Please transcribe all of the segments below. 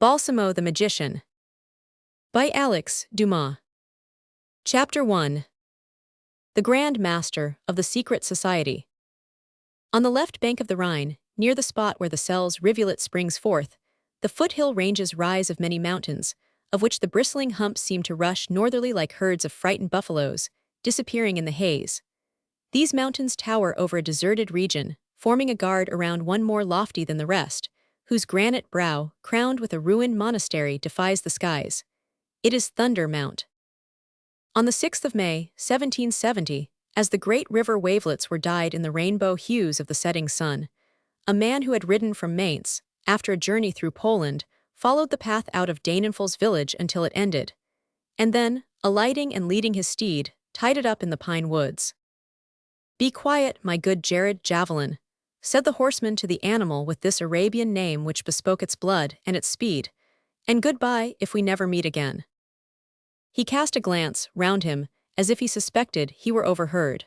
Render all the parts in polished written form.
Balsamo the Magician by Alex Dumas. Chapter 1. The Grand Master of the Secret Society. On the left bank of the Rhine, near the spot where the Sel's rivulet springs forth, the foothill ranges rise of many mountains, of which the bristling humps seem to rush northerly like herds of frightened buffaloes, disappearing in the haze. These mountains tower over a deserted region, forming a guard around one more lofty than the rest, whose granite brow, crowned with a ruined monastery, defies the skies. It is Thunder Mount. On the 6th of May, 1770, as the great river wavelets were dyed in the rainbow hues of the setting sun, a man who had ridden from Mainz, after a journey through Poland, followed the path out of Dainenfels village until it ended, and then, alighting and leading his steed, tied it up in the pine woods. "Be quiet, my good Jared Javelin," said the horseman to the animal with this Arabian name which bespoke its blood and its speed, "and goodbye if we never meet again." He cast a glance round him, as if he suspected he were overheard.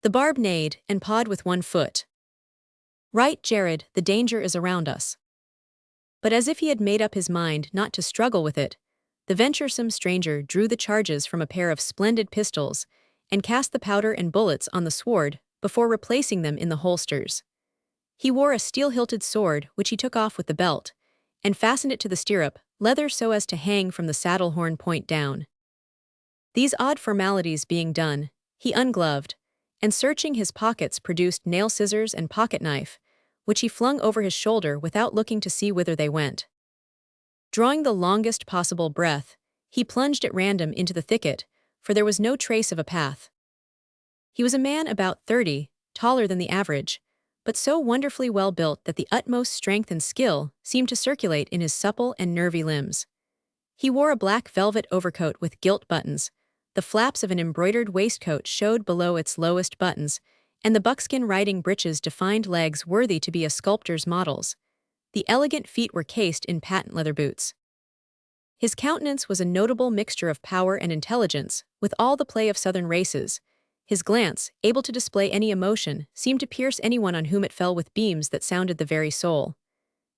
The barb neighed and pawed with one foot. "Right, Jared, the danger is around us." But as if he had made up his mind not to struggle with it, the venturesome stranger drew the charges from a pair of splendid pistols and cast the powder and bullets on the sward before replacing them in the holsters. He wore a steel-hilted sword which he took off with the belt, and fastened it to the stirrup, leather so as to hang from the saddle horn point down. These odd formalities being done, he ungloved, and searching his pockets produced nail scissors and pocket-knife, which he flung over his shoulder without looking to see whither they went. Drawing the longest possible breath, he plunged at random into the thicket, for there was no trace of a path. He was a man about 30, taller than the average, but so wonderfully well built that the utmost strength and skill seemed to circulate in his supple and nervy limbs. He wore a black velvet overcoat with gilt buttons, the flaps of an embroidered waistcoat showed below its lowest buttons, and the buckskin riding breeches defined legs worthy to be a sculptor's models. The elegant feet were cased in patent leather boots. His countenance was a notable mixture of power and intelligence, with all the play of southern races. His glance, able to display any emotion, seemed to pierce anyone on whom it fell with beams that sounded the very soul.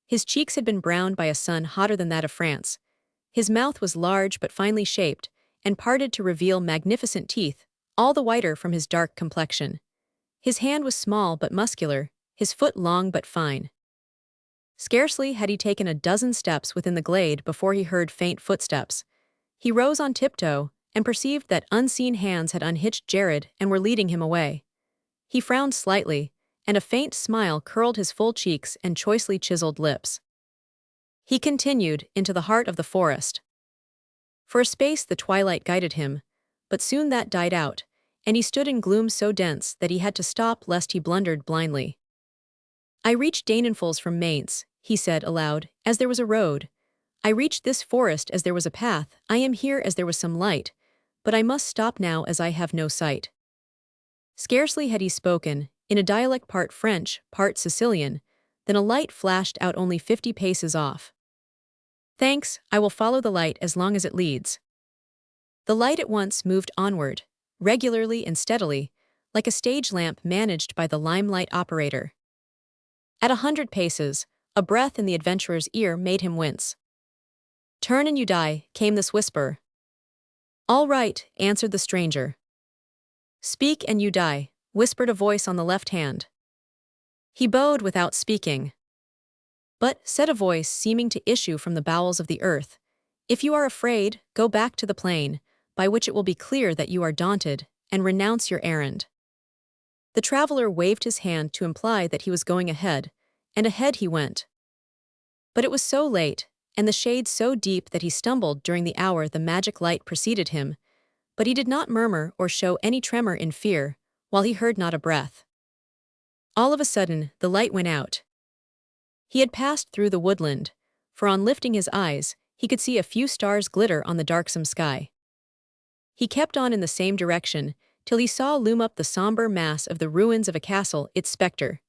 His cheeks had been browned by a sun hotter than that of France. His mouth was large but finely shaped, and parted to reveal magnificent teeth, all the whiter from his dark complexion. His hand was small but muscular, his foot long but fine. Scarcely had he taken a dozen steps within the glade before he heard faint footsteps. He rose on tiptoe, and perceived that unseen hands had unhitched Jared and were leading him away. He frowned slightly, and a faint smile curled his full cheeks and choicely chiseled lips. He continued into the heart of the forest. For a space the twilight guided him, but soon that died out, and he stood in gloom so dense that he had to stop lest he blundered blindly. "I reached Dainenfels from Mainz," he said aloud, "as there was a road. I reached this forest as there was a path, I am here as there was some light, but I must stop now as I have no sight." Scarcely had he spoken, in a dialect part French, part Sicilian, than a light flashed out only 50 paces off. "Thanks, I will follow the light as long as it leads." The light at once moved onward, regularly and steadily, like a stage lamp managed by the limelight operator. At 100 paces, a breath in the adventurer's ear made him wince. "Turn and you die," came this whisper. "All right," answered the stranger. "Speak and you die," whispered a voice on the left hand. He bowed without speaking. "But," said a voice seeming to issue from the bowels of the earth, "if you are afraid, go back to the plain, by which it will be clear that you are daunted, and renounce your errand." The traveler waved his hand to imply that he was going ahead, and ahead he went. But it was so late, and the shade so deep that he stumbled during the hour the magic light preceded him, but he did not murmur or show any tremor in fear, while he heard not a breath. All of a sudden, the light went out. He had passed through the woodland, for on lifting his eyes, he could see a few stars glitter on the darksome sky. He kept on in the same direction, till he saw loom up the somber mass of the ruins of a castle, its spectre.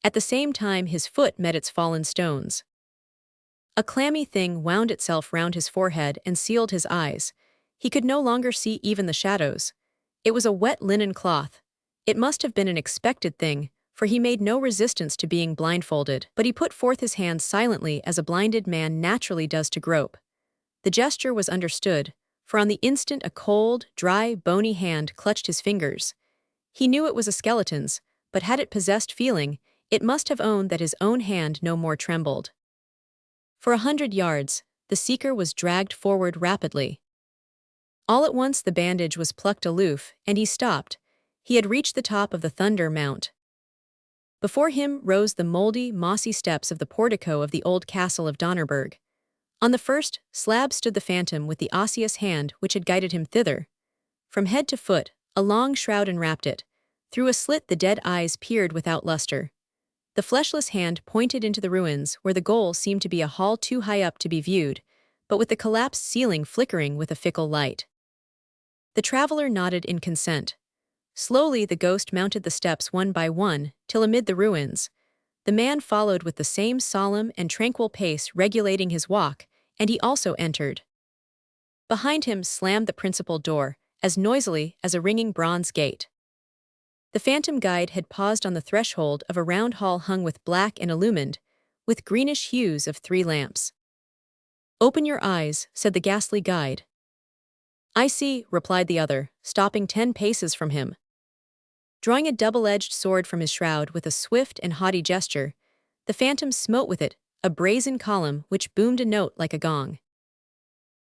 At the same time his foot met its fallen stones. A clammy thing wound itself round his forehead and sealed his eyes. He could no longer see even the shadows. It was a wet linen cloth. It must have been an expected thing, for he made no resistance to being blindfolded, but he put forth his hands silently as a blinded man naturally does to grope. The gesture was understood, for on the instant a cold, dry, bony hand clutched his fingers. He knew it was a skeleton's, but had it possessed feeling, it must have owned that his own hand no more trembled. For 100 yards, the seeker was dragged forward rapidly. All at once the bandage was plucked aloof, and he stopped. He had reached the top of the Thunder Mount. Before him rose the moldy, mossy steps of the portico of the old castle of Donnerberg. On the first slab stood the phantom with the osseous hand which had guided him thither. From head to foot, a long shroud enwrapped it. Through a slit the dead eyes peered without luster. The fleshless hand pointed into the ruins where the goal seemed to be a hall too high up to be viewed, but with the collapsed ceiling flickering with a fickle light. The traveler nodded in consent. Slowly the ghost mounted the steps one by one, till amid the ruins. The man followed with the same solemn and tranquil pace regulating his walk, and he also entered. Behind him slammed the principal door, as noisily as a ringing bronze gate. The phantom guide had paused on the threshold of a round hall hung with black and illumined, with greenish hues of 3 lamps. "Open your eyes," said the ghastly guide. "I see," replied the other, stopping 10 paces from him. Drawing a double-edged sword from his shroud with a swift and haughty gesture, the phantom smote with it a brazen column which boomed a note like a gong.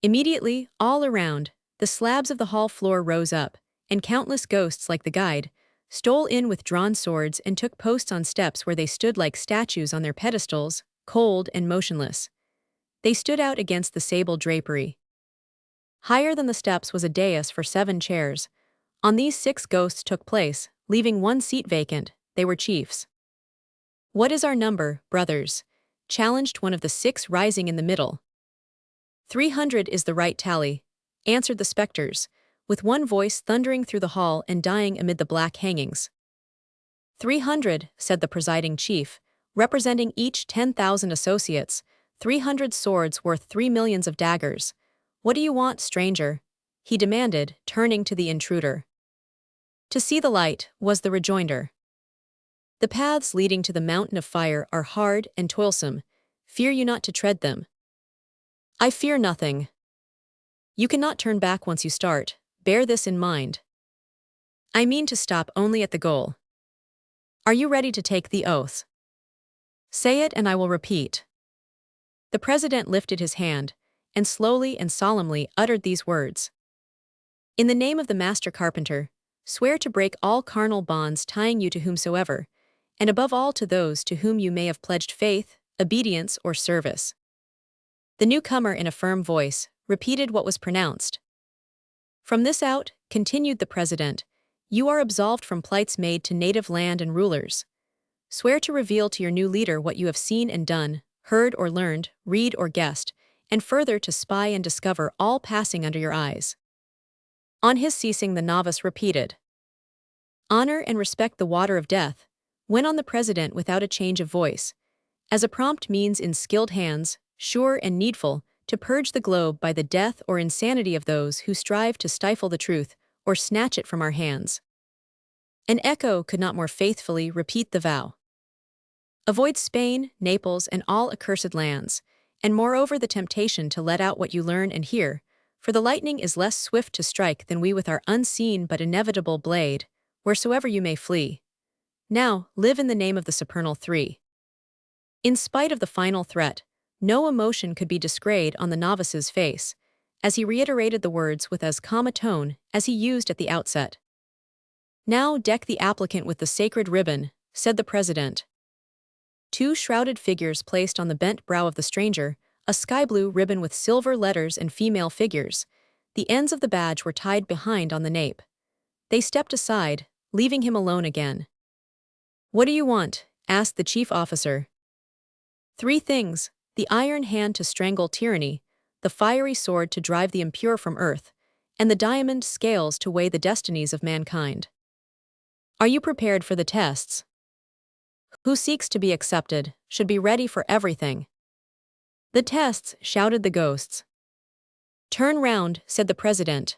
Immediately, all around, the slabs of the hall floor rose up, and countless ghosts like the guide stole in with drawn swords and took posts on steps where they stood like statues on their pedestals, cold and motionless. They stood out against the sable drapery. Higher than the steps was a dais for 7 chairs. On these 6 ghosts took place, leaving 1 seat vacant. They were chiefs. "What is our number, brothers?" challenged one of the 6 rising in the middle. 300 is the right tally," answered the specters, with one voice thundering through the hall and dying amid the black hangings. 300, said the presiding chief, representing each 10,000 associates, 300 swords worth 3 millions of daggers. "What do you want, stranger?" he demanded, turning to the intruder. "To see the light," was the rejoinder. "The paths leading to the mountain of fire are hard and toilsome. Fear you not to tread them." "I fear nothing." "You cannot turn back once you start. Bear this in mind." "I mean to stop only at the goal." "Are you ready to take the oath?" "Say it and I will repeat." The president lifted his hand, and slowly and solemnly uttered these words. "In the name of the master carpenter, swear to break all carnal bonds tying you to whomsoever, and above all to those to whom you may have pledged faith, obedience, or service." The newcomer in a firm voice repeated what was pronounced. "From this out," continued the president, "you are absolved from plights made to native land and rulers. Swear to reveal to your new leader what you have seen and done, heard or learned, read or guessed, and further to spy and discover all passing under your eyes." On his ceasing, the novice repeated, "Honor and respect the water of death," went on the president without a change of voice, as a prompt means in skilled hands, sure and needful, to purge the globe by the death or insanity of those who strive to stifle the truth or snatch it from our hands. An echo could not more faithfully repeat the vow. "Avoid Spain, Naples, and all accursed lands, and moreover the temptation to let out what you learn and hear, for the lightning is less swift to strike than we with our unseen but inevitable blade, wheresoever you may flee. Now, live in the name of the supernal 3. In spite of the final threat, no emotion could be displayed on the novice's face, as he reiterated the words with as calm a tone as he used at the outset. "Now deck the applicant with the sacred ribbon," said the president. 2 shrouded figures placed on the bent brow of the stranger a sky-blue ribbon with silver letters and female figures. The ends of the badge were tied behind on the nape. They stepped aside, leaving him alone again. "What do you want?" asked the chief officer. 3 things: the iron hand to strangle tyranny, the fiery sword to drive the impure from earth, and the diamond scales to weigh the destinies of mankind. Are you prepared for the tests? Who seeks to be accepted should be ready for everything. "The tests," shouted the ghosts. "Turn round," said the president.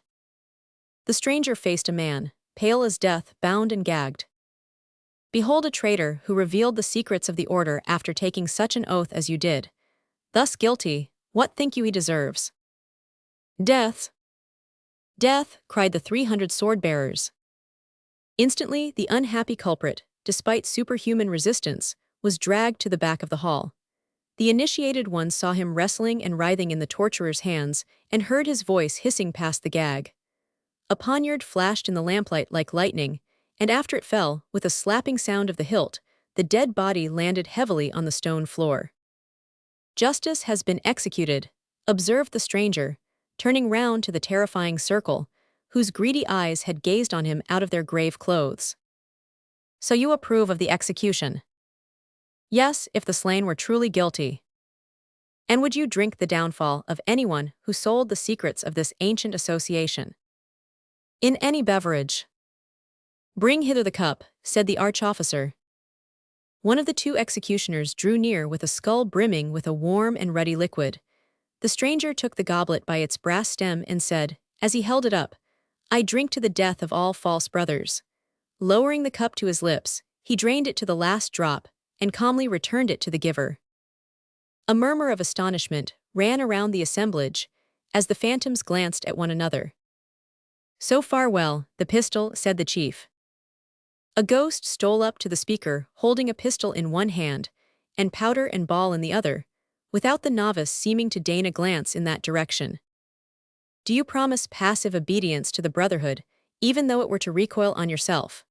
The stranger faced a man, pale as death, bound and gagged. Behold a traitor who revealed the secrets of the order after taking such an oath as you did. Thus guilty, what think you he deserves? Death! Death! Cried the 300 sword-bearers. Instantly, the unhappy culprit, despite superhuman resistance, was dragged to the back of the hall. The initiated ones saw him wrestling and writhing in the torturer's hands and heard his voice hissing past the gag. A poniard flashed in the lamplight like lightning, and after it fell, with a slapping sound of the hilt, the dead body landed heavily on the stone floor. Justice has been executed, observed the stranger, turning round to the terrifying circle, whose greedy eyes had gazed on him out of their grave clothes. So you approve of the execution? Yes, if the slain were truly guilty. And would you drink the downfall of anyone who sold the secrets of this ancient association? In any beverage. Bring hither the cup, said the arch-officer. One of the two executioners drew near with a skull brimming with a warm and ruddy liquid. The stranger took the goblet by its brass stem and said, as he held it up, I drink to the death of all false brothers. Lowering the cup to his lips, he drained it to the last drop and calmly returned it to the giver. A murmur of astonishment ran around the assemblage as the phantoms glanced at one another. So far well, the pistol, said the chief. A ghost stole up to the speaker, holding a pistol in one hand and powder and ball in the other, without the novice seeming to deign a glance in that direction. Do you promise passive obedience to the brotherhood, even though it were to recoil on yourself?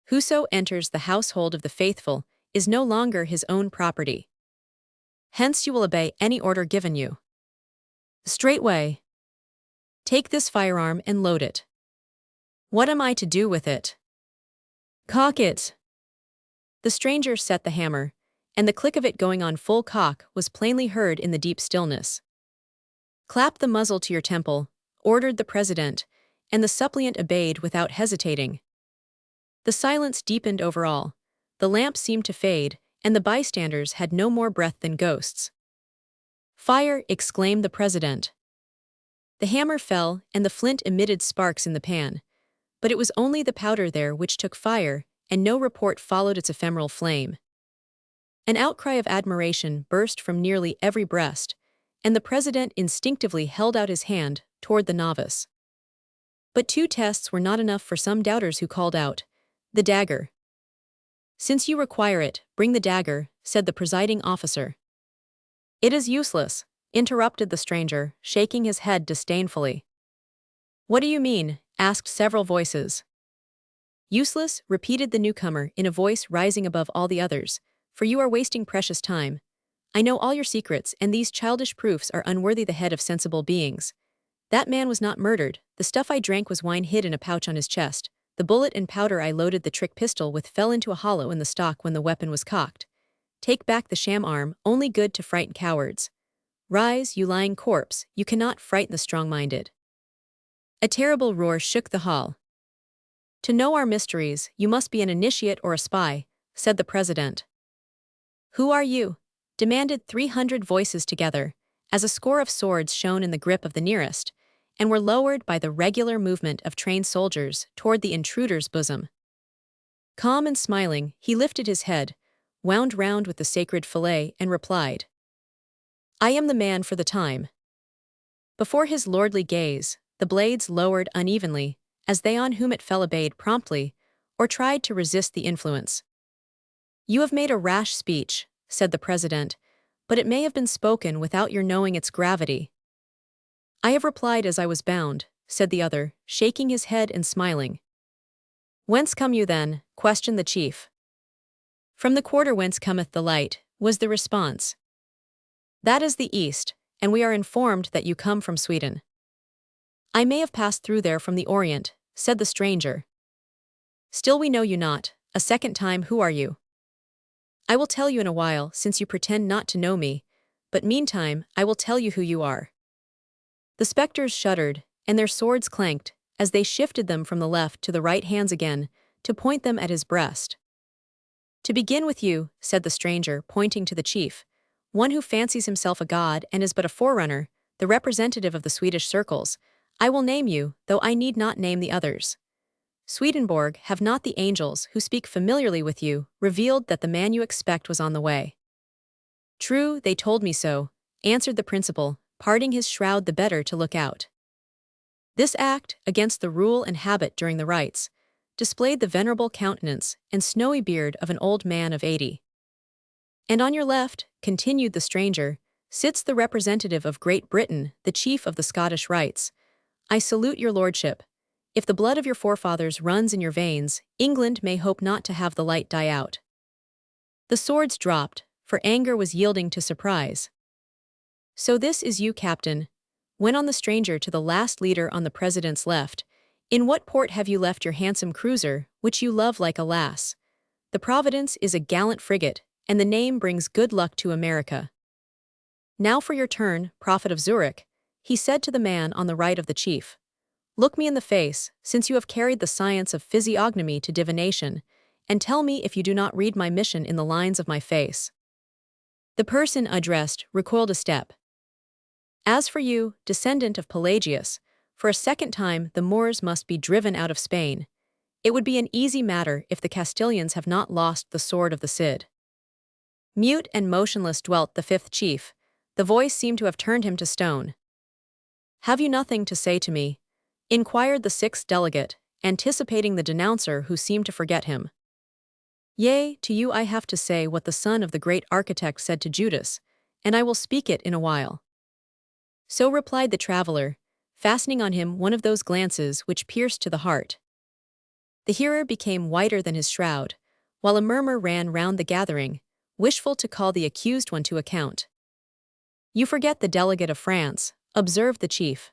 Whoso enters the household of the faithful is no longer his own property. Hence you will obey any order given you. Straightway. Take this firearm and load it. What am I to do with it? Cock it. The stranger set the hammer, and the click of it going on full cock was plainly heard in the deep stillness. Clap the muzzle to your temple, ordered the president, and the suppliant obeyed without hesitating. The silence deepened over all. The lamp seemed to fade, and the bystanders had no more breath than ghosts. Fire! Exclaimed the president. The hammer fell, and the flint emitted sparks in the pan. But it was only the powder there which took fire, and no report followed its ephemeral flame. An outcry of admiration burst from nearly every breast, and the president instinctively held out his hand toward the novice. But 2 tests were not enough for some doubters who called out, the dagger. Since you require it, bring the dagger, said the presiding officer. It is useless, interrupted the stranger, shaking his head disdainfully. What do you mean? Asked several voices. Useless, repeated the newcomer in a voice rising above all the others, for you are wasting precious time. I know all your secrets, and these childish proofs are unworthy the head of sensible beings. That man was not murdered, the stuff I drank was wine hid in a pouch on his chest, the bullet and powder I loaded the trick pistol with fell into a hollow in the stock when the weapon was cocked. Take back the sham arm, only good to frighten cowards. Rise, you lying corpse, you cannot frighten the strong-minded. A terrible roar shook the hall. To know our mysteries, you must be an initiate or a spy, said the president. Who are you? Demanded 300 voices together, as a score of swords shone in the grip of the nearest, and were lowered by the regular movement of trained soldiers toward the intruder's bosom. Calm and smiling, he lifted his head, wound round with the sacred fillet, and replied, I am the man for the time. Before his lordly gaze, the blades lowered unevenly, as they on whom it fell obeyed promptly, or tried to resist the influence. You have made a rash speech, said the president, but it may have been spoken without your knowing its gravity. I have replied as I was bound, said the other, shaking his head and smiling. Whence come you then? Questioned the chief. From the quarter whence cometh the light, was the response. That is the east, and we are informed that you come from Sweden. I may have passed through there from the Orient, said the stranger. Still we know you not. A second time, who are you? I will tell you in a while, since you pretend not to know me, but meantime I will tell you who you are. The spectres shuddered, and their swords clanked, as they shifted them from the left to the right hands again, to point them at his breast. To begin with you, said the stranger, pointing to the chief, one who fancies himself a god and is but a forerunner, the representative of the Swedish circles, I will name you, though I need not name the others. Swedenborg, have not the angels who speak familiarly with you revealed that the man you expect was on the way? True, they told me so, answered the principal, parting his shroud the better to look out. This act, against the rule and habit during the rites, displayed the venerable countenance and snowy beard of an old man of 80. And on your left, continued the stranger, sits the representative of Great Britain, the chief of the Scottish rites. I salute your lordship. If the blood of your forefathers runs in your veins, England may hope not to have the light die out. The swords dropped, for anger was yielding to surprise. So this is you, Captain, went on the stranger to the last leader on the president's left. In what port have you left your handsome cruiser, which you love like a lass? The Providence is a gallant frigate, and the name brings good luck to America. Now for your turn, prophet of Zurich, he said to the man on the right of the chief. Look me in the face, since you have carried the science of physiognomy to divination, and tell me if you do not read my mission in the lines of my face. The person addressed recoiled a step. As for you, descendant of Pelagius, for a second time the Moors must be driven out of Spain. It would be an easy matter if the Castilians have not lost the sword of the Cid. Mute and motionless dwelt the fifth chief. The voice seemed to have turned him to stone. Have you nothing to say to me? Inquired the sixth delegate, anticipating the denouncer who seemed to forget him. Yea, to you I have to say what the son of the great architect said to Judas, and I will speak it in a while. So replied the traveler, fastening on him one of those glances which pierced to the heart. The hearer became whiter than his shroud, while a murmur ran round the gathering, wishful to call the accused one to account. You forget the delegate of France, observed the chief.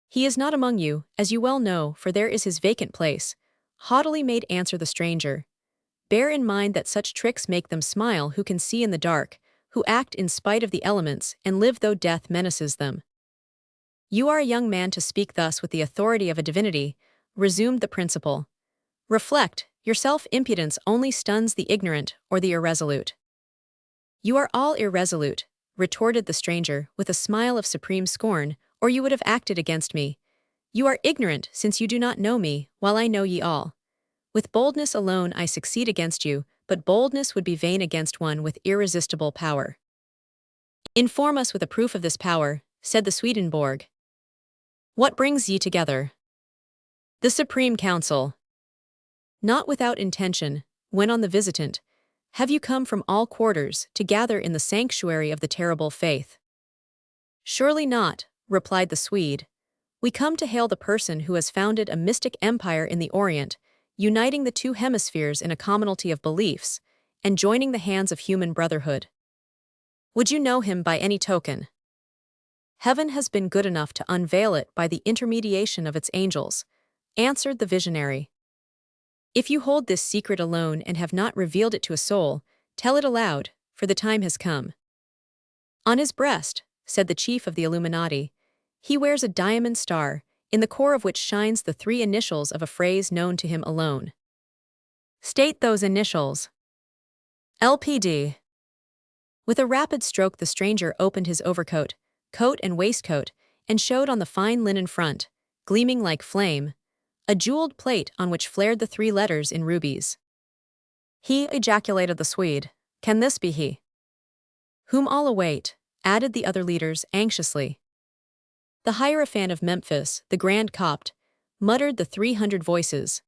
He is not among you, as you well know, for there is his vacant place, haughtily made answer the stranger. Bear in mind that such tricks make them smile who can see in the dark, who act in spite of the elements and live though death menaces them. You are a young man to speak thus with the authority of a divinity, resumed the principal. Reflect, your self-impudence only stuns the ignorant or the irresolute. You are all irresolute, retorted the stranger with a smile of supreme scorn, or you would have acted against me. You are ignorant since you do not know me, while I know ye all. With boldness alone I succeed against you, but boldness would be vain against one with irresistible power. Inform us with a proof of this power, said the Swedenborg. What brings ye together? The Supreme Council. Not without intention, went on the visitant, have you come from all quarters to gather in the sanctuary of the terrible faith? Surely not, replied the Swede. We come to hail the person who has founded a mystic empire in the Orient, uniting the two hemispheres in a commonalty of beliefs, and joining the hands of human brotherhood. Would you know him by any token? Heaven has been good enough to unveil it by the intermediation of its angels, answered the visionary. If you hold this secret alone and have not revealed it to a soul, tell it aloud, for the time has come. On his breast, said the chief of the Illuminati, he wears a diamond star, in the core of which shines the three initials of a phrase known to him alone. State those initials. LPD. With a rapid stroke the stranger opened his overcoat, coat and waistcoat, and showed on the fine linen front, gleaming like flame, a jeweled plate on which flared the three letters in rubies. He, ejaculated the Swede. Can this be he? Whom all await, added the other leaders anxiously. The Hierophant of Memphis, the Grand Copt, muttered the 300 voices.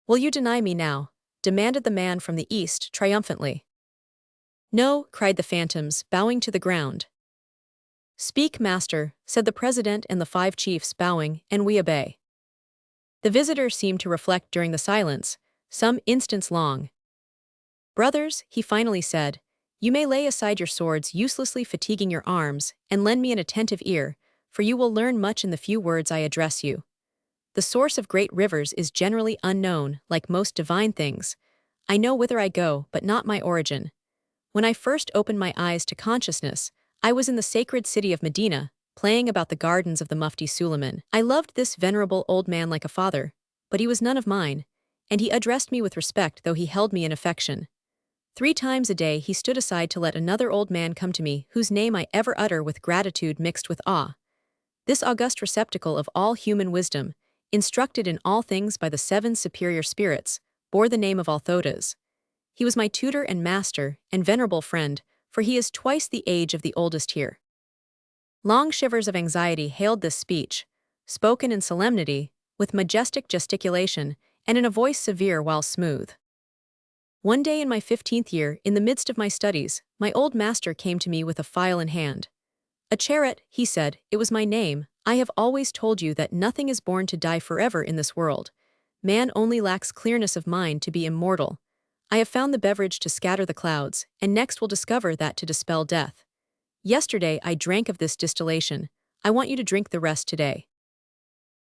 Will you deny me now? Demanded the man from the east triumphantly. No, cried the phantoms, bowing to the ground. Speak, master, said the president and the 5 chiefs bowing, and we obey. The visitor seemed to reflect during the silence, some instants long. Brothers, he finally said, you may lay aside your swords uselessly fatiguing your arms, and lend me an attentive ear, for you will learn much in the few words I address you. The source of great rivers is generally unknown, like most divine things. I know whither I go, but not my origin. When I first opened my eyes to consciousness, I was in the sacred city of Medina, playing about the gardens of the Mufti Suleiman. I loved this venerable old man like a father, but he was none of mine, and he addressed me with respect though he held me in affection. 3 times a day he stood aside to let another old man come to me whose name I ever utter with gratitude mixed with awe. This august receptacle of all human wisdom, instructed in all things by the 7 superior spirits, bore the name of Althotas. He was my tutor and master and venerable friend, for he is twice the age of the oldest here. Long shivers of anxiety hailed this speech, spoken in solemnity, with majestic gesticulation, and in a voice severe while smooth. One day in my 15th year, in the midst of my studies, my old master came to me with a file in hand. "Acheret," he said, "it was my name. I have always told you that nothing is born to die forever in this world. Man only lacks clearness of mind to be immortal. I have found the beverage to scatter the clouds, and next will discover that to dispel death. Yesterday I drank of this distillation. I want you to drink the rest today."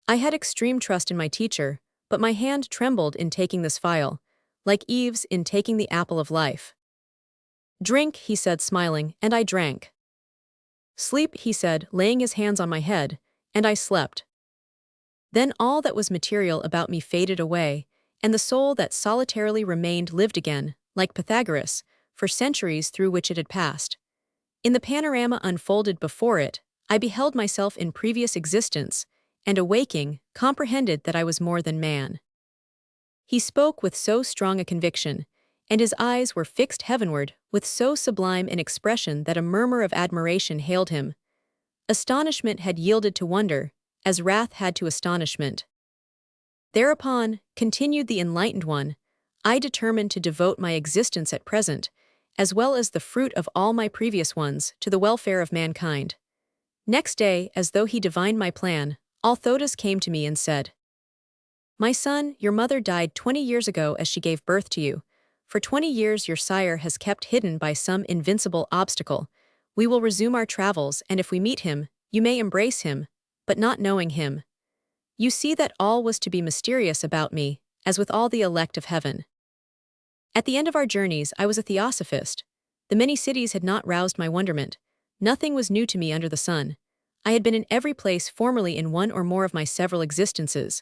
I had extreme trust in my teacher, but my hand trembled in taking this phial, like Eve's in taking the apple of life. "Drink," he said, smiling, and I drank. "Sleep," he said, laying his hands on my head, and I slept. Then all that was material about me faded away, and the soul that solitarily remained lived again, like Pythagoras, for centuries through which it had passed. In the panorama unfolded before it, I beheld myself in previous existence, and awaking, comprehended that I was more than man. He spoke with so strong a conviction, and his eyes were fixed heavenward with so sublime an expression that a murmur of admiration hailed him. Astonishment had yielded to wonder, as wrath had to astonishment. Thereupon, continued the enlightened one, I determined to devote my existence at present, as well as the fruit of all my previous ones, to the welfare of mankind. Next day, as though he divined my plan, Althotas came to me and said, "My son, your mother died 20 years ago as she gave birth to you. For 20 years your sire has kept hidden by some invincible obstacle. We will resume our travels, and if we meet him, you may embrace him, but not knowing him. You see that all was to be mysterious about me, as with all the elect of heaven. At the end of our journeys I was a theosophist. The many cities had not roused my wonderment. Nothing was new to me under the sun. I had been in every place formerly in one or more of my several existences.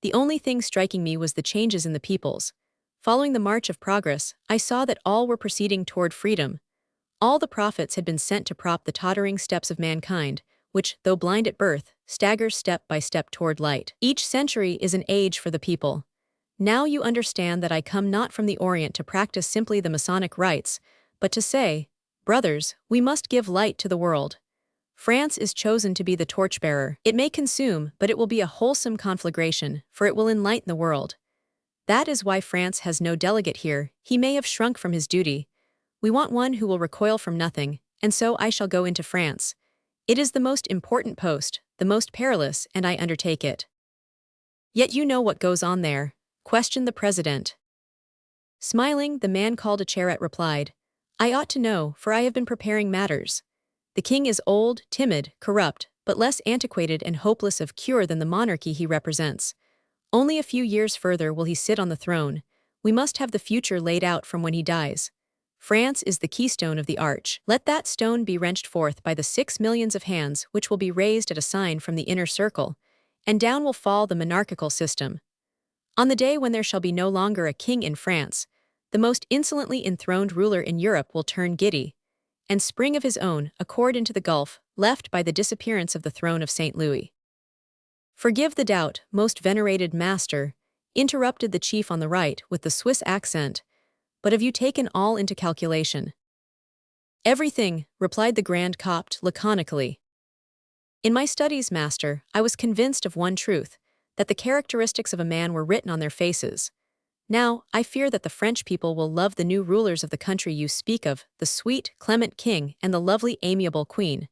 The only thing striking me was the changes in the peoples. Following the march of progress, I saw that all were proceeding toward freedom. All the prophets had been sent to prop the tottering steps of mankind, which, though blind at birth, staggers step by step toward light. Each century is an age for the people. Now you understand that I come not from the Orient to practice simply the Masonic rites, but to say, brothers, we must give light to the world. France is chosen to be the torchbearer. It may consume, but it will be a wholesome conflagration, for it will enlighten the world. That is why France has no delegate here. He may have shrunk from his duty. We want one who will recoil from nothing, and so I shall go into France. It is the most important post, the most perilous, and I undertake it." "Yet you know what goes on there?" questioned the president. Smiling, the man called Acheret replied, "I ought to know, for I have been preparing matters. The king is old, timid, corrupt, but less antiquated and hopeless of cure than the monarchy he represents. Only a few years further will he sit on the throne. We must have the future laid out from when he dies. France is the keystone of the arch. Let that stone be wrenched forth by the 6 millions of hands which will be raised at a sign from the inner circle, and down will fall the monarchical system. On the day when there shall be no longer a king in France, the most insolently enthroned ruler in Europe will turn giddy, and spring of his own, accord into the gulf, left by the disappearance of the throne of St. Louis." "Forgive the doubt, most venerated master," interrupted the chief on the right with the Swiss accent, "but have you taken all into calculation?" "Everything," replied the Grand Copt laconically. "In my studies, master, I was convinced of one truth, that the characteristics of a man were written on their faces. Now, I fear that the French people will love the new rulers of the country you speak of, the sweet, clement king and the lovely, amiable queen.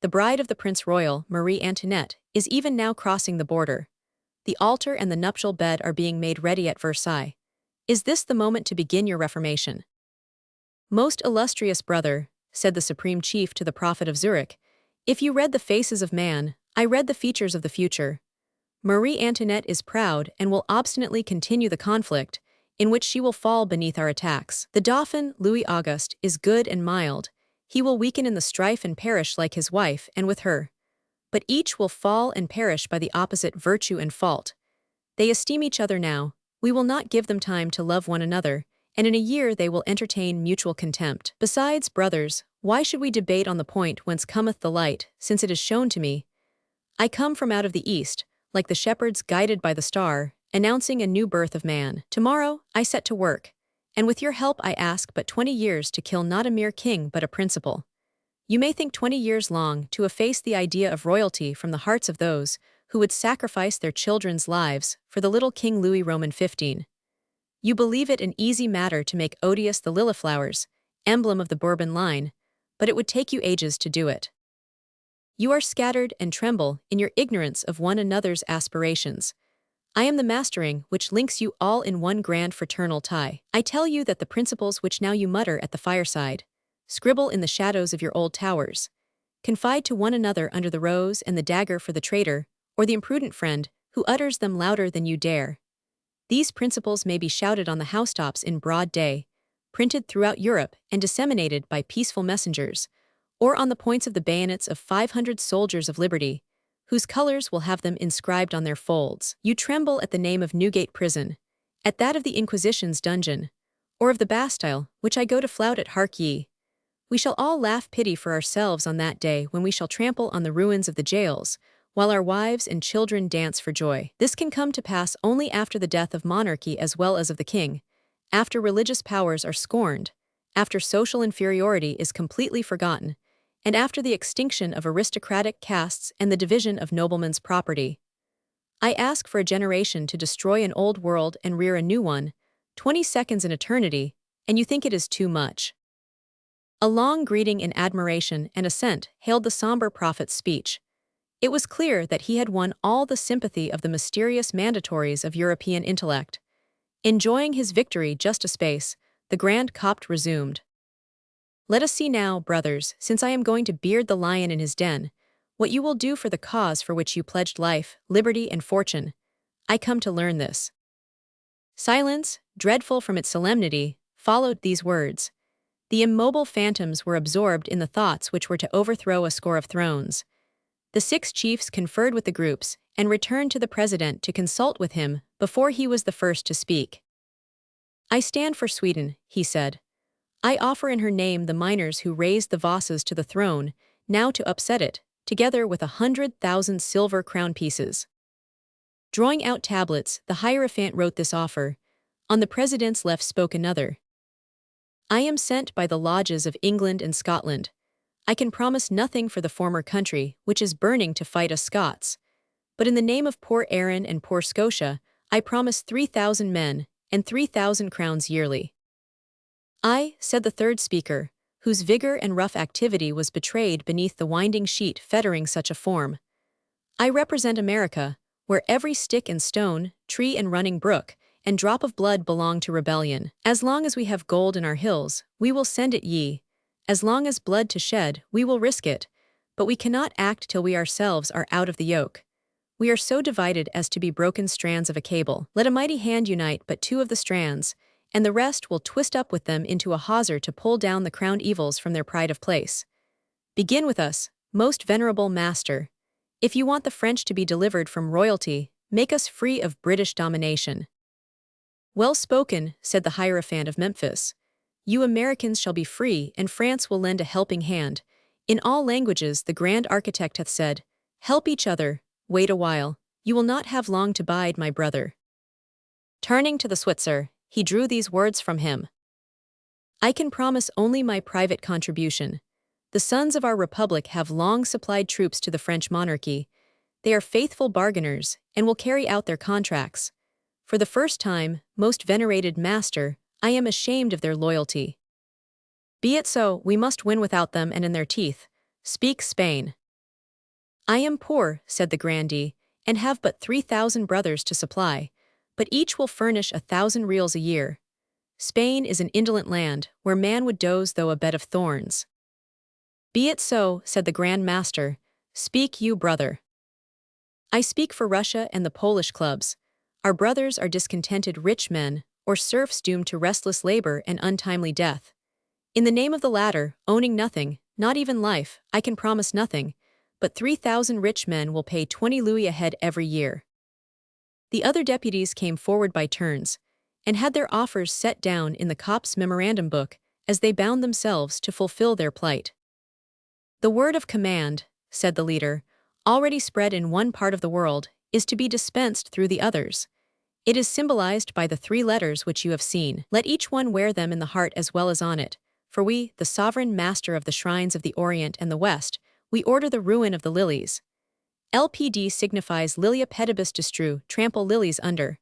The bride of the Prince Royal, Marie Antoinette, is even now crossing the border. The altar and the nuptial bed are being made ready at Versailles. Is this the moment to begin your reformation?" "Most illustrious brother," said the supreme chief to the prophet of Zurich, "if you read the faces of man, I read the features of the future. Marie Antoinette is proud and will obstinately continue the conflict, in which she will fall beneath our attacks. The Dauphin, Louis Auguste, is good and mild. He will weaken in the strife and perish like his wife, and with her. But each will fall and perish by the opposite virtue and fault. They esteem each other now. We will not give them time to love one another, and in a year they will entertain mutual contempt. Besides, brothers, why should we debate on the point whence cometh the light, since it is shown to me? I come from out of the east, like the shepherds guided by the star, announcing a new birth of man. Tomorrow, I set to work, and with your help I ask but 20 years to kill not a mere king but a principal. You may think 20 years long to efface the idea of royalty from the hearts of those who would sacrifice their children's lives for the little King Louis Roman 15. You believe it an easy matter to make odious the liliflowers, emblem of the Bourbon line, but it would take you ages to do it. You are scattered and tremble in your ignorance of one another's aspirations. I am the mastering which links you all in one grand fraternal tie. I tell you that the principles which now you mutter at the fireside, scribble in the shadows of your old towers, confide to one another under the rose and the dagger for the traitor, or the imprudent friend, who utters them louder than you dare. These principles may be shouted on the housetops in broad day, printed throughout Europe and disseminated by peaceful messengers, or on the points of the bayonets of 500 soldiers of liberty, whose colors will have them inscribed on their folds. You tremble at the name of Newgate Prison, at that of the Inquisition's dungeon, or of the Bastille, which I go to flout at. Hark ye. We shall all laugh pity for ourselves on that day when we shall trample on the ruins of the jails, while our wives and children dance for joy. This can come to pass only after the death of monarchy as well as of the king, after religious powers are scorned, after social inferiority is completely forgotten, and after the extinction of aristocratic castes and the division of noblemen's property. I ask for a generation to destroy an old world and rear a new one, 20 seconds in eternity, and you think it is too much. A long greeting in admiration and assent hailed the somber prophet's speech. It was clear that he had won all the sympathy of the mysterious mandatories of European intellect. Enjoying his victory just a space, the Grand Copt resumed. Let us see now, brothers, since I am going to beard the lion in his den, what you will do for the cause for which you pledged life, liberty, and fortune. I come to learn this. Silence, dreadful from its solemnity, followed these words. The immobile phantoms were absorbed in the thoughts which were to overthrow a score of thrones. The 6 chiefs conferred with the groups and returned to the president to consult with him before he was the first to speak. I stand for Sweden, he said. I offer in her name the miners who raised the Vasas to the throne, now to upset it, together with 100,000 silver crown pieces. Drawing out tablets, the Hierophant wrote this offer. On the president's left spoke another. I am sent by the lodges of England and Scotland. I can promise nothing for the former country, which is burning to fight us Scots. But in the name of poor Erin and poor Scotia, I promise 3,000 men, and 3,000 crowns yearly. I, said the third speaker, whose vigor and rough activity was betrayed beneath the winding sheet fettering such a form. I represent America, where every stick and stone, tree and running brook, and drop of blood belong to rebellion. As long as we have gold in our hills, we will send it ye. As long as blood to shed, we will risk it, but we cannot act till we ourselves are out of the yoke. We are so divided as to be broken strands of a cable. Let a mighty hand unite but 2 of the strands, and the rest will twist up with them into a hawser to pull down the crowned evils from their pride of place. Begin with us, most venerable master. If you want the French to be delivered from royalty, make us free of British domination. Well spoken, said the Hierophant of Memphis. You Americans shall be free, and France will lend a helping hand. In all languages the grand architect hath said, help each other, wait a while, you will not have long to bide, my brother. Turning to the Switzer, he drew these words from him. I can promise only my private contribution. The sons of our republic have long supplied troops to the French monarchy. They are faithful bargainers, and will carry out their contracts. For the first time, most venerated master, I am ashamed of their loyalty. Be it so, we must win without them and in their teeth. Speak, Spain. I am poor, said the grandee, and have but 3,000 brothers to supply, but each will furnish 1,000 reals a year. Spain is an indolent land, where man would doze though a bed of thorns. Be it so, said the Grand Master. Speak you, brother. I speak for Russia and the Polish clubs. Our brothers are discontented rich men, or serfs doomed to restless labor and untimely death. In the name of the latter, owning nothing, not even life, I can promise nothing, but 3,000 rich men will pay 20 louis a head every year. The other deputies came forward by turns, and had their offers set down in the Copt's memorandum book as they bound themselves to fulfill their plight. The word of command, said the leader, already spread in one part of the world, is to be dispensed through the others. It is symbolized by the 3 letters which you have seen. Let each one wear them in the heart as well as on it. For we, the sovereign master of the shrines of the Orient and the West, we order the ruin of the lilies. LPD signifies lilia pedibus destru, trample lilies under.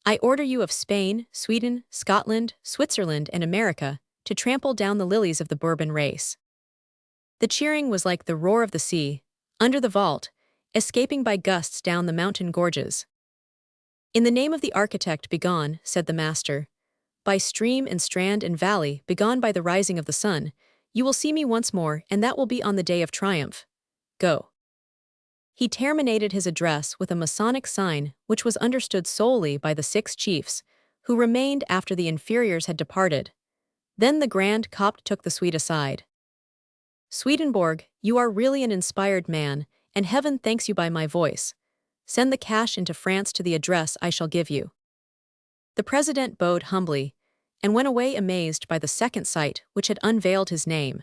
I order you of Spain, Sweden, Scotland, Switzerland, and America to trample down the lilies of the Bourbon race. The cheering was like the roar of the sea, under the vault, escaping by gusts down the mountain gorges. In the name of the architect, begone, said the master. By stream and strand and valley, begone by the rising of the sun, you will see me once more, and that will be on the day of triumph. Go. He terminated his address with a Masonic sign which was understood solely by the 6 chiefs, who remained after the inferiors had departed. Then the Grand Copt took the Swede aside. Swedenborg, you are really an inspired man, and heaven thanks you by my voice. Send the cash into France to the address I shall give you. The president bowed humbly, and went away amazed by the second sight which had unveiled his name.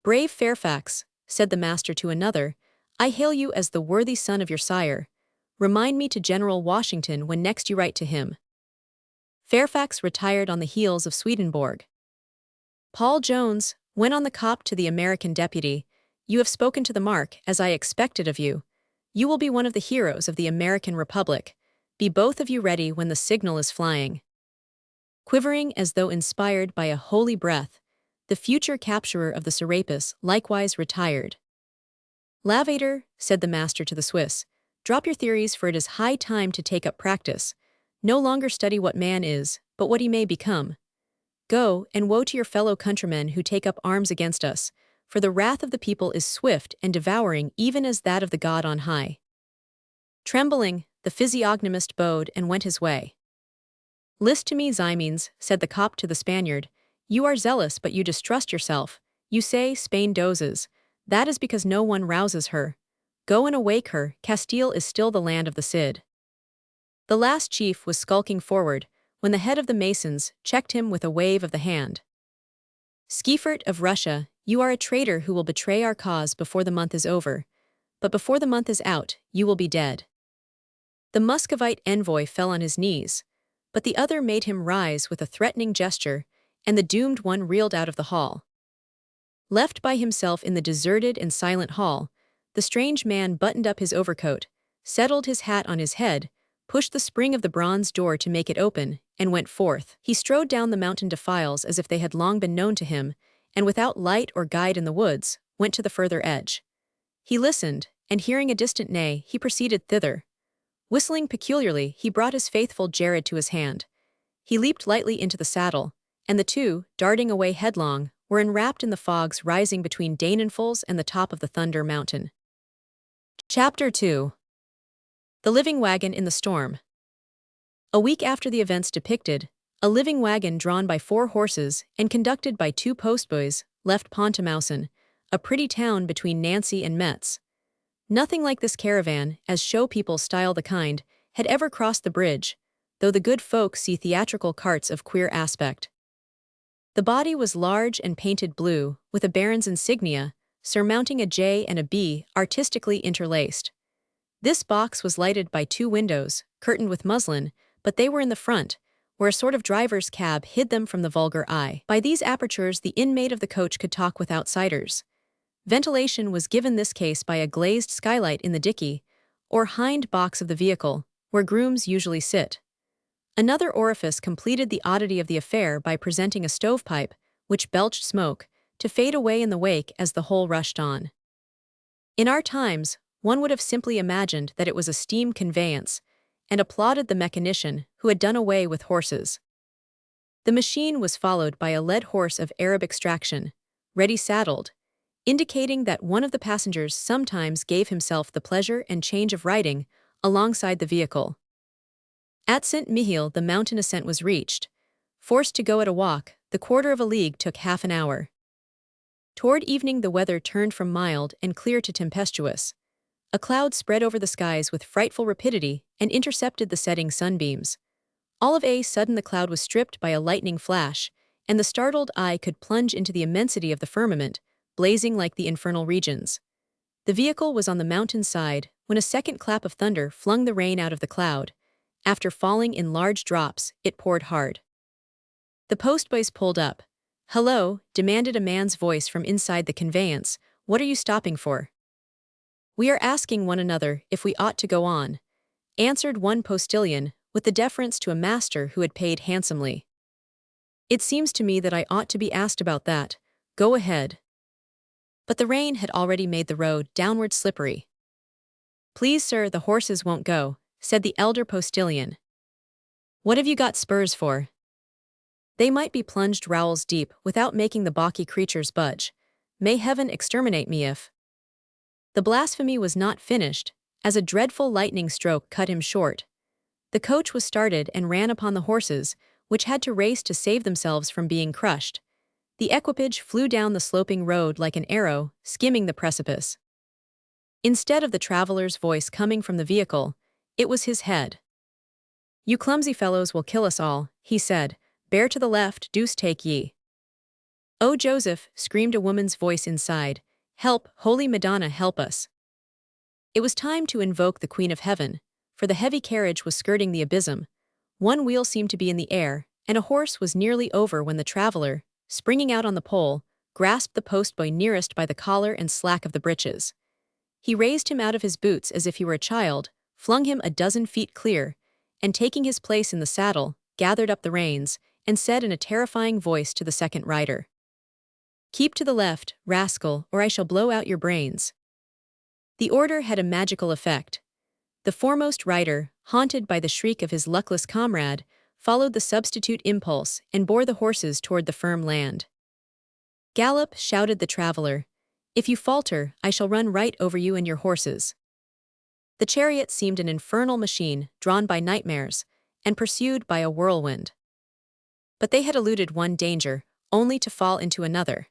Brave Fairfax, said the master to another, I hail you as the worthy son of your sire. Remind me to General Washington when next you write to him. Fairfax retired on the heels of Swedenborg. Paul Jones went on the Copt to the American deputy. You have spoken to the mark, as I expected of you. You will be one of the heroes of the American Republic. Be both of you ready when the signal is flying. Quivering as though inspired by a holy breath, the future capturer of the Serapis likewise retired. Lavater, said the master to the Swiss, drop your theories, for it is high time to take up practice. No longer study what man is, but what he may become. Go, and woe to your fellow countrymen who take up arms against us, for the wrath of the people is swift and devouring even as that of the God on high. Trembling, the physiognomist bowed and went his way. List to me, Ximenes, said the Copt to the Spaniard. You are zealous, but you distrust yourself. You say Spain dozes. That is because no one rouses her. Go and awake her, Castile is still the land of the Cid. The last chief was skulking forward, when the head of the Masons checked him with a wave of the hand. Schiefert of Russia, you are a traitor who will betray our cause before the month is over, but before the month is out, you will be dead. The Muscovite envoy fell on his knees, but the other made him rise with a threatening gesture, and the doomed one reeled out of the hall. Left by himself in the deserted and silent hall, the strange man buttoned up his overcoat, settled his hat on his head, pushed the spring of the bronze door to make it open, and went forth. He strode down the mountain defiles as if they had long been known to him, and without light or guide in the woods, went to the further edge. He listened, and hearing a distant neigh, he proceeded thither. Whistling peculiarly, he brought his faithful Jared to his hand. He leaped lightly into the saddle, and the two, darting away headlong, were enwrapped in the fogs rising between Danenfels and the top of the Thunder Mountain. Chapter 2. The Living Wagon in the Storm. A week after the events depicted, a living wagon drawn by 4 horses and conducted by 2 postboys left Pont-à-Mousson, a pretty town between Nancy and Metz. Nothing like this caravan, as show people style the kind, had ever crossed the bridge, though the good folk see theatrical carts of queer aspect. The body was large and painted blue, with a baron's insignia, surmounting a J and a B artistically interlaced. This box was lighted by 2 windows, curtained with muslin, but they were in the front, where a sort of driver's cab hid them from the vulgar eye. By these apertures the inmate of the coach could talk with outsiders. Ventilation was given this case by a glazed skylight in the dickey, or hind box of the vehicle, where grooms usually sit. Another orifice completed the oddity of the affair by presenting a stovepipe, which belched smoke, to fade away in the wake as the whole rushed on. In our times, one would have simply imagined that it was a steam conveyance, and applauded the mechanician who had done away with horses. The machine was followed by a led horse of Arab extraction, ready saddled, indicating that one of the passengers sometimes gave himself the pleasure and change of riding alongside the vehicle. At Saint-Mihiel the mountain ascent was reached. Forced to go at a walk, the quarter of a league took half an hour. Toward evening the weather turned from mild and clear to tempestuous. A cloud spread over the skies with frightful rapidity and intercepted the setting sunbeams. All of a sudden the cloud was stripped by a lightning flash, and the startled eye could plunge into the immensity of the firmament, blazing like the infernal regions. The vehicle was on the mountain's side when a second clap of thunder flung the rain out of the cloud. After falling in large drops, it poured hard. The postboys pulled up. "Hello," demanded a man's voice from inside the conveyance. "What are you stopping for?" "We are asking one another if we ought to go on," answered one postilion, with the deference to a master who had paid handsomely. "It seems to me that I ought to be asked about that. Go ahead." But the rain had already made the road downward slippery. "Please, sir, the horses won't go," said the elder postilion. "What have you got spurs for?" "They might be plunged rowels deep without making the balky creatures budge. May heaven exterminate me if—" The blasphemy was not finished, as a dreadful lightning stroke cut him short. The coach was started and ran upon the horses, which had to race to save themselves from being crushed. The equipage flew down the sloping road like an arrow, skimming the precipice. Instead of the traveler's voice coming from the vehicle, it was his head. "You clumsy fellows will kill us all," he said. "Bear to the left, deuce take ye." "Oh, Joseph," screamed a woman's voice inside. "Help, Holy Madonna, help us." It was time to invoke the Queen of Heaven, for the heavy carriage was skirting the abysm. One wheel seemed to be in the air, and a horse was nearly over when the traveler, springing out on the pole, grasped the postboy nearest by the collar and slack of the breeches. He raised him out of his boots as if he were a child, flung him a dozen feet clear, and taking his place in the saddle, gathered up the reins, and said in a terrifying voice to the second rider, "Keep to the left, rascal, or I shall blow out your brains." The order had a magical effect. The foremost rider, haunted by the shriek of his luckless comrade, followed the substitute impulse and bore the horses toward the firm land. "Gallop," shouted the traveler. "If you falter, I shall run right over you and your horses." The chariot seemed an infernal machine drawn by nightmares and pursued by a whirlwind. But they had eluded one danger, only to fall into another.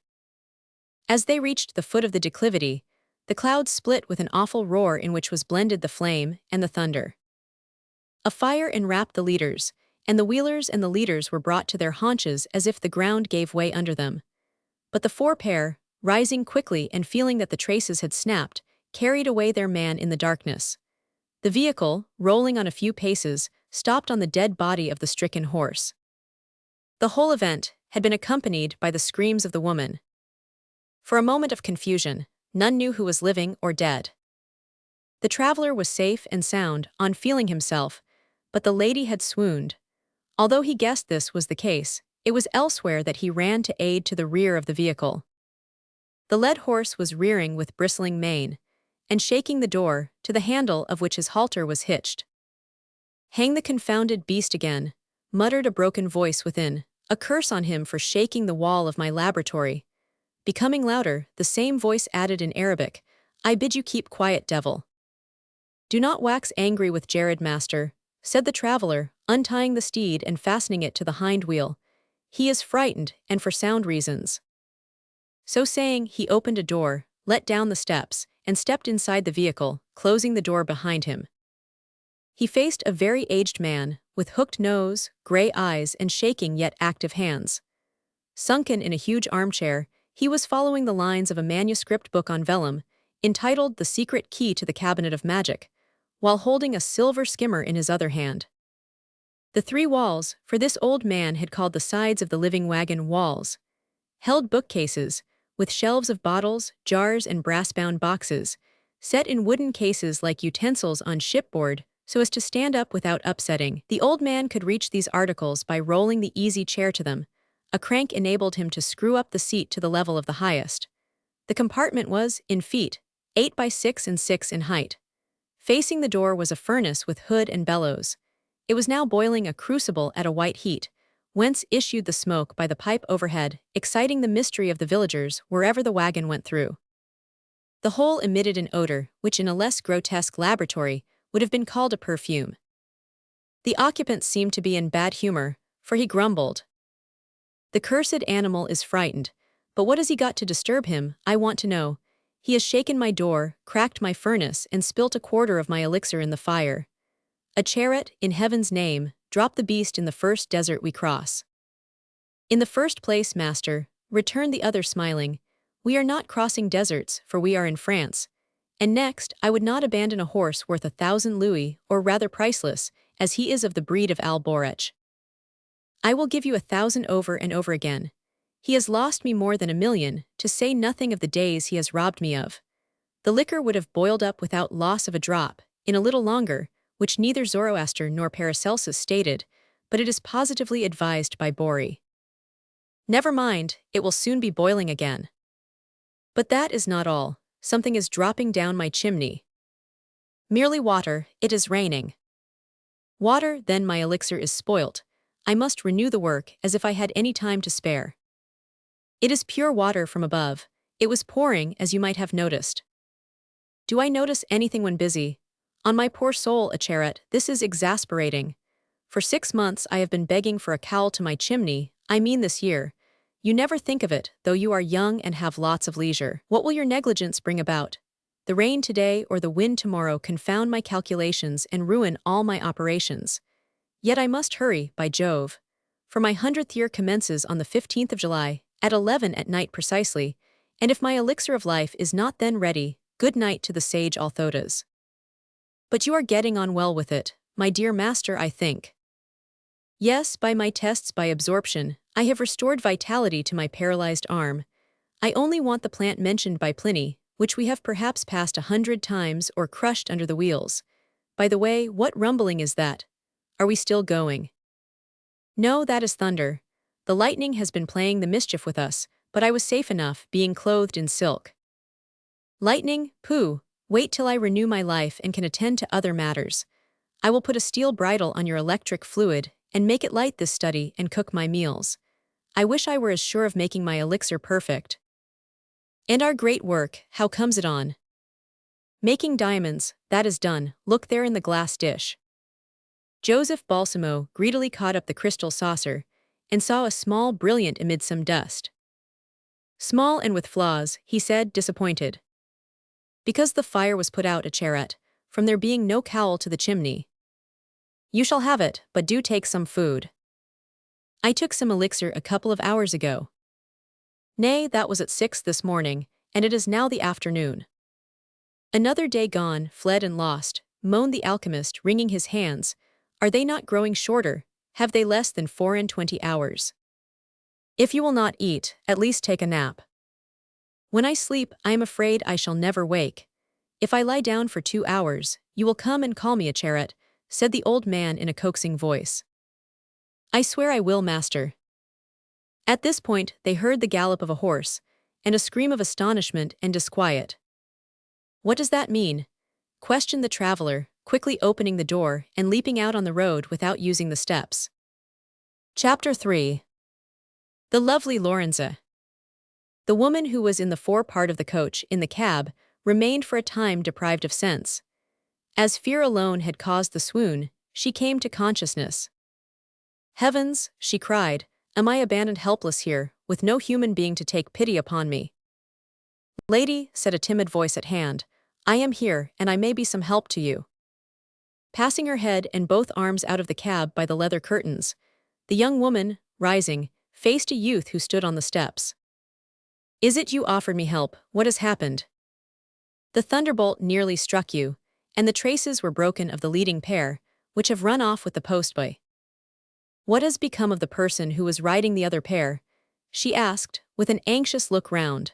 As they reached the foot of the declivity, the clouds split with an awful roar in which was blended the flame and the thunder. A fire enwrapped the leaders, and the wheelers and the leaders were brought to their haunches as if the ground gave way under them. But the four pair, rising quickly and feeling that the traces had snapped, carried away their man in the darkness. The vehicle, rolling on a few paces, stopped on the dead body of the stricken horse. The whole event had been accompanied by the screams of the woman. For a moment of confusion, none knew who was living or dead. The traveler was safe and sound on feeling himself, but the lady had swooned. Although he guessed this was the case, it was elsewhere that he ran to aid to the rear of the vehicle. The led horse was rearing with bristling mane, and shaking the door, to the handle of which his halter was hitched. "Hang the confounded beast again," muttered a broken voice within, "a curse on him for shaking the wall of my laboratory." Becoming louder, the same voice added in Arabic, "I bid you keep quiet, devil." "Do not wax angry with Jared, master," said the traveler, untying the steed and fastening it to the hind wheel. "He is frightened, and for sound reasons." So saying, he opened a door, let down the steps, and stepped inside the vehicle, closing the door behind him. He faced a very aged man, with hooked nose, gray eyes, and shaking yet active hands. Sunken in a huge armchair, he was following the lines of a manuscript book on vellum, entitled The Secret Key to the Cabinet of Magic, while holding a silver skimmer in his other hand. The three walls, for this old man had called the sides of the living wagon walls, held bookcases, with shelves of bottles, jars, and brass-bound boxes, set in wooden cases like utensils on shipboard, so as to stand up without upsetting. The old man could reach these articles by rolling the easy chair to them. A crank enabled him to screw up the seat to the level of the highest. The compartment was, in feet, 8 by 6 and 6 in height. Facing the door was a furnace with hood and bellows. It was now boiling a crucible at a white heat, whence issued the smoke by the pipe overhead, exciting the mystery of the villagers wherever the wagon went through. The whole emitted an odor, which in a less grotesque laboratory would have been called a perfume. The occupant seemed to be in bad humor, for he grumbled, "The cursed animal is frightened, but what has he got to disturb him, I want to know? He has shaken my door, cracked my furnace, and spilt a quarter of my elixir in the fire. A chariot, in heaven's name, drop the beast in the first desert we cross." "In the first place, master," returned the other smiling, "we are not crossing deserts, for we are in France. And next, I would not abandon a horse worth 1,000 louis, or rather priceless, as he is of the breed of Alborech. I will give you 1,000 over and over again. He has lost me more than 1,000,000, to say nothing of the days he has robbed me of. The liquor would have boiled up without loss of a drop, in a little longer, which neither Zoroaster nor Paracelsus stated, but it is positively advised by Bori. Never mind, it will soon be boiling again. But that is not all. Something is dropping down my chimney. Merely water, it is raining. Water, then my elixir is spoilt. I must renew the work as if I had any time to spare. It is pure water from above. It was pouring, as you might have noticed. Do I notice anything when busy? On my poor soul, Acheret, this is exasperating. For 6 months I have been begging for a cowl to my chimney, I mean this year. You never think of it, though you are young and have lots of leisure. What will your negligence bring about? The rain today or the wind tomorrow confound my calculations and ruin all my operations. Yet I must hurry, by Jove. For my 100th year commences on the 15th of July, at 11 at night precisely, and if my elixir of life is not then ready, good night to the sage Althotas. But you are getting on well with it, my dear master, I think. Yes, by my tests by absorption, I have restored vitality to my paralyzed arm. I only want the plant mentioned by Pliny, which we have perhaps passed 100 times or crushed under the wheels. By the way, what rumbling is that? Are we still going? No, that is thunder. The lightning has been playing the mischief with us, but I was safe enough, being clothed in silk. Lightning? Pooh! Wait till I renew my life and can attend to other matters. I will put a steel bridle on your electric fluid, and make it light this study and cook my meals. I wish I were as sure of making my elixir perfect. And our great work, how comes it on? Making diamonds, that is done, look there in the glass dish. Joseph Balsamo greedily caught up the crystal saucer, and saw a small brilliant amid some dust. Small and with flaws, he said, disappointed. Because the fire was put out, Acheret, from there being no cowl to the chimney. You shall have it, but do take some food. I took some elixir a couple of hours ago. Nay, that was at 6 this morning, and it is now the afternoon. Another day gone, fled and lost, moaned the alchemist, wringing his hands. Are they not growing shorter? Have they less than 24 hours? If you will not eat, at least take a nap. When I sleep, I am afraid I shall never wake. If I lie down for 2 hours, you will come and call me, Acheret, said the old man in a coaxing voice. I swear I will, master. At this point, they heard the gallop of a horse, and a scream of astonishment and disquiet. What does that mean? Questioned the traveler, quickly opening the door and leaping out on the road without using the steps. Chapter 3. The lovely Lorenza. The woman who was in the fore part of the coach, in the cab, remained for a time deprived of sense. As fear alone had caused the swoon, she came to consciousness. Heavens, she cried, am I abandoned helpless here, with no human being to take pity upon me? Lady, said a timid voice at hand, I am here, and I may be some help to you. Passing her head and both arms out of the cab by the leather curtains, the young woman, rising, faced a youth who stood on the steps. Is it you offered me help? What has happened? The thunderbolt nearly struck you, and the traces were broken of the leading pair, which have run off with the postboy. What has become of the person who was riding the other pair? She asked, with an anxious look round.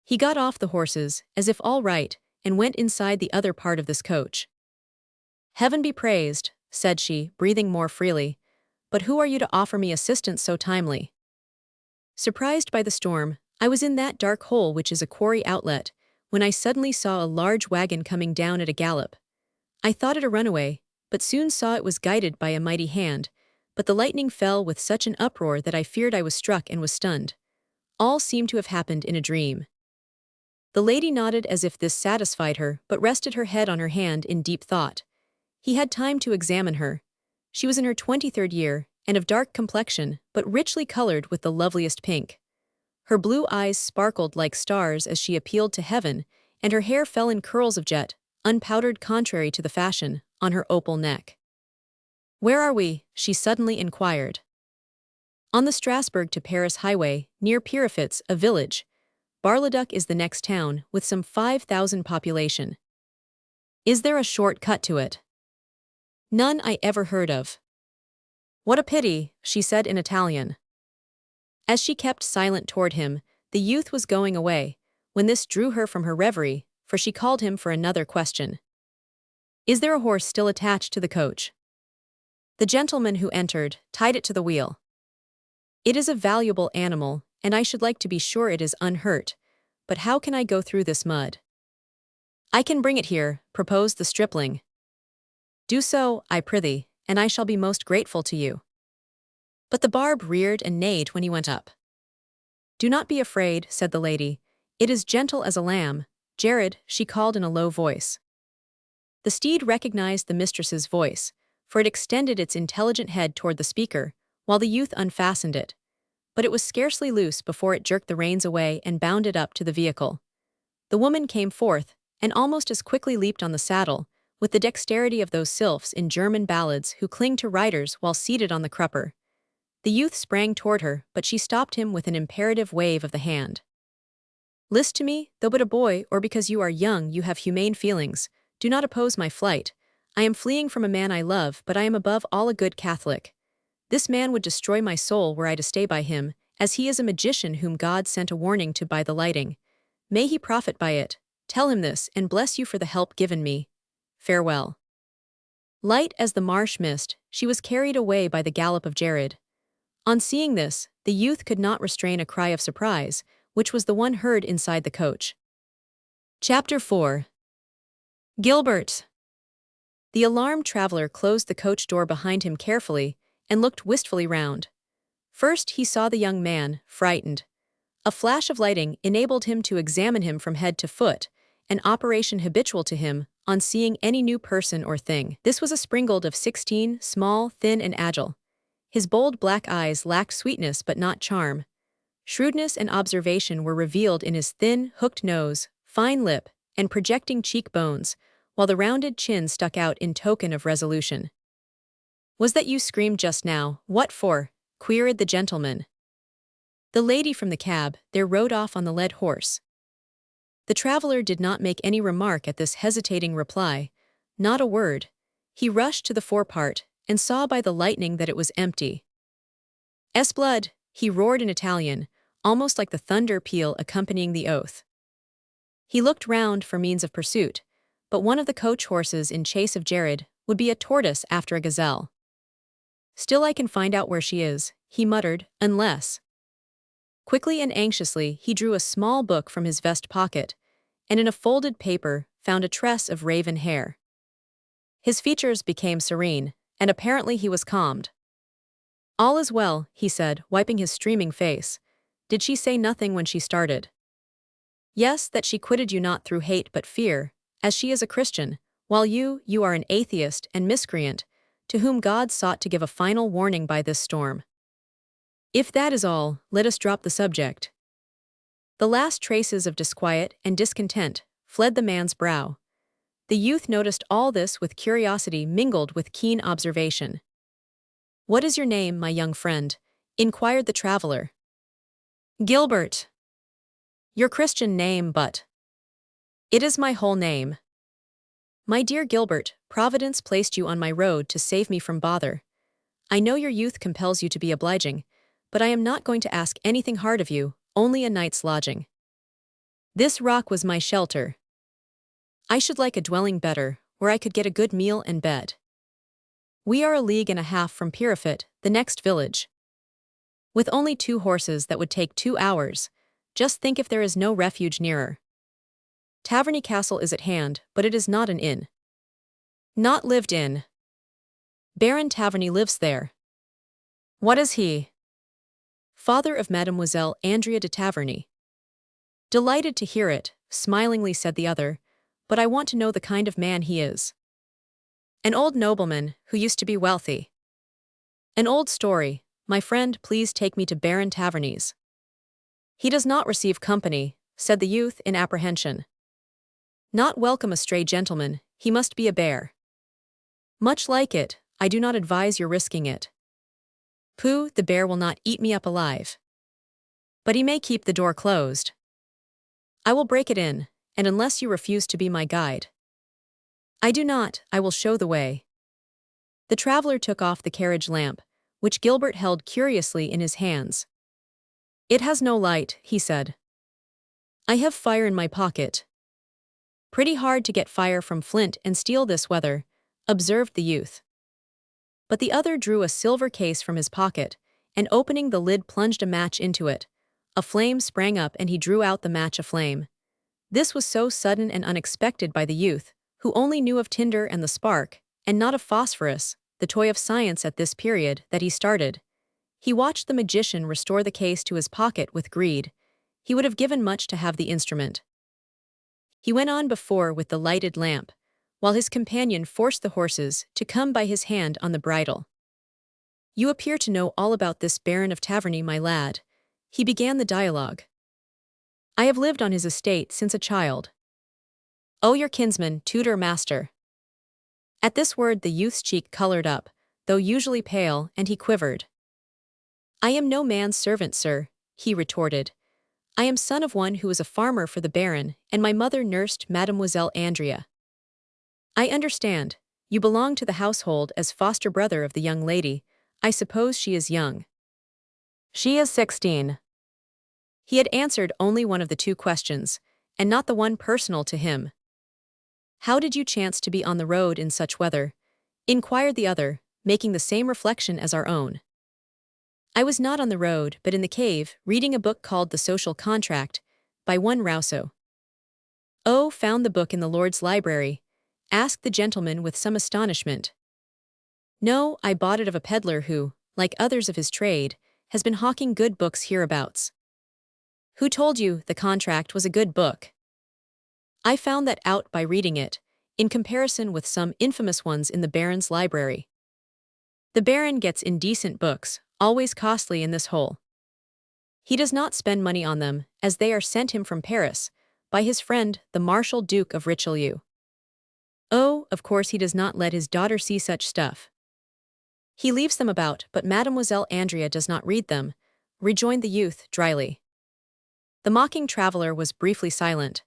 He got off the horses, as if all right, and went inside the other part of this coach. Heaven be praised, said she, breathing more freely. But who are you to offer me assistance so timely? Surprised by the storm, I was in that dark hole which is a quarry outlet, when I suddenly saw a large wagon coming down at a gallop. I thought it a runaway, but soon saw it was guided by a mighty hand, but the lightning fell with such an uproar that I feared I was struck and was stunned. All seemed to have happened in a dream. The lady nodded as if this satisfied her, but rested her head on her hand in deep thought. He had time to examine her. She was in her 23rd year, and of dark complexion, but richly colored with the loveliest pink. Her blue eyes sparkled like stars as she appealed to heaven, and her hair fell in curls of jet, unpowdered contrary to the fashion, on her opal neck. Where are we? She suddenly inquired. On the Strasbourg to Paris highway, near Pierrefittes, a village. Barleduc is the next town, with some 5,000 population. Is there a short cut to it? None I ever heard of. What a pity, she said in Italian. As she kept silent toward him, the youth was going away, when this drew her from her reverie, for she called him for another question. Is there a horse still attached to the coach? The gentleman who entered tied it to the wheel. It is a valuable animal, and I should like to be sure it is unhurt, but how can I go through this mud? I can bring it here, proposed the stripling. Do so, I prithee, and I shall be most grateful to you. But the barb reared and neighed when he went up. Do not be afraid, said the lady. It is gentle as a lamb. Jared, she called in a low voice. The steed recognized the mistress's voice, for it extended its intelligent head toward the speaker, while the youth unfastened it. But it was scarcely loose before it jerked the reins away and bounded up to the vehicle. The woman came forth, and almost as quickly leaped on the saddle, with the dexterity of those sylphs in German ballads who cling to riders while seated on the crupper. The youth sprang toward her, but she stopped him with an imperative wave of the hand. List to me, though but a boy, or because you are young you have humane feelings. Do not oppose my flight. I am fleeing from a man I love, but I am above all a good Catholic. This man would destroy my soul were I to stay by him, as he is a magician whom God sent a warning to by the lighting. May he profit by it. Tell him this, and bless you for the help given me. Farewell. Light as the marsh mist, she was carried away by the gallop of Jared. On seeing this, the youth could not restrain a cry of surprise, which was the one heard inside the coach. Chapter 4. Gilbert. The alarmed traveler closed the coach door behind him carefully and looked wistfully round. First he saw the young man, frightened. A flash of lighting enabled him to examine him from head to foot, an operation habitual to him on seeing any new person or thing. This was a springald of 16, small, thin and agile. His bold black eyes lacked sweetness but not charm. Shrewdness and observation were revealed in his thin, hooked nose, fine lip, and projecting cheekbones, while the rounded chin stuck out in token of resolution. Was that you screamed just now? What for? Queried the gentleman. The lady from the cab there rode off on the led horse. The traveler did not make any remark at this hesitating reply, not a word. He rushed to the forepart, and saw by the lightning that it was empty. "'S blood," he roared in Italian, almost like the thunder peal accompanying the oath. He looked round for means of pursuit, but one of the coach horses in chase of Jared would be a tortoise after a gazelle. "Still I can find out where she is," he muttered, "unless—" Quickly and anxiously he drew a small book from his vest pocket, and in a folded paper found a tress of raven hair. His features became serene, and apparently he was calmed. "All is well," he said, wiping his streaming face. "Did she say nothing when she started?" "Yes, that she quitted you not through hate but fear, as she is a Christian, while you are an atheist and miscreant, to whom God sought to give a final warning by this storm. If that is all, let us drop the subject." The last traces of disquiet and discontent fled the man's brow. The youth noticed all this with curiosity mingled with keen observation. "What is your name, my young friend?" inquired the traveler. "Gilbert." "Your Christian name, but—" "It is my whole name." "My dear Gilbert, Providence placed you on my road to save me from bother. I know your youth compels you to be obliging, but I am not going to ask anything hard of you, only a night's lodging. This rock was my shelter. I should like a dwelling better, where I could get a good meal and bed. We are a league and a half from Pirifet, the next village. With only 2 horses that would take 2 hours, just think if there is no refuge nearer. Taverny Castle is at hand, but it is not an inn. Not lived in. Baron Taverny lives there. What is he? Father of Mademoiselle Andrea de Taverny. Delighted to hear it, smilingly said the other, but I want to know the kind of man he is. An old nobleman, who used to be wealthy. An old story. My friend, please take me to Baron Taverny's. He does not receive company, said the youth in apprehension. Not welcome a stray gentleman, he must be a bear. Much like it, I do not advise your risking it. Pooh, the bear will not eat me up alive. But he may keep the door closed. I will break it in, and unless you refuse to be my guide. I do not, I will show the way. The traveler took off the carriage lamp, which Gilbert held curiously in his hands. It has no light, he said. I have fire in my pocket. Pretty hard to get fire from flint and steel this weather, observed the youth. But the other drew a silver case from his pocket, and opening the lid plunged a match into it. A flame sprang up and he drew out the match aflame. This was so sudden and unexpected by the youth, who only knew of tinder and the spark, and not of phosphorus, the toy of science at this period, that he started. He watched the magician restore the case to his pocket with greed. He would have given much to have the instrument. He went on before with the lighted lamp, while his companion forced the horses to come by his hand on the bridle. You appear to know all about this Baron of Taverny, my lad. He began the dialogue. I have lived on his estate since a child. Oh, your kinsman, tutor, master. At this word the youth's cheek colored up, though usually pale, and he quivered. I am no man's servant, sir, he retorted. I am son of one who was a farmer for the Baron, and my mother nursed Mademoiselle Andrea. I understand. You belong to the household as foster brother of the young lady. I suppose she is young. She is 16. He had answered only one of the two questions, and not the one personal to him. How did you chance to be on the road in such weather? Inquired the other, making the same reflection as our own. I was not on the road, but in the cave, reading a book called The Social Contract, by one Rousseau. Oh, found the book in the Lord's library? Asked the gentleman with some astonishment. No, I bought it of a peddler who, like others of his trade, has been hawking good books hereabouts. Who told you the contract was a good book? I found that out by reading it, in comparison with some infamous ones in the Baron's library. The Baron gets indecent books, always costly in this hole. He does not spend money on them, as they are sent him from Paris, by his friend, the Marshal Duke of Richelieu. Oh, of course he does not let his daughter see such stuff. He leaves them about, but Mademoiselle Andrea does not read them, rejoined the youth dryly. The mocking traveler was briefly silent.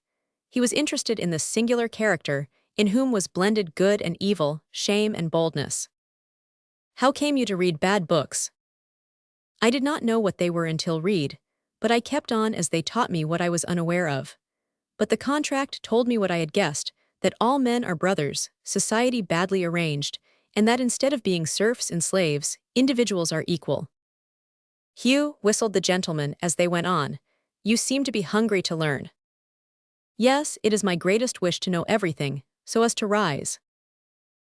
He was interested in this singular character, in whom was blended good and evil, shame and boldness. How came you to read bad books? I did not know what they were until read, but I kept on as they taught me what I was unaware of. But the contract told me what I had guessed, that all men are brothers, society badly arranged, and that instead of being serfs and slaves, individuals are equal. Hugh, whistled the gentleman as they went on, you seem to be hungry to learn. Yes, it is my greatest wish to know everything, so as to rise.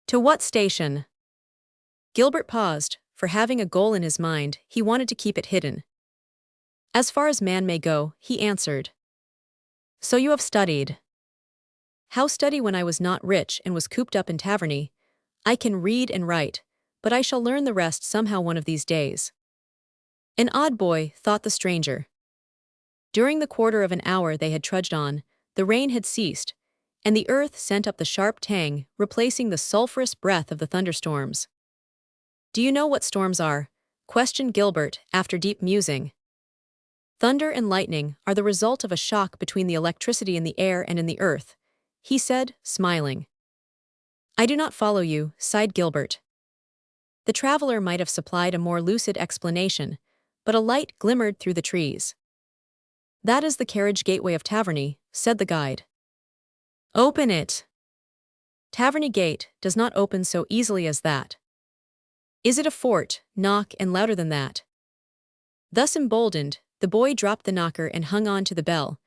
To what station? Gilbert paused, for having a goal in his mind, he wanted to keep it hidden. As far as man may go, he answered. So you have studied. How study when I was not rich and was cooped up in Taverny? I can read and write, but I shall learn the rest somehow one of these days. An odd boy, thought the stranger. During the quarter of an hour they had trudged on, the rain had ceased, and the earth sent up the sharp tang, replacing the sulphurous breath of the thunderstorms. Do you know what storms are? Questioned Gilbert, after deep musing. Thunder and lightning are the result of a shock between the electricity in the air and in the earth, he said, smiling. I do not follow you, sighed Gilbert. The traveler might have supplied a more lucid explanation, but a light glimmered through the trees. That is the carriage gateway of Taverny, said the guide. Open it. Taverny gate does not open so easily as that. Is it a fort? Knock, and louder than that. Thus emboldened, the boy dropped the knocker and hung on to the bell,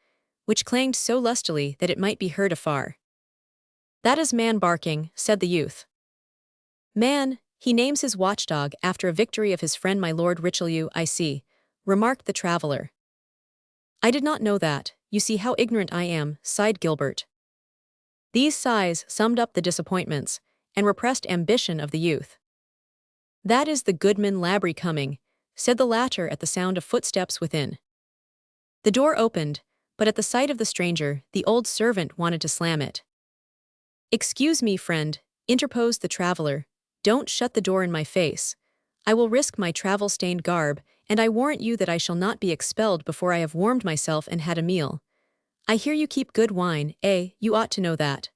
which clanged so lustily that it might be heard afar. That is man barking, said the youth. Man, he names his watchdog after a victory of his friend my Lord Richelieu, I see, remarked the traveler. I did not know that, you see how ignorant I am, sighed Gilbert. These sighs summed up the disappointments and repressed ambition of the youth. That is the goodman Labry coming, said the latter at the sound of footsteps within. The door opened, but at the sight of the stranger, the old servant wanted to slam it. Excuse me, friend, interposed the traveler, don't shut the door in my face. I will risk my travel-stained garb, and I warrant you that I shall not be expelled before I have warmed myself and had a meal. I hear you keep good wine, eh? You ought to know that.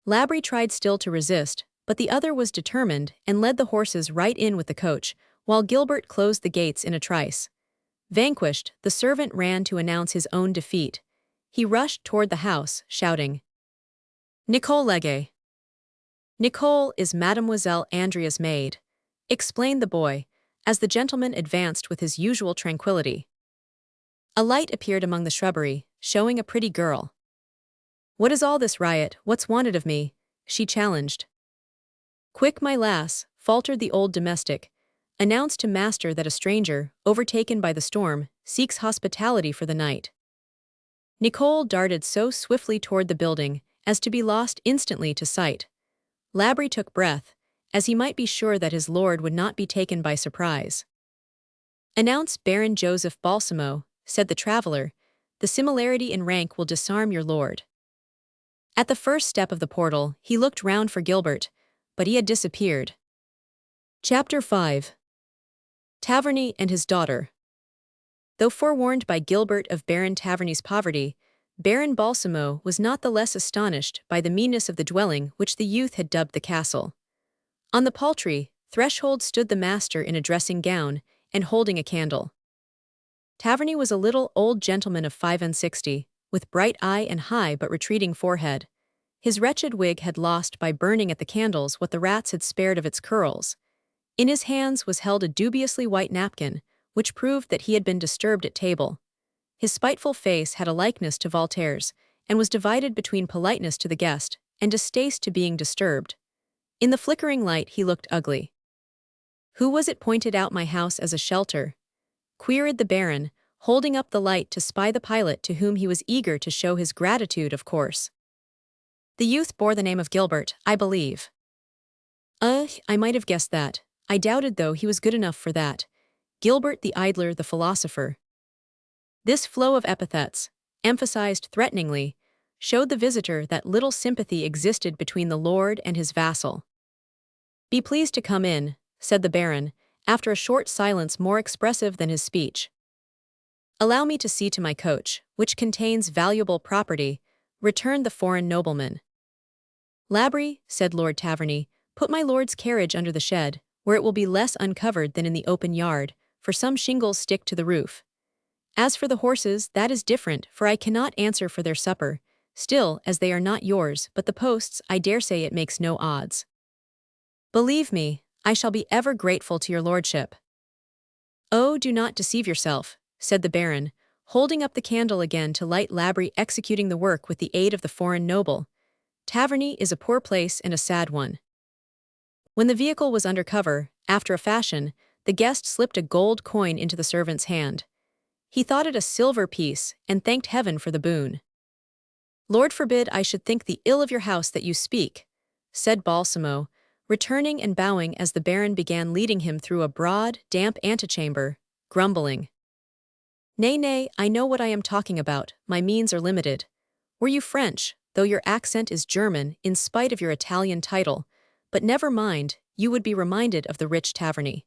Labry tried still to resist, but the other was determined and led the horses right in with the coach, while Gilbert closed the gates in a trice. Vanquished, the servant ran to announce his own defeat. He rushed toward the house, shouting, "Nicole Legge." "Nicole is Mademoiselle Andrea's maid," explained the boy, as the gentleman advanced with his usual tranquility. A light appeared among the shrubbery, showing a pretty girl. "What is all this riot? What's wanted of me?" she challenged. "Quick, my lass," faltered the old domestic. "Announce to master that a stranger, overtaken by the storm, seeks hospitality for the night." Nicole darted so swiftly toward the building as to be lost instantly to sight. Labry took breath, as he might be sure that his lord would not be taken by surprise. "Announce Baron Joseph Balsamo," said the traveler. "The similarity in rank will disarm your lord." At the first step of the portal, he looked round for Gilbert, but he had disappeared. Chapter 5. Taverny and his daughter. Though forewarned by Gilbert of Baron Taverny's poverty, Baron Balsamo was not the less astonished by the meanness of the dwelling which the youth had dubbed the castle. On the paltry threshold stood the master in a dressing gown and holding a candle. Taverny was a little old gentleman of 65, with bright eye and high but retreating forehead. His wretched wig had lost by burning at the candles what the rats had spared of its curls. In his hands was held a dubiously white napkin, which proved that he had been disturbed at table. His spiteful face had a likeness to Voltaire's, and was divided between politeness to the guest and distaste to being disturbed. In the flickering light he looked ugly. "Who was it pointed out my house as a shelter?" queried the Baron, holding up the light to spy the pilot to whom he was eager to show his gratitude, of course. "The youth bore the name of Gilbert, I believe." I might have guessed that. I doubted, though, he was good enough for that. Gilbert the idler, the philosopher." This flow of epithets, emphasized threateningly, showed the visitor that little sympathy existed between the lord and his vassal. "Be pleased to come in," said the Baron, after a short silence more expressive than his speech. "Allow me to see to my coach, which contains valuable property," returned the foreign nobleman. "Labry," said Lord Taverny, "put my lord's carriage under the shed, where it will be less uncovered than in the open yard, for some shingles stick to the roof. As for the horses, that is different, for I cannot answer for their supper. Still, as they are not yours, but the post's, I dare say it makes no odds." "Believe me, I shall be ever grateful to your lordship." "Oh, do not deceive yourself," said the Baron, holding up the candle again to light Labry executing the work with the aid of the foreign noble. "Taverny is a poor place and a sad one." When the vehicle was under cover, after a fashion, the guest slipped a gold coin into the servant's hand. He thought it a silver piece, and thanked heaven for the boon. "Lord forbid I should think the ill of your house that you speak," said Balsamo, returning and bowing as the Baron began leading him through a broad, damp antechamber, grumbling. "Nay, nay, I know what I am talking about, my means are limited. Were you French, though your accent is German in spite of your Italian title, but never mind, you would be reminded of the rich Taverny."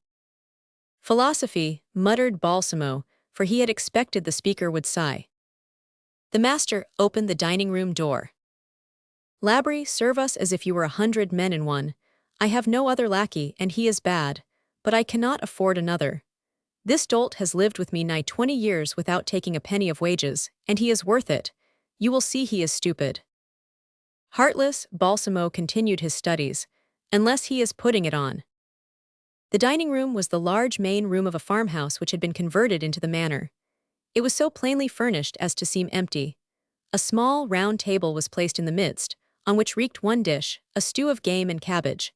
"Philosophy," muttered Balsamo, for he had expected the speaker would sigh. The master opened the dining-room door. "Labry, serve us as if you were 100 men in one. I have no other lackey, and he is bad, but I cannot afford another. This dolt has lived with me nigh 20 years without taking a penny of wages, and he is worth it. You will see he is stupid." Heartless, Balsamo continued his studies, unless he is putting it on. The dining-room was the large main room of a farmhouse which had been converted into the manor. It was so plainly furnished as to seem empty. A small, round table was placed in the midst, on which reeked one dish, a stew of game and cabbage.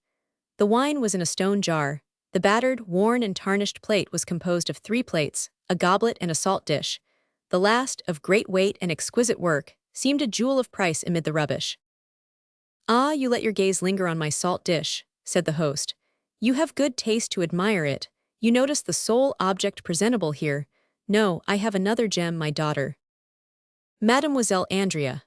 The wine was in a stone jar. The battered, worn and tarnished plate was composed of 3 plates, a goblet and a salt dish. The last, of great weight and exquisite work, seemed a jewel of price amid the rubbish. "Ah, you let your gaze linger on my salt dish," said the host. "You have good taste to admire it. You notice the sole object presentable here. No, I have another gem, my daughter." "Mademoiselle Andrea."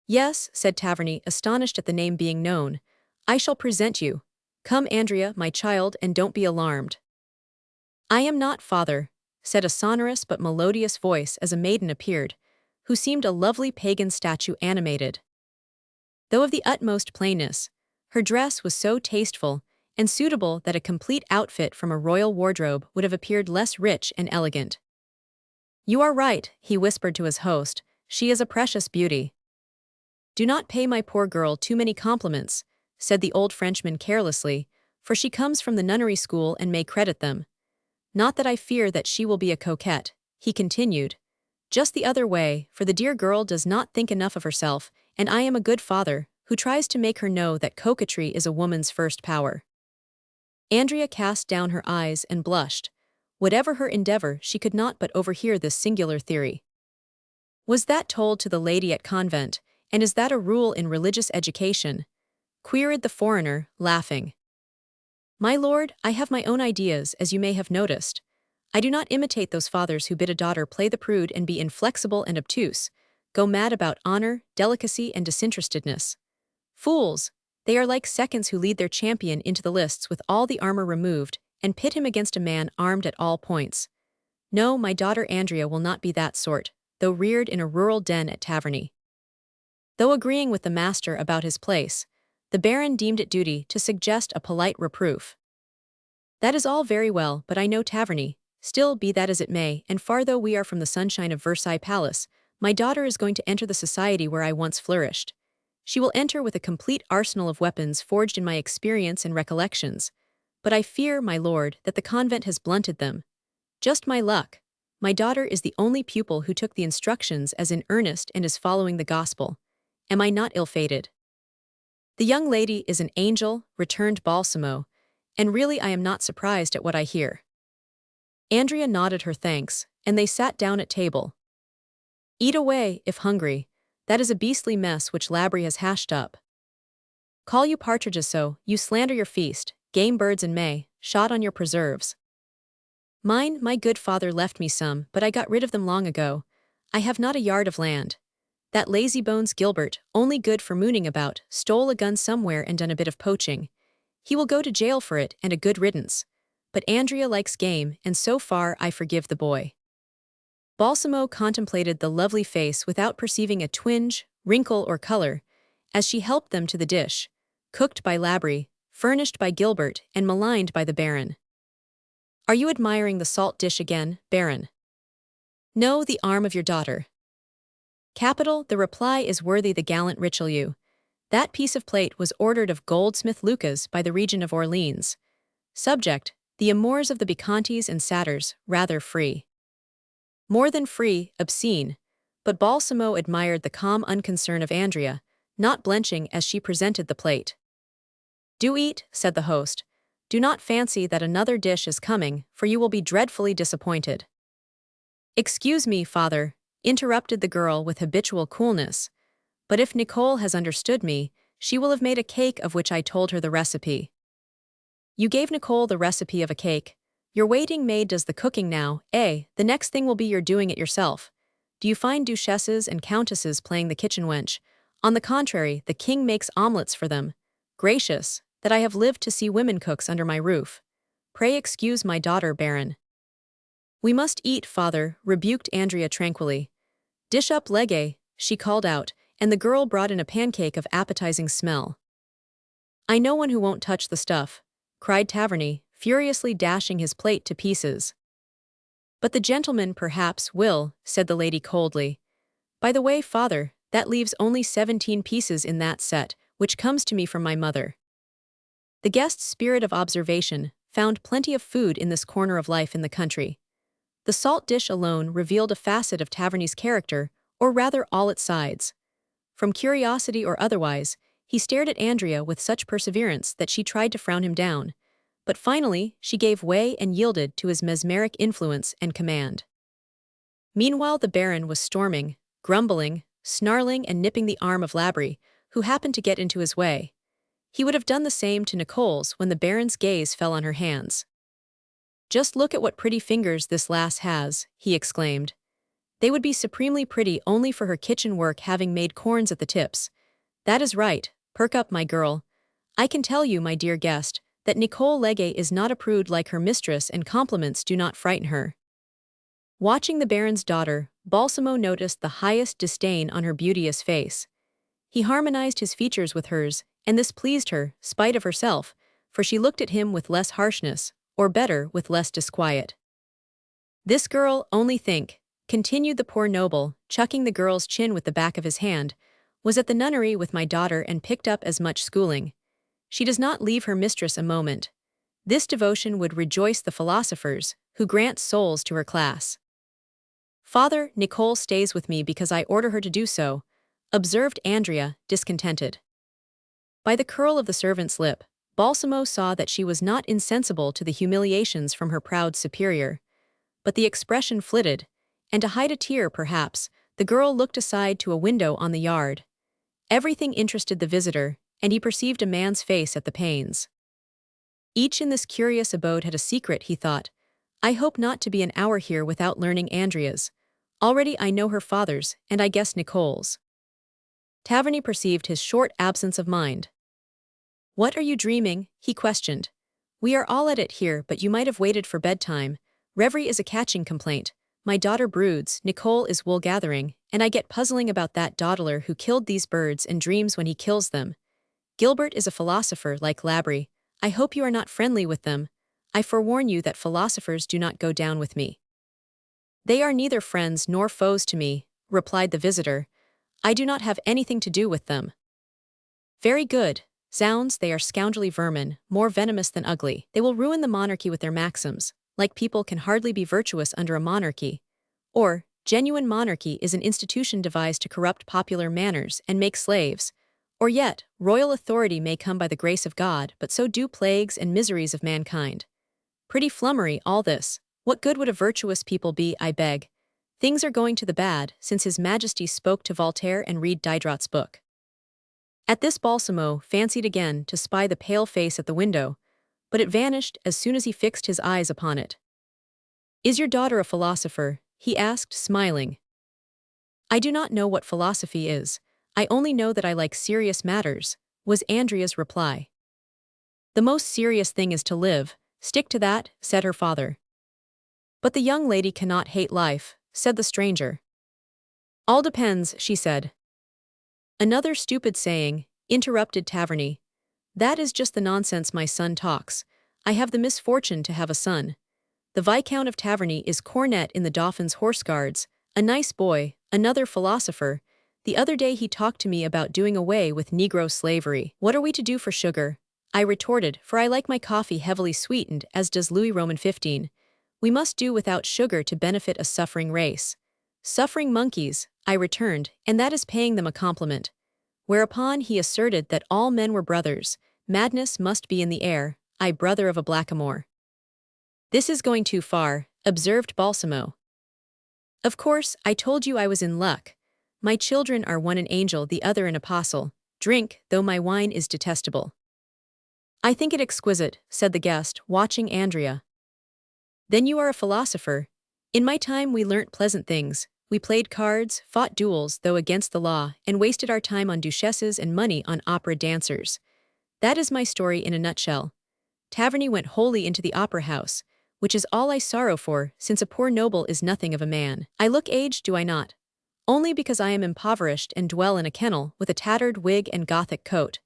"Yes," said Taverny, astonished at the name being known. "I shall present you. Come, Andrea, my child, and don't be alarmed." "I am not, father," said a sonorous but melodious voice as a maiden appeared. who seemed a lovely pagan statue animated. Though of the utmost plainness, her dress was so tasteful and suitable that a complete outfit from a royal wardrobe would have appeared less rich and elegant. "You are right," he whispered to his host, "she is a precious beauty." "Do not pay my poor girl too many compliments," said the old Frenchman carelessly, "for she comes from the nunnery school and may credit them. Not that I fear that she will be a coquette," he continued. "Just the other way, for the dear girl does not think enough of herself, and I am a good father, who tries to make her know that coquetry is a woman's first power." Andrea cast down her eyes and blushed. Whatever her endeavor, she could not but overhear this singular theory. "Was that told to the lady at convent, and is that a rule in religious education?" queried the foreigner, laughing. "My lord, I have my own ideas, as you may have noticed. I do not imitate those fathers who bid a daughter play the prude and be inflexible and obtuse, go mad about honor, delicacy, and disinterestedness. Fools! They are like seconds who lead their champion into the lists with all the armor removed and pit him against a man armed at all points. No, my daughter Andrea will not be that sort, though reared in a rural den at Taverny." Though agreeing with the master about his place, the Baron deemed it duty to suggest a polite reproof. "That is all very well, but I know Taverny. Still, be that as it may, and far though we are from the sunshine of Versailles Palace, my daughter is going to enter the society where I once flourished. She will enter with a complete arsenal of weapons forged in my experience and recollections. But I fear, my lord, that the convent has blunted them. Just my luck. My daughter is the only pupil who took the instructions as in earnest and is following the gospel. Am I not ill-fated?" "The young lady is an angel," returned Balsamo, "and really I am not surprised at what I hear." Andrea nodded her thanks, and they sat down at table. "Eat away, if hungry. That is a beastly mess which Labry has hashed up. Call you partridges so, you slander your feast, game birds in May, shot on your preserves. Mine, my good father left me some, but I got rid of them long ago. I have not a yard of land. That lazybones Gilbert, only good for mooning about, stole a gun somewhere and done a bit of poaching. He will go to jail for it, and a good riddance. But Andrea likes game, and so far I forgive the boy." Balsamo contemplated the lovely face without perceiving a twinge, wrinkle, or color, as she helped them to the dish, cooked by Labry, furnished by Gilbert, and maligned by the Baron. "Are you admiring the salt dish again, Baron?" "No, the arm of your daughter." "Capital, the reply is worthy the gallant Richelieu. That piece of plate was ordered of Goldsmith Lucas by the Regent of Orleans. Subject, the amours of the Bacchantes and satyrs, rather free. More than free, obscene." But Balsamo admired the calm unconcern of Andrea, not blenching as she presented the plate. "Do eat," said the host. "Do not fancy that another dish is coming, for you will be dreadfully disappointed." "Excuse me, father," interrupted the girl with habitual coolness, "but if Nicole has understood me, she will have made a cake of which I told her the recipe." "You gave Nicole the recipe of a cake. Your waiting maid does the cooking now, eh? The next thing will be your doing it yourself. Do you find duchesses and countesses playing the kitchen wench? On the contrary, the king makes omelettes for them. Gracious, that I have lived to see women cooks under my roof. Pray excuse my daughter, Baron." "We must eat, father," rebuked Andrea tranquilly. "Dish up Legge," she called out, and the girl brought in a pancake of appetizing smell. "I know one who won't touch the stuff," cried Taverny, furiously dashing his plate to pieces. "But the gentleman perhaps will," said the lady coldly. "By the way, father, that leaves only 17 pieces in that set, which comes to me from my mother." The guest's spirit of observation found plenty of food in this corner of life in the country. The salt dish alone revealed a facet of Taverny's character, or rather all its sides. From curiosity or otherwise, he stared at Andrea with such perseverance that she tried to frown him down, but finally she gave way and yielded to his mesmeric influence and command. Meanwhile the Baron was storming, grumbling, snarling and nipping the arm of Labry, who happened to get into his way. He would have done the same to Nicole's when the Baron's gaze fell on her hands. "Just look at what pretty fingers this lass has," he exclaimed. "They would be supremely pretty only for her kitchen work having made corns at the tips. That is right, perk up, my girl. I can tell you, my dear guest, that Nicole Legge is not a prude like her mistress and compliments do not frighten her." Watching the Baron's daughter, Balsamo noticed the highest disdain on her beauteous face. He harmonized his features with hers, and this pleased her, spite of herself, for she looked at him with less harshness, or better, with less disquiet. "This girl, only think," continued the poor noble, chucking the girl's chin with the back of his hand, "was at the nunnery with my daughter and picked up as much schooling. She does not leave her mistress a moment. This devotion would rejoice the philosophers, who grant souls to her class." "Father, Nicole stays with me because I order her to do so," observed Andrea, discontented. By the curl of the servant's lip, Balsamo saw that she was not insensible to the humiliations from her proud superior. But the expression flitted, and to hide a tear perhaps, the girl looked aside to a window on the yard. Everything interested the visitor, and he perceived a man's face at the panes. Each in this curious abode had a secret, he thought. I hope not to be an hour here without learning Andrea's. Already I know her father's, and I guess Nicole's. Taverny perceived his short absence of mind. "What are you dreaming?" he questioned. "We are all at it here, but you might have waited for bedtime. Reverie is a catching complaint. My daughter broods, Nicole is wool-gathering, and I get puzzling about that dawdler who killed these birds and dreams when he kills them. Gilbert is a philosopher like Labry. I hope you are not friendly with them. I forewarn you that philosophers do not go down with me." "They are neither friends nor foes to me," replied the visitor. "I do not have anything to do with them." "Very good. Zounds, they are scoundrelly vermin, more venomous than ugly. They will ruin the monarchy with their maxims. Like people can hardly be virtuous under a monarchy. Or, genuine monarchy is an institution devised to corrupt popular manners and make slaves. Or yet, royal authority may come by the grace of God, but so do plagues and miseries of mankind. Pretty flummery, all this. What good would a virtuous people be, I beg? Things are going to the bad, since His Majesty spoke to Voltaire and read Diderot's book." At this Balsamo fancied again to spy the pale face at the window, but it vanished as soon as he fixed his eyes upon it. "Is your daughter a philosopher?" he asked, smiling. "I do not know what philosophy is. I only know that I like serious matters," was Andrea's reply. "The most serious thing is to live. Stick to that," said her father. "But the young lady cannot hate life," said the stranger. "All depends," she said. "Another stupid saying," interrupted Taverny. "That is just the nonsense my son talks. I have the misfortune to have a son. The Viscount of Taverny is cornet in the Dauphin's Horse Guards, a nice boy, another philosopher. The other day he talked to me about doing away with Negro slavery. What are we to do for sugar?" I retorted, for I like my coffee heavily sweetened, as does Louis Roman 15. "We must do without sugar to benefit a suffering race." "Suffering monkeys," I returned, "and that is paying them a compliment." Whereupon he asserted that all men were brothers. Madness must be in the air, I brother of a blackamoor. "This is going too far," observed Balsamo. "Of course, I told you I was in luck. My children are one an angel, the other an apostle. Drink, though my wine is detestable." "I think it exquisite," said the guest, watching Andrea. "Then you are a philosopher. In my time we learnt pleasant things. We played cards, fought duels, though against the law, and wasted our time on duchesses and money on opera dancers. That is my story in a nutshell. Taverny went wholly into the opera house, which is all I sorrow for, since a poor noble is nothing of a man. I look aged, do I not? Only because I am impoverished and dwell in a kennel, with a tattered wig and Gothic coat.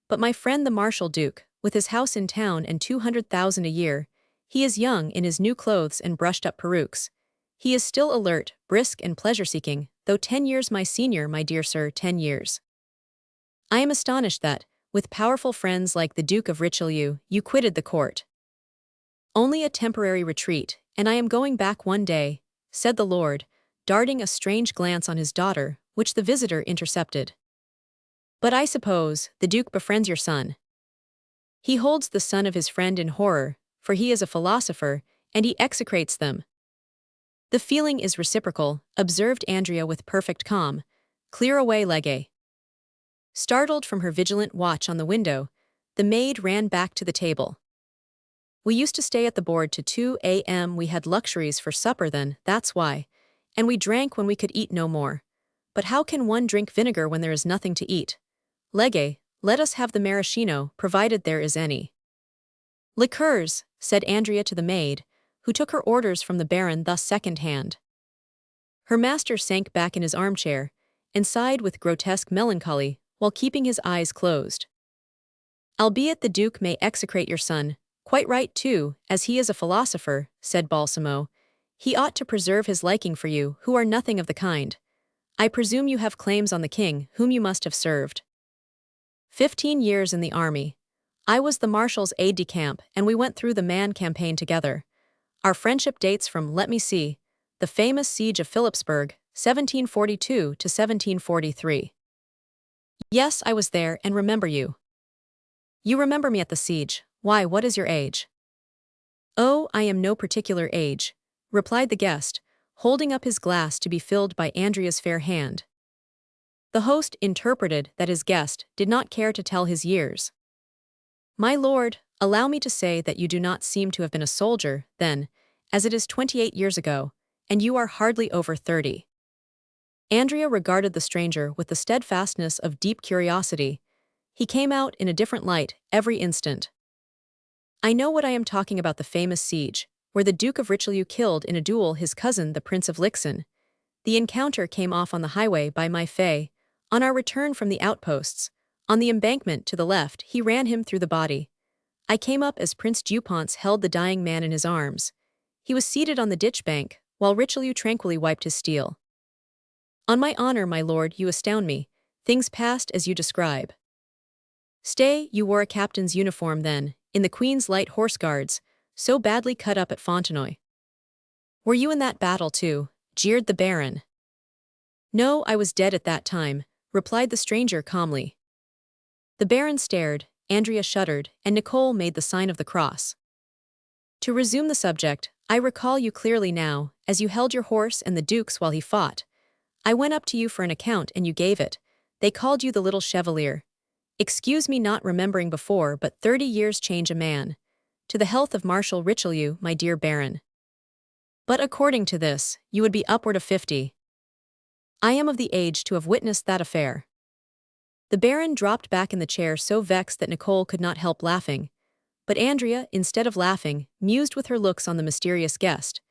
But my friend the Marshal Duke, with his house in town and 200,000 a year, he is young in his new clothes and brushed-up perukes. He is still alert, brisk and pleasure-seeking, though 10 years my senior, my dear sir, 10 years. I am astonished that, with powerful friends like the Duke of Richelieu, you quitted the court." "Only a temporary retreat, and I am going back one day," said the lord, darting a strange glance on his daughter, which the visitor intercepted. "But I suppose the Duke befriends your son." "He holds the son of his friend in horror, for he is a philosopher, and he execrates them." "The feeling is reciprocal," observed Andrea with perfect calm. "Clear away, Legge." Startled from her vigilant watch on the window, the maid ran back to the table. "We used to stay at the board to 2 a.m. We had luxuries for supper then, that's why. And we drank when we could eat no more. But how can one drink vinegar when there is nothing to eat? Legge, let us have the maraschino, provided there is any." "Liqueurs," said Andrea to the maid, who took her orders from the Baron thus second-hand. Her master sank back in his armchair and sighed with grotesque melancholy while keeping his eyes closed. Albeit the Duke may execrate your son, quite right too, as he is a philosopher, said Balsamo. He ought to preserve his liking for you, who are nothing of the kind. I presume you have claims on the king, whom you must have served. 15 years in the army. I was the marshal's aide-de-camp, and we went through the Man campaign together. Our friendship dates from, let me see, the famous siege of Philipsburg, 1742 to 1743. Yes, I was there and remember you. You remember me at the siege. Why, what is your age? Oh, I am no particular age, replied the guest, holding up his glass to be filled by Andrea's fair hand. The host interpreted that his guest did not care to tell his years. My lord, allow me to say that you do not seem to have been a soldier, then, as it is 28 years ago, and you are hardly over 30. Andrea regarded the stranger with the steadfastness of deep curiosity. He came out in a different light every instant. I know what I am talking about, the famous siege, where the Duke of Richelieu killed in a duel his cousin the Prince of Lixin. The encounter came off on the highway by Maquet. On our return from the outposts, on the embankment to the left, he ran him through the body. I came up as Prince Duponce held the dying man in his arms. He was seated on the ditch bank, while Richelieu tranquilly wiped his steel. On my honor, my lord, you astound me. Things passed as you describe. Stay, you wore a captain's uniform then, in the Queen's Light Horse Guards, so badly cut up at Fontenoy. Were you in that battle too? Jeered the Baron. No, I was dead at that time, replied the stranger calmly. The Baron stared, Andrea shuddered, and Nicole made the sign of the cross. To resume the subject, I recall you clearly now, as you held your horse and the Duke's while he fought. I went up to you for an account and you gave it. They called you the little Chevalier. Excuse me not remembering before, but 30 years change a man. To the health of Marshal Richelieu, my dear Baron. But according to this, you would be upward of 50. I am of the age to have witnessed that affair. The Baron dropped back in the chair so vexed that Nicole could not help laughing. But Andrea, instead of laughing, mused with her looks on the mysterious guest.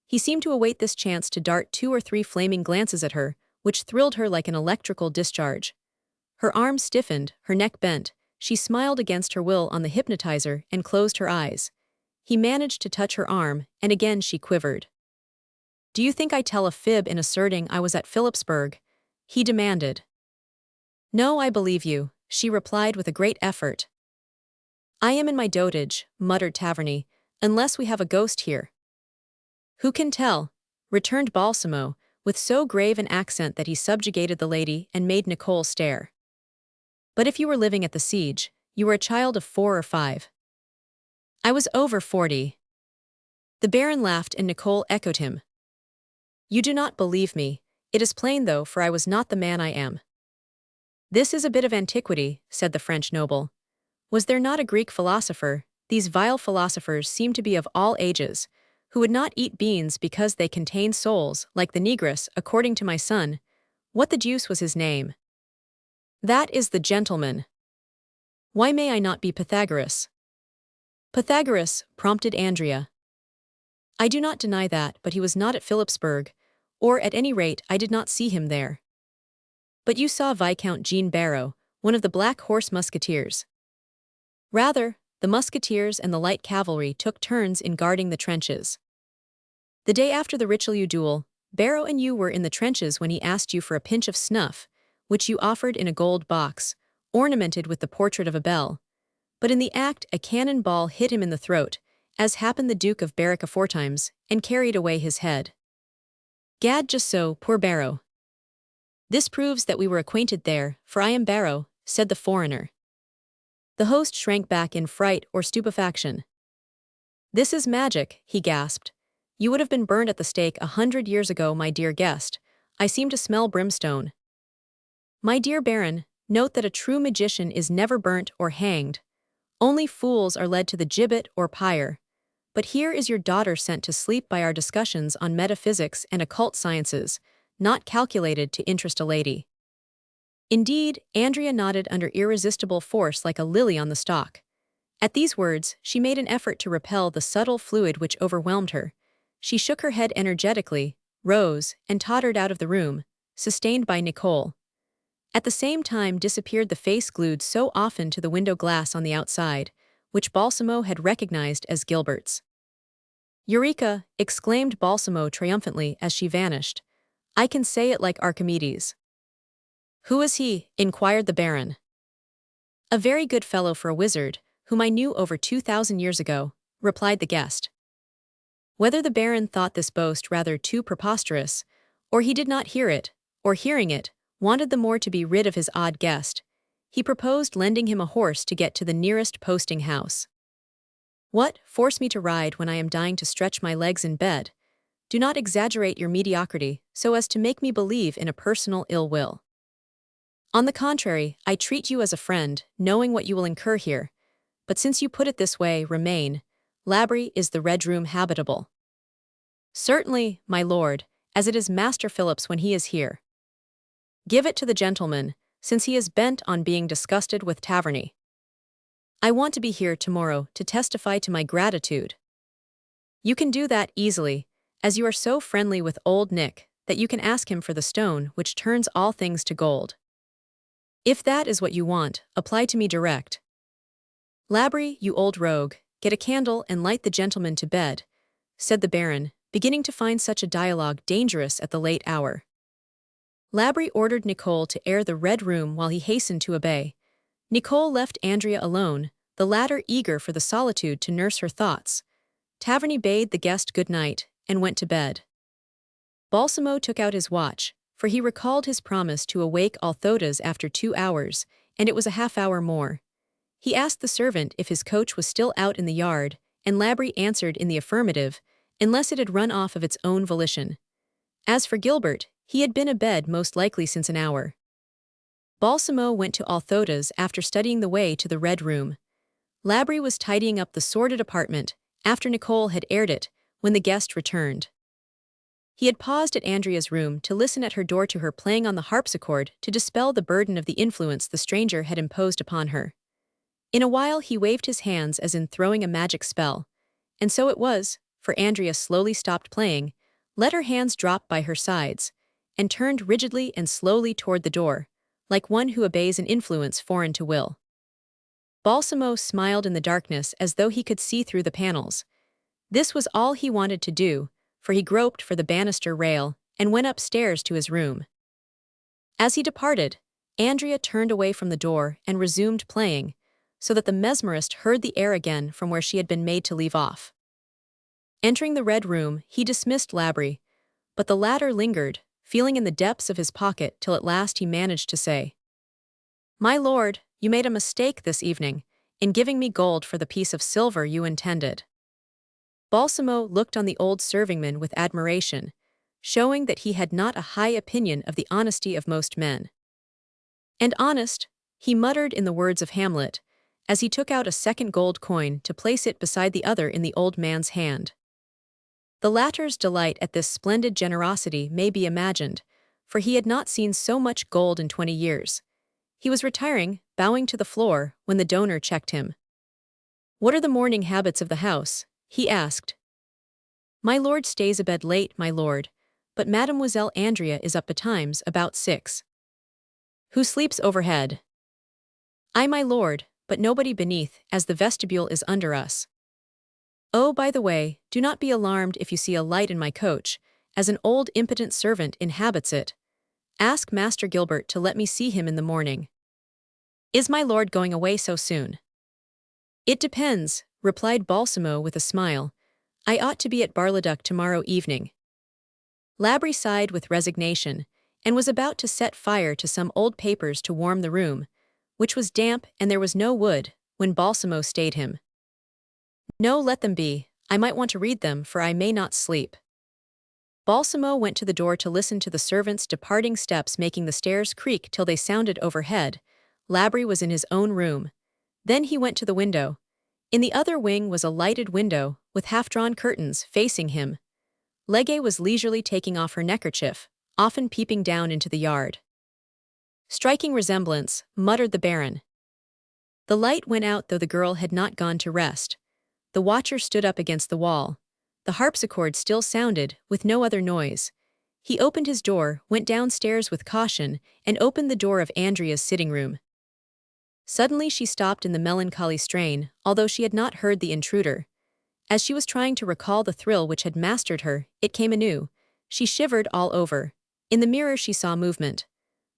He seemed to await this chance to dart 2 or 3 flaming glances at her, which thrilled her like an electrical discharge. Her arms stiffened, her neck bent, she smiled against her will on the hypnotizer and closed her eyes. He managed to touch her arm, and again she quivered. Do you think I tell a fib in asserting I was at Philipsburg? He demanded. No, I believe you, she replied with a great effort. I am in my dotage, muttered Taverny, unless we have a ghost here. Who can tell? Returned Balsamo, with so grave an accent that he subjugated the lady and made Nicole stare. But if you were living at the siege, you were a child of 4 or 5. I was over 40. The Baron laughed and Nicole echoed him. You do not believe me. It is plain though, for I was not the man I am. This is a bit of antiquity, said the French noble. Was there not a Greek philosopher? These vile philosophers seem to be of all ages, who would not eat beans because they contain souls, like the negress, according to my son. What the deuce was his name? That is the gentleman. Why may I not be Pythagoras? Pythagoras, prompted Andrea. I do not deny that, but he was not at Philipsburg, or at any rate I did not see him there. But you saw Viscount Jean Barrow, one of the Black Horse Musketeers. Rather, the musketeers and the light cavalry took turns in guarding the trenches. The day after the Richelieu duel, Barrow and you were in the trenches when he asked you for a pinch of snuff, which you offered in a gold box, ornamented with the portrait of a bell. But in the act a cannon ball hit him in the throat, as happened the Duke of Berwick aforetimes, and carried away his head. Gad, just so, poor Barrow. This proves that we were acquainted there, for I am Barrow, said the foreigner. The host shrank back in fright or stupefaction. This is magic, he gasped. You would have been burned at the stake 100 years ago, my dear guest. I seem to smell brimstone. My dear Baron, note that a true magician is never burnt or hanged. Only fools are led to the gibbet or pyre. But here is your daughter sent to sleep by our discussions on metaphysics and occult sciences, not calculated to interest a lady. Indeed, Andrea nodded under irresistible force like a lily on the stalk. At these words, she made an effort to repel the subtle fluid which overwhelmed her. She shook her head energetically, rose, and tottered out of the room, sustained by Nicole. At the same time disappeared the face glued so often to the window glass on the outside, which Balsamo had recognized as Gilbert's. "Eureka!" exclaimed Balsamo triumphantly as she vanished. "I can say it like Archimedes." "Who is he?" inquired the Baron. "A very good fellow for a wizard, whom I knew over 2,000 years ago," replied the guest. Whether the Baron thought this boast rather too preposterous, or he did not hear it, or hearing it, wanted the more to be rid of his odd guest, he proposed lending him a horse to get to the nearest posting house. "What, force me to ride when I am dying to stretch my legs in bed? Do not exaggerate your mediocrity so as to make me believe in a personal ill will. On the contrary, I treat you as a friend, knowing what you will incur here. But since you put it this way, remain. Labri, is the Red Room habitable?" "Certainly, my lord, as it is Master Philip's when he is here." "Give it to the gentleman, since he is bent on being disgusted with taverny." "I want to be here tomorrow to testify to my gratitude." "You can do that easily, as you are so friendly with old Nick that you can ask him for the stone which turns all things to gold. If that is what you want, apply to me direct." "Labri, you old rogue, get a candle and light the gentleman to bed," said the Baron, beginning to find such a dialogue dangerous at the late hour. Labri ordered Nicole to air the Red Room while he hastened to obey. Nicole left Andrea alone, the latter eager for the solitude to nurse her thoughts. Taverny bade the guest good night, and went to bed. Balsamo took out his watch, for he recalled his promise to awake Althotas after 2 hours, and it was a half-hour more. He asked the servant if his coach was still out in the yard, and Labri answered in the affirmative, unless it had run off of its own volition. As for Gilbert, he had been abed most likely since an hour. Balsamo went to Althotas after studying the way to the Red Room. Labri was tidying up the sordid apartment, after Nicole had aired it, when the guest returned. He had paused at Andrea's room to listen at her door to her playing on the harpsichord to dispel the burden of the influence the stranger had imposed upon her. In a while he waved his hands as in throwing a magic spell. And so it was, for Andrea slowly stopped playing, let her hands drop by her sides, and turned rigidly and slowly toward the door, like one who obeys an influence foreign to will. Balsamo smiled in the darkness as though he could see through the panels. This was all he wanted to do, for he groped for the banister rail and went upstairs to his room. As he departed, Andrea turned away from the door and resumed playing, so that the mesmerist heard the air again from where she had been made to leave off. Entering the Red Room, he dismissed Labri, but the latter lingered, feeling in the depths of his pocket till at last he managed to say, "My lord, you made a mistake this evening, in giving me gold for the piece of silver you intended." Balsamo looked on the old servingman with admiration, showing that he had not a high opinion of the honesty of most men. "And honest," he muttered in the words of Hamlet, as he took out a second gold coin to place it beside the other in the old man's hand. The latter's delight at this splendid generosity may be imagined, for he had not seen so much gold in 20 years. He was retiring, bowing to the floor, when the donor checked him. "What are the morning habits of the house?" he asked. "My lord stays abed late, my lord, but Mademoiselle Andrea is up betimes about 6. "Who sleeps overhead?" "I, my lord, but nobody beneath, as the vestibule is under us. Oh, by the way, do not be alarmed if you see a light in my coach, as an old impotent servant inhabits it. Ask Master Gilbert to let me see him in the morning." "Is my lord going away so soon?" "It depends," replied Balsamo with a smile. "I ought to be at Bar-le-Duc tomorrow evening." Labri sighed with resignation, and was about to set fire to some old papers to warm the room, which was damp and there was no wood, when Balsamo stayed him. "No, let them be. I might want to read them, for I may not sleep." Balsamo went to the door to listen to the servant's departing steps making the stairs creak till they sounded overhead. Labri was in his own room. Then he went to the window. In the other wing was a lighted window, with half-drawn curtains, facing him. Legge was leisurely taking off her neckerchief, often peeping down into the yard. "Striking resemblance," muttered the Baron. The light went out though the girl had not gone to rest. The watcher stood up against the wall. The harpsichord still sounded, with no other noise. He opened his door, went downstairs with caution, and opened the door of Andrea's sitting room. Suddenly she stopped in the melancholy strain, although she had not heard the intruder. As she was trying to recall the thrill which had mastered her, it came anew. She shivered all over. In the mirror she saw movement.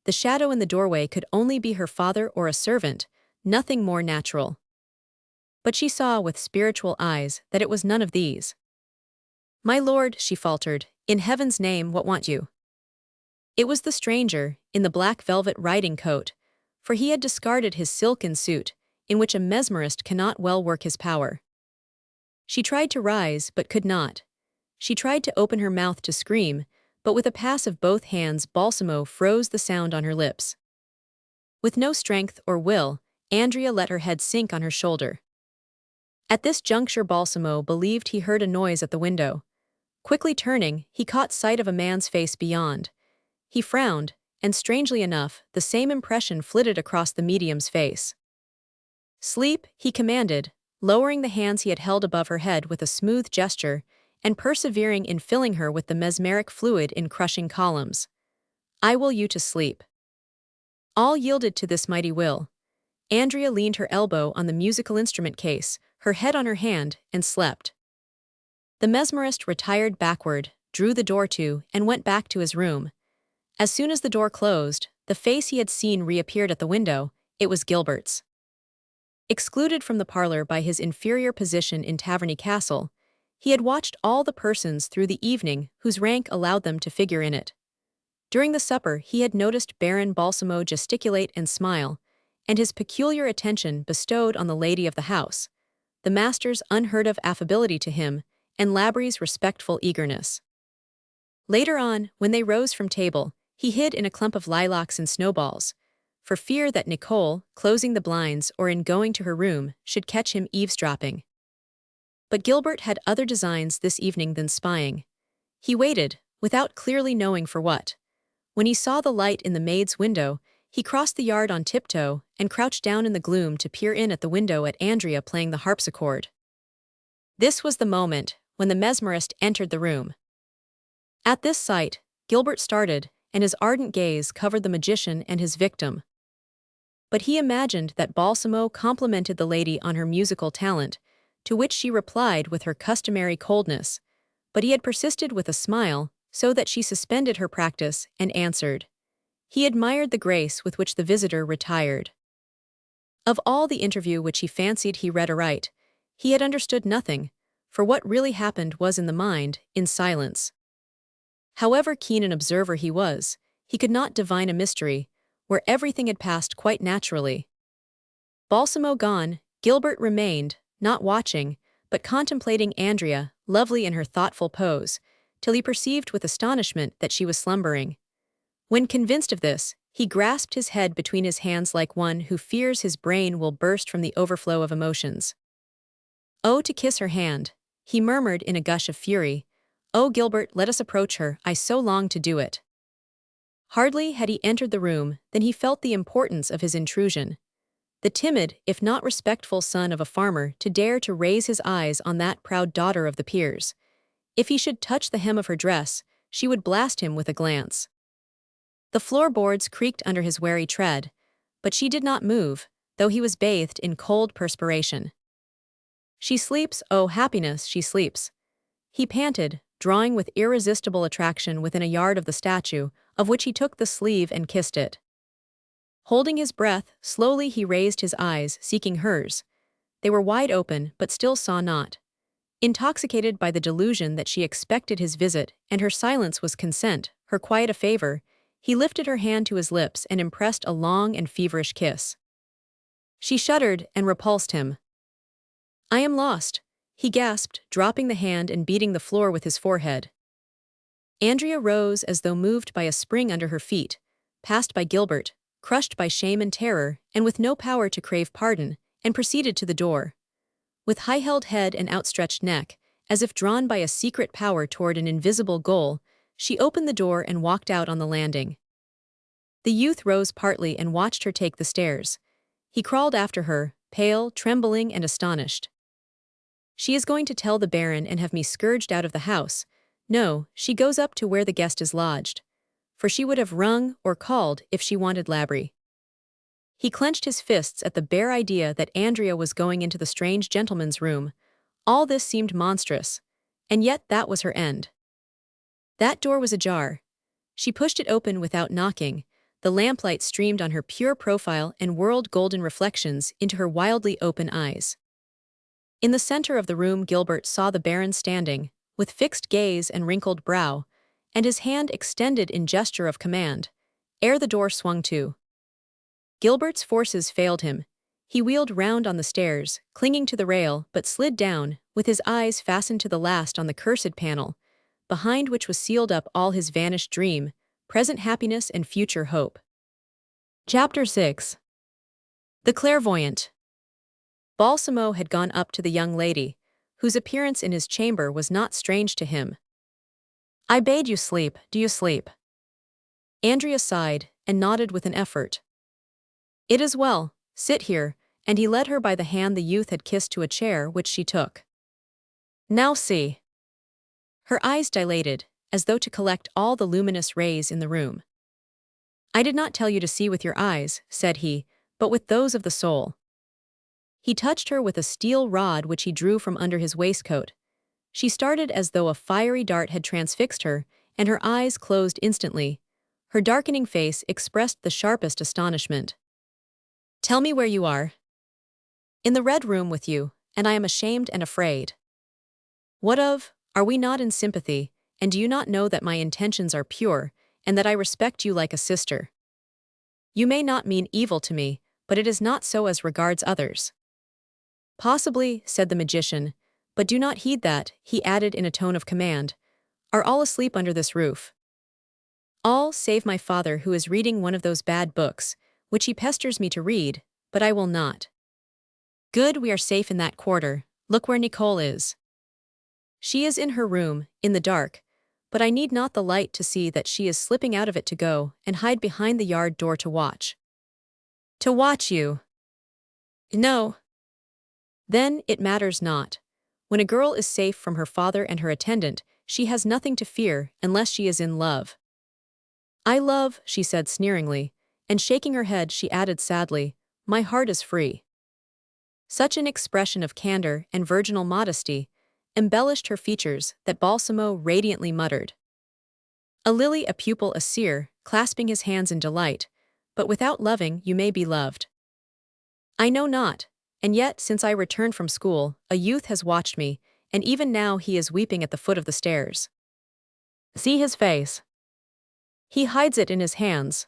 The shadow in the doorway could only be her father or a servant, nothing more natural. But she saw with spiritual eyes that it was none of these. "My lord," she faltered, "in heaven's name, what want you?" It was the stranger, in the black velvet riding coat, for he had discarded his silken suit, in which a mesmerist cannot well work his power. She tried to rise, but could not. She tried to open her mouth to scream, but with a pass of both hands Balsamo froze the sound on her lips. With no strength or will, Andrea let her head sink on her shoulder. At this juncture Balsamo believed he heard a noise at the window. Quickly turning, he caught sight of a man's face beyond. He frowned, and strangely enough, the same impression flitted across the medium's face. "Sleep," he commanded, lowering the hands he had held above her head with a smooth gesture, and persevering in filling her with the mesmeric fluid in crushing columns. "I will you to sleep." All yielded to this mighty will. Andrea leaned her elbow on the musical instrument case, her head on her hand, and slept. The mesmerist retired backward, drew the door to, and went back to his room. As soon as the door closed, the face he had seen reappeared at the window. It was Gilbert's. Excluded from the parlor by his inferior position in Taverny Castle, he had watched all the persons through the evening whose rank allowed them to figure in it. During the supper he had noticed Baron Balsamo gesticulate and smile, and his peculiar attention bestowed on the lady of the house, the master's unheard-of affability to him, and Labry's respectful eagerness. Later on, when they rose from table, he hid in a clump of lilacs and snowballs, for fear that Nicole, closing the blinds or in going to her room, should catch him eavesdropping. But Gilbert had other designs this evening than spying. He waited, without clearly knowing for what. When he saw the light in the maid's window, he crossed the yard on tiptoe and crouched down in the gloom to peer in at the window at Andrea playing the harpsichord. This was the moment when the mesmerist entered the room. At this sight, Gilbert started, and his ardent gaze covered the magician and his victim. But he imagined that Balsamo complimented the lady on her musical talent, to which she replied with her customary coldness, but he had persisted with a smile, so that she suspended her practice and answered. He admired the grace with which the visitor retired. Of all the interview which he fancied he read aright, he had understood nothing, for what really happened was in the mind, in silence. However keen an observer he was, he could not divine a mystery, where everything had passed quite naturally. Balsamo gone, Gilbert remained, not watching, but contemplating Andrea, lovely in her thoughtful pose, till he perceived with astonishment that she was slumbering. When convinced of this, he grasped his head between his hands like one who fears his brain will burst from the overflow of emotions. "Oh, to kiss her hand," he murmured in a gush of fury. "Oh, Gilbert, let us approach her, I so long to do it." Hardly had he entered the room than he felt the importance of his intrusion. The timid, if not respectful son of a farmer to dare to raise his eyes on that proud daughter of the peers. If he should touch the hem of her dress, she would blast him with a glance. The floorboards creaked under his wary tread, but she did not move, though he was bathed in cold perspiration. "She sleeps, oh happiness, she sleeps," he panted, drawing with irresistible attraction within a yard of the statue, of which he took the sleeve and kissed it. Holding his breath, slowly he raised his eyes, seeking hers. They were wide open, but still saw not. Intoxicated by the delusion that she expected his visit, and her silence was consent, her quiet a favor, he lifted her hand to his lips and impressed a long and feverish kiss. She shuddered and repulsed him. "I am lost," he gasped, dropping the hand and beating the floor with his forehead. Andrea rose as though moved by a spring under her feet, passed by Gilbert, crushed by shame and terror, and with no power to crave pardon, and proceeded to the door. With high-held head and outstretched neck, as if drawn by a secret power toward an invisible goal, she opened the door and walked out on the landing. The youth rose partly and watched her take the stairs. He crawled after her, pale, trembling, and astonished. "She is going to tell the Baron and have me scourged out of the house," No, she goes up to where the guest is lodged. For she would have rung or called if she wanted Labrie. He clenched his fists at the bare idea that Andrea was going into the strange gentleman's room. All this seemed monstrous, and yet that was her end. That door was ajar. She pushed it open without knocking. The lamplight streamed on her pure profile and whirled golden reflections into her wildly open eyes. In the center of the room, Gilbert saw the Baron standing, with fixed gaze and wrinkled brow, and his hand extended in gesture of command, ere the door swung to. Gilbert's forces failed him. He wheeled round on the stairs, clinging to the rail, but slid down, with his eyes fastened to the last on the cursed panel, behind which was sealed up all his vanished dream, present happiness and future hope. Chapter 6. The Clairvoyant. Balsamo had gone up to the young lady, whose appearance in his chamber was not strange to him. "I bade you sleep, do you sleep?" Andrea sighed, and nodded with an effort. "It is well, sit here," and he led her by the hand the youth had kissed to a chair, which she took. "Now see." Her eyes dilated, as though to collect all the luminous rays in the room. "I did not tell you to see with your eyes," said he, "but with those of the soul." He touched her with a steel rod which he drew from under his waistcoat. She started as though a fiery dart had transfixed her, and her eyes closed instantly. Her darkening face expressed the sharpest astonishment. "Tell me where you are." "In the Red Room with you, and I am ashamed and afraid." "What of? Are we not in sympathy, and do you not know that my intentions are pure, and that I respect you like a sister? You may not mean evil to me, but it is not so as regards others." "Possibly," said the magician, "but do not heed that," he added in a tone of command. "Are all asleep under this roof?" "All save my father, who is reading one of those bad books, which he pesters me to read, but I will not." "Good, we are safe in that quarter. Look where Nicole is." "She is in her room, in the dark, but I need not the light to see that she is slipping out of it to go and hide behind the yard door to watch." "To watch you?" "No." "Then it matters not. When a girl is safe from her father and her attendant, she has nothing to fear unless she is in love." "I love," she said sneeringly, and shaking her head she added sadly, "my heart is free." Such an expression of candor and virginal modesty embellished her features that Balsamo radiantly muttered. "A lily, a pupil, a seer," clasping his hands in delight, "but without loving you may be loved." "I know not, and yet since I returned from school, a youth has watched me, and even now he is weeping at the foot of the stairs. See his face. He hides it in his hands.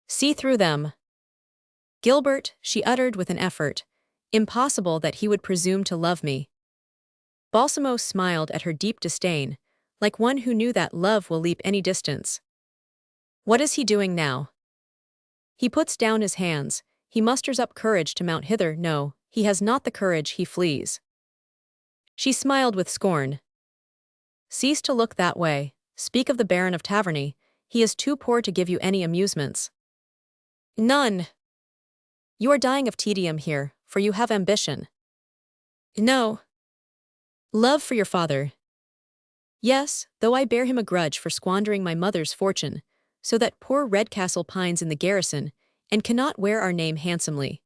See through them." "Gilbert," she uttered with an effort, "impossible that he would presume to love me." Balsamo smiled at her deep disdain, like one who knew that love will leap any distance. "What is he doing now?" "He puts down his hands, he musters up courage to mount hither. No, he has not the courage, he flees." She smiled with scorn. "Cease to look that way, speak of the Baron of Taverny, he is too poor to give you any amusements." "None." "You are dying of tedium here, for you have ambition." "No." "Love for your father." "Yes, though I bear him a grudge for squandering my mother's fortune, so that poor Redcastle pines in the garrison, and cannot wear our name handsomely."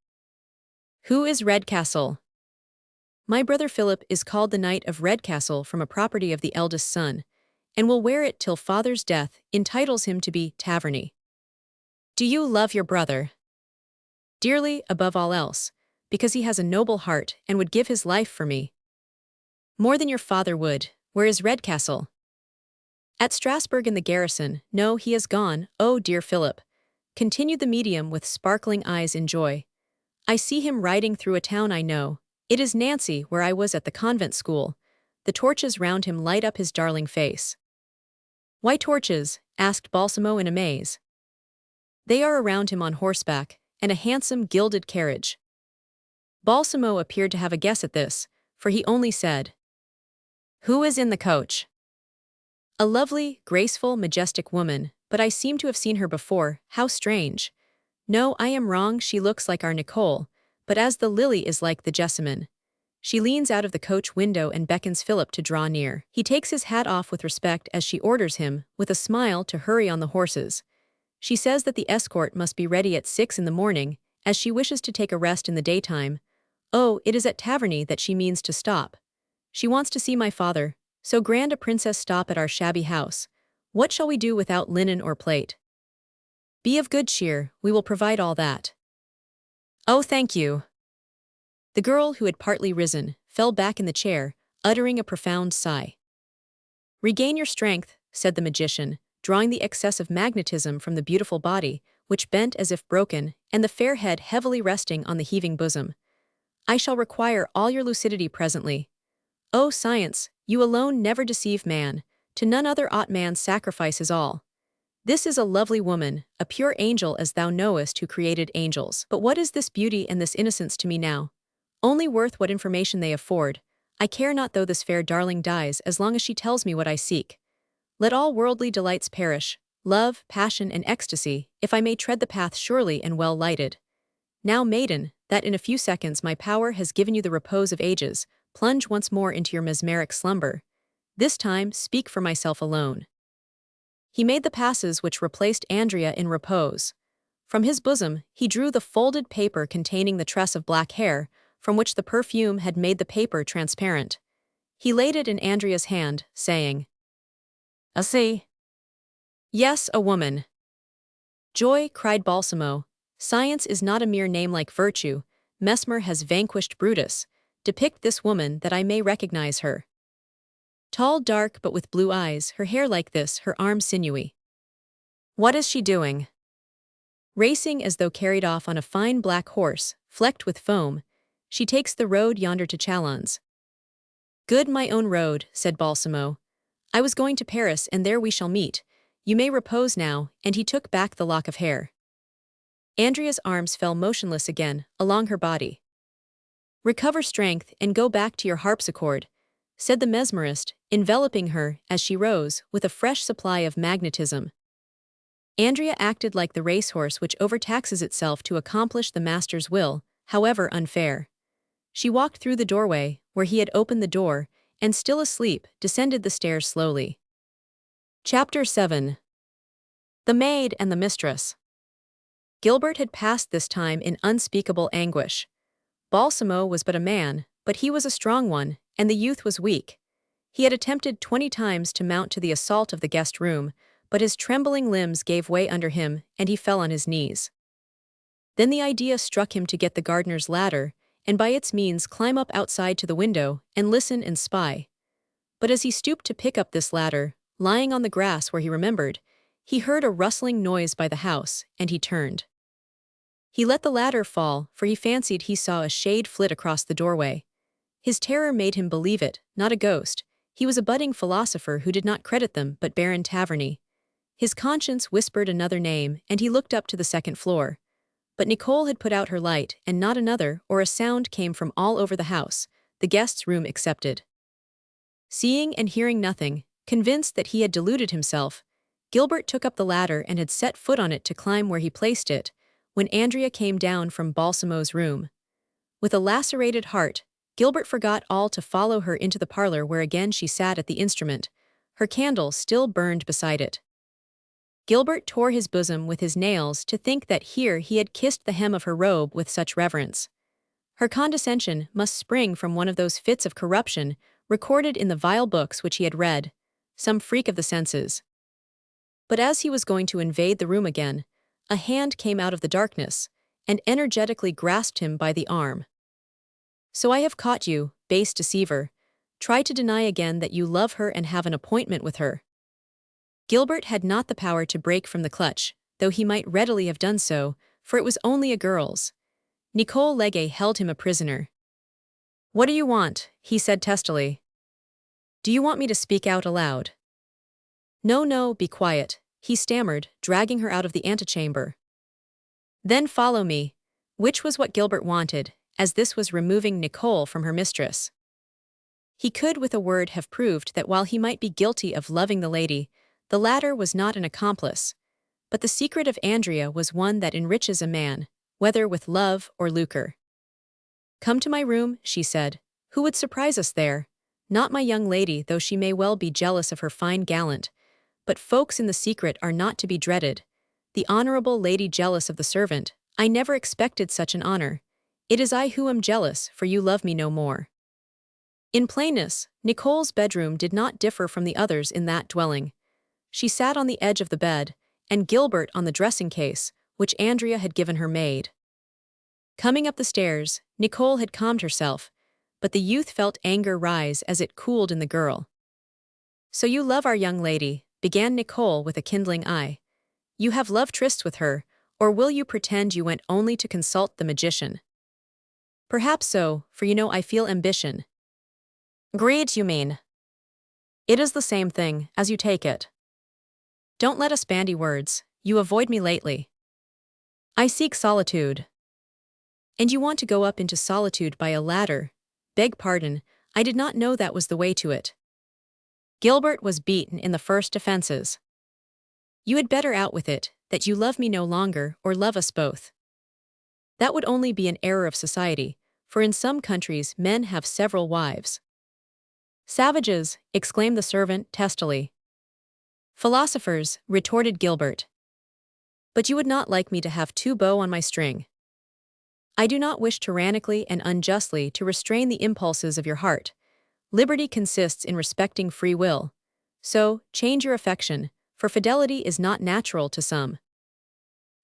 "Who is Redcastle?" "My brother Philip is called the Knight of Redcastle from a property of the eldest son, and will wear it till father's death entitles him to be Taverny." "Do you love your brother?" "Dearly, above all else, because he has a noble heart and would give his life for me." "More than your father would. Where is Redcastle?" "At Strasbourg in the garrison. No, he is gone. Oh, dear Philip," continued the medium with sparkling eyes in joy. "I see him riding through a town I know. It is Nancy, where I was at the convent school. The torches round him light up his darling face." "Why torches?" asked Balsamo in amaze. "They are around him on horseback, and a handsome gilded carriage." Balsamo appeared to have a guess at this, for he only said, "Who is in the coach?" "A lovely, graceful, majestic woman, but I seem to have seen her before. How strange. No, I am wrong, she looks like our Nicole, but as the lily is like the jessamine. She leans out of the coach window and beckons Philip to draw near. He takes his hat off with respect as she orders him, with a smile, to hurry on the horses. She says that the escort must be ready at 6 in the morning, as she wishes to take a rest in the daytime. Oh, it is at Taverny that she means to stop. She wants to see my father. So grand a princess stop at our shabby house. What shall we do without linen or plate? Be of good cheer, we will provide all that. Oh, thank you. The girl, who had partly risen, fell back in the chair, uttering a profound sigh. Regain your strength, said the magician, drawing the excess of magnetism from the beautiful body, which bent as if broken, and the fair head heavily resting on the heaving bosom. I shall require all your lucidity presently. O science, you alone never deceive man, to none other ought man sacrifice his all. This is a lovely woman, a pure angel as thou knowest who created angels. But what is this beauty and this innocence to me now? Only worth what information they afford. I care not though this fair darling dies as long as she tells me what I seek. Let all worldly delights perish, love, passion, and ecstasy, if I may tread the path surely and well lighted. Now, maiden, that in a few seconds my power has given you the repose of ages, plunge once more into your mesmeric slumber. This time, speak for myself alone. He made the passes which replaced Andrea in repose. From his bosom, he drew the folded paper containing the tress of black hair, from which the perfume had made the paper transparent. He laid it in Andrea's hand, saying, "A see?" "Yes, a woman." "Joy," cried Balsamo. "Science is not a mere name like virtue. Mesmer has vanquished Brutus. Depict this woman that I may recognize her. Tall, dark, but with blue eyes, her hair like this, her arms sinewy. What is she doing?" "Racing as though carried off on a fine black horse, flecked with foam. She takes the road yonder to Chalons." "Good, my own road," said Balsamo. "I was going to Paris, and there we shall meet. You may repose now," and he took back the lock of hair. Andrea's arms fell motionless again, along her body. "Recover strength and go back to your harpsichord," said the mesmerist, enveloping her, as she rose, with a fresh supply of magnetism. Andrea acted like the racehorse which overtaxes itself to accomplish the master's will, however unfair. She walked through the doorway, where he had opened the door, and still asleep, descended the stairs slowly. Chapter 7. The Maid and the Mistress. Gilbert had passed this time in unspeakable anguish. Balsamo was but a man, but he was a strong one, and the youth was weak. He had attempted 20 times to mount to the assault of the guest room, but his trembling limbs gave way under him, and he fell on his knees. Then the idea struck him to get the gardener's ladder, and by its means climb up outside to the window, and listen and spy. But as he stooped to pick up this ladder, lying on the grass where he remembered, he heard a rustling noise by the house, and he turned. He let the ladder fall, for he fancied he saw a shade flit across the doorway. His terror made him believe it, not a ghost. He was a budding philosopher who did not credit them but Baron Taverny. His conscience whispered another name, and he looked up to the second floor. But Nicole had put out her light, and not another or a sound came from all over the house, the guest's room excepted. Seeing and hearing nothing, convinced that he had deluded himself, Gilbert took up the ladder and had set foot on it to climb where he placed it, when Andrea came down from Balsamo's room. With a lacerated heart, Gilbert forgot all to follow her into the parlor where again she sat at the instrument. Her candle still burned beside it. Gilbert tore his bosom with his nails to think that here he had kissed the hem of her robe with such reverence. Her condescension must spring from one of those fits of corruption recorded in the vile books which he had read, some freak of the senses. But as he was going to invade the room again, a hand came out of the darkness, and energetically grasped him by the arm. "So I have caught you, base deceiver. Try to deny again that you love her and have an appointment with her." Gilbert had not the power to break from the clutch, though he might readily have done so, for it was only a girl's. Nicole Legge held him a prisoner. "What do you want?" he said testily. "Do you want me to speak out aloud?" "No, no, be quiet," he stammered, dragging her out of the antechamber. "Then follow me," which was what Gilbert wanted, as this was removing Nicole from her mistress. He could with a word have proved that while he might be guilty of loving the lady, the latter was not an accomplice. But the secret of Andrea was one that enriches a man, whether with love or lucre. "Come to my room," she said, Who would surprise us there? Not my young lady, though she may well be jealous of her fine gallant. But folks in the secret are not to be dreaded. The honorable lady jealous of the servant, I never expected such an honor. It is I who am jealous, for you love me no more. In plainness, Nicole's bedroom did not differ from the others in that dwelling. She sat on the edge of the bed, and Gilbert on the dressing case, which Andrea had given her maid. Coming up the stairs, Nicole had calmed herself, but the youth felt anger rise as it cooled in the girl. "So you love our young lady," began Nicole with a kindling eye. "You have love trysts with her, or will you pretend you went only to consult the magician?" "Perhaps so, for you know I feel ambition." "Greed, you mean?" "It is the same thing, as you take it." "Don't let us bandy words, you avoid me lately." "I seek solitude." "And you want to go up into solitude by a ladder? Beg pardon, I did not know that was the way to it." Gilbert was beaten in the first defenses. "You had better out with it, that you love me no longer, or love us both." "That would only be an error of society, for in some countries men have several wives." "Savages," exclaimed the servant testily. "Philosophers," retorted Gilbert. "But you would not like me to have two bow on my string." "I do not wish tyrannically and unjustly to restrain the impulses of your heart. Liberty consists in respecting free will. So, change your affection, for fidelity is not natural to some."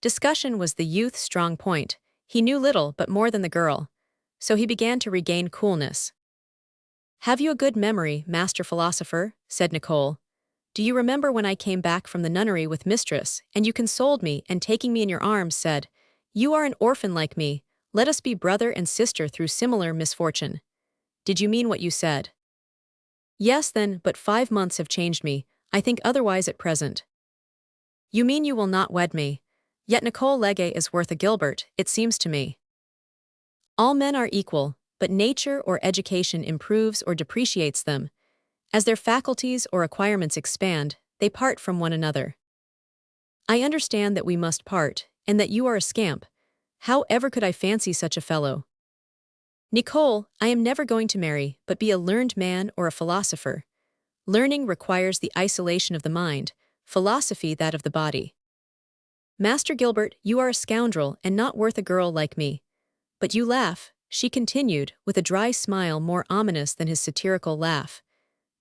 Discussion was the youth's strong point. He knew little but more than the girl, so he began to regain coolness. "Have you a good memory, master philosopher?" said Nicole. "Do you remember when I came back from the nunnery with mistress, and you consoled me and taking me in your arms said, 'You are an orphan like me, let us be brother and sister through similar misfortune.' Did you mean what you said?" "Yes then, but 5 months have changed me, I think otherwise at present." "You mean you will not wed me? Yet Nicole Legge is worth a Gilbert, it seems to me." "All men are equal, but nature or education improves or depreciates them. As their faculties or acquirements expand, they part from one another." "I understand that we must part, and that you are a scamp. How ever could I fancy such a fellow?" "Nicole, I am never going to marry, but be a learned man or a philosopher. Learning requires the isolation of the mind, philosophy that of the body." "Master Gilbert, you are a scoundrel and not worth a girl like me. But you laugh," she continued, with a dry smile more ominous than his satirical laugh.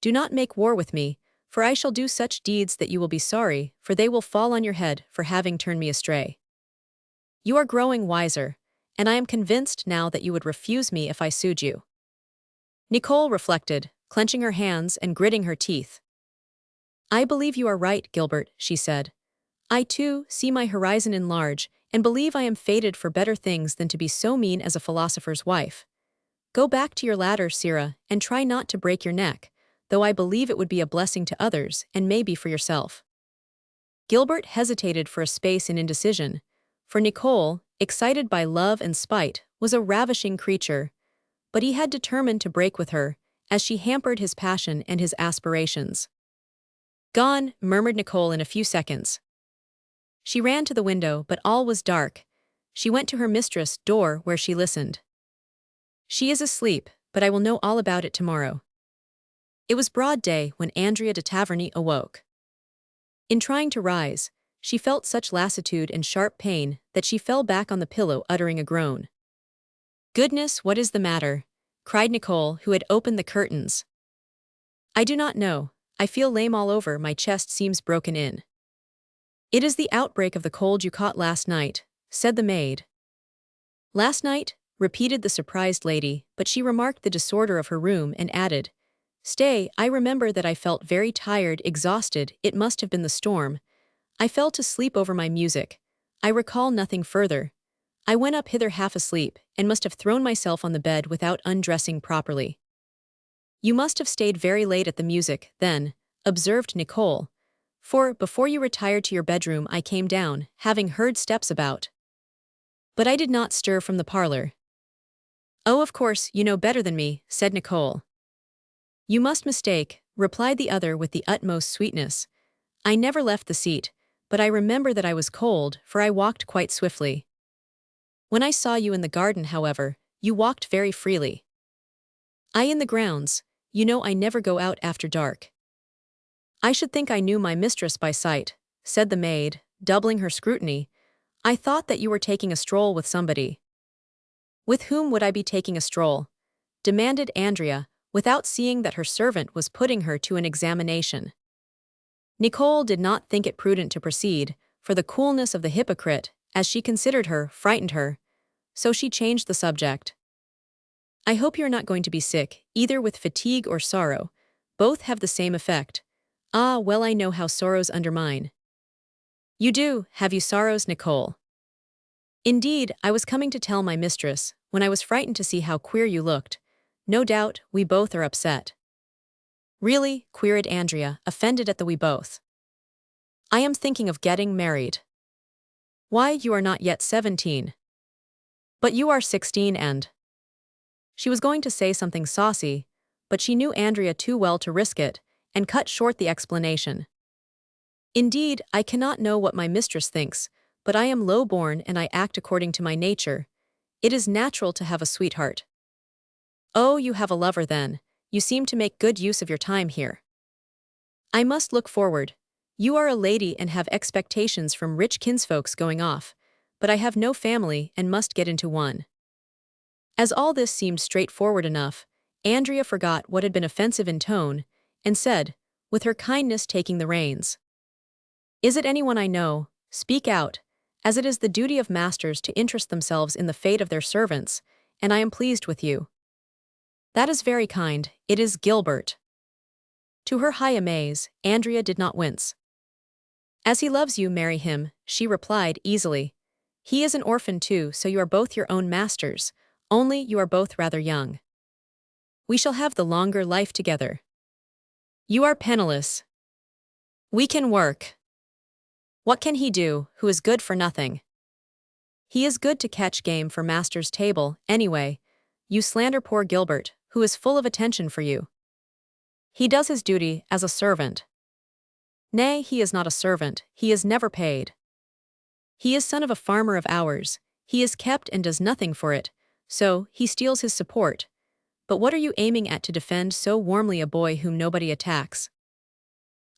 "Do not make war with me, for I shall do such deeds that you will be sorry, for they will fall on your head for having turned me astray. You are growing wiser, and I am convinced now that you would refuse me if I sued you." Nicole reflected, clenching her hands and gritting her teeth. "I believe you are right, Gilbert," she said. "I, too, see my horizon enlarge, and believe I am fated for better things than to be so mean as a philosopher's wife. Go back to your ladder, Sirrah, and try not to break your neck, though I believe it would be a blessing to others and maybe for yourself." Gilbert hesitated for a space in indecision, for Nicole, excited by love and spite, was a ravishing creature, but he had determined to break with her, as she hampered his passion and his aspirations. "Gone," murmured Nicole in a few seconds. She ran to the window, but all was dark. She went to her mistress' door where she listened. "She is asleep, but I will know all about it tomorrow." It was broad day when Andrea de Taverny awoke. In trying to rise, she felt such lassitude and sharp pain that she fell back on the pillow uttering a groan. "Goodness, what is the matter?" cried Nicole, who had opened the curtains. "I do not know. I feel lame all over, my chest seems broken in." "It is the outbreak of the cold you caught last night," said the maid. "Last night?" repeated the surprised lady, but she remarked the disorder of her room and added, "Stay, I remember that I felt very tired, exhausted, it must have been the storm. I fell to sleep over my music. I recall nothing further. I went up hither half asleep, and must have thrown myself on the bed without undressing properly." "You must have stayed very late at the music, then," observed Nicole, "for, before you retired to your bedroom I came down, having heard steps about. But I did not stir from the parlor." "Oh, of course, you know better than me," said Nicole. "You must mistake," replied the other with the utmost sweetness. "I never left the seat, but I remember that I was cold, for I walked quite swiftly. When I saw you in the garden, however, you walked very freely." I in the grounds, you know I never go out after dark. I should think I knew my mistress by sight, said the maid, doubling her scrutiny. I thought that you were taking a stroll with somebody. With whom would I be taking a stroll? Demanded Andrea, without seeing that her servant was putting her to an examination. Nicole did not think it prudent to proceed, for the coolness of the hypocrite, as she considered her, frightened her, so she changed the subject. I hope you're not going to be sick, either with fatigue or sorrow. Both have the same effect. Ah, well, I know how sorrows undermine. You do, have you sorrows, Nicole? Indeed, I was coming to tell my mistress, when I was frightened to see how queer you looked. No doubt, we both are upset. Really, queried Andrea, offended at the we both. I am thinking of getting married. Why, you are not yet 17. But you are 16 and… She was going to say something saucy, but she knew Andrea too well to risk it, and cut short the explanation. Indeed, I cannot know what my mistress thinks, but I am low-born and I act according to my nature. It is natural to have a sweetheart. Oh, you have a lover then. You seem to make good use of your time here. I must look forward. You are a lady and have expectations from rich kinsfolks going off, but I have no family and must get into one. As all this seemed straightforward enough, Andrea forgot what had been offensive in tone, and said, with her kindness taking the reins. Is it anyone I know? Speak out, as it is the duty of masters to interest themselves in the fate of their servants, and I am pleased with you. That is very kind, it is Gilbert. To her high amaze, Andrea did not wince. As he loves you, marry him, she replied easily. He is an orphan too, so you are both your own masters, only you are both rather young. We shall have the longer life together. You are penniless. We can work. What can he do, who is good for nothing? He is good to catch game for master's table, anyway. You slander poor Gilbert, who is full of attention for you. He does his duty as a servant. Nay, he is not a servant, he is never paid. He is son of a farmer of ours, he is kept and does nothing for it, so he steals his support. But what are you aiming at to defend so warmly a boy whom nobody attacks?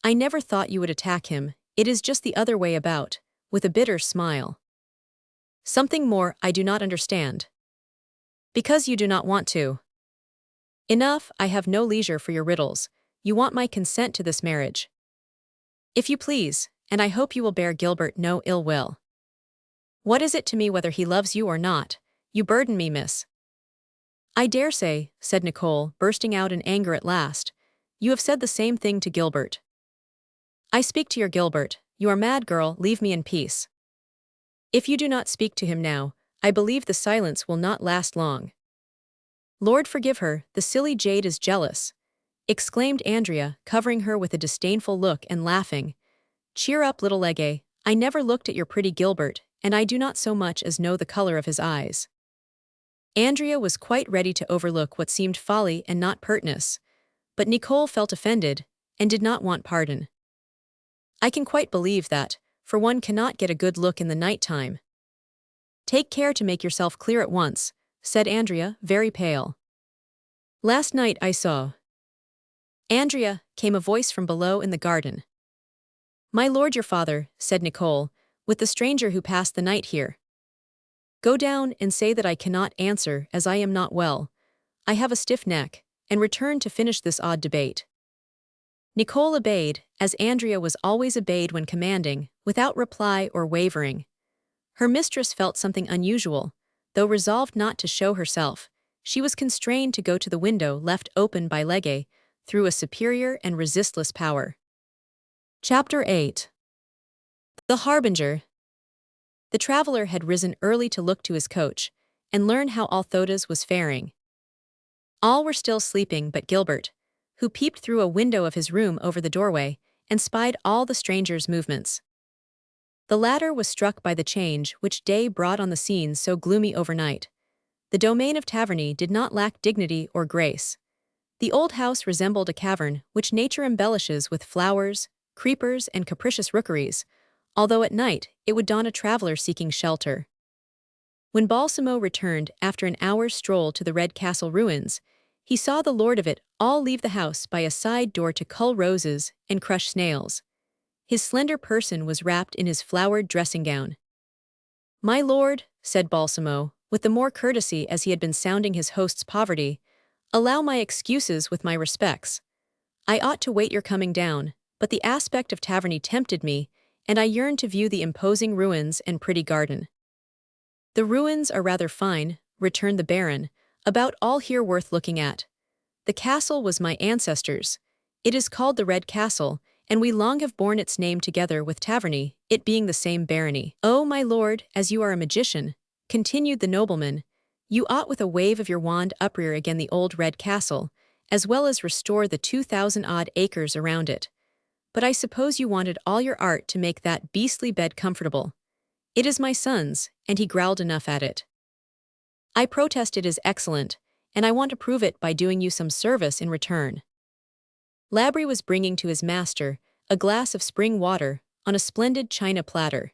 I never thought you would attack him, it is just the other way about, with a bitter smile. Something more I do not understand. Because you do not want to. Enough, I have no leisure for your riddles, you want my consent to this marriage. If you please, and I hope you will bear Gilbert no ill will. What is it to me whether he loves you or not? You burden me, miss. I dare say, said Nicole, bursting out in anger at last. You have said the same thing to Gilbert. I speak to your Gilbert, you are mad, girl, leave me in peace. If you do not speak to him now, I believe the silence will not last long. Lord forgive her, the silly jade is jealous, exclaimed Andrea, covering her with a disdainful look and laughing. Cheer up, little Legge, I never looked at your pretty Gilbert, and I do not so much as know the color of his eyes. Andrea was quite ready to overlook what seemed folly and not pertness, but Nicole felt offended, and did not want pardon. I can quite believe that, for one cannot get a good look in the night time. Take care to make yourself clear at once, said Andrea, very pale. Last night I saw. Andrea, came a voice from below in the garden. My lord your father, said Nicole, with the stranger who passed the night here. Go down and say that I cannot answer as I am not well. I have a stiff neck, and return to finish this odd debate. Nicole obeyed, as Andrea was always obeyed when commanding, without reply or wavering. Her mistress felt something unusual, though resolved not to show herself. She was constrained to go to the window left open by Legge, through a superior and resistless power. Chapter 8. The Harbinger. The traveler had risen early to look to his coach, and learn how Althotas was faring. All were still sleeping but Gilbert, who peeped through a window of his room over the doorway, and spied all the stranger's movements. The latter was struck by the change which day brought on the scene so gloomy overnight. The domain of Taverny did not lack dignity or grace. The old house resembled a cavern which nature embellishes with flowers, creepers, and capricious rookeries, although at night it would daunt a traveler seeking shelter. When Balsamo returned after an hour's stroll to the Red Castle ruins, He saw the lord of it all leave the house by a side door to cull roses and crush snails. His slender person was wrapped in his flowered dressing gown. "My lord," said Balsamo, with the more courtesy as he had been sounding his host's poverty, "allow my excuses with my respects. I ought to wait your coming down, but the aspect of Taverny tempted me, and I yearned to view the imposing ruins and pretty garden." "The ruins are rather fine," returned the Baron, "about all here worth looking at. The castle was my ancestors'. It is called the Red Castle, and we long have borne its name together with Taverny, it being the same barony." "Oh, my lord, as you are a magician," continued the nobleman, "you ought with a wave of your wand uprear again the old Red Castle, as well as restore the 2,000-odd acres around it. But I suppose you wanted all your art to make that beastly bed comfortable. It is my son's, and he growled enough at it. I protest it is excellent, and I want to prove it by doing you some service in return." Labry was bringing to his master a glass of spring water on a splendid china platter.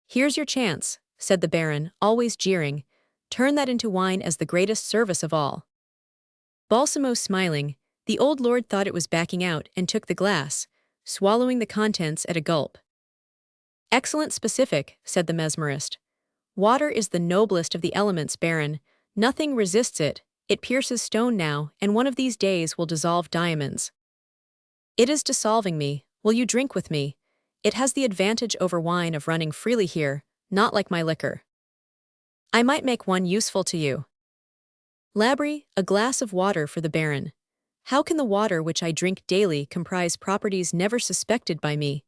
"Here's your chance," said the Baron, always jeering. "Turn that into wine as the greatest service of all." Balsamo smiling, the old lord thought it was backing out and took the glass, swallowing the contents at a gulp. "Excellent specific," said the mesmerist. "Water is the noblest of the elements, Baron. Nothing resists it. It pierces stone now, and one of these days will dissolve diamonds." "It is dissolving me. Will you drink with me? It has the advantage over wine of running freely here, not like my liquor. I might make one useful to you." "Labry, a glass of water for the Baron. How can the water which I drink daily comprise properties never suspected by me?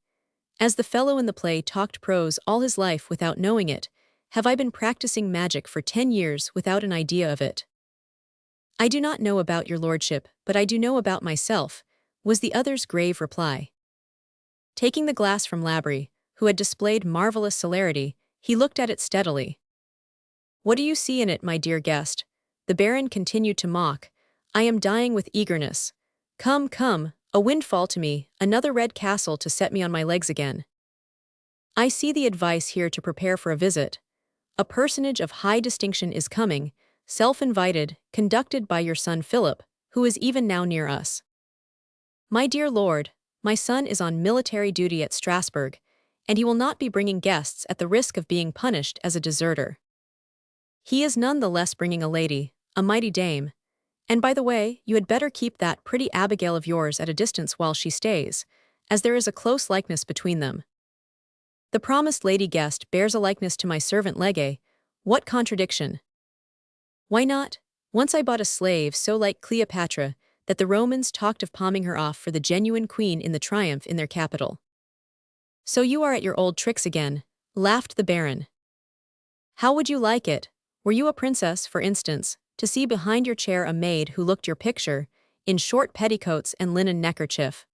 As the fellow in the play talked prose all his life without knowing it, have I been practicing magic for 10 years without an idea of it?" "I do not know about your lordship, but I do know about myself," was the other's grave reply. Taking the glass from Labry, who had displayed marvelous celerity, he looked at it steadily. "What do you see in it, my dear guest?" The Baron continued to mock. "I am dying with eagerness. Come, come, a windfall to me, another Red Castle to set me on my legs again. I see the advice here to prepare for a visit. A personage of high distinction is coming, self-invited, conducted by your son Philip, who is even now near us. My dear lord, my son is on military duty at Strasbourg, and he will not be bringing guests at the risk of being punished as a deserter. He is none the less bringing a lady, a mighty dame. And by the way, you had better keep that pretty Abigail of yours at a distance while she stays, as there is a close likeness between them. The promised lady guest bears a likeness to my servant Legge. What contradiction? Why not? Once I bought a slave so like Cleopatra that the Romans talked of palming her off for the genuine queen in the triumph in their capital." "So you are at your old tricks again," laughed the Baron. "How would you like it, were you a princess, for instance, to see behind your chair a maid who looked your picture, in short petticoats and linen neckerchief?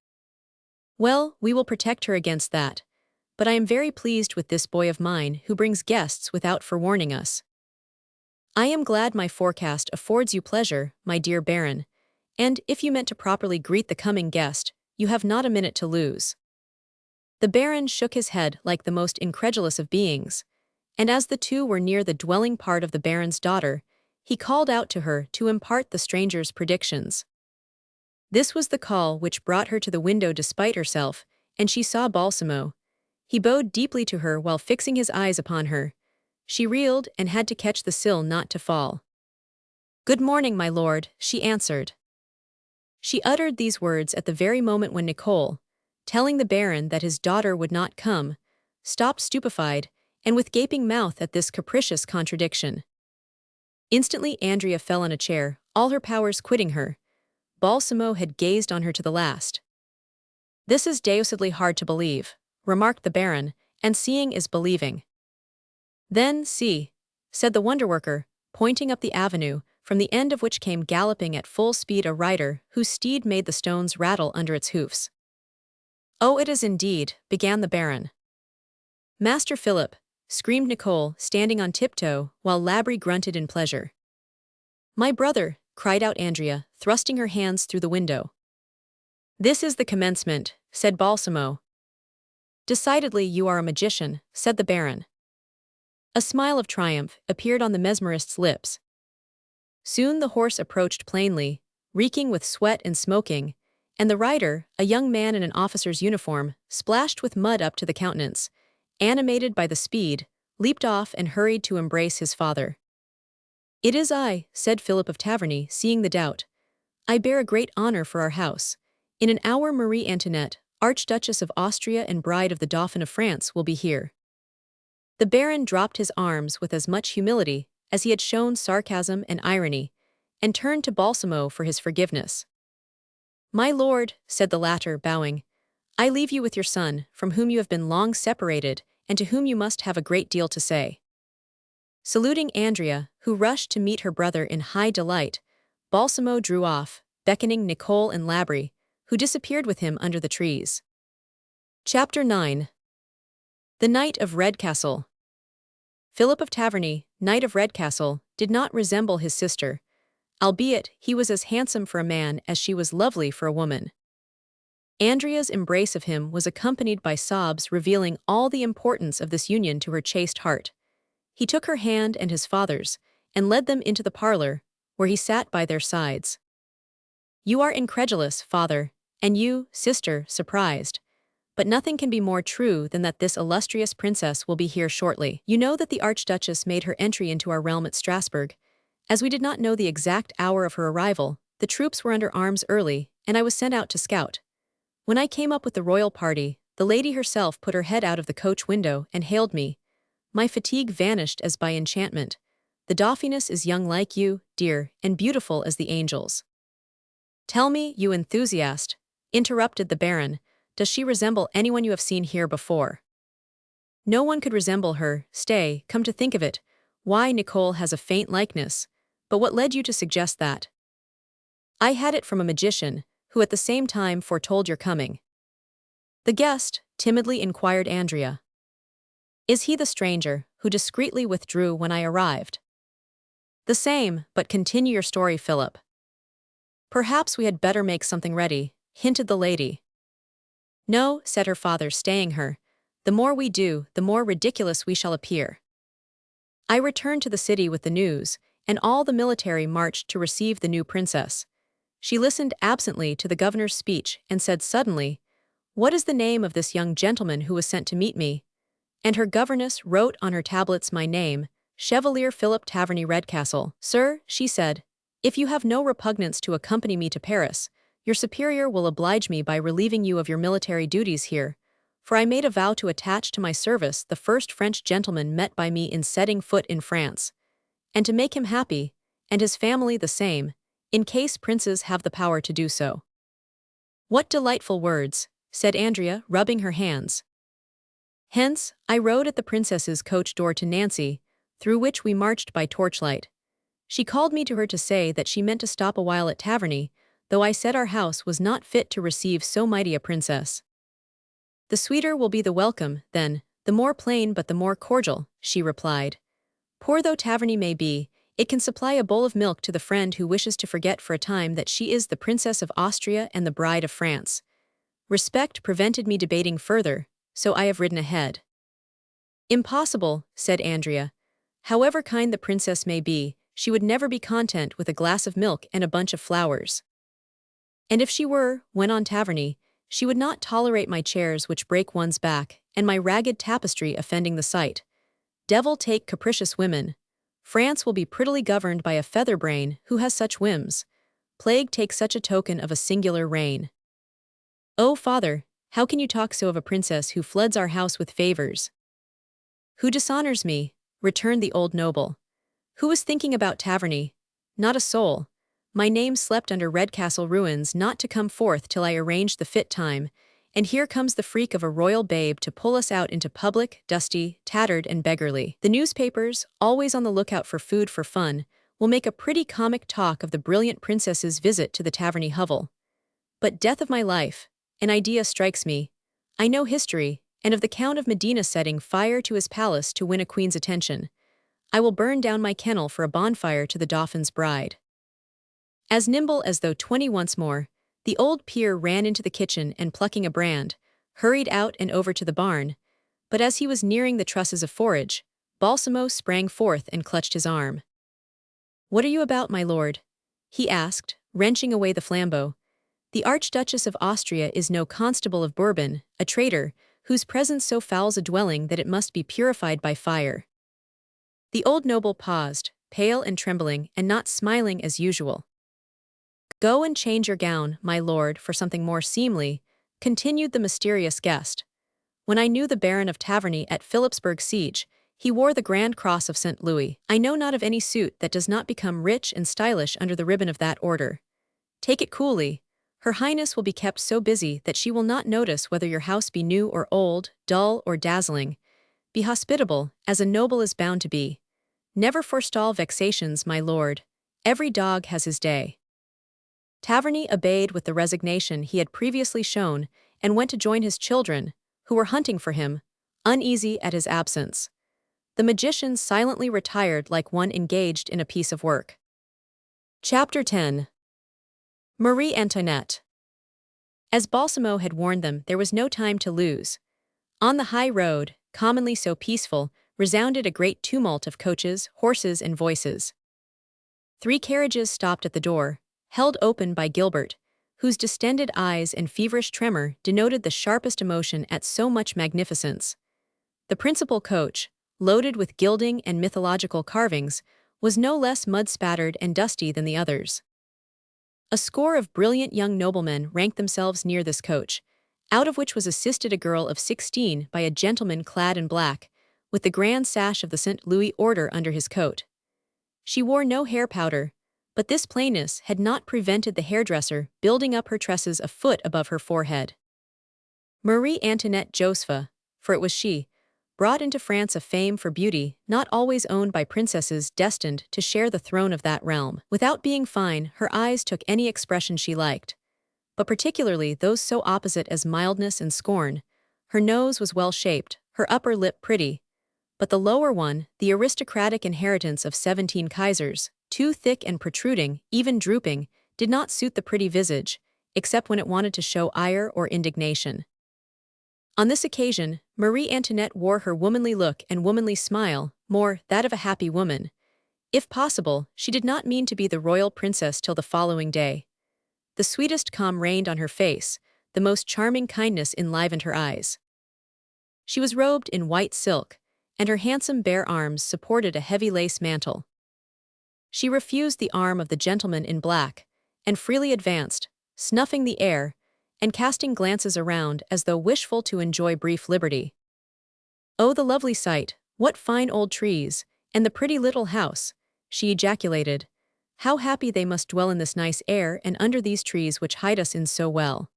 Well, we will protect her against that, but I am very pleased with this boy of mine who brings guests without forewarning us. I am glad my forecast affords you pleasure, my dear Baron, and if you meant to properly greet the coming guest, you have not a minute to lose." The Baron shook his head like the most incredulous of beings, and as the two were near the dwelling part of the Baron's daughter, he called out to her to impart the stranger's predictions. This was the call which brought her to the window despite herself, and she saw Balsamo. He bowed deeply to her while fixing his eyes upon her. She reeled and had to catch the sill not to fall. "Good morning, my lord," she answered. She uttered these words at the very moment when Nicole, telling the Baron that his daughter would not come, stopped stupefied, and with gaping mouth at this capricious contradiction. Instantly Andrea fell on a chair, all her powers quitting her. Balsamo had gazed on her to the last. "This is deucedly hard to believe," remarked the Baron, "and seeing is believing." "Then, see," said the wonderworker, pointing up the avenue, from the end of which came galloping at full speed a rider whose steed made the stones rattle under its hoofs. "Oh, it is indeed," began the Baron. "Master Philip," screamed Nicole, standing on tiptoe, while Labry grunted in pleasure. "My brother," cried out Andrea, thrusting her hands through the window. "This is the commencement," said Balsamo. "Decidedly you are a magician," said the Baron. A smile of triumph appeared on the mesmerist's lips. Soon the horse approached plainly, reeking with sweat and smoking, and the rider, a young man in an officer's uniform, splashed with mud up to the countenance, animated by the speed, leaped off and hurried to embrace his father. "It is I," said Philip of Taverny, seeing the doubt. "I bear a great honor for our house. In an hour Marie Antoinette, Archduchess of Austria and bride of the Dauphin of France, will be here." The Baron dropped his arms with as much humility as he had shown sarcasm and irony, and turned to Balsamo for his forgiveness. "My lord," said the latter, bowing, "I leave you with your son, from whom you have been long separated, and to whom you must have a great deal to say." Saluting Andrea, who rushed to meet her brother in high delight, Balsamo drew off, beckoning Nicole and Labri, who disappeared with him under the trees. Chapter 9. The Knight of Redcastle. Philip of Taverny, Knight of Redcastle, did not resemble his sister, albeit he was as handsome for a man as she was lovely for a woman. Andrea's embrace of him was accompanied by sobs revealing all the importance of this union to her chaste heart. He took her hand and his father's, and led them into the parlor, where he sat by their sides. "You are incredulous, father, and you, sister, surprised. But nothing can be more true than that this illustrious princess will be here shortly. You know that the Archduchess made her entry into our realm at Strasbourg. As we did not know the exact hour of her arrival, the troops were under arms early, and I was sent out to scout. When I came up with the royal party, the lady herself put her head out of the coach window and hailed me. My fatigue vanished as by enchantment. The Dauphiness is young like you, dear, and beautiful as the angels." "Tell me, you enthusiast," interrupted the Baron, "does she resemble anyone you have seen here before?" "No one could resemble her. Stay, come to think of it, why, Nicole has a faint likeness. But what led you to suggest that?" "I had it from a magician, who at the same time foretold your coming." "The guest?" timidly inquired Andrea. "Is he the stranger, who discreetly withdrew when I arrived?" "The same, but continue your story, Philip." "Perhaps we had better make something ready," hinted the lady. "No," said her father, staying her. "The more we do, the more ridiculous we shall appear." I returned to the city with the news, and all the military marched to receive the new princess. She listened absently to the governor's speech and said suddenly, "What is the name of this young gentleman who was sent to meet me?" And her governess wrote on her tablets my name, Chevalier Philip Taverny Redcastle. "Sir," she said, "if you have no repugnance to accompany me to Paris, your superior will oblige me by relieving you of your military duties here, for I made a vow to attach to my service the first French gentleman met by me in setting foot in France, and to make him happy, and his family the same, in case princes have the power to do so." "What delightful words," said Andrea, rubbing her hands. Hence, I rode at the princess's coach door to Nancy, through which we marched by torchlight. She called me to her to say that she meant to stop a while at Taverny, though I said our house was not fit to receive so mighty a princess. "The sweeter will be the welcome, then, the more plain but the more cordial," she replied. "Poor though Taverny may be, it can supply a bowl of milk to the friend who wishes to forget for a time that she is the Princess of Austria and the bride of France." Respect prevented me debating further, so I have ridden ahead. "Impossible," said Andrea. "However kind the princess may be, she would never be content with a glass of milk and a bunch of flowers." "And if she were," went on Taverny, "she would not tolerate my chairs which break one's back, and my ragged tapestry offending the sight. Devil take capricious women. France will be prettily governed by a featherbrain who has such whims. Plague take such a token of a singular reign." "Oh, father, how can you talk so of a princess who floods our house with favors?" "Who dishonors me," returned the old noble. "Who was thinking about Taverny? Not a soul. My name slept under Redcastle ruins not to come forth till I arranged the fit time, and here comes the freak of a royal babe to pull us out into public, dusty, tattered and beggarly. The newspapers, always on the lookout for food for fun, will make a pretty comic talk of the brilliant princess's visit to the Taverny hovel. But death of my life, an idea strikes me. I know history, and of the Count of Medina setting fire to his palace to win a queen's attention. I will burn down my kennel for a bonfire to the Dauphin's bride." As nimble as though 20 once more, the old peer ran into the kitchen and plucking a brand, hurried out and over to the barn, but as he was nearing the trusses of forage, Balsamo sprang forth and clutched his arm. "What are you about, my lord?" he asked, wrenching away the flambeau. "The Archduchess of Austria is no constable of Bourbon, a traitor, whose presence so fouls a dwelling that it must be purified by fire." The old noble paused, pale and trembling, and not smiling as usual. "Go and change your gown, my lord, for something more seemly," continued the mysterious guest. "When I knew the Baron of Taverny at Philipsburg siege, he wore the Grand Cross of St. Louis. I know not of any suit that does not become rich and stylish under the ribbon of that order. Take it coolly. Her Highness will be kept so busy that she will not notice whether your house be new or old, dull or dazzling. Be hospitable, as a noble is bound to be. Never forestall vexations, my lord. Every dog has his day." Taverny obeyed with the resignation he had previously shown and went to join his children, who were hunting for him, uneasy at his absence. The magician silently retired like one engaged in a piece of work. Chapter 10. Marie Antoinette. As Balsamo had warned them, there was no time to lose. On the high road, commonly so peaceful, resounded a great tumult of coaches, horses, and voices. 3 carriages stopped at the door, held open by Gilbert, whose distended eyes and feverish tremor denoted the sharpest emotion at so much magnificence. The principal coach, loaded with gilding and mythological carvings, was no less mud-spattered and dusty than the others. A score of brilliant young noblemen ranked themselves near this coach, out of which was assisted a girl of 16 by a gentleman clad in black, with the grand sash of the St. Louis Order under his coat. She wore no hair powder, but this plainness had not prevented the hairdresser building up her tresses a foot above her forehead. Marie Antoinette Josepha, for it was she, brought into France a fame for beauty not always owned by princesses destined to share the throne of that realm. Without being fine, her eyes took any expression she liked, but particularly those so opposite as mildness and scorn. Her nose was well-shaped, her upper lip pretty, but the lower one, the aristocratic inheritance of 17 Kaisers, too thick and protruding, even drooping, did not suit the pretty visage, except when it wanted to show ire or indignation. On this occasion, Marie Antoinette wore her womanly look and womanly smile, more that of a happy woman. If possible, she did not mean to be the royal princess till the following day. The sweetest calm reigned on her face, the most charming kindness enlivened her eyes. She was robed in white silk, and her handsome bare arms supported a heavy lace mantle. She refused the arm of the gentleman in black, and freely advanced, snuffing the air, and casting glances around as though wishful to enjoy brief liberty. "Oh, the lovely sight, what fine old trees, and the pretty little house," she ejaculated. "How happy they must dwell in this nice air and under these trees which hide us in so well."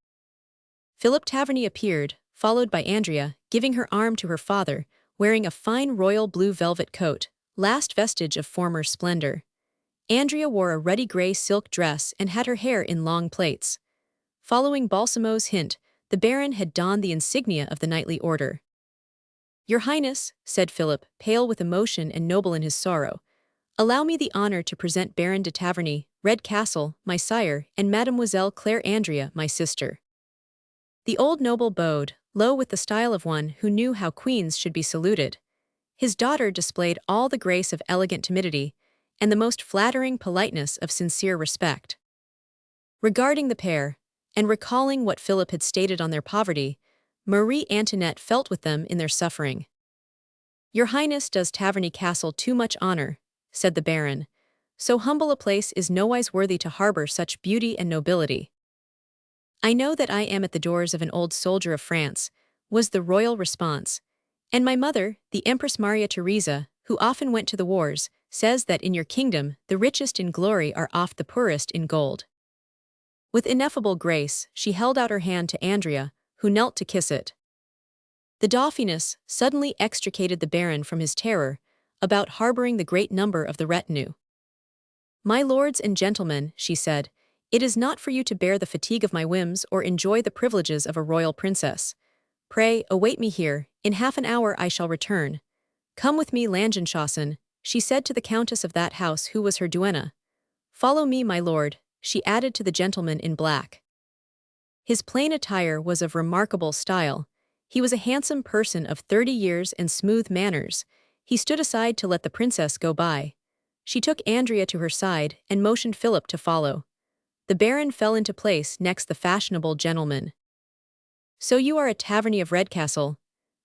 Philip Taverny appeared, followed by Andrea, giving her arm to her father, wearing a fine royal blue velvet coat, last vestige of former splendor. Andrea wore a ruddy gray silk dress and had her hair in long plaits. Following Balsamo's hint, the Baron had donned the insignia of the knightly order. "Your Highness," said Philip, pale with emotion and noble in his sorrow, "allow me the honor to present Baron de Taverny, Redcastle, my sire, and Mademoiselle Claire Andrea, my sister." The old noble bowed, low with the style of one who knew how queens should be saluted. His daughter displayed all the grace of elegant timidity, and the most flattering politeness of sincere respect. Regarding the pair, and recalling what Philip had stated on their poverty, Marie Antoinette felt with them in their suffering. "Your Highness does Taverny Castle too much honor," said the Baron. "So humble a place is nowise worthy to harbor such beauty and nobility." "I know that I am at the doors of an old soldier of France," was the royal response, "and my mother, the Empress Maria Theresa, who often went to the wars, says that in your kingdom the richest in glory are oft the poorest in gold." With ineffable grace, she held out her hand to Andrea, who knelt to kiss it. The Dauphiness suddenly extricated the Baron from his terror about harboring the great number of the retinue. "My lords and gentlemen," she said, "it is not for you to bear the fatigue of my whims or enjoy the privileges of a royal princess. Pray, await me here, in half an hour I shall return. Come with me, Langenschausen," she said to the countess of that house who was her duenna. "Follow me, my lord," she added to the gentleman in black. His plain attire was of remarkable style. He was a handsome person of 30 years and smooth manners. He stood aside to let the princess go by. She took Andrea to her side and motioned Philip to follow. The Baron fell into place next the fashionable gentleman. "So you are a taverny of Redcastle?"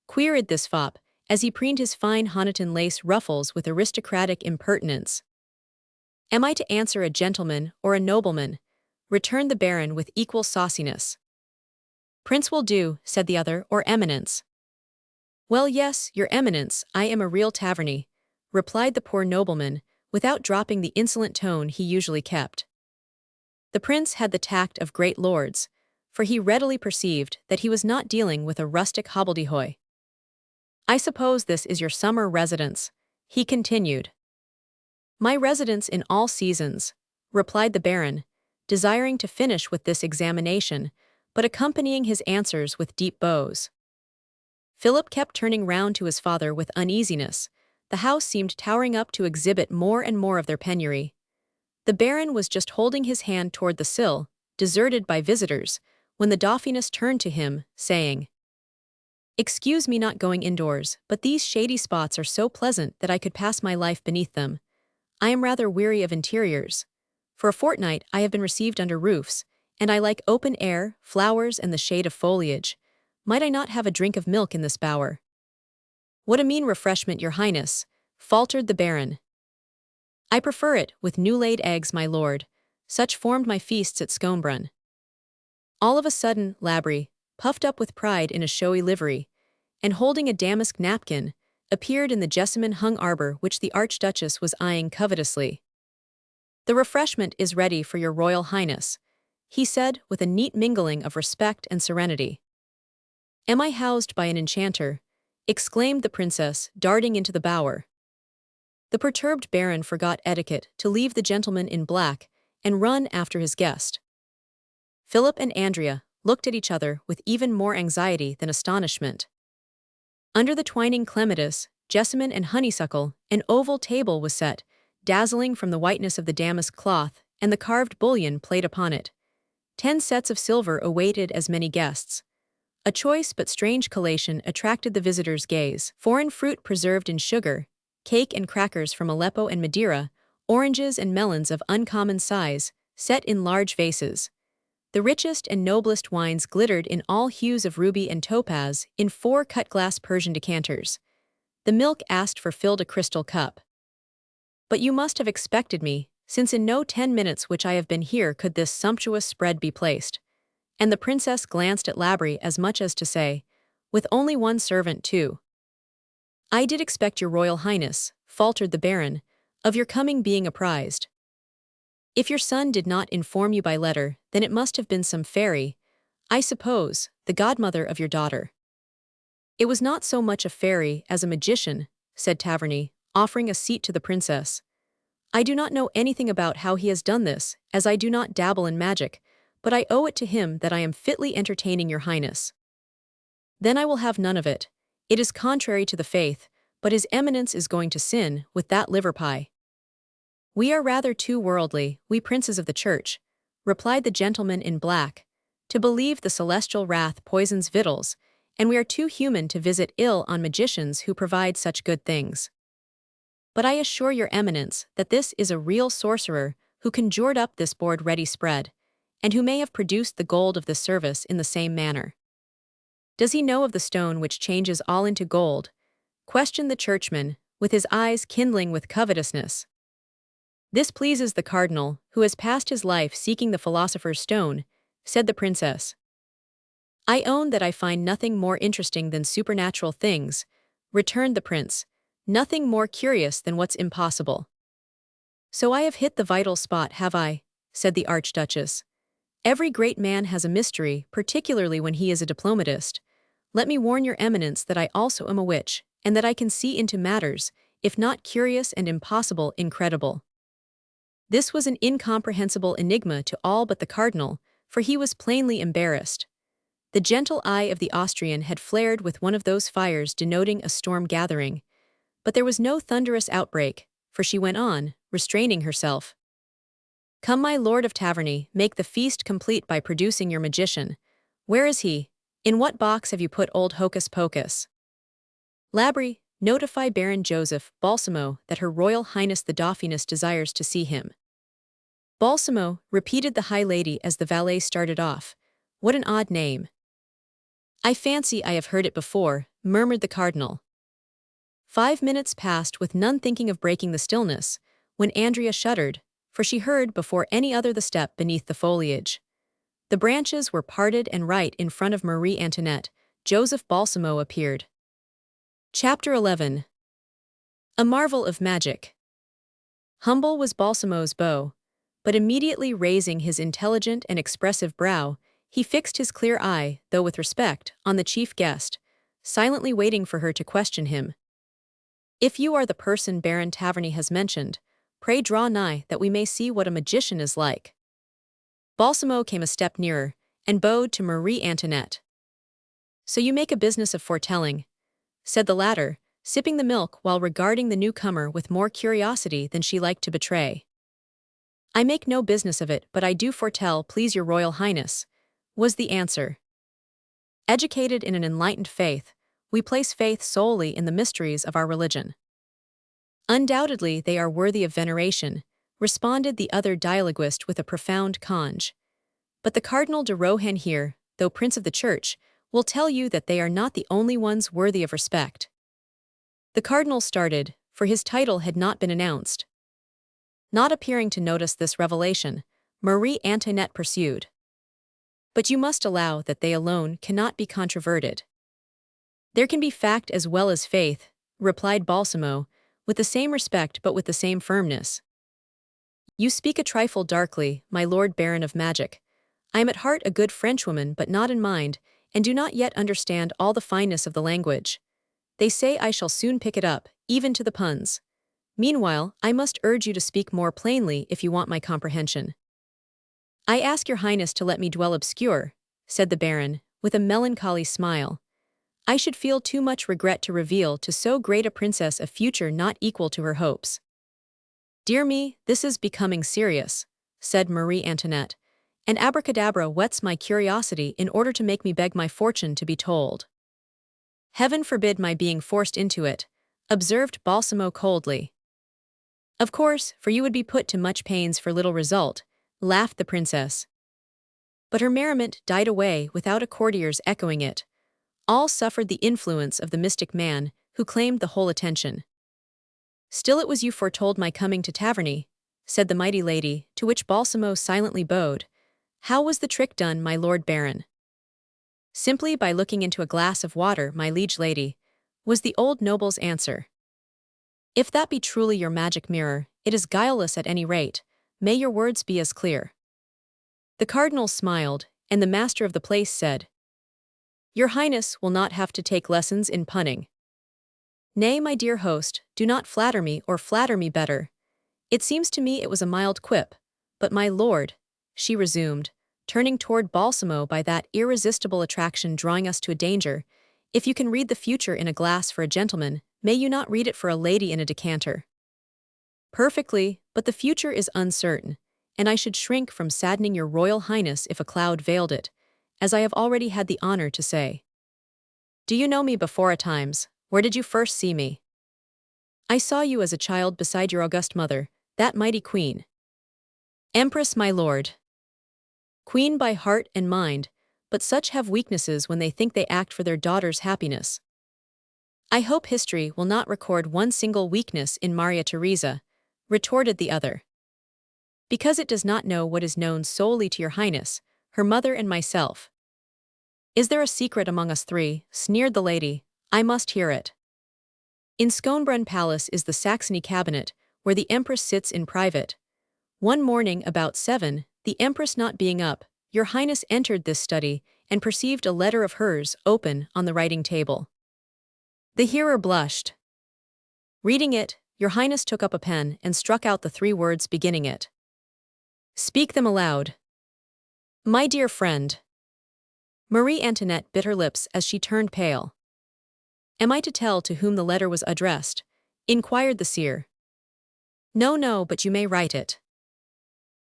queried this fop, as he preened his fine Honiton lace ruffles with aristocratic impertinence. "Am I to answer a gentleman or a nobleman?" returned the Baron with equal sauciness. "Prince will do," said the other, "or Eminence." "Well, yes, your Eminence, I am a real taverny," replied the poor nobleman, without dropping the insolent tone he usually kept. The prince had the tact of great lords, for he readily perceived that he was not dealing with a rustic hobbledehoy. "I suppose this is your summer residence," he continued. "My residence in all seasons," replied the Baron, desiring to finish with this examination, but accompanying his answers with deep bows. Philip kept turning round to his father with uneasiness. The house seemed towering up to exhibit more and more of their penury. The Baron was just holding his hand toward the sill, deserted by visitors, when the Dauphiness turned to him, saying, "Excuse me not going indoors, but these shady spots are so pleasant that I could pass my life beneath them. I am rather weary of interiors. For a fortnight I have been received under roofs, and I like open air, flowers, and the shade of foliage. Might I not have a drink of milk in this bower?" "What a mean refreshment, your highness," faltered the Baron. "I prefer it, with new-laid eggs, my lord. Such formed my feasts at Sconebrun." All of a sudden, Labry, puffed up with pride in a showy livery, and holding a damask napkin, appeared in the jessamine-hung arbor which the Archduchess was eyeing covetously. "The refreshment is ready for your royal highness," he said with a neat mingling of respect and serenity. "Am I housed by an enchanter?" exclaimed the princess, darting into the bower. The perturbed Baron forgot etiquette to leave the gentleman in black and run after his guest. Philip and Andrea looked at each other with even more anxiety than astonishment. Under the twining clematis, jessamine and honeysuckle, an oval table was set, dazzling from the whiteness of the damask cloth and the carved bullion played upon it. 10 sets of silver awaited as many guests. A choice but strange collation attracted the visitors' gaze. Foreign fruit preserved in sugar, cake and crackers from Aleppo and Madeira, oranges and melons of uncommon size, set in large vases. The richest and noblest wines glittered in all hues of ruby and topaz in 4 cut-glass Persian decanters. The milk asked for filled a crystal cup. "But you must have expected me, since in no 10 minutes which I have been here could this sumptuous spread be placed." And the princess glanced at Labry as much as to say, "With only one servant too." "I did expect your royal highness," faltered the Baron, "of your coming being apprised. If your son did not inform you by letter, then it must have been some fairy, I suppose, the godmother of your daughter." "It was not so much a fairy as a magician," said Taverny, offering a seat to the princess. "I do not know anything about how he has done this, as I do not dabble in magic, but I owe it to him that I am fitly entertaining your highness." "Then I will have none of it. It is contrary to the faith, but his eminence is going to sin with that liver pie." "We are rather too worldly, we princes of the church," replied the gentleman in black, "to believe the celestial wrath poisons victuals, and we are too human to visit ill on magicians who provide such good things. But I assure your eminence that this is a real sorcerer who conjured up this board-ready spread, and who may have produced the gold of this service in the same manner." "Does he know of the stone which changes all into gold?" questioned the churchman, with his eyes kindling with covetousness. "This pleases the cardinal, who has passed his life seeking the philosopher's stone," said the princess. "I own that I find nothing more interesting than supernatural things," returned the prince, "nothing more curious than what's impossible." "So I have hit the vital spot, have I?" said the Archduchess. "Every great man has a mystery, particularly when he is a diplomatist. Let me warn your eminence that I also am a witch, and that I can see into matters, if not curious and impossible, incredible." This was an incomprehensible enigma to all but the cardinal, for he was plainly embarrassed. The gentle eye of the Austrian had flared with one of those fires denoting a storm gathering, but there was no thunderous outbreak, for she went on, restraining herself. "Come, my lord of Taverny, make the feast complete by producing your magician. Where is he? In what box have you put old Hocus Pocus?" "Labry, notify Baron Joseph Balsamo that Her Royal Highness the Dauphiness desires to see him. Balsamo, repeated the High Lady as the valet started off. What an odd name. I fancy I have heard it before, murmured the cardinal. 5 minutes passed with none thinking of breaking the stillness, when Andrea shuddered, for she heard before any other the step beneath the foliage. The branches were parted and right in front of Marie Antoinette. Joseph Balsamo appeared. Chapter 11. A Marvel of Magic. Humble was Balsamo's bow, but immediately raising his intelligent and expressive brow, he fixed his clear eye, though with respect, on the chief guest, silently waiting for her to question him. If you are the person Baron Taverny has mentioned, pray draw nigh that we may see what a magician is like. Balsamo came a step nearer, and bowed to Marie Antoinette. So you make a business of foretelling, said the latter, sipping the milk while regarding the newcomer with more curiosity than she liked to betray. I make no business of it, but I do foretell, please your Royal Highness, was the answer. Educated in an enlightened faith, we place faith solely in the mysteries of our religion. Undoubtedly they are worthy of veneration, responded the other dialoguist with a profound conge. But the Cardinal de Rohan here, though Prince of the Church, will tell you that they are not the only ones worthy of respect. The Cardinal started, for his title had not been announced. Not appearing to notice this revelation, Marie Antoinette pursued. But you must allow that they alone cannot be controverted. There can be fact as well as faith, replied Balsamo, with the same respect but with the same firmness. You speak a trifle darkly, my Lord Baron of Magic. I am at heart a good Frenchwoman but not in mind, and do not yet understand all the fineness of the language. They say I shall soon pick it up, even to the puns. Meanwhile, I must urge you to speak more plainly if you want my comprehension. I ask your Highness to let me dwell obscure, said the Baron, with a melancholy smile. I should feel too much regret to reveal to so great a princess a future not equal to her hopes. Dear me, this is becoming serious, said Marie Antoinette, and abracadabra whets my curiosity in order to make me beg my fortune to be told. Heaven forbid my being forced into it, observed Balsamo coldly. Of course, for you would be put to much pains for little result, laughed the princess. But her merriment died away without a courtier's echoing it. All suffered the influence of the mystic man, who claimed the whole attention. Still it was you foretold my coming to Taverny, said the mighty lady, to which Balsamo silently bowed. How was the trick done, my Lord Baron? Simply by looking into a glass of water, my liege lady, was the old noble's answer. If that be truly your magic mirror, it is guileless at any rate. May your words be as clear. The cardinal smiled, and the master of the place said, Your Highness will not have to take lessons in punning. Nay, my dear host, do not flatter me or flatter me better. It seems to me it was a mild quip, but my lord, she resumed, turning toward Balsamo by that irresistible attraction drawing us to a danger, if you can read the future in a glass for a gentleman, may you not read it for a lady in a decanter? Perfectly, but the future is uncertain, and I should shrink from saddening your Royal Highness if a cloud veiled it, as I have already had the honor to say. Do you know me before at times? Where did you first see me? I saw you as a child beside your august mother, that mighty queen. Empress, my lord. Queen by heart and mind, but such have weaknesses when they think they act for their daughter's happiness. I hope history will not record one single weakness in Maria Theresa, retorted the other. Because it does not know what is known solely to your Highness, her mother and myself. Is there a secret among us three? Sneered the lady. I must hear it. In Schönbrunn Palace is the Saxony cabinet, where the Empress sits in private. One morning about 7, the Empress not being up, your Highness entered this study and perceived a letter of hers open on the writing table. The hearer blushed. Reading it, your Highness took up a pen and struck out the 3 words beginning it. Speak them aloud. My dear friend. Marie Antoinette bit her lips as she turned pale. Am I to tell to whom the letter was addressed? Inquired the seer. No, but you may write it.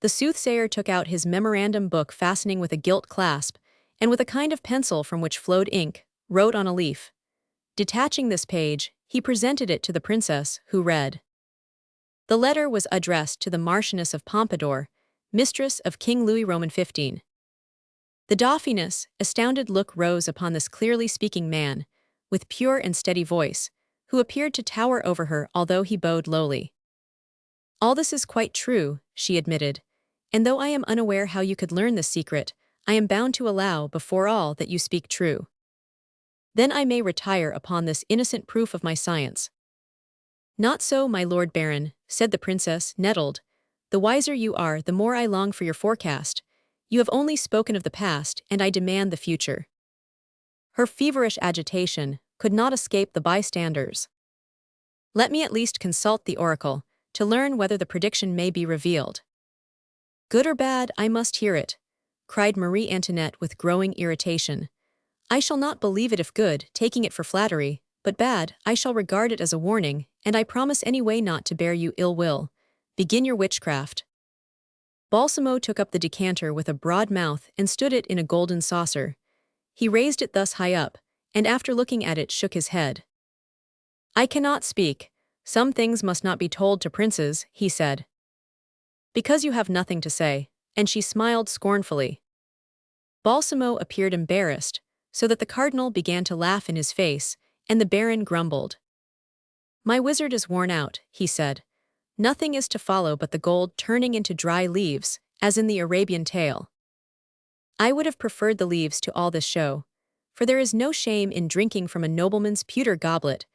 The soothsayer took out his memorandum book fastening with a gilt clasp, and with a kind of pencil from which flowed ink, wrote on a leaf. Detaching this page, he presented it to the princess, who read. The letter was addressed to the Marchioness of Pompadour, mistress of King Louis Roman XV. The Dauphiness' astounded look rose upon this clearly speaking man, with pure and steady voice, who appeared to tower over her although he bowed lowly. All this is quite true, she admitted, and though I am unaware how you could learn this secret, I am bound to allow, before all, that you speak true. Then I may retire upon this innocent proof of my science. Not so, my lord baron, said the princess, nettled. The wiser you are, the more I long for your forecast. You have only spoken of the past, and I demand the future. Her feverish agitation could not escape the bystanders. Let me at least consult the oracle, to learn whether the prediction may be revealed. Good or bad, I must hear it, cried Marie Antoinette with growing irritation. I shall not believe it if good, taking it for flattery, but bad, I shall regard it as a warning, and I promise anyway not to bear you ill will. Begin your witchcraft. Balsamo took up the decanter with a broad mouth and stood it in a golden saucer. He raised it thus high up, and after looking at it shook his head. I cannot speak. Some things must not be told to princes, he said. Because you have nothing to say, and she smiled scornfully. Balsamo appeared embarrassed, so that the cardinal began to laugh in his face, and the baron grumbled. My wizard is worn out, he said. Nothing is to follow but the gold turning into dry leaves, as in the Arabian tale. I would have preferred the leaves to all this show, for there is no shame in drinking from a nobleman's pewter goblet,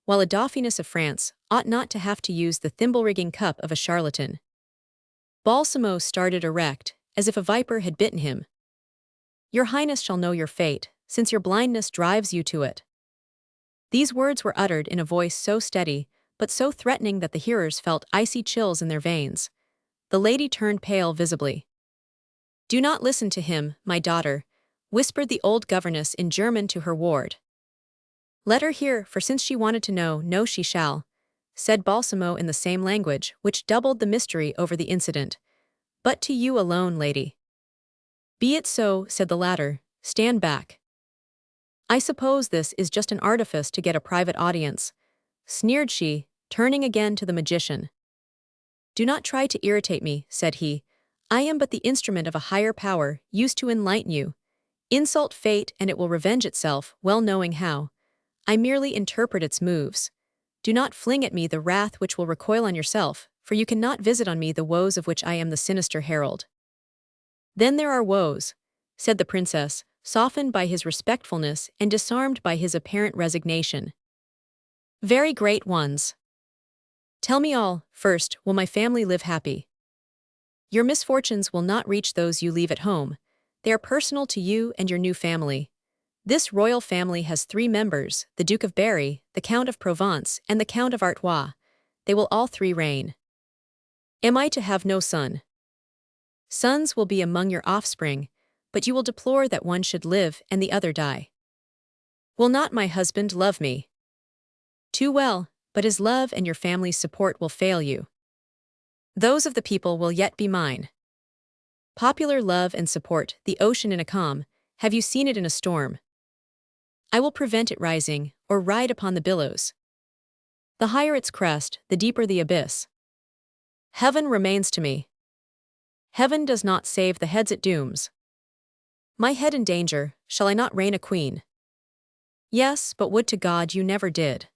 while a dauphiness of France ought not to have to use the thimble-rigging cup of a charlatan. Balsamo started erect, as if a viper had bitten him. Your Highness shall know your fate, since your blindness drives you to it. These words were uttered in a voice so steady, but so threatening that the hearers felt icy chills in their veins. The lady turned pale visibly. Do not listen to him, my daughter, whispered the old governess in German to her ward. Let her hear, for since she wanted to know she shall, said Balsamo in the same language, which doubled the mystery over the incident. But to you alone, lady. Be it so, said the latter, stand back. I suppose this is just an artifice to get a private audience, sneered she, turning again to the magician. Do not try to irritate me, said he. I am but the instrument of a higher power, used to enlighten you. Insult fate and it will revenge itself, well knowing how. I merely interpret its moves. Do not fling at me the wrath which will recoil on yourself, for you cannot visit on me the woes of which I am the sinister herald. Then there are woes, said the princess, softened by his respectfulness and disarmed by his apparent resignation. Very great ones. Tell me all. First, will my family live happy? Your misfortunes will not reach those you leave at home. They are personal to you and your new family. This royal family has 3 members, the Duke of Berry, the Count of Provence, and the Count of Artois. They will all 3 reign. Am I to have no son? Sons will be among your offspring, but you will deplore that one should live and the other die. Will not my husband love me? Too well, but his love and your family's support will fail you. Those of the people will yet be mine. Popular love and support, the ocean in a calm, have you seen it in a storm? I will prevent it rising, or ride upon the billows. The higher its crest, the deeper the abyss. Heaven remains to me. Heaven does not save the heads it dooms. My head in danger, shall I not reign a queen? Yes, but would to God you never did.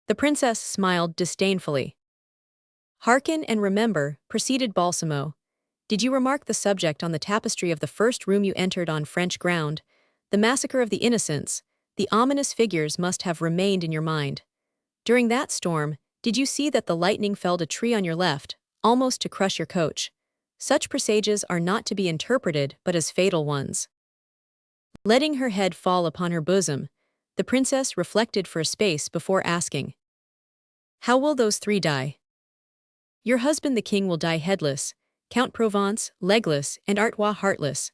The princess smiled disdainfully. Hearken and remember, proceeded Balsamo. Did you remark the subject on the tapestry of the first room you entered on French ground? The massacre of the innocents, the ominous figures must have remained in your mind. During that storm, did you see that the lightning felled a tree on your left, almost to crush your coach? Such presages are not to be interpreted but as fatal ones. Letting her head fall upon her bosom, the princess reflected for a space before asking, How will those 3 die? Your husband the king will die headless, Count Provence, legless, and Artois heartless.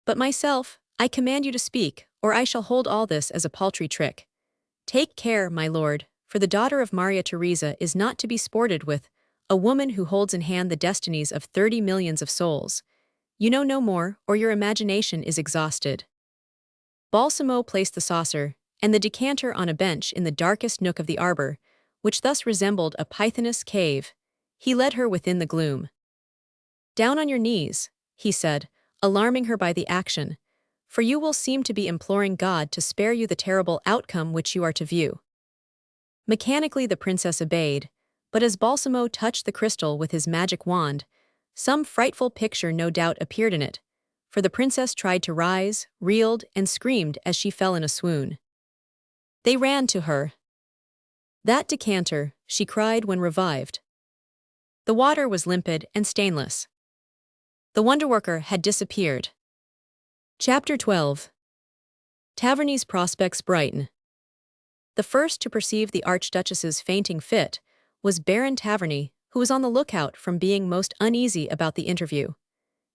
But myself, I command you to speak, or I shall hold all this as a paltry trick. Take care, my lord, for the daughter of Maria Theresa is not to be sported with, a woman who holds in hand the destinies of 30 millions of souls. You know no more, or your imagination is exhausted. Balsamo placed the saucer, and the decanter on a bench in the darkest nook of the arbor, which thus resembled a pythonous cave. He led her within the gloom. "Down on your knees," he said, alarming her by the action, "for you will seem to be imploring God to spare you the terrible outcome which you are to view." Mechanically the princess obeyed, but as Balsamo touched the crystal with his magic wand, some frightful picture no doubt appeared in it, for the princess tried to rise, reeled, and screamed as she fell in a swoon. They ran to her. "That decanter," she cried when revived. The water was limpid and stainless. The wonderworker had disappeared. Chapter 12. Taverney's prospects brighten. The first to perceive the Archduchess's fainting fit was Baron Taverney, who was on the lookout from being most uneasy about the interview.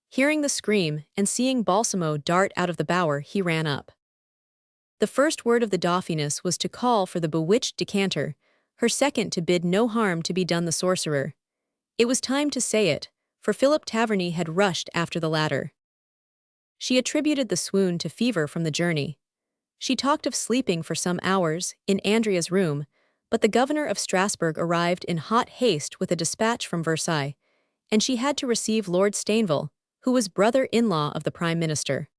Hearing the scream and seeing Balsamo dart out of the bower, he ran up. The first word of the Dauphiness was to call for the bewitched decanter, her second to bid no harm to be done the sorcerer. It was time to say it, for Philip Taverney had rushed after the latter. She attributed the swoon to fever from the journey. She talked of sleeping for some hours in Andrea's room, but the governor of Strasbourg arrived in hot haste with a dispatch from Versailles, and she had to receive Lord Stainville, who was brother-in-law of the Prime Minister.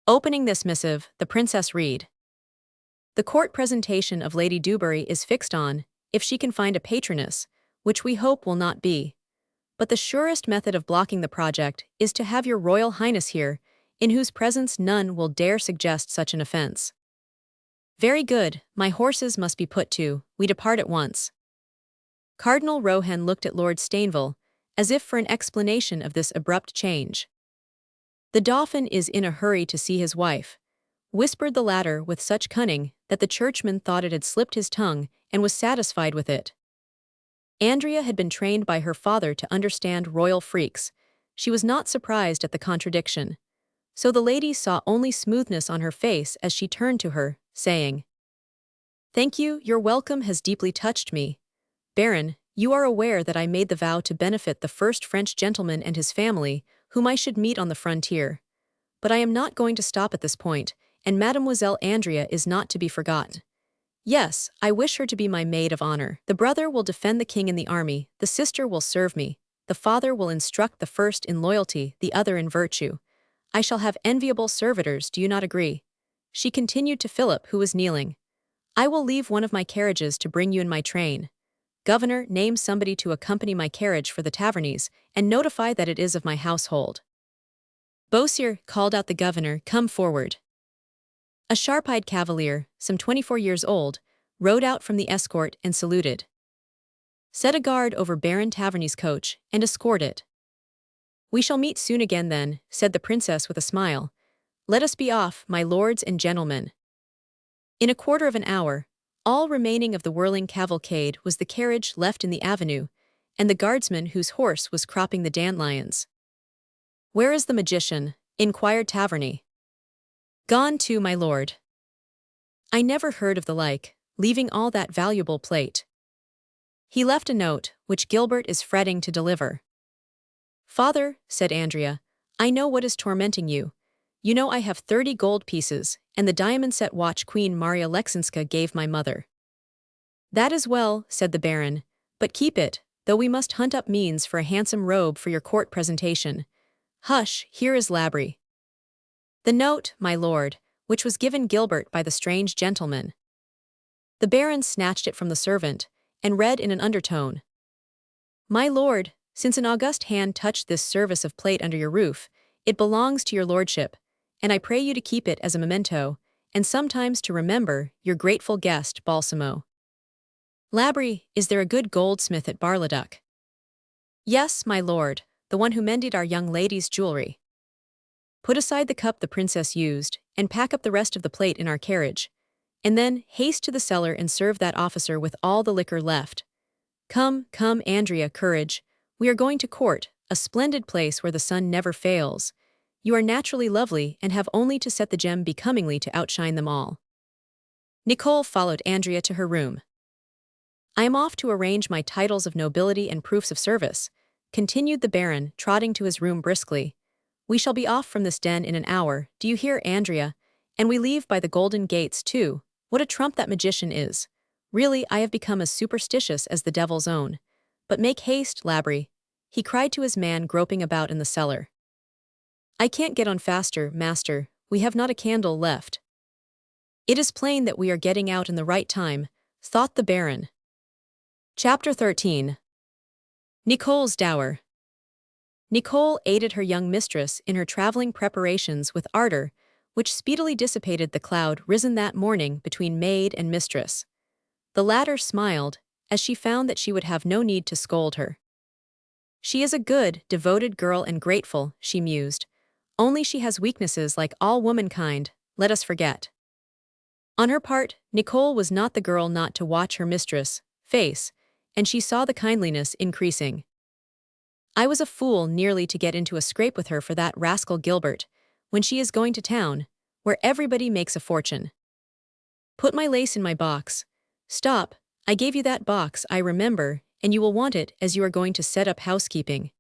Opening this missive, the princess read: "The court presentation of Lady Dewberry is fixed on, if she can find a patroness, which we hope will not be. But the surest method of blocking the project is to have your Royal Highness here, in whose presence none will dare suggest such an offense." "Very good, my horses must be put to, we depart at once." Cardinal Rohan looked at Lord Stainville, as if for an explanation of this abrupt change. "The Dauphin is in a hurry to see his wife," whispered the latter with such cunning that the churchman thought it had slipped his tongue and was satisfied with it. Andrea had been trained by her father to understand royal freaks. She was not surprised at the contradiction. So the lady saw only smoothness on her face as she turned to her, saying, "Thank you, your welcome has deeply touched me. Baron, you are aware that I made the vow to benefit the first French gentleman and his family, whom I should meet on the frontier. But I am not going to stop at this point, and Mademoiselle Andrea is not to be forgotten. Yes, I wish her to be my maid of honor. The brother will defend the king in the army, the sister will serve me, the father will instruct the first in loyalty, the other in virtue. I shall have enviable servitors, do you not agree?" She continued to Philip, who was kneeling. "I will leave one of my carriages to bring you in my train. Governor, name somebody to accompany my carriage for the Taverneys, and notify that it is of my household." "Beausire," called out the governor, "come forward." A sharp-eyed cavalier, some 24 years old, rode out from the escort and saluted. "Set a guard over Baron Taverney's coach, and escort it." "We shall meet soon again then," said the princess with a smile. "Let us be off, my lords and gentlemen." In a quarter of an hour, all remaining of the whirling cavalcade was the carriage left in the avenue, and the guardsman whose horse was cropping the dandelions. "Where is the magician?" inquired Taverney. "Gone too, my lord." "I never heard of the like, leaving all that valuable plate." "He left a note, which Gilbert is fretting to deliver." "Father," said Andrea, "I know what is tormenting you. You know I have 30 gold pieces, and the diamond-set watch Queen Maria Lexinska gave my mother." "That is well," said the baron, "but keep it, though we must hunt up means for a handsome robe for your court presentation. Hush, here is Labry." "The note, my lord, which was given Gilbert by the strange gentleman." The baron snatched it from the servant, and read in an undertone, "My lord, since an august hand touched this service of plate under your roof, it belongs to your lordship, and I pray you to keep it as a memento, and sometimes to remember your grateful guest, Balsamo." "Labry, is there a good goldsmith at Bar-le-Duc?" "Yes, my lord, the one who mended our young lady's jewelry." "Put aside the cup the princess used, and pack up the rest of the plate in our carriage, and then haste to the cellar and serve that officer with all the liquor left. Come, come, Andrea, courage. We are going to court, a splendid place where the sun never fails. You are naturally lovely and have only to set the gem becomingly to outshine them all." Nicole followed Andrea to her room. "I am off to arrange my titles of nobility and proofs of service," continued the baron, trotting to his room briskly. "We shall be off from this den in an hour, do you hear, Andrea? And we leave by the golden gates, too, What a trump that magician is. Really, I have become as superstitious as the devil's own. But make haste, Labry, he cried to his man groping about in the cellar. I can't get on faster, master, we have not a candle left. It is plain that we are getting out in the right time, thought the Baron. Chapter 13. Nicole's Dower. Nicole aided her young mistress in her traveling preparations with ardor, which speedily dissipated the cloud risen that morning between maid and mistress. The latter smiled, as she found that she would have no need to scold her. She is a good, devoted girl and grateful, she mused. Only she has weaknesses like all womankind, let us forget. On her part, Nicole was not the girl not to watch her mistress' face, and she saw the kindliness increasing. I was a fool nearly to get into a scrape with her for that rascal Gilbert, when she is going to town, where everybody makes a fortune. Put my lace in my box. Stop, I gave you that box, I remember, and you will want it as you are going to set up housekeeping.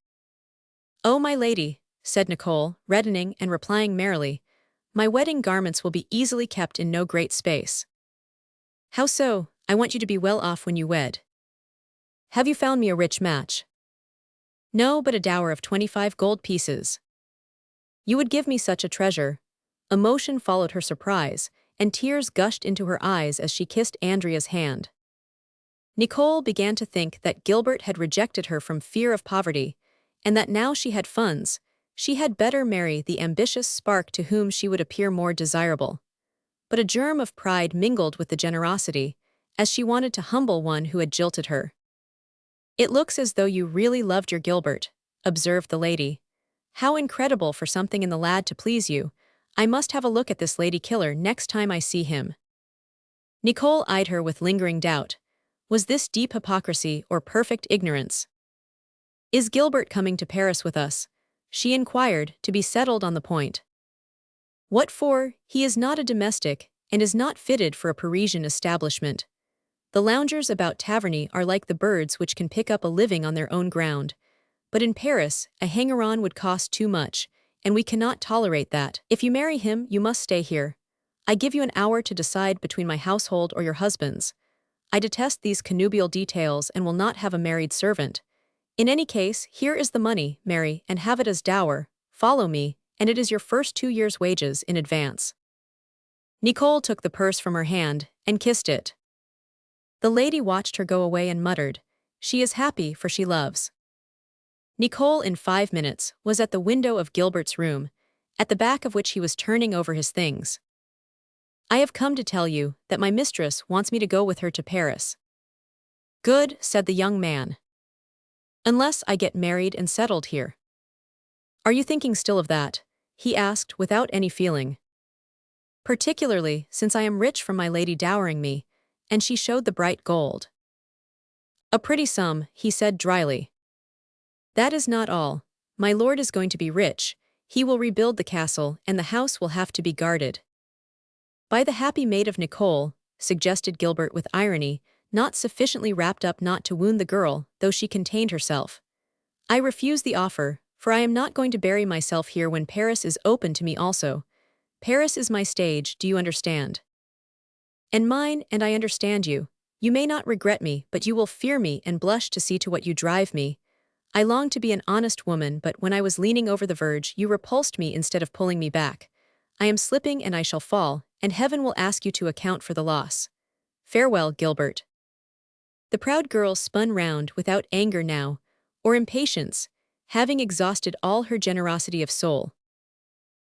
Oh, my lady, said Nicole, reddening and replying merrily, my wedding garments will be easily kept in no great space. How so? I want you to be well off when you wed. Have you found me a rich match? No, but a dower of 25 gold pieces. You would give me such a treasure. Emotion followed her surprise, and tears gushed into her eyes as she kissed Andrea's hand. Nicole began to think that Gilbert had rejected her from fear of poverty, and that now she had funds, she had better marry the ambitious spark to whom she would appear more desirable. But a germ of pride mingled with the generosity, as she wanted to humble one who had jilted her. It looks as though you really loved your Gilbert, observed the lady. How incredible for something in the lad to please you. I must have a look at this lady killer next time I see him. Nicole eyed her with lingering doubt. Was this deep hypocrisy or perfect ignorance? Is Gilbert coming to Paris with us? She inquired, to be settled on the point. What for? He is not a domestic, and is not fitted for a Parisian establishment. The loungers about Taverny are like the birds which can pick up a living on their own ground. But in Paris, a hanger-on would cost too much, and we cannot tolerate that. If you marry him, you must stay here. I give you an hour to decide between my household or your husband's. I detest these connubial details and will not have a married servant. In any case, here is the money, marry, and have it as dower. Follow me, and it is your first 2 years' wages in advance. Nicole took the purse from her hand and kissed it. The lady watched her go away and muttered, she is happy for she loves. Nicole in 5 minutes was at the window of Gilbert's room, at the back of which he was turning over his things. I have come to tell you that my mistress wants me to go with her to Paris. Good, said the young man. Unless I get married and settled here. Are you thinking still of that? He asked without any feeling. Particularly since I am rich from my lady dowering me, and she showed the bright gold. A pretty sum, he said dryly. That is not all. My lord is going to be rich, he will rebuild the castle and the house will have to be guarded. By the happy maid of Nicole, suggested Gilbert with irony, not sufficiently wrapped up not to wound the girl, though she contained herself. I refuse the offer, for I am not going to bury myself here when Paris is open to me also. Paris is my stage, do you understand? And mine, and I understand you. You may not regret me, but you will fear me and blush to see to what you drive me. I long to be an honest woman, but when I was leaning over the verge, you repulsed me instead of pulling me back. I am slipping and I shall fall, and heaven will ask you to account for the loss. Farewell, Gilbert. The proud girl spun round without anger now, or impatience, having exhausted all her generosity of soul.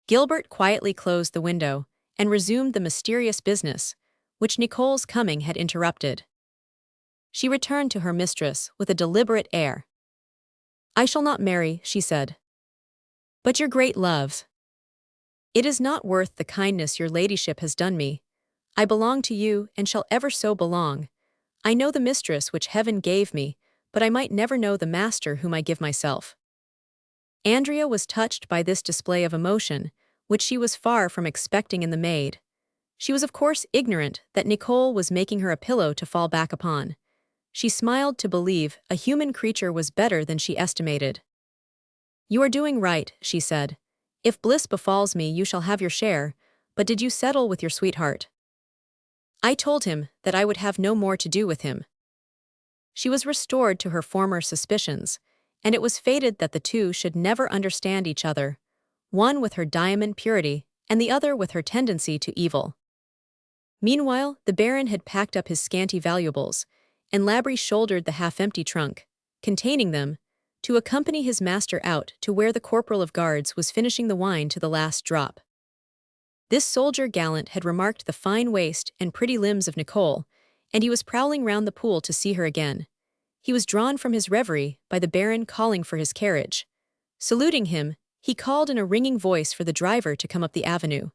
Gilbert quietly closed the window and resumed the mysterious business, which Nicole's coming had interrupted. She returned to her mistress with a deliberate air. I shall not marry, she said. But your great love. It is not worth the kindness your ladyship has done me. I belong to you and shall ever so belong. I know the mistress which heaven gave me, but I might never know the master whom I give myself. Andrea was touched by this display of emotion, which she was far from expecting in the maid. She was of course ignorant that Nicole was making her a pillow to fall back upon. She smiled to believe a human creature was better than she estimated. You are doing right, she said. If bliss befalls me, you shall have your share, but did you settle with your sweetheart? I told him that I would have no more to do with him. She was restored to her former suspicions, and it was fated that the two should never understand each other, one with her diamond purity and the other with her tendency to evil. Meanwhile, the Baron had packed up his scanty valuables, and Labry shouldered the half-empty trunk, containing them, to accompany his master out to where the corporal of guards was finishing the wine to the last drop. This soldier gallant had remarked the fine waist and pretty limbs of Nicole, and he was prowling round the pool to see her again. He was drawn from his reverie by the Baron calling for his carriage. Saluting him, he called in a ringing voice for the driver to come up the avenue.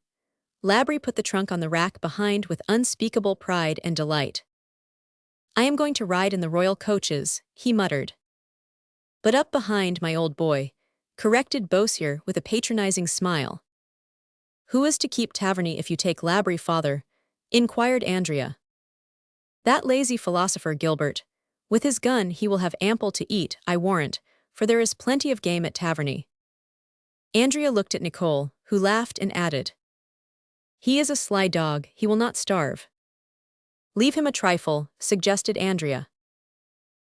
Labry put the trunk on the rack behind with unspeakable pride and delight. "I am going to ride in the royal coaches," he muttered. "But up behind, my old boy," corrected Beausier with a patronizing smile. "Who is to keep taverny if you take Labry, father?" inquired Andrea. "That lazy philosopher Gilbert. With his gun he will have ample to eat, I warrant, for there is plenty of game at taverny." Andrea looked at Nicole, who laughed and added, "He is a sly dog, he will not starve." "Leave him a trifle," suggested Andrea.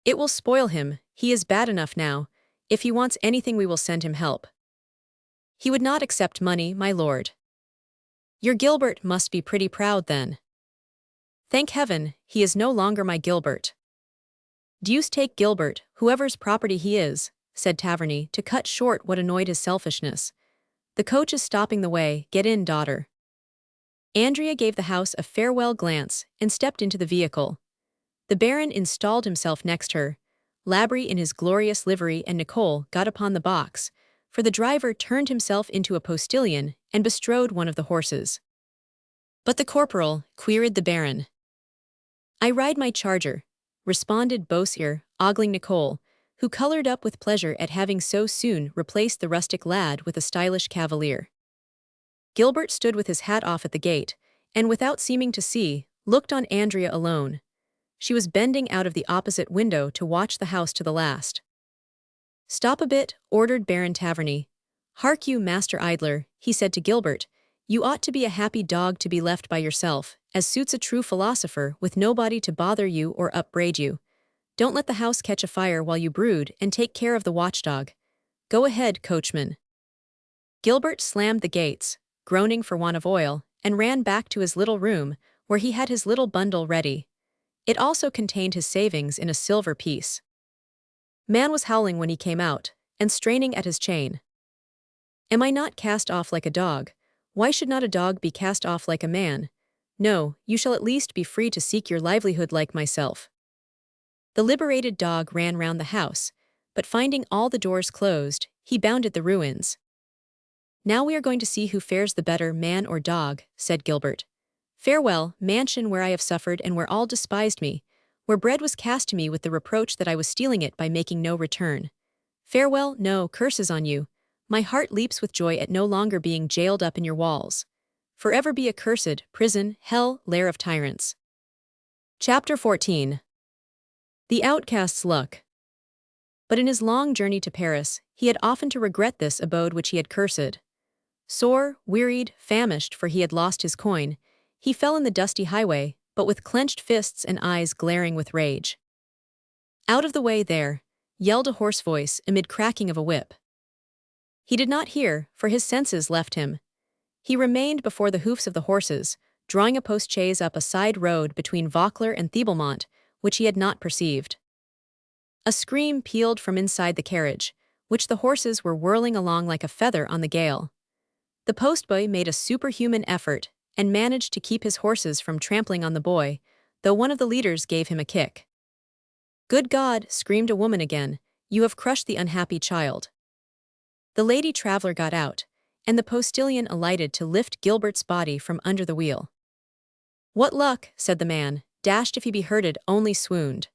"It will spoil him, he is bad enough now. If he wants anything we will send him help." "He would not accept money, my lord." "Your Gilbert must be pretty proud then." "Thank heaven, he is no longer my Gilbert." "Deuce take Gilbert, whoever's property he is," said Taverny to cut short what annoyed his selfishness. "The coach is stopping the way, get in, daughter." Andrea gave the house a farewell glance and stepped into the vehicle. The Baron installed himself next her, Labry in his glorious livery, and Nicole got upon the box, for the driver turned himself into a postilion and bestrode one of the horses. "But the corporal?" queried the Baron. "I ride my charger," responded Beausier, ogling Nicole, who colored up with pleasure at having so soon replaced the rustic lad with a stylish cavalier. Gilbert stood with his hat off at the gate, and without seeming to see, looked on Andrea alone. She was bending out of the opposite window to watch the house to the last. "Stop a bit," ordered Baron Taverny. "Hark you, Master Idler," he said to Gilbert, "you ought to be a happy dog to be left by yourself, as suits a true philosopher, with nobody to bother you or upbraid you. Don't let the house catch a fire while you brood, and take care of the watchdog. Go ahead, coachman." Gilbert slammed the gates, groaning for want of oil, and ran back to his little room, where he had his little bundle ready. It also contained his savings in a silver piece. Man was howling when he came out, and straining at his chain. "Am I not cast off like a dog? Why should not a dog be cast off like a man? No, you shall at least be free to seek your livelihood like myself." The liberated dog ran round the house, but finding all the doors closed, he bounded the ruins. "Now we are going to see who fares the better, man or dog," said Gilbert. "Farewell, mansion where I have suffered and where all despised me, where bread was cast to me with the reproach that I was stealing it by making no return. Farewell, no, curses on you. My heart leaps with joy at no longer being jailed up in your walls. Forever be accursed, prison, hell, lair of tyrants." Chapter 14. The outcast's luck. But in his long journey to Paris, he had often to regret this abode which he had cursed. Sore, wearied, famished, for he had lost his coin, he fell in the dusty highway, but with clenched fists and eyes glaring with rage. "Out of the way there!" yelled a hoarse voice amid cracking of a whip. He did not hear, for his senses left him. He remained before the hoofs of the horses, drawing a post-chaise up a side road between Vauclair and Thieblemont, which he had not perceived. A scream pealed from inside the carriage, which the horses were whirling along like a feather on the gale. The postboy made a superhuman effort and managed to keep his horses from trampling on the boy, though one of the leaders gave him a kick. "Good God!" screamed a woman again, "you have crushed the unhappy child." The lady traveler got out, and the postilion alighted to lift Gilbert's body from under the wheel. "What luck," said the man, dashed if he be hurted, only swooned.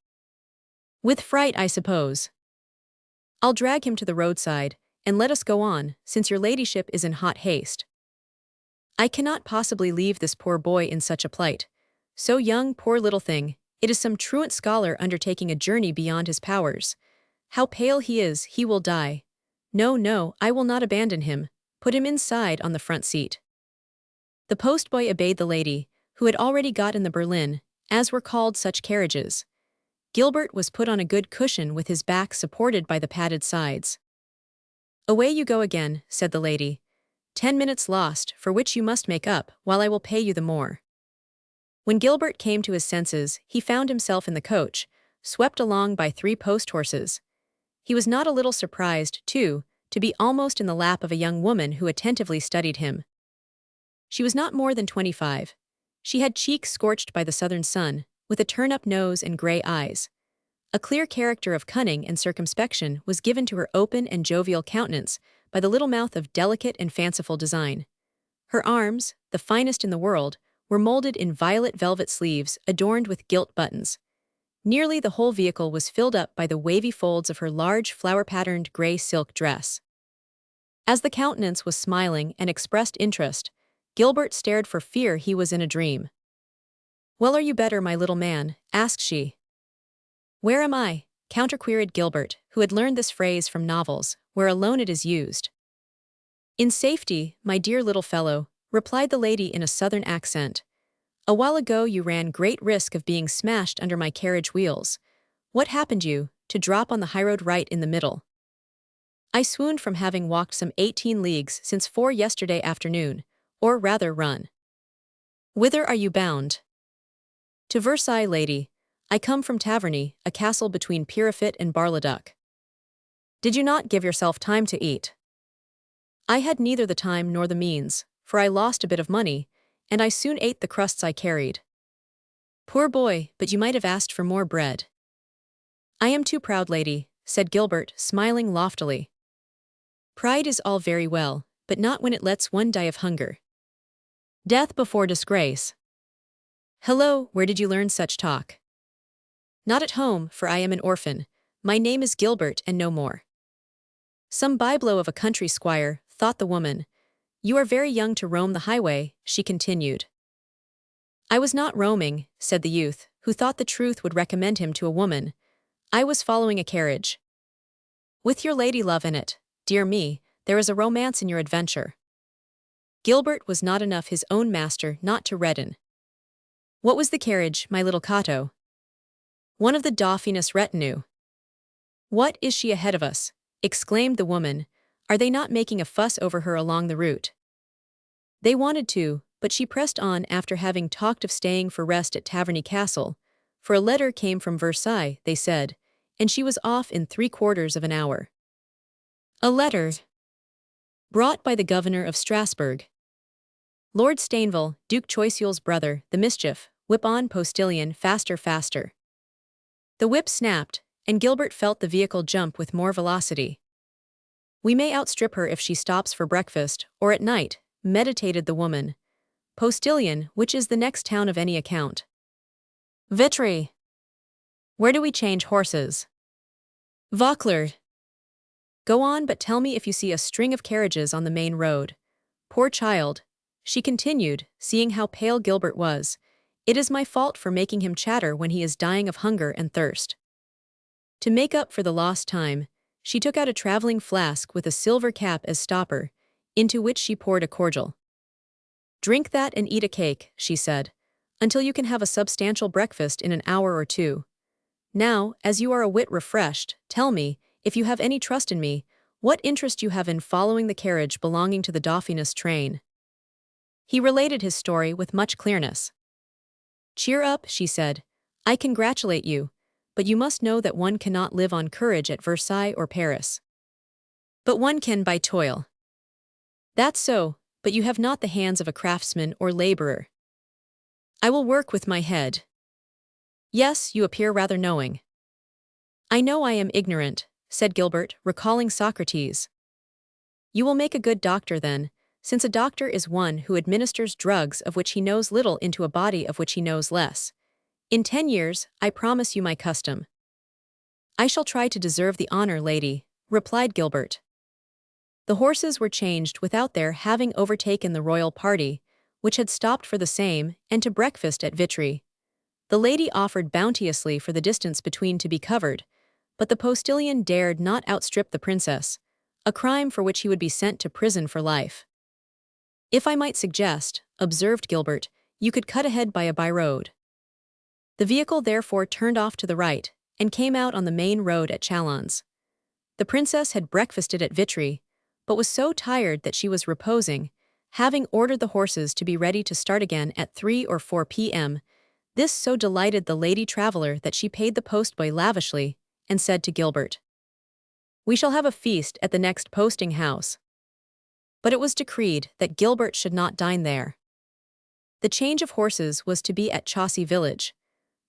"With fright, I suppose." "I'll drag him to the roadside, and let us go on, since your ladyship is in hot haste." "I cannot possibly leave this poor boy in such a plight. So young, poor little thing, it is some truant scholar undertaking a journey beyond his powers. How pale he is, he will die. No, no, I will not abandon him. Put him inside on the front seat." The postboy obeyed the lady, who had already got in the berlin, as were called such carriages. Gilbert was put on a good cushion with his back supported by the padded sides. "Away you go again," said the lady. 10 minutes lost, for which you must make up, while I will pay you the more." When Gilbert came to his senses, he found himself in the coach, swept along by 3 post-horses. He was not a little surprised, too, to be almost in the lap of a young woman who attentively studied him. She was not more than 25. She had cheeks scorched by the southern sun, with a turn-up nose and gray eyes. A clear character of cunning and circumspection was given to her open and jovial countenance by the little mouth of delicate and fanciful design. Her arms, the finest in the world, were molded in violet velvet sleeves adorned with gilt buttons. Nearly the whole vehicle was filled up by the wavy folds of her large flower-patterned gray silk dress. As the countenance was smiling and expressed interest, Gilbert stared for fear he was in a dream. "Well, are you better, my little man?" asked she. "Where am I?" counterqueried Gilbert, who had learned this phrase from novels, where alone it is used. "In safety, my dear little fellow," replied the lady in a southern accent. "A while ago you ran great risk of being smashed under my carriage wheels. What happened you, to drop on the highroad right in the middle?" "I swooned from having walked some 18 leagues since 4 yesterday afternoon, or rather run." "Whither are you bound?" "To Versailles, lady. I come from Taverny, a castle between Pierrefitte and Bar-le-Duc." "Did you not give yourself time to eat?" "I had neither the time nor the means, for I lost a bit of money, and I soon ate the crusts I carried." "Poor boy, but you might have asked for more bread." "I am too proud, lady," said Gilbert, smiling loftily. "Pride is all very well, but not when it lets one die of hunger. Death before disgrace." "Hello, where did you learn such talk?" "Not at home, for I am an orphan. My name is Gilbert and no more." "Some byblow of a country squire," thought the woman. "You are very young to roam the highway," she continued. "I was not roaming," said the youth, who thought the truth would recommend him to a woman. "I was following a carriage." "With your lady love in it. Dear me, there is a romance in your adventure." Gilbert was not enough his own master not to redden. "What was the carriage, my little Cato?" "One of the Dauphiness retinue." "What, is she ahead of us?" exclaimed the woman. "Are they not making a fuss over her along the route?" "They wanted to, but she pressed on after having talked of staying for rest at Taverny Castle, for a letter came from Versailles, they said, and she was off in 3/4 of an hour." "A letter?" "Brought by the governor of Strasbourg. Lord Stainville, Duke Choiseul's brother, the mischief, whip on, postilion, faster, faster." The whip snapped, and Gilbert felt the vehicle jump with more velocity. "We may outstrip her if she stops for breakfast, or at night," meditated the woman. "Postilion, which is the next town of any account?" "Vitry." "Where do we change horses?" "Vaucluse." "Go on, but tell me if you see a string of carriages on the main road. Poor child," she continued, seeing how pale Gilbert was. "It is my fault for making him chatter when he is dying of hunger and thirst." To make up for the lost time, she took out a traveling flask with a silver cap as stopper, into which she poured a cordial. "Drink that and eat a cake," she said, "until you can have a substantial breakfast in an hour or 2. Now, as you are a whit refreshed, tell me, if you have any trust in me, what interest you have in following the carriage belonging to the Dauphiness train." He related his story with much clearness. "Cheer up," she said. "I congratulate you, but you must know that one cannot live on courage at Versailles or Paris. But one can by toil." "That's so, but you have not the hands of a craftsman or laborer." "I will work with my head." "Yes, you appear rather knowing." "I know I am ignorant," said Gilbert, recalling Socrates. "You will make a good doctor then, since a doctor is one who administers drugs of which he knows little into a body of which he knows less. In 10 years, I promise you my custom." "I shall try to deserve the honor, lady," replied Gilbert. The horses were changed without their having overtaken the royal party, which had stopped for the same, and to breakfast at Vitry. The lady offered bounteously for the distance between to be covered, but the postilion dared not outstrip the princess, a crime for which he would be sent to prison for life. "If I might suggest," observed Gilbert, you could cut ahead by a by-road. The vehicle therefore turned off to the right and came out on the main road at Chalons. The princess had breakfasted at Vitry, but was so tired that she was reposing, having ordered the horses to be ready to start again at 3 or 4 p.m. This so delighted the lady traveler that she paid the postboy lavishly and said to Gilbert, "We shall have a feast at the next posting house." But it was decreed that Gilbert should not dine there. The change of horses was to be at Chaussee village.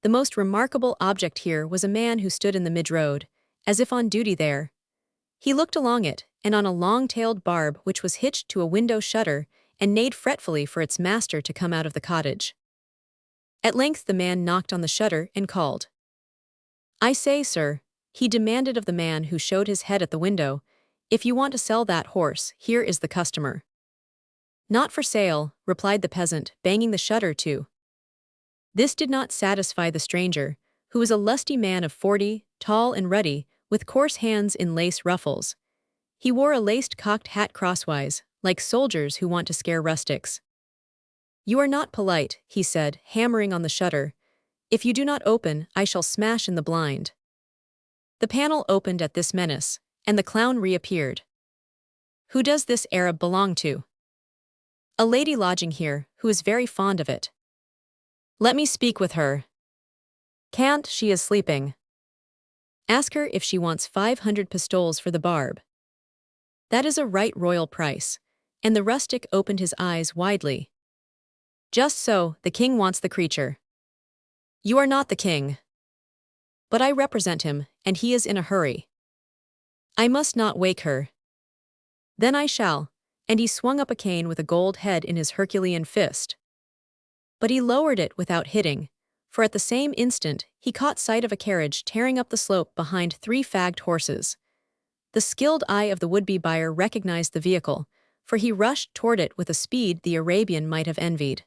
The most remarkable object here was a man who stood in the mid-road, as if on duty there. He looked along it, and on a long-tailed barb which was hitched to a window shutter, and neighed fretfully for its master to come out of the cottage. At length the man knocked on the shutter and called. "I say, sir," he demanded of the man who showed his head at the window, "if you want to sell that horse, here is the customer." "Not for sale," replied the peasant, banging the shutter to. This did not satisfy the stranger, who was a lusty man of 40, tall and ruddy, with coarse hands in lace ruffles. He wore a laced cocked hat crosswise, like soldiers who want to scare rustics. "You are not polite," he said, hammering on the shutter. "If you do not open, I shall smash in the blind." The panel opened at this menace, and the clown reappeared. "Who does this Arab belong to?" "A lady lodging here, who is very fond of it." "Let me speak with her." "Can't, she is sleeping." "Ask her if she wants 500 pistoles for the barb." "That is a right royal price," and the rustic opened his eyes widely. "Just so, the king wants the creature." "You are not the king." "But I represent him, and he is in a hurry." "I must not wake her." "Then I shall," and he swung up a cane with a gold head in his Herculean fist. But he lowered it without hitting, for at the same instant he caught sight of a carriage tearing up the slope behind 3 fagged horses. The skilled eye of the would-be buyer recognized the vehicle, for he rushed toward it with a speed the Arabian might have envied.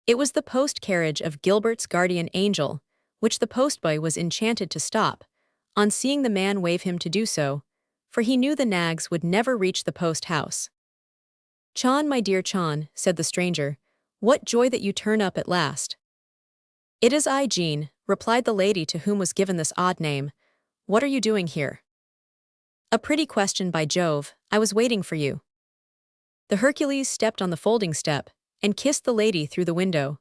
It was the post-carriage of Gilbert's guardian angel, which the postboy was enchanted to stop, on seeing the man wave him to do so, for he knew the nags would never reach the post-house. "Chon, my dear Chon," said the stranger, "what joy that you turn up at last." "It is I, Jean," replied the lady to whom was given this odd name. "What are you doing here?" "A pretty question, by Jove, I was waiting for you." The Hercules stepped on the folding step, and kissed the lady through the window.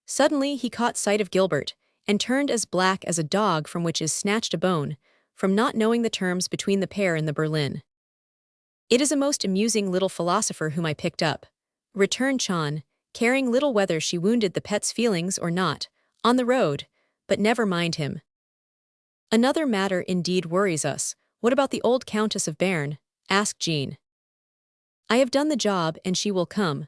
Suddenly he caught sight of Gilbert, and turned as black as a dog from which is snatched a bone, from not knowing the terms between the pair in the Berlin. "It is a most amusing little philosopher whom I picked up," returned Chon, caring little whether she wounded the pet's feelings or not, on the road, but never mind him. "Another matter indeed worries us. What about the old Countess of Bern?" asked Jean. "I have done the job, and she will come.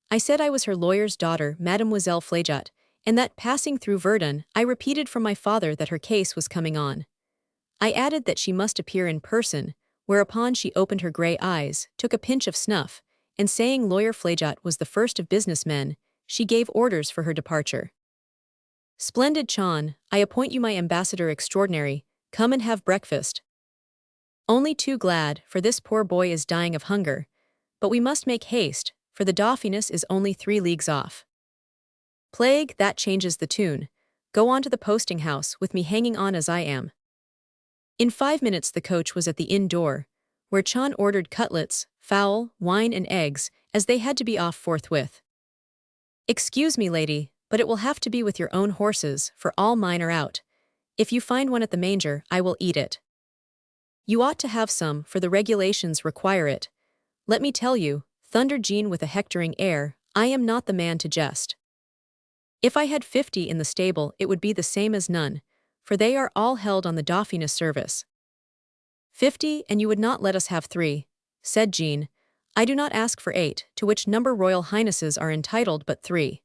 I said I was her lawyer's daughter, Mademoiselle Flageot, and that passing through Verdun, I repeated from my father that her case was coming on. I added that she must appear in person, whereupon she opened her grey eyes, took a pinch of snuff, and saying lawyer Flageot was the first of businessmen, she gave orders for her departure." "Splendid, Chon, I appoint you my ambassador extraordinary. Come and have breakfast." "Only too glad, for this poor boy is dying of hunger. But we must make haste, for the Dauphiness is only 3 leagues off." "Plague, that changes the tune. Go on to the posting house, with me hanging on as I am." In 5 minutes the coach was at the inn door, where Chon ordered cutlets, fowl, wine and eggs, as they had to be off forthwith. "Excuse me, lady, but it will have to be with your own horses, for all mine are out. If you find one at the manger, I will eat it." "You ought to have some, for the regulations require it. Let me tell you," thundered Jean with a hectoring air, "I am not the man to jest. If I had 50 in the stable it would be the same as none, for they are all held on the Dauphiness service." "50, and you would not let us have 3, said Jean. "I do not ask for 8, to which number royal highnesses are entitled, but 3.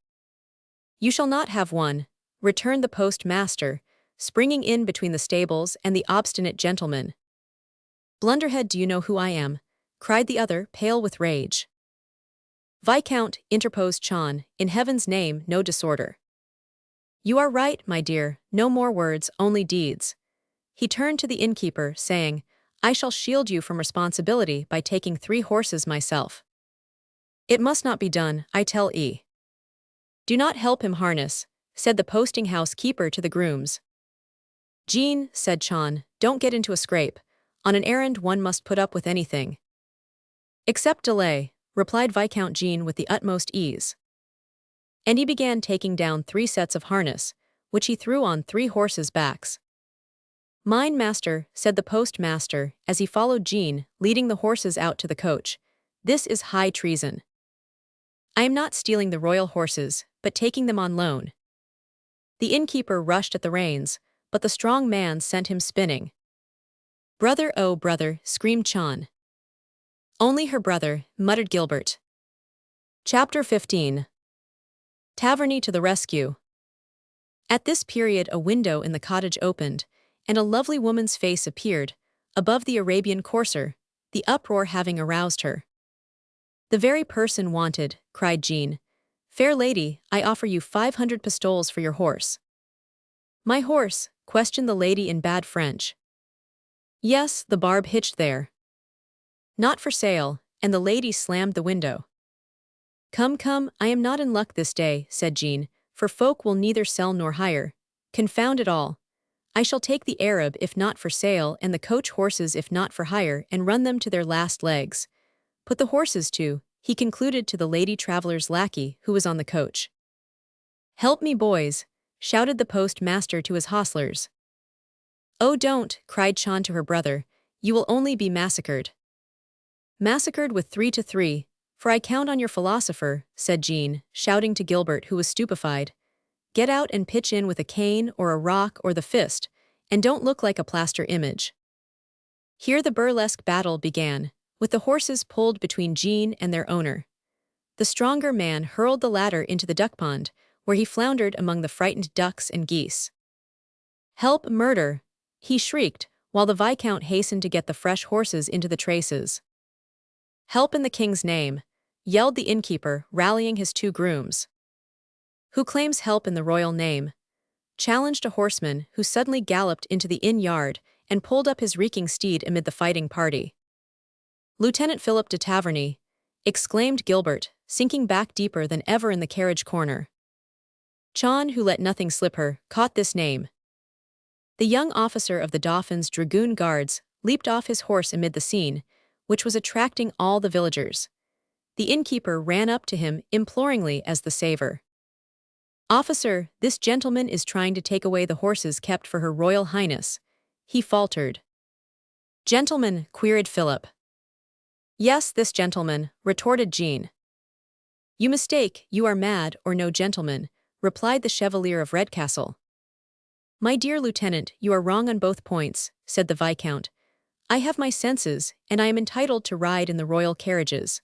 "You shall not have 1, returned the postmaster, springing in between the stables and the obstinate gentleman. "Blunderhead, do you know who I am?" cried the other, pale with rage. "Viscount," interposed Chon, "in heaven's name, no disorder." "You are right, my dear, no more words, only deeds." He turned to the innkeeper, saying, "I shall shield you from responsibility by taking 3 horses myself." "It must not be done, I tell ye." Do not help him harness, said the posting house keeper to the grooms. Jean, said Chan, don't get into a scrape. On an errand one must put up with anything. Except delay, replied Viscount Jean with the utmost ease. And he began taking down 3 sets of harness, which he threw on 3 horses' backs. Mine master, said the postmaster, as he followed Jean, leading the horses out to the coach. This is high treason. I am not stealing the royal horses, but taking them on loan. The innkeeper rushed at the reins, but the strong man sent him spinning. Brother, oh brother, screamed Chan. Only her brother, muttered Gilbert. Chapter 15. Taverny to the rescue. At this period a window in the cottage opened, and a lovely woman's face appeared, above the Arabian courser, the uproar having aroused her. The very person wanted, cried Jean. Fair lady, I offer you 500 pistoles for your horse. My horse? Questioned the lady in bad French. Yes, the barb hitched there. Not for sale, and the lady slammed the window. Come, come, I am not in luck this day, said Jean, for folk will neither sell nor hire. Confound it all. I shall take the Arab if not for sale and the coach horses if not for hire and run them to their last legs. Put the horses to, he concluded to the lady traveller's lackey who was on the coach. Help me, boys, shouted the postmaster to his hostlers. Oh, don't, cried Chan to her brother, you will only be massacred. Massacred with 3 to 3, for I count on your philosopher, said Jean, shouting to Gilbert who was stupefied. Get out and pitch in with a cane or a rock or the fist, and don't look like a plaster image. Here the burlesque battle began, with the horses pulled between Jean and their owner. The stronger man hurled the latter into the duck pond, where he floundered among the frightened ducks and geese. Help, murder! He shrieked, while the Viscount hastened to get the fresh horses into the traces. Help in the king's name, yelled the innkeeper, rallying his 2 grooms. Who claims help in the royal name? Challenged a horseman who suddenly galloped into the inn yard and pulled up his reeking steed amid the fighting party. Lieutenant Philip de Taverny, exclaimed Gilbert, sinking back deeper than ever in the carriage corner. Chan, who let nothing slip her, caught this name. The young officer of the Dauphin's dragoon guards leaped off his horse amid the scene, which was attracting all the villagers. The innkeeper ran up to him imploringly as the saver. Officer, this gentleman is trying to take away the horses kept for Her Royal Highness, he faltered. Gentleman, queried Philip. Yes, this gentleman, retorted Jean. You mistake, you are mad or no gentleman, replied the Chevalier of Redcastle. My dear lieutenant, you are wrong on both points, said the Viscount. I have my senses, and I am entitled to ride in the royal carriages.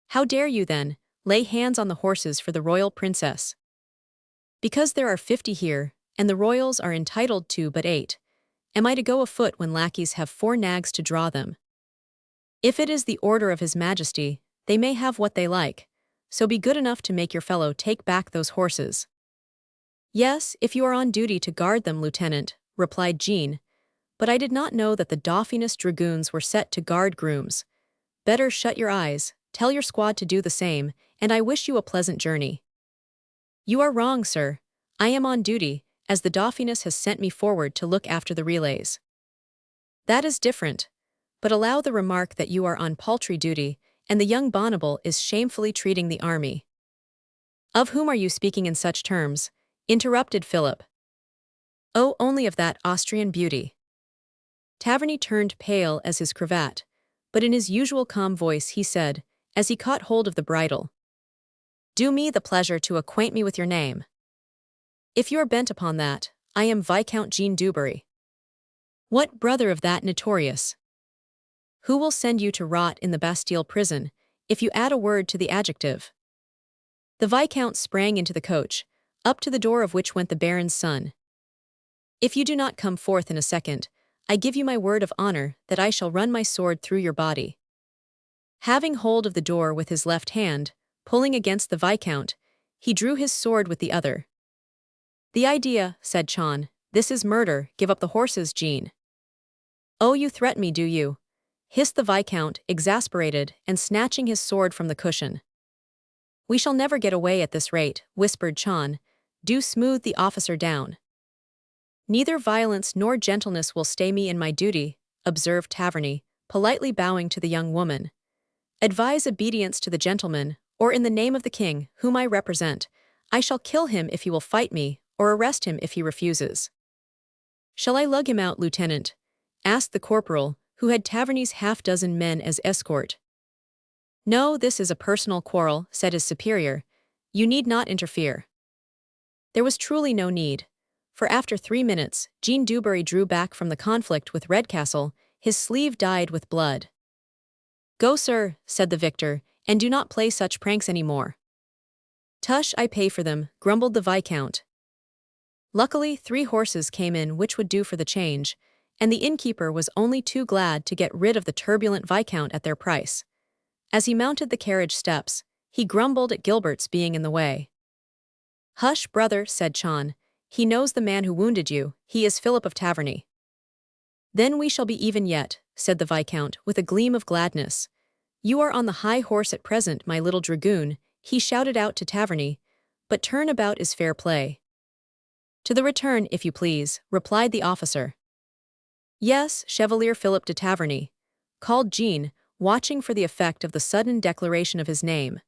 How dare you, then, lay hands on the horses for the royal princess? Because there are 50 here, and the royals are entitled to but 8, am I to go afoot when lackeys have 4 nags to draw them? If it is the order of His Majesty, they may have what they like, so be good enough to make your fellow take back those horses. Yes, if you are on duty to guard them, lieutenant, replied Jean, but I did not know that the Dauphiness dragoons were set to guard grooms. Better shut your eyes, tell your squad to do the same, and I wish you a pleasant journey. You are wrong, sir. I am on duty, as the Dauphiness has sent me forward to look after the relays. That is different, but allow the remark that you are on paltry duty, and the young Bonnable is shamefully treating the army. Of whom are you speaking in such terms? Interrupted Philip. Oh, only of that Austrian beauty. Taverny turned pale as his cravat, but in his usual calm voice he said, as he caught hold of the bridle, Do me the pleasure to acquaint me with your name. If you are bent upon that, I am Viscount Jean Dubarry. What brother of that notorious? Who will send you to rot in the Bastille prison, if you add a word to the adjective? The Viscount sprang into the coach, up to the door of which went the Baron's son. If you do not come forth in a second, I give you my word of honor that I shall run my sword through your body. Having hold of the door with his left hand, pulling against the Viscount, he drew his sword with the other. The idea, said Chan, this is murder, give up the horses, Jean. Oh, you threaten me, do you? Hissed the Viscount, exasperated, and snatching his sword from the cushion. We shall never get away at this rate, whispered Chan. Do smooth the officer down. Neither violence nor gentleness will stay me in my duty, observed Taverny, politely bowing to the young woman. Advise obedience to the gentleman, or in the name of the king, whom I represent, I shall kill him if he will fight me, or arrest him if he refuses. Shall I lug him out, lieutenant? Asked the corporal, who had Taverny's half-dozen men as escort. No, this is a personal quarrel, said his superior. You need not interfere. There was truly no need, for after 3 minutes, Jean Dewberry drew back from the conflict with Redcastle, his sleeve dyed with blood. Go, sir, said the victor, and do not play such pranks any more. Tush, I pay for them, grumbled the Viscount. Luckily, 3 horses came in which would do for the change, and the innkeeper was only too glad to get rid of the turbulent Viscount at their price. As he mounted the carriage steps, he grumbled at Gilbert's being in the way. Hush, brother, said Chan. He knows the man who wounded you, he is Philip of Taverny. Then we shall be even yet, said the Viscount, with a gleam of gladness. You are on the high horse at present, my little dragoon, he shouted out to Taverny, but turn about is fair play. To the return, if you please, replied the officer. Yes, Chevalier Philip de Taverny, called Jean, watching for the effect of the sudden declaration of his name.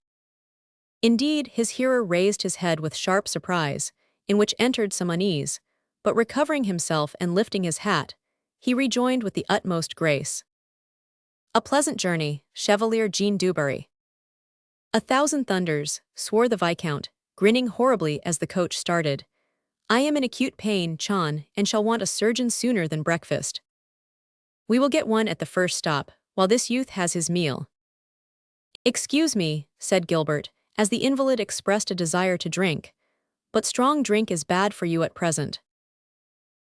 Indeed, his hearer raised his head with sharp surprise, in which entered some unease, but recovering himself and lifting his hat, he rejoined with the utmost grace. A pleasant journey, Chevalier Jean Dewberry. 1,000 thunders, swore the Viscount, grinning horribly as the coach started. I am in acute pain, Chan, and shall want a surgeon sooner than breakfast. We will get one at the first stop, while this youth has his meal. Excuse me, said Gilbert, as the invalid expressed a desire to drink, but strong drink is bad for you at present.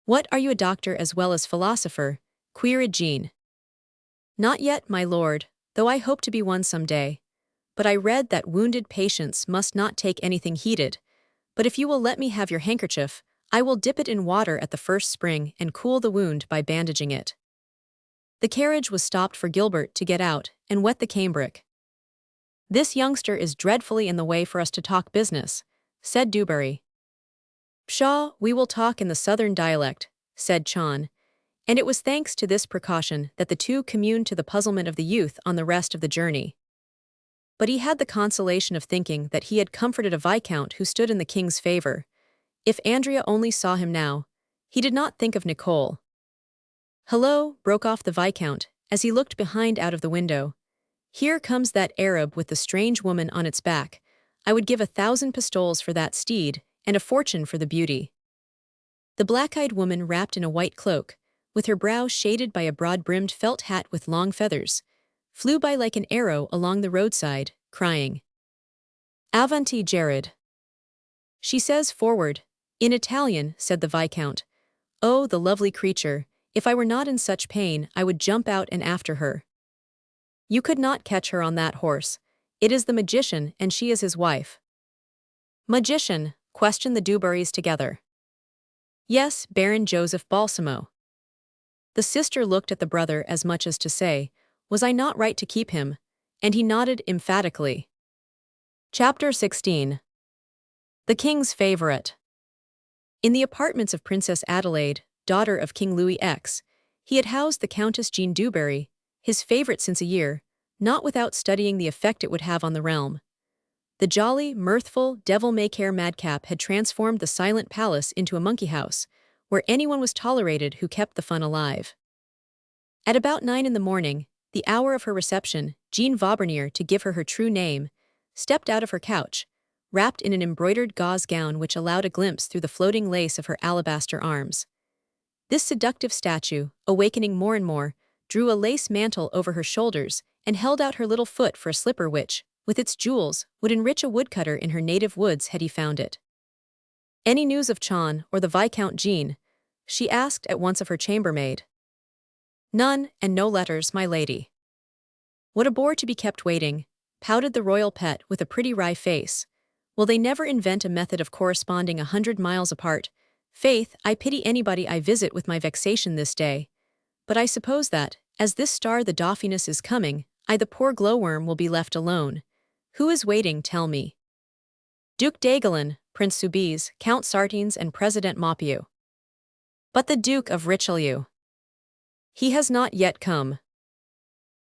What, are you a doctor as well as philosopher? Queried Jean. Not yet, my lord, though I hope to be one some day. But I read that wounded patients must not take anything heated. But if you will let me have your handkerchief, I will dip it in water at the first spring and cool the wound by bandaging it. The carriage was stopped for Gilbert to get out and wet the cambric. This youngster is dreadfully in the way for us to talk business, said Dewberry. Pshaw, we will talk in the southern dialect, said Chan, and it was thanks to this precaution that the two communed to the puzzlement of the youth on the rest of the journey. But he had the consolation of thinking that he had comforted a Viscount who stood in the king's favor. If Andrea only saw him now, he did not think of Nicole. Hello, broke off the Viscount, as he looked behind out of the window. Here comes that Arab with the strange woman on its back. I would give 1,000 pistoles for that steed, and a fortune for the beauty. The black-eyed woman wrapped in a white cloak, with her brow shaded by a broad-brimmed felt hat with long feathers, flew by like an arrow along the roadside, crying, Avanti, Jared. She says forward, in Italian, said the Viscount. Oh, the lovely creature, if I were not in such pain, I would jump out and after her. You could not catch her on that horse. It is the magician, and she is his wife. Magician, questioned the Dewberrys together. Yes, Baron Joseph Balsamo. The sister looked at the brother as much as to say, was I not right to keep him? And he nodded emphatically. Chapter 16. The King's Favorite. In the apartments of Princess Adelaide, daughter of King Louis X, he had housed the Countess Jean Dewberry, his favorite since a year, not without studying the effect it would have on the realm. The jolly, mirthful, devil-may-care madcap had transformed the silent palace into a monkey house, where anyone was tolerated who kept the fun alive. At about 9 in the morning, the hour of her reception, Jean Vaubernier, to give her her true name, stepped out of her couch, wrapped in an embroidered gauze gown which allowed a glimpse through the floating lace of her alabaster arms. This seductive statue, awakening more and more, drew a lace mantle over her shoulders and held out her little foot for a slipper which, with its jewels, would enrich a woodcutter in her native woods had he found it. Any news of Chan or the Viscount Jean? She asked at once of her chambermaid. None, and no letters, my lady. What a bore to be kept waiting, pouted the royal pet with a pretty wry face. Will they never invent a method of corresponding 100 miles apart? Faith, I pity anybody I visit with my vexation this day. But I suppose that, as this star the Dauphiness is coming, I the poor glowworm will be left alone. Who is waiting, tell me? Duke d'Aiguillon, Prince Soubise, Count Sartines and President Maupeou. But the Duke of Richelieu. He has not yet come.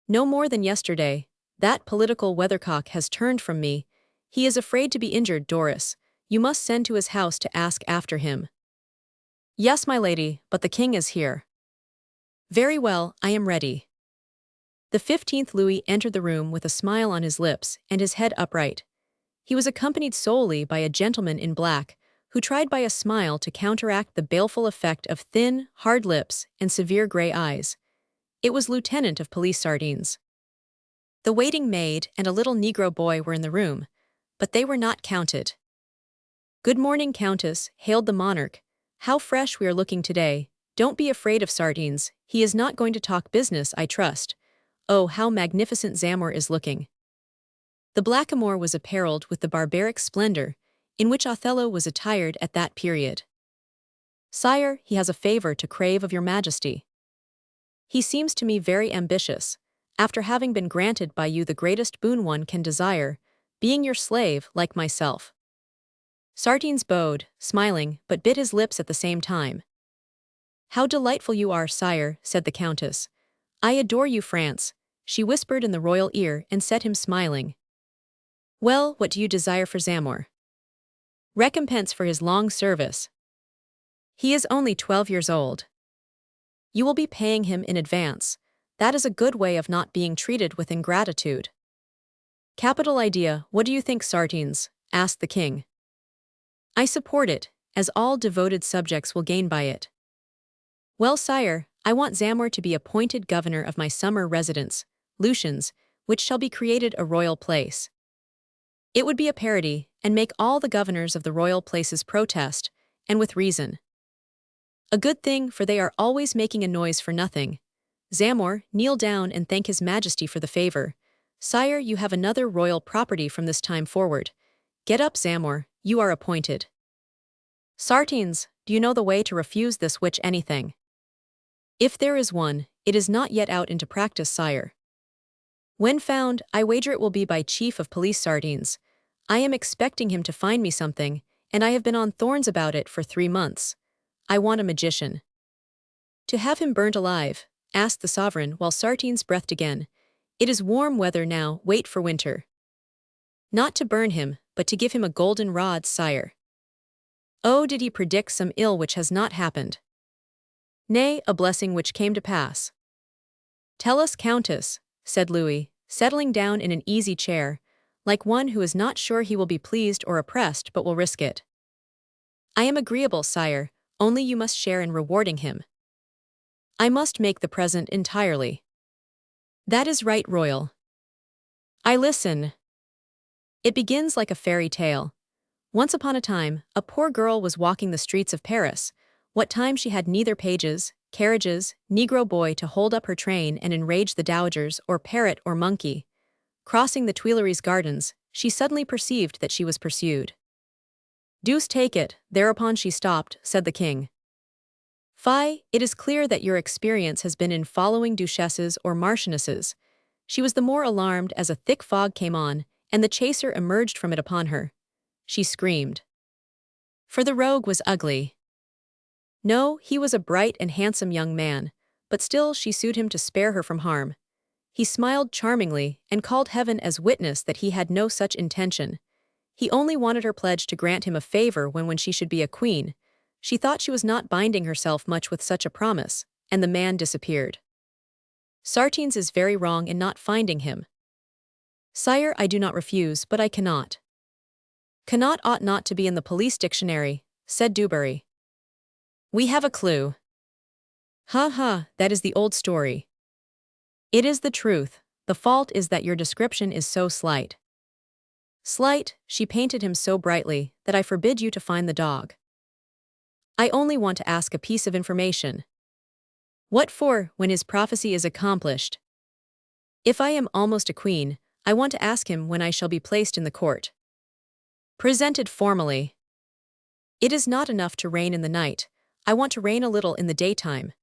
No more than yesterday, that political weathercock has turned from me. He is afraid to be injured, Doris. You must send to his house to ask after him. Yes, my lady, but the king is here. Very well, I am ready. The 15th Louis entered the room with a smile on his lips and his head upright. He was accompanied solely by a gentleman in black, who tried by a smile to counteract the baleful effect of thin, hard lips and severe gray eyes. It was Lieutenant of Police Sardines. The waiting maid and a little Negro boy were in the room, but they were not counted. Good morning, Countess, hailed the monarch. How fresh we are looking today. Don't be afraid of Sardines, he is not going to talk business, I trust. Oh, how magnificent Zamor is looking. The blackamoor was apparelled with the barbaric splendor in which Othello was attired at that period. Sire, he has a favor to crave of your majesty. He seems to me very ambitious, after having been granted by you the greatest boon one can desire, being your slave like myself. Sardines bowed, smiling, but bit his lips at the same time. How delightful you are, sire, said the countess. I adore you, France, she whispered in the royal ear and set him smiling. Well, what do you desire for Zamor? Recompense for his long service. He is only 12 years old. You will be paying him in advance. That is a good way of not being treated with ingratitude. Capital idea, what do you think, Sardines? Asked the king. I support it, as all devoted subjects will gain by it. Well, sire, I want Zamor to be appointed governor of my summer residence, Lucian's, which shall be created a royal place. It would be a parody, and make all the governors of the royal places protest, and with reason. A good thing, for they are always making a noise for nothing. Zamor, kneel down and thank his majesty for the favor. Sire, you have another royal property from this time forward. Get up, Zamor, you are appointed. Sardines, do you know the way to refuse this witch anything? If there is one, it is not yet out into practice, sire. When found, I wager it will be by Chief of Police Sardines. I am expecting him to find me something, and I have been on thorns about it for 3 months. I want a magician. To have him burnt alive, asked the sovereign while Sardines breathed again. It is warm weather now, wait for winter. Not to burn him, but to give him a golden rod, sire. Oh, did he predict some ill which has not happened? Nay, a blessing which came to pass. Tell us, Countess, said Louis, settling down in an easy chair, like one who is not sure he will be pleased or oppressed but will risk it. I am agreeable, sire, only you must share in rewarding him. I must make the present entirely. That is right, Royal. I listen. It begins like a fairy tale. Once upon a time, a poor girl was walking the streets of Paris. What time she had neither pages, carriages, Negro boy to hold up her train and enrage the dowagers or parrot or monkey. Crossing the Tuileries gardens, she suddenly perceived that she was pursued. Deuce take it, thereupon she stopped, said the king. Fie, it is clear that your experience has been in following duchesses or marchionesses. She was the more alarmed as a thick fog came on, and the chaser emerged from it upon her. She screamed. For the rogue was ugly. No, he was a bright and handsome young man, but still she sued him to spare her from harm. He smiled charmingly and called heaven as witness that he had no such intention. He only wanted her pledge to grant him a favor when she should be a queen. She thought she was not binding herself much with such a promise, and the man disappeared. Sardines is very wrong in not finding him. Sire, I do not refuse, but I cannot. Cannot ought not to be in the police dictionary, said Dubarry. We have a clue. Ha ha, that is the old story. It is the truth, the fault is that your description is so slight. Slight, she painted him so brightly that I forbid you to find the dog. I only want to ask a piece of information. What for, when his prophecy is accomplished? If I am almost a queen, I want to ask him when I shall be placed in the court. Presented formally. It is not enough to reign in the night, I want to reign a little in the daytime.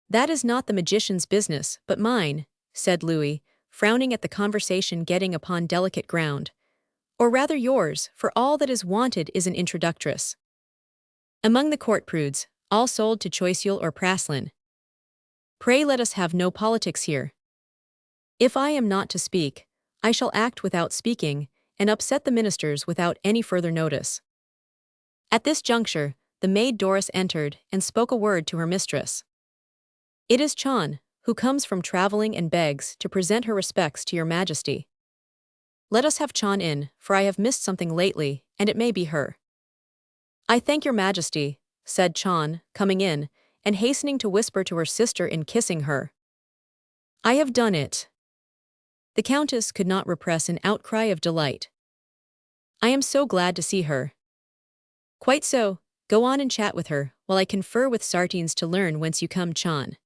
That is not the magician's business, but mine, said Louis, frowning at the conversation getting upon delicate ground. Or rather yours, for all that is wanted is an introductress. Among the court prudes, all sold to Choiseul or Praslin. Pray let us have no politics here. If I am not to speak, I shall act without speaking, and upset the ministers without any further notice. At this juncture, the maid Doris entered and spoke a word to her mistress. It is Chan, who comes from traveling and begs to present her respects to your majesty. Let us have Chan in, for I have missed something lately, and it may be her. I thank your majesty, said Chan, coming in, and hastening to whisper to her sister in kissing her. I have done it. The countess could not repress an outcry of delight. I am so glad to see her. Quite so, go on and chat with her, while I confer with Sartines to learn whence you come, Chan.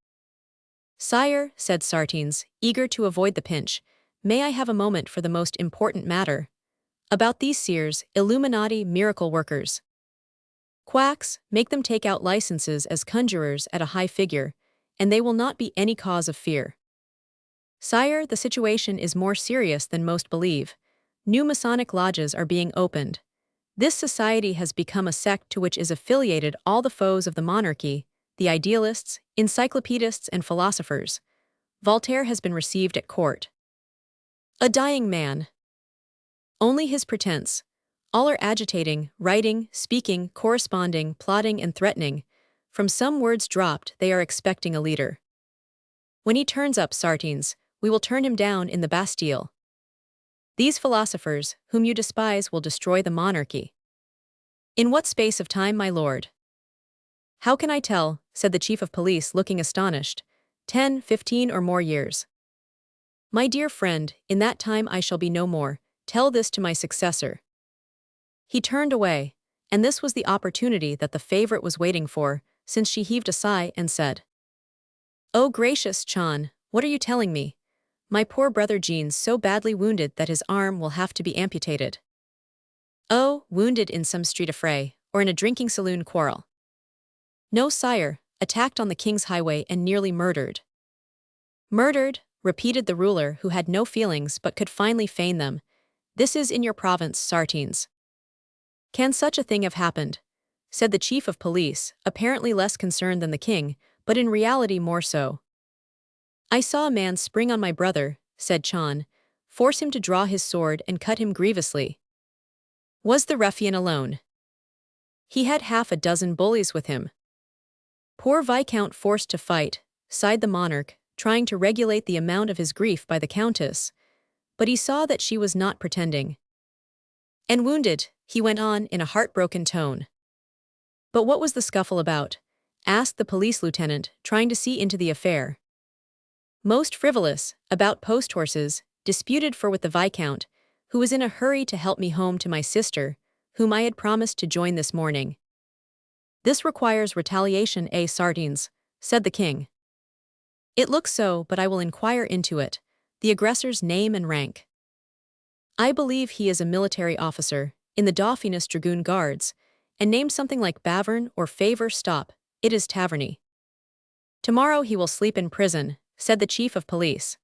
Sire, said Sartines, eager to avoid the pinch, may I have a moment for the most important matter? About these seers, Illuminati miracle workers. Quacks, make them take out licenses as conjurers at a high figure, and they will not be any cause of fear. Sire, the situation is more serious than most believe. New Masonic lodges are being opened. This society has become a sect to which is affiliated all the foes of the monarchy, the idealists, encyclopedists, and philosophers. Voltaire has been received at court. A dying man. Only his pretense. All are agitating, writing, speaking, corresponding, plotting, and threatening. From some words dropped, they are expecting a leader. When he turns up, Sartines, we will turn him down in the Bastille. These philosophers, whom you despise, will destroy the monarchy. In what space of time, my lord? How can I tell, said the chief of police, looking astonished. 10, 15 or more years. My dear friend, in that time I shall be no more. Tell this to my successor. He turned away, and this was the opportunity that the favorite was waiting for, since she heaved a sigh and said, Oh gracious Chan, what are you telling me? My poor brother Jean's so badly wounded that his arm will have to be amputated. Oh, wounded in some street affray, or in a drinking saloon quarrel. No, sire, attacked on the king's highway and nearly murdered. Murdered, repeated the ruler, who had no feelings but could finely feign them. This is in your province, Sartines. Can such a thing have happened? Said the chief of police, apparently less concerned than the king, but in reality more so. I saw a man spring on my brother, said Chan, force him to draw his sword and cut him grievously. Was the ruffian alone? He had half a dozen bullies with him. Poor Viscount forced to fight, sighed the monarch, trying to regulate the amount of his grief by the countess, but he saw that she was not pretending. And wounded, he went on in a heartbroken tone. But what was the scuffle about? Asked the police lieutenant, trying to see into the affair. Most frivolous, about post horses, disputed for with the Viscount, who was in a hurry to help me home to my sister, whom I had promised to join this morning. This requires retaliation, Sartines, said the king. It looks so, but I will inquire into it, the aggressor's name and rank. I believe he is a military officer, in the Dauphinus Dragoon Guards, and named something like Bavern or Favor. Stop, it is Taverny. Tomorrow he will sleep in prison, said the chief of police.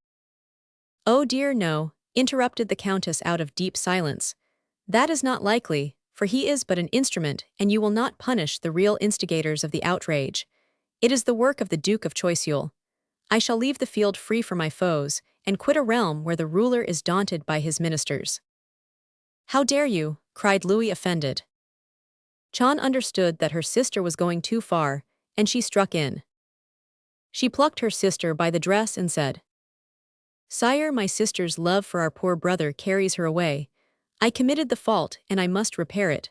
Oh dear no, interrupted the countess out of deep silence. That is not likely, for he is but an instrument and you will not punish the real instigators of the outrage. It is the work of the Duke of Choiseul. I shall leave the field free for my foes, and quit a realm where the ruler is daunted by his ministers. How dare you, cried Louis offended. Chan understood that her sister was going too far, and she struck in. She plucked her sister by the dress and said, Sire, my sister's love for our poor brother carries her away. I committed the fault and I must repair it.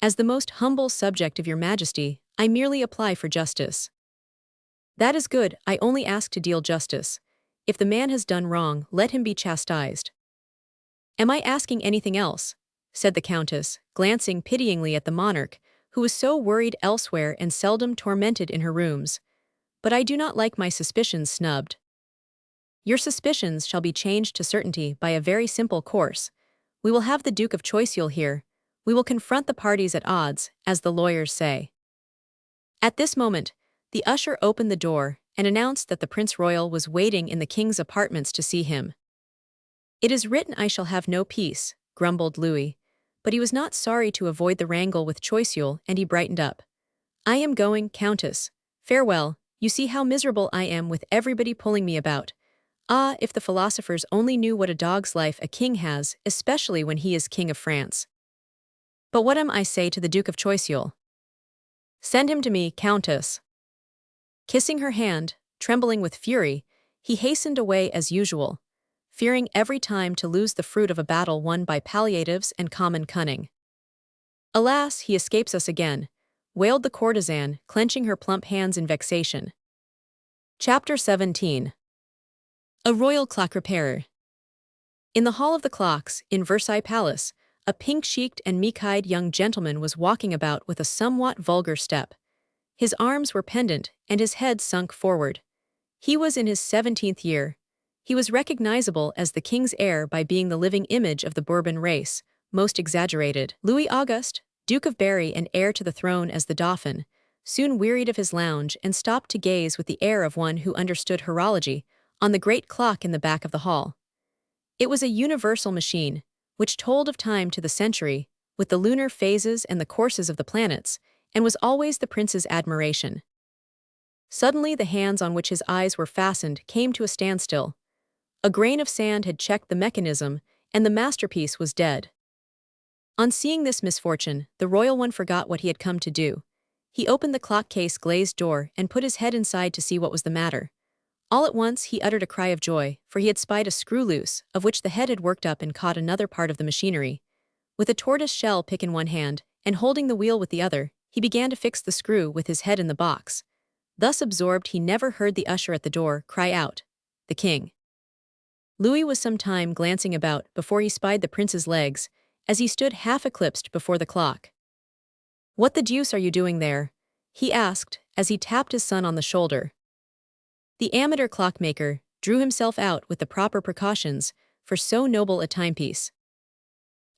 As the most humble subject of your majesty, I merely apply for justice. That is good, I only ask to deal justice. If the man has done wrong, let him be chastised. Am I asking anything else? Said the countess, glancing pityingly at the monarch, who was so worried elsewhere and seldom tormented in her rooms. But I do not like my suspicions snubbed. Your suspicions shall be changed to certainty by a very simple course. We will have the Duke of Choiseul here. We will confront the parties at odds, as the lawyers say. At this moment, the usher opened the door and announced that the Prince Royal was waiting in the king's apartments to see him. It is written I shall have no peace, grumbled Louis, but he was not sorry to avoid the wrangle with Choiseul, and he brightened up. I am going, Countess. Farewell, you see how miserable I am with everybody pulling me about. Ah, if the philosophers only knew what a dog's life a king has, especially when he is king of France. But what am I say to the Duke of Choiseul? Send him to me, Countess. Kissing her hand, trembling with fury, he hastened away as usual, fearing every time to lose the fruit of a battle won by palliatives and common cunning. Alas, he escapes us again, wailed the courtesan, clenching her plump hands in vexation. Chapter 17. A royal clock repairer. In the Hall of the Clocks, in Versailles Palace, a pink-cheeked and meek-eyed young gentleman was walking about with a somewhat vulgar step. His arms were pendant, and his head sunk forward. He was in his 17th year. He was recognizable as the king's heir by being the living image of the Bourbon race, most exaggerated. Louis Auguste, Duke of Berry and heir to the throne as the Dauphin, soon wearied of his lounge and stopped to gaze with the air of one who understood horology on the great clock in the back of the hall. It was a universal machine, which told of time to the century, with the lunar phases and the courses of the planets, and was always the prince's admiration. Suddenly the hands on which his eyes were fastened came to a standstill. A grain of sand had checked the mechanism, and the masterpiece was dead. On seeing this misfortune, the royal one forgot what he had come to do. He opened the clock case glazed door and put his head inside to see what was the matter. All at once he uttered a cry of joy, for he had spied a screw loose, of which the head had worked up and caught another part of the machinery. With a tortoise shell pick in one hand, and holding the wheel with the other, he began to fix the screw with his head in the box. Thus absorbed he never heard the usher at the door cry out, "The king." Louis was some time glancing about before he spied the prince's legs, as he stood half-eclipsed before the clock. "What the deuce are you doing there?" he asked, as he tapped his son on the shoulder. The amateur clockmaker drew himself out with the proper precautions for so noble a timepiece.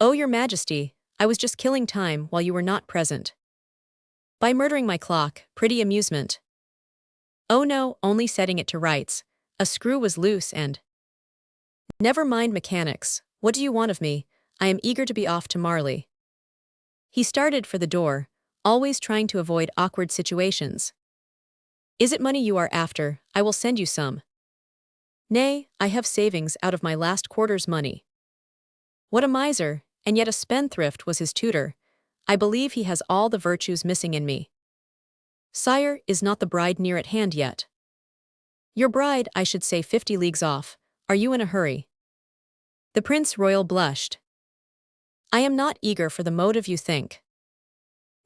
"Oh, your majesty, I was just killing time while you were not present. By murdering my clock, pretty amusement." "Oh no, only setting it to rights. A screw was loose and—" "Never mind mechanics, what do you want of me? I am eager to be off to Marley." He started for the door, always trying to avoid awkward situations. "Is it money you are after? I will send you some." "Nay, I have savings out of my last quarter's money." What a miser, and yet a spendthrift was his tutor. I believe he has all the virtues missing in me. "Sire, is not the bride near at hand yet?" "Your bride, I should say 50 leagues off. Are you in a hurry?" The Prince Royal blushed. "I am not eager for the motive you think."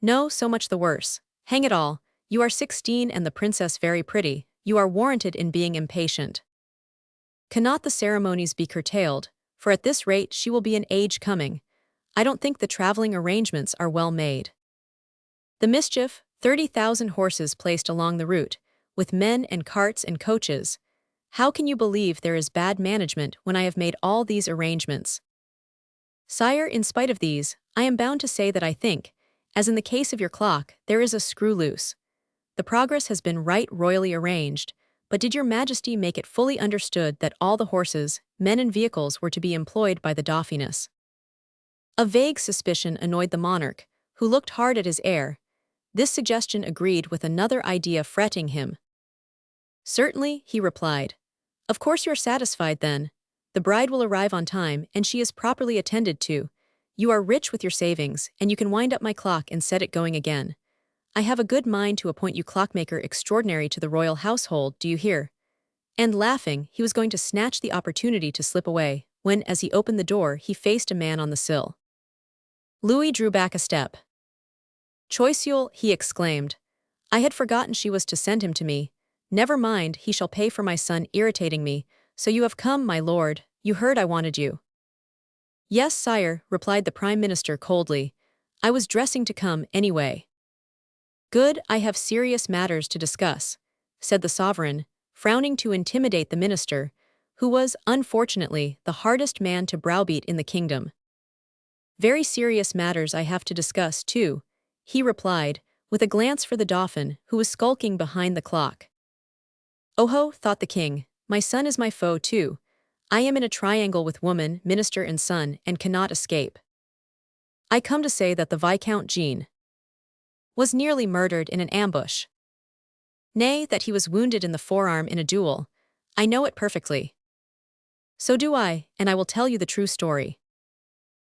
"No, so much the worse. Hang it all, you are 16 and the princess very pretty, you are warranted in being impatient. Cannot the ceremonies be curtailed, for at this rate she will be an age coming. I don't think the traveling arrangements are well made." The mischief, 30,000 horses placed along the route, with men and carts and coaches. How can you believe there is bad management when I have made all these arrangements? "Sire, in spite of these, I am bound to say that I think, as in the case of your clock, there is a screw loose. The progress has been right royally arranged, but did your majesty make it fully understood that all the horses, men and vehicles were to be employed by the Dauphiness?" A vague suspicion annoyed the monarch, who looked hard at his heir. This suggestion agreed with another idea fretting him. "Certainly," he replied. "Of course you're satisfied then. The bride will arrive on time and she is properly attended to. You are rich with your savings, and you can wind up my clock and set it going again. I have a good mind to appoint you clockmaker extraordinary to the royal household, do you hear?" And laughing, he was going to snatch the opportunity to slip away, when, as he opened the door, he faced a man on the sill. Louis drew back a step. "Choiseul," he exclaimed. "I had forgotten she was to send him to me. Never mind, he shall pay for my son irritating me. So you have come, my lord, you heard I wanted you." "Yes, sire," replied the prime minister coldly. "I was dressing to come, anyway." "Good, I have serious matters to discuss," said the sovereign, frowning to intimidate the minister, who was, unfortunately, the hardest man to browbeat in the kingdom. "Very serious matters I have to discuss, too," he replied, with a glance for the Dauphin, who was skulking behind the clock. "Oh ho," thought the king, "my son is my foe too. I am in a triangle with woman, minister and son, and cannot escape. I come to say that the Viscount Jean was nearly murdered in an ambush. Nay, that he was wounded in the forearm in a duel. I know it perfectly. So do I, and I will tell you the true story.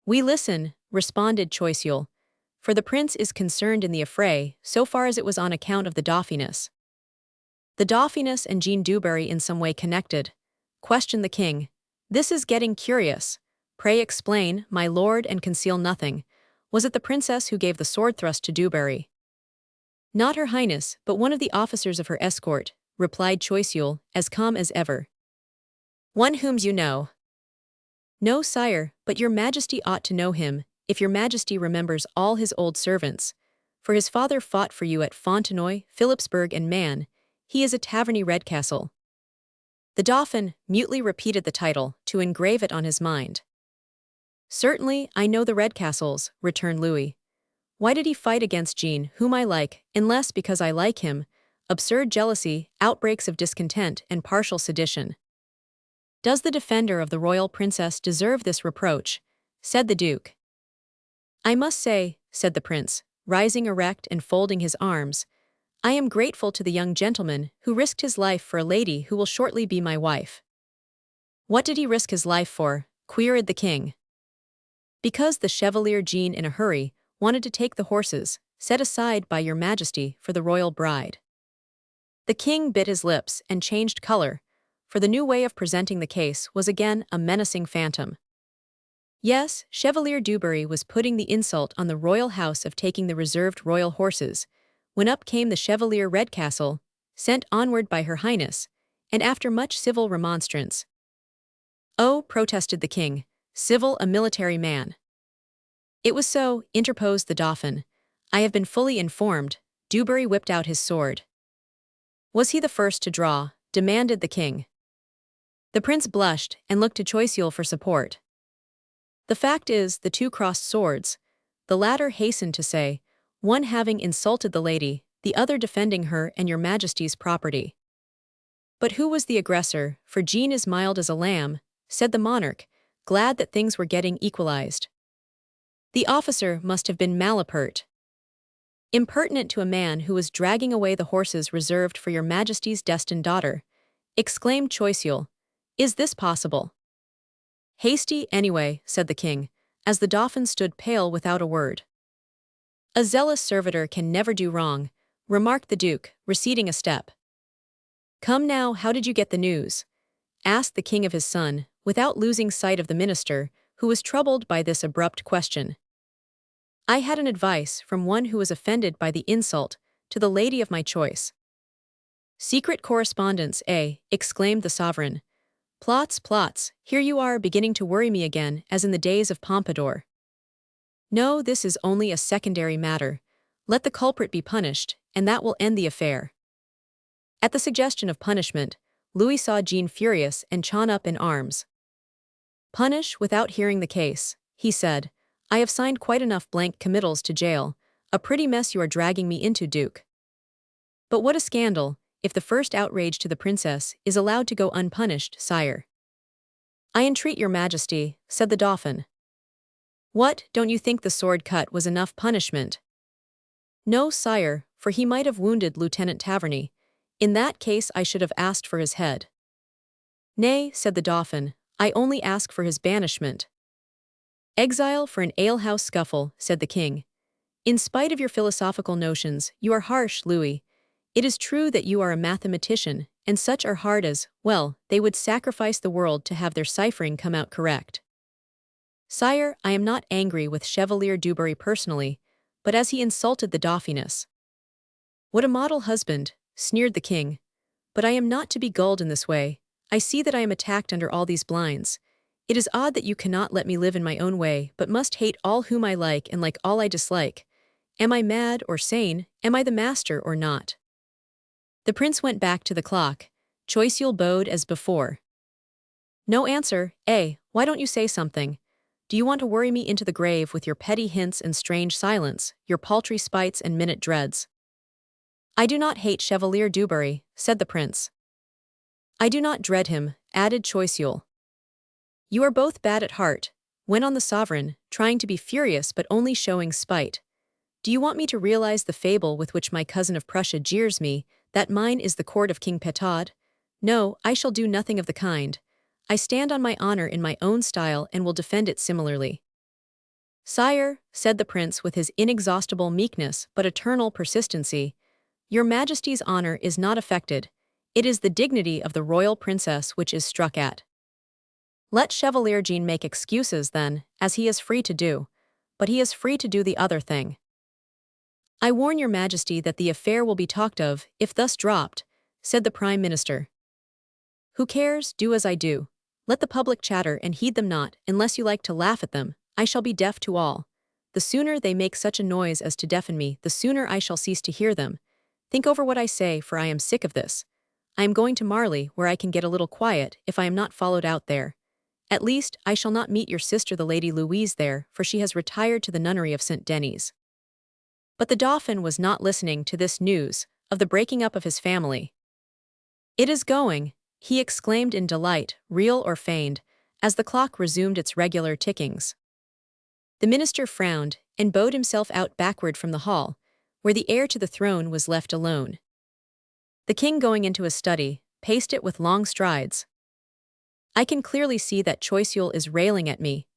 We listen, responded Choiseul, for the prince is concerned in the affray, so far as it was on account of the Dauphiness. The Dauphiness and Jean Dubarry in some way connected? Questioned the king. This is getting curious. Pray explain, my lord, and conceal nothing. Was it the princess who gave the sword thrust to Dubarry? Not her highness, but one of the officers of her escort, replied Choiseul, as calm as ever. One whom you know. No, sire, but your majesty ought to know him, if your majesty remembers all his old servants. For his father fought for you at Fontenoy, Philipsburg and Man. He is a Taverny Redcastle. The Dauphin mutely repeated the title, to engrave it on his mind. Certainly, I know the Redcastles, returned Louis. Why did he fight against Jean, whom I like, unless because I like him? Absurd jealousy, outbreaks of discontent, and partial sedition. Does the defender of the royal princess deserve this reproach? Said the duke. I must say, said the prince, rising erect and folding his arms, I am grateful to the young gentleman who risked his life for a lady who will shortly be my wife. What did he risk his life for? Queried the king. Because the Chevalier Jean in a hurry wanted to take the horses, set aside by your majesty for the royal bride. The king bit his lips and changed color, for the new way of presenting the case was again a menacing phantom. Yes, Chevalier Dubarry was putting the insult on the royal house of taking the reserved royal horses, when up came the Chevalier Redcastle, sent onward by her highness, and after much civil remonstrance. Oh, protested the king, civil a military man. It was so, interposed the Dauphin. I have been fully informed. Dubarry whipped out his sword. Was he the first to draw? Demanded the king. The prince blushed and looked to Choiseul for support. The fact is, the two crossed swords. The latter hastened to say, one having insulted the lady, the other defending her and your majesty's property. But who was the aggressor? For Jean is mild as a lamb, said the monarch, glad that things were getting equalized. The officer must have been malapert. Impertinent to a man who was dragging away the horses reserved for your majesty's destined daughter, exclaimed Choiseul. Is this possible? Hasty, anyway, said the king, as the Dauphin stood pale without a word. A zealous servitor can never do wrong, remarked the duke, receding a step. Come now, how did you get the news? Asked the king of his son, without losing sight of the minister, who was troubled by this abrupt question. I had an advice from one who was offended by the insult to the lady of my choice. Secret correspondence, eh? Exclaimed the sovereign. Plots, plots, here you are beginning to worry me again as in the days of Pompadour. No, this is only a secondary matter. Let the culprit be punished, and that will end the affair. At the suggestion of punishment, Louis saw Jean furious and chawn up in arms. Punish without hearing the case, he said. I have signed quite enough blank committals to jail. A pretty mess you are dragging me into, Duke. But what a scandal, if the first outrage to the princess is allowed to go unpunished, sire. I entreat your majesty, said the Dauphin. What, don't you think the sword cut was enough punishment? No, sire, for he might have wounded Lieutenant Taverny. In that case I should have asked for his head. Nay, said the Dauphin, I only ask for his banishment. Exile for an alehouse scuffle, said the king. In spite of your philosophical notions, you are harsh, Louis. It is true that you are a mathematician, and such are hard as, well, they would sacrifice the world to have their ciphering come out correct. Sire, I am not angry with Chevalier Dubarry personally, but as he insulted the Dauphiness. What a model husband, sneered the king. But I am not to be gulled in this way. I see that I am attacked under all these blinds. It is odd that you cannot let me live in my own way, but must hate all whom I like and like all I dislike. Am I mad or sane? Am I the master or not? The prince went back to the clock. Choiseul bowed as before. No answer, eh? Why don't you say something? Do you want to worry me into the grave with your petty hints and strange silence, your paltry spites and minute dreads? I do not hate Chevalier Dubarry, said the prince. I do not dread him, added Choiseul. You are both bad at heart, went on the sovereign, trying to be furious but only showing spite. Do you want me to realize the fable with which my cousin of Prussia jeers me, that mine is the court of King Petard? No, I shall do nothing of the kind. I stand on my honor in my own style and will defend it similarly. Sire, said the prince with his inexhaustible meekness but eternal persistency, your majesty's honor is not affected. It is the dignity of the royal princess which is struck at. Let Chevalier Jean make excuses then, as he is free to do, but he is free to do the other thing. I warn your majesty that the affair will be talked of, if thus dropped, said the prime minister. Who cares, do as I do. Let the public chatter and heed them not, unless you like to laugh at them. I shall be deaf to all. The sooner they make such a noise as to deafen me, the sooner I shall cease to hear them. Think over what I say, for I am sick of this. I am going to Marly, where I can get a little quiet, if I am not followed out there. At least, I shall not meet your sister the Lady Louise there, for she has retired to the nunnery of St. Denis. But the Dauphin was not listening to this news of the breaking up of his family. It is going, he exclaimed in delight, real or feigned, as the clock resumed its regular tickings. The minister frowned and bowed himself out backward from the hall, where the heir to the throne was left alone. The king, going into his study, paced it with long strides. I can clearly see that Choiseul is railing at me.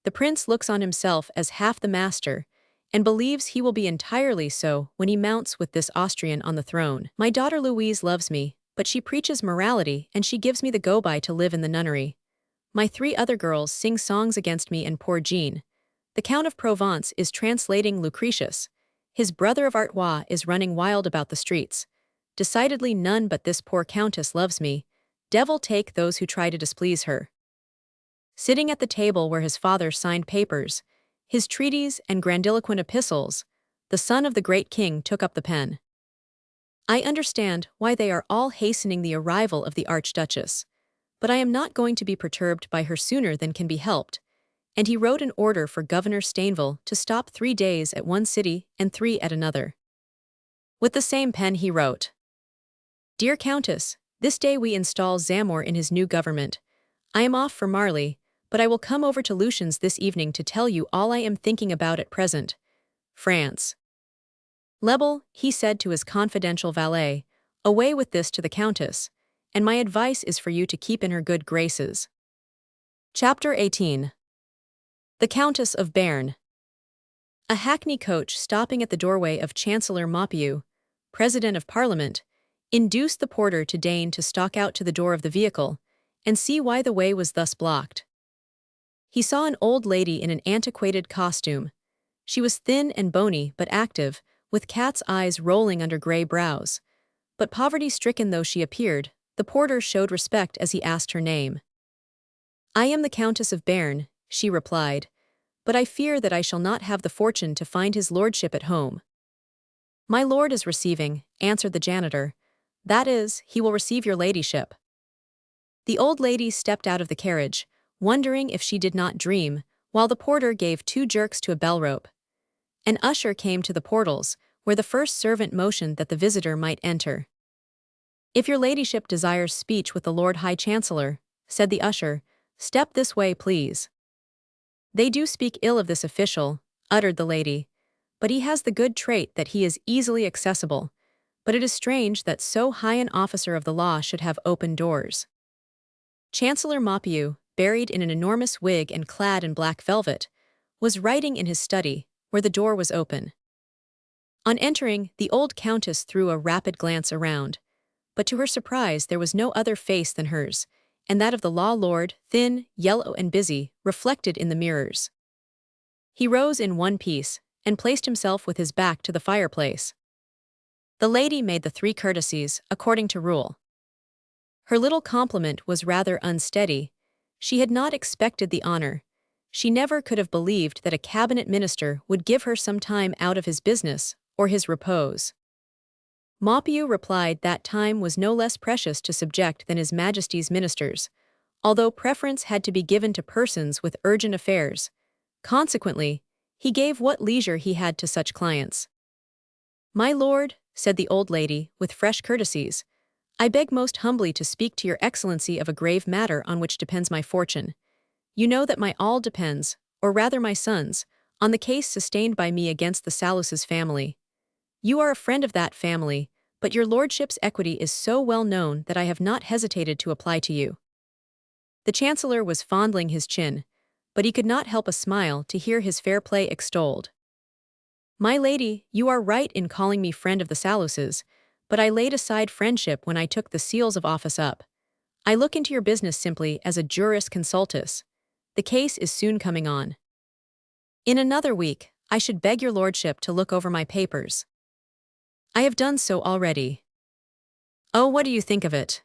The prince looks on himself as half the master, and believes he will be entirely so when he mounts with this Austrian on the throne. My daughter Louise loves me, but she preaches morality and she gives me the go-by to live in the nunnery. My 3 other girls sing songs against me and poor Jean. The Count of Provence is translating Lucretius. His brother of Artois is running wild about the streets. Decidedly none but this poor countess loves me. Devil take those who try to displease her. Sitting at the table where his father signed papers, his treaties and grandiloquent epistles, the son of the great king took up the pen. I understand why they are all hastening the arrival of the Archduchess, but I am not going to be perturbed by her sooner than can be helped, and he wrote an order for Governor Stainville to stop 3 days at one city and 3 at another. With the same pen he wrote, Dear Countess, this day we install Zamor in his new government. I am off for Marly, but I will come over to Lucian's this evening to tell you all I am thinking about at present. France. Lebel, he said to his confidential valet, away with this to the Countess, and my advice is for you to keep in her good graces. Chapter 18. The Countess of Béarn. A hackney coach stopping at the doorway of Chancellor Maupeou, President of Parliament, induced the porter to deign to stalk out to the door of the vehicle and see why the way was thus blocked. He saw an old lady in an antiquated costume. She was thin and bony but active, with cat's eyes rolling under gray brows. But poverty-stricken though she appeared, the porter showed respect as he asked her name. I am the Countess of Béarn, she replied, but I fear that I shall not have the fortune to find his lordship at home. My lord is receiving, answered the janitor. That is, he will receive your ladyship. The old lady stepped out of the carriage, wondering if she did not dream, while the porter gave 2 jerks to a bell rope. An usher came to the portals, where the first servant motioned that the visitor might enter. If your ladyship desires speech with the Lord High Chancellor, said the usher, step this way, please. They do speak ill of this official, uttered the lady, but he has the good trait that he is easily accessible. But it is strange that so high an officer of the law should have open doors. Chancellor Maupeou, buried in an enormous wig and clad in black velvet, was writing in his study, where the door was open. On entering, the old countess threw a rapid glance around, but to her surprise there was no other face than hers, and that of the law lord, thin, yellow and busy, reflected in the mirrors. He rose in one piece, and placed himself with his back to the fireplace. The lady made the 3 courtesies, according to rule. Her little compliment was rather unsteady. She had not expected the honor. She never could have believed that a cabinet minister would give her some time out of his business, or his repose. Maupeou replied that time was no less precious to subject than His Majesty's ministers, although preference had to be given to persons with urgent affairs. Consequently, he gave what leisure he had to such clients. My lord, said the old lady, with fresh courtesies, I beg most humbly to speak to your excellency of a grave matter on which depends my fortune. you know that my all depends, or rather my son's, on the case sustained by me against the Salus's family. You are a friend of that family, but your lordship's equity is so well known that I have not hesitated to apply to you." The chancellor was fondling his chin, but he could not help a smile to hear his fair play extolled. "My lady, you are right in calling me friend of the Saluses, but I laid aside friendship when I took the seals of office up. I look into your business simply as a juris consultus. The case is soon coming on. In another week, I should beg your lordship to look over my papers." "I have done so already." "Oh, what do you think of it?"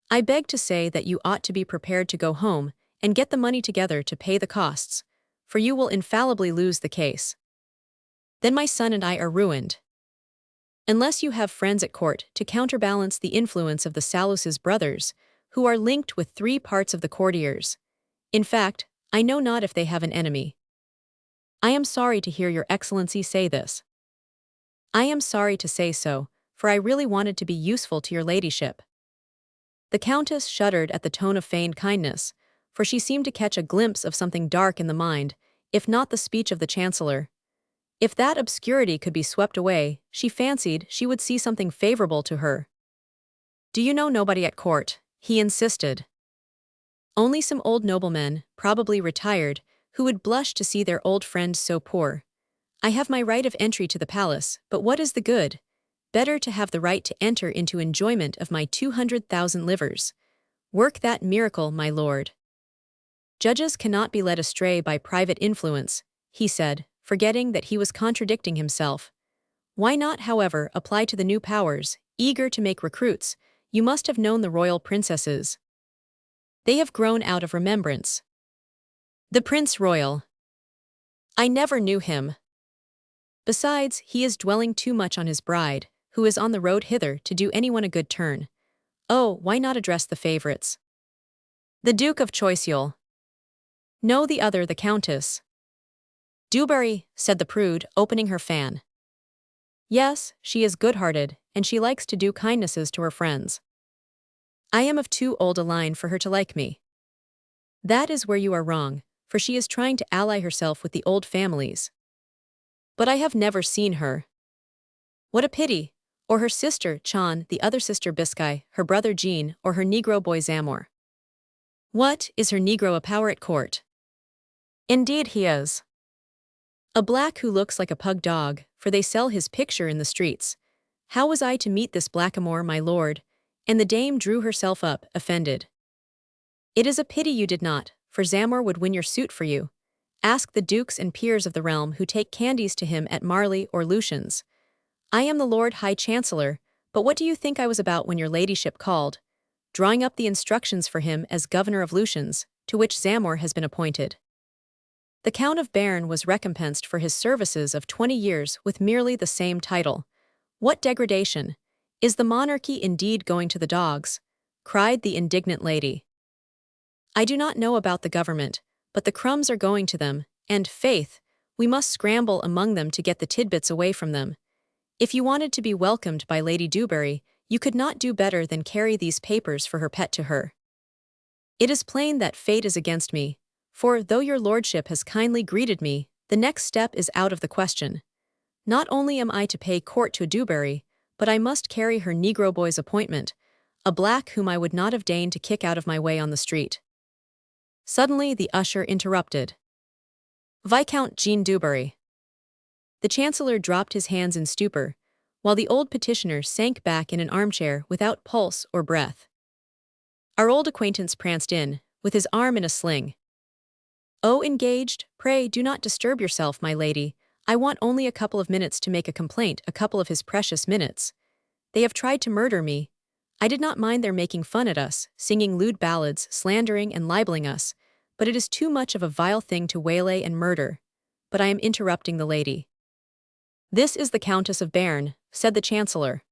"I beg to say that you ought to be prepared to go home and get the money together to pay the costs, for you will infallibly lose the case. Then my son and I are ruined. Unless you have friends at court to counterbalance the influence of the Salus's brothers, who are linked with 3 parts of the courtiers. In fact, I know not if they have an enemy." "I am sorry to hear your excellency say this." "I am sorry to say so, for I really wanted to be useful to your ladyship." The countess shuddered at the tone of feigned kindness, for she seemed to catch a glimpse of something dark in the mind, if not the speech of the chancellor. If that obscurity could be swept away, she fancied she would see something favorable to her. "Do you know nobody at court?" he insisted. "Only some old noblemen, probably retired, who would blush to see their old friend so poor. I have my right of entry to the palace, but what is the good? Better to have the right to enter into enjoyment of my 200,000 livers. Work that miracle, my lord." "Judges cannot be led astray by private influence," he said, forgetting that he was contradicting himself. "Why not, however, apply to the new powers, eager to make recruits? You must have known the royal princesses. They have grown out of remembrance." "The Prince Royal? I never knew him. Besides, he is dwelling too much on his bride, who is on the road hither to do anyone a good turn. Oh, why not address the favorites? The Duke of Choiseul. No, the other, the Countess Dewberry," said the prude, opening her fan. "Yes, she is good-hearted, and she likes to do kindnesses to her friends. I am of too old a line for her to like me." "That is where you are wrong, for she is trying to ally herself with the old families." "But I have never seen her." "What a pity! Or her sister, Chan, the other sister Biscay, her brother Jean, or her Negro boy Zamor." "What, is her Negro a power at court?" "Indeed he is. A black who looks like a pug dog, for they sell his picture in the streets. How was I to meet this blackamoor, my lord?" And the dame drew herself up, offended. "It is a pity you did not, for Zamor would win your suit for you. Ask the dukes and peers of the realm who take candies to him at Marley or Lucian's. I am the Lord High Chancellor, but what do you think I was about when your ladyship called? Drawing up the instructions for him as governor of Lucian's, to which Zamor has been appointed. The Count of Béarn was recompensed for his services of 20 years with merely the same title. What degradation! Is the monarchy indeed going to the dogs?" cried the indignant lady. "I do not know about the government, but the crumbs are going to them, and, faith, we must scramble among them to get the tidbits away from them. If you wanted to be welcomed by Lady Dewberry, you could not do better than carry these papers for her pet to her. It is plain that fate is against me, for, though your lordship has kindly greeted me, the next step is out of the question. Not only am I to pay court to a Dewberry, but I must carry her Negro boy's appointment, a black whom I would not have deigned to kick out of my way on the street." Suddenly the usher interrupted. "Viscount Jean Dewberry." The chancellor dropped his hands in stupor, while the old petitioner sank back in an armchair without pulse or breath. Our old acquaintance pranced in, with his arm in a sling. "Oh, engaged, pray do not disturb yourself, my lady. I want only a couple of minutes to make a complaint, a couple of his precious minutes. They have tried to murder me. I did not mind their making fun at us, singing lewd ballads, slandering and libeling us, but it is too much of a vile thing to waylay and murder. But I am interrupting the lady." "This is the Countess of Béarn," said the chancellor.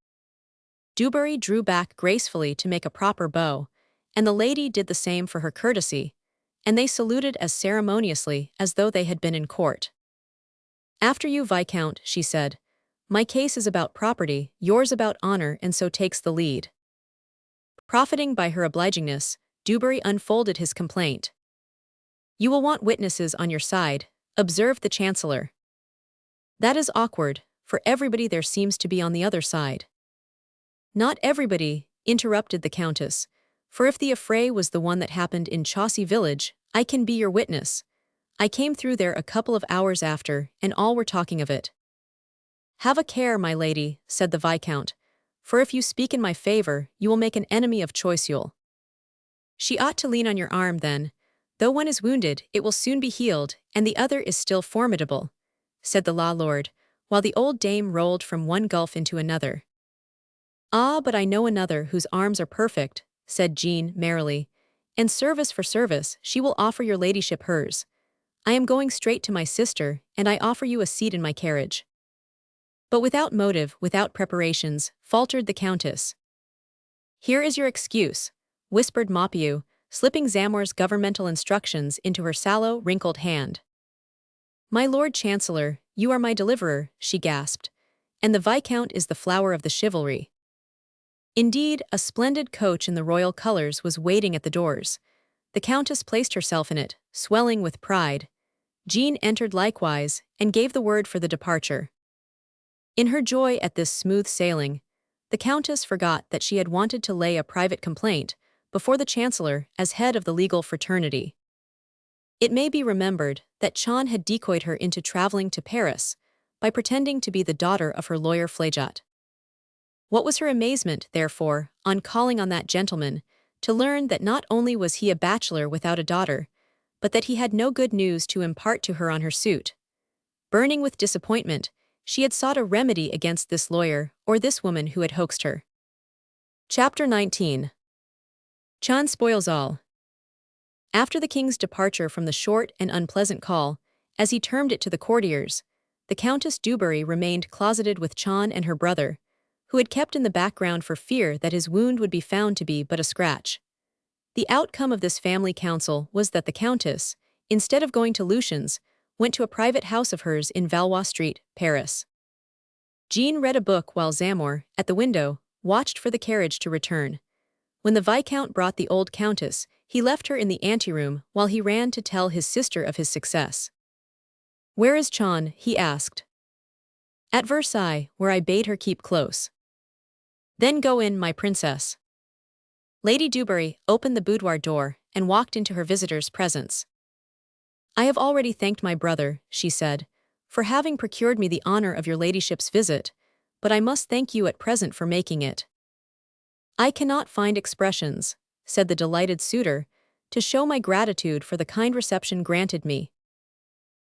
Dewberry drew back gracefully to make a proper bow, and the lady did the same for her courtesy, and they saluted as ceremoniously as though they had been in court. "After you, Viscount," she said. "My case is about property, yours about honor, and so takes the lead." Profiting by her obligingness, Dewberry unfolded his complaint. You will want witnesses on your side, observed the chancellor. That is awkward, for everybody there seems to be on the other side. Not everybody, interrupted the countess, for if the affray was the one that happened in Chaucy village, I can be your witness. I came through there a couple of hours after, and all were talking of it. Have a care, my lady, said the viscount, for if you speak in my favor, you will make an enemy of Choiseul. She ought to lean on your arm then. Though one is wounded, it will soon be healed, and the other is still formidable, said the law lord, while the old dame rolled from one gulf into another. Ah, but I know another whose arms are perfect, said Jean merrily, and service for service she will offer your ladyship hers. I am going straight to my sister, and I offer you a seat in my carriage. But without motive, without preparations, faltered the countess. Here is your excuse, whispered Maupeou, slipping Zamor's governmental instructions into her sallow, wrinkled hand. My Lord Chancellor, you are my deliverer, she gasped, and the Viscount is the flower of the chivalry. Indeed, a splendid coach in the royal colors was waiting at the doors. The countess placed herself in it, swelling with pride. Jean entered likewise, and gave the word for the departure. In her joy at this smooth sailing, the countess forgot that she had wanted to lay a private complaint before the chancellor as head of the legal fraternity. It may be remembered that Chon had decoyed her into traveling to Paris by pretending to be the daughter of her lawyer Fleijat. What was her amazement, therefore, on calling on that gentleman, to learn that not only was he a bachelor without a daughter, but that he had no good news to impart to her on her suit. Burning with disappointment, she had sought a remedy against this lawyer or this woman who had hoaxed her. Chapter 19. Chon spoils all. After the king's departure from the short and unpleasant call, as he termed it to the courtiers, the Countess Dewberry remained closeted with Chon and her brother, who had kept in the background for fear that his wound would be found to be but a scratch. The outcome of this family council was that the countess, instead of going to Lucian's, went to a private house of hers in Valois Street, Paris. Jean read a book while Zamor, at the window, watched for the carriage to return. When the Viscount brought the old countess, he left her in the anteroom while he ran to tell his sister of his success. Where is Chon? He asked. At Versailles, where I bade her keep close. Then go in, my princess. Lady Dewberry opened the boudoir door and walked into her visitor's presence. I have already thanked my brother, she said, for having procured me the honor of your ladyship's visit, but I must thank you at present for making it. I cannot find expressions, said the delighted suitor, to show my gratitude for the kind reception granted me.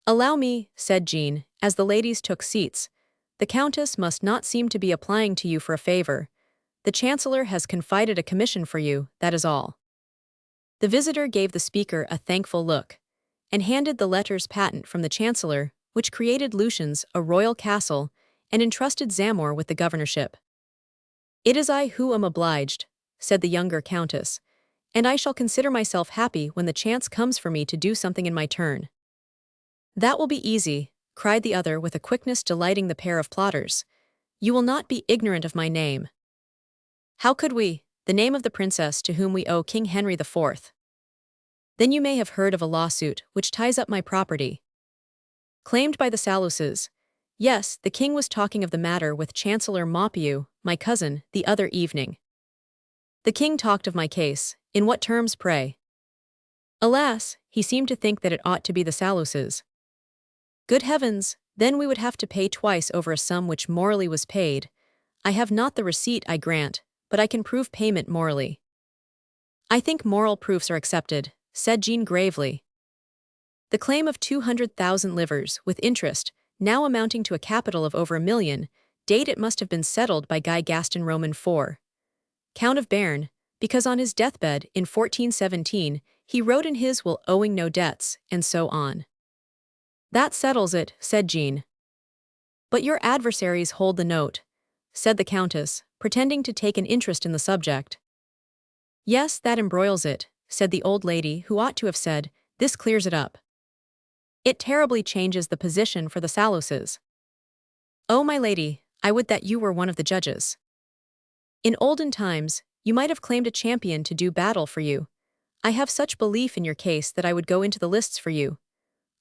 Allow me, said Jean, as the ladies took seats. The countess must not seem to be applying to you for a favor. The chancellor has confided a commission for you, that is all. The visitor gave the speaker a thankful look, and handed the letters patent from the chancellor, which created Lucian's a royal castle, and entrusted Zamor with the governorship. It is I who am obliged, said the younger countess, and I shall consider myself happy when the chance comes for me to do something in my turn. That will be easy, cried the other with a quickness delighting the pair of plotters. You will not be ignorant of my name. How could we? The name of the princess to whom we owe King Henry IV. Then you may have heard of a lawsuit which ties up my property. Claimed by the Saluses. Yes, the king was talking of the matter with Chancellor Maupeou, my cousin, the other evening. The king talked of my case. In what terms, pray? Alas, he seemed to think that it ought to be the Saluses. Good heavens, then we would have to pay twice over a sum which morally was paid. I have not the receipt, I grant, but I can prove payment morally. I think moral proofs are accepted, said Jean gravely. The claim of 200,000 livres, with interest, now amounting to a capital of over 1 million, date it must have been settled by Guy Gaston Roman IV, Count of Béarn, because on his deathbed in 1417 he wrote in his will owing no debts, and so on. That settles it, said Jean. But your adversaries hold the note, said the countess, pretending to take an interest in the subject. Yes, that embroils it, said the old lady who ought to have said, this clears it up. It terribly changes the position for the Saluses. Oh, my lady, I would that you were one of the judges. In olden times, you might have claimed a champion to do battle for you. I have such belief in your case that I would go into the lists for you.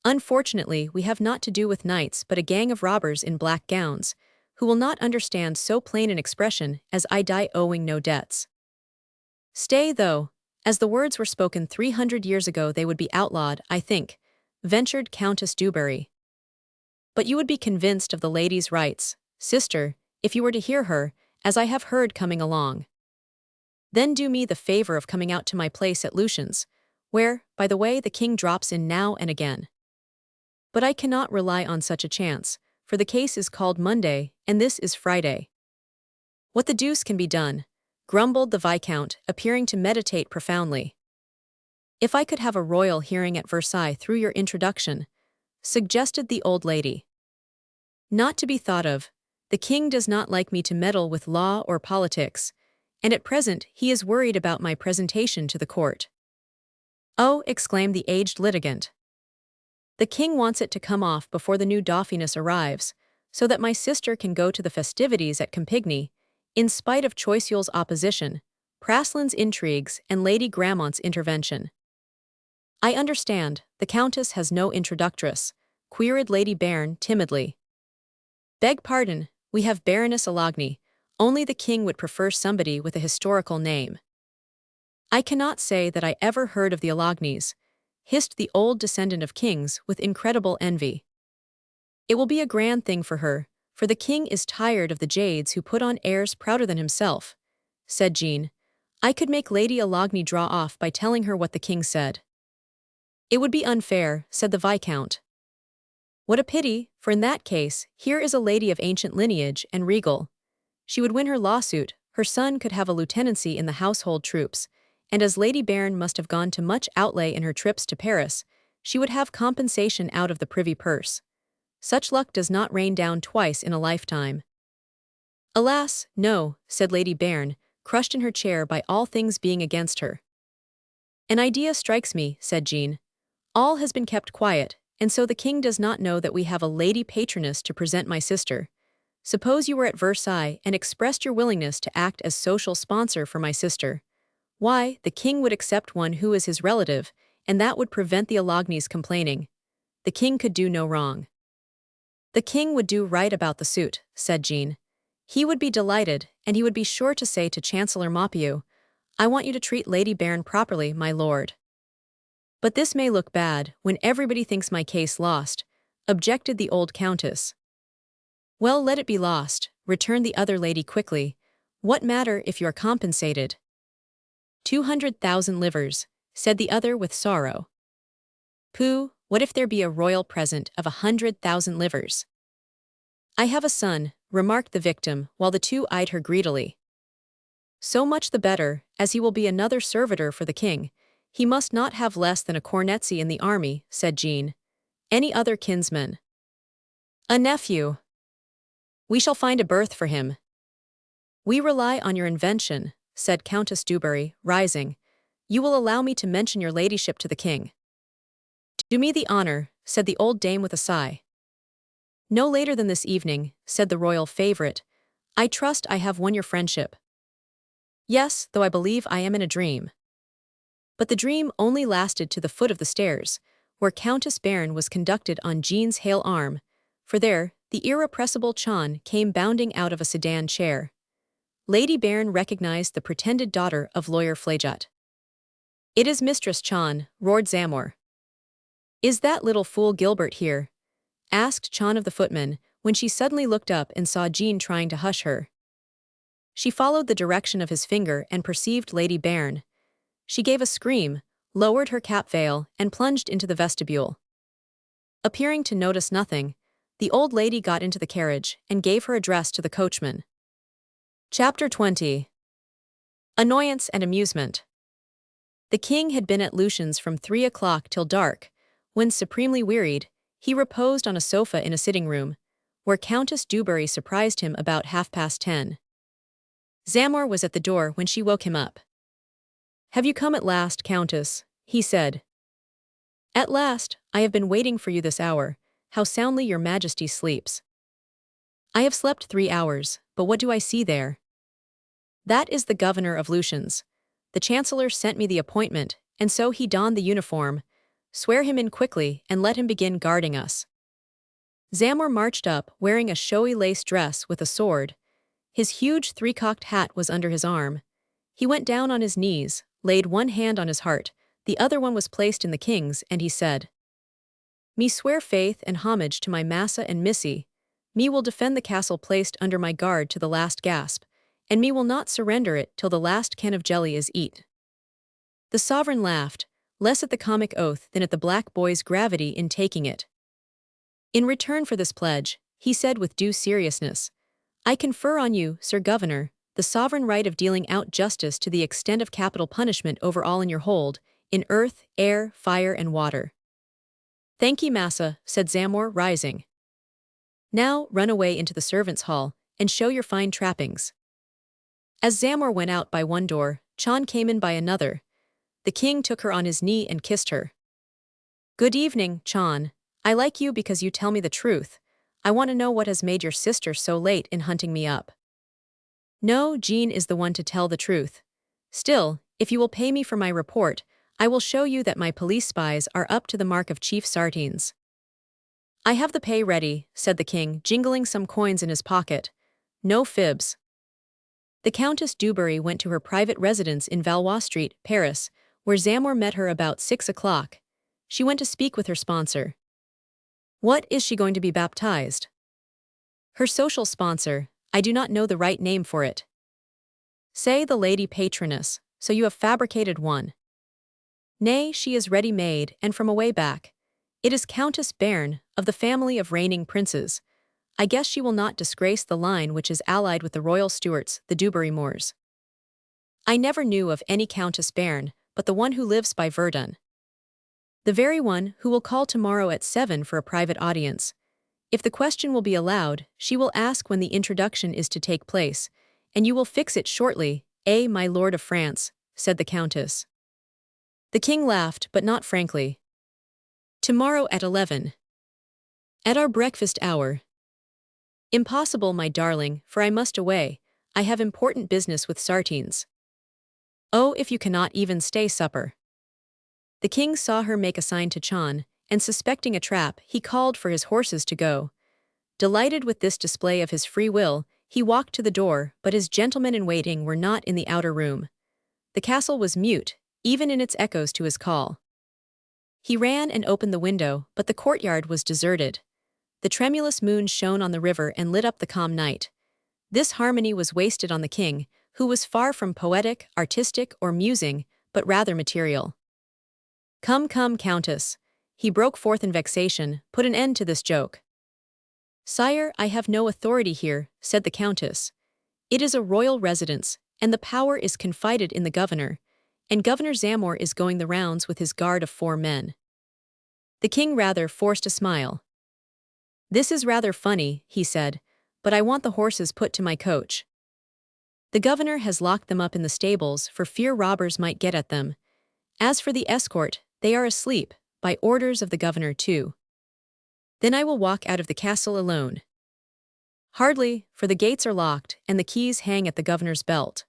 Unfortunately, we have not to do with knights but a gang of robbers in black gowns, who will not understand so plain an expression as I die owing no debts. Stay, though, as the words were spoken 300 years ago they would be outlawed, I think, ventured Countess Dewberry. But you would be convinced of the lady's rights, sister, if you were to hear her, as I have heard coming along. Then do me the favor of coming out to my place at Lucian's, where, by the way, the king drops in now and again. But I cannot rely on such a chance, for the case is called Monday, and this is Friday. What the deuce can be done? Grumbled the Viscount, appearing to meditate profoundly. If I could have a royal hearing at Versailles through your introduction, suggested the old lady. Not to be thought of. The king does not like me to meddle with law or politics, and at present he is worried about my presentation to the court. Oh, exclaimed the aged litigant. The king wants it to come off before the new Dauphiness arrives, so that my sister can go to the festivities at Campigny, in spite of Choiseul's opposition, Praslин's intrigues, and Lady Gramont's intervention. I understand, the countess has no introductress, queried Lady Bairn timidly. Beg pardon, we have Baroness Alogny, only the king would prefer somebody with a historical name. I cannot say that I ever heard of the Alognys, hissed the old descendant of kings with incredible envy. It will be a grand thing for her, for the king is tired of the jades who put on airs prouder than himself, said Jean. I could make Lady Alogny draw off by telling her what the king said. It would be unfair, said the Viscount. What a pity, for in that case, here is a lady of ancient lineage and regal. She would win her lawsuit, her son could have a lieutenancy in the household troops, and as Lady Bairn must have gone to much outlay in her trips to Paris, she would have compensation out of the privy purse. Such luck does not rain down twice in a lifetime. Alas, no, said Lady Bairn, crushed in her chair by all things being against her. An idea strikes me, said Jean. All has been kept quiet, and so the king does not know that we have a lady patroness to present my sister. Suppose you were at Versailles and expressed your willingness to act as social sponsor for my sister. Why, the king would accept one who is his relative, and that would prevent the Alognys complaining. The king could do no wrong. The king would do right about the suit, said Jean. He would be delighted, and he would be sure to say to Chancellor Maupeou, I want you to treat Lady Bairn properly, my lord. But this may look bad, when everybody thinks my case lost, objected the old countess. Well, let it be lost, returned the other lady quickly. What matter if you are compensated? 200,000 livres, said the other with sorrow. Pooh, what if there be a royal present of 100,000 livres? I have a son, remarked the victim, while the two eyed her greedily. So much the better, as he will be another servitor for the king. He must not have less than a cornetcy in the army, said Jean. Any other kinsman? A nephew. We shall find a berth for him. We rely on your invention, said Countess Dewberry, rising. You will allow me to mention your ladyship to the king. Do me the honor, said the old dame with a sigh. No later than this evening, said the royal favorite. I trust I have won your friendship. Yes, though I believe I am in a dream. But the dream only lasted to the foot of the stairs, where Countess Bairn was conducted on Jean's hale arm, for there, the irrepressible Chon came bounding out of a sedan chair. Lady Bairn recognized the pretended daughter of lawyer Flageot. It is Mistress Chon, roared Zamor. Is that little fool Gilbert here? Asked Chon of the footman, when she suddenly looked up and saw Jean trying to hush her. She followed the direction of his finger and perceived Lady Bairn. She gave a scream, lowered her cap veil, and plunged into the vestibule. Appearing to notice nothing, the old lady got into the carriage and gave her address to the coachman. Chapter 20. Annoyance and Amusement. The king had been at Lucian's from 3 o'clock till dark, when, supremely wearied, he reposed on a sofa in a sitting-room, where Countess Dewberry surprised him about 10:30. Zamor was at the door when she woke him up. Have you come at last, Countess? He said. At last, I have been waiting for you this hour. How soundly your Majesty sleeps. I have slept 3 hours, but what do I see there? That is the governor of Lucian's. The Chancellor sent me the appointment, and so he donned the uniform. Swear him in quickly and let him begin guarding us. Zamor marched up, wearing a showy lace dress with a sword. His huge three-cocked hat was under his arm. He went down on his knees, laid one hand on his heart, the other one was placed in the king's, and he said, "Me swear faith and homage to my massa and missy. Me will defend the castle placed under my guard to the last gasp, and me will not surrender it till the last can of jelly is eat." The sovereign laughed, less at the comic oath than at the black boy's gravity in taking it. In return for this pledge, he said with due seriousness, "I confer on you, Sir Governor, the sovereign right of dealing out justice to the extent of capital punishment over all in your hold, in earth, air, fire, and water." "Thank ye, massa," said Zamor, rising. "Now run away into the servants' hall, and show your fine trappings." As Zamor went out by one door, Chan came in by another. The king took her on his knee and kissed her. "Good evening, Chan. I like you because you tell me the truth. I want to know what has made your sister so late in hunting me up." "No, Jean is the one to tell the truth. Still, if you will pay me for my report, I will show you that my police spies are up to the mark of Chief Sartines." "I have the pay ready," said the king, jingling some coins in his pocket. "No fibs." The Countess Dubarry went to her private residence in Valois Street, Paris, where Zamor met her about 6 o'clock. She went to speak with her sponsor. "What is she going to be baptized?" "Her social sponsor. I do not know the right name for it." "Say the lady patroness, so you have fabricated one." "Nay, she is ready-made, and from away back. It is Countess Bern, of the family of reigning princes. I guess she will not disgrace the line which is allied with the royal Stuarts, the Dubarry Moors." "I never knew of any Countess Bern, but the one who lives by Verdun." "The very one who will call tomorrow at 7 for a private audience. If the question will be allowed, she will ask when the introduction is to take place, and you will fix it shortly, my lord of France," said the countess. The king laughed, but not frankly. "Tomorrow at 11. At our breakfast hour." "Impossible, my darling, for I must away. I have important business with Sartines." "Oh, if you cannot even stay supper." The king saw her make a sign to Chan, and suspecting a trap, he called for his horses to go. Delighted with this display of his free will, he walked to the door, but his gentlemen-in-waiting were not in the outer room. The castle was mute, even in its echoes to his call. He ran and opened the window, but the courtyard was deserted. The tremulous moon shone on the river and lit up the calm night. This harmony was wasted on the king, who was far from poetic, artistic, or musing, but rather material. "Come, come, countess." He broke forth in vexation, "put an end to this joke." "Sire, I have no authority here," said the countess. "It is a royal residence, and the power is confided in the governor, and Governor Zamor is going the rounds with his guard of 4 men. The king rather forced a smile. "This is rather funny," he said, "but I want the horses put to my coach. The governor has locked them up in the stables for fear robbers might get at them. As for the escort, they are asleep, by orders of the governor too. Then I will walk out of the castle alone." "Hardly, for the gates are locked, and the keys hang at the governor's belt."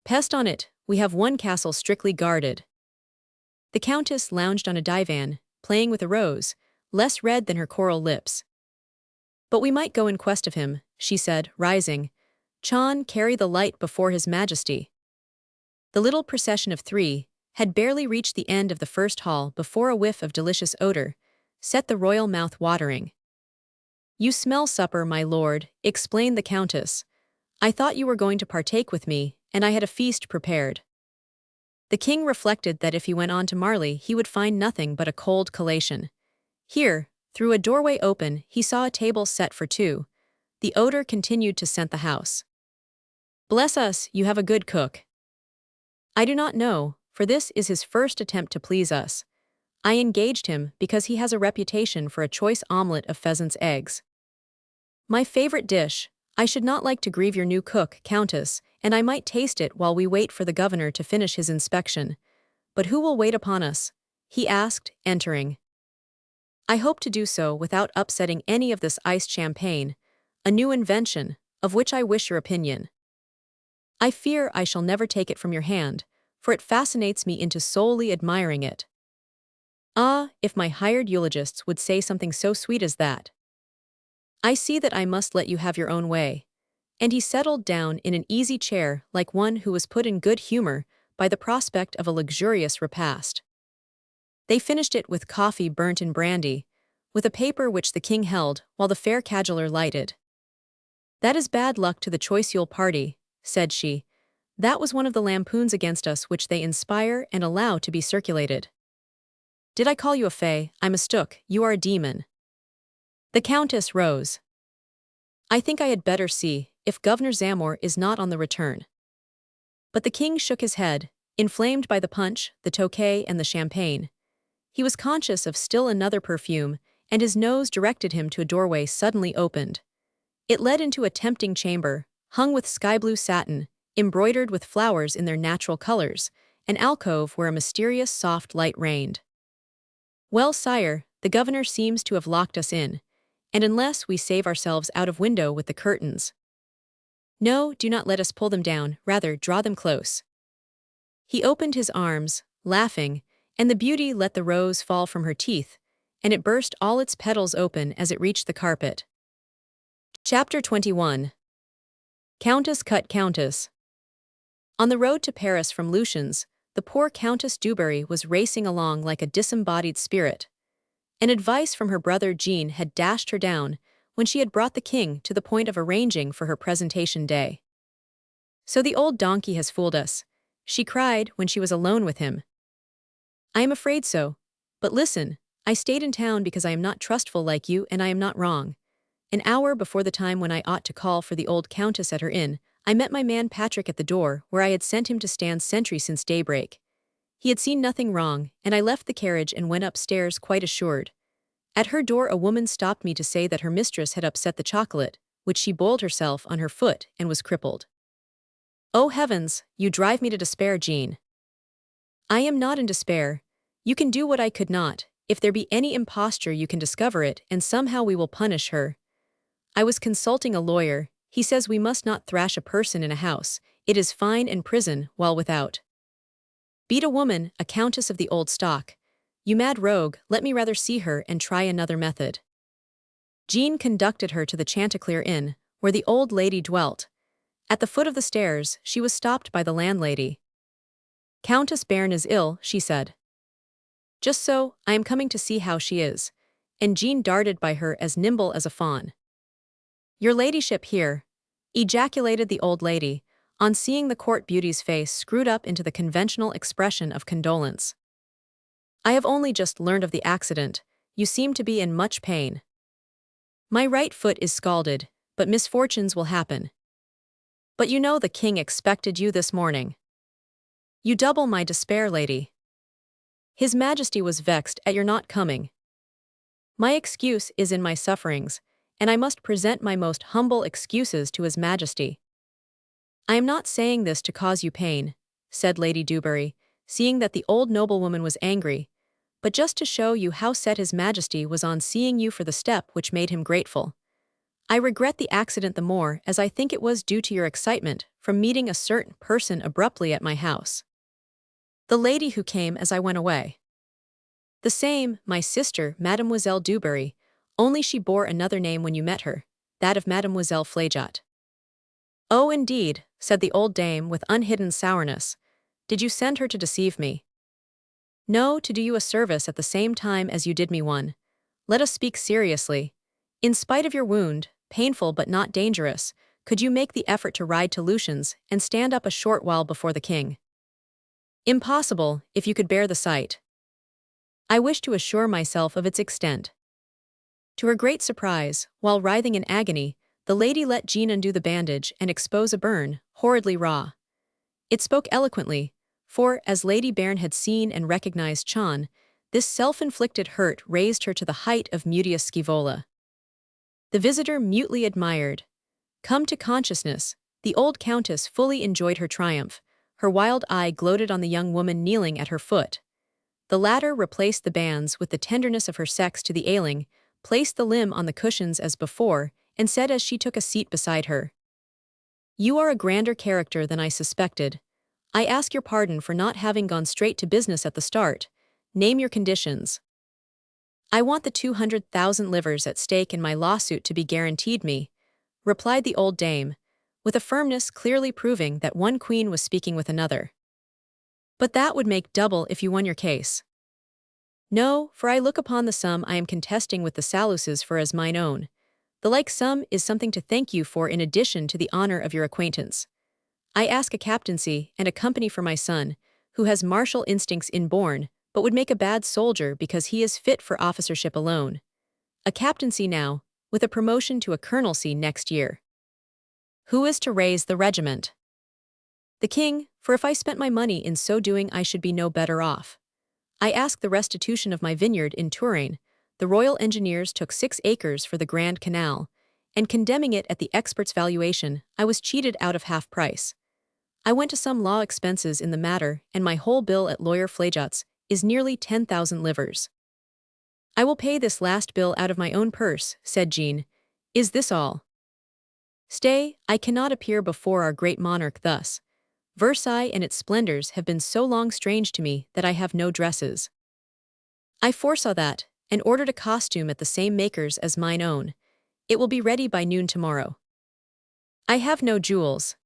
"Pest on it, we have one castle strictly guarded." The countess lounged on a divan, playing with a rose, less red than her coral lips. "But we might go in quest of him," she said, rising. "Chan, carry the light before his majesty." The little procession of 3 had barely reached the end of the first hall before a whiff of delicious odor set the royal mouth watering. "You smell supper, my lord," explained the countess. "I thought you were going to partake with me, and I had a feast prepared." The king reflected that if he went on to Marley he would find nothing but a cold collation. Here, through a doorway open, he saw a table set for 2. The odor continued to scent the house. "Bless us, you have a good cook." "I do not know, for this is his first attempt to please us. I engaged him because he has a reputation for a choice omelette of pheasant's eggs." "My favorite dish. I should not like to grieve your new cook, countess, and I might taste it while we wait for the governor to finish his inspection. But who will wait upon us?" he asked, entering. "I hope to do so without upsetting any of this iced champagne, a new invention, of which I wish your opinion." "I fear I shall never take it from your hand, for it fascinates me into solely admiring it. Ah, if my hired eulogists would say something so sweet as that. I see that I must let you have your own way. And he settled down in an easy chair like one who was put in good humor by the prospect of a luxurious repast. They finished it with coffee burnt in brandy, with a paper which the king held while the fair cajoler lighted. "That is bad luck to the Choiseul party," said she. "That was one of the lampoons against us which they inspire and allow to be circulated." "Did I call you a fay? I mistook, you are a demon." The countess rose. "I think I had better see if Governor Zamor is not on the return." But the king shook his head, inflamed by the punch, the tokay, and the champagne. He was conscious of still another perfume, and his nose directed him to a doorway suddenly opened. It led into a tempting chamber, hung with sky-blue satin, embroidered with flowers in their natural colors, an alcove where a mysterious soft light reigned. "Well, sire, the governor seems to have locked us in, and unless we save ourselves out of window with the curtains. No, do not let us pull them down, rather draw them close." He opened his arms, laughing, and the beauty let the rose fall from her teeth, and it burst all its petals open as it reached the carpet. Chapter 21. Countess cut Countess. On the road to Paris from Lucian's, the poor Countess Dubarry was racing along like a disembodied spirit. An advice from her brother Jean had dashed her down when she had brought the king to the point of arranging for her presentation day. "So the old donkey has fooled us," she cried when she was alone with him. "I am afraid so. But listen, I stayed in town because I am not trustful like you, and I am not wrong. An hour before the time when I ought to call for the old countess at her inn, I met my man Patrick at the door where I had sent him to stand sentry since daybreak. He had seen nothing wrong, and I left the carriage and went upstairs quite assured. At her door a woman stopped me to say that her mistress had upset the chocolate, which she boiled herself on her foot and was crippled. Oh heavens, you drive me to despair, Jean. I am not in despair. You can do what I could not. If there be any imposture you can discover it, and somehow we will punish her. I was consulting a lawyer. He says we must not thrash a person in a house. It is fine and prison while without. Beat a woman, a countess of the old stock. You mad rogue, let me rather see her and try another method." Jean conducted her to the Chanticleer Inn, where the old lady dwelt. At the foot of the stairs, she was stopped by the landlady. "Countess Bern is ill," she said. "Just so, I am coming to see how she is." And Jean darted by her as nimble as a fawn. "Your ladyship here," ejaculated the old lady, on seeing the court beauty's face screwed up into the conventional expression of condolence. "I have only just learned of the accident. You seem to be in much pain." "My right foot is scalded, but misfortunes will happen." "But you know the king expected you this morning." "You double my despair, lady." "His Majesty was vexed at your not coming." "My excuse is in my sufferings, and I must present my most humble excuses to His Majesty." "I am not saying this to cause you pain," said Lady Dubarry, seeing that the old noblewoman was angry, "but just to show you how set His Majesty was on seeing you for the step which made him grateful. I regret the accident the more as I think it was due to your excitement from meeting a certain person abruptly at my house." "The lady who came as I went away." "The same, my sister, Mademoiselle Dubarry, only she bore another name when you met her, that of Mademoiselle Flageot." "Oh, indeed," said the old dame with unhidden sourness. "Did you send her to deceive me?" "No, to do you a service at the same time as you did me one. Let us speak seriously. In spite of your wound, painful but not dangerous, could you make the effort to ride to Lucian's and stand up a short while before the king?" "Impossible, if you could bear the sight." "I wish to assure myself of its extent." To her great surprise, while writhing in agony, the lady let Jean undo the bandage and expose a burn, horridly raw. It spoke eloquently, for, as Lady Bern had seen and recognized Chon, this self-inflicted hurt raised her to the height of Mutius Scaevola. The visitor mutely admired. Come to consciousness, the old countess fully enjoyed her triumph. Her wild eye gloated on the young woman kneeling at her foot. The latter replaced the bands with the tenderness of her sex to the ailing, placed the limb on the cushions as before, and said as she took a seat beside her, "You are a grander character than I suspected. I ask your pardon for not having gone straight to business at the start. Name your conditions. I want the 200,000 livres at stake in my lawsuit to be guaranteed me, replied the old dame, with a firmness clearly proving that one queen was speaking with another. But that would make double if you won your case. No, for I look upon the sum I am contesting with the Saluses for as mine own. The like sum is something to thank you for in addition to the honor of your acquaintance. I ask a captaincy and a company for my son, who has martial instincts inborn, but would make a bad soldier because he is fit for officership alone. A captaincy now, with a promotion to a colonelcy next year. Who is to raise the regiment? The king, for if I spent my money in so doing I should be no better off. I ask the restitution of my vineyard in Touraine. The royal engineers took 6 acres for the Grand Canal, and condemning it at the expert's valuation, I was cheated out of half price. I went to some law expenses in the matter, and my whole bill at lawyer Flajot's is nearly 10,000 livres. I will pay this last bill out of my own purse, said Jean. Is this all? Stay, I cannot appear before our great monarch thus. Versailles and its splendors have been so long strange to me that I have no dresses. I foresaw that, and ordered a costume at the same maker's as mine own. It will be ready by noon tomorrow. I have no jewels.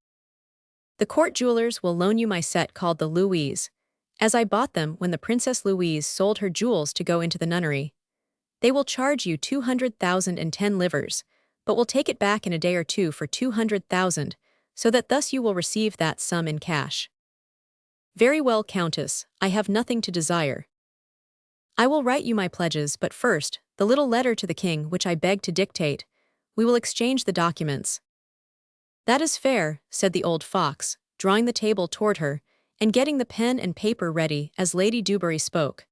The court jewelers will loan you my set called the Louise, as I bought them when the Princess Louise sold her jewels to go into the nunnery. They will charge you 200,010 livres, but will take it back in a day or two for 200,000, so that thus you will receive that sum in cash. Very well, Countess, I have nothing to desire. I will write you my pledges, but first, the little letter to the king which I beg to dictate. We will exchange the documents. That is fair, said the old fox, drawing the table toward her, and getting the pen and paper ready as Lady Dubarry spoke.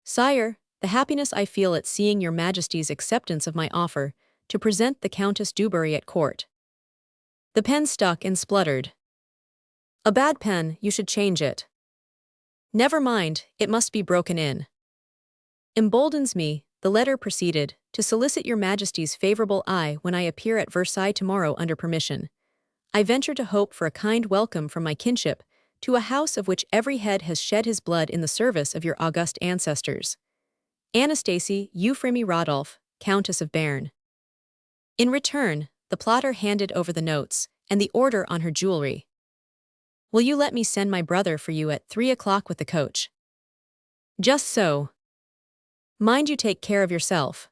Sire, the happiness I feel at seeing your Majesty's acceptance of my offer to present the Countess Dubarry at court. The pen stuck and spluttered. A bad pen, you should change it. Never mind, it must be broken in. Emboldens me, the letter proceeded, to solicit your Majesty's favorable eye when I appear at Versailles tomorrow under permission. I venture to hope for a kind welcome from my kinship to a house of which every head has shed his blood in the service of your august ancestors. Anastasie Euphramie Rodolphe, Countess of Béarn. In return, the plotter handed over the notes and the order on her jewelry. Will you let me send my brother for you at 3 o'clock with the coach? Just so. Mind you take care of yourself.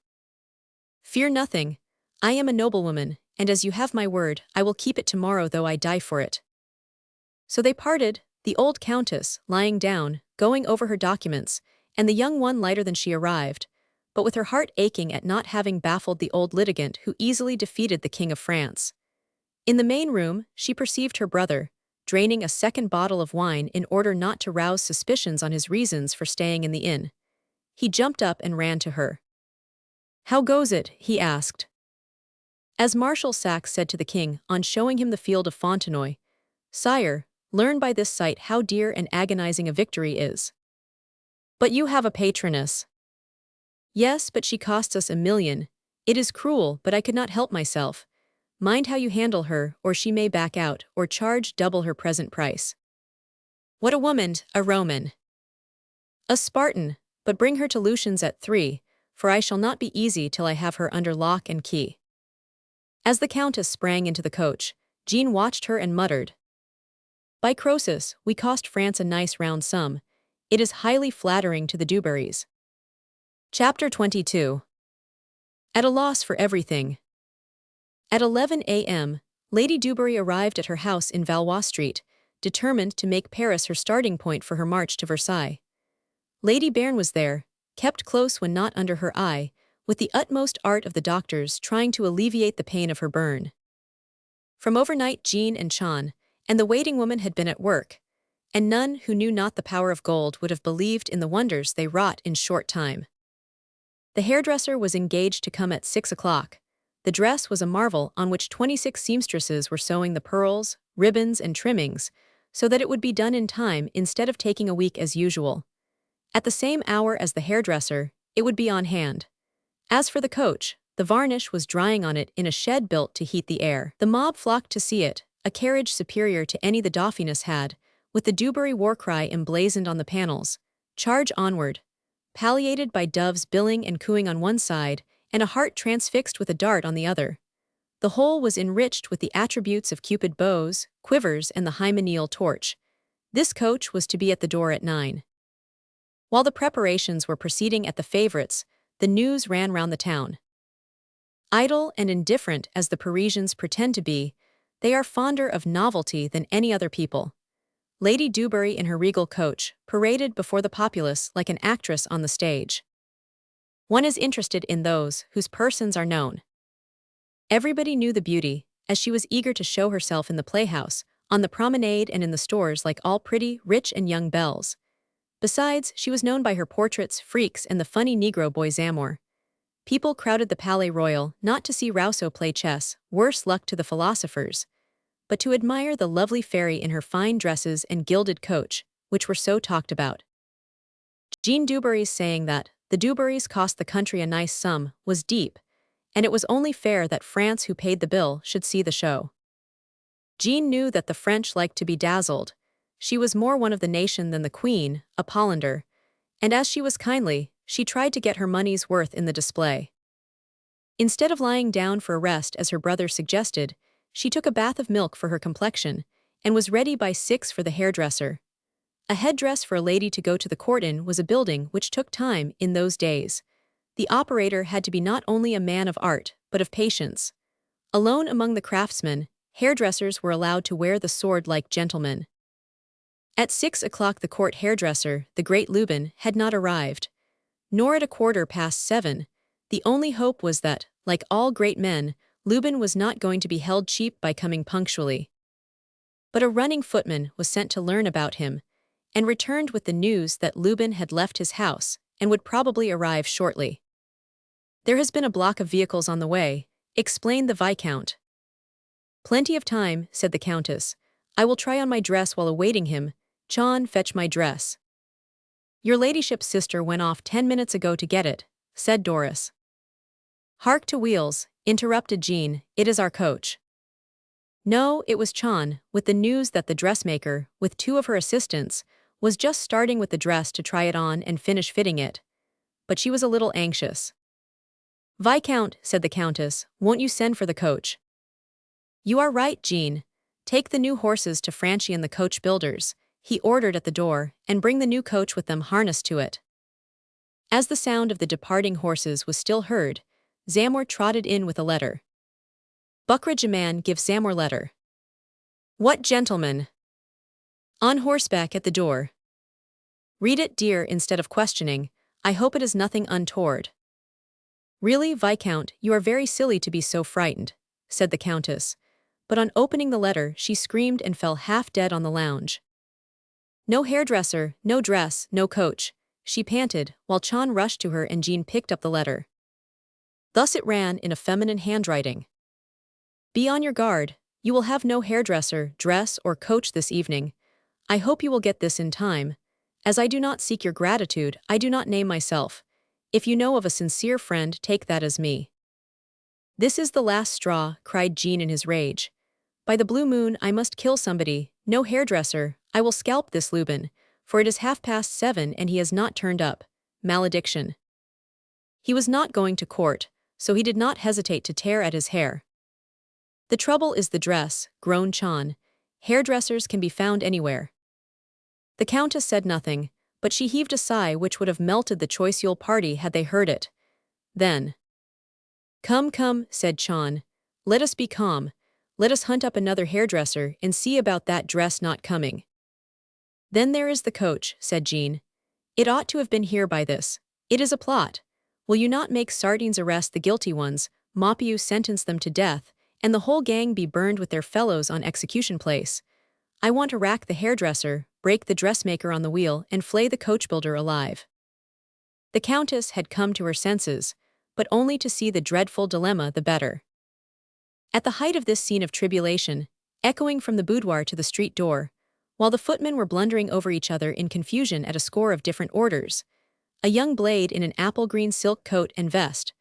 Fear nothing. I am a noblewoman, and as you have my word, I will keep it tomorrow though I die for it. So they parted, the old countess, lying down, going over her documents, and the young one lighter than she arrived, but with her heart aching at not having baffled the old litigant who easily defeated the King of France. In the main room, she perceived her brother, draining a second bottle of wine in order not to rouse suspicions on his reasons for staying in the inn. He jumped up and ran to her. How goes it? He asked. As Marshal Saxe said to the king on showing him the field of Fontenoy, Sire, learn by this sight how dear and agonizing a victory is. But you have a patroness. Yes, but she costs us 1,000,000. It is cruel, but I could not help myself. Mind how you handle her, or she may back out, or charge double her present price. What a woman, a Roman. A Spartan, but bring her to Lucian's at 3, for I shall not be easy till I have her under lock and key. As the countess sprang into the coach, Jean watched her and muttered, By Croesus, we cost France a nice round sum. It is highly flattering to the Dubarrys. Chapter 22. At a loss for everything. At 11 a.m., Lady Dubarry arrived at her house in Valois Street, determined to make Paris her starting point for her march to Versailles. Lady Béarn was there, kept close when not under her eye, with the utmost art of the doctors trying to alleviate the pain of her burn. From overnight Jean and Chan, and the waiting woman had been at work, and none who knew not the power of gold would have believed in the wonders they wrought in short time. The hairdresser was engaged to come at 6 o'clock. The dress was a marvel on which 26 seamstresses were sewing the pearls, ribbons, and trimmings, so that it would be done in time instead of taking a week as usual. At the same hour as the hairdresser, it would be on hand. As for the coach, the varnish was drying on it in a shed built to heat the air. The mob flocked to see it, a carriage superior to any the Dauphiness had, with the Dewberry war cry emblazoned on the panels, "Charge onward," palliated by doves billing and cooing on one side, and a heart transfixed with a dart on the other. The whole was enriched with the attributes of Cupid bows, quivers, and the hymeneal torch. This coach was to be at the door at 9. While the preparations were proceeding at the favorites, the news ran round the town. Idle and indifferent as the Parisians pretend to be, they are fonder of novelty than any other people. Lady Dewberry in her regal coach paraded before the populace like an actress on the stage. One is interested in those whose persons are known. Everybody knew the beauty, as she was eager to show herself in the playhouse, on the promenade and in the stores like all pretty, rich and young belles. Besides, she was known by her portraits, freaks, and the funny Negro boy Zamor. People crowded the Palais Royal not to see Rousseau play chess, worse luck to the philosophers, but to admire the lovely fairy in her fine dresses and gilded coach, which were so talked about. Jean Dewberry's saying that the Dewberrys cost the country a nice sum was deep, and it was only fair that France, who paid the bill, should see the show. Jean knew that the French liked to be dazzled. She was more one of the nation than the Queen, a Pollander, and as she was kindly, she tried to get her money's worth in the display. Instead of lying down for a rest as her brother suggested, she took a bath of milk for her complexion, and was ready by 6 for the hairdresser. A headdress for a lady to go to the court in was a building which took time in those days. The operator had to be not only a man of art, but of patience. Alone among the craftsmen, hairdressers were allowed to wear the sword like gentlemen. At 6 o'clock the court hairdresser, the great Lubin, had not arrived. Nor at 7:15. The only hope was that, like all great men, Lubin was not going to be held cheap by coming punctually. But a running footman was sent to learn about him, and returned with the news that Lubin had left his house, and would probably arrive shortly. "There has been a block of vehicles on the way," explained the Viscount. "Plenty of time," said the Countess. "I will try on my dress while awaiting him. John, fetch my dress." "Your ladyship's sister went off 10 minutes ago to get it," said Doris. "Hark to wheels," interrupted Jean, "it is our coach." No, it was Chon, with the news that the dressmaker, with 2 of her assistants, was just starting with the dress to try it on and finish fitting it. But she was a little anxious. "Viscount," said the Countess, "won't you send for the coach?" "You are right, Jean. Take the new horses to Franchi and the coach builders," he ordered at the door, "and bring the new coach with them harnessed to it." As the sound of the departing horses was still heard, Zamor trotted in with a letter. Buckridge-a-man gives Zamor letter. "What gentleman?" "On horseback at the door." "Read it, dear, instead of questioning. I hope it is nothing untoward." "Really, Viscount, you are very silly to be so frightened," said the Countess, but on opening the letter she screamed and fell half dead on the lounge. "No hairdresser, no dress, no coach," she panted, while Chon rushed to her and Jean picked up the letter. Thus it ran in a feminine handwriting. "Be on your guard. You will have no hairdresser, dress, or coach this evening. I hope you will get this in time. As I do not seek your gratitude, I do not name myself. If you know of a sincere friend, take that as me." "This is the last straw," cried Jean in his rage. "By the blue moon, I must kill somebody. No hairdresser. I will scalp this Lubin, for it is 7:30 and he has not turned up. Malediction." He was not going to court, so he did not hesitate to tear at his hair. "The trouble is the dress," groaned Chon. "Hairdressers can be found anywhere." The Countess said nothing, but she heaved a sigh which would have melted the Choiseul party had they heard it. Then, "Come, come," said Chon. "Let us be calm. Let us hunt up another hairdresser and see about that dress not coming." "Then there is the coach," said Jean. "It ought to have been here by this. It is a plot. Will you not make Sardines arrest the guilty ones, Maupeou sentence them to death, and the whole gang be burned with their fellows on execution place? I want to rack the hairdresser, break the dressmaker on the wheel, and flay the coach-builder alive." The Countess had come to her senses, but only to see the dreadful dilemma the better. At the height of this scene of tribulation, echoing from the boudoir to the street door, while the footmen were blundering over each other in confusion at a score of different orders, a young blade in an apple-green silk coat and vest,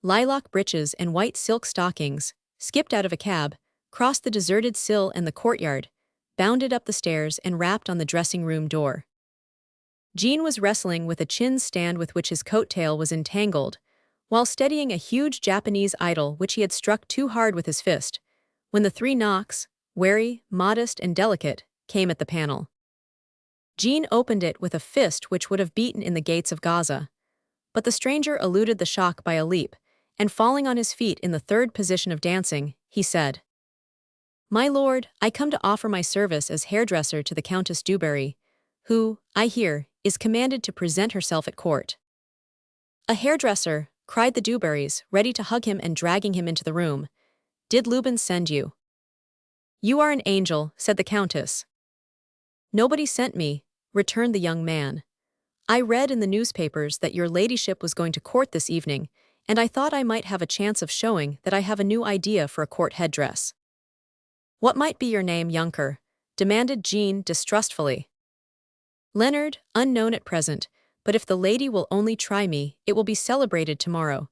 lilac breeches and white silk stockings, skipped out of a cab, crossed the deserted sill and the courtyard, bounded up the stairs and rapped on the dressing room door. Jean was wrestling with a chin stand with which his coat tail was entangled, while steadying a huge Japanese idol which he had struck too hard with his fist, when the three knocks, wary, modest, and delicate, came at the panel. Jean opened it with a fist which would have beaten in the gates of Gaza, but the stranger eluded the shock by a leap, and falling on his feet in the third position of dancing, he said, "My lord, I come to offer my service as hairdresser to the Countess Dubarry, who, I hear, is commanded to present herself at court." "A hairdresser," cried the Dubarrys, ready to hug him and dragging him into the room. "Did Lubin send you?" "You are an angel," said the Countess. "Nobody sent me," returned the young man. "I read in the newspapers that your ladyship was going to court this evening, and I thought I might have a chance of showing that I have a new idea for a court headdress." "What might be your name, Junker?" demanded Jean distrustfully. "Leonard, unknown at present, but if the lady will only try me, it will be celebrated tomorrow.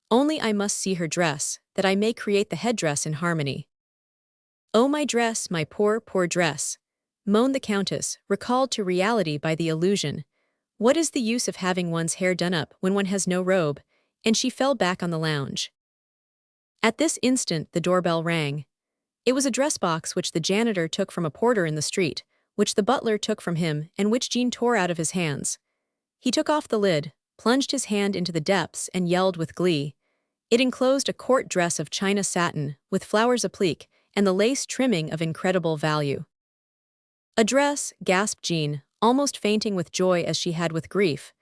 Only I must see her dress, that I may create the headdress in harmony." "Oh, my dress, my poor, poor dress," moaned the Countess, recalled to reality by the illusion. "What is the use of having one's hair done up when one has no robe?" And she fell back on the lounge. At this instant the doorbell rang. It was a dress box which the janitor took from a porter in the street, which the butler took from him and which Jean tore out of his hands. He took off the lid, plunged his hand into the depths and yelled with glee. It enclosed a court dress of China satin, with flowers applique, and the lace trimming of incredible value. "A dress," gasped Jean, almost fainting with joy as she had with grief.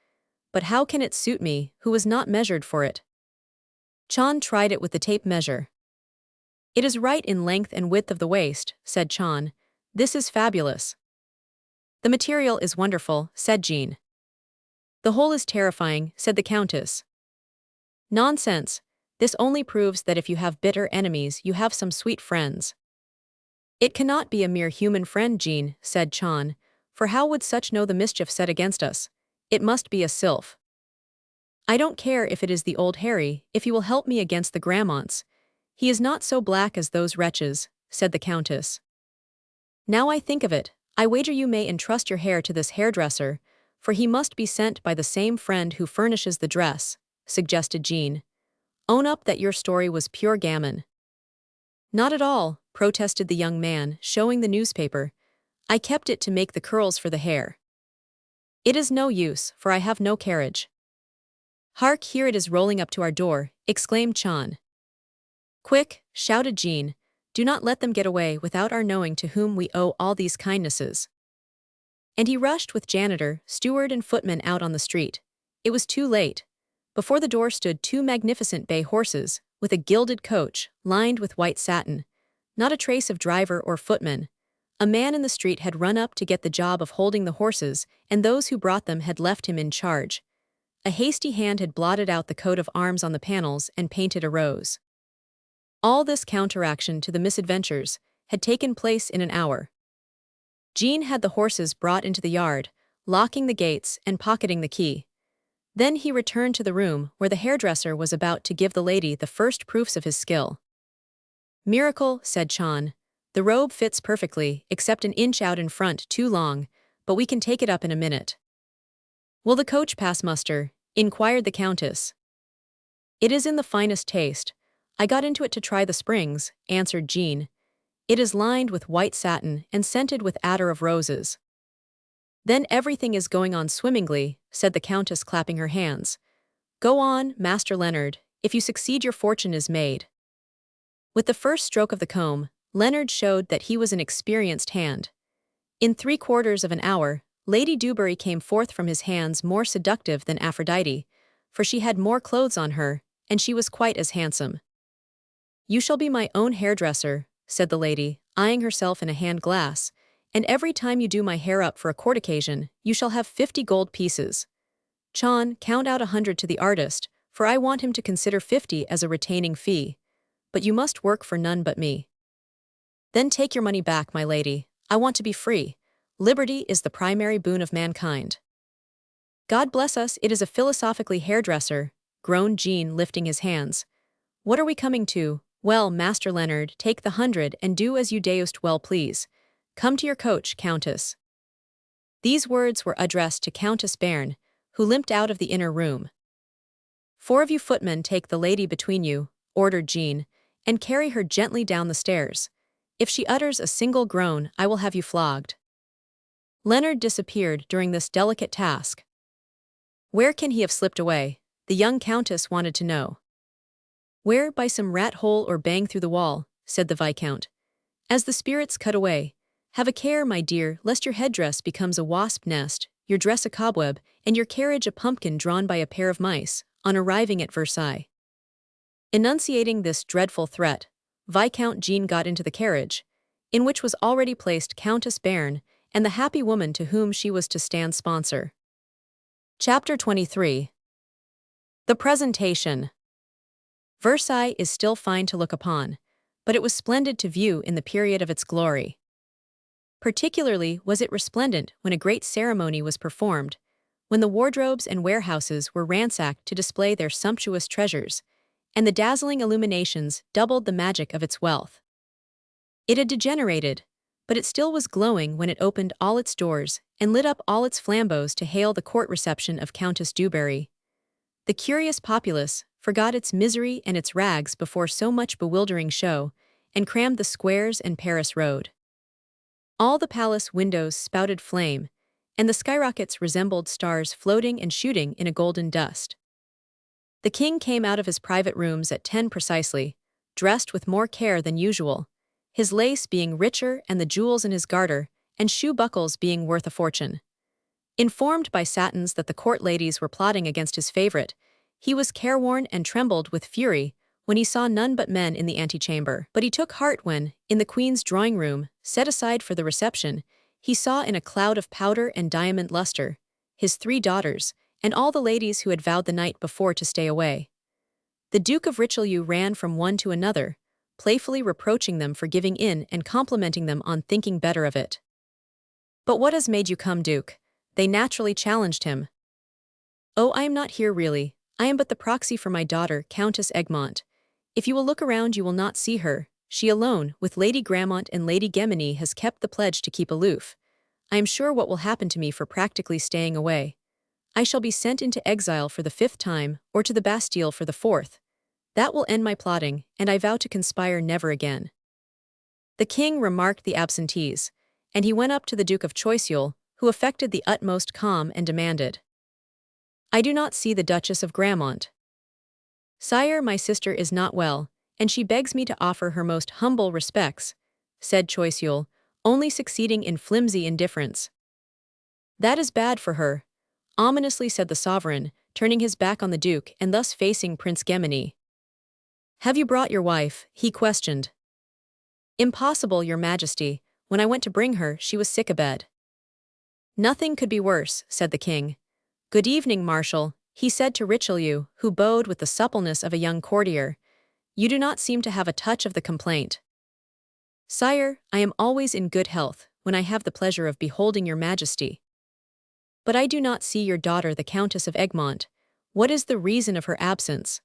"But how can it suit me, who was not measured for it?" Chan tried it with the tape measure. "It is right in length and width of the waist," said Chan. "This is fabulous." "The material is wonderful," said Jean. "The whole is terrifying," said the Countess. "Nonsense. This only proves that if you have bitter enemies you have some sweet friends." "It cannot be a mere human friend, Jean," said Chan, "for how would such know the mischief set against us? It must be a sylph." "I don't care if it is the old Harry, if he will help me against the Grammonts. He is not so black as those wretches," said the Countess. "Now I think of it, I wager you may entrust your hair to this hairdresser, for he must be sent by the same friend who furnishes the dress," suggested Jean. "Own up that your story was pure gammon." "Not at all," protested the young man, showing the newspaper. "I kept it to make the curls for the hair." "It is no use, for I have no carriage." "Hark, here it is rolling up to our door," exclaimed Chan. "Quick," shouted Jean, "do not let them get away without our knowing to whom we owe all these kindnesses." And he rushed with janitor, steward and footman out on the street. It was too late. Before the door stood two magnificent bay horses, with a gilded coach, lined with white satin. Not a trace of driver or footman. A man in the street had run up to get the job of holding the horses, and those who brought them had left him in charge. A hasty hand had blotted out the coat of arms on the panels and painted a rose. All this counteraction to the misadventures had taken place in an hour. Jean had the horses brought into the yard, locking the gates and pocketing the key. Then he returned to the room where the hairdresser was about to give the lady the first proofs of his skill. "Miracle," said Chan. "The robe fits perfectly, except an inch out in front too long, but we can take it up in a minute." "Will the coach pass muster?" inquired the Countess. "It is in the finest taste. I got into it to try the springs," answered Jean. "It is lined with white satin and scented with attar of roses." "Then everything is going on swimmingly," said the Countess, clapping her hands. "Go on, Master Leonard, if you succeed your fortune is made." With the first stroke of the comb, Leonard showed that he was an experienced hand. In 3/4 of an hour, Lady Dubarry came forth from his hands more seductive than Aphrodite, for she had more clothes on her, and she was quite as handsome. "You shall be my own hairdresser," said the lady, eyeing herself in a hand glass, "and every time you do my hair up for a court occasion, you shall have 50 gold pieces. Chan, count out 100 to the artist, for I want him to consider 50 as a retaining fee. But you must work for none but me." "Then take your money back, my lady. I want to be free. Liberty is the primary boon of mankind." "God bless us, it is a philosophically hairdresser," groaned Jean, lifting his hands. "What are we coming to? Well, Master Leonard, take the 100 and do as you deust well please. "Come to your coach, Countess." These words were addressed to Countess Bern, who limped out of the inner room. "Four of you footmen take the lady between you," ordered Jean, "and carry her gently down the stairs. If she utters a single groan, I will have you flogged." Leonard disappeared during this delicate task. "Where can he have slipped away?" the young countess wanted to know. "Where, by some rat hole or bang through the wall," said the Viscount. As the spirits cut away, "Have a care, my dear, lest your headdress becomes a wasp nest, your dress a cobweb, and your carriage a pumpkin drawn by a pair of mice, on arriving at Versailles." Enunciating this dreadful threat, Viscount Jean got into the carriage, in which was already placed Countess Bern and the happy woman to whom she was to stand sponsor. Chapter 23. The Presentation. Versailles is still fine to look upon, but it was splendid to view in the period of its glory. Particularly was it resplendent when a great ceremony was performed, when the wardrobes and warehouses were ransacked to display their sumptuous treasures, and the dazzling illuminations doubled the magic of its wealth. It had degenerated, but it still was glowing when it opened all its doors and lit up all its flambeaux to hail the court reception of Countess Dubarry. The curious populace forgot its misery and its rags before so much bewildering show, and crammed the squares and Paris road. All the palace windows spouted flame, and the skyrockets resembled stars floating and shooting in a golden dust. The king came out of his private rooms at 10 precisely, dressed with more care than usual, his lace being richer and the jewels in his garter and shoe buckles being worth a fortune. Informed by satins that the court ladies were plotting against his favorite, he was careworn and trembled with fury when he saw none but men in the antechamber. But he took heart when, in the queen's drawing-room, set aside for the reception, he saw in a cloud of powder and diamond luster his 3 daughters, and all the ladies who had vowed the night before to stay away. The Duke of Richelieu ran from one to another, playfully reproaching them for giving in and complimenting them on thinking better of it. "But what has made you come, Duke?" they naturally challenged him. "Oh, I am not here really, I am but the proxy for my daughter, Countess Egmont. If you will look around you will not see her, she alone, with Lady Grammont and Lady Gemini, has kept the pledge to keep aloof. I am sure what will happen to me for practically staying away. I shall be sent into exile for the 5th time, or to the Bastille for the 4th. That will end my plotting, and I vow to conspire never again." The king remarked the absentees, and he went up to the Duke of Choiseul, who affected the utmost calm and demanded, "I do not see the Duchess of Grammont." "Sire, my sister is not well, and she begs me to offer her most humble respects," said Choiseul, only succeeding in flimsy indifference. "That is bad for her," ominously said the sovereign, turning his back on the duke and thus facing Prince Gemini. "Have you brought your wife?" he questioned. "Impossible, your majesty. When I went to bring her, she was sick abed." "Nothing could be worse," said the king. "Good evening, Marshal," he said to Richelieu, who bowed with the suppleness of a young courtier. "You do not seem to have a touch of the complaint." "Sire, I am always in good health, when I have the pleasure of beholding your majesty." "But I do not see your daughter, the Countess of Egmont. What is the reason of her absence?"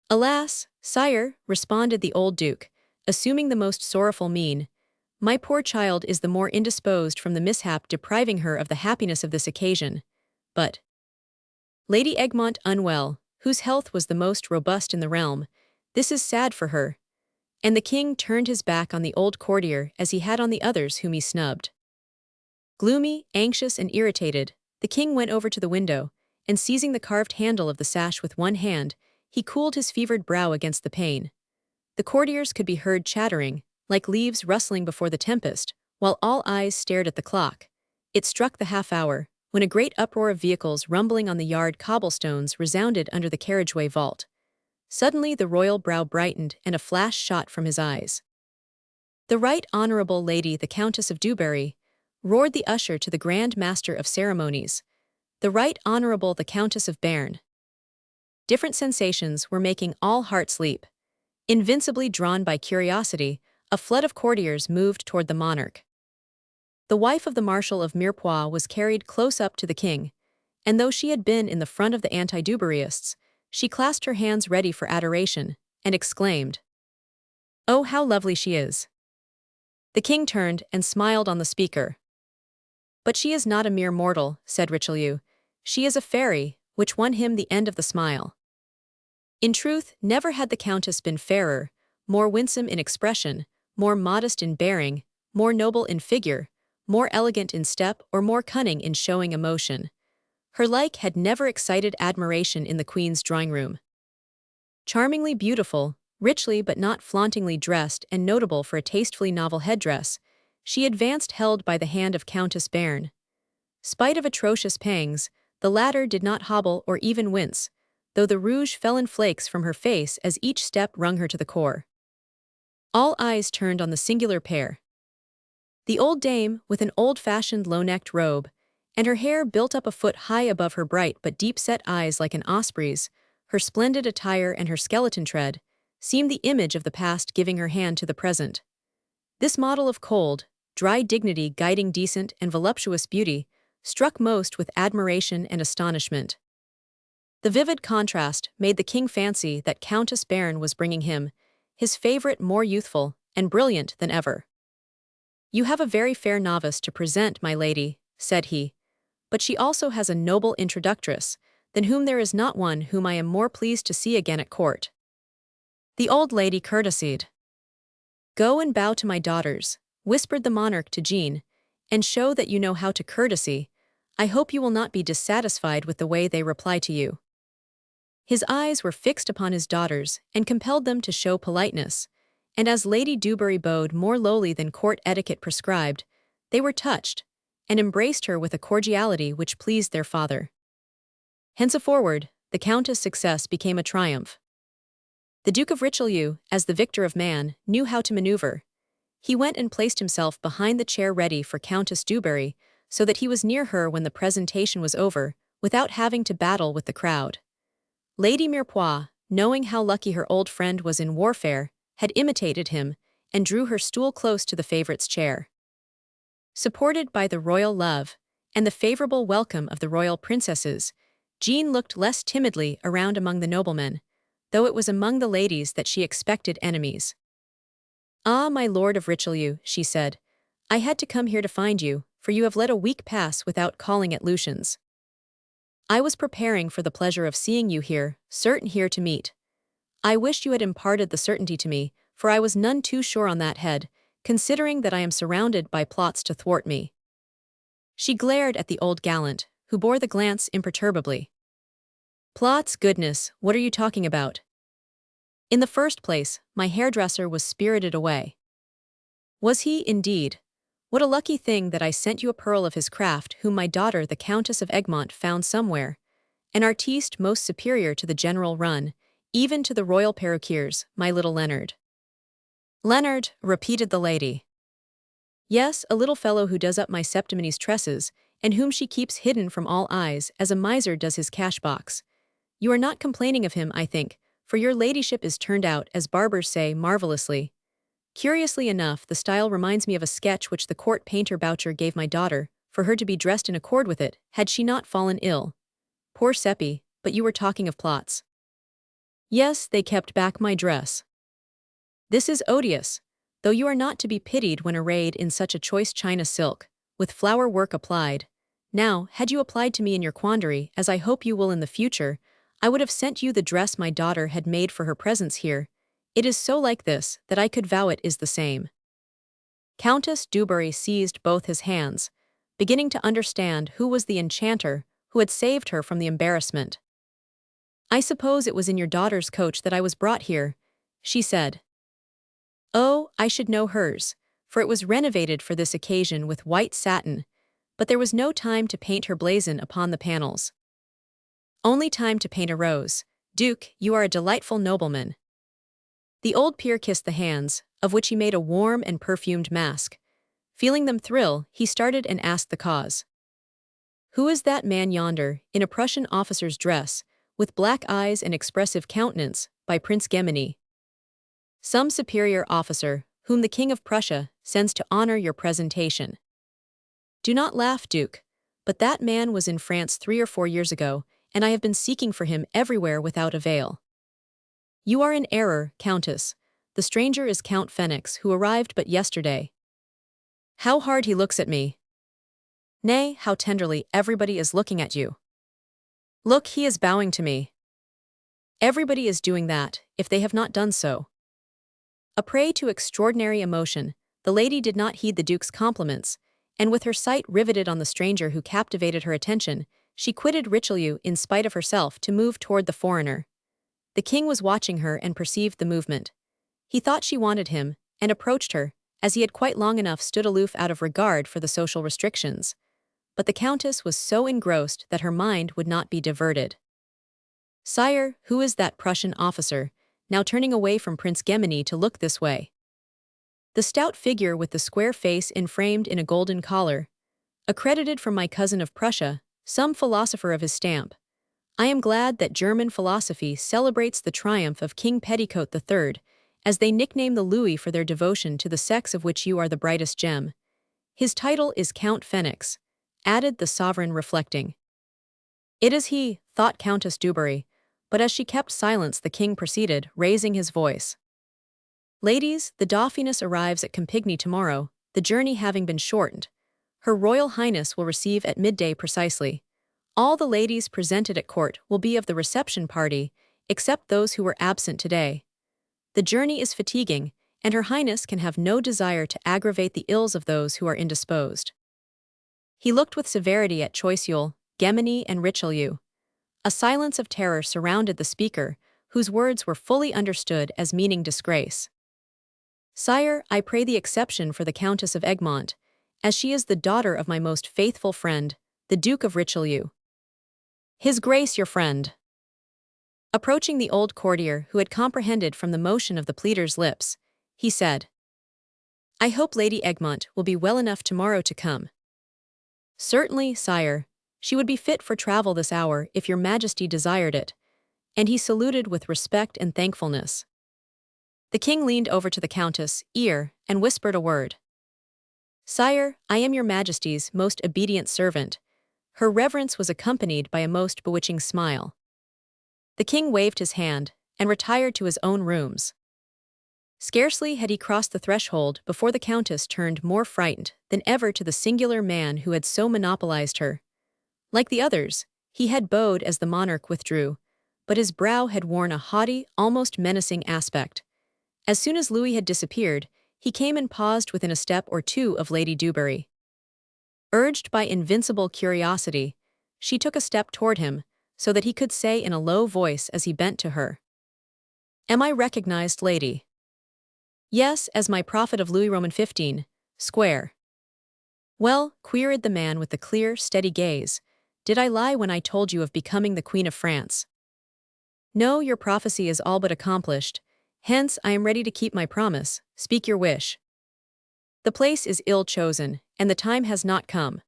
"Alas, sire," responded the old duke, assuming the most sorrowful mien, "my poor child is the more indisposed from the mishap depriving her of the happiness of this occasion. But Lady Egmont unwell, whose health was the most robust in the realm, this is sad for her." And the king turned his back on the old courtier as he had on the others whom he snubbed. Gloomy, anxious, and irritated, the king went over to the window, and seizing the carved handle of the sash with one hand, he cooled his fevered brow against the pane. The courtiers could be heard chattering, like leaves rustling before the tempest, while all eyes stared at the clock. It struck the half-hour, when a great uproar of vehicles rumbling on the yard cobblestones resounded under the carriageway vault. Suddenly the royal brow brightened and a flash shot from his eyes. "The Right Honourable Lady the Countess of Dubarry," roared the usher to the Grand Master of Ceremonies. "The Right Honourable the Countess of Bern." Different sensations were making all hearts leap. Invincibly drawn by curiosity, a flood of courtiers moved toward the monarch. The wife of the Marshal of Mirepoix was carried close up to the king, and though she had been in the front of the anti-Dubarryists, she clasped her hands ready for adoration, and exclaimed, "Oh, how lovely she is!" The king turned and smiled on the speaker. But she is not a mere mortal, said Richelieu. She is a fairy, which won him the end of the smile. In truth, never had the countess been fairer, more winsome in expression, more modest in bearing, more noble in figure, more elegant in step, or more cunning in showing emotion. Her like had never excited admiration in the queen's drawing-room. Charmingly beautiful, richly but not flauntingly dressed and notable for a tastefully novel headdress, she advanced held by the hand of Countess Béarn. Spite of atrocious pangs, the latter did not hobble or even wince, though the rouge fell in flakes from her face as each step wrung her to the core. All eyes turned on the singular pair. The old dame, with an old-fashioned low-necked robe, and her hair built up a foot high above her bright but deep-set eyes like an osprey's, her splendid attire and her skeleton tread, seemed the image of the past giving her hand to the present. This model of cold, dry dignity guiding decent and voluptuous beauty struck most with admiration and astonishment. The vivid contrast made the king fancy that Countess Béarn was bringing him, his favorite, more youthful and brilliant than ever. "You have a very fair novice to present, my lady," said he, "but she also has a noble introductress, than whom there is not one whom I am more pleased to see again at court." The old lady courtesied. "Go and bow to my daughters," whispered the monarch to Jean, "and show that you know how to courtesy. I hope you will not be dissatisfied with the way they reply to you." His eyes were fixed upon his daughters and compelled them to show politeness, and as Lady Dewberry bowed more lowly than court etiquette prescribed, they were touched, and embraced her with a cordiality which pleased their father. Henceforward, the Countess' success became a triumph. The Duke of Richelieu, as the victor of man, knew how to maneuver. He went and placed himself behind the chair ready for Countess Dewberry, so that he was near her when the presentation was over, without having to battle with the crowd. Lady Mirepoix, knowing how lucky her old friend was in warfare, had imitated him, and drew her stool close to the favorite's chair. Supported by the royal love, and the favorable welcome of the royal princesses, Jean looked less timidly around among the noblemen, though it was among the ladies that she expected enemies. "Ah, my lord of Richelieu," she said, "I had to come here to find you, for you have let a week pass without calling at Lucian's. I was preparing for the pleasure of seeing you here, certain here to meet. I wished you had imparted the certainty to me, for I was none too sure on that head, considering that I am surrounded by plots to thwart me." She glared at the old gallant, who bore the glance imperturbably. "Plots, goodness, what are you talking about? In the first place, my hairdresser was spirited away." "Was he, indeed? What a lucky thing that I sent you a pearl of his craft whom my daughter the Countess of Egmont found somewhere, an artiste most superior to the general run, even to the royal perruquiers, my little Leonard." "Leonard," repeated the lady. "Yes, a little fellow who does up my Septimine's tresses, and whom she keeps hidden from all eyes as a miser does his cash-box. You are not complaining of him, I think, for your ladyship is turned out, as barbers say, marvelously. Curiously enough, the style reminds me of a sketch which the court painter Boucher gave my daughter, for her to be dressed in accord with it, had she not fallen ill. Poor Seppi, but you were talking of plots." "Yes, they kept back my dress." "This is odious, though you are not to be pitied when arrayed in such a choice China silk, with flower work applied. Now, had you applied to me in your quandary, as I hope you will in the future, I would have sent you the dress my daughter had made for her presence here. It is so like this, that I could vow it is the same." Countess Dewberry seized both his hands, beginning to understand who was the enchanter who had saved her from the embarrassment. "I suppose it was in your daughter's coach that I was brought here," she said. "Oh, I should know hers, for it was renovated for this occasion with white satin, but there was no time to paint her blazon upon the panels." "Only time to paint a rose. Duke, you are a delightful nobleman." The old peer kissed the hands, of which he made a warm and perfumed mask. Feeling them thrill, he started and asked the cause. "Who is that man yonder, in a Prussian officer's dress, with black eyes and expressive countenance, by Prince Gemini?" "Some superior officer, whom the King of Prussia sends to honor your presentation." "Do not laugh, Duke, but that man was in France 3 or 4 years ago, and I have been seeking for him everywhere without avail." "You are in error, Countess. The stranger is Count Fenix, who arrived but yesterday." How hard he looks at me. Nay, how tenderly everybody is looking at you. Look, he is bowing to me. Everybody is doing that, if they have not done so. A prey to extraordinary emotion, the lady did not heed the Duke's compliments, and with her sight riveted on the stranger who captivated her attention, she quitted Richelieu in spite of herself to move toward the foreigner. The king was watching her and perceived the movement. He thought she wanted him, and approached her, as he had quite long enough stood aloof out of regard for the social restrictions. But the countess was so engrossed that her mind would not be diverted. "Sire, who is that Prussian officer, now turning away from Prince Gemini to look this way?" The stout figure with the square face enframed in a golden collar. "Accredited from my cousin of Prussia, some philosopher of his stamp. I am glad that German philosophy celebrates the triumph of King Petticoat III, as they nickname the Louis for their devotion to the sex of which you are the brightest gem. His title is Count Phoenix," added the sovereign reflecting. "It is he," thought Countess Dubarry, but as she kept silence the king proceeded, raising his voice. "Ladies, the Dauphiness arrives at Campigny tomorrow, the journey having been shortened. Her Royal Highness will receive at midday precisely. All the ladies presented at court will be of the reception party, except those who were absent today. The journey is fatiguing, and Her Highness can have no desire to aggravate the ills of those who are indisposed." He looked with severity at Choiseul, Gemini, and Richelieu. A silence of terror surrounded the speaker, whose words were fully understood as meaning disgrace. "Sire, I pray the exception for the Countess of Egmont, as she is the daughter of my most faithful friend, the Duke of Richelieu." "His Grace your friend." Approaching the old courtier who had comprehended from the motion of the pleader's lips, he said, "I hope Lady Egmont will be well enough tomorrow to come." "Certainly, sire. She would be fit for travel this hour if your majesty desired it," and he saluted with respect and thankfulness. The king leaned over to the countess' ear and whispered a word. "Sire, I am your majesty's most obedient servant." Her reverence was accompanied by a most bewitching smile. The king waved his hand and retired to his own rooms. Scarcely had he crossed the threshold before the countess turned more frightened than ever to the singular man who had so monopolized her. Like the others, he had bowed as the monarch withdrew, but his brow had worn a haughty, almost menacing aspect. As soon as Louis had disappeared, he came and paused within a step or two of Lady Dubarry. Urged by invincible curiosity, she took a step toward him, so that he could say in a low voice as he bent to her, "Am I recognized, lady?" "Yes, as my prophet of Louis Roman 15, square." "Well," queried the man with the clear, steady gaze, "did I lie when I told you of becoming the Queen of France?" "No, your prophecy is all but accomplished. Hence, I am ready to keep my promise. Speak your wish." "The place is ill chosen, and the time has not come."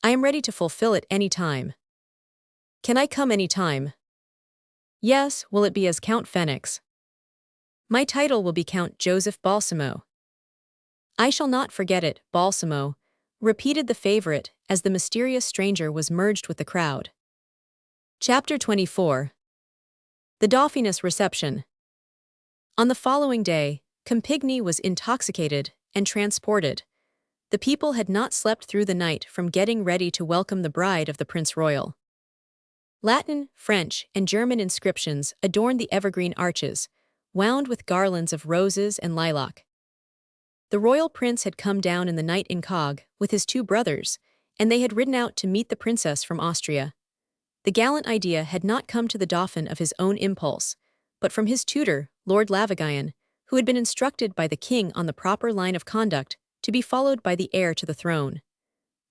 "I am ready to fulfill it any time." "Can I come any time?" "Yes, will it be as Count Phoenix?" "My title will be Count Joseph Balsamo." "I shall not forget it, Balsamo," repeated the favorite as the mysterious stranger was merged with the crowd. Chapter 24. The Dauphiness Reception. On the following day, Campigny was intoxicated and transported. The people had not slept through the night from getting ready to welcome the bride of the Prince Royal. Latin, French, and German inscriptions adorned the evergreen arches, wound with garlands of roses and lilac. The royal prince had come down in the night incog with his two brothers, and they had ridden out to meet the princess from Austria. The gallant idea had not come to the Dauphin of his own impulse, but from his tutor, Lord Lavagayan, who had been instructed by the king on the proper line of conduct to be followed by the heir to the throne.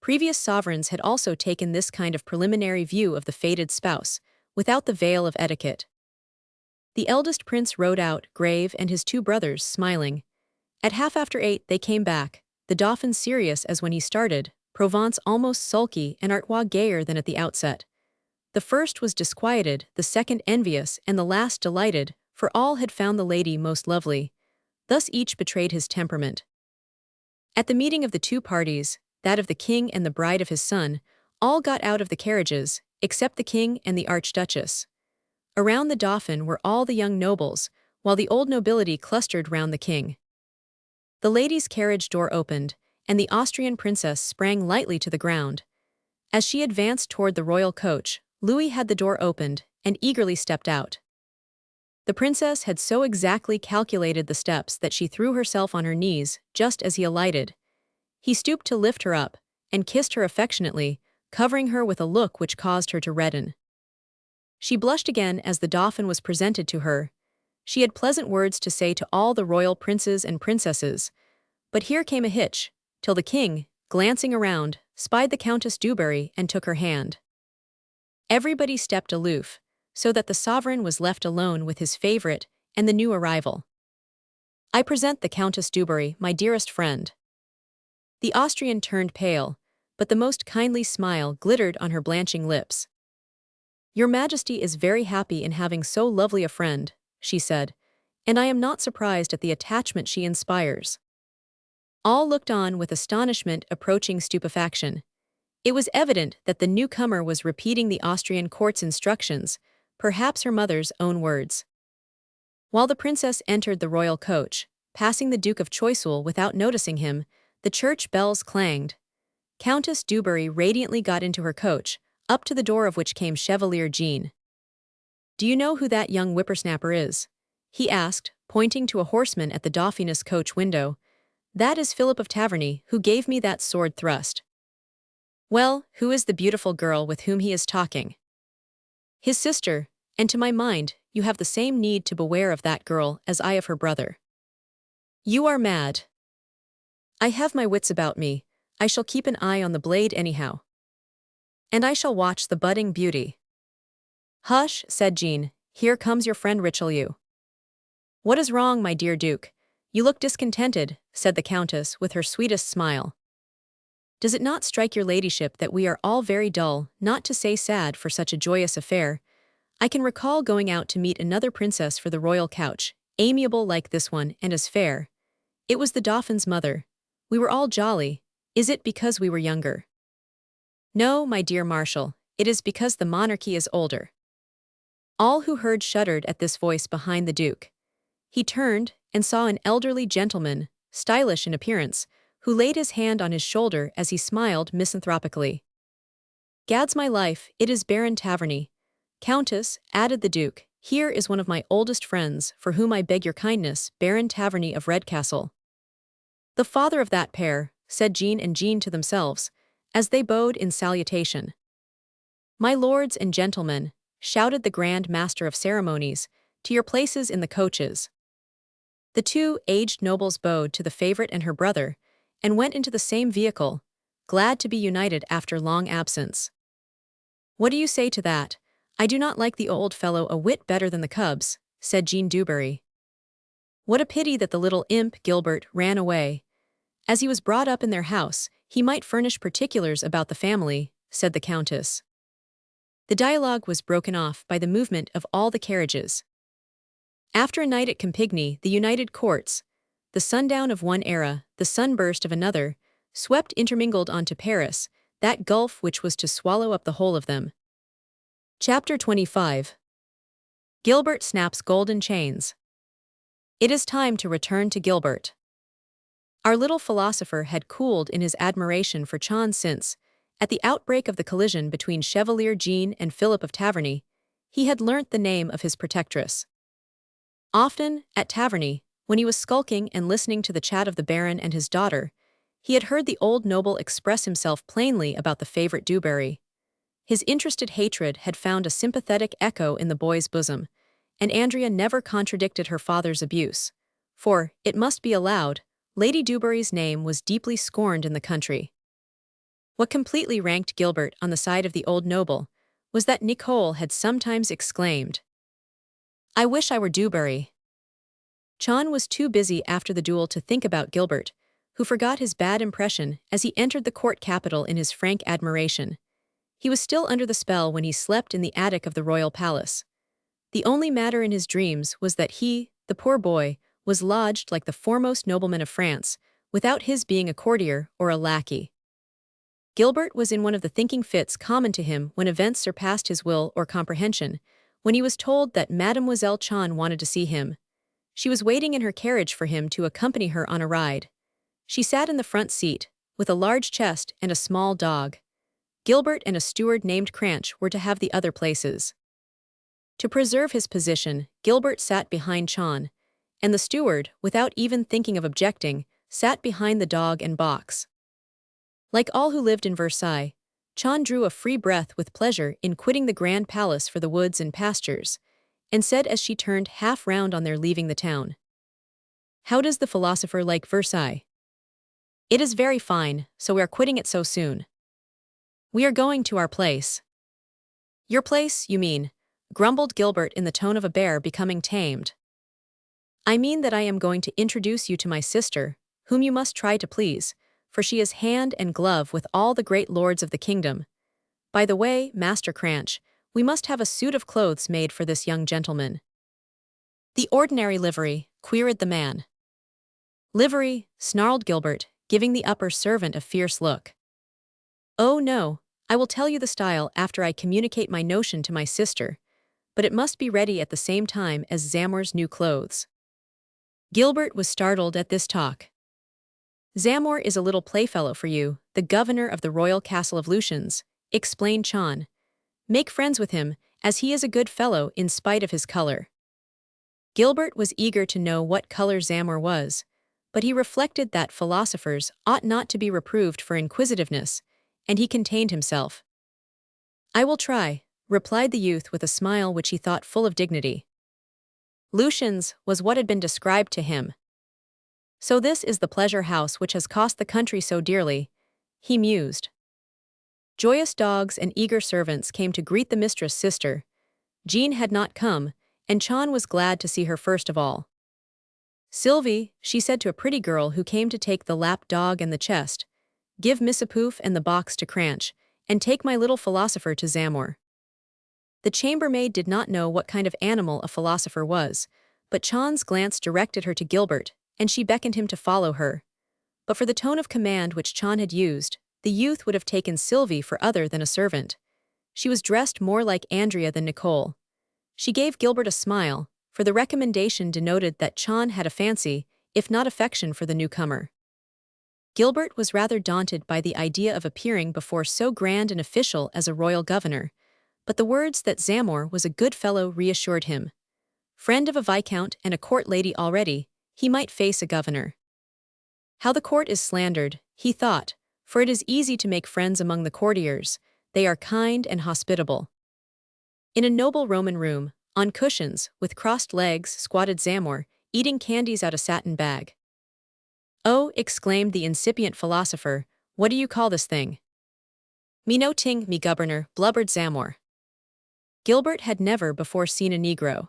Previous sovereigns had also taken this kind of preliminary view of the fated spouse, without the veil of etiquette. The eldest prince rode out, grave, and his two brothers, smiling. At 8:30 they came back, the Dauphin serious as when he started, Provence almost sulky, and Artois gayer than at the outset. The first was disquieted, the second envious, and the last delighted, for all had found the lady most lovely. Thus each betrayed his temperament. At the meeting of the two parties, that of the king and the bride of his son, all got out of the carriages, except the king and the archduchess. Around the Dauphin were all the young nobles, while the old nobility clustered round the king. The lady's carriage door opened, and the Austrian princess sprang lightly to the ground. As she advanced toward the royal coach, Louis had the door opened and eagerly stepped out. The princess had so exactly calculated the steps that she threw herself on her knees just as he alighted. He stooped to lift her up and kissed her affectionately, covering her with a look which caused her to redden. She blushed again as the dauphin was presented to her. She had pleasant words to say to all the royal princes and princesses, but here came a hitch, till the king, glancing around, spied the Countess Dubarry and took her hand. Everybody stepped aloof, so that the sovereign was left alone with his favorite and the new arrival. "I present the Countess Dubarry, my dearest friend." The Austrian turned pale, but the most kindly smile glittered on her blanching lips. "Your Majesty is very happy in having so lovely a friend," she said, "and I am not surprised at the attachment she inspires." All looked on with astonishment approaching stupefaction. It was evident that the newcomer was repeating the Austrian court's instructions, perhaps her mother's own words. While the princess entered the royal coach, passing the Duke of Choiseul without noticing him, the church bells clanged. Countess Dubarry radiantly got into her coach, up to the door of which came Chevalier Jean. "Do you know who that young whippersnapper is?" he asked, pointing to a horseman at the Dauphiness coach window. "That is Philip of Taverny, who gave me that sword thrust." "Well, who is the beautiful girl with whom he is talking?" "His sister, and to my mind, you have the same need to beware of that girl as I of her brother." "You are mad." "I have my wits about me. I shall keep an eye on the blade anyhow. And I shall watch the budding beauty." "Hush," said Jean, "here comes your friend Richelieu." "What is wrong, my dear Duke? You look discontented," said the Countess with her sweetest smile. "Does it not strike your ladyship that we are all very dull, not to say sad, for such a joyous affair? I can recall going out to meet another princess for the royal couch, amiable like this one and as fair. It was the Dauphin's mother. We were all jolly. Is it because we were younger?" "No, my dear Marshal, it is because the monarchy is older." All who heard shuddered at this voice behind the Duke. He turned and saw an elderly gentleman, stylish in appearance, who laid his hand on his shoulder as he smiled misanthropically. "Gad's my life, it is Baron Taverny." "Countess," added the Duke, "here is one of my oldest friends, for whom I beg your kindness, Baron Taverny of Redcastle." "The father of that pair," said Jean and Jean to themselves, as they bowed in salutation. "My lords and gentlemen," shouted the Grand Master of Ceremonies, "to your places in the coaches." The two aged nobles bowed to the favorite and her brother, and went into the same vehicle, glad to be united after long absence. "What do you say to that? I do not like the old fellow a whit better than the cubs," said Jean Dubarry. "What a pity that the little imp Gilbert ran away. As he was brought up in their house, he might furnish particulars about the family," said the Countess. The dialogue was broken off by the movement of all the carriages. After a night at Campigny, the united courts, the sundown of one era, the sunburst of another, swept intermingled onto Paris, that gulf which was to swallow up the whole of them. Chapter 25. Gilbert snaps golden chains. It is time to return to Gilbert. Our little philosopher had cooled in his admiration for Chon since, at the outbreak of the collision between Chevalier Jean and Philip of Taverny, he had learnt the name of his protectress. Often, at Taverny, when he was skulking and listening to the chat of the Baron and his daughter, he had heard the old noble express himself plainly about the favorite Dubarry. His interested hatred had found a sympathetic echo in the boy's bosom, and Andrea never contradicted her father's abuse, for, it must be allowed, Lady Dubarry's name was deeply scorned in the country. What completely ranked Gilbert on the side of the old noble was that Nicole had sometimes exclaimed, "I wish I were Dubarry." Chon was too busy after the duel to think about Gilbert, who forgot his bad impression as he entered the court capital in his frank admiration. He was still under the spell when he slept in the attic of the royal palace. The only matter in his dreams was that he, the poor boy, was lodged like the foremost nobleman of France, without his being a courtier or a lackey. Gilbert was in one of the thinking fits common to him when events surpassed his will or comprehension, when he was told that Mademoiselle Chon wanted to see him. She was waiting in her carriage for him to accompany her on a ride. She sat in the front seat, with a large chest and a small dog. Gilbert and a steward named Cranch were to have the other places. To preserve his position, Gilbert sat behind Chon, and the steward, without even thinking of objecting, sat behind the dog and box. Like all who lived in Versailles, Chon drew a free breath with pleasure in quitting the grand palace for the woods and pastures, and said as she turned half round on their leaving the town, "How does the philosopher like Versailles?" "It is very fine, so we are quitting it so soon." "We are going to our place." "Your place, you mean," grumbled Gilbert in the tone of a bear becoming tamed. "I mean that I am going to introduce you to my sister, whom you must try to please, for she is hand and glove with all the great lords of the kingdom. By the way, Master Cranch, we must have a suit of clothes made for this young gentleman." "The ordinary livery?" queried the man. "Livery," snarled Gilbert, giving the upper servant a fierce look. "Oh no, I will tell you the style after I communicate my notion to my sister, but it must be ready at the same time as Zamor's new clothes." Gilbert was startled at this talk. "Zamor is a little playfellow for you, the governor of the royal castle of Lucians," explained Chon. "Make friends with him, as he is a good fellow in spite of his color." Gilbert was eager to know what color Zamor was, but he reflected that philosophers ought not to be reproved for inquisitiveness, and he contained himself. "I will try," replied the youth with a smile which he thought full of dignity. Lucians was what had been described to him. "So this is the pleasure house which has cost the country so dearly," he mused. Joyous dogs and eager servants came to greet the mistress sister. Jean had not come, and Chon was glad to see her first of all. "Sylvie," she said to a pretty girl who came to take the lap dog and the chest, "give Missapoof and the box to Cranch, and take my little philosopher to Zamor." The chambermaid did not know what kind of animal a philosopher was, but Chon's glance directed her to Gilbert, and she beckoned him to follow her. But for the tone of command which Chon had used, the youth would have taken Sylvie for other than a servant. She was dressed more like Andrea than Nicole. She gave Gilbert a smile, for the recommendation denoted that Chon had a fancy, if not affection, for the newcomer. Gilbert was rather daunted by the idea of appearing before so grand an official as a royal governor, but the words that Zamor was a good fellow reassured him. Friend of a viscount and a court lady already, he might face a governor. How the court is slandered, he thought, for it is easy to make friends among the courtiers. They are kind and hospitable. In a noble Roman room, on cushions, with crossed legs, squatted Zamor, eating candies out a satin bag. "Oh," exclaimed the incipient philosopher, "what do you call this thing?" "Me no ting, me governor," blubbered Zamor. Gilbert had never before seen a Negro.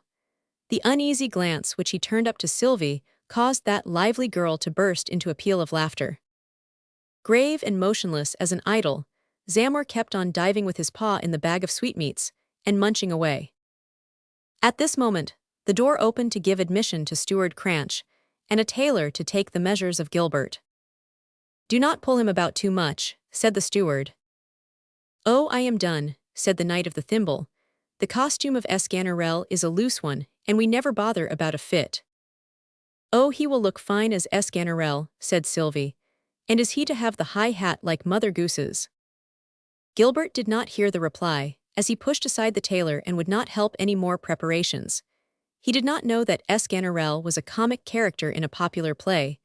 The uneasy glance which he turned up to Sylvie caused that lively girl to burst into a peal of laughter. Grave and motionless as an idol, Zamor kept on diving with his paw in the bag of sweetmeats, and munching away. At this moment, the door opened to give admission to Steward Cranch, and a tailor to take the measures of Gilbert. "Do not pull him about too much," said the steward. "Oh, I am done," said the knight of the thimble. "The costume of Escanerel is a loose one, and we never bother about a fit." "Oh, he will look fine as Escanerel," said Sylvie. "And is he to have the high hat like Mother Goose's?" Gilbert did not hear the reply, as he pushed aside the tailor and would not help any more preparations. He did not know that Escanerel was a comic character in a popular play,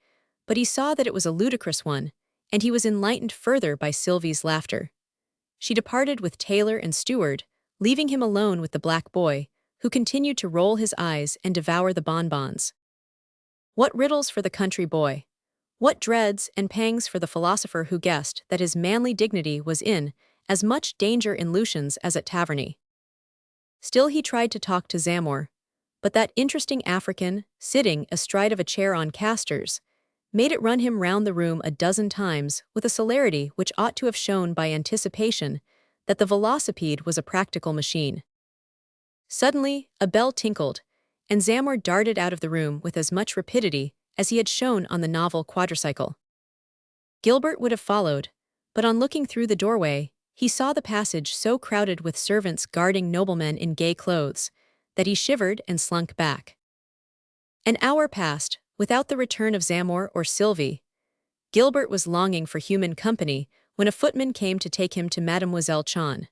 but he saw that it was a ludicrous one, and he was enlightened further by Sylvie's laughter. She departed with tailor and steward, leaving him alone with the black boy, who continued to roll his eyes and devour the bonbons. What riddles for the country boy! What dreads and pangs for the philosopher who guessed that his manly dignity was in as much danger in Lucians as at Taverny. Still he tried to talk to Zamor, but that interesting African, sitting astride of a chair on casters, made it run him round the room a dozen times with a celerity which ought to have shown by anticipation that the velocipede was a practical machine. Suddenly, a bell tinkled, and Zamor darted out of the room with as much rapidity as he had shown on the novel quadricycle. Gilbert would have followed, but on looking through the doorway, he saw the passage so crowded with servants guarding noblemen in gay clothes, that he shivered and slunk back. An hour passed, without the return of Zamor or Sylvie. Gilbert was longing for human company when a footman came to take him to Mademoiselle Chan.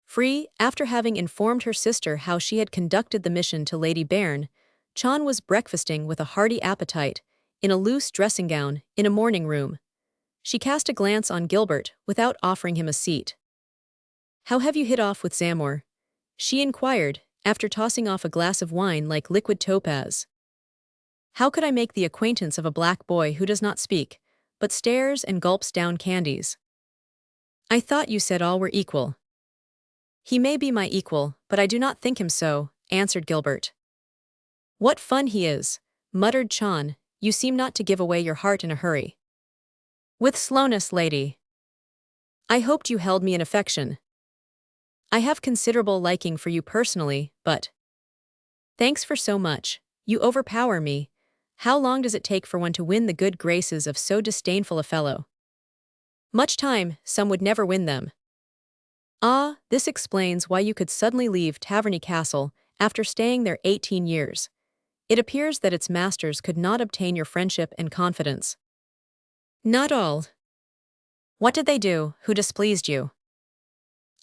Free, after having informed her sister how she had conducted the mission to Lady Bairn, Chan was breakfasting with a hearty appetite, in a loose dressing gown, in a morning room. She cast a glance on Gilbert without offering him a seat. "How have you hit off with Zamor?" she inquired, after tossing off a glass of wine like liquid topaz. "How could I make the acquaintance of a black boy who does not speak, but stares and gulps down candies?" "I thought you said all were equal." "He may be my equal, but I do not think him so," answered Gilbert. "What fun he is," muttered Chan. "You seem not to give away your heart in a hurry." "With slowness, lady. I hoped you held me in affection. I have considerable liking for you personally, but—" "Thanks for so much. You overpower me. How long does it take for one to win the good graces of so disdainful a fellow?" "Much time, some would never win them." "Ah, this explains why you could suddenly leave Taverny Castle after staying there 18 years. It appears that its masters could not obtain your friendship and confidence." "Not all." "What did they do, who displeased you?"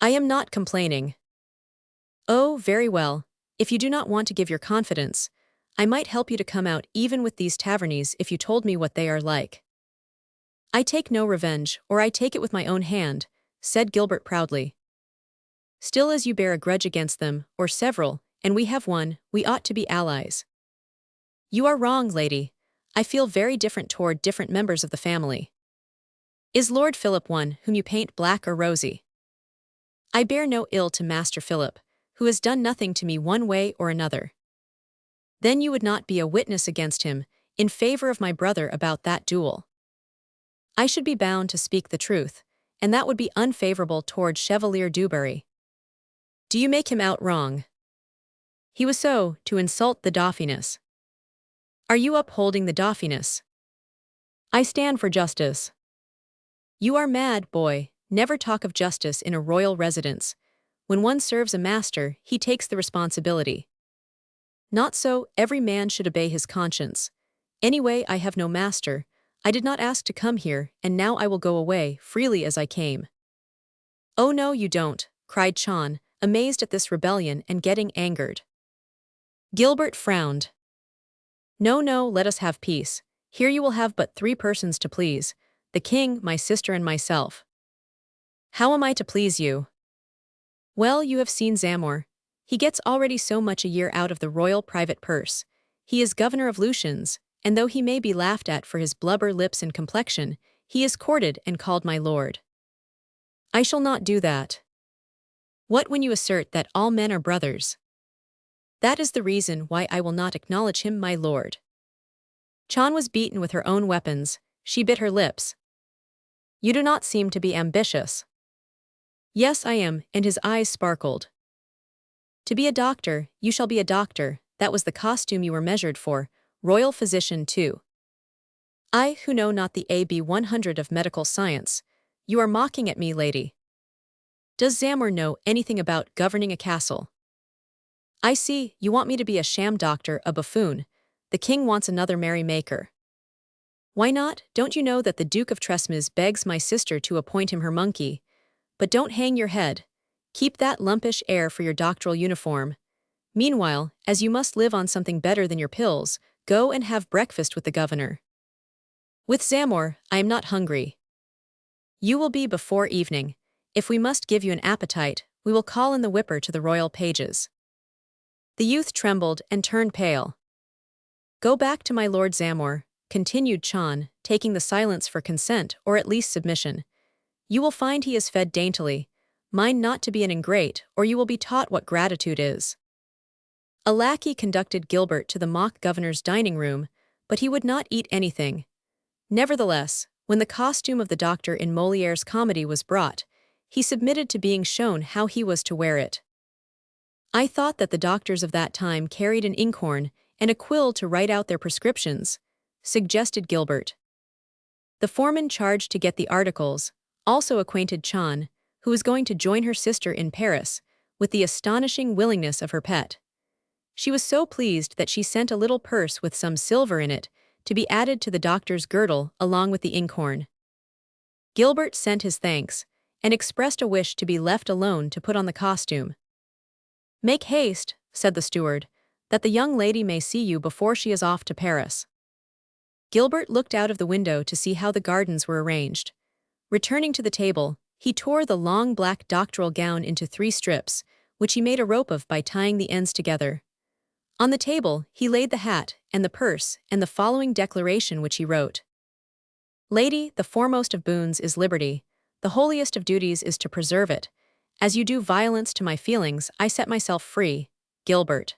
"I am not complaining." "Oh, very well. If you do not want to give your confidence, I might help you to come out even with these tavernies if you told me what they are like." "I take no revenge, or I take it with my own hand," said Gilbert proudly. "Still, as you bear a grudge against them, or several, and we have one, we ought to be allies." "You are wrong, lady. I feel very different toward different members of the family." "Is Lord Philip one whom you paint black or rosy?" "I bear no ill to Master Philip, who has done nothing to me one way or another." "Then you would not be a witness against him, in favor of my brother about that duel." "I should be bound to speak the truth, and that would be unfavorable toward Chevalier Dubarry." "Do you make him out wrong?" "He was so, to insult the Dauphiness." "Are you upholding the Dauphiness?" "I stand for justice." "You are mad, boy. Never talk of justice in a royal residence. When one serves a master, he takes the responsibility." "Not so, every man should obey his conscience. Anyway, I have no master. I did not ask to come here, and now I will go away, freely as I came." "Oh no, you don't," cried Chan, amazed at this rebellion and getting angered. Gilbert frowned. "No, no, let us have peace. Here you will have but 3 persons to please, the king, my sister and myself." "How am I to please you?" "Well, you have seen Zamor. He gets already so much a year out of the royal private purse. He is governor of Lucians, and though he may be laughed at for his blubber lips and complexion, he is courted and called my lord." "I shall not do that." "What when you assert that all men are brothers?" "That is the reason why I will not acknowledge him my lord." Chan was beaten with her own weapons. She bit her lips. "You do not seem to be ambitious." "Yes, I am," and his eyes sparkled. "To be a doctor, you shall be a doctor. That was the costume you were measured for, royal physician too. I, who know not the AB 100 of medical science. You are mocking at me, lady." "Does Zamor know anything about governing a castle?" "I see, you want me to be a sham doctor, a buffoon. The king wants another merry-maker." "Why not? Don't you know that the Duke of Tresmes begs my sister to appoint him her monkey? But don't hang your head. Keep that lumpish air for your doctoral uniform. Meanwhile, as you must live on something better than your pills, go and have breakfast with the governor." "With Zamor, I am not hungry." "You will be before evening. If we must give you an appetite, we will call in the whipper to the royal pages." The youth trembled and turned pale. "Go back to my lord Zamor," continued Chan, taking the silence for consent or at least submission. "You will find he is fed daintily. Mind not to be an ingrate, or you will be taught what gratitude is." A lackey conducted Gilbert to the mock governor's dining room, but he would not eat anything. Nevertheless, when the costume of the doctor in Molière's comedy was brought, he submitted to being shown how he was to wear it. "I thought that the doctors of that time carried an inkhorn and a quill to write out their prescriptions," suggested Gilbert. The foreman charged to get the articles also acquainted Chan, who was going to join her sister in Paris, with the astonishing willingness of her pet. She was so pleased that she sent a little purse with some silver in it to be added to the doctor's girdle along with the inkhorn. Gilbert sent his thanks, and expressed a wish to be left alone to put on the costume. "Make haste," said the steward, "that the young lady may see you before she is off to Paris." Gilbert looked out of the window to see how the gardens were arranged. Returning to the table, he tore the long black doctoral gown into 3 strips, which he made a rope of by tying the ends together. On the table, he laid the hat and the purse and the following declaration which he wrote. "Lady, the foremost of boons is liberty. The holiest of duties is to preserve it. As you do violence to my feelings, I set myself free. Gilbert."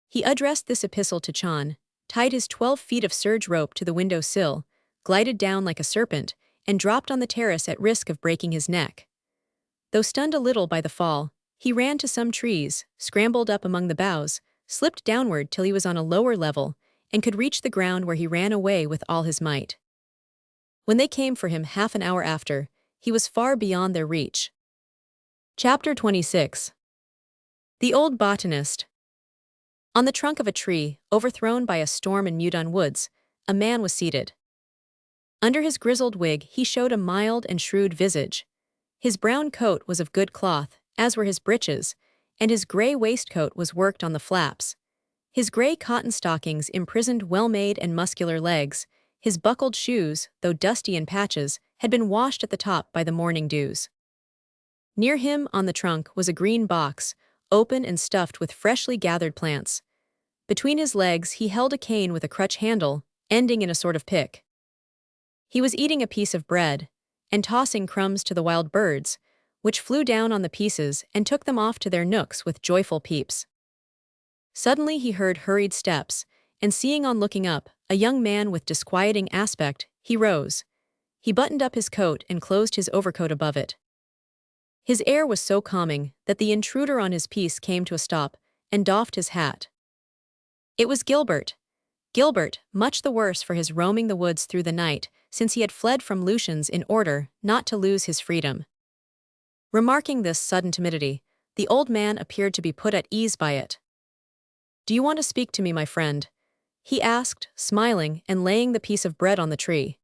He addressed this epistle to Chon, tied his 12 feet of serge rope to the window sill, glided down like a serpent, and dropped on the terrace at risk of breaking his neck. Though stunned a little by the fall, he ran to some trees, scrambled up among the boughs, slipped downward till he was on a lower level, and could reach the ground, where he ran away with all his might. When they came for him half an hour after, he was far beyond their reach. Chapter 26. The Old Botanist. On the trunk of a tree, overthrown by a storm in Mudon Woods, a man was seated. Under his grizzled wig he showed a mild and shrewd visage. His brown coat was of good cloth, as were his breeches, and his grey waistcoat was worked on the flaps. His grey cotton stockings imprisoned well-made and muscular legs. His buckled shoes, though dusty in patches, had been washed at the top by the morning dews. Near him on the trunk was a green box, open and stuffed with freshly gathered plants. Between his legs he held a cane with a crutch handle, ending in a sort of pick. He was eating a piece of bread, and tossing crumbs to the wild birds, which flew down on the pieces and took them off to their nooks with joyful peeps. Suddenly he heard hurried steps, and seeing on looking up a young man with disquieting aspect, he rose. He buttoned up his coat and closed his overcoat above it. His air was so calming that the intruder on his piece came to a stop and doffed his hat. It was Gilbert. Gilbert, much the worse for his roaming the woods through the night, since he had fled from Lucian's in order not to lose his freedom. Remarking this sudden timidity, the old man appeared to be put at ease by it. "Do you want to speak to me, my friend?" he asked, smiling and laying the piece of bread on the tree.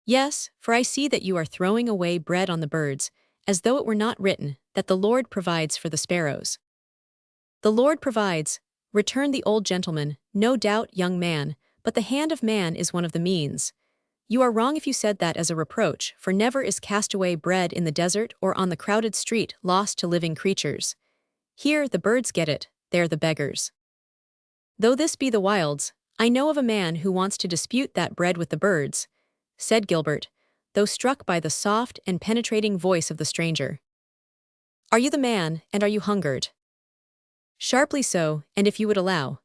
"Yes, for I see that you are throwing away bread on the birds, as though it were not written that the Lord provides for the sparrows." "The Lord provides," returned the old gentleman, "no doubt, young man, but the hand of man is one of the means. You are wrong if you said that as a reproach, for never is castaway bread in the desert or on the crowded street lost to living creatures. Here the birds get it, there the beggars. Though this be the wilds, I know of a man who wants to dispute that bread with the birds," said Gilbert, though struck by the soft and penetrating voice of the stranger. "Are you the man, and are you hungered?" "Sharply so, and if you would allow."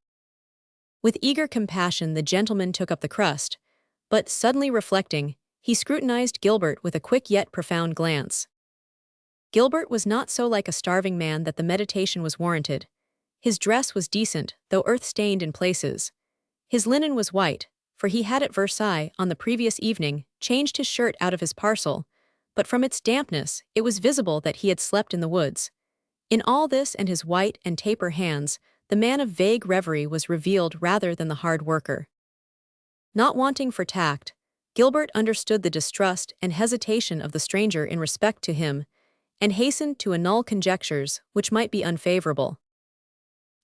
With eager compassion the gentleman took up the crust, but, suddenly reflecting, he scrutinized Gilbert with a quick yet profound glance. Gilbert was not so like a starving man that the meditation was warranted. His dress was decent, though earth-stained in places. His linen was white, for he had at Versailles, on the previous evening, changed his shirt out of his parcel, but from its dampness it was visible that he had slept in the woods. In all this and his white and taper hands, the man of vague reverie was revealed rather than the hard worker. Not wanting for tact, Gilbert understood the distrust and hesitation of the stranger in respect to him, and hastened to annul conjectures which might be unfavorable.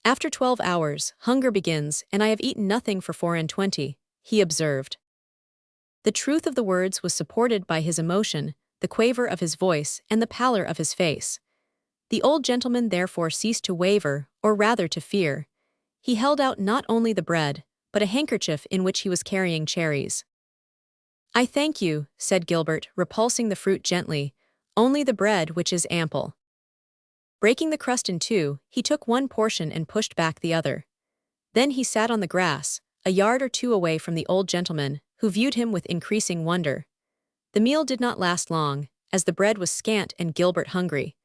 "After 12 hours, hunger begins, and I have eaten nothing for 24, he observed. The truth of the words was supported by his emotion, the quaver of his voice, and the pallor of his face. The old gentleman therefore ceased to waver, or rather to fear. He held out not only the bread, but a handkerchief in which he was carrying cherries. "I thank you," said Gilbert, repulsing the fruit gently, "only the bread, which is ample." Breaking the crust in 2, he took one portion and pushed back the other. Then he sat on the grass, a yard or 2 away from the old gentleman, who viewed him with increasing wonder. The meal did not last long, as the bread was scant and Gilbert hungry.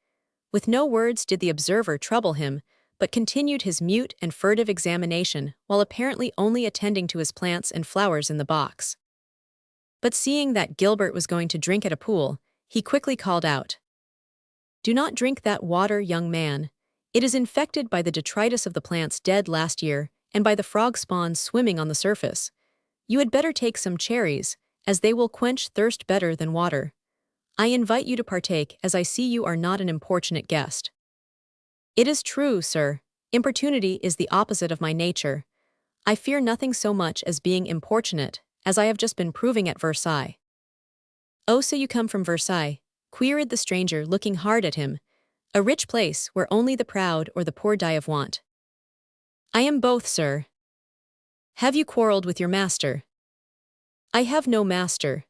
With no words did the observer trouble him, but continued his mute and furtive examination while apparently only attending to his plants and flowers in the box. But seeing that Gilbert was going to drink at a pool, he quickly called out, "Do not drink that water, young man. It is infected by the detritus of the plants dead last year and by the frog spawns swimming on the surface. You had better take some cherries, as they will quench thirst better than water. I invite you to partake, as I see you are not an importunate guest. It is true, sir. Importunity is the opposite of my nature. I fear nothing so much as being importunate, as I have just been proving at Versailles. Oh, so you come from Versailles? Queried the stranger, looking hard at him. A rich place where only the proud or the poor die of want. I am both, sir. Have you quarreled with your master? I have no master.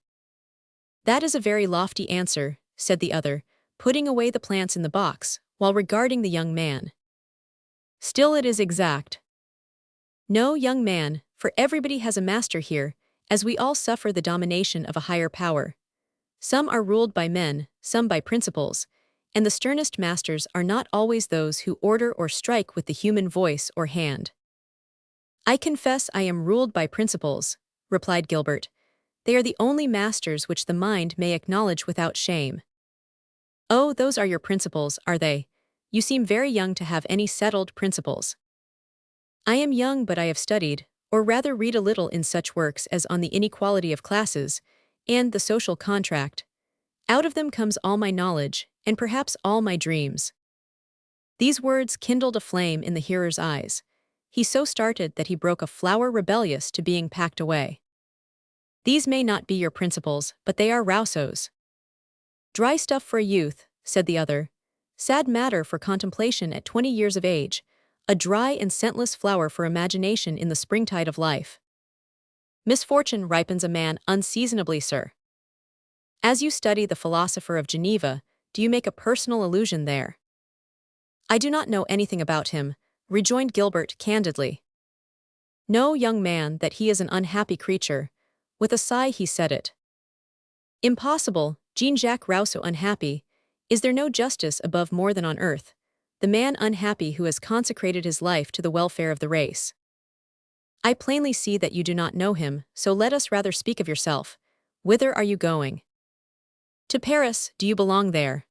That is a very lofty answer, said the other, putting away the plants in the box, while regarding the young man. Still it is exact. No, young man, for everybody has a master here, as we all suffer the domination of a higher power. Some are ruled by men, some by principles, and the sternest masters are not always those who order or strike with the human voice or hand. I confess I am ruled by principles, replied Gilbert. They are the only masters which the mind may acknowledge without shame. Oh, those are your principles, are they? You seem very young to have any settled principles. I am young, but I have studied, or rather read a little in such works as On the Inequality of Classes, and The Social Contract. Out of them comes all my knowledge, and perhaps all my dreams. These words kindled a flame in the hearer's eyes. He so started that he broke a flower rebellious to being packed away. These may not be your principles, but they are Rousseau's. Dry stuff for a youth, said the other. Sad matter for contemplation at 20 years of age, a dry and scentless flower for imagination in the springtide of life. Misfortune ripens a man unseasonably, sir. As you study the philosopher of Geneva, do you make a personal allusion there? I do not know anything about him, rejoined Gilbert candidly. Know, young man, that he is an unhappy creature. With a sigh he said it. Impossible, Jean-Jacques Rousseau unhappy. Is there no justice above more than on earth? The man unhappy who has consecrated his life to the welfare of the race. I plainly see that you do not know him, so let us rather speak of yourself. Whither are you going? To Paris. Do you belong there?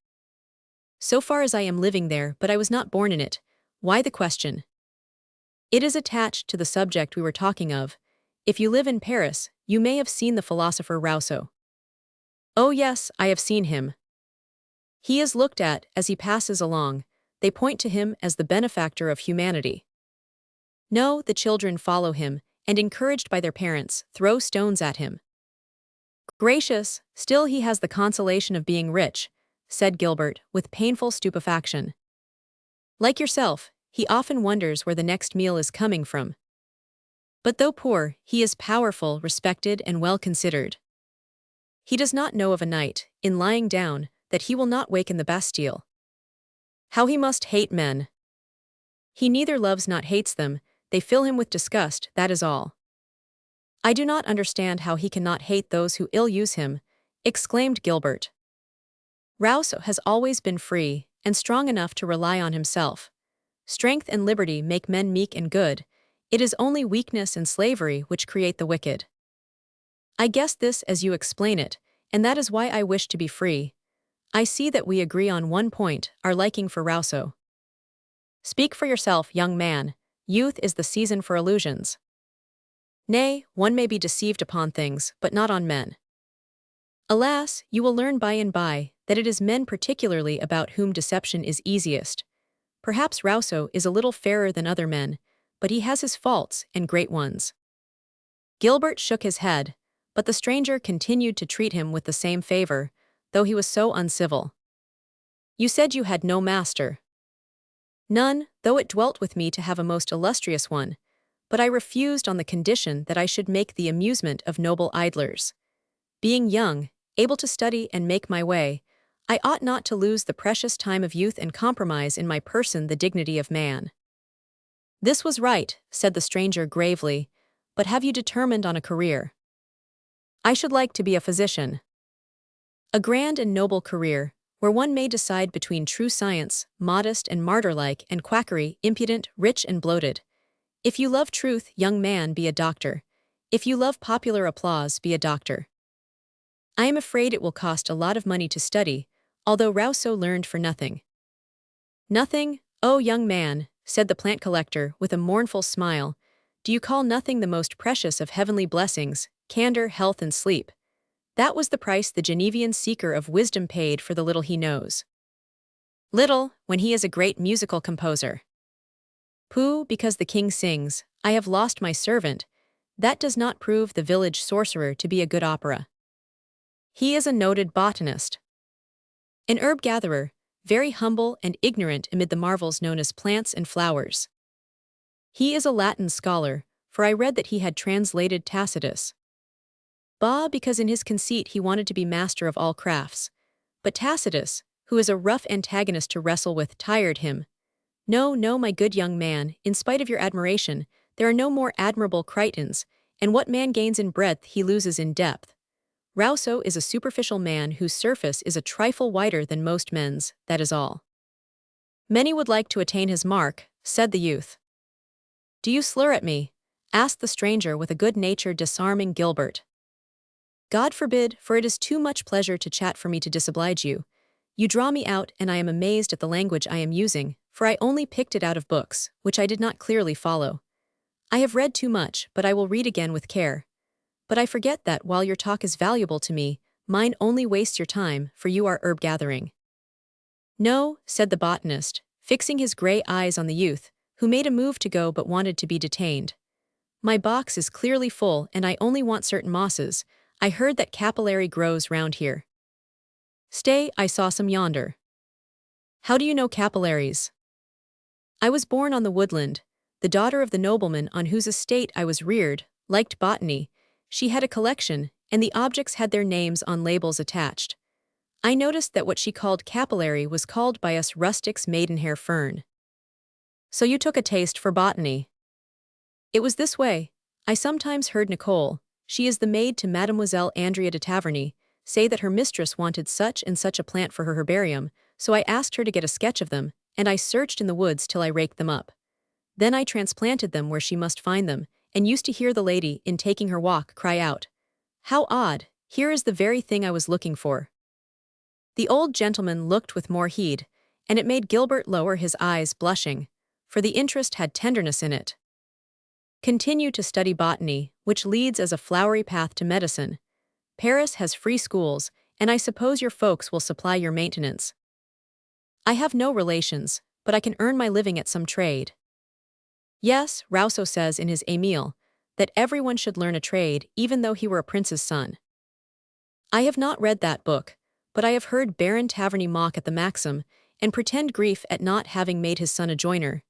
So far as I am living there, but I was not born in it. Why the question? It is attached to the subject we were talking of. If you live in Paris, you may have seen the philosopher Rousseau. Oh yes, I have seen him. He is looked at as he passes along. They point to him as the benefactor of humanity. No, the children follow him, and encouraged by their parents, throw stones at him. Gracious, still he has the consolation of being rich, said Gilbert, with painful stupefaction. Like yourself, he often wonders where the next meal is coming from. But though poor, he is powerful, respected, and well considered. He does not know of a night, in lying down, that he will not wake in the Bastille. How he must hate men! He neither loves nor hates them, they fill him with disgust, that is all. I do not understand how he cannot hate those who ill-use him, exclaimed Gilbert. Rousseau has always been free, and strong enough to rely on himself. Strength and liberty make men meek and good. It is only weakness and slavery which create the wicked. I guess this as you explain it, and that is why I wish to be free. I see that we agree on one point, our liking for Rousseau. Speak for yourself, young man. Youth is the season for illusions. Nay, one may be deceived upon things, but not on men. Alas, you will learn by and by that it is men particularly about whom deception is easiest. Perhaps Rousseau is a little fairer than other men, but he has his faults, and great ones. Gilbert shook his head, but the stranger continued to treat him with the same favor, though he was so uncivil. You said you had no master. None, though it dwelt with me to have a most illustrious one, but I refused on the condition that I should make the amusement of noble idlers. Being young, able to study and make my way, I ought not to lose the precious time of youth and compromise in my person the dignity of man. This was right, said the stranger gravely, but have you determined on a career? I should like to be a physician. A grand and noble career, where one may decide between true science, modest and martyr-like, and quackery, impudent, rich and bloated. If you love truth, young man, be a doctor. If you love popular applause, be a doctor. I am afraid it will cost a lot of money to study, although Rousseau learned for nothing. Nothing? Oh, young man, said the plant collector with a mournful smile, do you call nothing the most precious of heavenly blessings, candor, health, and sleep? That was the price the Genevian seeker of wisdom paid for the little he knows. Little, when he is a great musical composer. Pooh, because the king sings, I have lost my servant, that does not prove the village sorcerer to be a good opera. He is a noted botanist. An herb gatherer, very humble and ignorant amid the marvels known as plants and flowers. He is a Latin scholar, for I read that he had translated Tacitus. Bah, because in his conceit he wanted to be master of all crafts. But Tacitus, who is a rough antagonist to wrestle with, tired him. No, no, my good young man, in spite of your admiration, there are no more admirable Critons, and what man gains in breadth he loses in depth. Rousseau is a superficial man whose surface is a trifle wider than most men's, that is all. Many would like to attain his mark, said the youth. Do you slur at me? Asked the stranger with a good-natured disarming Gilbert. God forbid, for it is too much pleasure to chat for me to disoblige you. You draw me out, and I am amazed at the language I am using, for I only picked it out of books, which I did not clearly follow. I have read too much, but I will read again with care. But I forget that, while your talk is valuable to me, mine only wastes your time, for you are herb gathering. No, said the botanist, fixing his gray eyes on the youth, who made a move to go but wanted to be detained. My box is clearly full, and I only want certain mosses. I heard that capillary grows round here. Stay, I saw some yonder. How do you know capillaries? I was born on the woodland. The daughter of the nobleman on whose estate I was reared liked botany. She had a collection, and the objects had their names on labels attached. I noticed that what she called capillary was called by us rustics maidenhair fern. So you took a taste for botany. It was this way. I sometimes heard Nicole, she is the maid to Mademoiselle Andrea de Taverny, say that her mistress wanted such and such a plant for her herbarium, so I asked her to get a sketch of them, and I searched in the woods till I raked them up. Then I transplanted them where she must find them, and used to hear the lady, in taking her walk, cry out, "How odd, here is the very thing I was looking for." The old gentleman looked with more heed, and it made Gilbert lower his eyes, blushing, for the interest had tenderness in it. Continue to study botany, which leads as a flowery path to medicine. Paris has free schools, and I suppose your folks will supply your maintenance. I have no relations, but I can earn my living at some trade. Yes, Rousseau says in his Émile, that everyone should learn a trade, even though he were a prince's son. I have not read that book, but I have heard Baron Taverny mock at the maxim, and pretend grief at not having made his son a joiner.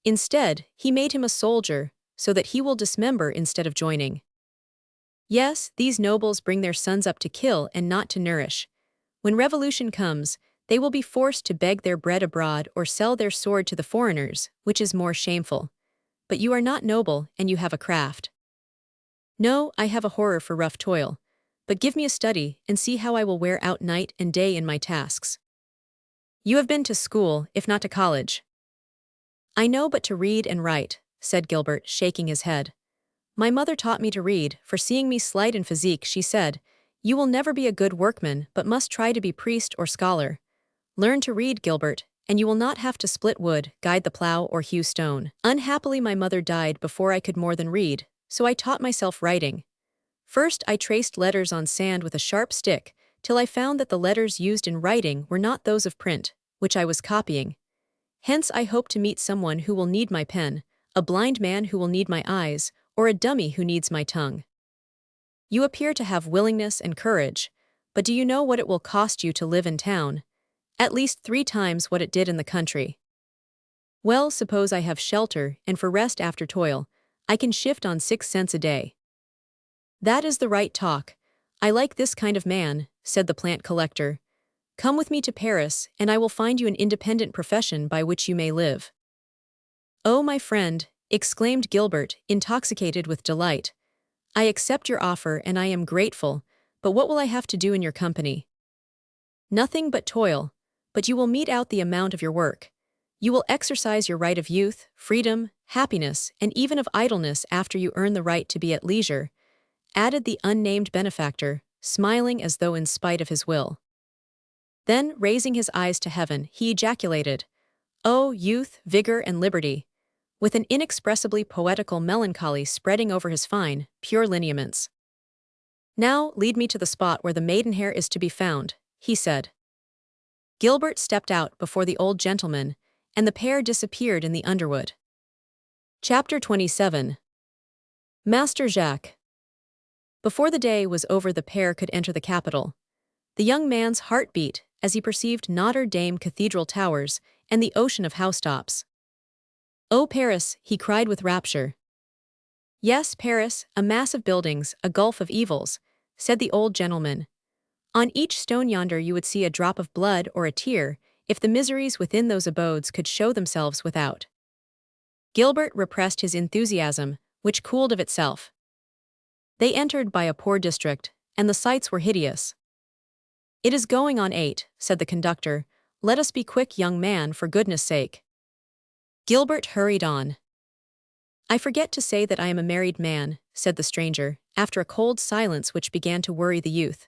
Instead, he made him a soldier, so that he will dismember instead of joining. Yes, these nobles bring their sons up to kill and not to nourish. When revolution comes, they will be forced to beg their bread abroad or sell their sword to the foreigners, which is more shameful. But you are not noble, and you have a craft. No, I have a horror for rough toil. But give me a study, and see how I will wear out night and day in my tasks. You have been to school, if not to college. I know but to read and write, said Gilbert, shaking his head. My mother taught me to read, for seeing me slight in physique, she said, "You will never be a good workman, but must try to be priest or scholar. Learn to read, Gilbert, and you will not have to split wood, guide the plow, or hew stone." Unhappily, my mother died before I could more than read, so I taught myself writing. First, I traced letters on sand with a sharp stick, till I found that the letters used in writing were not those of print, which I was copying. Hence I hope to meet someone who will need my pen, a blind man who will need my eyes, or a dummy who needs my tongue. You appear to have willingness and courage, but do you know what it will cost you to live in town? At least 3 times what it did in the country. Well, suppose I have shelter, and for rest after toil, I can shift on 6 cents a day. That is the right talk. I like this kind of man, said the plant collector. Come with me to Paris, and I will find you an independent profession by which you may live. Oh, my friend, exclaimed Gilbert, intoxicated with delight. I accept your offer, and I am grateful, but what will I have to do in your company? Nothing but toil, but you will mete out the amount of your work. You will exercise your right of youth, freedom, happiness, and even of idleness after you earn the right to be at leisure, added the unnamed benefactor, smiling as though in spite of his will. Then, raising his eyes to heaven, he ejaculated, "Oh, youth, vigor, and liberty! with an inexpressibly poetical melancholy spreading over his fine, pure lineaments. "Now lead me to the spot where the maidenhair is to be found," he said. Gilbert stepped out before the old gentleman, and the pair disappeared in the underwood. Chapter 27. Master Jacques. Before the day was over, the pair could enter the capital. The young man's heart beat as he perceived Notre Dame Cathedral towers and the ocean of housetops. "Oh, Paris," he cried with rapture. "Yes, Paris, a mass of buildings, a gulf of evils," said the old gentleman. "On each stone yonder you would see a drop of blood or a tear, if the miseries within those abodes could show themselves without." Gilbert repressed his enthusiasm, which cooled of itself. They entered by a poor district, and the sights were hideous. "It is going on 8, said the conductor. "Let us be quick, young man, for goodness' sake." Gilbert hurried on. "I forget to say that I am a married man," said the stranger, after a cold silence which began to worry the youth.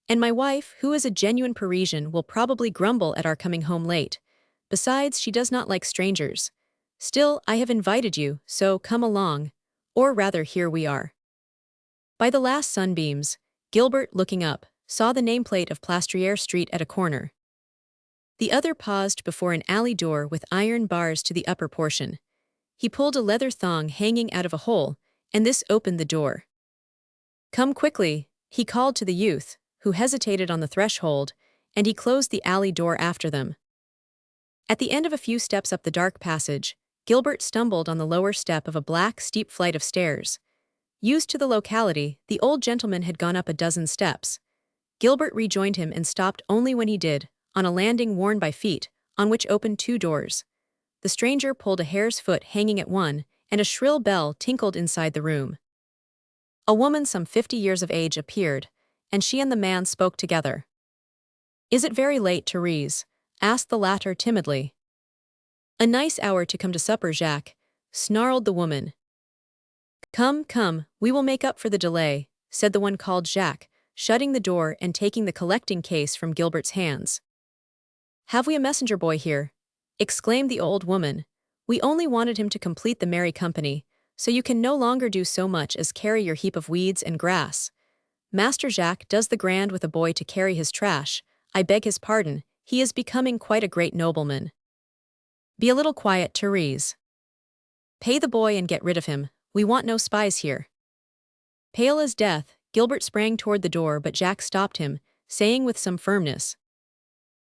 "And my wife, who is a genuine Parisian, will probably grumble at our coming home late. Besides, she does not like strangers. Still, I have invited you, so come along. Or rather, here we are." By the last sunbeams, Gilbert, looking up, saw the nameplate of Plastriere Street at a corner. The other paused before an alley door with iron bars to the upper portion. He pulled a leather thong hanging out of a hole, and this opened the door. "Come quickly," he called to the youth, who hesitated on the threshold, and he closed the alley door after them. At the end of a few steps up the dark passage, Gilbert stumbled on the lower step of a black, steep flight of stairs. Used to the locality, the old gentleman had gone up a dozen steps. Gilbert rejoined him and stopped only when he did, on a landing worn by feet, on which opened 2 doors. The stranger pulled a hare's foot hanging at one, and a shrill bell tinkled inside the room. A woman some 50 years of age appeared, and she and the man spoke together. "Is it very late, Therese?" asked the latter timidly. "A nice hour to come to supper, Jacques," snarled the woman. "Come, come, we will make up for the delay," said the one called Jacques, shutting the door and taking the collecting case from Gilbert's hands. "Have we a messenger boy here?" exclaimed the old woman. "We only wanted him to complete the merry company, so you can no longer do so much as carry your heap of weeds and grass. Master Jacques does the grand with a boy to carry his trash. I beg his pardon, he is becoming quite a great nobleman." "Be a little quiet, Therese. Pay the boy and get rid of him. We want no spies here." Pale as death, Gilbert sprang toward the door, but Jacques stopped him, saying with some firmness,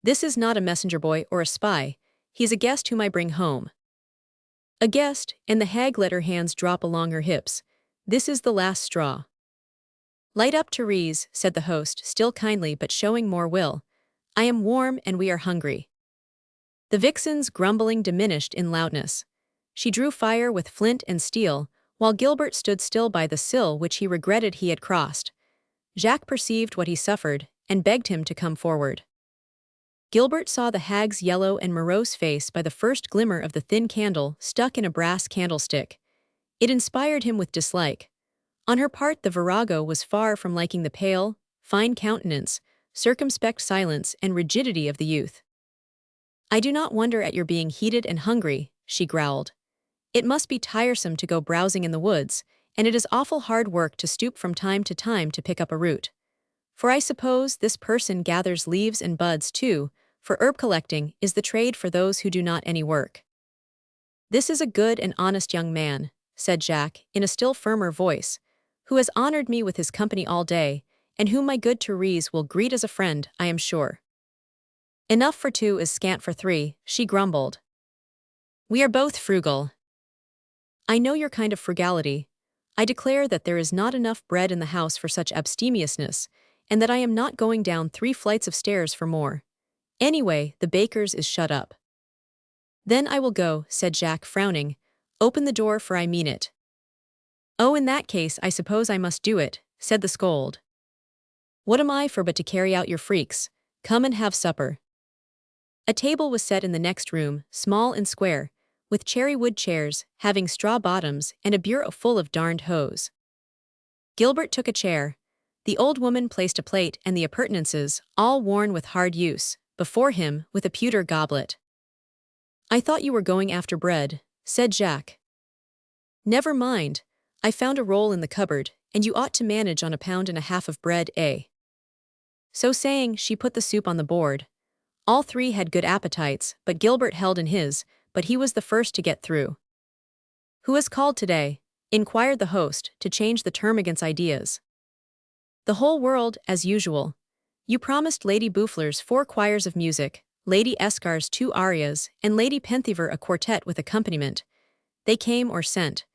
"This is not a messenger boy or a spy. He's a guest whom I bring home." "A guest," and the hag let her hands drop along her hips. "This is the last straw." "Light up, Therese," said the host, still kindly but showing more will. "I am warm and we are hungry." The vixen's grumbling diminished in loudness. She drew fire with flint and steel, while Gilbert stood still by the sill which he regretted he had crossed. Jacques perceived what he suffered, and begged him to come forward. Gilbert saw the hag's yellow and morose face by the first glimmer of the thin candle stuck in a brass candlestick. It inspired him with dislike. On her part, the virago was far from liking the pale, fine countenance, circumspect silence, and rigidity of the youth. "I do not wonder at your being heated and hungry," she growled. "It must be tiresome to go browsing in the woods, and it is awful hard work to stoop from time to time to pick up a root. For I suppose this person gathers leaves and buds too, for herb collecting is the trade for those who do not any work." "This is a good and honest young man," said Jacques, in a still firmer voice, "who has honored me with his company all day, and whom my good Therese will greet as a friend, I am sure." "Enough for 2 is scant for 3, she grumbled. "We are both frugal." "I know your kind of frugality. I declare that there is not enough bread in the house for such abstemiousness, and that I am not going down 3 flights of stairs for more. Anyway, the baker's is shut up." "Then I will go," said Jacques, frowning. "Open the door, for I mean it." "Oh, in that case I suppose I must do it," said the scold. "What am I for but to carry out your freaks? Come and have supper." A table was set in the next room, small and square, with cherry wood chairs, having straw bottoms, and a bureau full of darned hose. Gilbert took a chair. The old woman placed a plate and the appurtenances, all worn with hard use, before him, with a pewter goblet. "I thought you were going after bread," said Jacques. Never mind, I found a roll in the cupboard, and you ought to manage on 1.5 pounds of bread, eh? So saying, she put the soup on the board. All three had good appetites, but Gilbert held in his, but he was the first to get through. Who has called today? Inquired the host, to change the term against ideas. The whole world, as usual. You promised Lady Boufflers 4 choirs of music, Lady Escars 2 arias, and Lady Penthiver a quartet with accompaniment. They came or sent.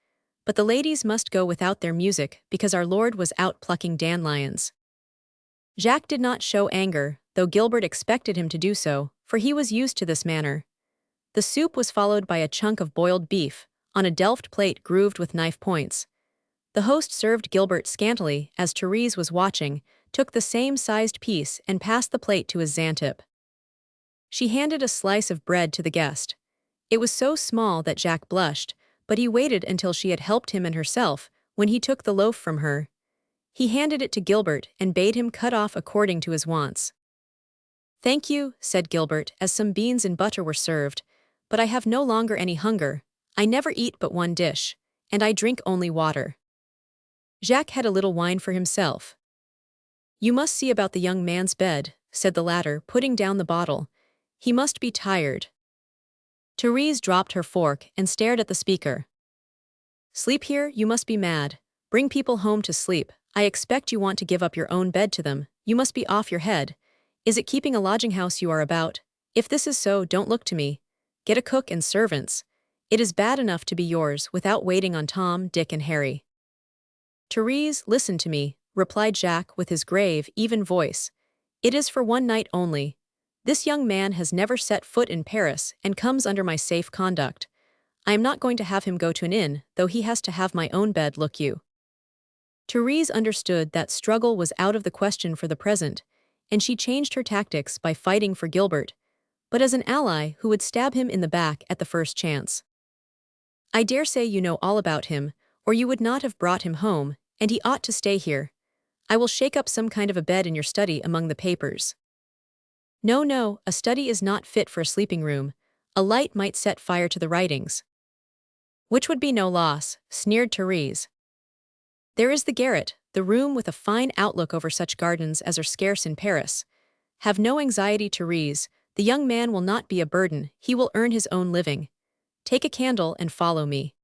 But the ladies must go without their music because our lord was out plucking dandelions. Jacques did not show anger, though Gilbert expected him to do so, for he was used to this manner. The soup was followed by a chunk of boiled beef, on a delft plate grooved with knife points. The host served Gilbert scantily as Therese was watching, took the same sized piece and passed the plate to his Xantip. She handed a slice of bread to the guest. It was so small that Jacques blushed, but he waited until she had helped him and herself, when he took the loaf from her. He handed it to Gilbert and bade him cut off according to his wants. Thank you, said Gilbert, as some beans and butter were served, but I have no longer any hunger. I never eat but one dish, and I drink only water. Jacques had a little wine for himself. You must see about the young man's bed, said the latter, putting down the bottle. He must be tired. Therese dropped her fork and stared at the speaker. Sleep here? You must be mad. Bring people home to sleep. I expect you want to give up your own bed to them. You must be off your head. Is it keeping a lodging house you are about? If this is so, don't look to me. Get a cook and servants. It is bad enough to be yours without waiting on Tom, Dick and Harry. Therese, listen to me, replied Jacques with his grave, even voice. It is for one night only. This young man has never set foot in Paris and comes under my safe conduct. I am not going to have him go to an inn, though he has to have my own bed, look you. Therese understood that struggle was out of the question for the present, and she changed her tactics by fighting for Gilbert, but as an ally who would stab him in the back at the first chance. I dare say you know all about him, or you would not have brought him home, and he ought to stay here. I will shake up some kind of a bed in your study among the papers. No, no, a study is not fit for a sleeping room. A light might set fire to the writings. Which would be no loss, sneered Therese. There is the garret, the room with a fine outlook over such gardens as are scarce in Paris. Have no anxiety, Therese, the young man will not be a burden, he will earn his own living. Take a candle and follow me.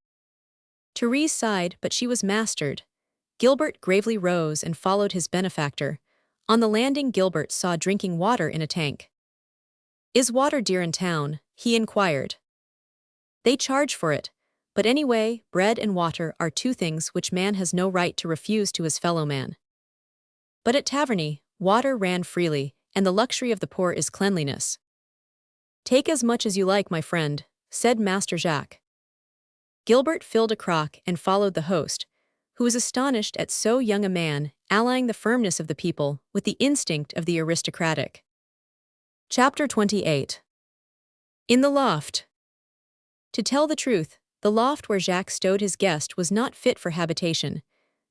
Therese sighed, but she was mastered. Gilbert gravely rose and followed his benefactor. On the landing, Gilbert saw drinking water in a tank. Is water dear in town? He inquired. They charge for it. But anyway, bread and water are 2 things which man has no right to refuse to his fellow man. But at Taverny, water ran freely, and the luxury of the poor is cleanliness. Take as much as you like, my friend, said Master Jacques. Gilbert filled a crock and followed the host, who was astonished at so young a man allying the firmness of the people with the instinct of the aristocratic. Chapter 28. In the loft. To tell the truth, the loft where Jacques stowed his guest was not fit for habitation.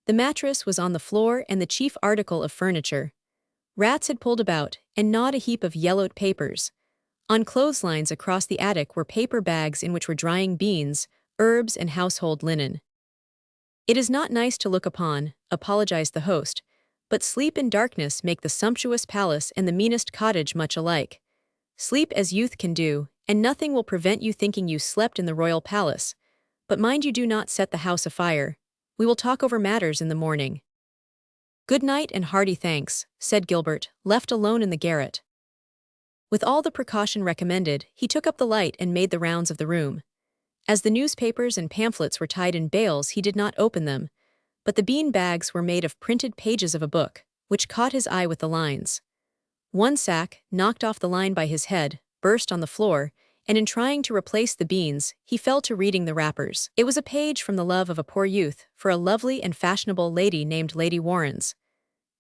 The mattress was on the floor and the chief article of furniture. Rats had pulled about and gnawed a heap of yellowed papers. On clotheslines across the attic were paper bags in which were drying beans, herbs and household linen. It is not nice to look upon, apologized the host, but sleep and darkness make the sumptuous palace and the meanest cottage much alike. Sleep as youth can do, and nothing will prevent you thinking you slept in the royal palace. But mind you do not set the house afire. We will talk over matters in the morning. Good night and hearty thanks, said Gilbert, left alone in the garret. With all the precaution recommended, he took up the light and made the rounds of the room. As the newspapers and pamphlets were tied in bales, he did not open them, but the bean bags were made of printed pages of a book, which caught his eye with the lines. One sack, knocked off the line by his head, burst on the floor, and in trying to replace the beans, he fell to reading the wrappers. It was a page from the love of a poor youth for a lovely and fashionable lady named Lady Warrens.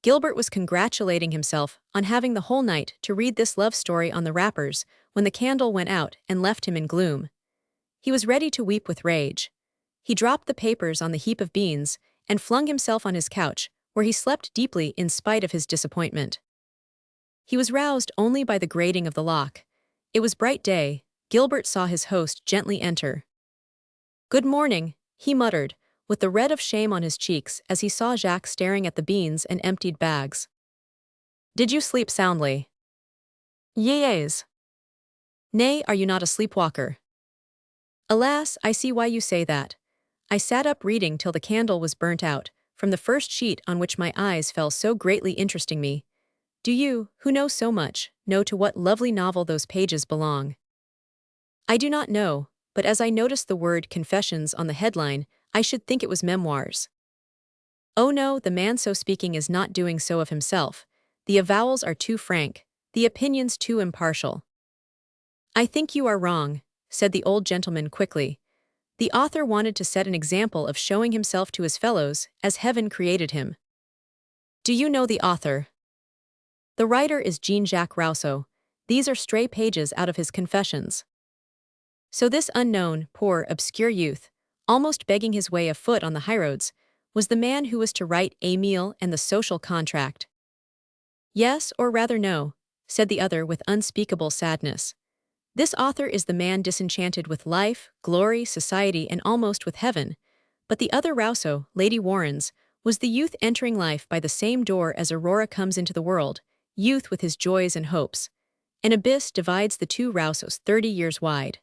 Gilbert was congratulating himself on having the whole night to read this love story on the wrappers when the candle went out and left him in gloom. He was ready to weep with rage. He dropped the papers on the heap of beans and flung himself on his couch, where he slept deeply in spite of his disappointment. He was roused only by the grating of the lock. It was bright day. Gilbert saw his host gently enter. Good morning, he muttered, with the red of shame on his cheeks as he saw Jacques staring at the beans and emptied bags. Did you sleep soundly? Yes. Nay, are you not a sleepwalker? Alas, I see why you say that. I sat up reading till the candle was burnt out, from the first sheet on which my eyes fell so greatly interesting me. Do you, who know so much, know to what lovely novel those pages belong? I do not know, but as I noticed the word confessions on the headline, I should think it was memoirs. Oh no, the man so speaking is not doing so of himself. The avowals are too frank, the opinions too impartial. I think you are wrong, said the old gentleman quickly. The author wanted to set an example of showing himself to his fellows as heaven created him. Do you know the author? The writer is Jean-Jacques Rousseau. These are stray pages out of his confessions. So this unknown, poor, obscure youth, almost begging his way afoot on the highroads, was the man who was to write Émile and the Social Contract. Yes, or rather no, said the other with unspeakable sadness. This author is the man disenchanted with life, glory, society, and almost with heaven. But the other Rousseau, Lady Warren's, was the youth entering life by the same door as Aurora comes into the world, youth with his joys and hopes. An abyss divides the two Rousseaus 30 years wide.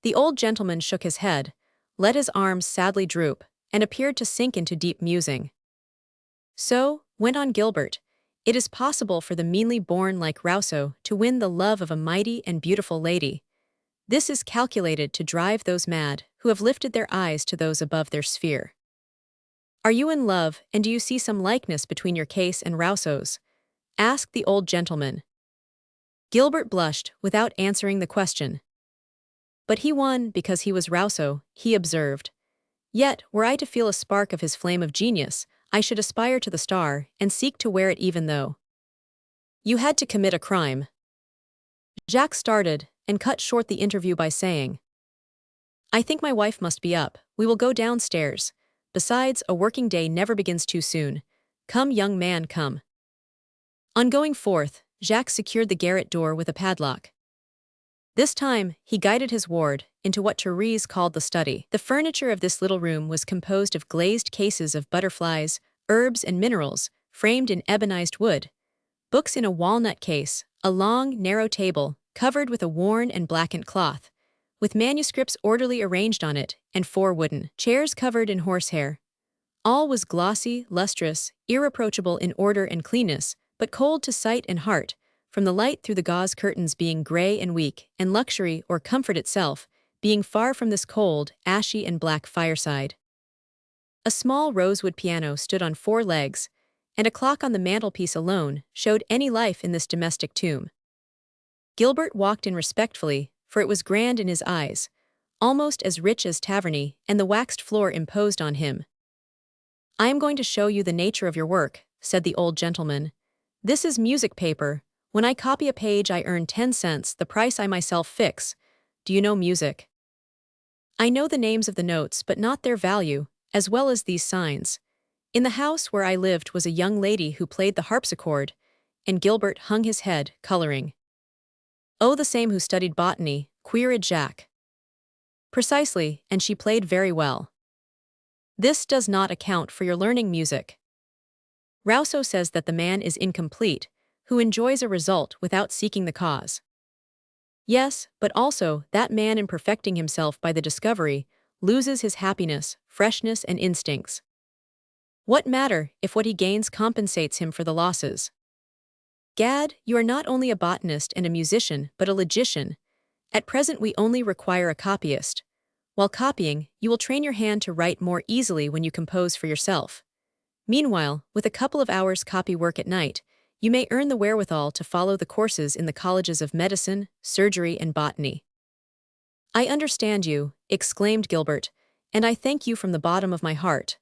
The old gentleman shook his head, let his arms sadly droop, and appeared to sink into deep musing. So, went on Gilbert, it is possible for the meanly born like Rousseau to win the love of a mighty and beautiful lady. This is calculated to drive those mad who have lifted their eyes to those above their sphere. Are you in love, and do you see some likeness between your case and Rousseau's? Asked the old gentleman. Gilbert blushed without answering the question. But he won because he was Rousseau, he observed. Yet, were I to feel a spark of his flame of genius, I should aspire to the star and seek to wear it even though you had to commit a crime. Jacques started and cut short the interview by saying, I think my wife must be up, we will go downstairs. Besides, a working day never begins too soon. Come, young man, come. On going forth, Jacques secured the garret door with a padlock. This time, he guided his ward into what Therese called the study. The furniture of this little room was composed of glazed cases of butterflies, herbs and minerals, framed in ebonized wood, books in a walnut case, a long, narrow table, covered with a worn and blackened cloth, with manuscripts orderly arranged on it, and 4 wooden chairs covered in horsehair. All was glossy, lustrous, irreproachable in order and cleanness, but cold to sight and heart, from the light through the gauze curtains being gray and weak, and luxury or comfort itself being far from this cold, ashy and black fireside. A small rosewood piano stood on 4 legs, and a clock on the mantelpiece alone showed any life in this domestic tomb. Gilbert walked in respectfully, for it was grand in his eyes, almost as rich as Taverny, and the waxed floor imposed on him. I am going to show you the nature of your work, said the old gentleman. This is music paper. When I copy a page I earn 10 cents, the price I myself fix. Do you know music? I know the names of the notes but not their value, as well as these signs. In the house where I lived was a young lady who played the harpsichord, and Gilbert hung his head, coloring. Oh, the same who studied botany, queried Jacques. Precisely, and she played very well. This does not account for your learning music. Rousseau says that the man is incomplete, who enjoys a result without seeking the cause. Yes, but also, that man in perfecting himself by the discovery, loses his happiness, freshness and instincts. What matter if what he gains compensates him for the losses? Gad, you are not only a botanist and a musician, but a logician. At present we only require a copyist. While copying, you will train your hand to write more easily when you compose for yourself. Meanwhile, with a couple of hours copy work at night, you may earn the wherewithal to follow the courses in the colleges of medicine, surgery, and botany. I understand you, exclaimed Gilbert, and I thank you from the bottom of my heart.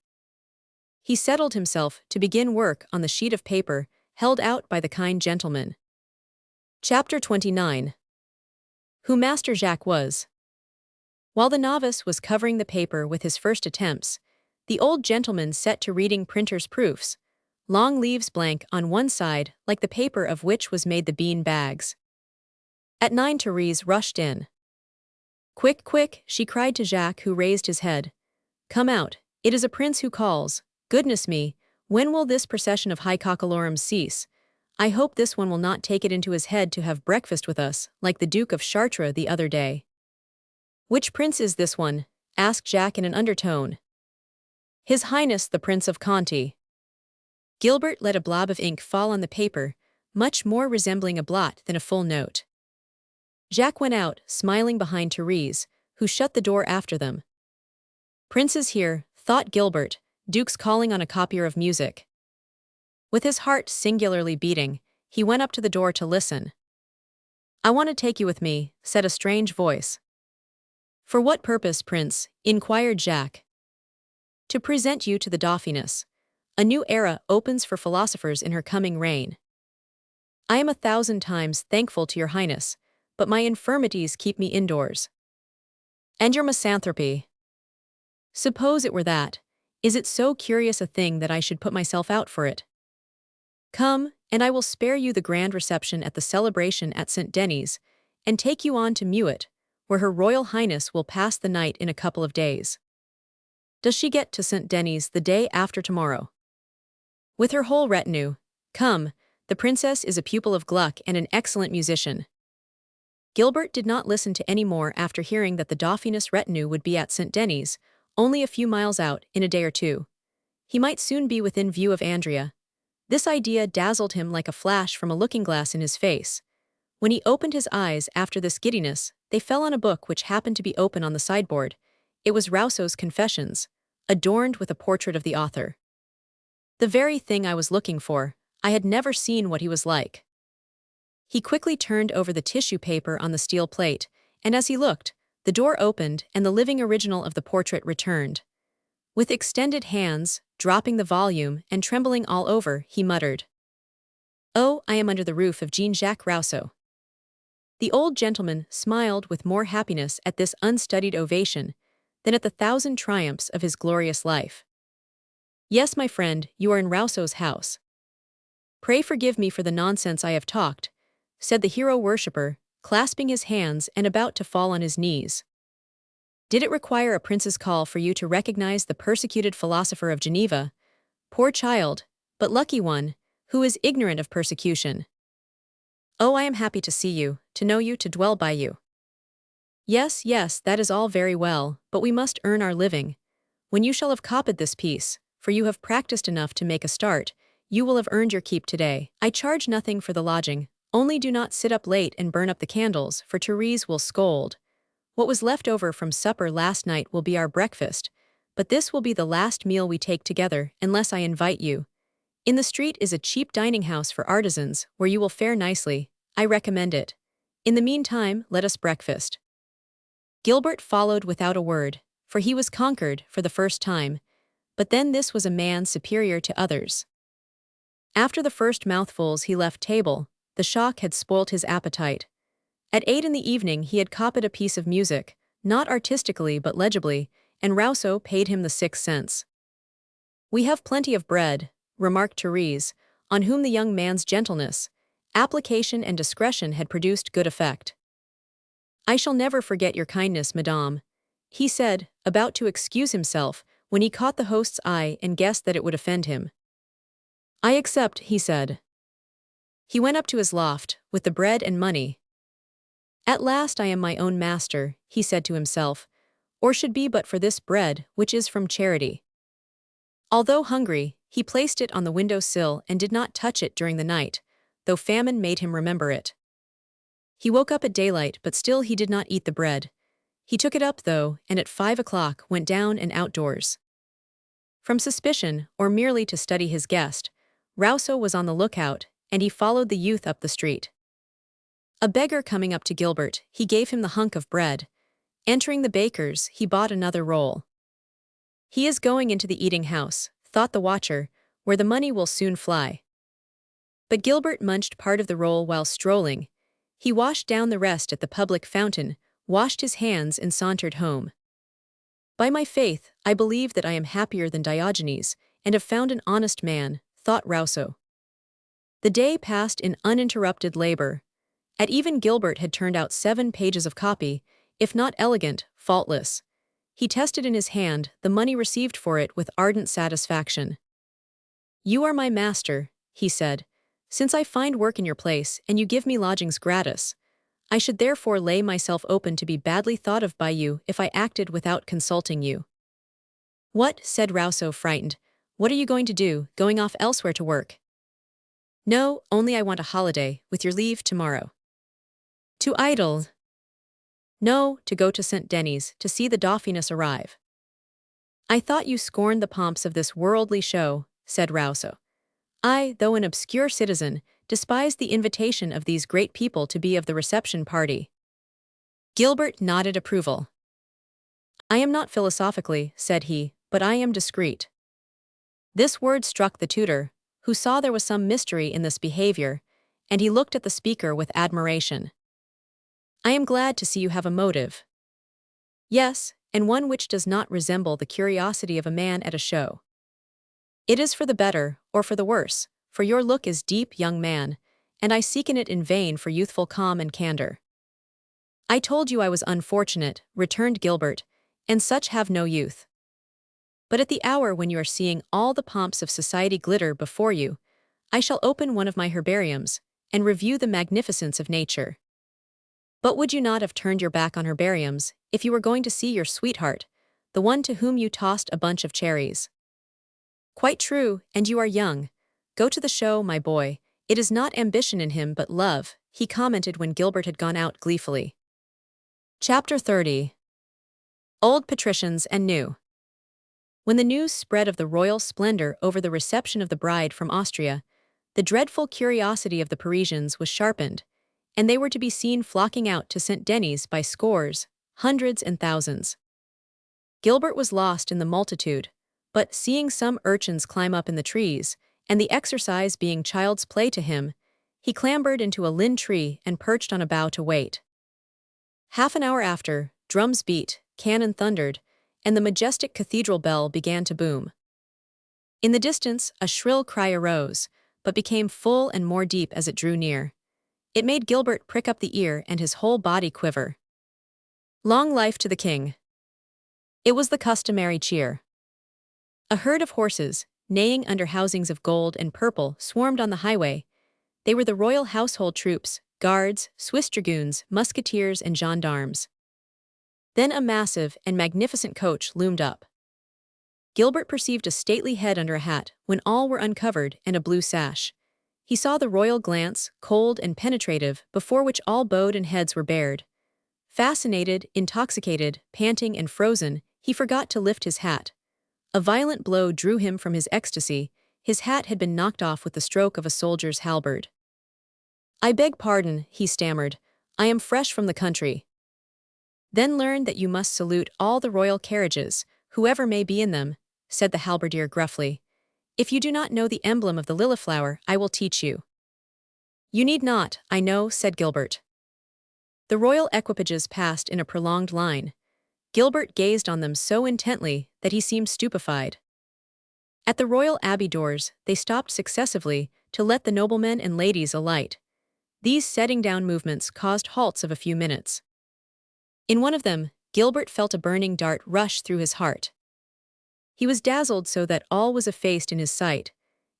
He settled himself to begin work on the sheet of paper held out by the kind gentleman. Chapter 29. Who Master Jacques was. While the novice was covering the paper with his first attempts, the old gentleman set to reading printer's proofs, long leaves blank on one side like the paper of which was made the bean bags. At 9 Therese rushed in. Quick, quick, she cried to Jacques, who raised his head. Come out, it is a prince who calls. Goodness me, when will this procession of high cockalorums cease? I hope this one will not take it into his head to have breakfast with us, like the Duke of Chartres the other day. Which prince is this one? Asked Jacques in an undertone. His Highness the Prince of Conti. Gilbert let a blob of ink fall on the paper, much more resembling a blot than a full note. Jacques went out, smiling behind Therese, who shut the door after them. Princes here, thought Gilbert, Duke's calling on a copier of music. With his heart singularly beating, he went up to the door to listen. I want to take you with me, said a strange voice. For what purpose, Prince? Inquired Jacques. To present you to the Dauphiness. A new era opens for philosophers in her coming reign. I am 1,000 times thankful to your Highness, but my infirmities keep me indoors. And your misanthropy. Suppose it were that. Is it so curious a thing that I should put myself out for it? Come, and I will spare you the grand reception at the celebration at St. Denis, and take you on to Mewett, where Her Royal Highness will pass the night in a couple of days. Does she get to St. Denis the day after tomorrow? With her whole retinue. Come, the princess is a pupil of Gluck and an excellent musician. Gilbert did not listen to any more after hearing that the Dauphiness retinue would be at St. Denis, only a few miles out, in a day or two. He might soon be within view of Andrea. This idea dazzled him like a flash from a looking-glass in his face. When he opened his eyes after this giddiness, they fell on a book which happened to be open on the sideboard. It was Rousseau's Confessions, adorned with a portrait of the author. The very thing I was looking for. I had never seen what he was like. He quickly turned over the tissue paper on the steel plate, and as he looked, the door opened and the living original of the portrait returned. With extended hands, dropping the volume and trembling all over, he muttered, "Oh, I am under the roof of Jean-Jacques Rousseau." The old gentleman smiled with more happiness at this unstudied ovation than at the 1,000 triumphs of his glorious life. Yes, my friend, you are in Rousseau's house. Pray forgive me for the nonsense I have talked, said the hero-worshipper, clasping his hands and about to fall on his knees. Did it require a prince's call for you to recognize the persecuted philosopher of Geneva? Poor child, but lucky one, who is ignorant of persecution. Oh, I am happy to see you, to know you, to dwell by you. Yes, yes, that is all very well, but we must earn our living. When you shall have copied this piece, for you have practiced enough to make a start, you will have earned your keep today. I charge nothing for the lodging, only do not sit up late and burn up the candles, for Therese will scold. What was left over from supper last night will be our breakfast, but this will be the last meal we take together, unless I invite you. In the street is a cheap dining house for artisans, where you will fare nicely. I recommend it. In the meantime, let us breakfast. Gilbert followed without a word, for he was conquered for the first time, but then this was a man superior to others. After the first mouthfuls he left table, the shock had spoilt his appetite. At 8 in the evening he had copied a piece of music, not artistically but legibly, and Rousseau paid him the 6 cents. We have plenty of bread, remarked Therese, on whom the young man's gentleness, application and discretion had produced good effect. I shall never forget your kindness, madame, he said, about to excuse himself, when he caught the host's eye and guessed that it would offend him. I accept, he said. He went up to his loft, with the bread and money. At last I am my own master, he said to himself, or should be but for this bread, which is from charity. Although hungry, he placed it on the window-sill and did not touch it during the night, though famine made him remember it. He woke up at daylight, but still he did not eat the bread. He took it up, though, and at 5 o'clock went down and outdoors. From suspicion, or merely to study his guest, Rousseau was on the lookout, and he followed the youth up the street. A beggar coming up to Gilbert, he gave him the hunk of bread. Entering the baker's, he bought another roll. He is going into the eating-house, thought the watcher, where the money will soon fly. But Gilbert munched part of the roll while strolling. He washed down the rest at the public fountain, washed his hands and sauntered home. By my faith, I believe that I am happier than Diogenes, and have found an honest man, thought Rousseau. The day passed in uninterrupted labor. At even Gilbert had turned out 7 pages of copy, if not elegant, faultless. He tested in his hand the money received for it with ardent satisfaction. "You are my master," he said. "Since I find work in your place and you give me lodgings gratis, I should therefore lay myself open to be badly thought of by you if I acted without consulting you." "What?" said Rousseau, frightened. "What are you going to do, going off elsewhere to work?" "No, only I want a holiday, with your leave tomorrow." "To idle?" "No, to go to St. Denis, to see the Dauphiness arrive." "I thought you scorned the pomps of this worldly show," said Rousseau. "I, though an obscure citizen, despise the invitation of these great people to be of the reception party." Gilbert nodded approval. "I am not philosophically," said he, "but I am discreet." This word struck the tutor, who saw there was some mystery in this behavior, and he looked at the speaker with admiration. "I am glad to see you have a motive." "Yes, and one which does not resemble the curiosity of a man at a show." "It is for the better, or for the worse, for your look is deep, young man, and I seek in it in vain for youthful calm and candor." "I told you I was unfortunate," returned Gilbert, "and such have no youth. But at the hour when you are seeing all the pomps of society glitter before you, I shall open one of my herbariums, and review the magnificence of nature." "But would you not have turned your back on herbariums, if you were going to see your sweetheart, the one to whom you tossed a bunch of cherries?" "Quite true, and you are young. Go to the show, my boy. It is not ambition in him but love," he commented when Gilbert had gone out gleefully. Chapter 30. Old Patricians and New. When the news spread of the royal splendor over the reception of the bride from Austria, the dreadful curiosity of the Parisians was sharpened, and they were to be seen flocking out to St. Denis by scores, hundreds and thousands. Gilbert was lost in the multitude, but seeing some urchins climb up in the trees, and the exercise being child's play to him, he clambered into a linn tree and perched on a bough to wait. Half an hour after, drums beat, cannon thundered, and the majestic cathedral bell began to boom. In the distance, a shrill cry arose, but became full and more deep as it drew near. It made Gilbert prick up the ear and his whole body quiver. "Long life to the king!" It was the customary cheer. A herd of horses, neighing under housings of gold and purple, swarmed on the highway. They were the royal household troops, guards, Swiss dragoons, musketeers, and gendarmes. Then a massive and magnificent coach loomed up. Gilbert perceived a stately head under a hat, when all were uncovered, and a blue sash. He saw the royal glance, cold and penetrative, before which all bowed and heads were bared. Fascinated, intoxicated, panting and frozen, he forgot to lift his hat. A violent blow drew him from his ecstasy. His hat had been knocked off with the stroke of a soldier's halberd. "I beg pardon," he stammered. "I am fresh from the country." "Then learn that you must salute all the royal carriages, whoever may be in them," said the halberdier gruffly. "If you do not know the emblem of the liliflower, I will teach you." "You need not, I know," said Gilbert. The royal equipages passed in a prolonged line. Gilbert gazed on them so intently that he seemed stupefied. At the royal abbey doors, they stopped successively to let the noblemen and ladies alight. These setting down movements caused halts of a few minutes. In one of them, Gilbert felt a burning dart rush through his heart. He was dazzled so that all was effaced in his sight,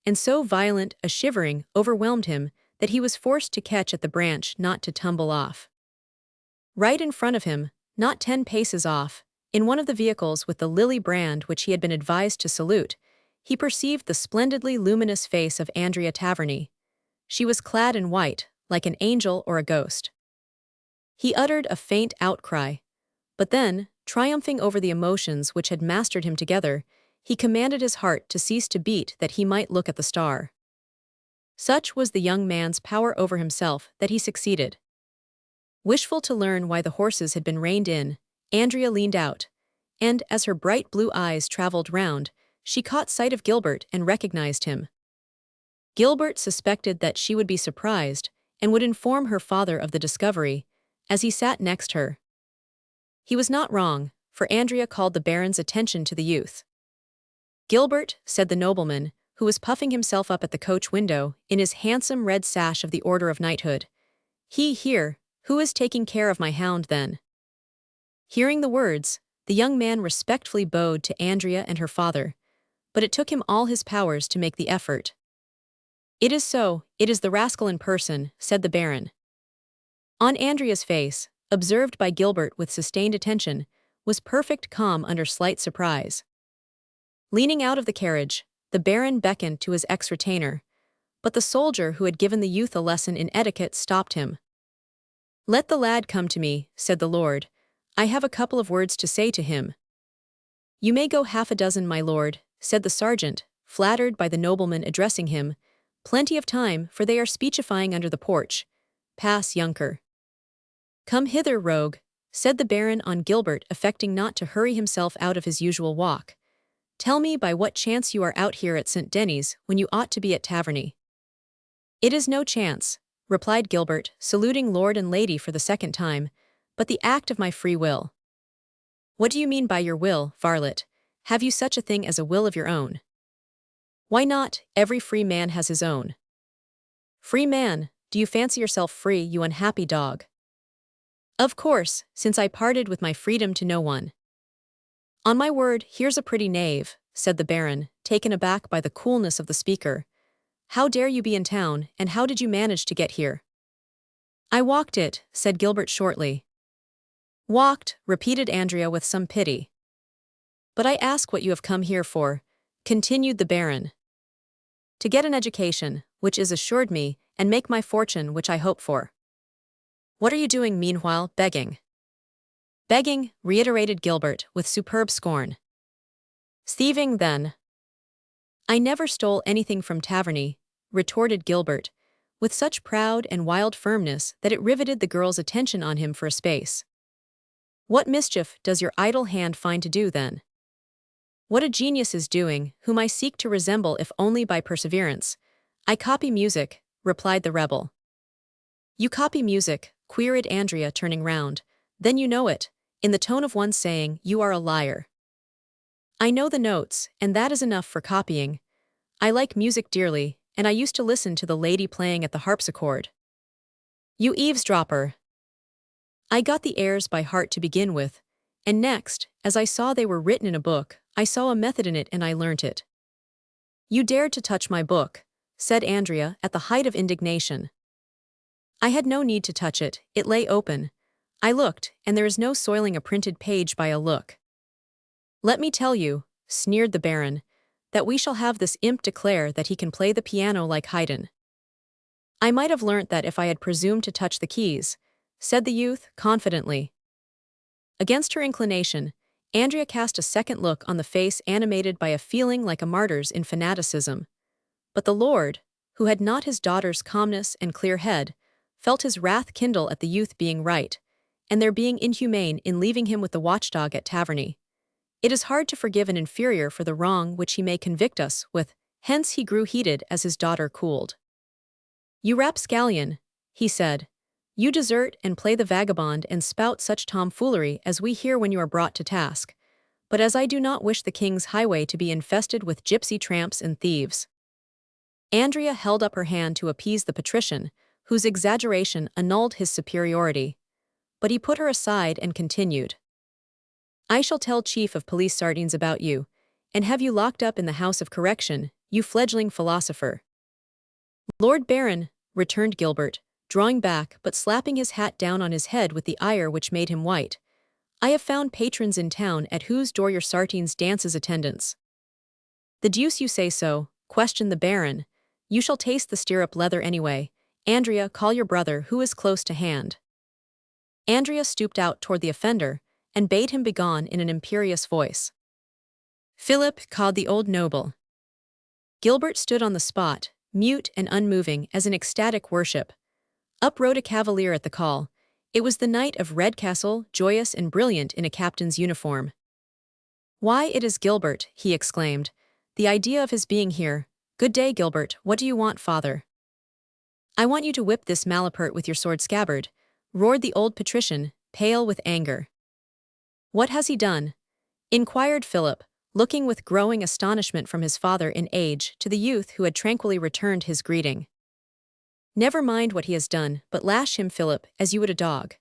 and so violent a shivering overwhelmed him that he was forced to catch at the branch not to tumble off. Right in front of him, not 10 paces off, in one of the vehicles with the lily brand which he had been advised to salute, he perceived the splendidly luminous face of Andrea Taverny. She was clad in white, like an angel or a ghost. He uttered a faint outcry, but then, triumphing over the emotions which had mastered him together, he commanded his heart to cease to beat that he might look at the star. Such was the young man's power over himself that he succeeded. Wishful to learn why the horses had been reined in, Andrea leaned out, and as her bright blue eyes traveled round, she caught sight of Gilbert and recognized him. Gilbert suspected that she would be surprised and would inform her father of the discovery, as he sat next her. He was not wrong, for Andrea called the baron's attention to the youth. "Gilbert," said the nobleman, who was puffing himself up at the coach window in his handsome red sash of the Order of Knighthood. "He here, who is taking care of my hound then?" Hearing the words, the young man respectfully bowed to Andrea and her father, but it took him all his powers to make the effort. "It is so, it is the rascal in person," said the Baron. On Andrea's face, observed by Gilbert with sustained attention, was perfect calm under slight surprise. Leaning out of the carriage, the Baron beckoned to his ex-retainer, but the soldier who had given the youth a lesson in etiquette stopped him. "Let the lad come to me," said the lord. "I have a couple of words to say to him." "You may go half a dozen, my lord," said the sergeant, flattered by the nobleman addressing him. "Plenty of time, for they are speechifying under the porch. Pass, younker." "Come hither, rogue," said the Baron on Gilbert, affecting not to hurry himself out of his usual walk. "Tell me by what chance you are out here at St. Denis when you ought to be at Taverny." "It is no chance," replied Gilbert, saluting lord and lady for the second time, "but the act of my free will." "What do you mean by your will, varlet? Have you such a thing as a will of your own?" "Why not? Every free man has his own." "Free man? Do you fancy yourself free, you unhappy dog?" "Of course, since I parted with my freedom to no one." "On my word, here's a pretty knave," said the Baron, taken aback by the coolness of the speaker. "How dare you be in town, and how did you manage to get here?" "I walked it," said Gilbert shortly. "Walked," repeated Andrea with some pity. "But I ask what you have come here for," continued the Baron. "To get an education, which is assured me, and make my fortune, which I hope for." "What are you doing meanwhile, begging?" "Begging," reiterated Gilbert with superb scorn. "Thieving, then." "I never stole anything from Taverny," retorted Gilbert, with such proud and wild firmness that it riveted the girl's attention on him for a space. "What mischief does your idle hand find to do, then?" "What a genius is doing, whom I seek to resemble if only by perseverance. I copy music," replied the rebel. "You copy music?" queried Andrea, turning round. "Then you know it," in the tone of one saying, "You are a liar." "I know the notes, and that is enough for copying. I like music dearly, and I used to listen to the lady playing at the harpsichord." "You eavesdropper!" "I got the airs by heart to begin with, and next, as I saw they were written in a book, I saw a method in it and I learnt it." "You dared to touch my book," said Andrea at the height of indignation. "I had no need to touch it, it lay open. I looked, and there is no soiling a printed page by a look." "Let me tell you," sneered the Baron, "that we shall have this imp declare that he can play the piano like Haydn." "I might have learnt that if I had presumed to touch the keys," said the youth, confidently. Against her inclination, Andrea cast a second look on the face animated by a feeling like a martyr's in fanaticism. But the lord, who had not his daughter's calmness and clear head, felt his wrath kindle at the youth being right, and their being inhumane in leaving him with the watchdog at Taverny. It is hard to forgive an inferior for the wrong which he may convict us with, hence he grew heated as his daughter cooled. "You rapscallion," he said. "You desert and play the vagabond and spout such tomfoolery as we hear when you are brought to task. But as I do not wish the king's highway to be infested with gypsy tramps and thieves." Andrea held up her hand to appease the patrician, whose exaggeration annulled his superiority. But he put her aside and continued. "I shall tell Chief of Police Sardines about you, and have you locked up in the House of Correction, you fledgling philosopher." "Lord Baron," returned Gilbert, drawing back but slapping his hat down on his head with the ire which made him white, "I have found patrons in town at whose door your Sardines dances attendance." "The deuce you say so?" questioned the Baron. "You shall taste the stirrup leather anyway. Andrea, call your brother, who is close to hand." Andrea stooped out toward the offender, and bade him begone in an imperious voice. "Philip," called the old noble. Gilbert stood on the spot, mute and unmoving as in ecstatic worship. Up rode a cavalier at the call. It was the knight of Redcastle, joyous and brilliant in a captain's uniform. "Why, it is Gilbert," he exclaimed. "The idea of his being here. Good day, Gilbert, what do you want, father?" "I want you to whip this malapert with your sword scabbard," roared the old patrician, pale with anger. "What has he done?" inquired Philip, looking with growing astonishment from his father in age to the youth who had tranquilly returned his greeting. "Never mind what he has done, but lash him, Philip, as you would a dog."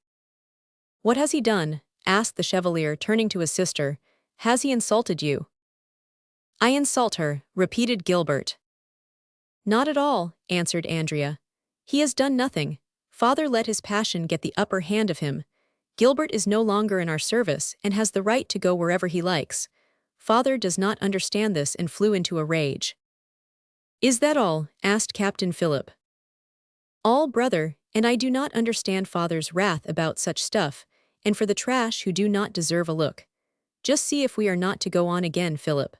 "What has he done?" asked the Chevalier, turning to his sister. Has he insulted you? I insult her, repeated Gilbert. Not at all, answered Andrea. He has done nothing. Father let his passion get the upper hand of him. Gilbert is no longer in our service and has the right to go wherever he likes. Father does not understand this and flew into a rage. Is that all? Asked Captain Philip. All, brother, and I do not understand Father's wrath about such stuff, and for the trash who do not deserve a look. Just see if we are not to go on again, Philip.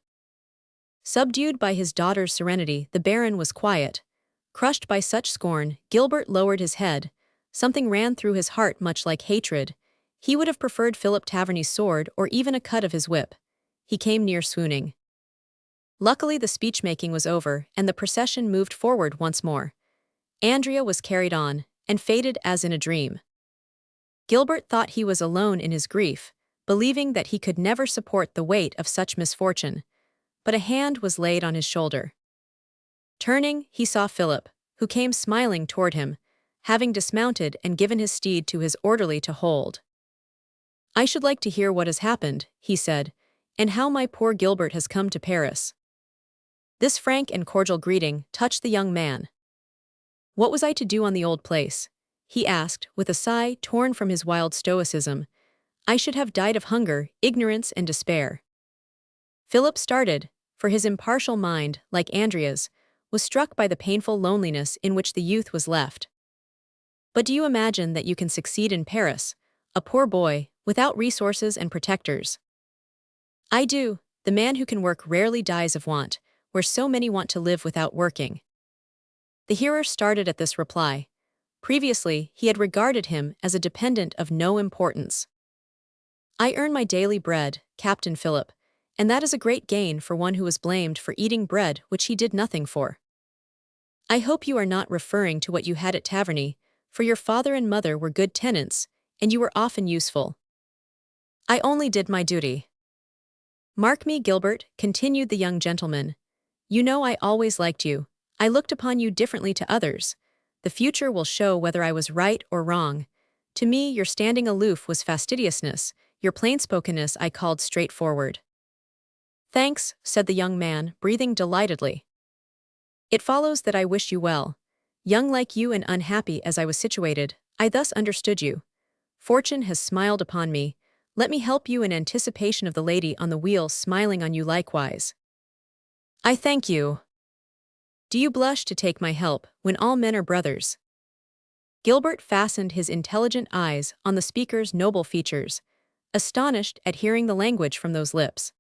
Subdued by his daughter's serenity, the Baron was quiet. Crushed by such scorn, Gilbert lowered his head. Something ran through his heart much like hatred. He would have preferred Philip Taverny's sword or even a cut of his whip. He came near swooning. Luckily the speech-making was over, and the procession moved forward once more. Andrea was carried on, and faded as in a dream. Gilbert thought he was alone in his grief, believing that he could never support the weight of such misfortune. But a hand was laid on his shoulder. Turning, he saw Philip, who came smiling toward him, having dismounted and given his steed to his orderly to hold. I should like to hear what has happened, he said, and how my poor Gilbert has come to Paris. This frank and cordial greeting touched the young man. What was I to do on the old place? He asked, with a sigh torn from his wild stoicism. I should have died of hunger, ignorance, and despair. Philip started, for his impartial mind, like Andrea's, was struck by the painful loneliness in which the youth was left. But do you imagine that you can succeed in Paris, a poor boy, without resources and protectors? I do. The man who can work rarely dies of want, where so many want to live without working. The hearer started at this reply. Previously, he had regarded him as a dependent of no importance. I earn my daily bread, Captain Philip, and that is a great gain for one who was blamed for eating bread which he did nothing for. I hope you are not referring to what you had at Taverny, for your father and mother were good tenants, and you were often useful. I only did my duty. Mark me, Gilbert, continued the young gentleman. You know I always liked you. I looked upon you differently to others. The future will show whether I was right or wrong. To me, your standing aloof was fastidiousness, your plainspokenness I called straightforward. Thanks, said the young man, breathing delightedly. It follows that I wish you well. Young like you and unhappy as I was situated, I thus understood you. Fortune has smiled upon me. Let me help you in anticipation of the lady on the wheel smiling on you likewise. I thank you. Do you blush to take my help, when all men are brothers? Gilbert fastened his intelligent eyes on the speaker's noble features, astonished at hearing the language from those lips.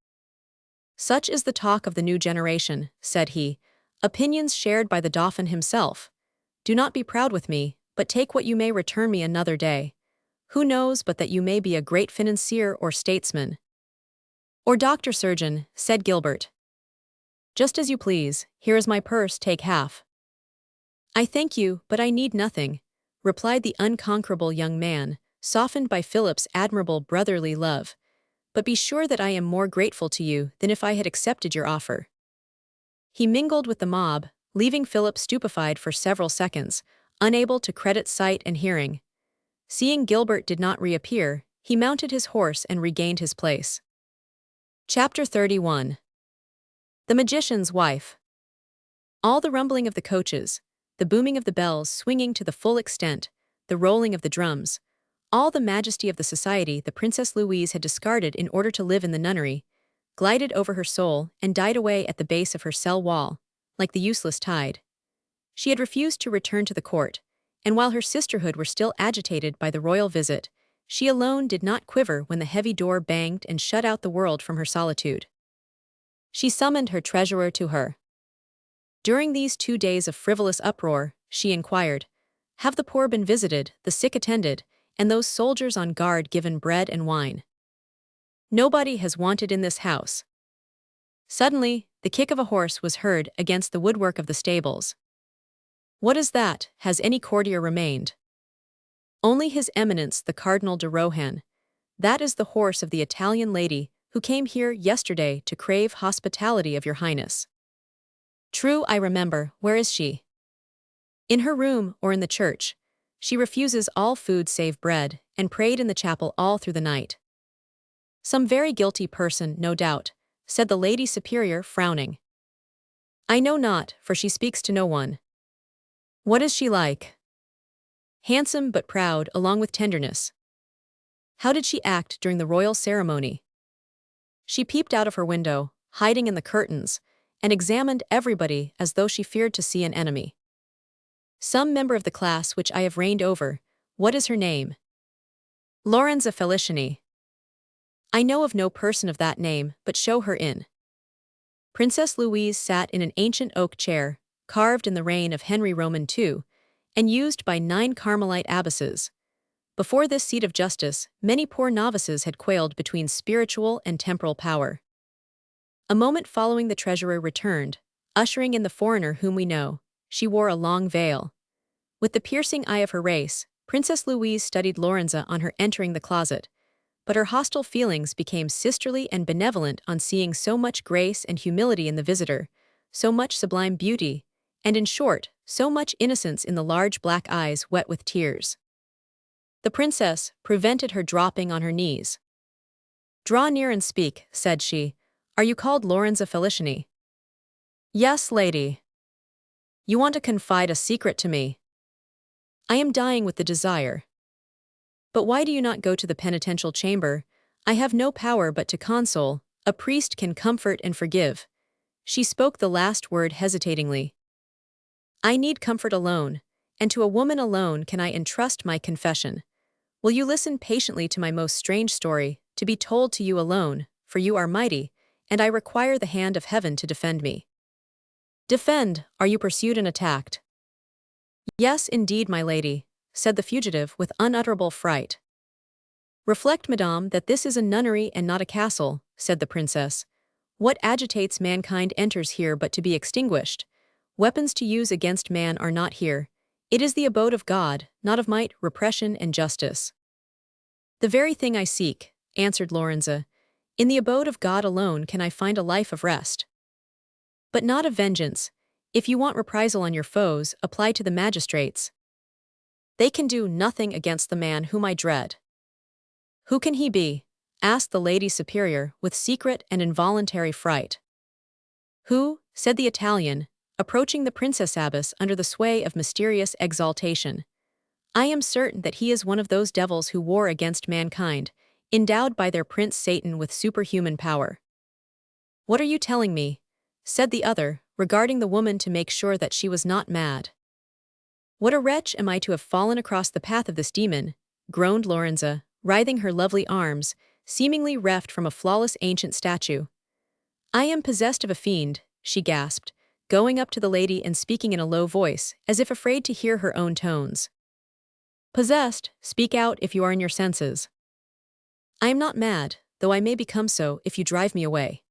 Such is the talk of the new generation, said he, opinions shared by the Dauphin himself. Do not be proud with me, but take what you may return me another day. Who knows but that you may be a great financier or statesman? Or doctor-surgeon, said Gilbert. Just as you please, here is my purse, take half. I thank you, but I need nothing, replied the unconquerable young man, softened by Philip's admirable brotherly love. But be sure that I am more grateful to you than if I had accepted your offer. He mingled with the mob, leaving Philip stupefied for several seconds, unable to credit sight and hearing. Seeing Gilbert did not reappear, he mounted his horse and regained his place. Chapter 31. The Magician's Wife. All the rumbling of the coaches, the booming of the bells swinging to the full extent, the rolling of the drums, all the majesty of the society the Princess Louise had discarded in order to live in the nunnery, glided over her soul and died away at the base of her cell wall, like the useless tide. She had refused to return to the court, and while her sisterhood were still agitated by the royal visit, she alone did not quiver when the heavy door banged and shut out the world from her solitude. She summoned her treasurer to her. During these 2 days of frivolous uproar, she inquired, have the poor been visited, the sick attended, and those soldiers on guard given bread and wine? Nobody has wanted in this house. Suddenly, the kick of a horse was heard against the woodwork of the stables. What is that? Has any courtier remained? Only His Eminence the Cardinal de Rohan. That is the horse of the Italian lady who came here yesterday to crave hospitality of your highness. True, I remember. Where is she? In her room or in the church. She refuses all food save bread, and prayed in the chapel all through the night. Some very guilty person, no doubt, said the lady superior, frowning. I know not, for she speaks to no one. What is she like? Handsome but proud, along with tenderness. How did she act during the royal ceremony? She peeped out of her window, hiding in the curtains, and examined everybody as though she feared to see an enemy. Some member of the class which I have reigned over, what is her name? Lorenza Felicini. I know of no person of that name, but show her in. Princess Louise sat in an ancient oak chair, carved in the reign of Henry Roman II, and used by 9 Carmelite abbesses. Before this seat of justice, many poor novices had quailed between spiritual and temporal power. A moment following, the treasurer returned, ushering in the foreigner whom we know. She wore a long veil. With the piercing eye of her race, Princess Louise studied Lorenza on her entering the closet, but her hostile feelings became sisterly and benevolent on seeing so much grace and humility in the visitor, so much sublime beauty, and in short, so much innocence in the large black eyes wet with tears. The princess prevented her dropping on her knees. Draw near and speak, said she. Are you called Lorenza Felicini? Yes, lady. You want to confide a secret to me? I am dying with the desire. But why do you not go to the penitential chamber? I have no power but to console. A priest can comfort and forgive. She spoke the last word hesitatingly. I need comfort alone, and to a woman alone can I entrust my confession. Will you listen patiently to my most strange story, to be told to you alone, for you are mighty, and I require the hand of heaven to defend me. Defend, are you pursued and attacked? Yes, indeed, my lady, said the fugitive with unutterable fright. Reflect, madame, that this is a nunnery and not a castle, said the princess. What agitates mankind enters here but to be extinguished. Weapons to use against man are not here. It is the abode of God, not of might, repression, and justice. The very thing I seek, answered Lorenza. In the abode of God alone can I find a life of rest. But not of vengeance. If you want reprisal on your foes, apply to the magistrates. They can do nothing against the man whom I dread. Who can he be? Asked the lady superior with secret and involuntary fright. Who, said the Italian, approaching the princess abbess under the sway of mysterious exaltation. I am certain that he is one of those devils who war against mankind, endowed by their prince Satan with superhuman power. What are you telling me? Said the other, regarding the woman to make sure that she was not mad. What a wretch am I to have fallen across the path of this demon, groaned Lorenza, writhing her lovely arms, seemingly reft from a flawless ancient statue. I am possessed of a fiend, she gasped, going up to the lady and speaking in a low voice, as if afraid to hear her own tones. Possessed, speak out if you are in your senses. I am not mad, though I may become so if you drive me away.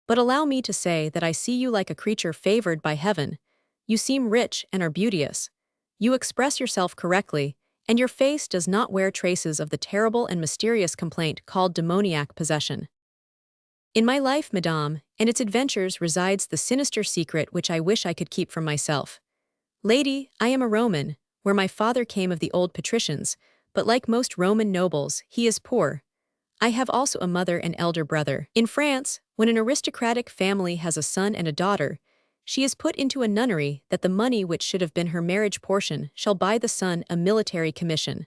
But allow me to say that I see you like a creature favored by heaven. You seem rich and are beauteous. You express yourself correctly, and your face does not wear traces of the terrible and mysterious complaint called demoniac possession. In my life, madame, and its adventures resides the sinister secret which I wish I could keep from myself. Lady, I am a Roman, where my father came of the old patricians, but like most Roman nobles, he is poor. I have also a mother and elder brother. In France, when an aristocratic family has a son and a daughter, she is put into a nunnery that the money which should have been her marriage portion shall buy the son a military commission.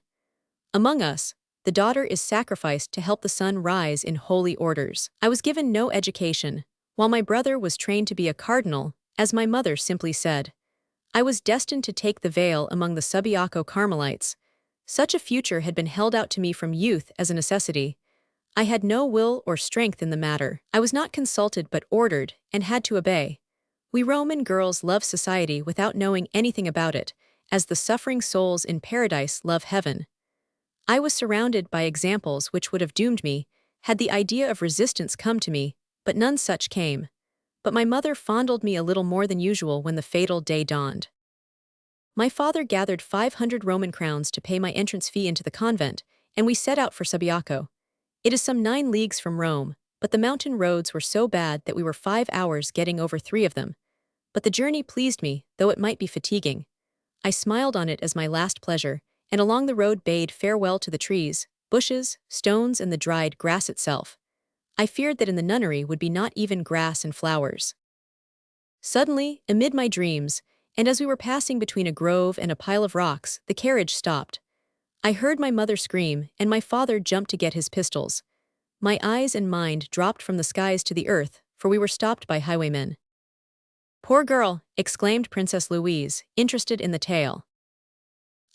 Among us, the daughter is sacrificed to help the son rise in holy orders. I was given no education, while my brother was trained to be a cardinal, as my mother simply said. I was destined to take the veil among the Subiaco Carmelites. Such a future had been held out to me from youth as a necessity. I had no will or strength in the matter. I was not consulted but ordered, and had to obey. We Roman girls love society without knowing anything about it, as the suffering souls in paradise love heaven. I was surrounded by examples which would have doomed me, had the idea of resistance come to me, but none such came. But my mother fondled me a little more than usual when the fatal day dawned. My father gathered 500 Roman crowns to pay my entrance fee into the convent, and we set out for Subiaco. It is some 9 leagues from Rome, but the mountain roads were so bad that we were 5 hours getting over 3 of them. But the journey pleased me, though it might be fatiguing. I smiled on it as my last pleasure, and along the road bade farewell to the trees, bushes, stones, and the dried grass itself. I feared that in the nunnery would be not even grass and flowers. Suddenly, amid my dreams, and as we were passing between a grove and a pile of rocks, the carriage stopped. I heard my mother scream, and my father jumped to get his pistols. My eyes and mind dropped from the skies to the earth, for we were stopped by highwaymen. "Poor girl," exclaimed Princess Louise, interested in the tale.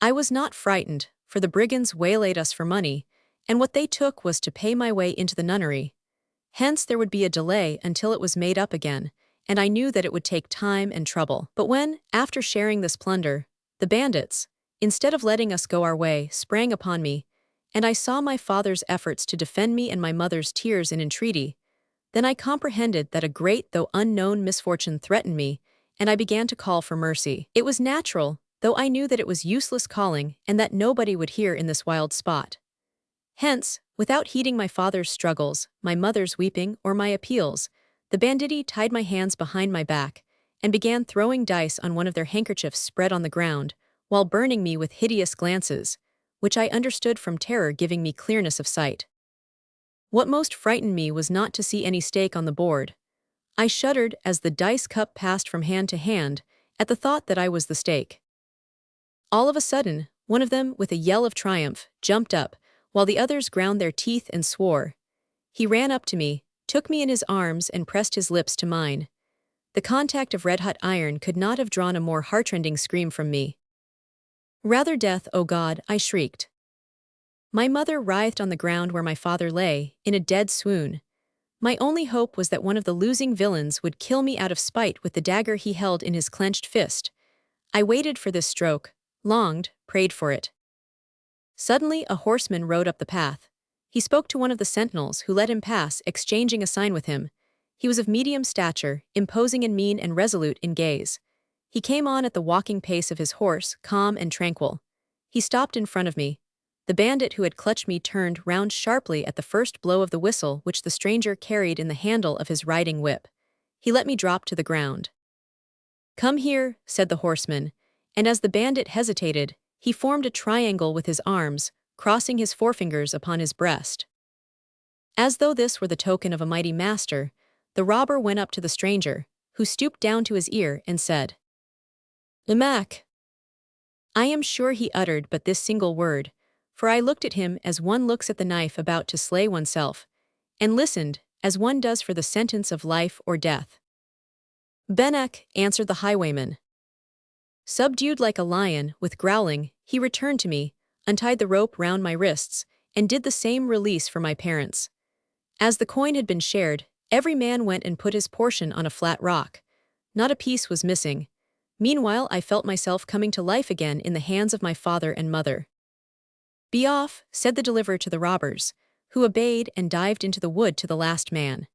I was not frightened, for the brigands waylaid us for money, and what they took was to pay my way into the nunnery. Hence there would be a delay until it was made up again, and I knew that it would take time and trouble. But when, after sharing this plunder, the bandits, instead of letting us go our way, sprang upon me, and I saw my father's efforts to defend me and my mother's tears in entreaty, then I comprehended that a great though unknown misfortune threatened me, and I began to call for mercy. It was natural, though I knew that it was useless calling and that nobody would hear in this wild spot. Hence, without heeding my father's struggles, my mother's weeping, or my appeals, the banditti tied my hands behind my back and began throwing dice on one of their handkerchiefs spread on the ground, while burning me with hideous glances, which I understood from terror giving me clearness of sight. What most frightened me was not to see any stake on the board. I shuddered as the dice cup passed from hand to hand at the thought that I was the stake. All of a sudden, one of them, with a yell of triumph, jumped up, while the others ground their teeth and swore. He ran up to me, took me in his arms and pressed his lips to mine. The contact of red-hot iron could not have drawn a more heartrending scream from me. "Rather death, O God," I shrieked. My mother writhed on the ground where my father lay, in a dead swoon. My only hope was that one of the losing villains would kill me out of spite with the dagger he held in his clenched fist. I waited for this stroke, longed, prayed for it. Suddenly a horseman rode up the path. He spoke to one of the sentinels, who let him pass, exchanging a sign with him. He was of medium stature, imposing in mien and resolute in gaze. He came on at the walking pace of his horse, calm and tranquil. He stopped in front of me. The bandit who had clutched me turned round sharply at the first blow of the whistle which the stranger carried in the handle of his riding whip. He let me drop to the ground. "Come here," said the horseman, and as the bandit hesitated, he formed a triangle with his arms, crossing his forefingers upon his breast. As though this were the token of a mighty master, the robber went up to the stranger, who stooped down to his ear and said, "Mac." I am sure he uttered but this single word, for I looked at him as one looks at the knife about to slay oneself, and listened as one does for the sentence of life or death. "Benek," answered the highwayman. Subdued like a lion, with growling, he returned to me, untied the rope round my wrists, and did the same release for my parents. As the coin had been shared, every man went and put his portion on a flat rock. Not a piece was missing. Meanwhile I felt myself coming to life again in the hands of my father and mother. "Be off," said the deliverer to the robbers, who obeyed and dived into the wood to the last man.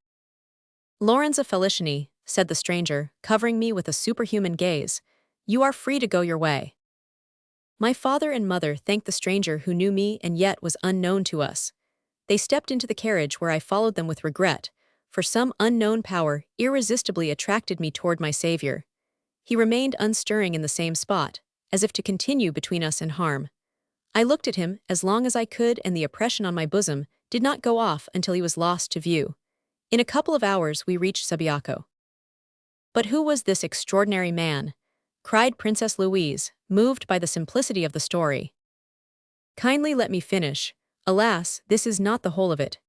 "Lorenza Felicini," said the stranger, covering me with a superhuman gaze, "you are free to go your way." My father and mother thanked the stranger who knew me and yet was unknown to us. They stepped into the carriage where I followed them with regret, for some unknown power irresistibly attracted me toward my savior. He remained unstirring in the same spot, as if to continue between us and harm. I looked at him as long as I could, and the oppression on my bosom did not go off until he was lost to view. In a couple of hours we reached Subiaco. "But who was this extraordinary man?" cried Princess Louise, moved by the simplicity of the story. "Kindly let me finish. Alas, this is not the whole of it.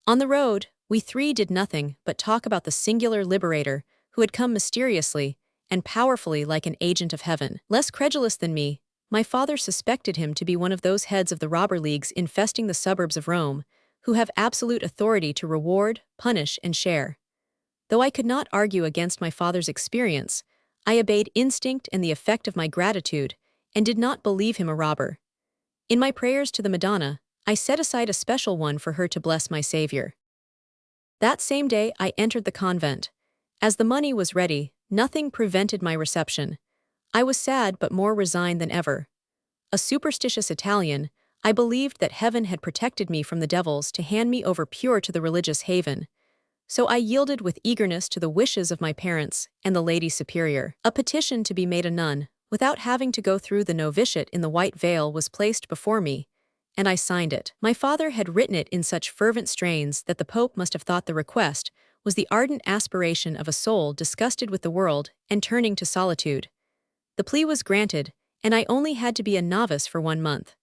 On the road, we three did nothing but talk about the singular liberator who had come mysteriously and powerfully like an agent of heaven. Less credulous than me, my father suspected him to be one of those heads of the robber leagues infesting the suburbs of Rome, who have absolute authority to reward, punish, and share. Though I could not argue against my father's experience, I obeyed instinct and the effect of my gratitude, and did not believe him a robber. In my prayers to the Madonna, I set aside a special one for her to bless my Savior. That same day I entered the convent. As the money was ready, nothing prevented my reception. I was sad but more resigned than ever. A superstitious Italian, I believed that heaven had protected me from the devils to hand me over pure to the religious haven. So I yielded with eagerness to the wishes of my parents and the Lady Superior. A petition to be made a nun, without having to go through the novitiate in the white veil, was placed before me, and I signed it. My father had written it in such fervent strains that the Pope must have thought the request was the ardent aspiration of a soul disgusted with the world and turning to solitude. The plea was granted, and I only had to be a novice for 1 month.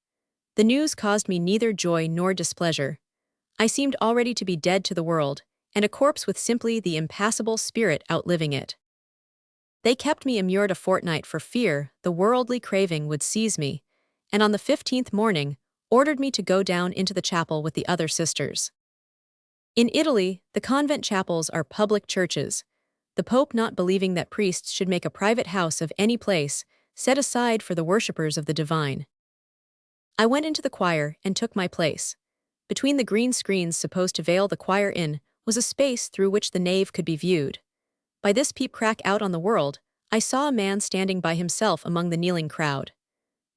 The news caused me neither joy nor displeasure. I seemed already to be dead to the world, and a corpse with simply the impassible spirit outliving it. They kept me immured a fortnight for fear the worldly craving would seize me, and on the 15th morning ordered me to go down into the chapel with the other sisters. In Italy, the convent chapels are public churches. The Pope, not believing that priests should make a private house of any place set aside for the worshippers of the divine. I went into the choir and took my place. Between the green screens supposed to veil the choir in was a space through which the nave could be viewed. By this peep crack out on the world, I saw a man standing by himself among the kneeling crowd.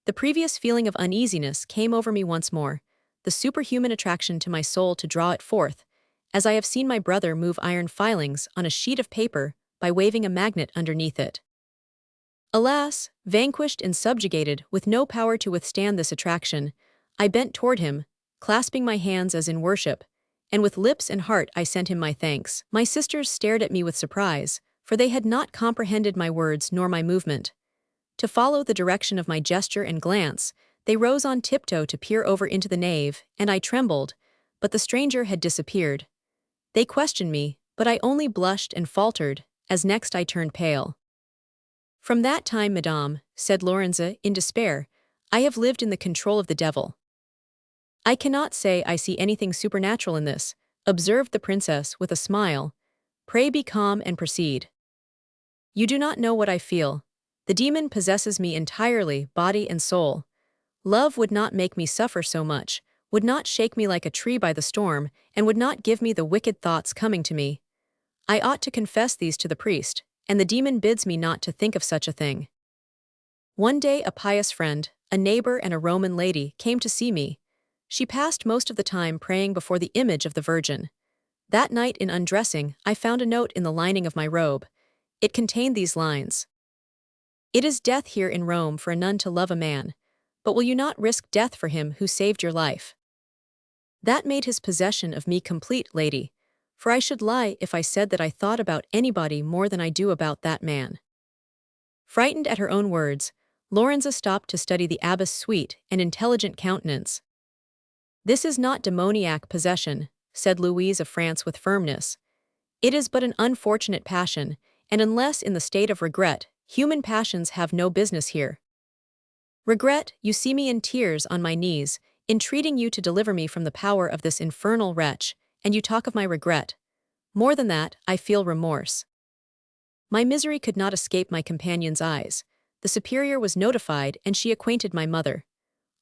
The previous feeling of uneasiness came over me once more, the superhuman attraction to my soul to draw it forth, as I have seen my brother move iron filings on a sheet of paper by waving a magnet underneath it. Alas, vanquished and subjugated, with no power to withstand this attraction, I bent toward him, clasping my hands as in worship, and with lips and heart I sent him my thanks. My sisters stared at me with surprise, for they had not comprehended my words nor my movement. To follow the direction of my gesture and glance, they rose on tiptoe to peer over into the nave, and I trembled, but the stranger had disappeared. They questioned me, but I only blushed and faltered, as next I turned pale. "From that time, madame," said Lorenza in despair, "I have lived in the control of the devil." "I cannot say I see anything supernatural in this," observed the princess with a smile. "Pray be calm and proceed." "You do not know what I feel. The demon possesses me entirely, body and soul. Love would not make me suffer so much, would not shake me like a tree by the storm, and would not give me the wicked thoughts coming to me. I ought to confess these to the priest, and the demon bids me not to think of such a thing." One day a pious friend, a neighbor and a Roman lady, came to see me. She passed most of the time praying before the image of the Virgin. That night in undressing, I found a note in the lining of my robe. It contained these lines: "It is death here in Rome for a nun to love a man, but will you not risk death for him who saved your life?" That made his possession of me complete, lady, for I should lie if I said that I thought about anybody more than I do about that man. Frightened at her own words, Lorenza stopped to study the abbess' sweet and intelligent countenance. "This is not demoniac possession," said Louise of France with firmness. "It is but an unfortunate passion, and unless in the state of regret, human passions have no business here. Regret, you see me in tears on my knees, entreating you to deliver me from the power of this infernal wretch, and you talk of my regret. More than that, I feel remorse." My misery could not escape my companion's eyes. The superior was notified, and she acquainted my mother.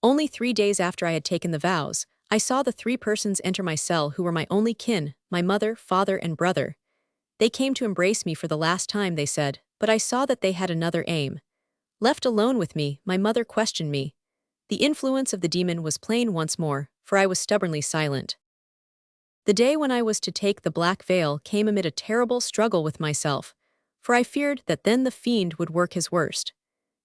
Only 3 days after I had taken the vows, I saw the 3 persons enter my cell who were my only kin, my mother, father, and brother. They came to embrace me for the last time, they said, but I saw that they had another aim. Left alone with me, my mother questioned me. The influence of the demon was plain once more, for I was stubbornly silent. The day when I was to take the black veil came amid a terrible struggle with myself, for I feared that then the fiend would work his worst.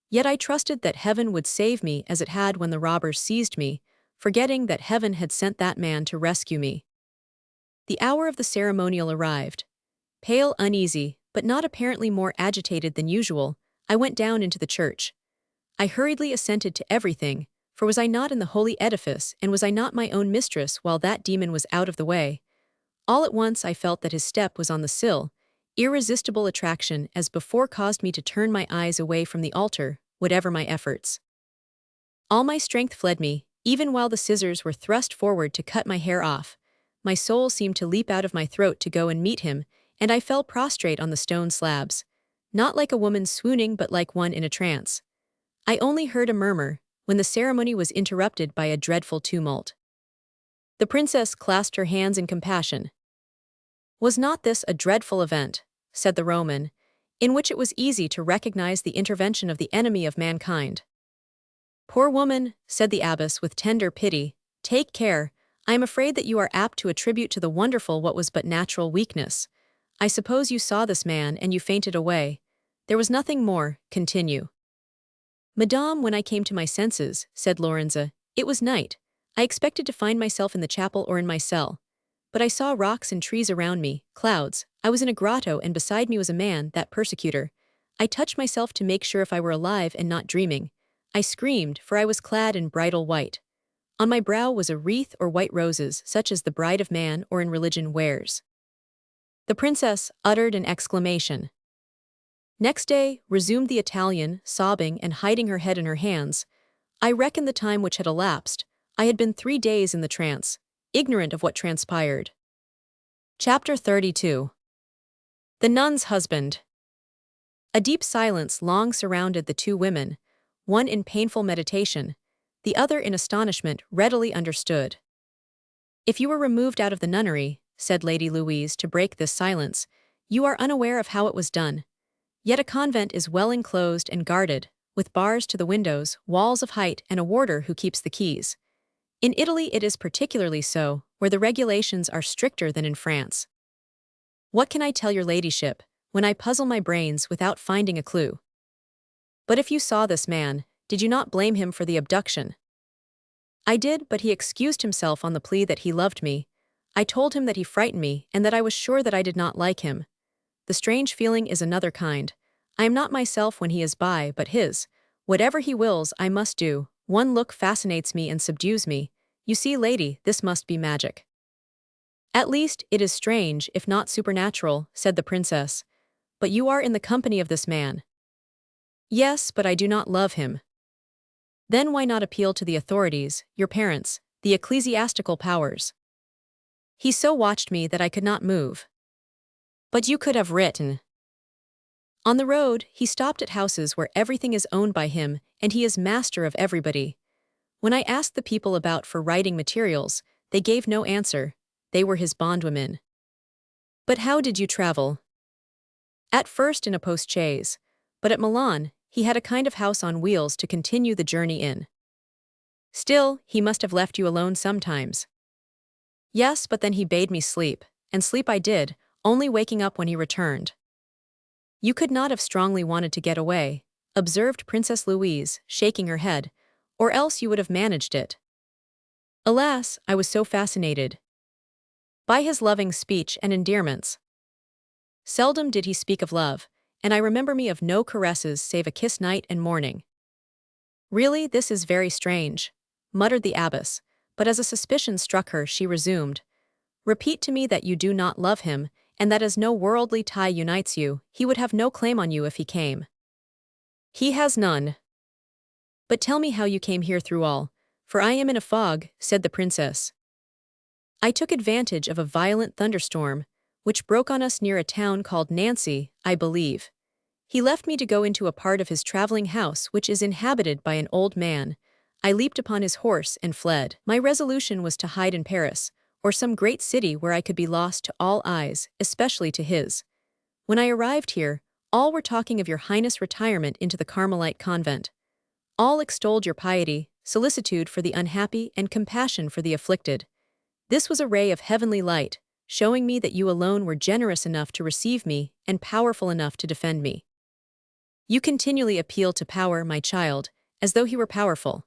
Yet I trusted that heaven would save me as it had when the robbers seized me, forgetting that heaven had sent that man to rescue me. The hour of the ceremonial arrived. Pale, uneasy, but not apparently more agitated than usual, I went down into the church. I hurriedly assented to everything, for was I not in the holy edifice, and was I not my own mistress while that demon was out of the way? All at once I felt that his step was on the sill. Irresistible attraction as before caused me to turn my eyes away from the altar, whatever my efforts. All my strength fled me, even while the scissors were thrust forward to cut my hair off. My soul seemed to leap out of my throat to go and meet him, and I fell prostrate on the stone slabs. Not like a woman swooning but like one in a trance. I only heard a murmur, when the ceremony was interrupted by a dreadful tumult. The princess clasped her hands in compassion. "Was not this a dreadful event," said the Roman, "in which it was easy to recognize the intervention of the enemy of mankind?" "Poor woman," said the abbess with tender pity, "take care. I am afraid that you are apt to attribute to the wonderful what was but natural weakness. I suppose you saw this man and you fainted away. There was nothing more, continue." "Madame, when I came to my senses," said Lorenza, "it was night. I expected to find myself in the chapel or in my cell. But I saw rocks and trees around me, clouds. I was in a grotto and beside me was a man, that persecutor. I touched myself to make sure if I were alive and not dreaming. I screamed, for I was clad in bridal white. On my brow was a wreath or white roses, such as the bride of man or in religion wears. The princess uttered an exclamation. Next day, resumed the Italian, sobbing and hiding her head in her hands. I reckoned the time which had elapsed. I had been 3 days in the trance, ignorant of what transpired. Chapter 32. The Nun's Husband. A deep silence long surrounded the two women, one in painful meditation, the other in astonishment readily understood. If you were removed out of the nunnery, said Lady Louise to break this silence, you are unaware of how it was done. Yet a convent is well enclosed and guarded, with bars to the windows, walls of height, and a warder who keeps the keys. In Italy it is particularly so, where the regulations are stricter than in France. What can I tell your ladyship, when I puzzle my brains without finding a clue? But if you saw this man, did you not blame him for the abduction? I did, but he excused himself on the plea that he loved me. I told him that he frightened me and that I was sure that I did not like him. The strange feeling is another kind. I am not myself when he is by, but his. Whatever he wills, I must do. One look fascinates me and subdues me. You see, lady, this must be magic. At least, it is strange, if not supernatural, said the princess. But you are in the company of this man. Yes, but I do not love him. Then why not appeal to the authorities, your parents, the ecclesiastical powers? He so watched me that I could not move. But you could have written. On the road, he stopped at houses where everything is owned by him, and he is master of everybody. When I asked the people about for writing materials, they gave no answer. They were his bondwomen. But how did you travel? At first in a post-chaise, but at Milan, he had a kind of house on wheels to continue the journey in. Still, he must have left you alone sometimes. Yes, but then he bade me sleep, and sleep I did, only waking up when he returned. You could not have strongly wanted to get away, observed Princess Louise, shaking her head, or else you would have managed it. Alas, I was so fascinated by his loving speech and endearments. Seldom did he speak of love, and I remember me of no caresses save a kiss night and morning. Really, this is very strange, muttered the abbess, but as a suspicion struck her, she resumed. Repeat to me that you do not love him, and that as no worldly tie unites you, he would have no claim on you if he came. He has none. But tell me how you came here through all, for I am in a fog, said the princess. I took advantage of a violent thunderstorm, which broke on us near a town called Nancy, I believe. He left me to go into a part of his traveling house which is inhabited by an old man. I leaped upon his horse and fled. My resolution was to hide in Paris, or some great city where I could be lost to all eyes, especially to his. When I arrived here, all were talking of your highness' retirement into the Carmelite convent. All extolled your piety, solicitude for the unhappy, and compassion for the afflicted. This was a ray of heavenly light, showing me that you alone were generous enough to receive me and powerful enough to defend me. You continually appeal to power, my child, as though he were powerful.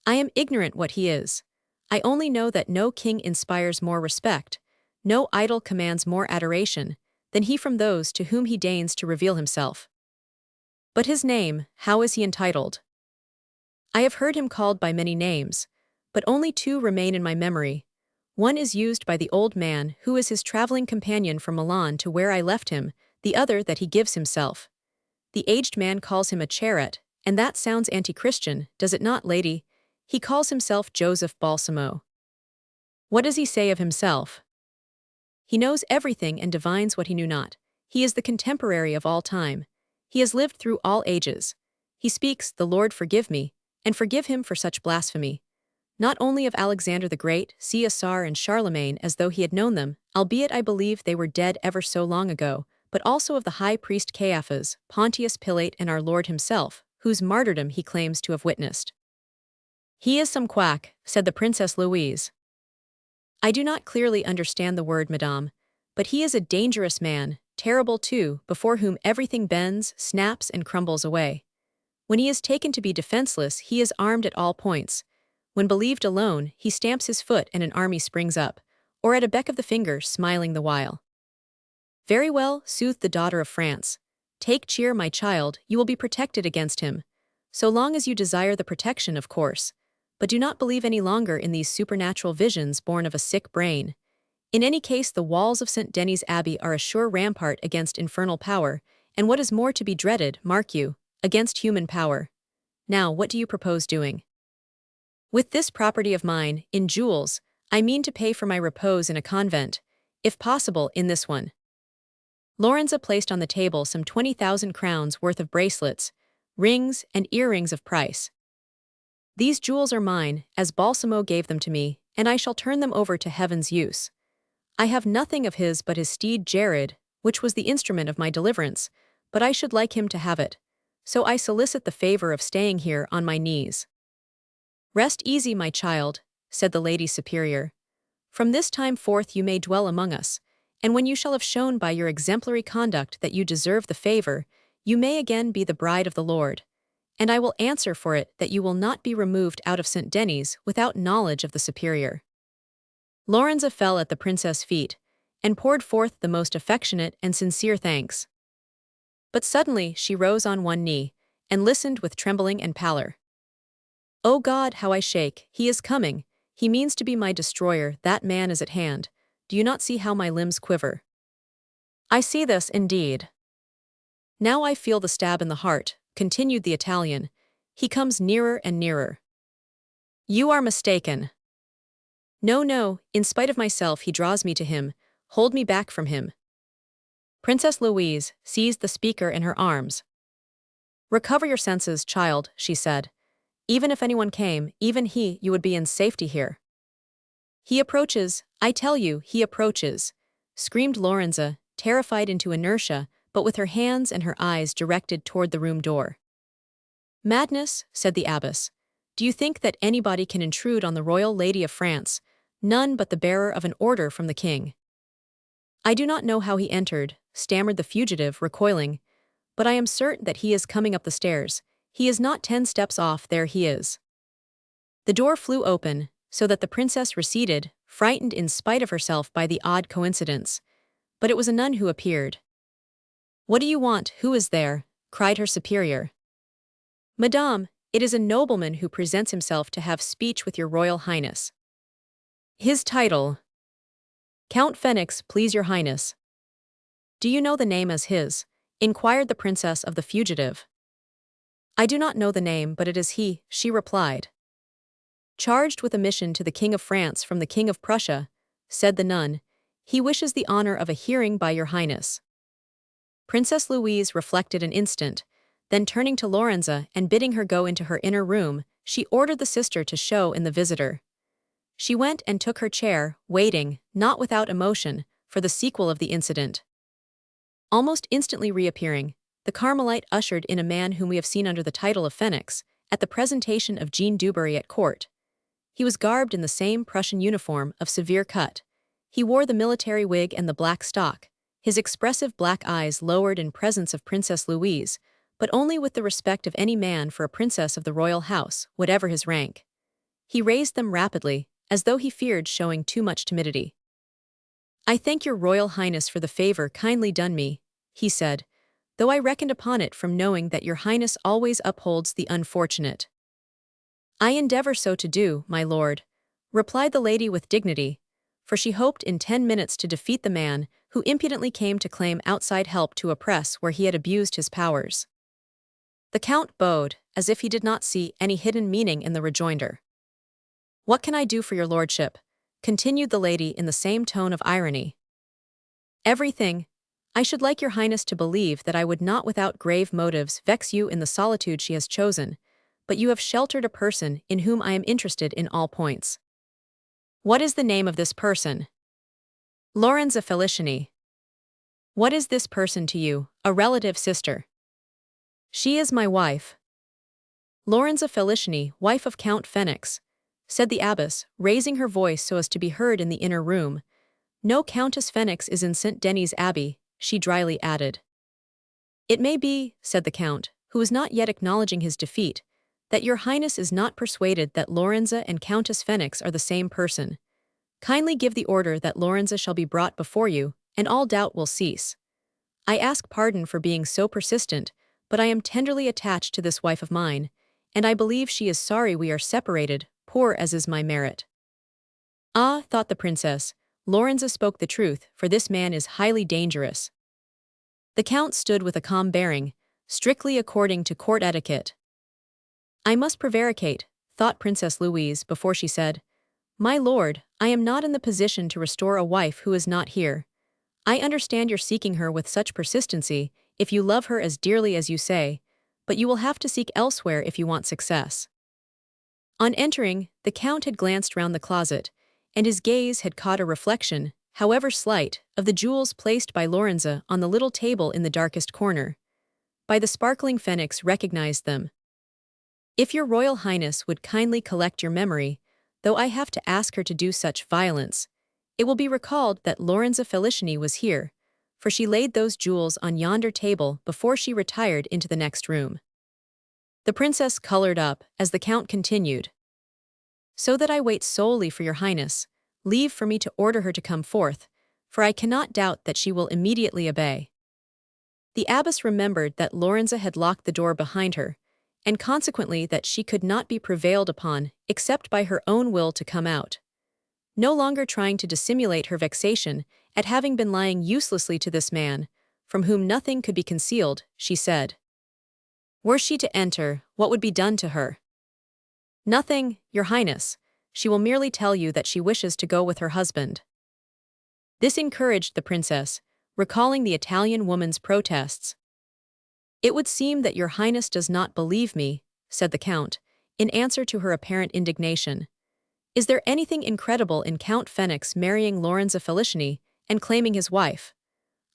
I am ignorant what he is. I only know that no king inspires more respect, no idol commands more adoration, than he from those to whom he deigns to reveal himself. But his name, how is he entitled? I have heard him called by many names, but only 2 remain in my memory. One is used by the old man who is his traveling companion from Milan to where I left him, the other that he gives himself. The aged man calls him a chariot, and that sounds anti-Christian, does it not, lady? He calls himself Joseph Balsamo. What does he say of himself? He knows everything and divines what he knew not. He is the contemporary of all time. He has lived through all ages. He speaks, the Lord forgive me, and forgive him for such blasphemy. Not only of Alexander the Great, Caesar and Charlemagne as though he had known them, albeit I believe they were dead ever so long ago, but also of the high priest Caiaphas, Pontius Pilate and our Lord himself, whose martyrdom he claims to have witnessed. He is some quack, said the Princess Louise. I do not clearly understand the word, madame, but he is a dangerous man, terrible too, before whom everything bends, snaps and crumbles away. When he is taken to be defenseless, he is armed at all points. When believed alone, he stamps his foot and an army springs up, or at a beck of the finger, smiling the while. Very well, soothed the daughter of France. Take cheer, my child, you will be protected against him. So long as you desire the protection, of course. But do not believe any longer in these supernatural visions born of a sick brain. In any case, the walls of St. Denis Abbey are a sure rampart against infernal power, and what is more to be dreaded, mark you, against human power. Now, what do you propose doing? With this property of mine, in jewels, I mean to pay for my repose in a convent, if possible, in this one. Lorenza placed on the table some 20,000 crowns worth of bracelets, rings, and earrings of price. These jewels are mine, as Balsamo gave them to me, and I shall turn them over to heaven's use. I have nothing of his but his steed Jared, which was the instrument of my deliverance, but I should like him to have it. So I solicit the favor of staying here on my knees. Rest easy, my child, said the Lady Superior. From this time forth you may dwell among us, and when you shall have shown by your exemplary conduct that you deserve the favor, you may again be the bride of the Lord. And I will answer for it that you will not be removed out of St. Denis without knowledge of the Superior. Lorenza fell at the princess' feet, and poured forth the most affectionate and sincere thanks. But suddenly she rose on one knee, and listened with trembling and pallor. "O God, how I shake! He is coming! He means to be my destroyer, that man is at hand. Do you not see how my limbs quiver?" "I see this, indeed. Now I feel the stab in the heart," continued the Italian. "He comes nearer and nearer." "You are mistaken." "No, no, in spite of myself he draws me to him. Hold me back from him." Princess Louise seized the speaker in her arms. "Recover your senses, child," she said. "Even if anyone came, even he, you would be in safety here." "He approaches, I tell you, he approaches," screamed Lorenza, terrified into inertia, but with her hands and her eyes directed toward the room door. "Madness," said the abbess. "Do you think that anybody can intrude on the royal lady of France? None but the bearer of an order from the king." "I do not know how he entered," stammered the fugitive, recoiling, "but I am certain that he is coming up the stairs. He is not 10 steps off, there he is." The door flew open, so that the princess receded, frightened in spite of herself by the odd coincidence. But it was a nun who appeared. "What do you want? Who is there?" cried her superior. "Madame, it is a nobleman who presents himself to have speech with your royal highness." "His title?" "Count Phoenix, please your highness." "Do you know the name as his?" inquired the princess of the fugitive. "I do not know the name, but it is he," she replied. "Charged with a mission to the King of France from the King of Prussia," said the nun. "He wishes the honor of a hearing by your highness." Princess Louise reflected an instant, then turning to Lorenza and bidding her go into her inner room, she ordered the sister to show in the visitor. She went and took her chair, waiting, not without emotion, for the sequel of the incident. Almost instantly reappearing, the Carmelite ushered in a man whom we have seen under the title of Phoenix, at the presentation of Jean Dubarry at court. He was garbed in the same Prussian uniform of severe cut. He wore the military wig and the black stock, his expressive black eyes lowered in presence of Princess Louise, but only with the respect of any man for a princess of the royal house, whatever his rank. He raised them rapidly, as though he feared showing too much timidity. "I thank your royal highness for the favor kindly done me," he said, "though I reckoned upon it from knowing that your highness always upholds the unfortunate." "I endeavor so to do, my lord," replied the lady with dignity, for she hoped in 10 minutes to defeat the man who impudently came to claim outside help to oppress where he had abused his powers. The count bowed, as if he did not see any hidden meaning in the rejoinder. "What can I do for your lordship?" continued the lady in the same tone of irony. "Everything. I should like your highness to believe that I would not without grave motives vex you in the solitude she has chosen, but you have sheltered a person in whom I am interested in all points." "What is the name of this person?" "Lorenza Felicini." "What is this person to you, a relative sister?" "She is my wife." "Lorenza Felicini, wife of Count Phoenix," said the abbess, raising her voice so as to be heard in the inner room. "No Countess Phoenix is in St. Denis Abbey," she dryly added. "It may be," said the count, who was not yet acknowledging his defeat, that your highness is not persuaded that Lorenza and Countess Phoenix are the same person. Kindly give the order that Lorenza shall be brought before you, and all doubt will cease. I ask pardon for being so persistent, but I am tenderly attached to this wife of mine, and I believe she is sorry we are separated, poor as is my merit." "Ah," thought the princess, "Lorenza spoke the truth, for this man is highly dangerous." The count stood with a calm bearing, strictly according to court etiquette. "I must prevaricate," thought Princess Louise before she said, "My lord, I am not in the position to restore a wife who is not here. I understand you're seeking her with such persistency, if you love her as dearly as you say, but you will have to seek elsewhere if you want success." On entering, the count had glanced round the closet, and his gaze had caught a reflection, however slight, of the jewels placed by Lorenza on the little table in the darkest corner. By the sparkling phoenix recognized them. "If your royal highness would kindly collect your memory, though I have to ask her to do such violence, it will be recalled that Lorenza Felicini was here, for she laid those jewels on yonder table before she retired into the next room." The princess colored up as the count continued. "So that I wait solely for your highness, leave for me to order her to come forth, for I cannot doubt that she will immediately obey." The abbess remembered that Lorenza had locked the door behind her, and consequently that she could not be prevailed upon except by her own will to come out. No longer trying to dissimulate her vexation at having been lying uselessly to this man, from whom nothing could be concealed, she said, "Were she to enter, what would be done to her?" "Nothing, your highness. She will merely tell you that she wishes to go with her husband." This encouraged the princess, recalling the Italian woman's protests. "It would seem that your highness does not believe me," said the count, in answer to her apparent indignation. "Is there anything incredible in Count Phoenix marrying Lorenza Felicini and claiming his wife?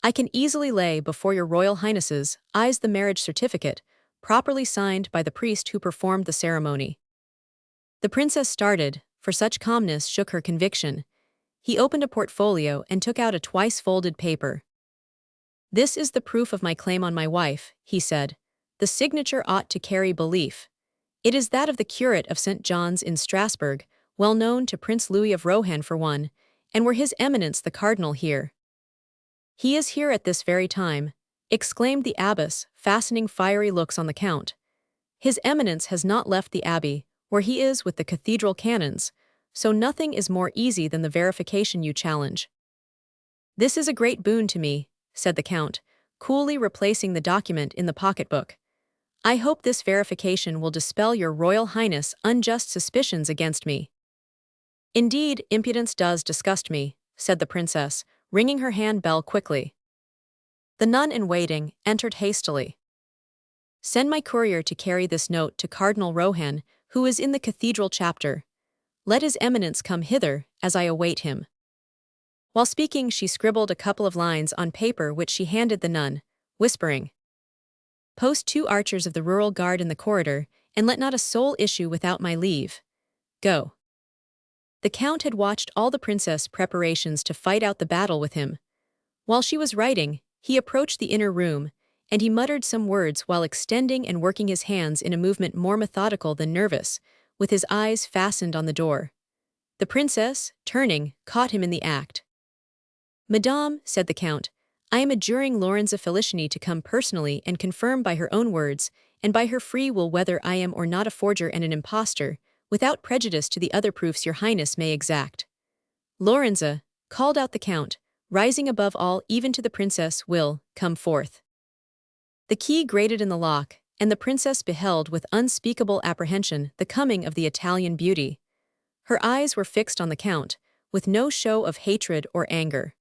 I can easily lay before your royal highness's eyes the marriage certificate, properly signed by the priest who performed the ceremony." The princess started, for such calmness shook her conviction. He opened a portfolio and took out a twice-folded paper. "This is the proof of my claim on my wife," he said. "The signature ought to carry belief. It is that of the curate of St. John's in Strasbourg, well known to Prince Louis of Rohan for one, and were His Eminence the Cardinal here." "He is here at this very time," exclaimed the abbess, fastening fiery looks on the count. "His Eminence has not left the abbey, where he is with the cathedral canons, so nothing is more easy than the verification you challenge." "This is a great boon to me," said the count, coolly replacing the document in the pocketbook. "I hope this verification will dispel your royal highness' unjust suspicions against me." "Indeed, impudence does disgust me," said the princess, ringing her handbell quickly. The nun in waiting entered hastily. "Send my courier to carry this note to Cardinal Rohan, who is in the cathedral chapter. Let his eminence come hither, as I await him." While speaking, she scribbled a couple of lines on paper which she handed the nun, whispering, "Post 2 archers of the rural guard in the corridor, and let not a soul issue without my leave. Go." The count had watched all the princess' preparations to fight out the battle with him. While she was writing, he approached the inner room, and he muttered some words while extending and working his hands in a movement more methodical than nervous, with his eyes fastened on the door. The princess, turning, caught him in the act. "Madame," said the count, "I am adjuring Lorenza Felicini to come personally and confirm by her own words, and by her free will whether I am or not a forger and an impostor, without prejudice to the other proofs your highness may exact." "Lorenza," called out the count, rising above all even to the princess, "will come forth." The key grated in the lock, and the princess beheld with unspeakable apprehension the coming of the Italian beauty. Her eyes were fixed on the count, with no show of hatred or anger.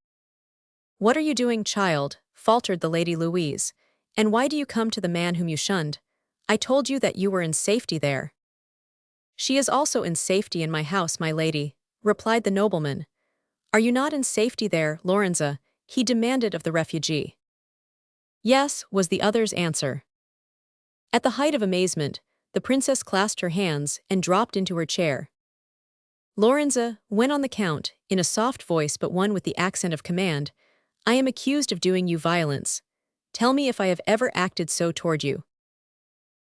"What are you doing, child?" faltered the Lady Louise. "And why do you come to the man whom you shunned? I told you that you were in safety there." "She is also in safety in my house, my lady," replied the nobleman. "Are you not in safety there, Lorenza?" he demanded of the refugee. "Yes," was the other's answer. At the height of amazement, the princess clasped her hands and dropped into her chair. "Lorenza," went on the count, in a soft voice but one with the accent of command, "I am accused of doing you violence. Tell me if I have ever acted so toward you."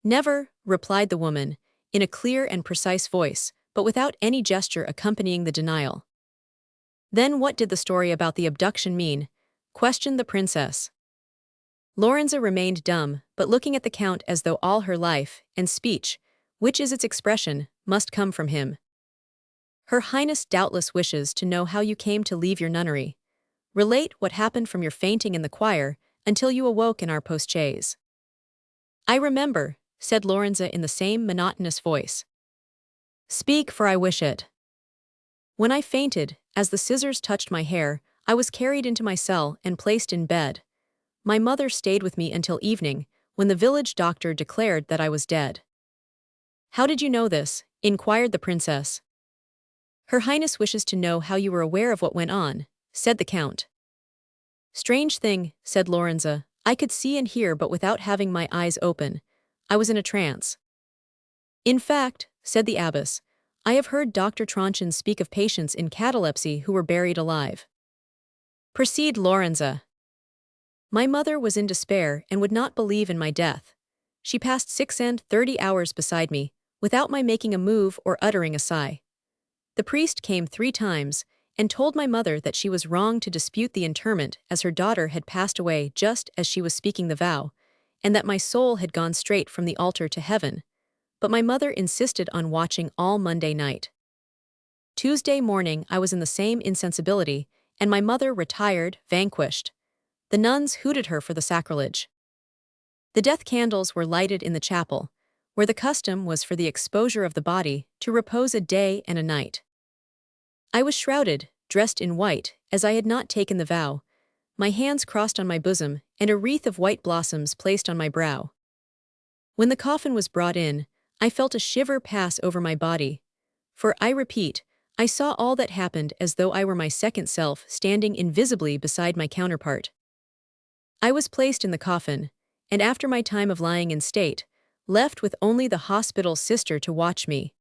"Never," replied the woman, in a clear and precise voice, but without any gesture accompanying the denial. "Then what did the story about the abduction mean?" questioned the princess. Lorenza remained dumb, but looking at the count as though all her life and speech, which is its expression, must come from him. "Her Highness doubtless wishes to know how you came to leave your nunnery. Relate what happened from your fainting in the choir until you awoke in our postchaise." "I remember," said Lorenza in the same monotonous voice. "Speak, for I wish it." "When I fainted, as the scissors touched my hair, I was carried into my cell and placed in bed. My mother stayed with me until evening, when the village doctor declared that I was dead." "How did you know this?" inquired the princess. "Her Highness wishes to know how you were aware of what went on," said the count. "Strange thing," said Lorenza. "I could see and hear but without having my eyes open. I was in a trance." "In fact," said the abbess, "I have heard Dr. Tronchen speak of patients in catalepsy who were buried alive." "Proceed, Lorenza." "My mother was in despair and would not believe in my death. She passed 36 hours beside me, without my making a move or uttering a sigh. The priest came 3 times, and told my mother that she was wrong to dispute the interment as her daughter had passed away just as she was speaking the vow, and that my soul had gone straight from the altar to heaven. But my mother insisted on watching all Monday night. Tuesday morning I was in the same insensibility, and my mother retired, vanquished. The nuns hooted her for the sacrilege. The death candles were lighted in the chapel, where the custom was for the exposure of the body to repose a day and a night. I was shrouded, dressed in white, as I had not taken the vow, my hands crossed on my bosom, and a wreath of white blossoms placed on my brow. When the coffin was brought in, I felt a shiver pass over my body, for, I repeat, I saw all that happened as though I were my second self standing invisibly beside my counterpart. I was placed in the coffin, and after my time of lying in state, left with only the hospital sister to watch me.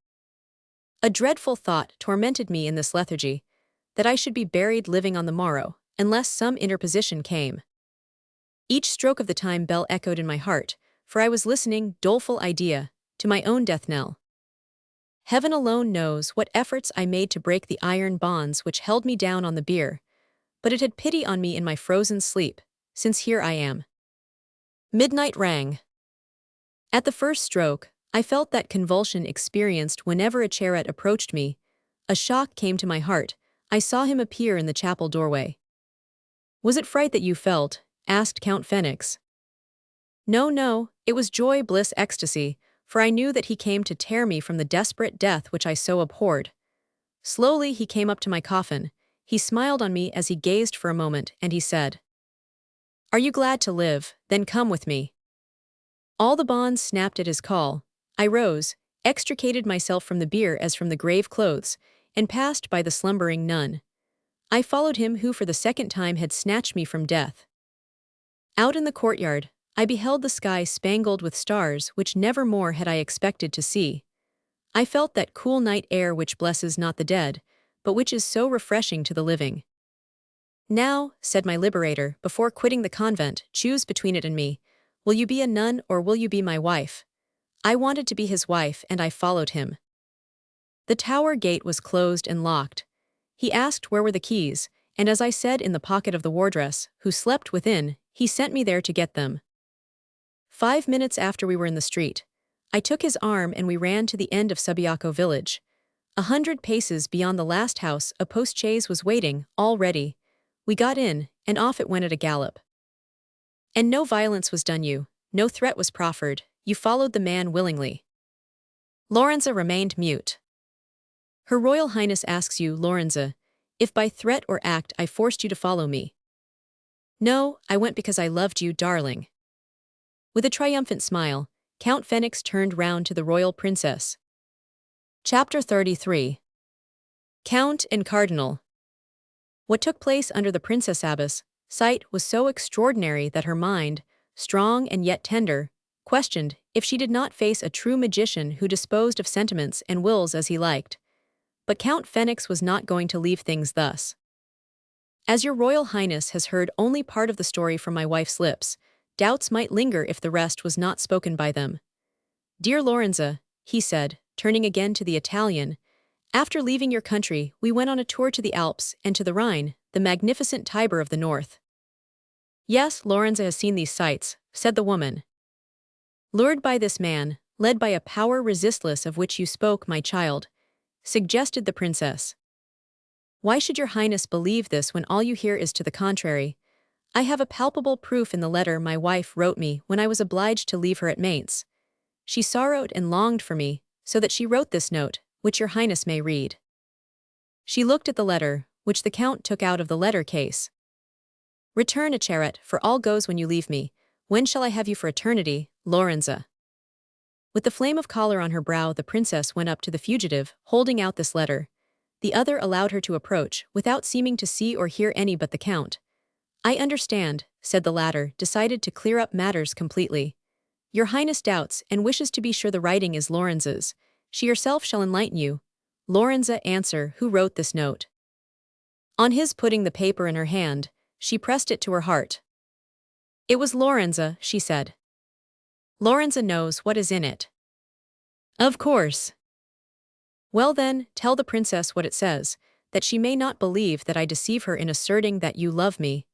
A dreadful thought tormented me in this lethargy, that I should be buried living on the morrow, unless some interposition came. Each stroke of the time bell echoed in my heart, for I was listening, doleful idea, to my own death knell. Heaven alone knows what efforts I made to break the iron bonds which held me down on the bier, but it had pity on me in my frozen sleep, since here I am. Midnight rang. At the first stroke, I felt that convulsion experienced whenever a chariot approached me. A shock came to my heart. I saw him appear in the chapel doorway. "Was it fright that you felt?" asked Count Phoenix. No, it was joy, bliss, ecstasy, for I knew that he came to tear me from the desperate death which I so abhorred. Slowly he came up to my coffin. He smiled on me as he gazed for a moment, and he said, "Are you glad to live? Then come with me." All the bonds snapped at his call. I rose, extricated myself from the bier as from the grave clothes, and passed by the slumbering nun. I followed him who for the second time had snatched me from death. Out in the courtyard, I beheld the sky spangled with stars which never more had I expected to see. I felt that cool night air which blesses not the dead, but which is so refreshing to the living. "Now," said my liberator, before quitting the convent, "choose between it and me. Will you be a nun or will you be my wife?" I wanted to be his wife, and I followed him. The tower gate was closed and locked. He asked where were the keys, and as I said, in the pocket of the wardress, who slept within, he sent me there to get them. 5 minutes after we were in the street. I took his arm and we ran to the end of Subiaco village. 100 paces beyond the last house a postchaise was waiting, all ready. We got in, and off it went at a gallop. "And no violence was done you, no threat was proffered, you followed the man willingly?" Lorenza remained mute. "Her Royal Highness asks you, Lorenza, if by threat or act I forced you to follow me." "No, I went because I loved you, darling." With a triumphant smile, Count Phoenix turned round to the royal princess. Chapter 33. Count and Cardinal. What took place under the Princess Abbess' sight was so extraordinary that her mind, strong and yet tender, questioned if she did not face a true magician who disposed of sentiments and wills as he liked. But Count Phoenix was not going to leave things thus. "As your Royal Highness has heard only part of the story from my wife's lips, doubts might linger if the rest was not spoken by them. Dear Lorenza," he said, turning again to the Italian. After leaving your country, we went on a tour to the Alps and to the Rhine, the magnificent Tiber of the north. Yes, Lorenza has seen these sights, said the woman. Lured by this man, led by a power resistless of which you spoke, my child, suggested the princess. Why should your highness believe this when all you hear is to the contrary? I have a palpable proof in the letter my wife wrote me when I was obliged to leave her at Mainz. She sorrowed and longed for me, so that she wrote this note, which your highness may read. She looked at the letter, which the count took out of the letter case. Return, Acheret, for all goes when you leave me. When shall I have you for eternity, Lorenza? With the flame of choler on her brow, the princess went up to the fugitive, holding out this letter. The other allowed her to approach, without seeming to see or hear any but the count. I understand, said the latter, decided to clear up matters completely. Your highness doubts and wishes to be sure the writing is Lorenza's. She herself shall enlighten you. Lorenza, answer, who wrote this note? On his putting the paper in her hand, she pressed it to her heart. It was Lorenza, she said. Lorenza knows what is in it. Of course. Well then, tell the princess what it says, that she may not believe that I deceive her in asserting that you love me.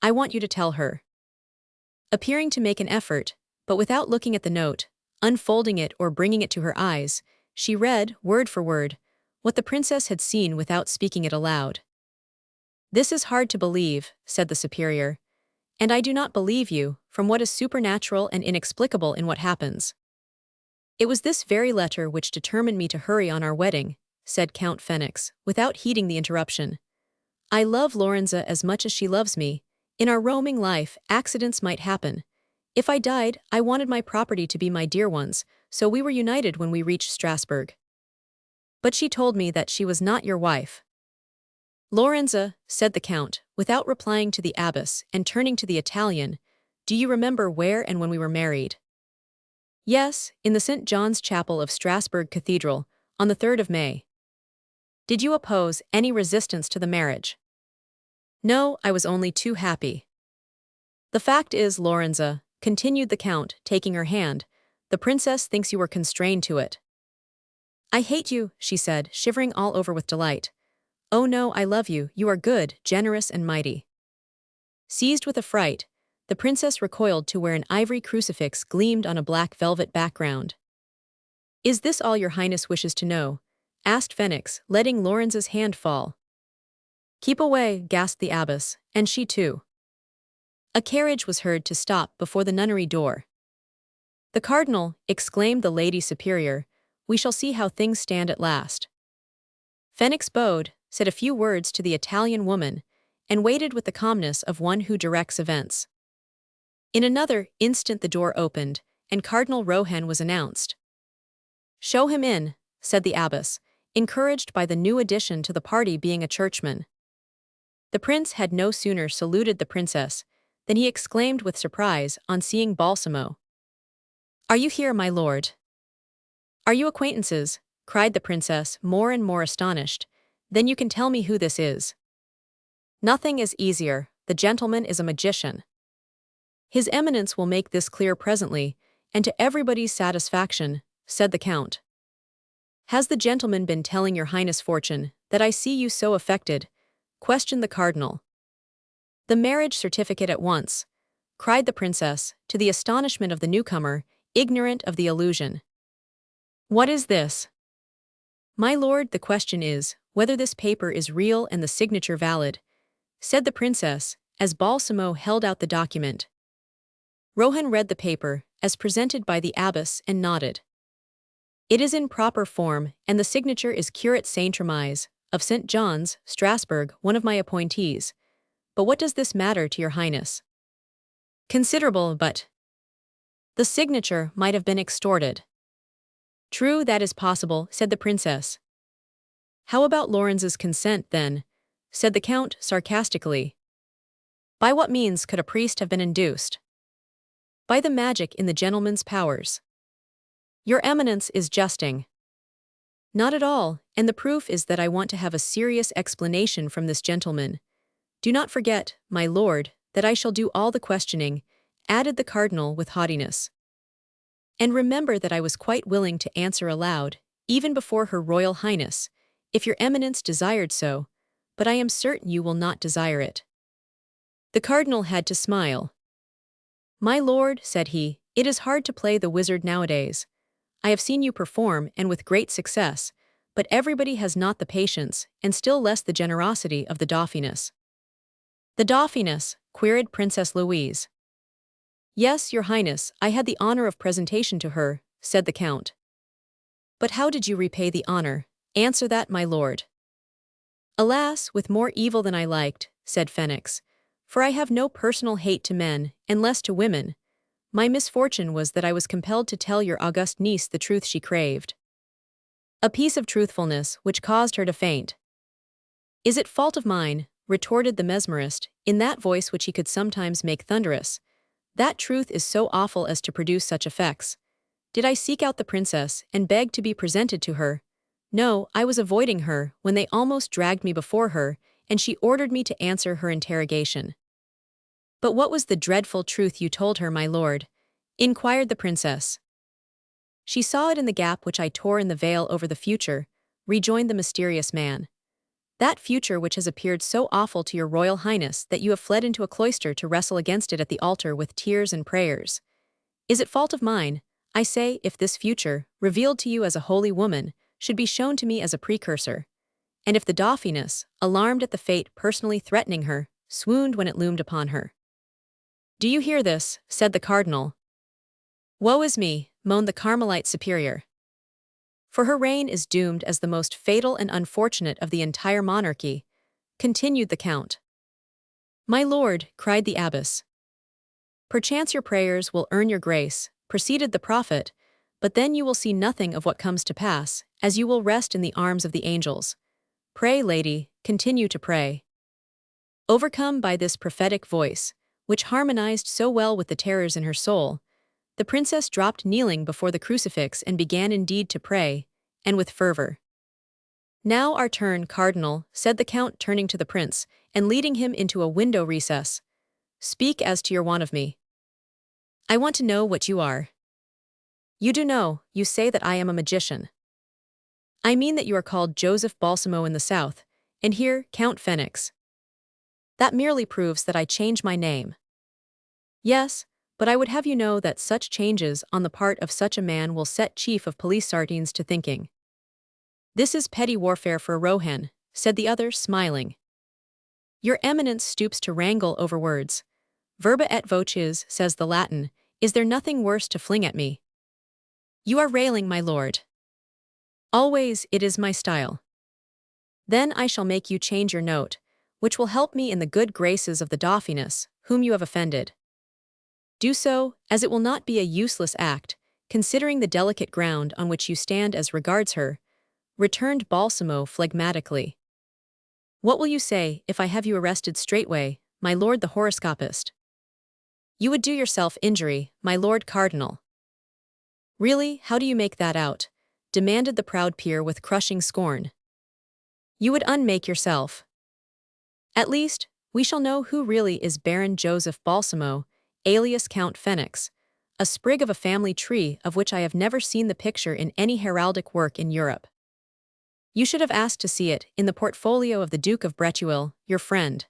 I want you to tell her. Appearing to make an effort, but without looking at the note, unfolding it or bringing it to her eyes, she read, word for word, what the princess had seen without speaking it aloud. This is hard to believe, said the superior, and I do not believe you, from what is supernatural and inexplicable in what happens. It was this very letter which determined me to hurry on our wedding, said Count Phoenix, without heeding the interruption. I love Lorenza as much as she loves me. In our roaming life, accidents might happen. If I died, I wanted my property to be my dear one's, so we were united when we reached Strasbourg. But she told me that she was not your wife. Lorenza, said the count, without replying to the abbess and turning to the Italian, do you remember where and when we were married? Yes, in the St. John's Chapel of Strasbourg Cathedral, on the 3rd of May. Did you oppose any resistance to the marriage? No, I was only too happy. The fact is, Lorenza, continued the count, taking her hand, the princess thinks you were constrained to it. I hate you, she said, shivering all over with delight. Oh no, I love you, you are good, generous and mighty. Seized with affright, the princess recoiled to where an ivory crucifix gleamed on a black velvet background. Is this all your highness wishes to know? Asked Phoenix, letting Lorenza's hand fall. Keep away, gasped the abbess, and she too. A carriage was heard to stop before the nunnery door. The cardinal, exclaimed the lady superior, we shall see how things stand at last. Phoenix bowed, said a few words to the Italian woman, and waited with the calmness of one who directs events. In another instant the door opened, and Cardinal Rohan was announced. Show him in, said the abbess, encouraged by the new addition to the party being a churchman. The prince had no sooner saluted the princess than he exclaimed with surprise on seeing Balsamo. Are you here, my lord? Are you acquaintances? Cried the princess, more and more astonished. Then you can tell me who this is. Nothing is easier, the gentleman is a magician. His eminence will make this clear presently, and to everybody's satisfaction, said the count. Has the gentleman been telling your highness fortune, that I see you so affected? Questioned the cardinal. The marriage certificate at once, cried the princess, to the astonishment of the newcomer, ignorant of the allusion. What is this? My lord, the question is, whether this paper is real and the signature valid, said the princess, as Balsamo held out the document. Rohan read the paper, as presented by the abbess, and nodded. It is in proper form, and the signature is Curate Saint-Tremise, of St. John's, Strasbourg, one of my appointees. But what does this matter to your highness? Considerable, but the signature might have been extorted. True, that is possible, said the princess. How about Lorenza's consent, then? Said the count sarcastically. By what means could a priest have been induced? By the magic in the gentleman's powers. Your eminence is jesting. Not at all, and the proof is that I want to have a serious explanation from this gentleman. Do not forget, my lord, that I shall do all the questioning, added the cardinal with haughtiness. And remember that I was quite willing to answer aloud, even before Her Royal Highness, if your eminence desired so, but I am certain you will not desire it." The cardinal had to smile. "My lord," said he, "it is hard to play the wizard nowadays. I have seen you perform, and with great success, but everybody has not the patience, and still less the generosity of the Dauphiness." "The Dauphiness?" queried Princess Louise. "Yes, your highness, I had the honor of presentation to her," said the count. "But how did you repay the honor? Answer that, my lord." "Alas, with more evil than I liked," said Phoenix, "for I have no personal hate to men, and less to women. My misfortune was that I was compelled to tell your august niece the truth she craved. A piece of truthfulness which caused her to faint." "Is it fault of mine?" retorted the mesmerist, in that voice which he could sometimes make thunderous. "That truth is so awful as to produce such effects. Did I seek out the princess, and beg to be presented to her? No, I was avoiding her, when they almost dragged me before her, and she ordered me to answer her interrogation." "But what was the dreadful truth you told her, my lord?" inquired the princess. "She saw it in the gap which I tore in the veil over the future," rejoined the mysterious man. "That future which has appeared so awful to your royal highness that you have fled into a cloister to wrestle against it at the altar with tears and prayers. Is it fault of mine, I say, if this future, revealed to you as a holy woman, should be shown to me as a precursor? And if the Dauphiness, alarmed at the fate personally threatening her, swooned when it loomed upon her?" "Do you hear this?" said the cardinal. "Woe is me," moaned the Carmelite superior. "For her reign is doomed as the most fatal and unfortunate of the entire monarchy," continued the count. "My lord," cried the abbess. "Perchance your prayers will earn your grace," proceeded the prophet, "but then you will see nothing of what comes to pass, as you will rest in the arms of the angels. Pray, lady, continue to pray." Overcome by this prophetic voice, which harmonized so well with the terrors in her soul, the princess dropped kneeling before the crucifix and began indeed to pray, and with fervor. "Now our turn, cardinal," said the count, turning to the prince, and leading him into a window recess. "Speak as to your want of me. I want to know what you are." "You do know, you say that I am a magician." "I mean that you are called Joseph Balsamo in the south, and here Count Phoenix." "That merely proves that I change my name." "Yes, but I would have you know that such changes on the part of such a man will set Chief of Police Sardines to thinking." "This is petty warfare for a Rohan," said the other, smiling. "Your eminence stoops to wrangle over words. Verba et voces, says the Latin. Is there nothing worse to fling at me?" "You are railing, my lord." "Always, it is my style." "Then I shall make you change your note, which will help me in the good graces of the Dauphiness, whom you have offended." "Do so, as it will not be a useless act, considering the delicate ground on which you stand as regards her," returned Balsamo phlegmatically. "What will you say if I have you arrested straightway, my lord the horoscopist?" "You would do yourself injury, my lord cardinal." "Really, how do you make that out?" demanded the proud peer with crushing scorn. "You would unmake yourself." "At least, we shall know who really is Baron Joseph Balsamo, alias Count Phoenix, a sprig of a family tree of which I have never seen the picture in any heraldic work in Europe. You should have asked to see it in the portfolio of the Duke of Bretuil, your friend."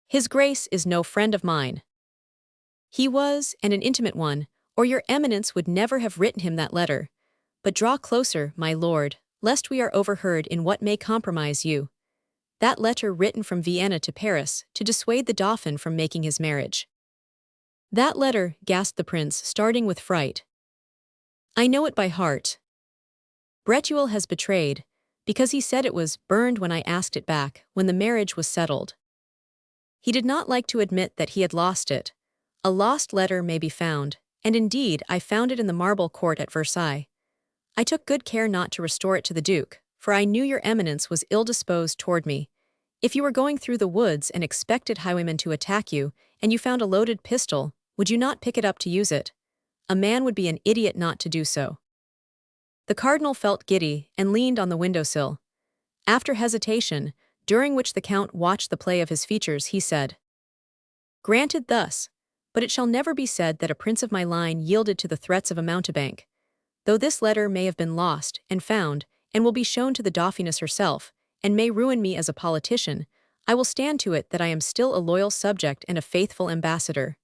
"His Grace is no friend of mine." "He was, and an intimate one, or your eminence would never have written him that letter. But draw closer, my lord, lest we are overheard in what may compromise you. That letter written from Vienna to Paris to dissuade the Dauphin from making his marriage." "That letter," gasped the prince, starting with fright. "I know it by heart. Bretuil has betrayed, because he said it was burned when I asked it back, when the marriage was settled. He did not like to admit that he had lost it. A lost letter may be found, and indeed I found it in the marble court at Versailles. I took good care not to restore it to the Duke, for I knew your eminence was ill-disposed toward me. If you were going through the woods and expected highwaymen to attack you, and you found a loaded pistol, would you not pick it up to use it? A man would be an idiot not to do so." The cardinal felt giddy and leaned on the windowsill. After hesitation, during which the count watched the play of his features, he said, "Granted thus, but it shall never be said that a prince of my line yielded to the threats of a mountebank. Though this letter may have been lost and found, and will be shown to the Dauphiness herself, and may ruin me as a politician, I will stand to it that I am still a loyal subject and a faithful ambassador.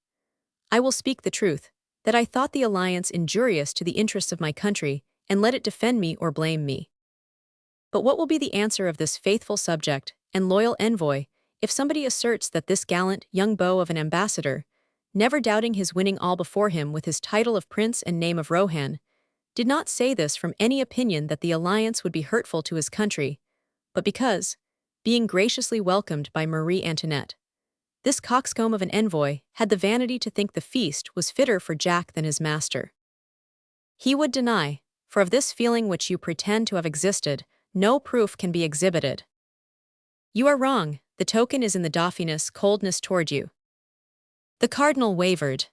I will speak the truth, that I thought the alliance injurious to the interests of my country, and let it defend me or blame me. But what will be the answer of this faithful subject and loyal envoy if somebody asserts that this gallant young beau of an ambassador, never doubting his winning all before him with his title of prince and name of Rohan, did not say this from any opinion that the alliance would be hurtful to his country, but because, being graciously welcomed by Marie Antoinette, this coxcomb of an envoy had the vanity to think the feast was fitter for Jack than his master. He would deny, for of this feeling which you pretend to have existed, no proof can be exhibited. You are wrong, the token is in the Dauphiness' coldness toward you. The cardinal wavered.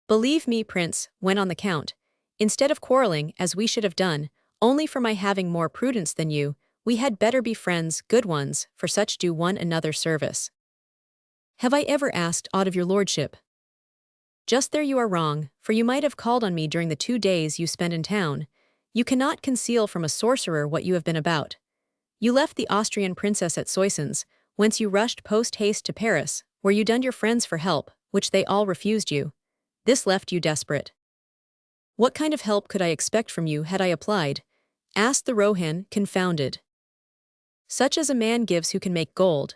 Believe me, Prince, went on the Count, instead of quarreling as we should have done, only for my having more prudence than you, we had better be friends, good ones, for such do one another service. Have I ever asked aught of your lordship? Just there you are wrong, for you might have called on me during the 2 days you spent in town. You cannot conceal from a sorcerer what you have been about. You left the Austrian princess at Soissons, whence you rushed post-haste to Paris, where you dunned your friends for help, which they all refused you. This left you desperate. What kind of help could I expect from you had I applied? Asked the Rohan, confounded. Such as a man gives who can make gold,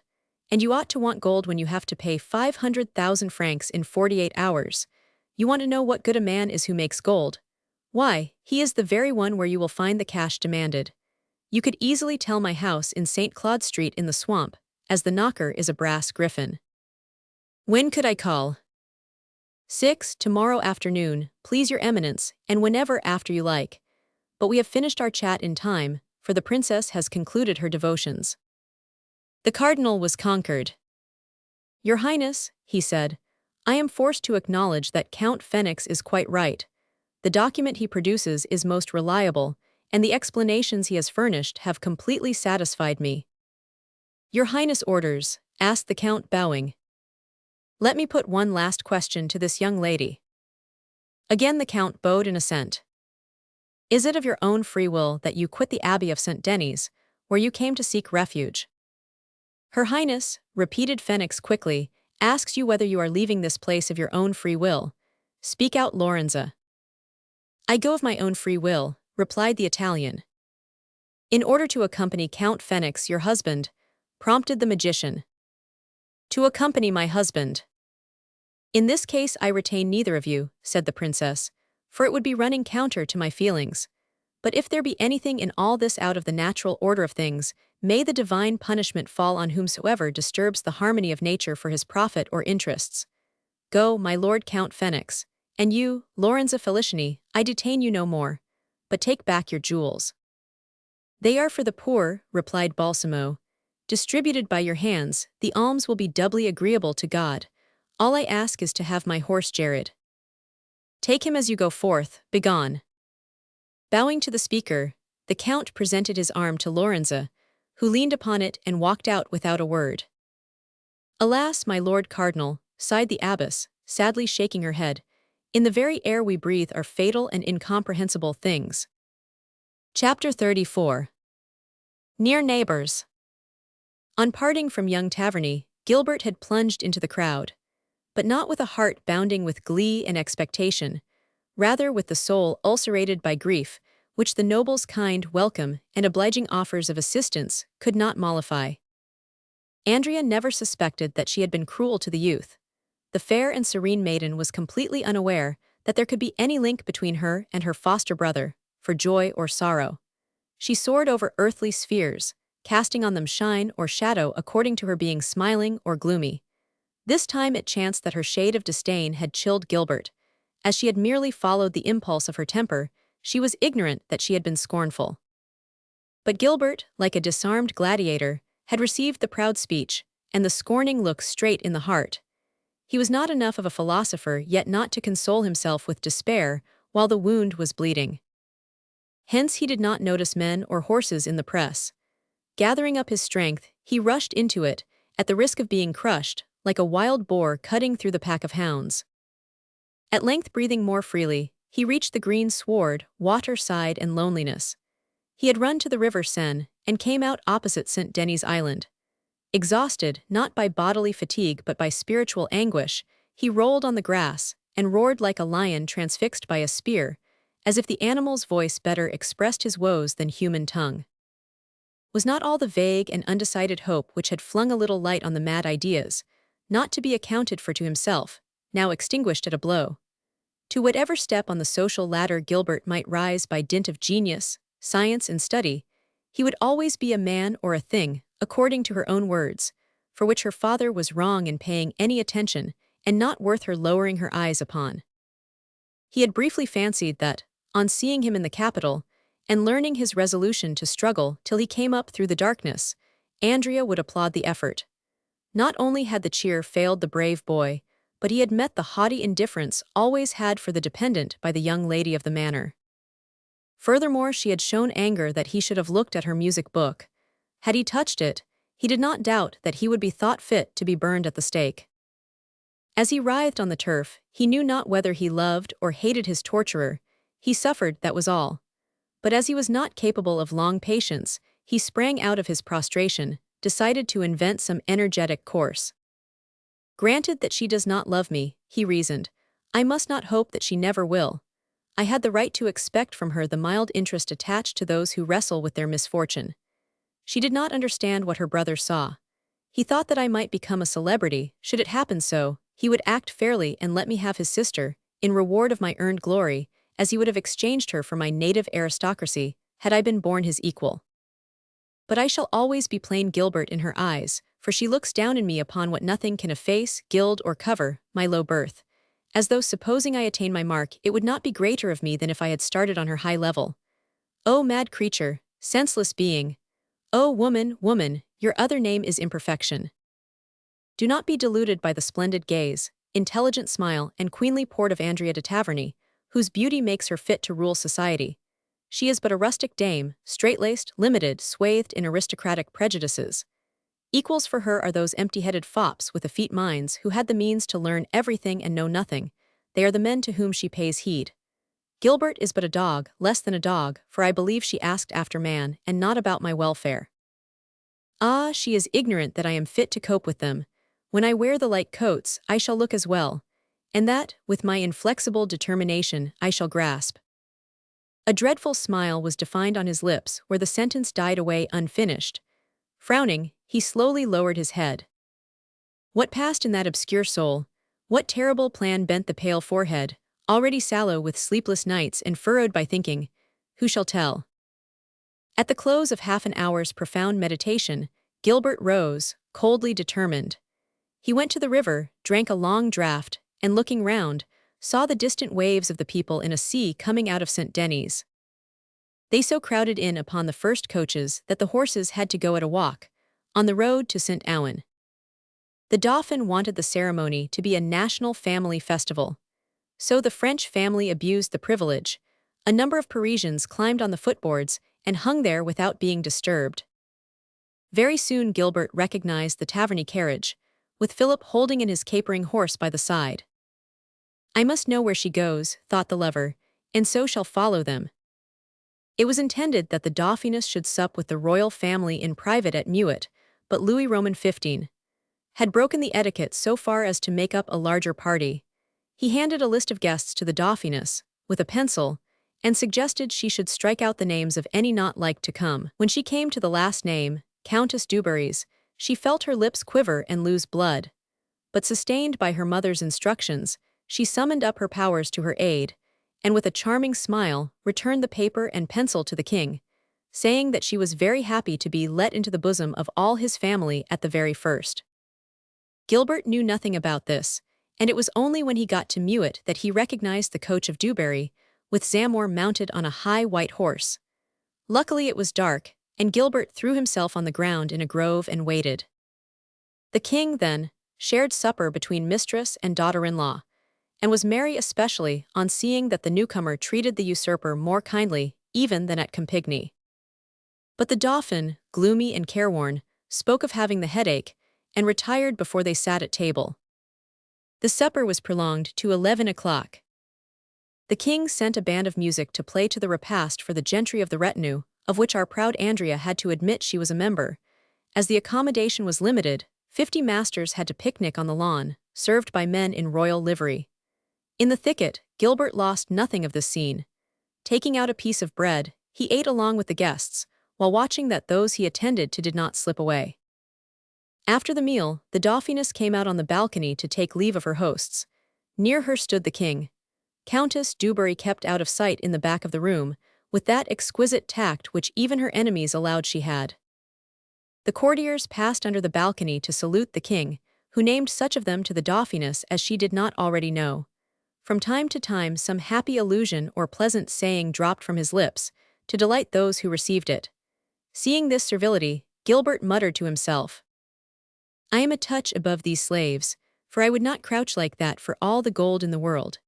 and you ought to want gold when you have to pay 500,000 francs in 48 hours. You want to know what good a man is who makes gold? Why, he is the very one where you will find the cash demanded. You could easily tell my house in St. Claude Street in the swamp, as the knocker is a brass griffin. When could I call? 6 tomorrow afternoon, please your eminence, and whenever after you like. But we have finished our chat in time, for the princess has concluded her devotions. The cardinal was conquered. Your Highness, he said, I am forced to acknowledge that Count Fenix is quite right. The document he produces is most reliable, and the explanations he has furnished have completely satisfied me. Your Highness orders, asked the Count, bowing. Let me put one last question to this young lady. Again the Count bowed in assent. Is it of your own free will that you quit the Abbey of St. Denis, where you came to seek refuge? Her Highness, repeated Fenix quickly, asks you whether you are leaving this place of your own free will. Speak out, Lorenza. I go of my own free will, replied the Italian. In order to accompany Count Fenix, your husband, prompted the magician. To accompany my husband. In this case I retain neither of you, said the princess, for it would be running counter to my feelings. But if there be anything in all this out of the natural order of things, may the divine punishment fall on whomsoever disturbs the harmony of nature for his profit or interests. Go, my lord Count Fenix, and you, Lorenza Felicini, I detain you no more, but take back your jewels. They are for the poor, replied Balsamo. Distributed by your hands, the alms will be doubly agreeable to God. All I ask is to have my horse Jared. Take him as you go forth, begone. Bowing to the speaker, the Count presented his arm to Lorenza, who leaned upon it and walked out without a word. Alas, my lord cardinal, sighed the abbess, sadly shaking her head, in the very air we breathe are fatal and incomprehensible things. Chapter 34. Near Neighbors. On parting from young Taverny, Gilbert had plunged into the crowd, but not with a heart bounding with glee and expectation, rather with the soul ulcerated by grief, which the noble's kind welcome and obliging offers of assistance could not mollify. Andrea never suspected that she had been cruel to the youth. The fair and serene maiden was completely unaware that there could be any link between her and her foster brother, for joy or sorrow. She soared over earthly spheres, casting on them shine or shadow according to her being smiling or gloomy. This time it chanced that her shade of disdain had chilled Gilbert. As she had merely followed the impulse of her temper, she was ignorant that she had been scornful. But Gilbert, like a disarmed gladiator, had received the proud speech, and the scorning look straight in the heart. He was not enough of a philosopher yet not to console himself with despair while the wound was bleeding. Hence he did not notice men or horses in the press. Gathering up his strength, he rushed into it, at the risk of being crushed, like a wild boar cutting through the pack of hounds. At length breathing more freely, he reached the green sward, water-side and loneliness. He had run to the river Seine and came out opposite St. Denis Island. Exhausted not by bodily fatigue but by spiritual anguish, he rolled on the grass and roared like a lion transfixed by a spear, as if the animal's voice better expressed his woes than human tongue. Was not all the vague and undecided hope which had flung a little light on the mad ideas, not to be accounted for to himself, now extinguished at a blow? To whatever step on the social ladder Gilbert might rise by dint of genius, science and study, he would always be a man or a thing, according to her own words, for which her father was wrong in paying any attention and not worth her lowering her eyes upon. He had briefly fancied that, on seeing him in the capital, and learning his resolution to struggle till he came up through the darkness, Andrea would applaud the effort. Not only had the cheer failed the brave boy, but he had met the haughty indifference always had for the dependent by the young lady of the manor. Furthermore, she had shown anger that he should have looked at her music book. Had he touched it, he did not doubt that he would be thought fit to be burned at the stake. As he writhed on the turf, he knew not whether he loved or hated his torturer. He suffered, that was all. But as he was not capable of long patience, he sprang out of his prostration, decided to invent some energetic course. Granted that she does not love me, he reasoned, I must not hope that she never will. I had the right to expect from her the mild interest attached to those who wrestle with their misfortune. She did not understand what her brother saw. He thought that I might become a celebrity. Should it happen so, he would act fairly and let me have his sister, in reward of my earned glory, as he would have exchanged her for my native aristocracy, had I been born his equal. But I shall always be plain Gilbert in her eyes, for she looks down in me upon what nothing can efface, gild or cover, my low birth, as though supposing I attain my mark it would not be greater of me than if I had started on her high level. O mad creature, senseless being! O woman, woman, your other name is imperfection. Do not be deluded by the splendid gaze, intelligent smile and queenly port of Andrea de Taverny, whose beauty makes her fit to rule society. She is but a rustic dame, straight-laced, limited, swathed in aristocratic prejudices. Equals for her are those empty-headed fops with effete minds who had the means to learn everything and know nothing. They are the men to whom she pays heed. Gilbert is but a dog, less than a dog, for I believe she asked after man, and not about my welfare. Ah, she is ignorant that I am fit to cope with them. When I wear the light coats, I shall look as well, and that, with my inflexible determination, I shall grasp. A dreadful smile was defined on his lips where the sentence died away unfinished. Frowning, he slowly lowered his head. What passed in that obscure soul? What terrible plan bent the pale forehead, already sallow with sleepless nights and furrowed by thinking? Who shall tell? At the close of half an hour's profound meditation, Gilbert rose, coldly determined. He went to the river, drank a long draught, and looking round, saw the distant waves of the people in a sea coming out of St. Denis. They so crowded in upon the first coaches that the horses had to go at a walk, on the road to St. Ouen. The Dauphin wanted the ceremony to be a national family festival. So the French family abused the privilege. A number of Parisians climbed on the footboards and hung there without being disturbed. Very soon Gilbert recognized the Taverny carriage, with Philip holding in his capering horse by the side. I must know where she goes, thought the lover, and so shall follow them. It was intended that the Dauphiness should sup with the royal family in private at Mouet, but Louis Roman XV had broken the etiquette so far as to make up a larger party. He handed a list of guests to the Dauphiness, with a pencil, and suggested she should strike out the names of any not like to come. When she came to the last name, Countess Dubarry's, she felt her lips quiver and lose blood. But sustained by her mother's instructions, she summoned up her powers to her aid, and with a charming smile, returned the paper and pencil to the king, saying that she was very happy to be let into the bosom of all his family at the very first. Gilbert knew nothing about this, and it was only when he got to Mouet that he recognized the coach of Dubarry, with Zamore mounted on a high white horse. Luckily it was dark, and Gilbert threw himself on the ground in a grove and waited. The king, then, shared supper between mistress and daughter-in-law, and was merry especially on seeing that the newcomer treated the usurper more kindly even than at Campigny. But the Dauphin, gloomy and careworn, spoke of having the headache, and retired before they sat at table. The supper was prolonged to 11 o'clock. The king sent a band of music to play to the repast for the gentry of the retinue, of which our proud Andrea had to admit she was a member. As the accommodation was limited, 50 masters had to picnic on the lawn, served by men in royal livery. In the thicket, Gilbert lost nothing of this scene. Taking out a piece of bread, he ate along with the guests, while watching that those he attended to did not slip away. After the meal, the Dauphiness came out on the balcony to take leave of her hosts. Near her stood the king. Countess Dewberry kept out of sight in the back of the room, with that exquisite tact which even her enemies allowed she had. The courtiers passed under the balcony to salute the king, who named such of them to the Dauphiness as she did not already know. From time to time some happy allusion or pleasant saying dropped from his lips, to delight those who received it. Seeing this servility, Gilbert muttered to himself, "I am a touch above these slaves, for I would not crouch like that for all the gold in the world."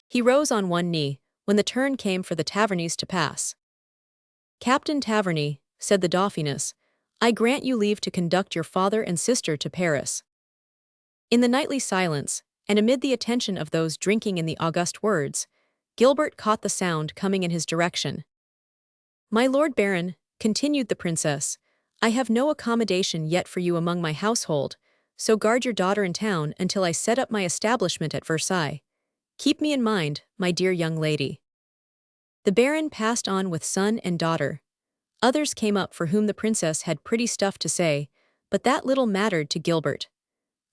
He rose on one knee, when the turn came for the Tavernies to pass. "Captain Taverny," said the Dauphiness, "I grant you leave to conduct your father and sister to Paris." In the nightly silence, and amid the attention of those drinking in the august words, Gilbert caught the sound coming in his direction. "My Lord Baron," continued the princess, "I have no accommodation yet for you among my household, so guard your daughter in town until I set up my establishment at Versailles. Keep me in mind, my dear young lady." The baron passed on with son and daughter. Others came up for whom the princess had pretty stuff to say, but that little mattered to Gilbert.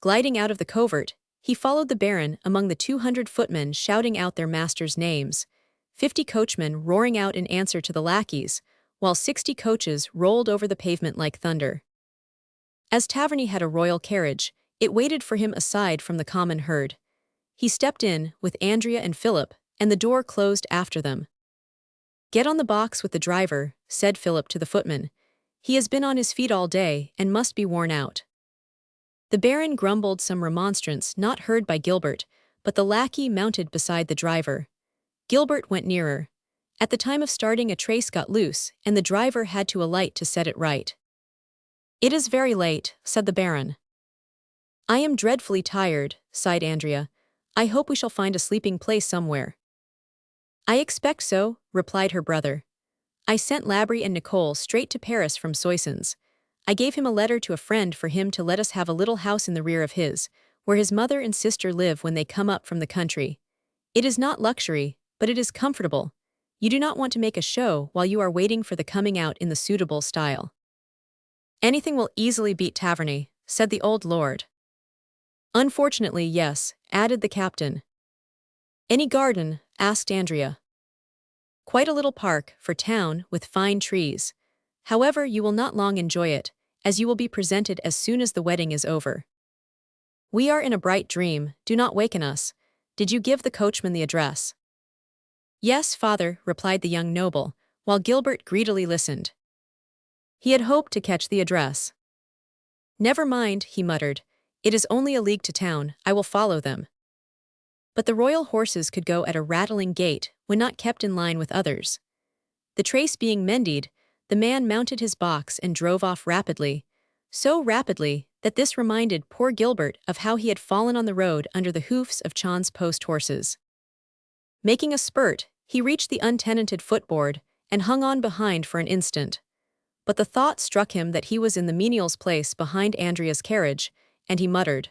Gliding out of the covert, he followed the baron among the 200 footmen shouting out their masters' names, 50 coachmen roaring out in answer to the lackeys, while 60 coaches rolled over the pavement like thunder. As Taverny had a royal carriage, it waited for him aside from the common herd. He stepped in, with Andrea and Philip, and the door closed after them. "Get on the box with the driver," said Philip to the footman. "He has been on his feet all day and must be worn out." The baron grumbled some remonstrance not heard by Gilbert, but the lackey mounted beside the driver. Gilbert went nearer. At the time of starting, a trace got loose, and the driver had to alight to set it right. "It is very late," said the baron. "I am dreadfully tired," sighed Andrea. "I hope we shall find a sleeping place somewhere." "I expect so," replied her brother. "I sent Labri and Nicole straight to Paris from Soissons. I gave him a letter to a friend for him to let us have a little house in the rear of his, where his mother and sister live when they come up from the country. It is not luxury, but it is comfortable. You do not want to make a show while you are waiting for the coming out in the suitable style." "Anything will easily beat Taverny," said the old lord. "Unfortunately, yes," added the captain. "Any garden?" asked Andrea. "Quite a little park, for town, with fine trees. However, you will not long enjoy it, as you will be presented as soon as the wedding is over." "We are in a bright dream, do not waken us. Did you give the coachman the address?" "Yes, father," replied the young noble, while Gilbert greedily listened. He had hoped to catch the address. "Never mind," he muttered. "It is only a league to town, I will follow them." But the royal horses could go at a rattling gait when not kept in line with others. The trace being mended, the man mounted his box and drove off rapidly, so rapidly that this reminded poor Gilbert of how he had fallen on the road under the hoofs of Chon's post horses. Making a spurt, he reached the untenanted footboard and hung on behind for an instant. But the thought struck him that he was in the menial's place behind Andrea's carriage, and he muttered,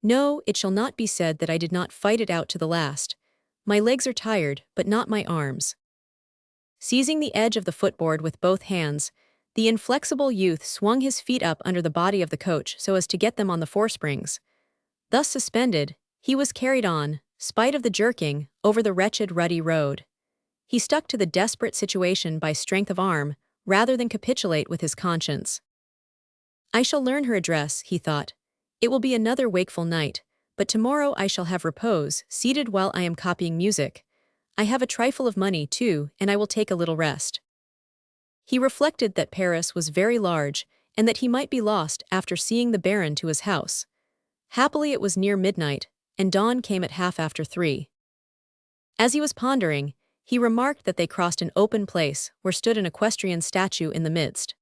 "No, it shall not be said that I did not fight it out to the last. My legs are tired, but not my arms." Seizing the edge of the footboard with both hands, the inflexible youth swung his feet up under the body of the coach so as to get them on the foresprings. Thus suspended, he was carried on, spite of the jerking, over the wretched ruddy road. He stuck to the desperate situation by strength of arm, rather than capitulate with his conscience. "I shall learn her address," he thought. "It will be another wakeful night, but tomorrow I shall have repose, seated while I am copying music. I have a trifle of money, too, and I will take a little rest." He reflected that Paris was very large, and that he might be lost after seeing the baron to his house. Happily it was near midnight, and dawn came at 3:30. As he was pondering, he remarked that they crossed an open place where stood an equestrian statue in the midst.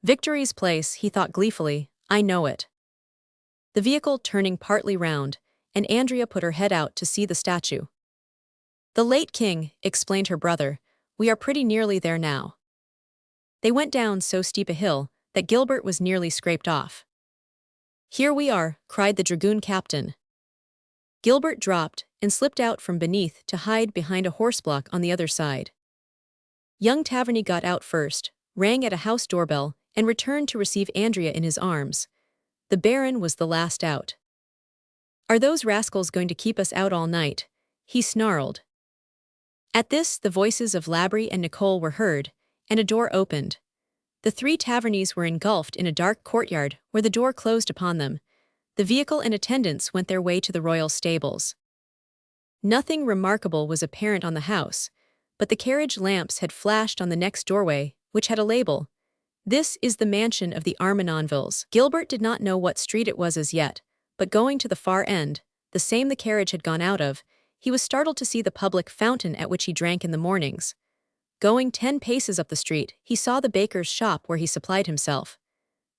"Victory's place," he thought gleefully, "I know it." The vehicle turning partly round, and Andrea put her head out to see the statue. "The late king," explained her brother. "We are pretty nearly there now." They went down so steep a hill that Gilbert was nearly scraped off. "Here we are," cried the dragoon captain. Gilbert dropped and slipped out from beneath to hide behind a horse-block on the other side. Young Taverny got out first, rang at a house doorbell, and returned to receive Andrea in his arms. The Baron was the last out. "Are those rascals going to keep us out all night?" he snarled. At this, the voices of Labrie and Nicole were heard, and a door opened. The three Tavernies were engulfed in a dark courtyard where the door closed upon them. The vehicle and attendants went their way to the royal stables. Nothing remarkable was apparent on the house, but the carriage lamps had flashed on the next doorway, which had a label. "This is the mansion of the Armenonvilles." Gilbert did not know what street it was as yet, but going to the far end, the same the carriage had gone out of, he was startled to see the public fountain at which he drank in the mornings. Going 10 paces up the street, he saw the baker's shop where he supplied himself.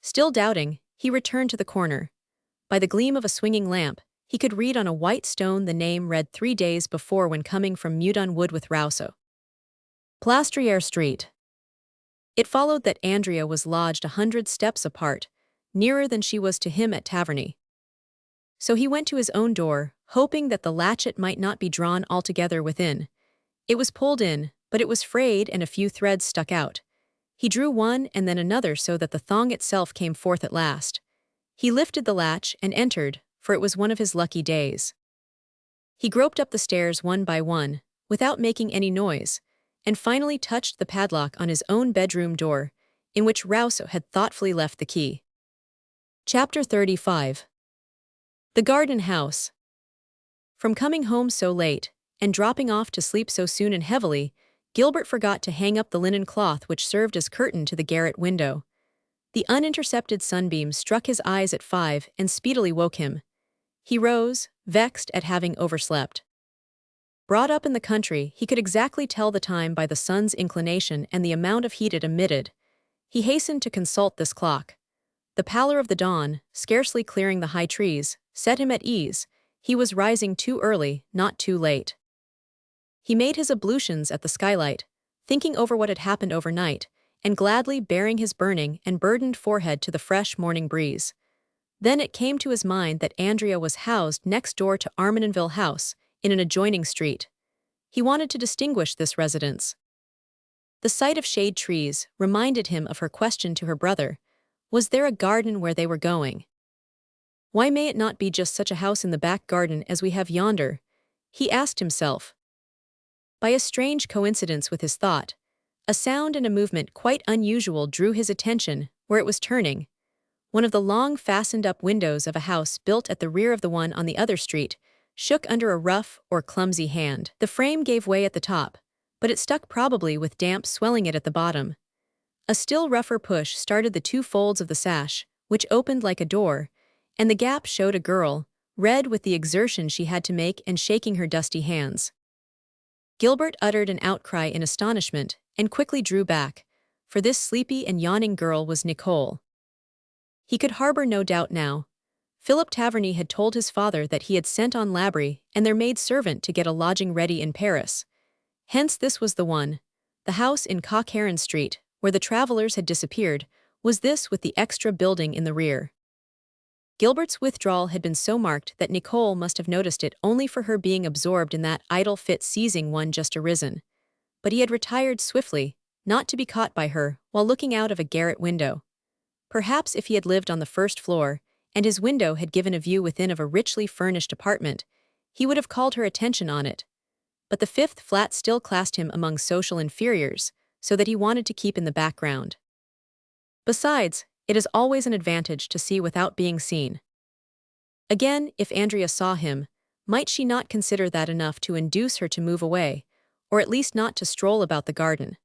Still doubting, he returned to the corner. By the gleam of a swinging lamp, he could read on a white stone the name read 3 days before when coming from Meudon Wood with Rousseau. Plastriere Street. It followed that Andrea was lodged 100 steps apart, nearer than she was to him at Taverny. So he went to his own door, hoping that the latchet might not be drawn altogether within. It was pulled in, but it was frayed and a few threads stuck out. He drew one and then another so that the thong itself came forth at last. He lifted the latch and entered, for it was one of his lucky days. He groped up the stairs one by one, without making any noise, and finally touched the padlock on his own bedroom door, in which Rousseau had thoughtfully left the key. Chapter 35. The Garden House. From coming home so late, and dropping off to sleep so soon and heavily, Gilbert forgot to hang up the linen cloth which served as curtain to the garret window. The unintercepted sunbeam struck his eyes at 5 and speedily woke him. He rose, vexed at having overslept. Brought up in the country, he could exactly tell the time by the sun's inclination and the amount of heat it emitted. He hastened to consult this clock. The pallor of the dawn, scarcely clearing the high trees, set him at ease. He was rising too early, not too late. He made his ablutions at the skylight, thinking over what had happened overnight, and gladly baring his burning and burdened forehead to the fresh morning breeze. Then it came to his mind that Andrea was housed next door to Armenonville House, in an adjoining street. He wanted to distinguish this residence. The sight of shade trees reminded him of her question to her brother. Was there a garden where they were going? "Why may it not be just such a house in the back garden as we have yonder?" he asked himself. By a strange coincidence with his thought, a sound and a movement quite unusual drew his attention where it was turning. One of the long fastened-up windows of a house built at the rear of the one on the other street shook under a rough or clumsy hand. The frame gave way at the top, but it stuck probably with damp swelling it at the bottom. A still rougher push started the 2 folds of the sash, which opened like a door, and the gap showed a girl, red with the exertion she had to make and shaking her dusty hands. Gilbert uttered an outcry in astonishment and quickly drew back, for this sleepy and yawning girl was Nicole. He could harbor no doubt now. Philip Taverny had told his father that he had sent on Labrie and their maid-servant to get a lodging ready in Paris. Hence this was the one. The house in Cock-Heron Street, where the travelers had disappeared, was this with the extra building in the rear. Gilbert's withdrawal had been so marked that Nicole must have noticed it only for her being absorbed in that idle fit seizing one just arisen. But he had retired swiftly, not to be caught by her, while looking out of a garret window. Perhaps if he had lived on the first floor, and his window had given a view within of a richly furnished apartment, he would have called her attention on it. But the 5th flat still classed him among social inferiors, so that he wanted to keep in the background. Besides, it is always an advantage to see without being seen. Again, if Andrea saw him, might she not consider that enough to induce her to move away, or at least not to stroll about the garden?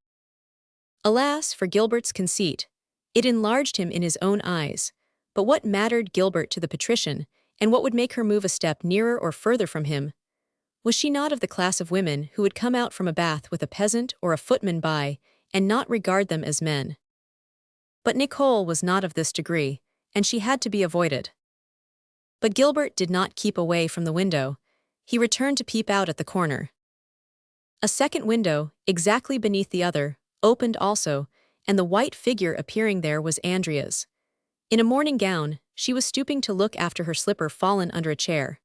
Alas for Gilbert's conceit! It enlarged him in his own eyes. But what mattered Gilbert to the patrician, and what would make her move a step nearer or further from him? Was she not of the class of women who would come out from a bath with a peasant or a footman by, and not regard them as men? But Nicole was not of this degree, and she had to be avoided. But Gilbert did not keep away from the window. He returned to peep out at the corner. A second window, exactly beneath the other, opened also, and the white figure appearing there was Andrea's. In a morning gown, she was stooping to look after her slipper fallen under a chair.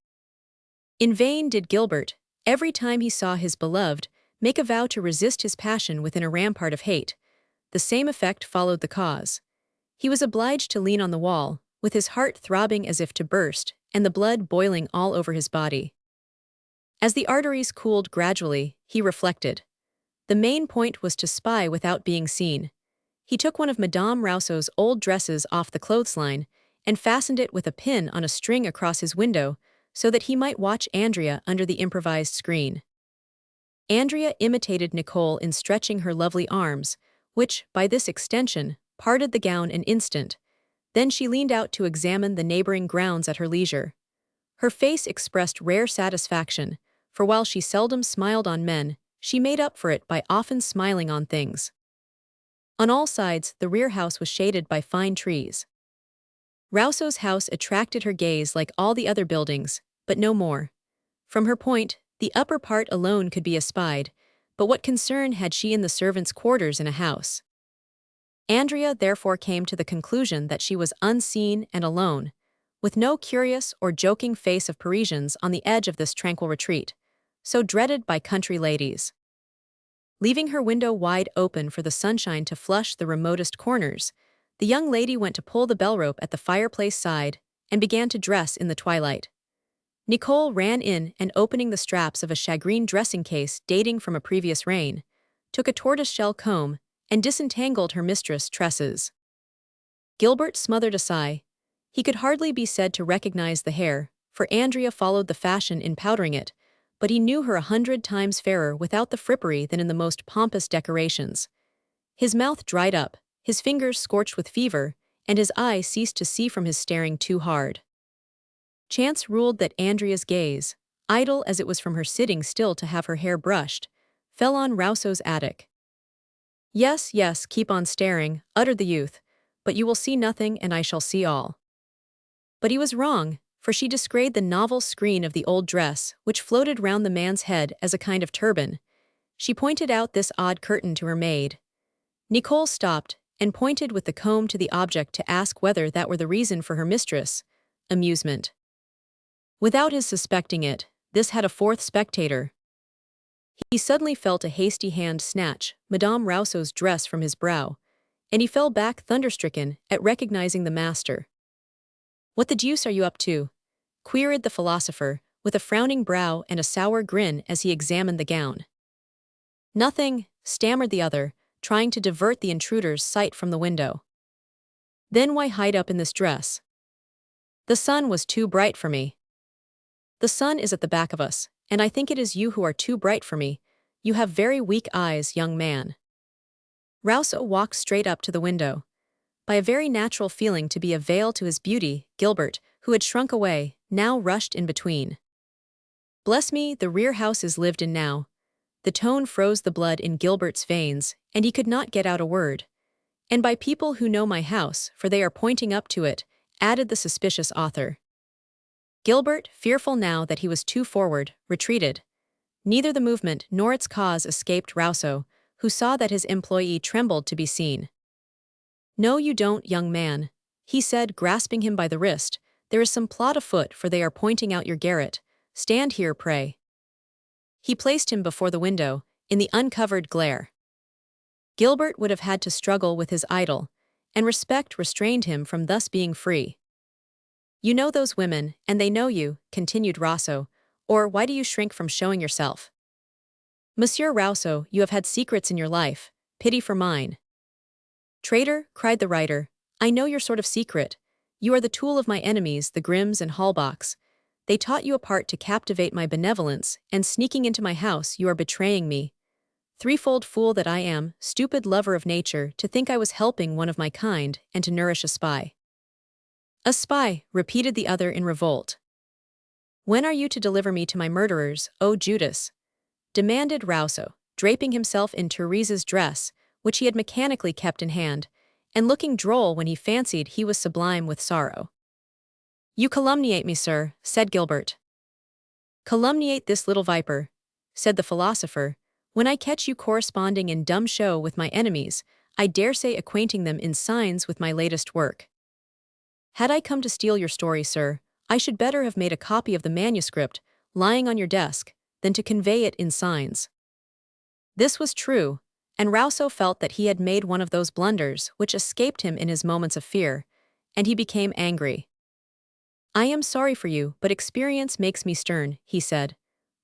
In vain did Gilbert, every time he saw his beloved, make a vow to resist his passion within a rampart of hate. The same effect followed the cause. He was obliged to lean on the wall, with his heart throbbing as if to burst, and the blood boiling all over his body. As the arteries cooled gradually, he reflected. The main point was to spy without being seen. He took one of Madame Rousseau's old dresses off the clothesline and fastened it with a pin on a string across his window so that he might watch Andrea under the improvised screen. Andrea imitated Nicole in stretching her lovely arms, which, by this extension, parted the gown an instant. Then she leaned out to examine the neighboring grounds at her leisure. Her face expressed rare satisfaction, for while she seldom smiled on men, she made up for it by often smiling on things. On all sides, the rear house was shaded by fine trees. Rousseau's house attracted her gaze like all the other buildings, but no more. From her point, the upper part alone could be espied, but what concern had she in the servants' quarters in a house? Andrea therefore came to the conclusion that she was unseen and alone, with no curious or joking face of Parisians on the edge of this tranquil retreat, so dreaded by country ladies. Leaving her window wide open for the sunshine to flush the remotest corners, the young lady went to pull the bell rope at the fireplace side and began to dress in the twilight. Nicole ran in and, opening the straps of a shagreen dressing case dating from a previous reign, took a tortoiseshell comb and disentangled her mistress' tresses. Gilbert smothered a sigh. He could hardly be said to recognize the hair, for Andrea followed the fashion in powdering it, but he knew her 100 times fairer without the frippery than in the most pompous decorations. His mouth dried up, his fingers scorched with fever, and his eye ceased to see from his staring too hard. Chance ruled that Andrea's gaze, idle as it was from her sitting still to have her hair brushed, fell on Rousseau's attic. "Yes, yes, keep on staring," uttered the youth, "but you will see nothing and I shall see all." But he was wrong, for she descried the novel screen of the old dress, which floated round the man's head as a kind of turban. She pointed out this odd curtain to her maid. Nicole stopped, and pointed with the comb to the object to ask whether that were the reason for her mistress' amusement. Without his suspecting it, this had a fourth spectator. He suddenly felt a hasty hand snatch Madame Rousseau's dress from his brow, and he fell back thunderstricken at recognizing the master. "What the deuce are you up to?" queried the philosopher, with a frowning brow and a sour grin as he examined the gown. "Nothing," stammered the other, trying to divert the intruder's sight from the window. "Then why hide up in this dress?" "The sun was too bright for me." "The sun is at the back of us, and I think it is you who are too bright for me. You have very weak eyes, young man." Rousseau walked straight up to the window. By a very natural feeling to be a veil to his beauty, Gilbert, who had shrunk away, now rushed in between. "Bless me, the rear house is lived in now." The tone froze the blood in Gilbert's veins, and he could not get out a word. "And by people who know my house, for they are pointing up to it," added the suspicious author. Gilbert, fearful now that he was too forward, retreated. Neither the movement nor its cause escaped Rousseau, who saw that his employee trembled to be seen. "No, you don't, young man," he said, grasping him by the wrist. "There is some plot afoot, for they are pointing out your garret. Stand here, pray." He placed him before the window, in the uncovered glare. Gilbert would have had to struggle with his idol, and respect restrained him from thus being free. "You know those women, and they know you," continued Rousseau, "or why do you shrink from showing yourself?" "Monsieur Rousseau, you have had secrets in your life, pity for mine." "Traitor," cried the writer, "I know your sort of secret. You are the tool of my enemies, the Grimms and Halbachs. They taught you a part to captivate my benevolence, and sneaking into my house you are betraying me. Threefold fool that I am, stupid lover of nature, to think I was helping one of my kind, and to nourish a spy." "A spy," repeated the other in revolt. "When are you to deliver me to my murderers, O Judas?" demanded Rousseau, draping himself in Therese's dress, which he had mechanically kept in hand, and looking droll when he fancied he was sublime with sorrow. "You calumniate me, sir," said Gilbert. "Calumniate this little viper," said the philosopher, When I catch you corresponding in dumb show with my enemies, I dare say acquainting them in signs with my latest work. Had I come to steal your story, sir, I should better have made a copy of the manuscript, lying on your desk, than to convey it in signs. This was true, and Rousseau felt that he had made one of those blunders which escaped him in his moments of fear, and he became angry. I am sorry for you, but experience makes me stern, he said.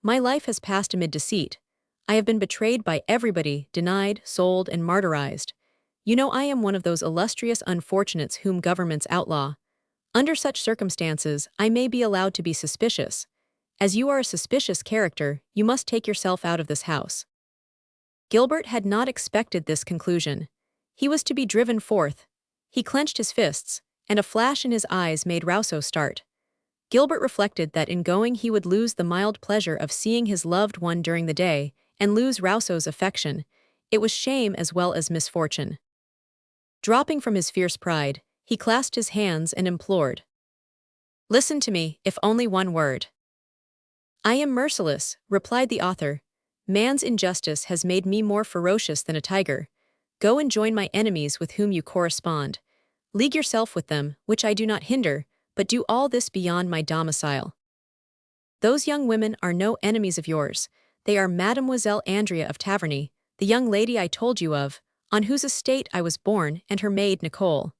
My life has passed amid deceit. I have been betrayed by everybody, denied, sold, and martyrized. You know I am one of those illustrious unfortunates whom governments outlaw. Under such circumstances, I may be allowed to be suspicious. As you are a suspicious character, you must take yourself out of this house. Gilbert had not expected this conclusion. He was to be driven forth. He clenched his fists, and a flash in his eyes made Rousseau start. Gilbert reflected that in going he would lose the mild pleasure of seeing his loved one during the day, and lose Rousseau's affection. It was shame as well as misfortune. Dropping from his fierce pride, he clasped his hands and implored. Listen to me, if only one word. I am merciless, replied the author. Man's injustice has made me more ferocious than a tiger. Go and join my enemies with whom you correspond. League yourself with them, which I do not hinder, but do all this beyond my domicile. Those young women are no enemies of yours. They are Mademoiselle Andrea of Taverny, the young lady I told you of, on whose estate I was born, and her maid Nicole.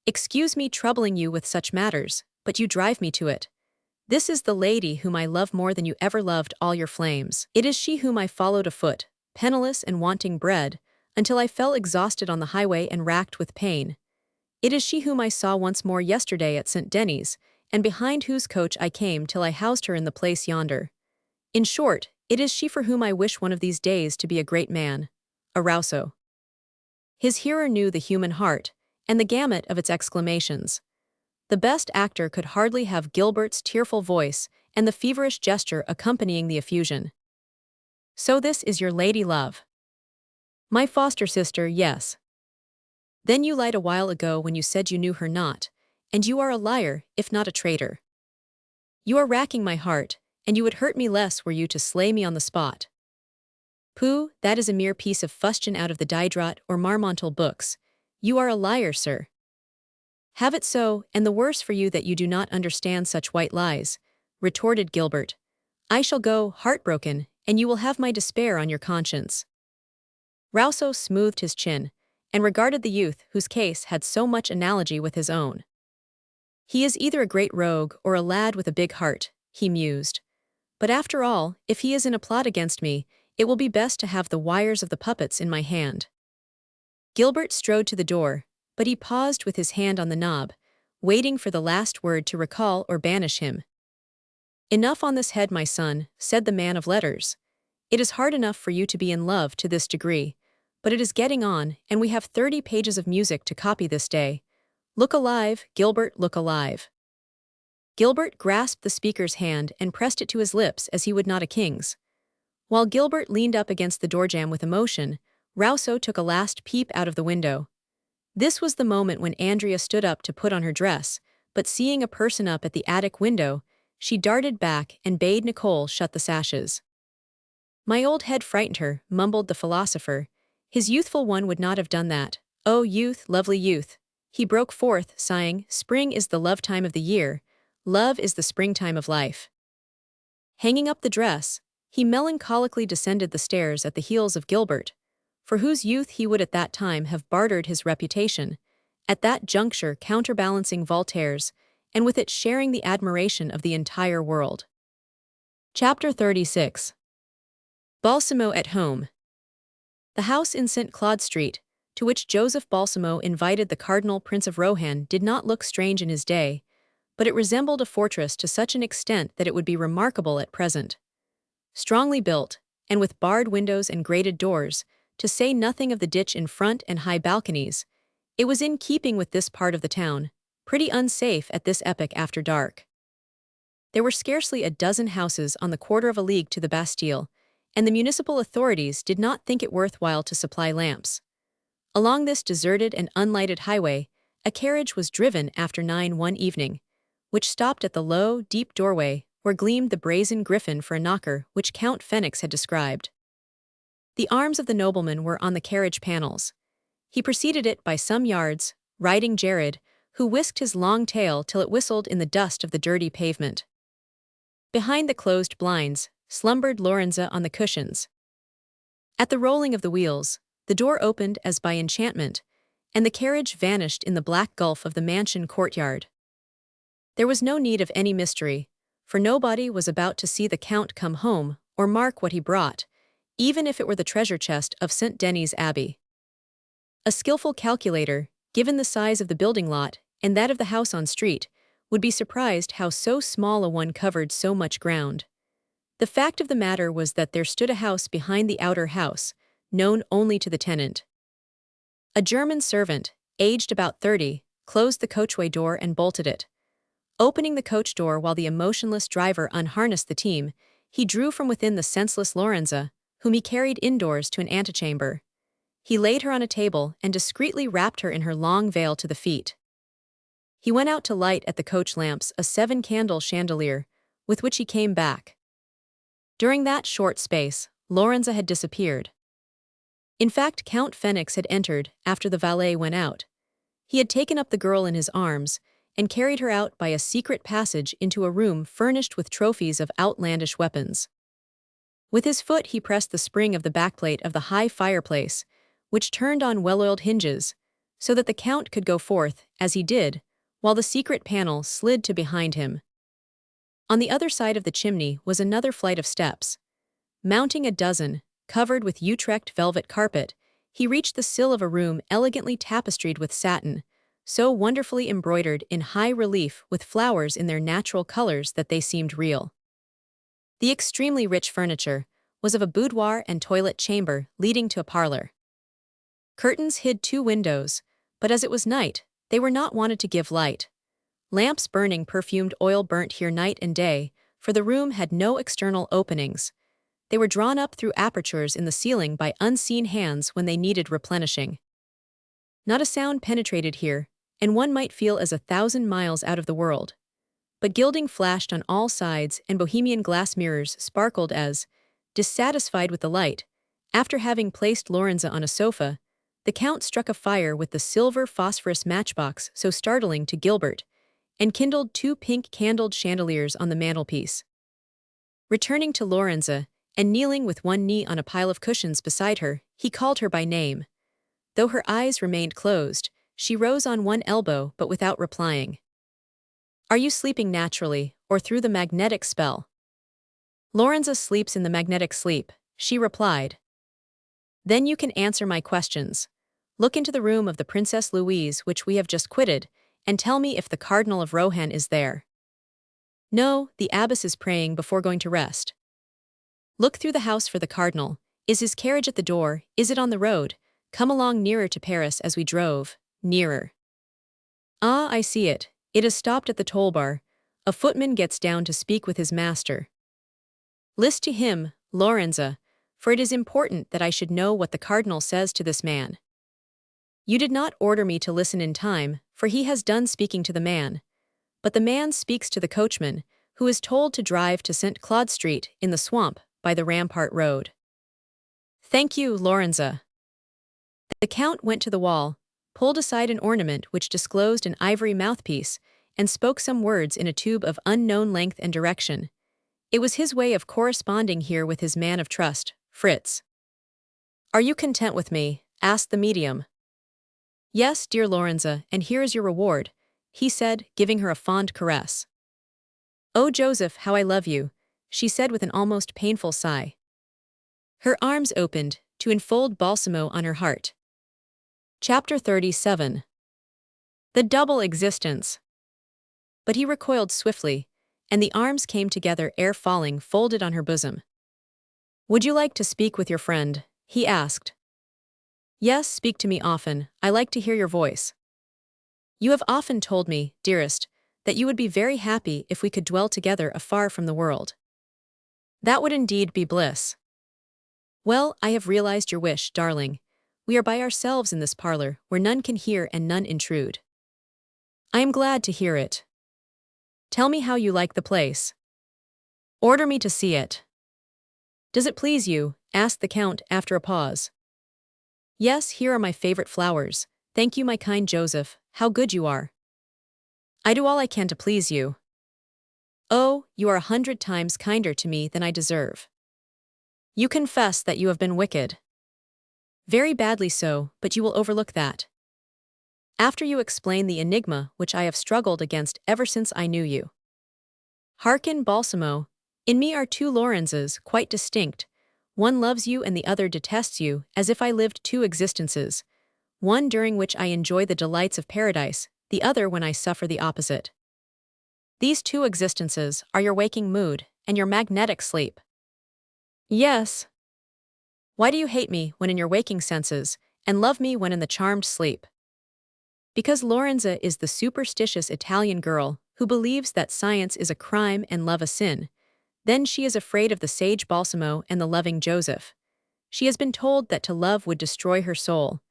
Excuse me troubling you with such matters, but you drive me to it. This is the lady whom I love more than you ever loved all your flames. It is she whom I followed afoot, penniless and wanting bread, until I fell exhausted on the highway and racked with pain. It is she whom I saw once more yesterday at St. Denis, and behind whose coach I came till I housed her in the place yonder. In short, it is she for whom I wish one of these days to be a great man. A Rousseau. His hearer knew the human heart, and the gamut of its exclamations. The best actor could hardly have Gilbert's tearful voice and the feverish gesture accompanying the effusion. So this is your lady love. My foster sister, yes. Then you lied a while ago when you said you knew her not, and you are a liar, if not a traitor. You are racking my heart, and you would hurt me less were you to slay me on the spot. Pooh, that is a mere piece of fustian out of the Diderot or Marmontel books. You are a liar, sir. Have it so, and the worse for you that you do not understand such white lies, retorted Gilbert. I shall go, heartbroken, and you will have my despair on your conscience. Rousseau smoothed his chin, and regarded the youth whose case had so much analogy with his own. He is either a great rogue or a lad with a big heart, he mused. But after all, if he is in a plot against me, it will be best to have the wires of the puppets in my hand. Gilbert strode to the door, but he paused with his hand on the knob, waiting for the last word to recall or banish him. Enough on this head, my son, said the man of letters. It is hard enough for you to be in love to this degree, but it is getting on, and we have 30 pages of music to copy this day. Look alive, Gilbert, look alive. Gilbert grasped the speaker's hand and pressed it to his lips as he would not a king's. While Gilbert leaned up against the doorjamb with emotion, Rousseau took a last peep out of the window. This was the moment when Andrea stood up to put on her dress, but seeing a person up at the attic window, she darted back and bade Nicole shut the sashes. My old head frightened her, mumbled the philosopher. His youthful one would not have done that. Oh, youth, lovely youth. He broke forth, sighing, spring is the love time of the year. Love is the springtime of life. Hanging up the dress, he melancholically descended the stairs at the heels of Gilbert, for whose youth he would at that time have bartered his reputation, at that juncture counterbalancing Voltaire's, and with it sharing the admiration of the entire world. Chapter 36. Balsamo at home. The house in St. Claude Street, to which Joseph Balsamo invited the Cardinal Prince of Rohan, did not look strange in his day, but it resembled a fortress to such an extent that it would be remarkable at present. Strongly built, and with barred windows and grated doors, to say nothing of the ditch in front and high balconies, it was in keeping with this part of the town, pretty unsafe at this epoch after dark. There were scarcely a dozen houses on the quarter of a league to the Bastille, and the municipal authorities did not think it worthwhile to supply lamps. Along this deserted and unlighted highway, a carriage was driven after 9 one evening, which stopped at the low, deep doorway where gleamed the brazen griffin for a knocker which Count Phoenix had described. The arms of the nobleman were on the carriage panels. He preceded it by some yards, riding Jared, who whisked his long tail till it whistled in the dust of the dirty pavement. Behind the closed blinds slumbered Lorenza on the cushions. At the rolling of the wheels, the door opened as by enchantment, and the carriage vanished in the black gulf of the mansion courtyard. There was no need of any mystery, for nobody was about to see the Count come home or mark what he brought, even if it were the treasure chest of St. Denis Abbey. A skillful calculator, given the size of the building lot and that of the house on street, would be surprised how so small a one covered so much ground. The fact of the matter was that there stood a house behind the outer house, known only to the tenant. A German servant, aged about 30, closed the coachway door and bolted it. Opening the coach door while the emotionless driver unharnessed the team, he drew from within the senseless Lorenza, whom he carried indoors to an antechamber. He laid her on a table and discreetly wrapped her in her long veil to the feet. He went out to light at the coach lamps a 7-candle chandelier, with which he came back. During that short space, Lorenza had disappeared. In fact, Count Phoenix had entered after the valet went out. He had taken up the girl in his arms and carried her out by a secret passage into a room furnished with trophies of outlandish weapons. With his foot he pressed the spring of the backplate of the high fireplace, which turned on well-oiled hinges, so that the Count could go forth, as he did, while the secret panel slid to behind him. On the other side of the chimney was another flight of steps. Mounting a dozen, covered with Utrecht velvet carpet, he reached the sill of a room elegantly tapestried with satin, so wonderfully embroidered in high relief with flowers in their natural colors that they seemed real. The extremely rich furniture was of a boudoir and toilet chamber leading to a parlor. Curtains hid 2 windows, but as it was night, they were not wanted to give light. Lamps burning perfumed oil burnt here night and day, for the room had no external openings. They were drawn up through apertures in the ceiling by unseen hands when they needed replenishing. Not a sound penetrated here, and one might feel as 1,000 miles out of the world. But gilding flashed on all sides and bohemian glass mirrors sparkled as, dissatisfied with the light, after having placed Lorenza on a sofa, the Count struck a fire with the silver phosphorus matchbox so startling to Gilbert, and kindled 2 pink-candled chandeliers on the mantelpiece. Returning to Lorenza, and kneeling with one knee on a pile of cushions beside her, he called her by name. Though her eyes remained closed, she rose on one elbow but without replying. "Are you sleeping naturally, or through the magnetic spell?" "Lorenza sleeps in the magnetic sleep," she replied. "Then you can answer my questions. Look into the room of the Princess Louise which we have just quitted, and tell me if the Cardinal of Rohan is there." "No, the abbess is praying before going to rest." "Look through the house for the Cardinal. Is his carriage at the door? Is it on the road? Come along nearer to Paris as we drove, nearer." "Ah, I see it. It has stopped at the toll bar. A footman gets down to speak with his master." "List to him, Lorenza, for it is important that I should know what the Cardinal says to this man." "You did not order me to listen in time, for he has done speaking to the man. But the man speaks to the coachman, who is told to drive to St. Claude Street in the swamp by the Rampart Road." "Thank you, Lorenza." The Count went to the wall, pulled aside an ornament which disclosed an ivory mouthpiece, and spoke some words in a tube of unknown length and direction. It was his way of corresponding here with his man of trust, Fritz. "Are you content with me?" asked the medium. "Yes, dear Lorenza, and here is your reward," he said, giving her a fond caress. "Oh, Joseph, how I love you," she said with an almost painful sigh. Her arms opened to enfold Balsamo on her heart. Chapter 37. The double existence. But he recoiled swiftly, and the arms came together ere falling folded on her bosom. "Would you like to speak with your friend?" he asked. "Yes, speak to me often. I like to hear your voice." "You have often told me, dearest, that you would be very happy if we could dwell together afar from the world." "That would indeed be bliss." "Well, I have realized your wish, darling. We are by ourselves in this parlor, where none can hear and none intrude." "I am glad to hear it." "Tell me how you like the place." "Order me to see it." Does it please you? Asked the Count after a pause. Yes, here are my favorite flowers. Thank you, my kind Joseph, how good you are. I do all I can to please you. Oh, you are 100 times kinder to me than I deserve. You confess that you have been wicked. Very badly so, but you will overlook that. After you explain the enigma which I have struggled against ever since I knew you. Hearken, Balsamo, in me are two Lorenzes, quite distinct. One loves you and the other detests you, as if I lived two existences. One during which I enjoy the delights of paradise, the other when I suffer the opposite. These two existences are your waking mood and your magnetic sleep. Yes. Why do you hate me when in your waking senses, and love me when in the charmed sleep? Because Lorenza is the superstitious Italian girl who believes that science is a crime and love a sin. Then she is afraid of the sage Balsamo and the loving Joseph. She has been told that to love would destroy her soul,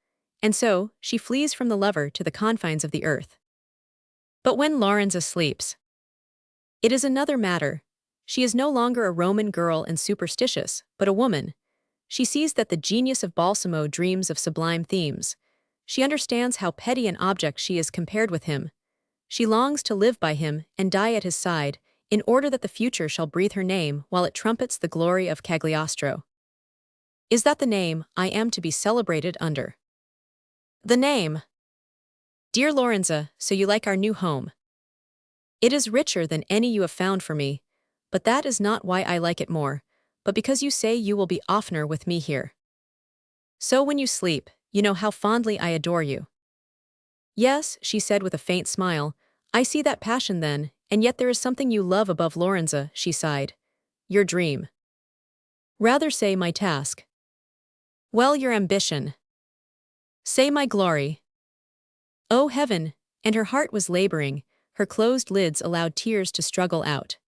and so she flees from the lover to the confines of the earth. But when Lorenza sleeps, it is another matter. She is no longer a Roman girl and superstitious, but a woman. She sees that the genius of Balsamo dreams of sublime themes. She understands how petty an object she is compared with him. She longs to live by him and die at his side, in order that the future shall breathe her name while it trumpets the glory of Cagliostro. Is that the name I am to be celebrated under? The name. Dear Lorenza, so you like our new home. It is richer than any you have found for me, but that is not why I like it more, but because you say you will be oftener with me here. So when you sleep, you know how fondly I adore you. Yes, she said with a faint smile, I see that passion then, and yet there is something you love above Lorenza, she sighed. Your dream. Rather say my task. Well, your ambition. Say my glory. Oh heaven, and her heart was laboring, her closed lids allowed tears to struggle out.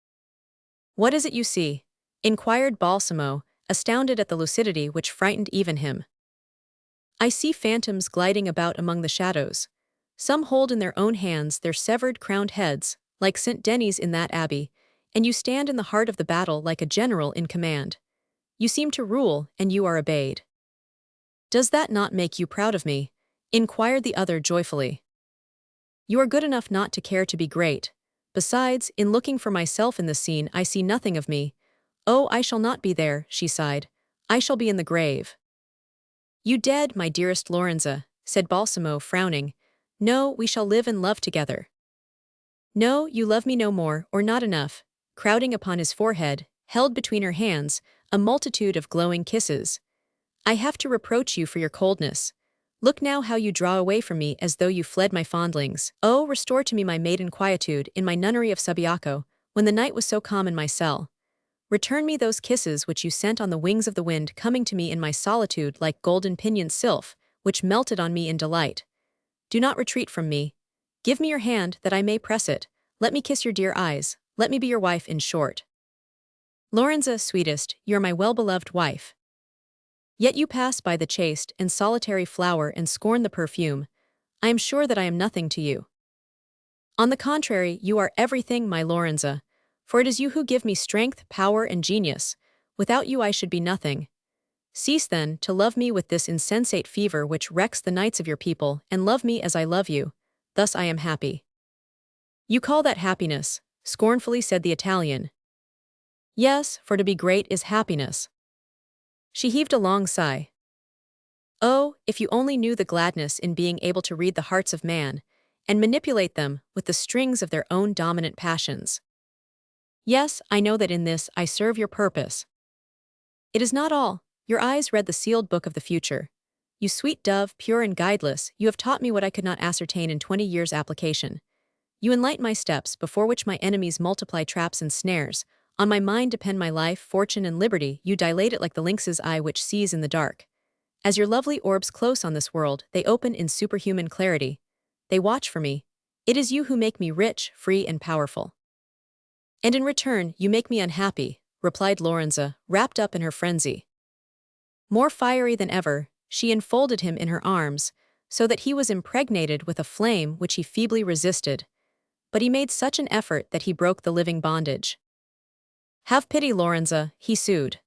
What is it you see? Inquired Balsamo, astounded at the lucidity which frightened even him. I see phantoms gliding about among the shadows. Some hold in their own hands their severed crowned heads, like St. Denis in that abbey, and you stand in the heart of the battle like a general in command. You seem to rule, and you are obeyed. Does that not make you proud of me? Inquired the other joyfully. You are good enough not to care to be great. Besides, in looking for myself in this scene I see nothing of me. Oh, I shall not be there, she sighed. I shall be in the grave. You dead, my dearest Lorenza, said Balsamo, frowning. No, we shall live and love together. No, you love me no more, or not enough. Crowding upon his forehead, held between her hands, a multitude of glowing kisses. I have to reproach you for your coldness. Look now how you draw away from me as though you fled my fondlings. Oh, restore to me my maiden quietude in my nunnery of Subiaco, when the night was so calm in my cell. Return me those kisses which you sent on the wings of the wind, coming to me in my solitude like golden pinioned sylph, which melted on me in delight. Do not retreat from me. Give me your hand that I may press it. Let me kiss your dear eyes. Let me be your wife, in short. Lorenza, sweetest, you are my well-beloved wife. Yet you pass by the chaste and solitary flower and scorn the perfume. I am sure that I am nothing to you. On the contrary, you are everything, my Lorenza, for it is you who give me strength, power, and genius. Without you I should be nothing. Cease then to love me with this insensate fever which wrecks the nights of your people, and love me as I love you. Thus I am happy. You call that happiness, scornfully said the Italian. Yes, for to be great is happiness. She heaved a long sigh. Oh, if you only knew the gladness in being able to read the hearts of man, and manipulate them with the strings of their own dominant passions. Yes, I know that in this I serve your purpose. It is not all. Your eyes read the sealed book of the future. You sweet dove, pure and guideless, you have taught me what I could not ascertain in 20 years' application. You enlighten my steps, before which my enemies multiply traps and snares. On my mind depend my life, fortune, and liberty. You dilate it like the lynx's eye which sees in the dark. As your lovely orbs close on this world, they open in superhuman clarity. They watch for me. It is you who make me rich, free, and powerful. And in return, you make me unhappy, replied Lorenza, wrapped up in her frenzy. More fiery than ever, she enfolded him in her arms, so that he was impregnated with a flame which he feebly resisted. But he made such an effort that he broke the living bondage. Have pity, Lorenza, he sued.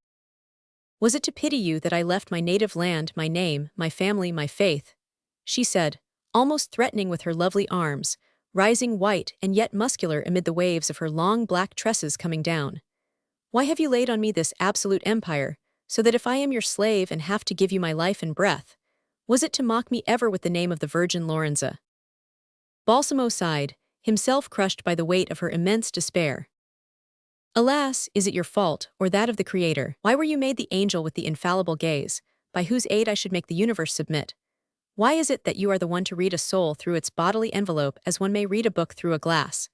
Was it to pity you that I left my native land, my name, my family, my faith? She said, almost threatening with her lovely arms, rising white and yet muscular amid the waves of her long black tresses coming down. Why have you laid on me this absolute empire, so that if I am your slave and have to give you my life and breath, was it to mock me ever with the name of the Virgin Lorenza? Balsamo sighed, himself crushed by the weight of her immense despair. Alas, is it your fault, or that of the Creator? Why were you made the angel with the infallible gaze, by whose aid I should make the universe submit? Why is it that you are the one to read a soul through its bodily envelope as one may read a book through a glass?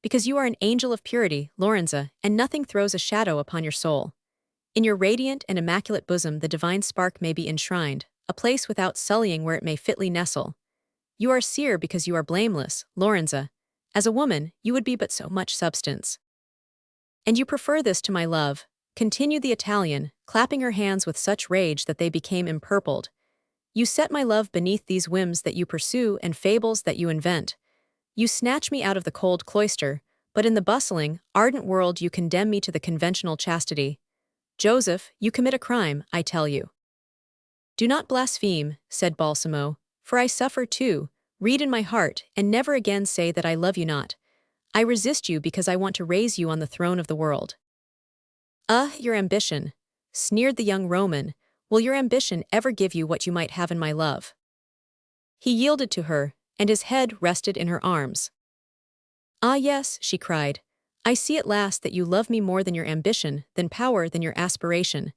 Because you are an angel of purity, Lorenza, and nothing throws a shadow upon your soul. In your radiant and immaculate bosom the divine spark may be enshrined, a place without sullying where it may fitly nestle. You are seer because you are blameless, Lorenza. As a woman, you would be but so much substance. And you prefer this to my love, continued the Italian, clapping her hands with such rage that they became empurpled. You set my love beneath these whims that you pursue and fables that you invent. You snatch me out of the cold cloister, but in the bustling, ardent world you condemn me to the conventional chastity. Joseph, you commit a crime, I tell you. Do not blaspheme, said Balsamo, for I suffer too. Read in my heart, and never again say that I love you not. I resist you because I want to raise you on the throne of the world. Your ambition, sneered the young Roman, will your ambition ever give you what you might have in my love? He yielded to her, and his head rested in her arms. Ah yes, she cried, I see at last that you love me more than your ambition, than power, than your aspiration.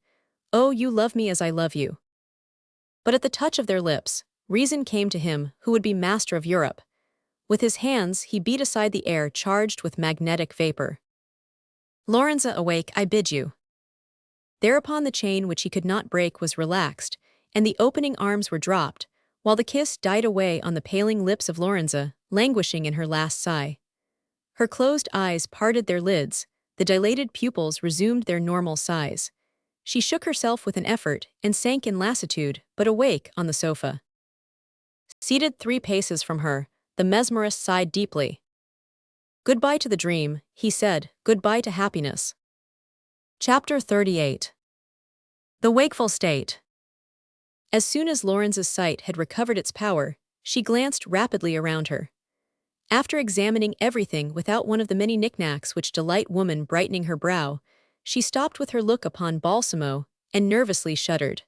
Oh, you love me as I love you. But at the touch of their lips, reason came to him who would be master of Europe. With his hands he beat aside the air charged with magnetic vapor. Lorenza, awake, I bid you. Thereupon the chain which he could not break was relaxed, and the opening arms were dropped, while the kiss died away on the paling lips of Lorenza, languishing in her last sigh. Her closed eyes parted their lids, the dilated pupils resumed their normal size. She shook herself with an effort and sank in lassitude, but awake, on the sofa. Seated 3 paces from her, the mesmerist sighed deeply. Goodbye to the dream, he said, goodbye to happiness. Chapter 38. The wakeful state. As soon as Lorenza's sight had recovered its power, she glanced rapidly around her. After examining everything without one of the many knickknacks which delight woman brightening her brow, she stopped with her look upon Balsamo, and nervously shuddered.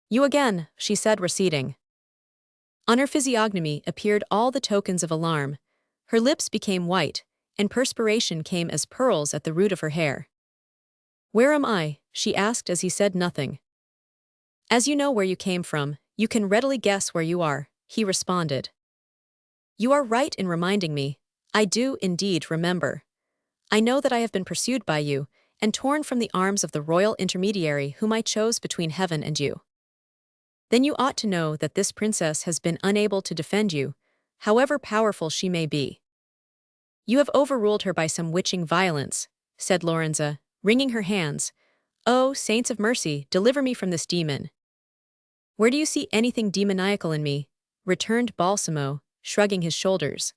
You again, she said, receding. On her physiognomy appeared all the tokens of alarm. Her lips became white, and perspiration came as pearls at the root of her hair. Where am I? She asked as he said nothing. As you know where you came from, you can readily guess where you are, he responded. You are right in reminding me. I do indeed remember. I know that I have been pursued by you, and torn from the arms of the royal intermediary whom I chose between heaven and you. Then you ought to know that this princess has been unable to defend you, however powerful she may be. You have overruled her by some witching violence, said Lorenza, wringing her hands. Oh, saints of mercy, deliver me from this demon. Where do you see anything demoniacal in me? Returned Balsamo, shrugging his shoulders.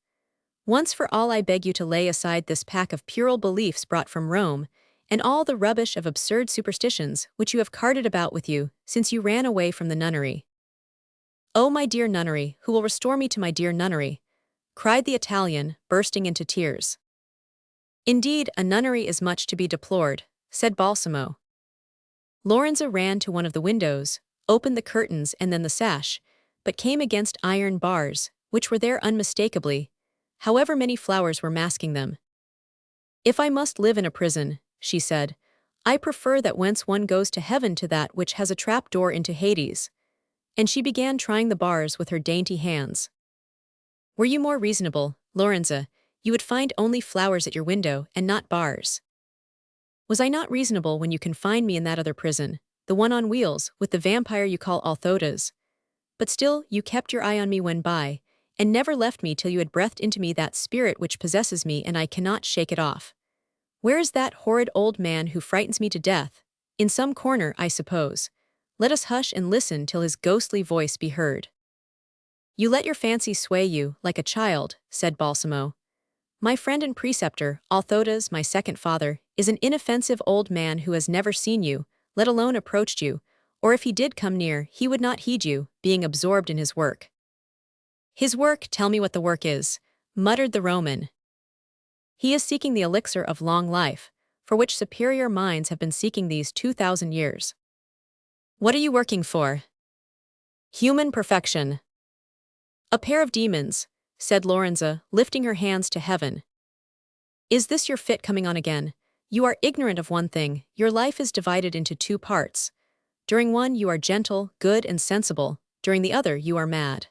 Once for all I beg you to lay aside this pack of puerile beliefs brought from Rome, and all the rubbish of absurd superstitions which you have carted about with you since you ran away from the nunnery. Oh, my dear nunnery, who will restore me to my dear nunnery? Cried the Italian, bursting into tears. Indeed, a nunnery is much to be deplored, said Balsamo. Lorenza ran to one of the windows, opened the curtains and then the sash, but came against iron bars, which were there unmistakably, however many flowers were masking them. If I must live in a prison, she said, I prefer that whence one goes to heaven to that which has a trap door into Hades. And she began trying the bars with her dainty hands. Were you more reasonable, Lorenza, you would find only flowers at your window and not bars. Was I not reasonable when you confined me in that other prison, the one on wheels, with the vampire you call Althotas? But still you kept your eye on me when by, and never left me till you had breathed into me that spirit which possesses me and I cannot shake it off. Where is that horrid old man who frightens me to death? In some corner, I suppose. Let us hush and listen till his ghostly voice be heard. You let your fancy sway you, like a child, said Balsamo. My friend and preceptor, Althotas, my second father, is an inoffensive old man who has never seen you. let alone approached you, or if he did come near, he would not heed you, being absorbed in his work. His work, tell me what the work is, muttered the Roman. He is seeking the elixir of long life, for which superior minds have been seeking these 2,000 years. What are you working for? Human perfection. A pair of demons, said Lorenza, lifting her hands to heaven. Is this your fit coming on again? You are ignorant of one thing, your life is divided into two parts. During one you are gentle, good and sensible, during the other you are mad.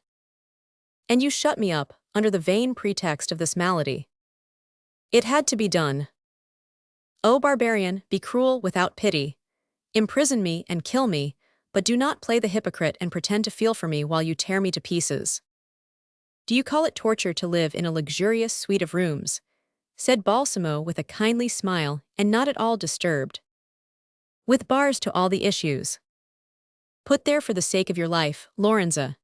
And you shut me up, under the vain pretext of this malady. It had to be done. O barbarian, be cruel without pity. Imprison me and kill me, but do not play the hypocrite and pretend to feel for me while you tear me to pieces. Do you call it torture to live in a luxurious suite of rooms? Said Balsamo with a kindly smile and not at all disturbed. With bars to all the issues. Put there for the sake of your life, Lorenza.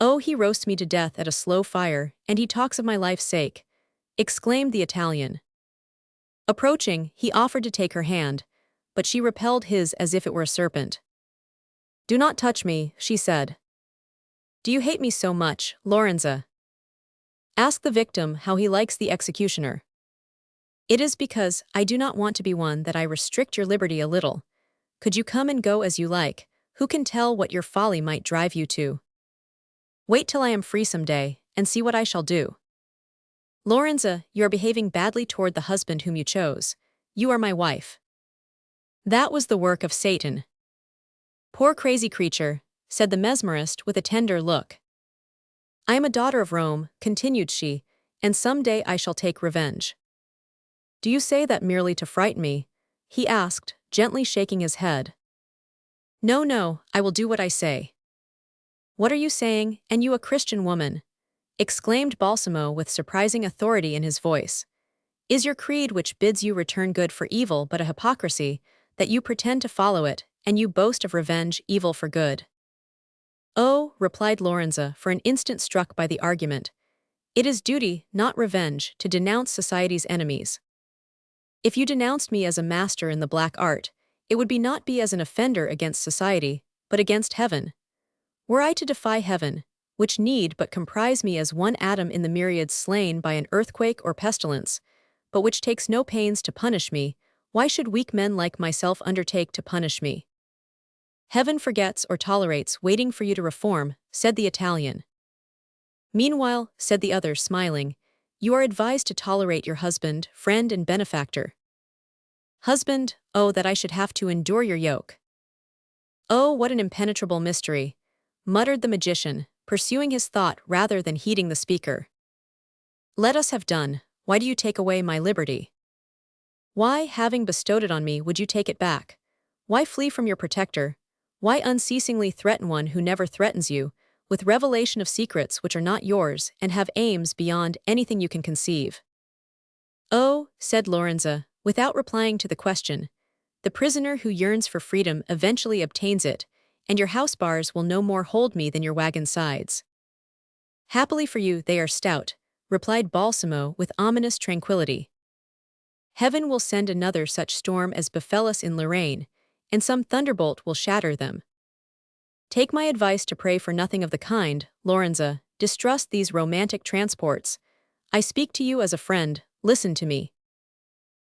Oh, he roasts me to death at a slow fire, and he talks of my life's sake, exclaimed the Italian. Approaching, he offered to take her hand, but she repelled his as if it were a serpent. Do not touch me, she said. Do you hate me so much, Lorenza? Ask the victim how he likes the executioner. It is because I do not want to be one that I restrict your liberty a little. Could you come and go as you like? Who can tell what your folly might drive you to? Wait till I am free some day, and see what I shall do. Lorenza, you are behaving badly toward the husband whom you chose. You are my wife. That was the work of Satan. Poor crazy creature, said the mesmerist with a tender look. I am a daughter of Rome, continued she, and some day I shall take revenge. Do you say that merely to frighten me? He asked, gently shaking his head. No, no, I will do what I say. What are you saying, and you a Christian woman? Exclaimed Balsamo with surprising authority in his voice. Is your creed which bids you return good for evil but a hypocrisy, that you pretend to follow it, and you boast of revenge evil for good? Oh, replied Lorenza, for an instant struck by the argument, it is duty, not revenge, to denounce society's enemies. If you denounced me as a master in the black art, it would not be as an offender against society, but against heaven. Were I to defy heaven, which need but comprise me as one atom in the myriad slain by an earthquake or pestilence, but which takes no pains to punish me, why should weak men like myself undertake to punish me? Heaven forgets or tolerates waiting for you to reform, said the Italian. Meanwhile, said the other, smiling, you are advised to tolerate your husband, friend and benefactor. Husband, oh, that I should have to endure your yoke. Oh, what an impenetrable mystery, muttered the magician, pursuing his thought rather than heeding the speaker. Let us have done. Why do you take away my liberty? Why, having bestowed it on me, would you take it back? Why flee from your protector? Why unceasingly threaten one who never threatens you, with revelation of secrets which are not yours and have aims beyond anything you can conceive? Oh, said Lorenza, without replying to the question, the prisoner who yearns for freedom eventually obtains it, and your house bars will no more hold me than your wagon sides. Happily for you, they are stout, replied Balsamo with ominous tranquility. Heaven will send another such storm as befell us in Lorraine, and some thunderbolt will shatter them. Take my advice to pray for nothing of the kind, Lorenza, distrust these romantic transports. I speak to you as a friend, listen to me.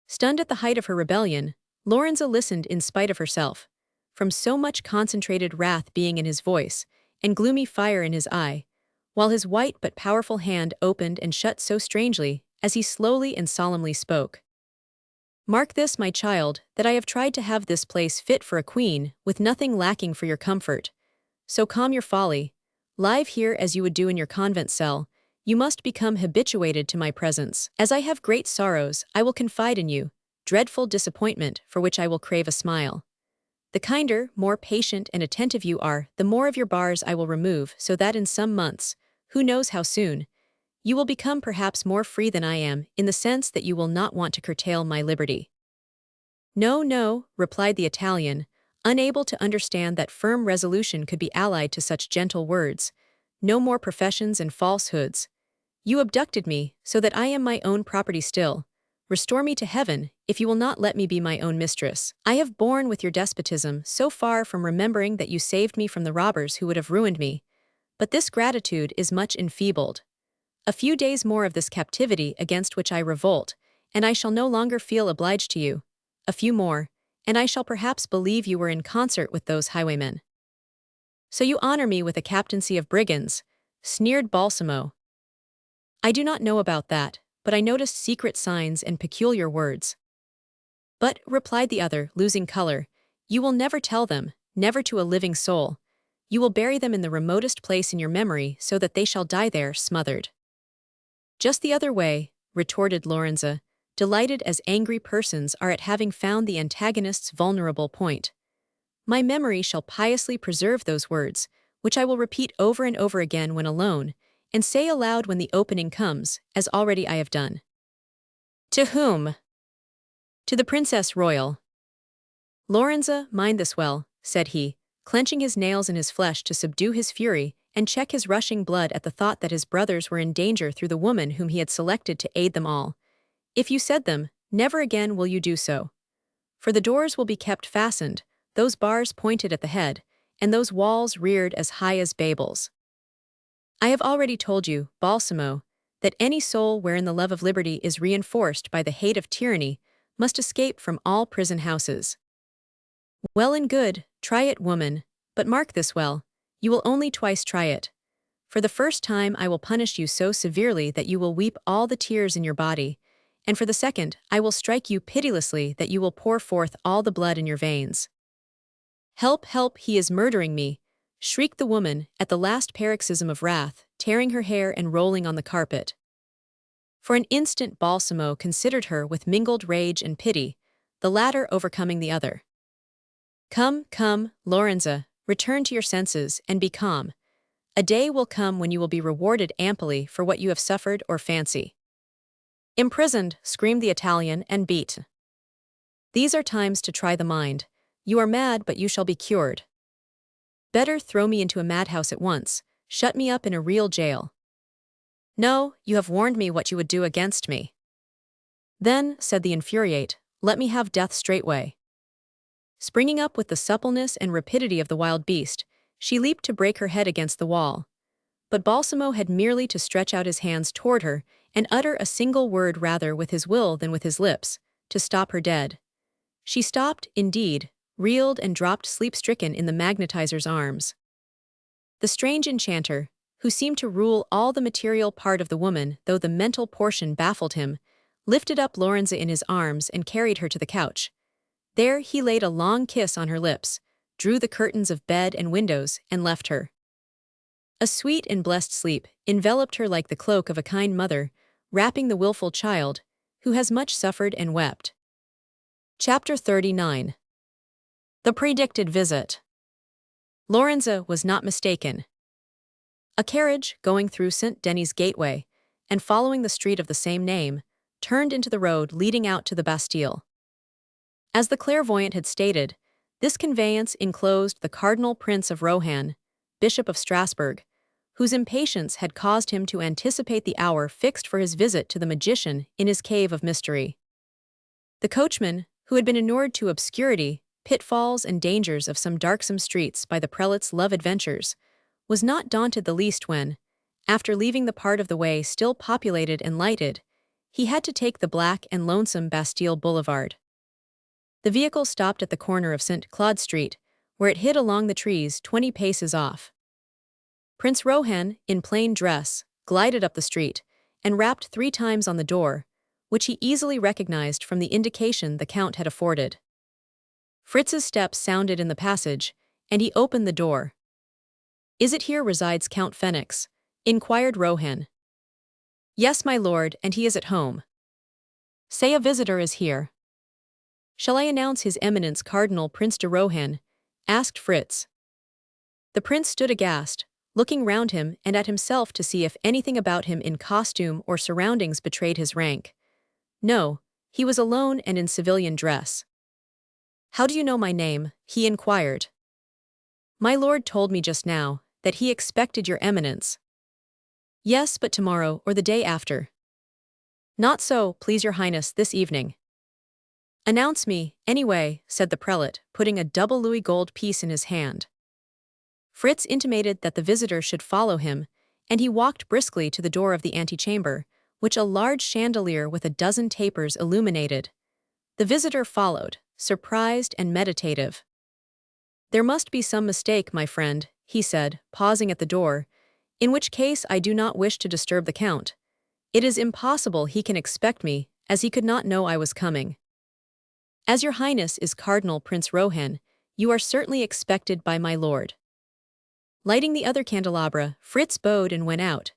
Stunned at the height of her rebellion, Lorenza listened in spite of herself, from so much concentrated wrath being in his voice, and gloomy fire in his eye, while his white but powerful hand opened and shut so strangely, as he slowly and solemnly spoke. Mark this, my child, that I have tried to have this place fit for a queen, with nothing lacking for your comfort. So calm your folly. Live here as you would do in your convent cell. You must become habituated to my presence. As I have great sorrows, I will confide in you, dreadful disappointment for which I will crave a smile. The kinder, more patient and attentive you are, the more of your bars I will remove, so that in some months, who knows how soon, you will become perhaps more free than I am, in the sense that you will not want to curtail my liberty. No, no, replied the Italian, unable to understand that firm resolution could be allied to such gentle words. No more professions and falsehoods. You abducted me, so that I am my own property still. restore me to heaven, if you will not let me be my own mistress. I have borne with your despotism so far from remembering that you saved me from the robbers who would have ruined me, but this gratitude is much enfeebled. A few days more of this captivity against which I revolt, and I shall no longer feel obliged to you. A few more, and I shall perhaps believe you were in concert with those highwaymen. So you honor me with a captaincy of brigands, sneered Balsamo. I do not know about that, but I noticed secret signs and peculiar words. But, replied the other, losing color, you will never tell them, never to a living soul. You will bury them in the remotest place in your memory so that they shall die there, smothered. Just the other way, retorted Lorenza, delighted as angry persons are at having found the antagonist's vulnerable point. My memory shall piously preserve those words, which I will repeat over and over again when alone, and say aloud when the opening comes, as already I have done. To whom? To the Princess Royal. Lorenza, mind this well, said he, clenching his nails in his flesh to subdue his fury and check his rushing blood at the thought that his brothers were in danger through the woman whom he had selected to aid them all. If you said them, never again will you do so. For the doors will be kept fastened, those bars pointed at the head, and those walls reared as high as Babel's. I have already told you, Balsamo, that any soul wherein the love of liberty is reinforced by the hate of tyranny must escape from all prison houses. Well and good, try it, woman, but mark this well, you will only twice try it. For the first time I will punish you so severely that you will weep all the tears in your body, and for the second I will strike you pitilessly that you will pour forth all the blood in your veins. Help, help, he is murdering me, shrieked the woman at the last paroxysm of wrath, tearing her hair and rolling on the carpet. For an instant Balsamo considered her with mingled rage and pity, the latter overcoming the other. Come, come, Lorenza, return to your senses and be calm. A day will come when you will be rewarded amply for what you have suffered or fancy. Imprisoned, screamed the Italian, and beat. These are times to try the mind. You are mad, but you shall be cured. Better throw me into a madhouse at once, shut me up in a real jail. No, you have warned me what you would do against me. Then, said the infuriate, let me have death straightway. Springing up with the suppleness and rapidity of the wild beast, she leaped to break her head against the wall. But Balsamo had merely to stretch out his hands toward her and utter a single word rather with his will than with his lips, to stop her dead. She stopped, indeed, reeled and dropped sleep-stricken in the magnetizer's arms. The strange enchanter, who seemed to rule all the material part of the woman though the mental portion baffled him, lifted up Lorenza in his arms and carried her to the couch. There he laid a long kiss on her lips, drew the curtains of bed and windows, and left her. A sweet and blessed sleep enveloped her like the cloak of a kind mother, wrapping the willful child, who has much suffered and wept. Chapter 39. The predicted visit. Lorenza was not mistaken. A carriage, going through St. Denis Gateway, and following the street of the same name, turned into the road leading out to the Bastille. As the clairvoyant had stated, this conveyance enclosed the Cardinal Prince of Rohan, Bishop of Strasbourg, whose impatience had caused him to anticipate the hour fixed for his visit to the magician in his cave of mystery. The coachman, who had been inured to obscurity, pitfalls and dangers of some darksome streets by the prelate's love adventures, was not daunted the least when, after leaving the part of the way still populated and lighted, he had to take the black and lonesome Bastille Boulevard. The vehicle stopped at the corner of St. Claude Street, where it hid along the trees 20 paces off. Prince Rohan, in plain dress, glided up the street, and rapped 3 times on the door, which he easily recognized from the indication the Count had afforded. Fritz's steps sounded in the passage, and he opened the door. "Is it here resides Count Phoenix?" inquired Rohan. "Yes, my lord, and he is at home." "Say a visitor is here." "Shall I announce His Eminence Cardinal Prince de Rohan?" asked Fritz. The prince stood aghast, looking round him and at himself to see if anything about him in costume or surroundings betrayed his rank. No, he was alone and in civilian dress. "How do you know my name?" he inquired. "My lord told me just now that he expected your eminence." "Yes, but tomorrow or the day after." Not so, please your highness, this evening. Announce me, anyway, said the prelate, putting a double louis gold piece in his hand. Fritz intimated that the visitor should follow him, and he walked briskly to the door of the antechamber, which a large chandelier with a dozen tapers illuminated. The visitor followed, surprised and meditative. There must be some mistake, my friend, he said, pausing at the door, in which case I do not wish to disturb the count. It is impossible he can expect me, as he could not know I was coming. As your highness is Cardinal Prince Rohan, you are certainly expected by my lord. Lighting the other candelabra, Fritz bowed and went out.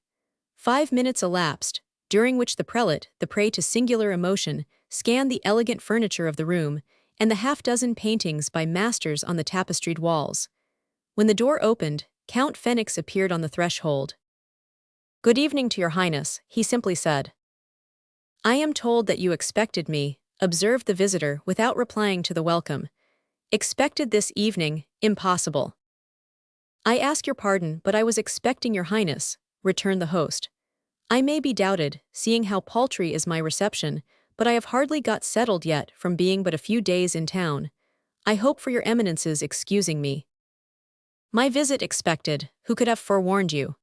5 minutes elapsed, during which the prelate, the prey to singular emotion, scanned the elegant furniture of the room and the half-dozen paintings by masters on the tapestried walls. When the door opened, Count Phoenix appeared on the threshold. Good evening to your highness, he simply said. I am told that you expected me, observed the visitor without replying to the welcome. Expected this evening, impossible. I ask your pardon, but I was expecting your highness, returned the host. I may be doubted, seeing how paltry is my reception, but I have hardly got settled yet from being but a few days in town. I hope for your eminence's excusing me. My visit expected, who could have forewarned you?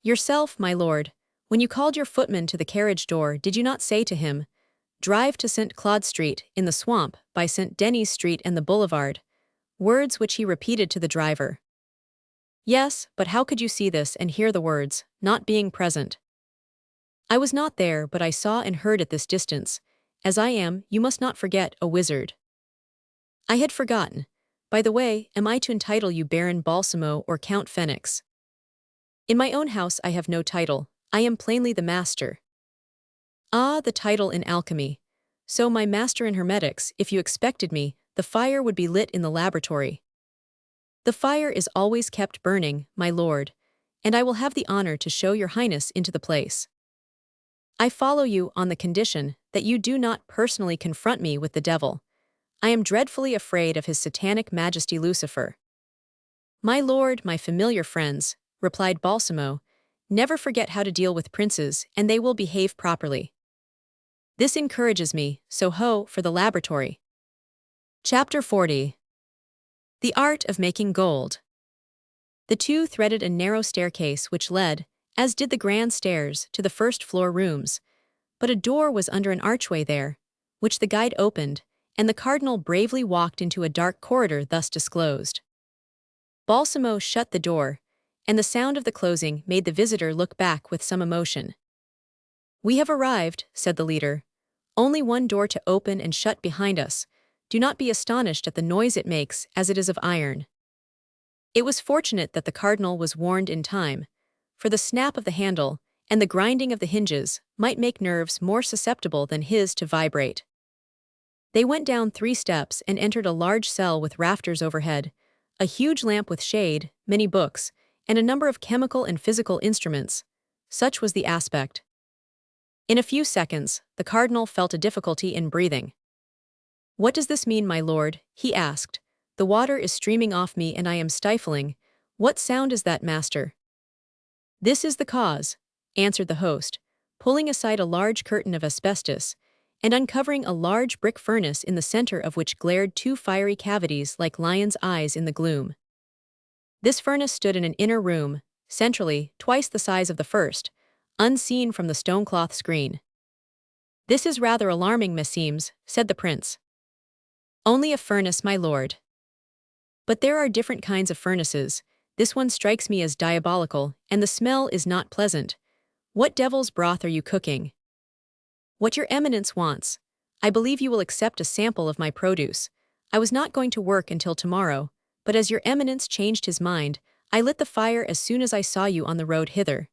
Yourself, my lord. When you called your footman to the carriage door, did you not say to him, drive to St. Claude Street, in the swamp, by St. Denis Street and the boulevard? Words which he repeated to the driver. Yes, but how could you see this and hear the words, not being present? I was not there, but I saw and heard at this distance. As I am, you must not forget, a wizard. I had forgotten. By the way, am I to entitle you Baron Balsamo or Count Phoenix? In my own house I have no title, I am plainly the master. Ah, the title in alchemy. So my master in hermetics, if you expected me, the fire would be lit in the laboratory. The fire is always kept burning, my lord, and I will have the honor to show your highness into the place. I follow you on the condition that you do not personally confront me with the devil. I am dreadfully afraid of his satanic majesty Lucifer. My lord, my familiar friends, replied Balsamo, never forget how to deal with princes, and they will behave properly. This encourages me, so ho, for the laboratory. Chapter 40. The Art of Making Gold. The two threaded a narrow staircase which led, as did the grand stairs, to the first-floor rooms, but a door was under an archway there, which the guide opened, and the cardinal bravely walked into a dark corridor thus disclosed. Balsamo shut the door, and the sound of the closing made the visitor look back with some emotion. We have arrived, said the leader. Only one door to open and shut behind us. Do not be astonished at the noise it makes, as it is of iron. It was fortunate that the cardinal was warned in time, for the snap of the handle and the grinding of the hinges might make nerves more susceptible than his to vibrate. They went down 3 steps and entered a large cell with rafters overhead, a huge lamp with shade, many books, and a number of chemical and physical instruments. Such was the aspect. In a few seconds, the cardinal felt a difficulty in breathing. What does this mean, my lord? He asked. The water is streaming off me and I am stifling. What sound is that, master? This is the cause, answered the host, pulling aside a large curtain of asbestos, and uncovering a large brick furnace in the center of which glared 2 fiery cavities like lions' eyes in the gloom. This furnace stood in an inner room, centrally, twice the size of the first, unseen from the stonecloth screen. This is rather alarming, meseems, said the prince. Only a furnace, my lord. But there are different kinds of furnaces. This one strikes me as diabolical, and the smell is not pleasant. What devil's broth are you cooking? What your eminence wants. I believe you will accept a sample of my produce. I was not going to work until tomorrow, but as your eminence changed his mind, I lit the fire as soon as I saw you on the road hither.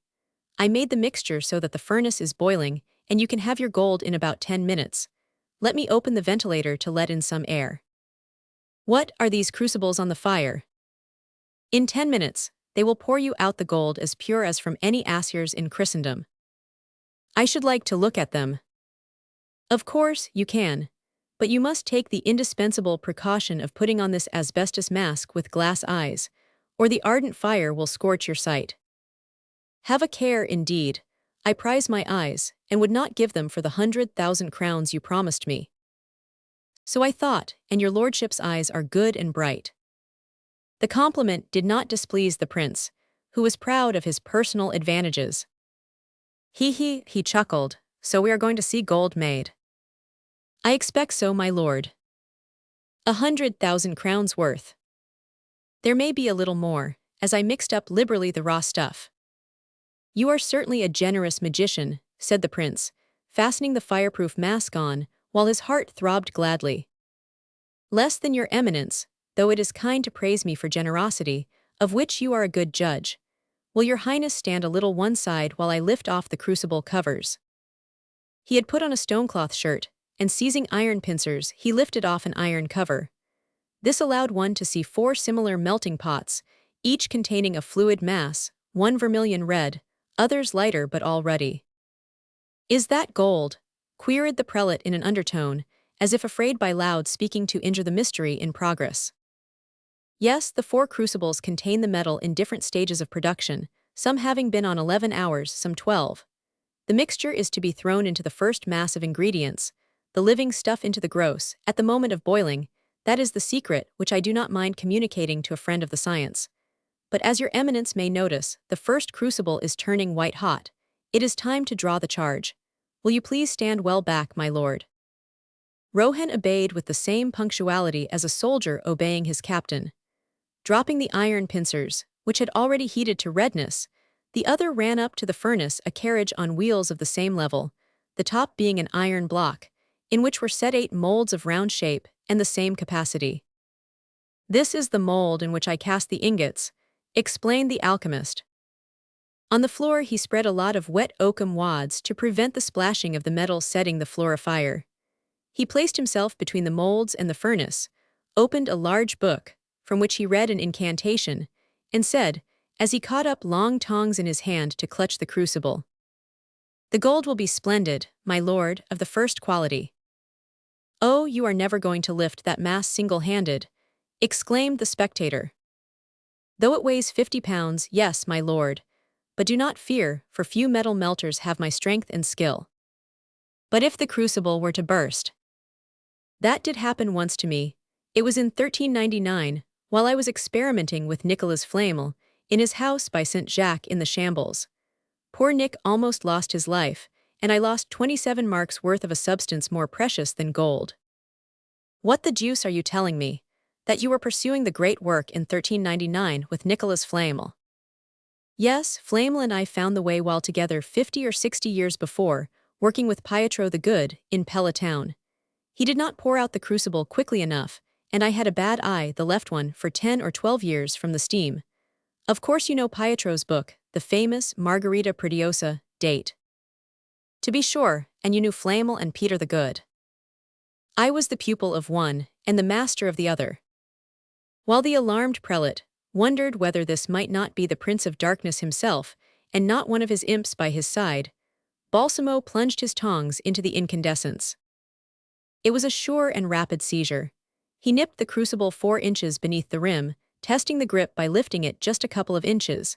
I made the mixture so that the furnace is boiling, and you can have your gold in about 10 minutes. Let me open the ventilator to let in some air. What are these crucibles on the fire? In 10 minutes, they will pour you out the gold as pure as from any assiers in Christendom. I should like to look at them. Of course, you can, but you must take the indispensable precaution of putting on this asbestos mask with glass eyes, or the ardent fire will scorch your sight. Have a care indeed. I prize my eyes, and would not give them for the 100,000 crowns you promised me. So I thought, and your lordship's eyes are good and bright. The compliment did not displease the prince, who was proud of his personal advantages. He chuckled, so we are going to see gold made. I expect so, my lord. 100,000 crowns worth. There may be a little more, as I mixed up liberally the raw stuff. You are certainly a generous magician, said the prince, fastening the fireproof mask on, while his heart throbbed gladly. Less than your eminence, though it is kind to praise me for generosity, of which you are a good judge. Will your highness stand a little one side while I lift off the crucible covers? He had put on a stonecloth shirt, and seizing iron pincers, he lifted off an iron cover. This allowed one to see 4 similar melting pots, each containing a fluid mass, one vermilion red, others lighter but all ruddy. Is that gold? Queried the prelate in an undertone, as if afraid by loud speaking to injure the mystery in progress. Yes, the 4 crucibles contain the metal in different stages of production, some having been on 11 hours, some 12. The mixture is to be thrown into the first mass of ingredients, the living stuff into the gross, at the moment of boiling. That is the secret which I do not mind communicating to a friend of the science. But as your eminence may notice, the first crucible is turning white hot. It is time to draw the charge. Will you please stand well back, my lord? Rohan obeyed with the same punctuality as a soldier obeying his captain. Dropping the iron pincers, which had already heated to redness, the other ran up to the furnace, a carriage on wheels of the same level, the top being an iron block, in which were set 8 molds of round shape and the same capacity. This is the mold in which I cast the ingots, explained the alchemist. On the floor he spread a lot of wet oakum wads to prevent the splashing of the metal setting the floor afire. He placed himself between the molds and the furnace, opened a large book, from which he read an incantation, and said, as he caught up long tongs in his hand to clutch the crucible, "The gold will be splendid, my lord, of the first quality." "Oh, you are never going to lift that mass single-handed," exclaimed the spectator. "Though it weighs 50 pounds, yes, my lord, but do not fear, for few metal melters have my strength and skill. But if the crucible were to burst—" That did happen once to me. It was in 1399, while I was experimenting with Nicolas Flamel, in his house by St. Jacques in the Shambles. Poor Nick almost lost his life, and I lost 27 marks worth of a substance more precious than gold. What the deuce are you telling me? That you were pursuing the great work in 1399 with Nicolas Flamel? Yes, Flamel and I found the way while together 50 or 60 years before, working with Pietro the Good in Pella Town. He did not pour out the crucible quickly enough, and I had a bad eye, the left one, for 10 or 12 years from the steam. Of course you know Pietro's book, the famous Margherita Prediosa, date. To be sure, and you knew Flamel and Peter the Good. I was the pupil of one, and the master of the other. While the alarmed prelate wondered whether this might not be the Prince of Darkness himself, and not one of his imps by his side, Balsamo plunged his tongs into the incandescence. It was a sure and rapid seizure. He nipped the crucible 4 inches beneath the rim, testing the grip by lifting it just a couple of inches.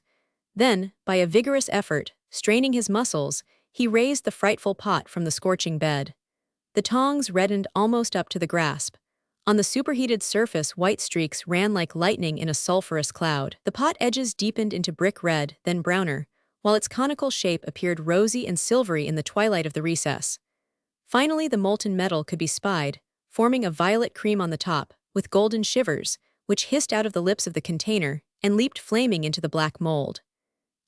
Then, by a vigorous effort, straining his muscles, he raised the frightful pot from the scorching bed. The tongs reddened almost up to the grasp. On the superheated surface, white streaks ran like lightning in a sulphurous cloud. The pot edges deepened into brick red, then browner, while its conical shape appeared rosy and silvery in the twilight of the recess. Finally, the molten metal could be spied, forming a violet cream on the top, with golden shivers, which hissed out of the lips of the container and leaped flaming into the black mold.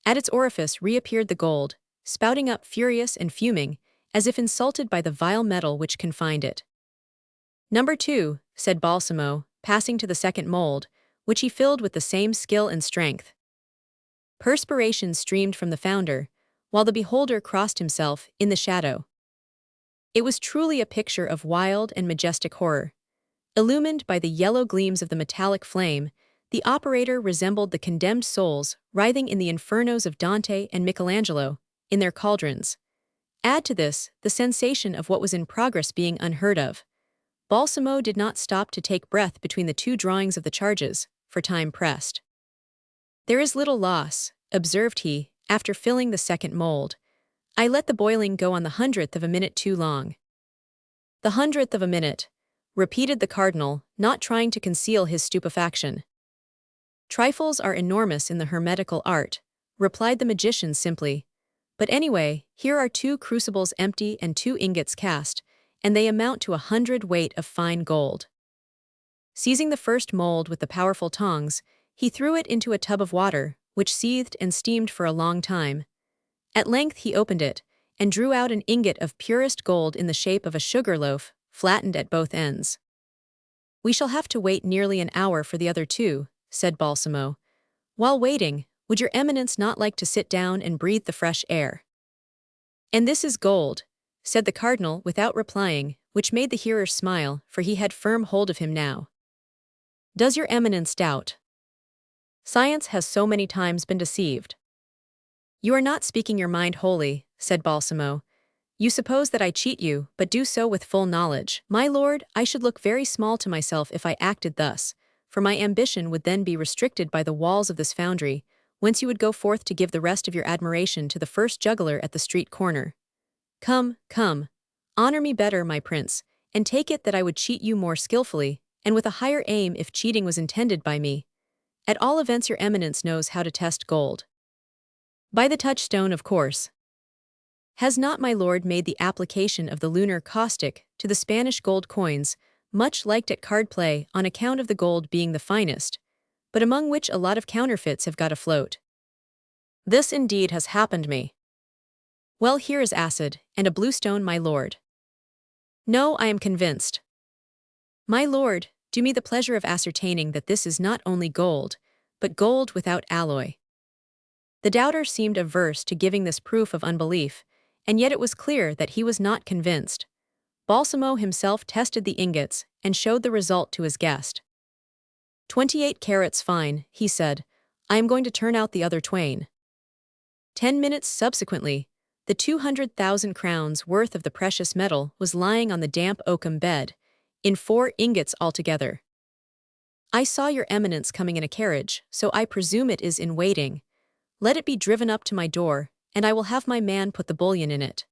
At its orifice reappeared the gold, spouting up furious and fuming, as if insulted by the vile metal which confined it. "Number 2, said Balsamo, passing to the second mold, which he filled with the same skill and strength. Perspiration streamed from the founder, while the beholder crossed himself in the shadow. It was truly a picture of wild and majestic horror. Illumined by the yellow gleams of the metallic flame, the operator resembled the condemned souls writhing in the infernos of Dante and Michelangelo, in their cauldrons. Add to this the sensation of what was in progress being unheard of. Balsamo did not stop to take breath between the 2 drawings of the charges, for time pressed. "There is little loss," observed he, after filling the second mold. I let the boiling go on the 100th of a minute too long. The 100th of a minute, repeated the cardinal, not trying to conceal his stupefaction. Trifles are enormous in the hermetical art, replied the magician simply. But anyway, here are 2 crucibles empty and 2 ingots cast, and they amount to 100 weight of fine gold. Seizing the first mold with the powerful tongs, he threw it into a tub of water, which seethed and steamed for a long time. At length he opened it, and drew out an ingot of purest gold in the shape of a sugar loaf, flattened at both ends. We shall have to wait nearly an hour for the other 2, said Balsamo. While waiting, would your eminence not like to sit down and breathe the fresh air? And this is gold, said the cardinal without replying, which made the hearer smile, for he had firm hold of him now. Does your eminence doubt? Science has so many times been deceived. You are not speaking your mind wholly, said Balsamo. You suppose that I cheat you, but do so with full knowledge. My lord, I should look very small to myself if I acted thus, for my ambition would then be restricted by the walls of this foundry, whence you would go forth to give the rest of your admiration to the first juggler at the street corner. Come, come, honor me better, my prince, and take it that I would cheat you more skillfully, and with a higher aim if cheating was intended by me. At all events your eminence knows how to test gold. By the touchstone, of course. Has not my lord made the application of the lunar caustic to the Spanish gold coins, much liked at card play on account of the gold being the finest, but among which a lot of counterfeits have got afloat? This indeed has happened me. Well, here is acid, and a blue stone, my lord. No, I am convinced. My lord, do me the pleasure of ascertaining that this is not only gold, but gold without alloy. The doubter seemed averse to giving this proof of unbelief, and yet it was clear that he was not convinced. Balsamo himself tested the ingots and showed the result to his guest. 28 carats fine, he said. I am going to turn out the other twain. 10 minutes subsequently, the 200,000 crowns worth of the precious metal was lying on the damp oakum bed, in 4 ingots altogether. I saw your eminence coming in a carriage, so I presume it is in waiting. Let it be driven up to my door, and I will have my man put the bullion in it.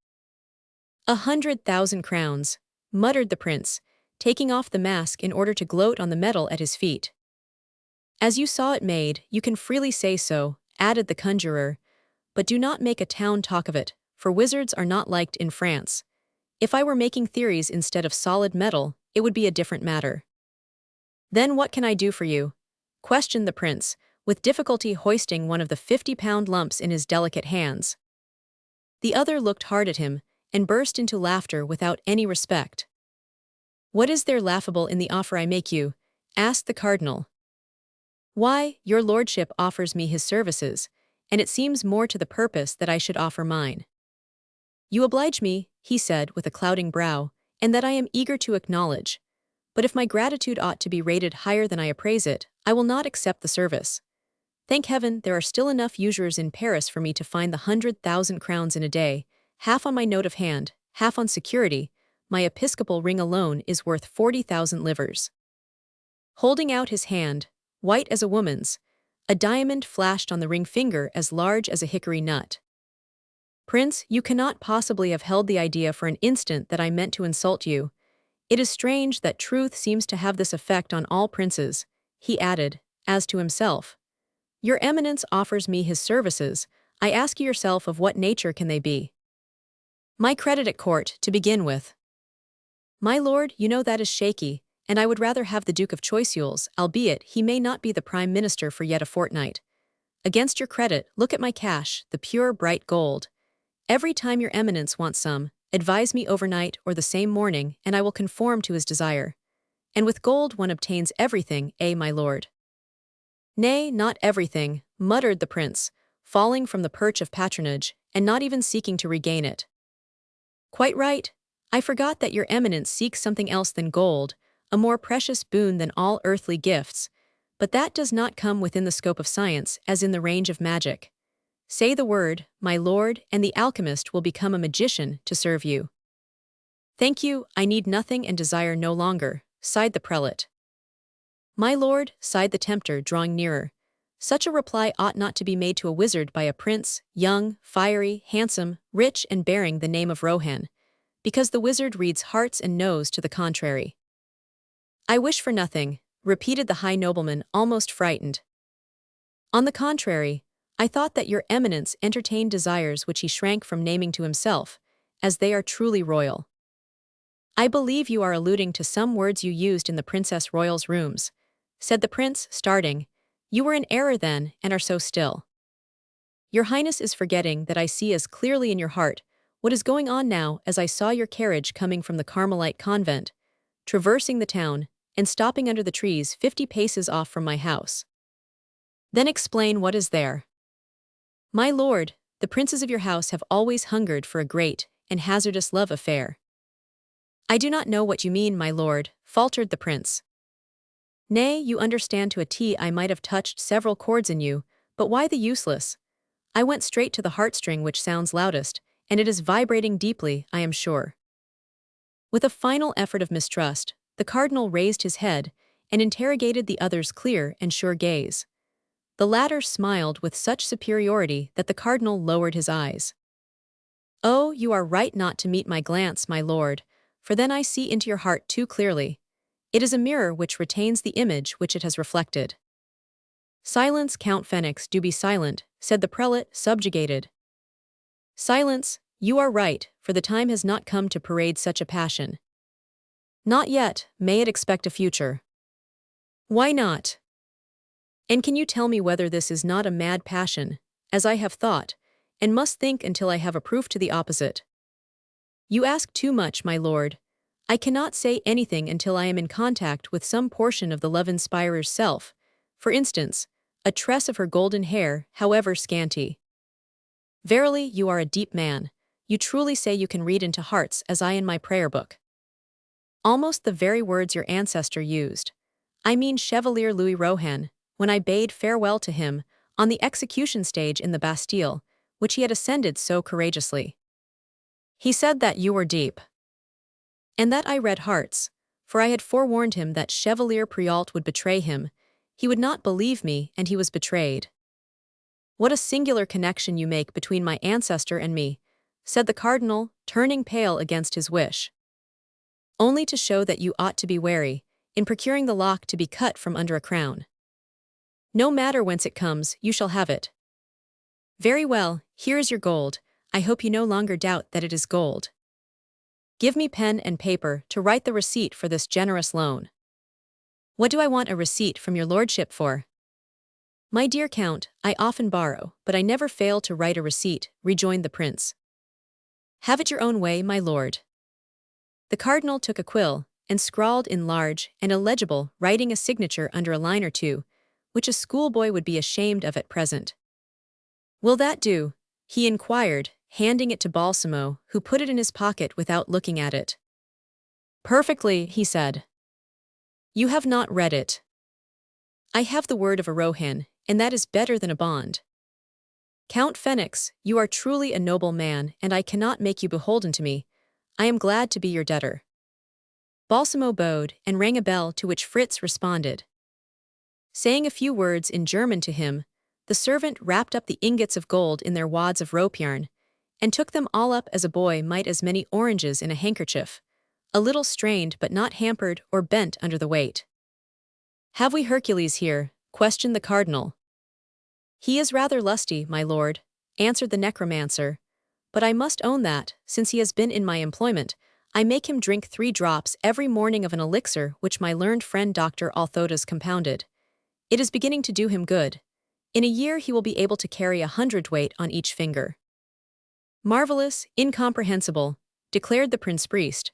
100,000 crowns, muttered the prince, taking off the mask in order to gloat on the metal at his feet. As you saw it made, you can freely say so, added the conjurer, but do not make a town talk of it, for wizards are not liked in France. If I were making theories instead of solid metal, it would be a different matter. Then what can I do for you? Questioned the prince, with difficulty hoisting one of the 50-pound lumps in his delicate hands. The other looked hard at him, and burst into laughter without any respect. What is there laughable in the offer I make you? Asked the cardinal. Why, your lordship offers me his services, and it seems more to the purpose that I should offer mine. You oblige me, he said with a clouding brow, and that I am eager to acknowledge. But if my gratitude ought to be rated higher than I appraise it, I will not accept the service. Thank heaven there are still enough usurers in Paris for me to find the 100,000 crowns in a day, half on my note of hand, half on security. My episcopal ring alone is worth 40,000 livres. Holding out his hand, white as a woman's, a diamond flashed on the ring finger as large as a hickory nut. Prince, you cannot possibly have held the idea for an instant that I meant to insult you. It is strange that truth seems to have this effect on all princes, he added, as to himself. Your eminence offers me his services. I ask yourself of what nature can they be? My credit at court, to begin with. My lord, you know that is shaky, and I would rather have the Duke of Choiseul's, albeit he may not be the prime minister for yet a fortnight. Against your credit, look at my cash, the pure bright gold. Every time your eminence wants some, advise me overnight or the same morning, and I will conform to his desire. And with gold one obtains everything, my lord. Nay, not everything, muttered the prince, falling from the perch of patronage, and not even seeking to regain it. Quite right. I forgot that your eminence seeks something else than gold, a more precious boon than all earthly gifts, but that does not come within the scope of science as in the range of magic. Say the word, my lord, and the alchemist will become a magician to serve you. Thank you, I need nothing and desire no longer, sighed the prelate. My lord, sighed the tempter, drawing nearer, Such a reply ought not to be made to a wizard by a prince, young, fiery, handsome, rich, and bearing the name of Rohan, because the wizard reads hearts and knows to the contrary. I wish for nothing, repeated the high nobleman, almost frightened. On the contrary, I thought that your eminence entertained desires which he shrank from naming to himself, as they are truly royal. I believe you are alluding to some words you used in the Princess Royal's rooms, said the prince, starting. You were in error then, and are so still. Your Highness is forgetting that I see as clearly in your heart what is going on now as I saw your carriage coming from the Carmelite convent, traversing the town, and stopping under the trees 50 paces off from my house. Then explain what is there. My lord, the princes of your house have always hungered for a great and hazardous love affair. I do not know what you mean, my lord, faltered the prince. Nay, you understand to a T. I might have touched several chords in you, but why the useless? I went straight to the heartstring which sounds loudest, and it is vibrating deeply, I am sure. With a final effort of mistrust, the cardinal raised his head and interrogated the other's clear and sure gaze. The latter smiled with such superiority that the cardinal lowered his eyes. Oh, you are right not to meet my glance, my lord, for then I see into your heart too clearly. It is a mirror which retains the image which it has reflected. Silence, Count Phoenix, do be silent, said the prelate, subjugated. Silence, you are right, for the time has not come to parade such a passion. Not yet, may it expect a future. Why not? And can you tell me whether this is not a mad passion, as I have thought, and must think until I have a proof to the opposite? You ask too much, my lord. I cannot say anything until I am in contact with some portion of the love-inspirer's self, for instance, a tress of her golden hair, however scanty. Verily, you are a deep man. You truly say you can read into hearts as I in my prayer book. Almost the very words your ancestor used. I mean Chevalier Louis Rohan, when I bade farewell to him on the execution stage in the Bastille, which he had ascended so courageously. He said that you were deep. And that I read hearts, for I had forewarned him that Chevalier Priault would betray him. He would not believe me, and he was betrayed. What a singular connection you make between my ancestor and me, said the cardinal, turning pale against his wish. Only to show that you ought to be wary, in procuring the lock to be cut from under a crown. No matter whence it comes, you shall have it. Very well, here is your gold. I hope you no longer doubt that it is gold. Give me pen and paper to write the receipt for this generous loan. What do I want a receipt from your lordship for? My dear Count, I often borrow, but I never fail to write a receipt, rejoined the prince. Have it your own way, my lord. The cardinal took a quill, and scrawled in large and illegible writing a signature under a line or two, which a schoolboy would be ashamed of at present. Will that do? He inquired, handing it to Balsamo, who put it in his pocket without looking at it. Perfectly, he said. You have not read it. I have the word of a Rohan, and that is better than a bond. Count Phoenix, you are truly a noble man, and I cannot make you beholden to me. I am glad to be your debtor. Balsamo bowed and rang a bell to which Fritz responded. Saying a few words in German to him, the servant wrapped up the ingots of gold in their wads of rope yarn, and took them all up as a boy might as many oranges in a handkerchief, a little strained but not hampered or bent under the weight. Have we Hercules here? Questioned the cardinal. He is rather lusty, my lord, answered the necromancer, but I must own that, since he has been in my employment, I make him drink 3 drops every morning of an elixir which my learned friend Dr. Althotas compounded. It is beginning to do him good. In a year he will be able to carry 100 weight on each finger. Marvelous, incomprehensible, declared the prince priest.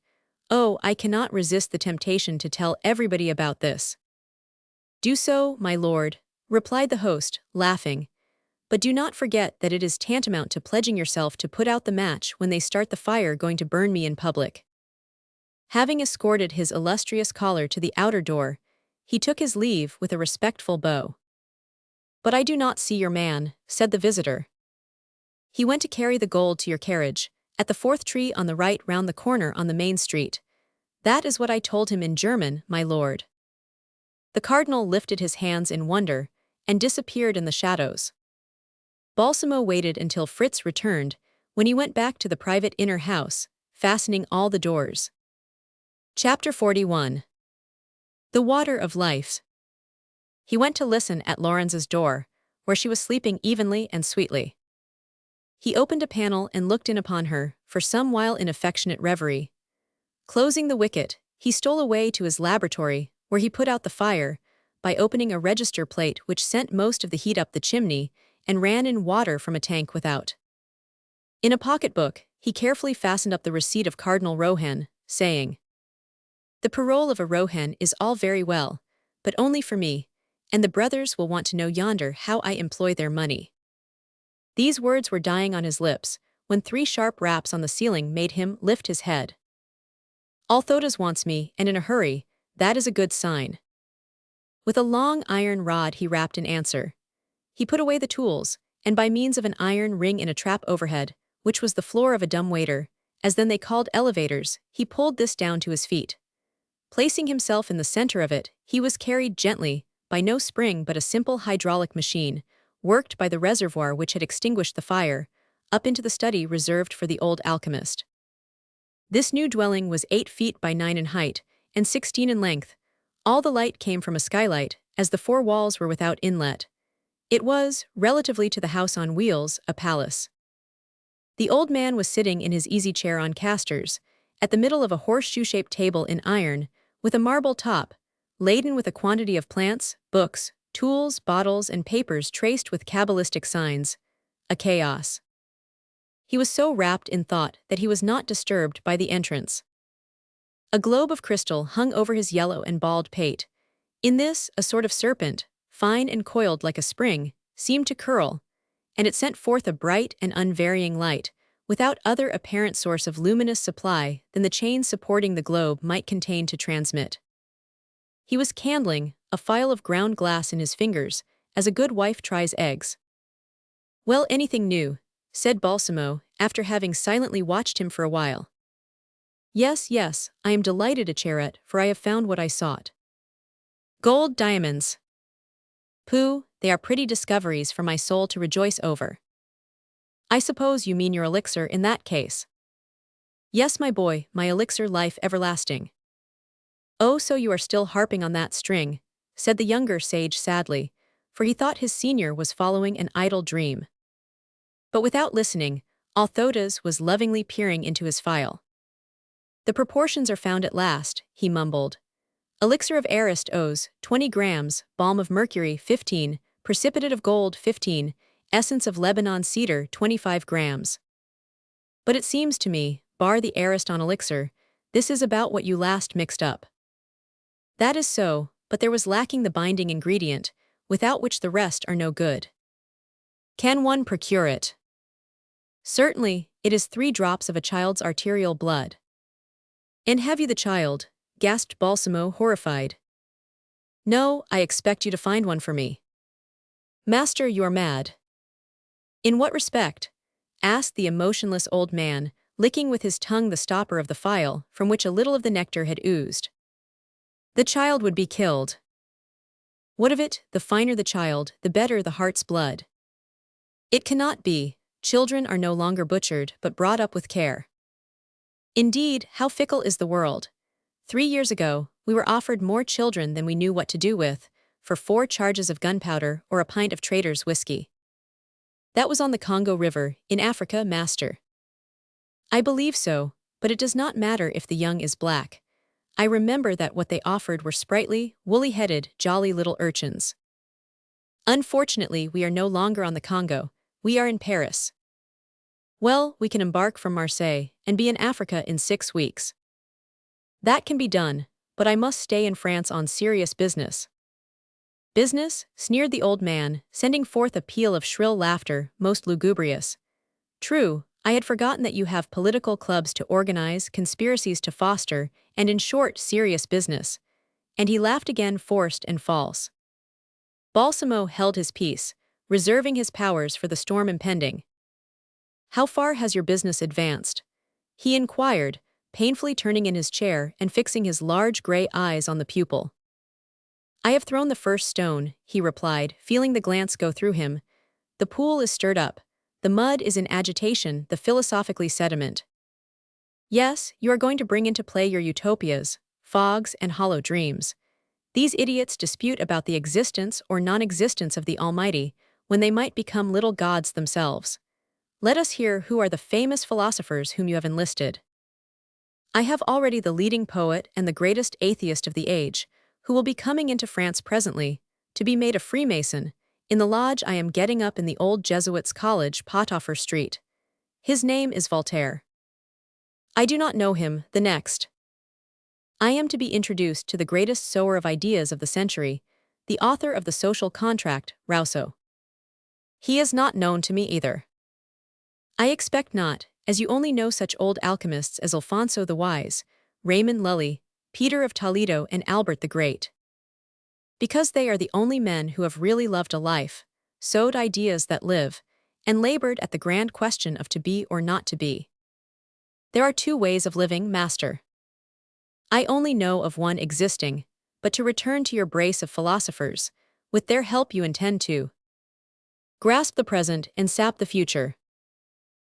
Oh, I cannot resist the temptation to tell everybody about this. Do so, my lord, replied the host, laughing. But do not forget that it is tantamount to pledging yourself to put out the match when they start the fire going to burn me in public. Having escorted his illustrious caller to the outer door, he took his leave with a respectful bow. But I do not see your man, said the visitor. He went to carry the gold to your carriage, at the 4th tree on the right round the corner on the main street. That is what I told him in German, my lord. The cardinal lifted his hands in wonder, and disappeared in the shadows. Balsamo waited until Fritz returned, when he went back to the private inner house, fastening all the doors. Chapter 41. The Water of Life. He went to listen at Lorenz's door, where she was sleeping evenly and sweetly. He opened a panel and looked in upon her, for some while in affectionate reverie. Closing the wicket, he stole away to his laboratory, where he put out the fire, by opening a register plate which sent most of the heat up the chimney and ran in water from a tank without. In a pocketbook, he carefully fastened up the receipt of Cardinal Rohan, saying, "The parole of a Rohan is all very well, but only for me, and the brothers will want to know yonder how I employ their money." These words were dying on his lips, when 3 sharp raps on the ceiling made him lift his head. "Althotas wants me, and in a hurry, that is a good sign." With a long iron rod he rapped in answer. He put away the tools, and by means of an iron ring in a trap overhead, which was the floor of a dumbwaiter, as then they called elevators, he pulled this down to his feet. Placing himself in the center of it, he was carried gently, by no spring but a simple hydraulic machine, worked by the reservoir which had extinguished the fire, up into the study reserved for the old alchemist. This new dwelling was 8 feet by 9 in height, and 16 in length. All the light came from a skylight, as the 4 walls were without inlet. It was, relatively to the house on wheels, a palace. The old man was sitting in his easy chair on casters, at the middle of a horseshoe-shaped table in iron, with a marble top, laden with a quantity of plants, books, tools, bottles, and papers traced with cabalistic signs. A chaos. He was so wrapped in thought that he was not disturbed by the entrance. A globe of crystal hung over his yellow and bald pate. In this, a sort of serpent, fine and coiled like a spring, seemed to curl, and it sent forth a bright and unvarying light, without other apparent source of luminous supply than the chains supporting the globe might contain to transmit. He was candling, a phial of ground glass in his fingers, as a good wife tries eggs. "Well, anything new?" said Balsamo, after having silently watched him for a while. Yes, I am delighted, Acheret, for I have found what I sought." "Gold diamonds." "Pooh, they are pretty discoveries for my soul to rejoice over." "I suppose you mean your elixir in that case." "Yes, my boy, my elixir life everlasting." "Oh, so you are still harping on that string," said the younger sage sadly, for he thought his senior was following an idle dream. But without listening, Althotas was lovingly peering into his phial. "The proportions are found at last," he mumbled. "Elixir of Arist O's, 20 grams, balm of mercury, 15, precipitate of gold, 15, essence of Lebanon cedar, 25 grams. But it seems to me, bar the Ariston elixir, this is about what you last mixed up." "That is so, but there was lacking the binding ingredient, without which the rest are no good." "Can one procure it?" "Certainly, it is 3 drops of a child's arterial blood." "And have you the child?" gasped Balsamo, horrified. "No, I expect you to find one for me." "Master, you are mad." "In what respect?" asked the emotionless old man, licking with his tongue the stopper of the phial, from which a little of the nectar had oozed. "The child would be killed." "What of it? The finer the child, the better the heart's blood." "It cannot be. Children are no longer butchered, but brought up with care." "Indeed, how fickle is the world. 3 years ago, we were offered more children than we knew what to do with, for 4 charges of gunpowder or a pint of trader's whiskey." "That was on the Congo River, in Africa, master." "I believe so, but it does not matter if the young is black. I remember that what they offered were sprightly, woolly-headed, jolly little urchins." "Unfortunately, we are no longer on the Congo, we are in Paris." "Well, we can embark from Marseille, and be in Africa in 6 weeks." "That can be done, but I must stay in France on serious business." "Business?" sneered the old man, sending forth a peal of shrill laughter, most lugubrious. "True, I had forgotten that you have political clubs to organize, conspiracies to foster, and in short, serious business." And he laughed again, forced and false. Balsamo held his peace, reserving his powers for the storm impending. "How far has your business advanced?" he inquired, painfully turning in his chair and fixing his large gray eyes on the pupil. I have thrown the first stone, he replied, feeling the glance go through him. The pool is stirred up. The mud is in agitation, the philosophically sediment. Yes, you are going to bring into play your utopias, fogs, and hollow dreams. These idiots dispute about the existence or non-existence of the Almighty, when they might become little gods themselves. Let us hear who are the famous philosophers whom you have enlisted. I have already the leading poet and the greatest atheist of the age, who will be coming into France presently, to be made a Freemason, in the lodge I am getting up in the old Jesuits' college, Potoffer Street. His name is Voltaire. I do not know him, the next. I am to be introduced to the greatest sower of ideas of the century, the author of the social contract, Rousseau. He is not known to me either. I expect not, as you only know such old alchemists as Alfonso the Wise, Raymond Lully, Peter of Toledo, and Albert the Great. Because they are the only men who have really loved a life, sowed ideas that live, and labored at the grand question of to be or not to be. There are two ways of living, master. I only know of one existing, but to return to your brace of philosophers, with their help you intend to grasp the present and sap the future.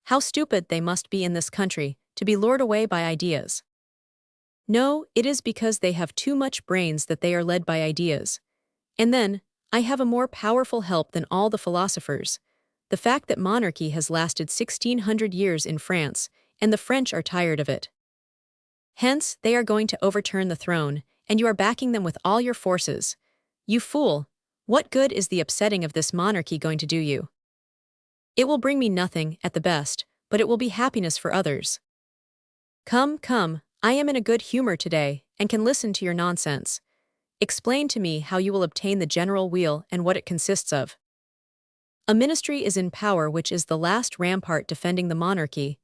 How stupid they must be in this country, to be lured away by ideas. No, it is because they have too much brains that they are led by ideas. And then, I have a more powerful help than all the philosophers, the fact that monarchy has lasted 1600 years in France, and the French are tired of it. Hence, they are going to overturn the throne, and you are backing them with all your forces. You fool, what good is the upsetting of this monarchy going to do you? It will bring me nothing, at the best, but it will be happiness for others. Come, come, I am in a good humor today, and can listen to your nonsense. Explain to me how you will obtain the general weal and what it consists of. A ministry is in power which is the last rampart defending the monarchy.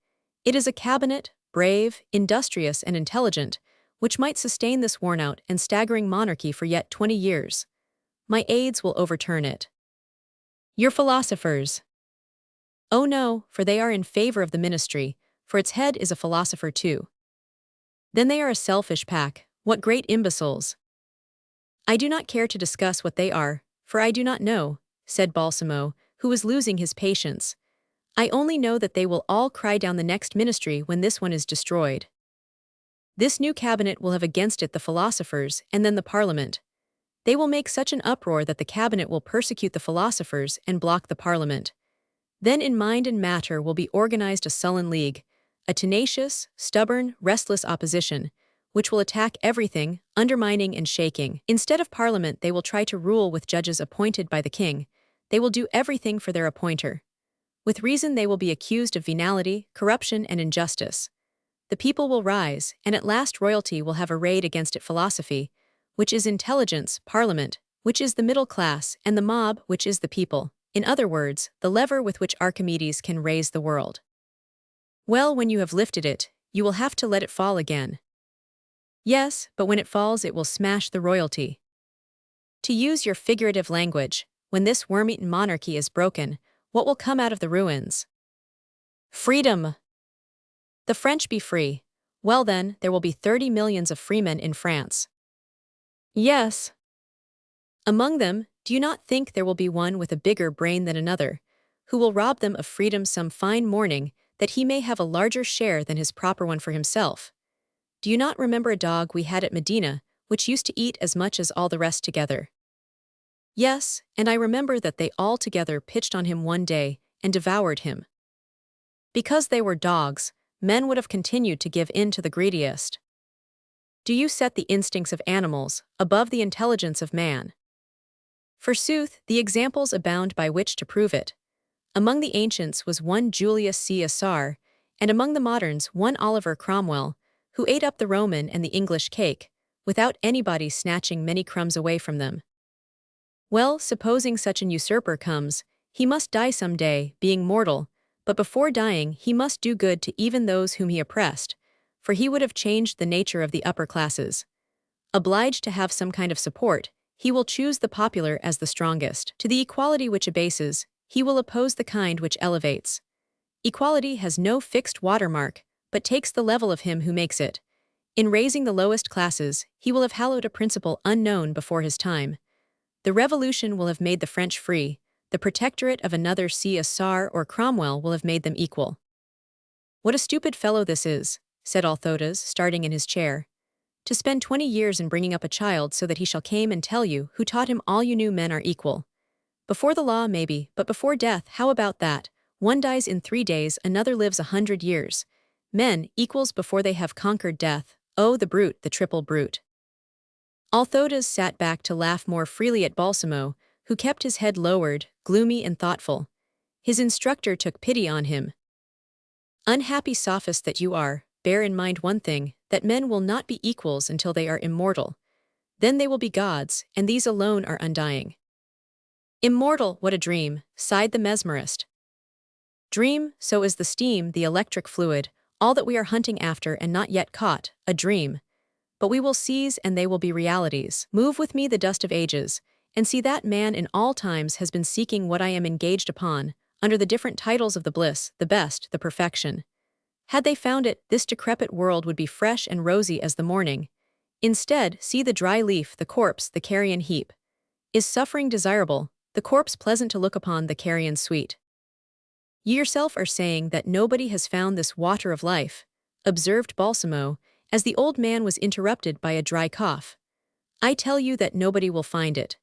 It is a cabinet, brave, industrious, and intelligent, which might sustain this worn-out and staggering monarchy for yet 20 years. My aides will overturn it. Your philosophers. Oh no, for they are in favor of the ministry, for its head is a philosopher too. Then they are a selfish pack, what great imbeciles. I do not care to discuss what they are, for I do not know, said Balsamo, who was losing his patience. I only know that they will all cry down the next ministry when this one is destroyed. This new cabinet will have against it the philosophers and then the parliament. They will make such an uproar that the cabinet will persecute the philosophers and block the parliament. Then in mind and matter will be organized a sullen league, a tenacious, stubborn, restless opposition, which will attack everything, undermining and shaking. Instead of parliament, they will try to rule with judges appointed by the king. They will do everything for their appointer. With reason they will be accused of venality, corruption, and injustice. The people will rise, and at last royalty will have arrayed against it philosophy, which is intelligence, parliament, which is the middle class, and the mob, which is the people. In other words, the lever with which Archimedes can raise the world. Well, when you have lifted it, you will have to let it fall again. Yes, but when it falls it will smash the royalty. To use your figurative language, when this worm-eaten monarchy is broken, what will come out of the ruins? Freedom! The French be free. Well then, there will be 30 millions of freemen in France. Yes. Among them, do you not think there will be one with a bigger brain than another, who will rob them of freedom some fine morning, that he may have a larger share than his proper one for himself? Do you not remember a dog we had at Medina, which used to eat as much as all the rest together? Yes, and I remember that they all together pitched on him one day and devoured him. Because they were dogs, men would have continued to give in to the greediest. Do you set the instincts of animals above the intelligence of man? Forsooth, the examples abound by which to prove it. Among the ancients was one Julius Caesar, and among the moderns one Oliver Cromwell, who ate up the Roman and the English cake, without anybody snatching many crumbs away from them. Well, supposing such an usurper comes, he must die some day, being mortal, but before dying he must do good to even those whom he oppressed, for he would have changed the nature of the upper classes. Obliged to have some kind of support, he will choose the popular as the strongest. To the equality which abases, he will oppose the kind which elevates. Equality has no fixed watermark, but takes the level of him who makes it. In raising the lowest classes, he will have hallowed a principle unknown before his time. The revolution will have made the French free, the protectorate of another Czar or Cromwell will have made them equal. What a stupid fellow this is, said Althotas, starting in his chair. To spend 20 years in bringing up a child so that he shall came and tell you who taught him all you knew men are equal. Before the law, maybe, but before death, how about that? One dies in 3 days, another lives 100 years. Men, equals before they have conquered death. Oh, the brute, the triple brute. Althotas sat back to laugh more freely at Balsamo, who kept his head lowered, gloomy and thoughtful. His instructor took pity on him. Unhappy sophist that you are, bear in mind one thing, that men will not be equals until they are immortal. Then they will be gods, and these alone are undying. Immortal, what a dream, sighed the mesmerist. Dream, so is the steam, the electric fluid, all that we are hunting after and not yet caught, a dream. But we will seize and they will be realities. Move with me the dust of ages, and see that man in all times has been seeking what I am engaged upon, under the different titles of the bliss, the best, the perfection. Had they found it, this decrepit world would be fresh and rosy as the morning. Instead, see the dry leaf, the corpse, the carrion heap. Is suffering desirable, the corpse pleasant to look upon, the carrion sweet? You yourself are saying that nobody has found this water of life, observed Balsamo, as the old man was interrupted by a dry cough. I tell you that nobody will find it.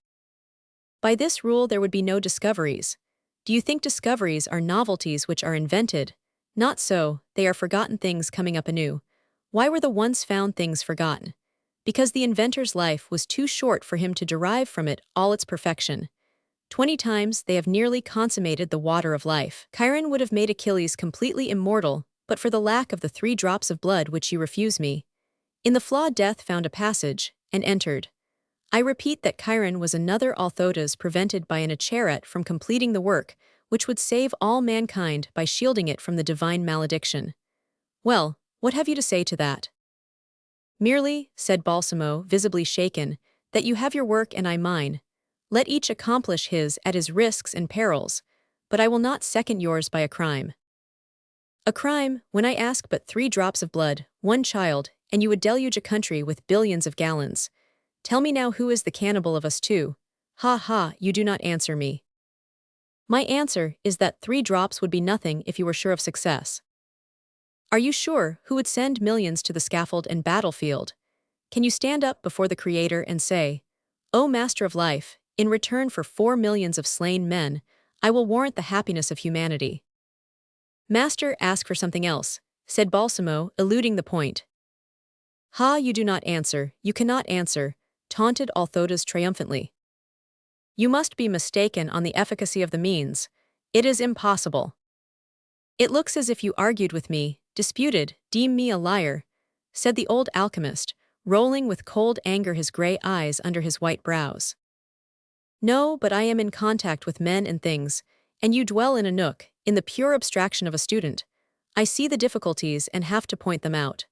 By this rule there would be no discoveries. Do you think discoveries are novelties which are invented? Not so, they are forgotten things coming up anew. Why were the once found things forgotten? Because the inventor's life was too short for him to derive from it all its perfection. 20 times they have nearly consummated the water of life. Chiron would have made Achilles completely immortal, but for the lack of the 3 drops of blood which you refuse me. In the flaw death found a passage, and entered. I repeat that Chiron was another Althotas prevented by an Acheret from completing the work, which would save all mankind by shielding it from the divine malediction. Well, what have you to say to that? Merely, said Balsamo, visibly shaken, that you have your work and I mine. Let each accomplish his at his risks and perils, but I will not second yours by a crime. A crime, when I ask but 3 drops of blood, 1 child, and you would deluge a country with billions of gallons. Tell me now who is the cannibal of us two? Ha ha, you do not answer me. My answer is that 3 drops would be nothing if you were sure of success. Are you sure who would send millions to the scaffold and battlefield? Can you stand up before the Creator and say, O Master of Life, in return for 4 millions of slain men, I will warrant the happiness of humanity? Master, ask for something else, said Balsamo, eluding the point. Ha, you do not answer, you cannot answer, taunted Althotas triumphantly. You must be mistaken on the efficacy of the means. It is impossible. It looks as if you argued with me, disputed, deem me a liar, said the old alchemist, rolling with cold anger his gray eyes under his white brows. No, but I am in contact with men and things, and you dwell in a nook, in the pure abstraction of a student. I see the difficulties and have to point them out.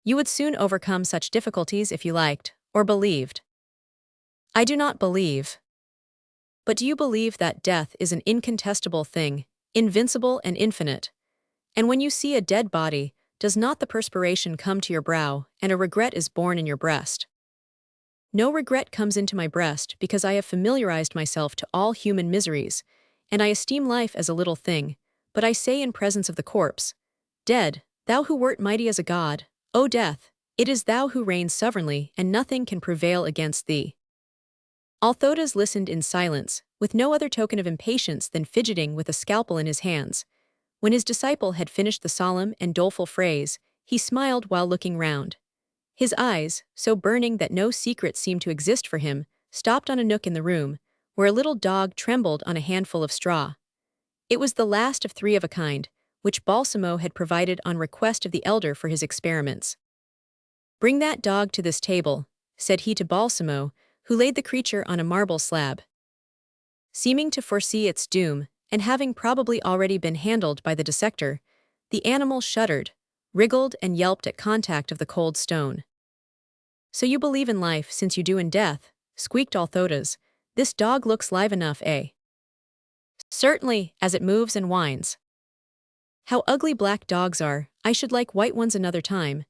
You would soon overcome such difficulties if you liked, or believed. I do not believe. But do you believe that death is an incontestable thing, invincible and infinite? And when you see a dead body, does not the perspiration come to your brow, and a regret is born in your breast? No regret comes into my breast because I have familiarized myself to all human miseries, and I esteem life as a little thing, but I say in presence of the corpse, Dead, thou who wert mighty as a god, O death, it is thou who reigns sovereignly, and nothing can prevail against thee. Althotas listened in silence, with no other token of impatience than fidgeting with a scalpel in his hands. When his disciple had finished the solemn and doleful phrase, he smiled while looking round. His eyes, so burning that no secret seemed to exist for him, stopped on a nook in the room, where a little dog trembled on a handful of straw. It was the last of 3 of a kind, which Balsamo had provided on request of the elder for his experiments. Bring that dog to this table, said he to Balsamo, who laid the creature on a marble slab. Seeming to foresee its doom, and having probably already been handled by the dissector, the animal shuddered, wriggled and yelped at contact of the cold stone. So you believe in life since you do in death, squeaked Althotas. This dog looks live enough, eh? Certainly, as it moves and whines. How ugly black dogs are, I should like white ones another time.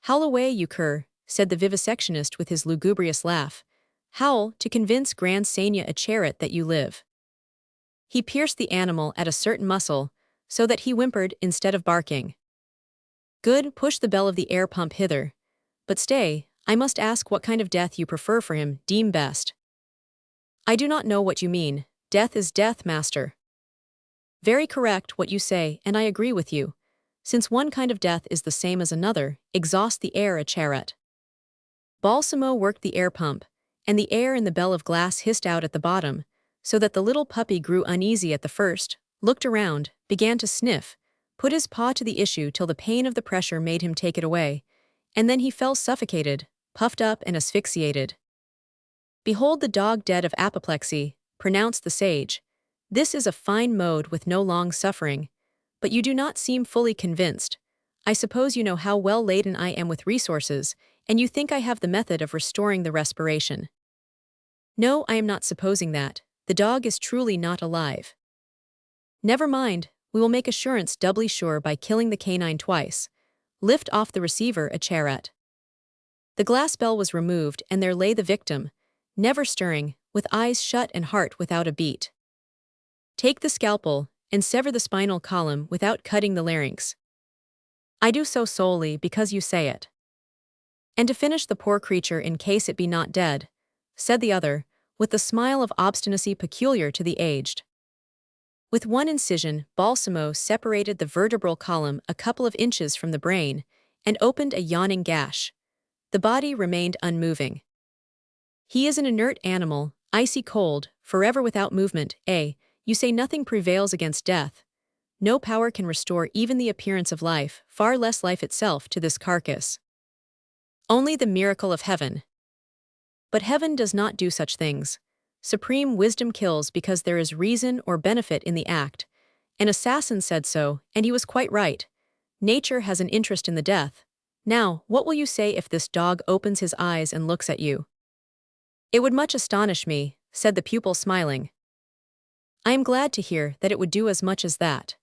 "Howl away, you cur," said the vivisectionist with his lugubrious laugh. "Howl to convince Grand Seigneur Acheret that you live." He pierced the animal at a certain muscle, so that he whimpered instead of barking. "Good, push the bell of the air pump hither. But stay, I must ask what kind of death you prefer for him, deem best." "I do not know what you mean. Death is death, master." "Very correct what you say, and I agree with you. Since one kind of death is the same as another, exhaust the air, Acheret." Balsamo worked the air pump, and the air in the bell of glass hissed out at the bottom, so that the little puppy grew uneasy at the first, looked around, began to sniff, put his paw to the issue till the pain of the pressure made him take it away, and then he fell suffocated, puffed up and asphyxiated. "Behold the dog dead of apoplexy," pronounced the sage. "This is a fine mode with no long suffering. But you do not seem fully convinced. I suppose you know how well laden I am with resources, and you think I have the method of restoring the respiration." "No, I am not supposing that. The dog is truly not alive." "Never mind, we will make assurance doubly sure by killing the canine twice. Lift off the receiver, Acheret." The glass bell was removed, and there lay the victim, never stirring, with eyes shut and heart without a beat. "Take the scalpel, and sever the spinal column without cutting the larynx." "I do so solely because you say it." "And to finish the poor creature in case it be not dead," said the other, with the smile of obstinacy peculiar to the aged. With one incision, Balsamo separated the vertebral column a couple of inches from the brain, and opened a yawning gash. The body remained unmoving. "He is an inert animal, icy cold, forever without movement, you say nothing prevails against death. No power can restore even the appearance of life, far less life itself, to this carcass. Only the miracle of heaven. But heaven does not do such things. Supreme wisdom kills because there is reason or benefit in the act. An assassin said so, and he was quite right. Nature has an interest in the death. Now, what will you say if this dog opens his eyes and looks at you?" "It would much astonish me," said the pupil, smiling. "I am glad to hear that it would do as much as that."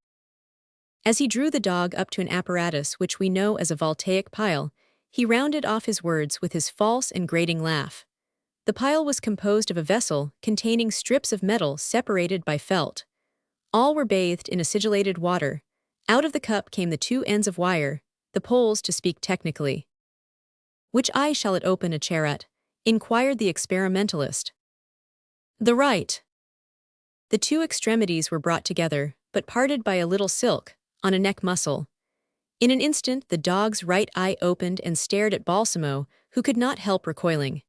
As he drew the dog up to an apparatus which we know as a voltaic pile, he rounded off his words with his false and grating laugh. The pile was composed of a vessel containing strips of metal separated by felt. All were bathed in acidulated water. Out of the cup came the two ends of wire, the poles to speak technically. "Which eye shall it open, Acheret?" inquired the experimentalist. "The right." The two extremities were brought together, but parted by a little silk, on a neck muscle. In an instant the dog's right eye opened and stared at Balsamo, who could not help recoiling.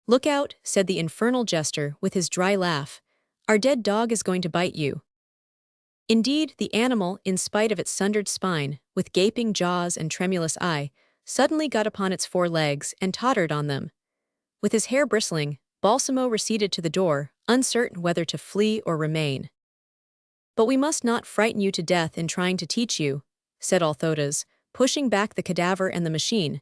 "Look out," said the infernal jester with his dry laugh. "Our dead dog is going to bite you." Indeed, the animal, in spite of its sundered spine, with gaping jaws and tremulous eye, suddenly got upon its four legs and tottered on them. With his hair bristling, Balsamo receded to the door, uncertain whether to flee or remain. "But we must not frighten you to death in trying to teach you," said Althotas, pushing back the cadaver and the machine.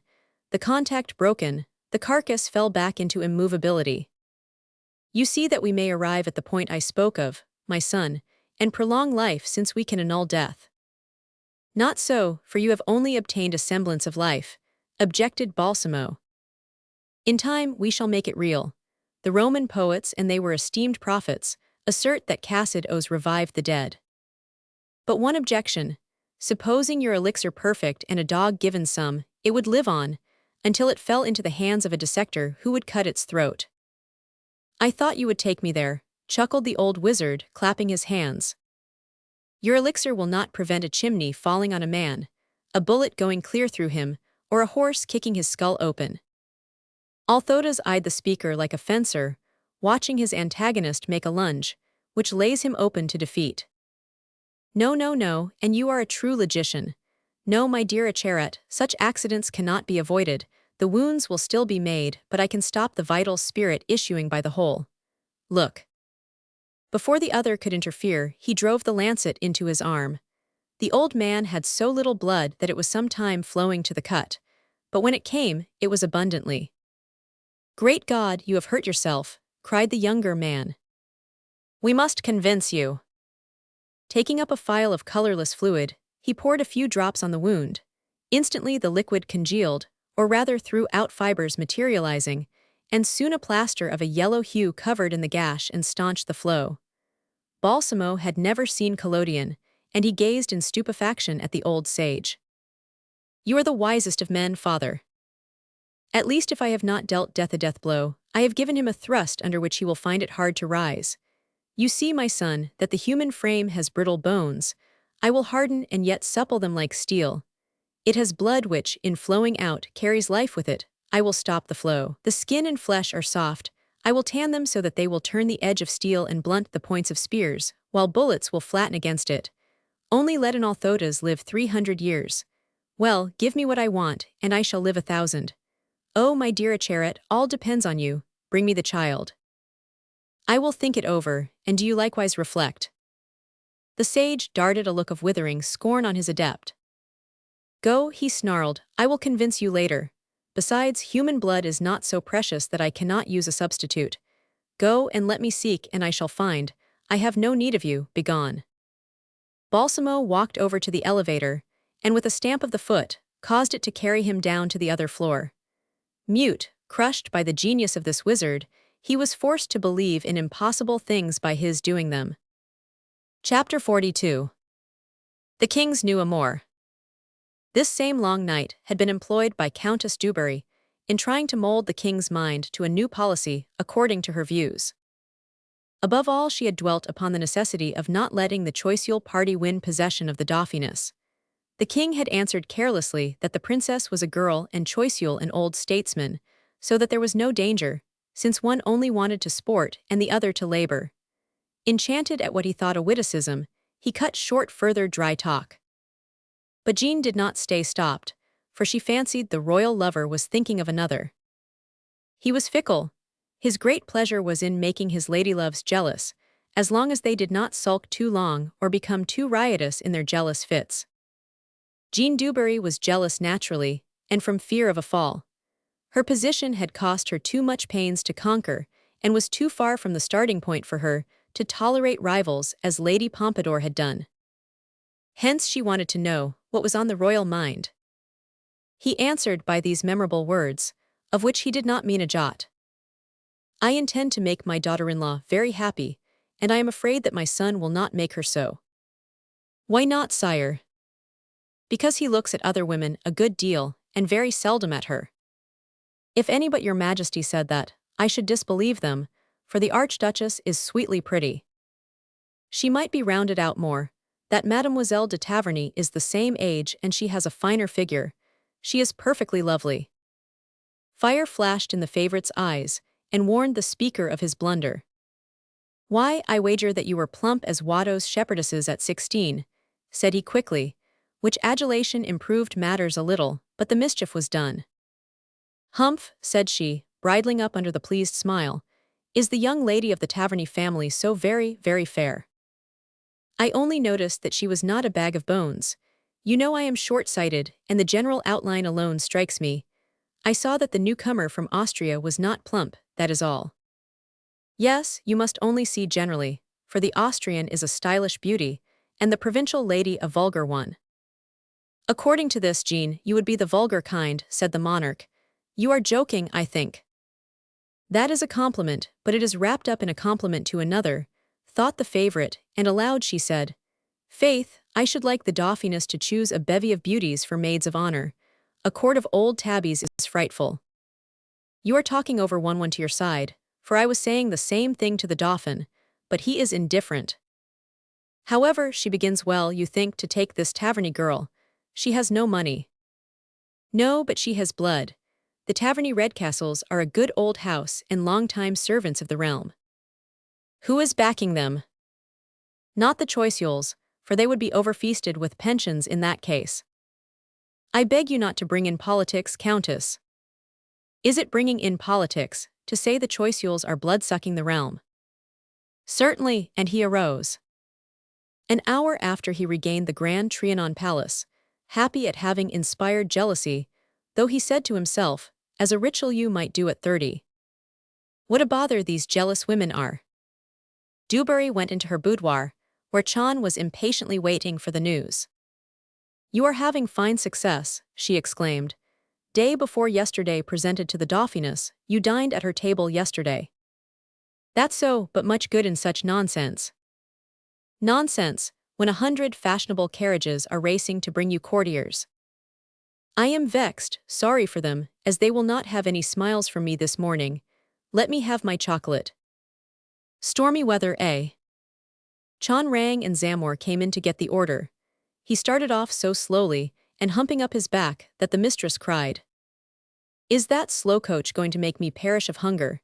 The contact broken, the carcass fell back into immovability. "You see that we may arrive at the point I spoke of, my son, and prolong life since we can annul death." "Not so, for you have only obtained a semblance of life," objected Balsamo. "In time we shall make it real. The Roman poets, and they were esteemed prophets, assert that Cassid revived the dead. But one objection: supposing your elixir perfect and a dog given some, it would live on, until it fell into the hands of a dissector who would cut its throat." "I thought you would take me there," chuckled the old wizard, clapping his hands. "Your elixir will not prevent a chimney falling on a man, a bullet going clear through him, or a horse kicking his skull open." Althotas eyed the speaker like a fencer, watching his antagonist make a lunge, which lays him open to defeat. "No, no, no, and you are a true logician. No, my dear Acheret, such accidents cannot be avoided. The wounds will still be made, but I can stop the vital spirit issuing by the hole. Look." Before the other could interfere, he drove the lancet into his arm. The old man had so little blood that it was some time flowing to the cut, but when it came, it was abundantly. "Great God, you have hurt yourself," cried the younger man. "We must convince you." Taking up a phial of colorless fluid, he poured a few drops on the wound. Instantly the liquid congealed, or rather threw out fibers materializing, and soon a plaster of a yellow hue covered in the gash and staunched the flow. Balsamo had never seen collodion, and he gazed in stupefaction at the old sage. "You are the wisest of men, father. At least if I have not dealt death a death blow, I have given him a thrust under which he will find it hard to rise. You see, my son, that the human frame has brittle bones. I will harden and yet supple them like steel. It has blood which, in flowing out, carries life with it. I will stop the flow. The skin and flesh are soft. I will tan them so that they will turn the edge of steel and blunt the points of spears, while bullets will flatten against it. Only let an althotas live 300 years. Well, give me what I want, and I shall live 1,000. Oh, my dear Henriette, all depends on you. Bring me the child. I will think it over, and do you likewise reflect." The sage darted a look of withering scorn on his adept. "Go," he snarled, "I will convince you later. Besides, human blood is not so precious that I cannot use a substitute. Go and let me seek and I shall find. I have no need of you, begone." Balsamo walked over to the elevator, and with a stamp of the foot, caused it to carry him down to the other floor. Mute, crushed by the genius of this wizard, he was forced to believe in impossible things by his doing them. Chapter 42. The King's New Amour. This same long night had been employed by Countess Dewberry in trying to mold the king's mind to a new policy according to her views. Above all, she had dwelt upon the necessity of not letting the Choiseul party win possession of the Dauphiness. The king had answered carelessly that the princess was a girl and Choiseul an old statesman, so that there was no danger, since one only wanted to sport and the other to labor. Enchanted at what he thought a witticism, he cut short further dry talk. But Jean did not stay stopped, for she fancied the royal lover was thinking of another. He was fickle. His great pleasure was in making his ladyloves jealous, as long as they did not sulk too long or become too riotous in their jealous fits. Jean Dewberry was jealous naturally, and from fear of a fall. Her position had cost her too much pains to conquer, and was too far from the starting point for her to tolerate rivals as Lady Pompadour had done. Hence she wanted to know what was on the royal mind. He answered by these memorable words, of which he did not mean a jot. "I intend to make my daughter-in-law very happy, and I am afraid that my son will not make her so." "Why not, sire?" "Because he looks at other women a good deal, and very seldom at her." "If any but your majesty said that, I should disbelieve them, for the Archduchess is sweetly pretty. She might be rounded out more. That Mademoiselle de Taverny is the same age and she has a finer figure. She is perfectly lovely." Fire flashed in the favorite's eyes, and warned the speaker of his blunder. "Why, I wager that you were plump as Watteau's shepherdesses at 16, said he quickly, which adulation improved matters a little, but the mischief was done. "Humph," said she, bridling up under the pleased smile, "is the young lady of the Taverny family so very, very fair?" "I only noticed that she was not a bag of bones. You know I am short-sighted, and the general outline alone strikes me. I saw that the newcomer from Austria was not plump, that is all." "Yes, you must only see generally, for the Austrian is a stylish beauty, and the provincial lady a vulgar one." "According to this, Jean, you would be the vulgar kind," said the monarch. "You are joking, I think." "That is a compliment, but it is wrapped up in a compliment to another," thought the favorite, and aloud she said, "Faith, I should like the Dauphiness to choose a bevy of beauties for maids of honor. A court of old tabbies is frightful." "You are talking over one to your side, for I was saying the same thing to the Dauphin, but he is indifferent. However, she begins well, you think, to take this Taverny girl. She has no money." "No, but she has blood. The Taverny Redcastles are a good old house and long-time servants of the realm." "Who is backing them?" "Not the Choiseuls, for they would be overfeasted with pensions in that case." "I beg you not to bring in politics, Countess." "Is it bringing in politics to say the Choiseuls are blood-sucking the realm?" "Certainly," and he arose. An hour after he regained the Grand Trianon Palace, happy at having inspired jealousy, though he said to himself, as a Richelieu might do at 30. "What a bother these jealous women are." Dewberry went into her boudoir, where Chon was impatiently waiting for the news. You are having fine success, she exclaimed. Day before yesterday presented to the Dauphiness, you dined at her table yesterday. That's so, but much good in such nonsense. Nonsense, when 100 fashionable carriages are racing to bring you courtiers. I am vexed, sorry for them, as they will not have any smiles from me this morning. Let me have my chocolate. Stormy weather, eh? Chan Rang and Zamor came in to get the order. He started off so slowly, and humping up his back, that the mistress cried. Is that slow coach going to make me perish of hunger?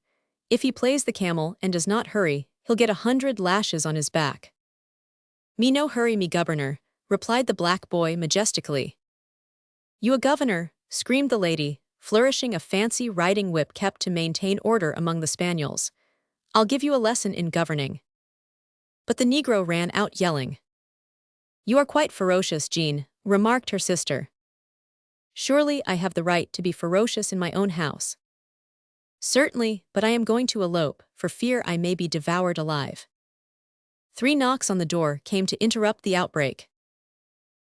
If he plays the camel and does not hurry, he'll get 100 lashes on his back. Me no hurry me governor, replied the black boy majestically. You a governor, screamed the lady, flourishing a fancy riding whip kept to maintain order among the spaniels. I'll give you a lesson in governing. But the Negro ran out yelling. You are quite ferocious, Jean, remarked her sister. Surely I have the right to be ferocious in my own house. Certainly, but I am going to elope, for fear I may be devoured alive. 3 knocks on the door came to interrupt the outbreak.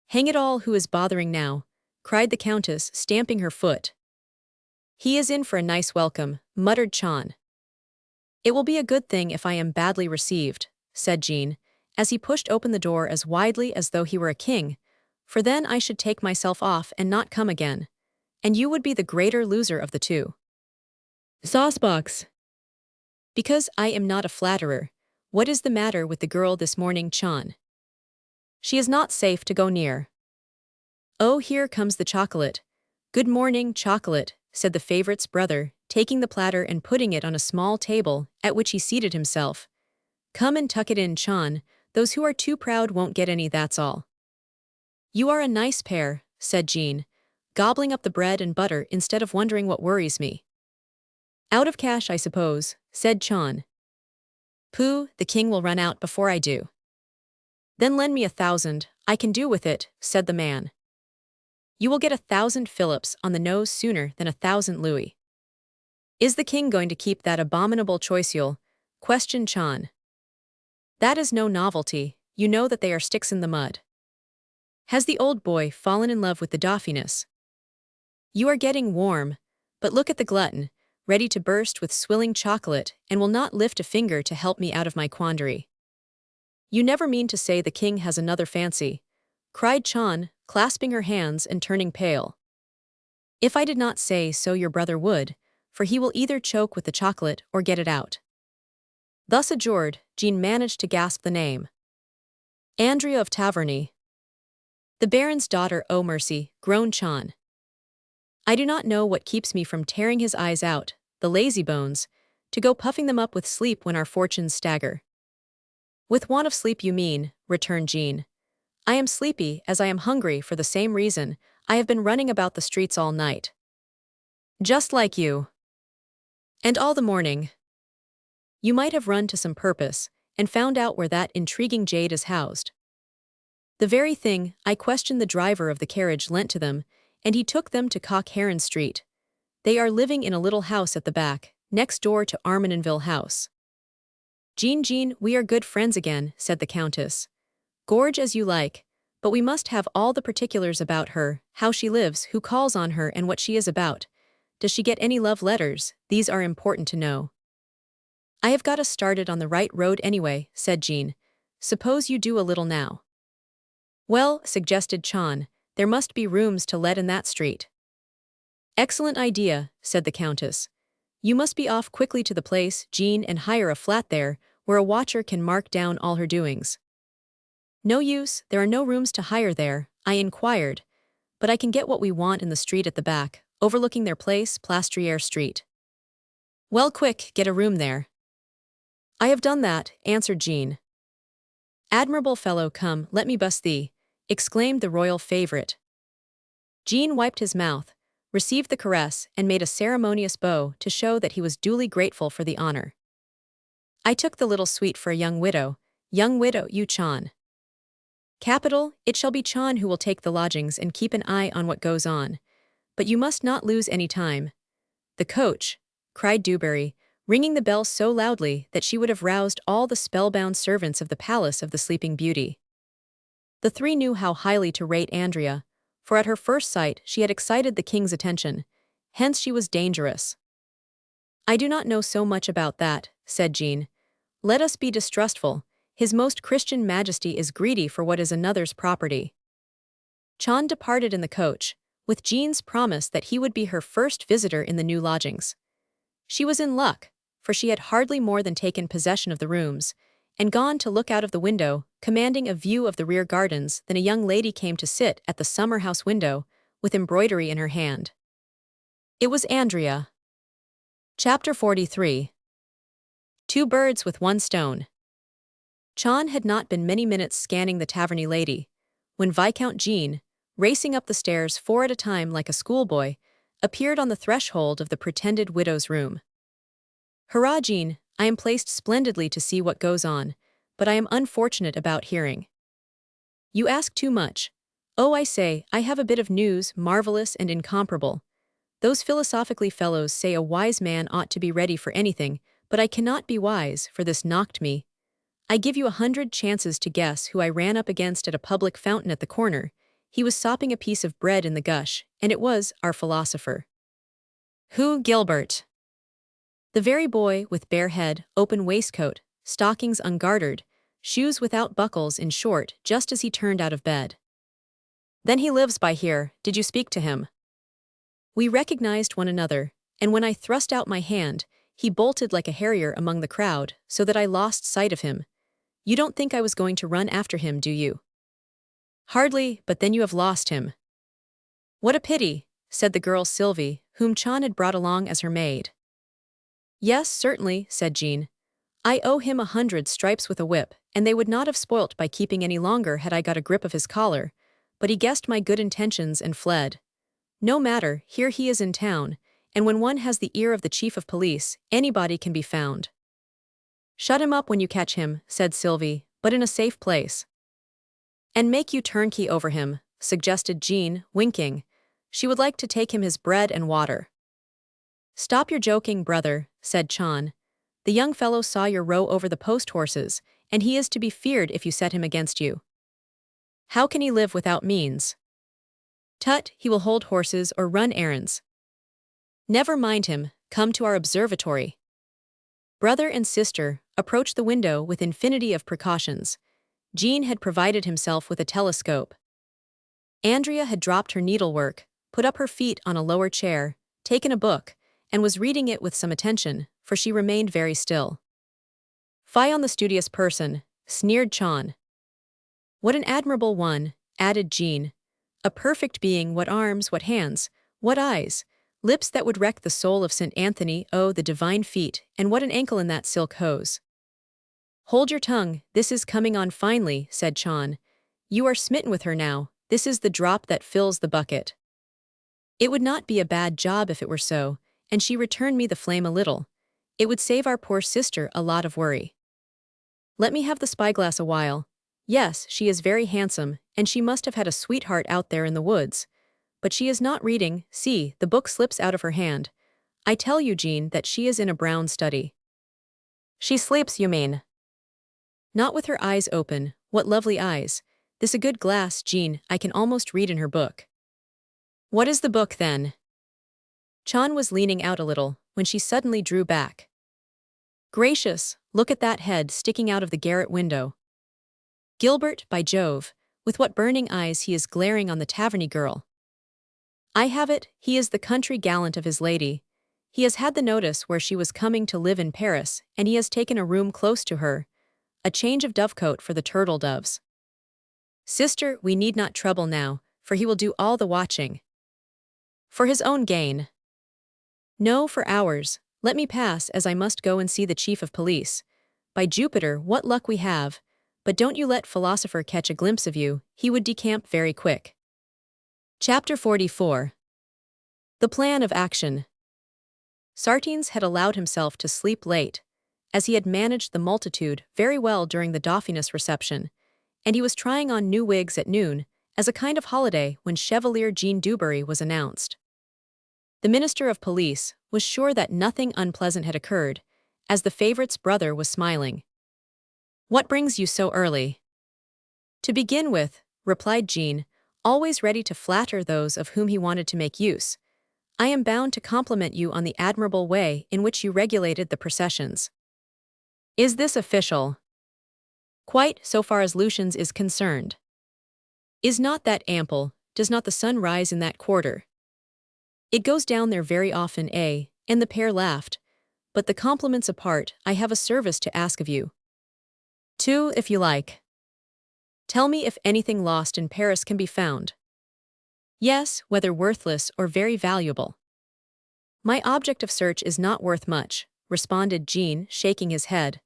Hang it all, who is bothering now? Cried the Countess, stamping her foot. He is in for a nice welcome, muttered Chan. It will be a good thing if I am badly received, said Jean, as he pushed open the door as widely as though he were a king, for then I should take myself off and not come again, and you would be the greater loser of the two. Saucebox. Because I am not a flatterer. What is the matter with the girl this morning, Chan? She is not safe to go near. Oh, here comes the chocolate. Good morning, chocolate, said the favorite's brother, taking the platter and putting it on a small table, at which he seated himself. Come and tuck it in, Chan. Those who are too proud won't get any, that's all. You are a nice pair, said Jean, gobbling up the bread and butter instead of wondering what worries me. Out of cash, I suppose, said Chan. Pooh, the king will run out before I do. Then lend me 1,000, I can do with it, said the man. You will get 1,000 Philips on the nose sooner than 1,000 louis. Is the king going to keep that abominable choiseul? Questioned Chan. That is no novelty, you know that they are sticks in the mud. Has the old boy fallen in love with the Dauphiness? You are getting warm, but look at the glutton, ready to burst with swilling chocolate, and will not lift a finger to help me out of my quandary. You never mean to say the king has another fancy, cried Chan, clasping her hands and turning pale. If I did not say so, your brother would, for he will either choke with the chocolate or get it out. Thus adjured, Jean managed to gasp the name. Andrea of Taverny. The Baron's daughter, oh mercy, groaned Chan. I do not know what keeps me from tearing his eyes out, the lazy bones, to go puffing them up with sleep when our fortunes stagger. With want of sleep you mean, returned Jean. I am sleepy as I am hungry for the same reason. I have been running about the streets all night. Just like you. And all the morning. You might have run to some purpose, and found out where that intriguing jade is housed. The very thing, I questioned the driver of the carriage lent to them, and he took them to Cock Heron Street. They are living in a little house at the back, next door to Armenonville House. Jean, we are good friends again, said the Countess. Gorge as you like, but we must have all the particulars about her, how she lives, who calls on her, and what she is about. Does she get any love letters? These are important to know. I have got us started on the right road anyway, said Jean. Suppose you do a little now. Well, suggested Chan, there must be rooms to let in that street. Excellent idea, said the Countess. You must be off quickly to the place, Jean, and hire a flat there, where a watcher can mark down all her doings. No use, there are no rooms to hire there, I inquired, but I can get what we want in the street at the back, overlooking their place, Plastriere Street. Well, quick, get a room there. I have done that, answered Jean. Admirable fellow, come, let me buss thee, exclaimed the royal favorite. Jean wiped his mouth, received the caress, and made a ceremonious bow to show that he was duly grateful for the honor. I took the little suite for a young widow, you Chan. Capital, it shall be Chan who will take the lodgings and keep an eye on what goes on. But you must not lose any time. The coach, cried Dewberry, ringing the bell so loudly that she would have roused all the spellbound servants of the palace of the Sleeping Beauty. The three knew how highly to rate Andrea, for at her first sight she had excited the king's attention, hence she was dangerous. "I do not know so much about that," said Jean. "Let us be distrustful. His most Christian Majesty is greedy for what is another's property." Chan departed in the coach, with Jean's promise that he would be her first visitor in the new lodgings. She was in luck, for she had hardly more than taken possession of the rooms, and gone to look out of the window, commanding a view of the rear gardens, than a young lady came to sit at the summer house window, with embroidery in her hand. It was Andrea. Chapter 43. Two birds with one stone. Chan had not been many minutes scanning the taverny lady, when Viscount Jean, racing up the stairs 4 at a time like a schoolboy, appeared on the threshold of the pretended widow's room. "Hurrah, Jean, I am placed splendidly to see what goes on, but I am unfortunate about hearing." "You ask too much. Oh, I say, I have a bit of news, marvelous and incomparable. Those philosophically fellows say a wise man ought to be ready for anything, but I cannot be wise, for this knocked me. I give you 100 chances to guess who I ran up against at a public fountain at the corner. He was sopping a piece of bread in the gush, and it was our philosopher." "Who, Gilbert?" "The very boy, with bare head, open waistcoat, stockings ungartered, shoes without buckles, in short, just as he turned out of bed." "Then he lives by here. Did you speak to him?" "We recognized one another, and when I thrust out my hand, he bolted like a harrier among the crowd, so that I lost sight of him. You don't think I was going to run after him, do you?" "Hardly, but then you have lost him." "What a pity," said the girl Sylvie, whom Chan had brought along as her maid. "Yes, certainly," said Jean. "I owe him 100 stripes with a whip, and they would not have spoilt by keeping any longer had I got a grip of his collar, but he guessed my good intentions and fled. No matter, here he is in town, and when one has the ear of the chief of police, anybody can be found." "Shut him up when you catch him," said Sylvie, "but in a safe place." "And make you turnkey over him," suggested Jean, winking. She would like to take him his bread and water. "Stop your joking, brother," said Chan. "The young fellow saw your row over the post horses, and he is to be feared if you set him against you. How can he live without means?" "Tut, he will hold horses or run errands." "Never mind him, come to our observatory." Brother and sister approached the window with infinity of precautions. Jean had provided himself with a telescope. Andrea had dropped her needlework, put up her feet on a lower chair, taken a book, and was reading it with some attention, for she remained very still. "Fie on the studious person," sneered Chan. "What an admirable one," added Jean. "A perfect being, what arms, what hands, what eyes, lips that would wreck the soul of St. Anthony, oh, the divine feet, and what an ankle in that silk hose." "Hold your tongue, this is coming on finely," said Chan. "You are smitten with her now, this is the drop that fills the bucket." "It would not be a bad job if it were so, and she returned me the flame a little. It would save our poor sister a lot of worry. Let me have the spyglass a while. Yes, she is very handsome, and she must have had a sweetheart out there in the woods. But she is not reading, see, the book slips out of her hand. I tell you, Jean, that she is in a brown study." "She sleeps, you mean?" "Not with her eyes open, what lovely eyes. This a good glass, Jean, I can almost read in her book." "What is the book, then?" Chan was leaning out a little, when she suddenly drew back. "Gracious, look at that head sticking out of the garret window. Gilbert, by Jove, with what burning eyes he is glaring on the taverny girl. I have it, he is the country gallant of his lady. He has had the notice where she was coming to live in Paris, and he has taken a room close to her. A change of dovecote for the turtle doves. Sister, we need not trouble now, for he will do all the watching. For his own gain. No, for ours. Let me pass, as I must go and see the chief of police. By Jupiter, what luck we have. But don't you let philosopher catch a glimpse of you, he would decamp very quick." Chapter 44. The plan of action. Sartines had allowed himself to sleep late, as he had managed the multitude very well during the Dauphiness reception, and he was trying on new wigs at noon, as a kind of holiday when Chevalier Jean Dubarry was announced. The Minister of Police was sure that nothing unpleasant had occurred, as the favorite's brother was smiling. "What brings you so early?" "To begin with," replied Jean, always ready to flatter those of whom he wanted to make use. I am bound to compliment you on the admirable way in which you regulated the processions. Is this official? Quite, so far as Lucian's is concerned. Is not that ample? Does not the sun rise in that quarter? It goes down there very often, eh? And the pair laughed. But the compliments apart, I have a service to ask of you. Two, if you like. Tell me if anything lost in Paris can be found. Yes, whether worthless or very valuable. My object of search is not worth much, responded Jean, shaking his head.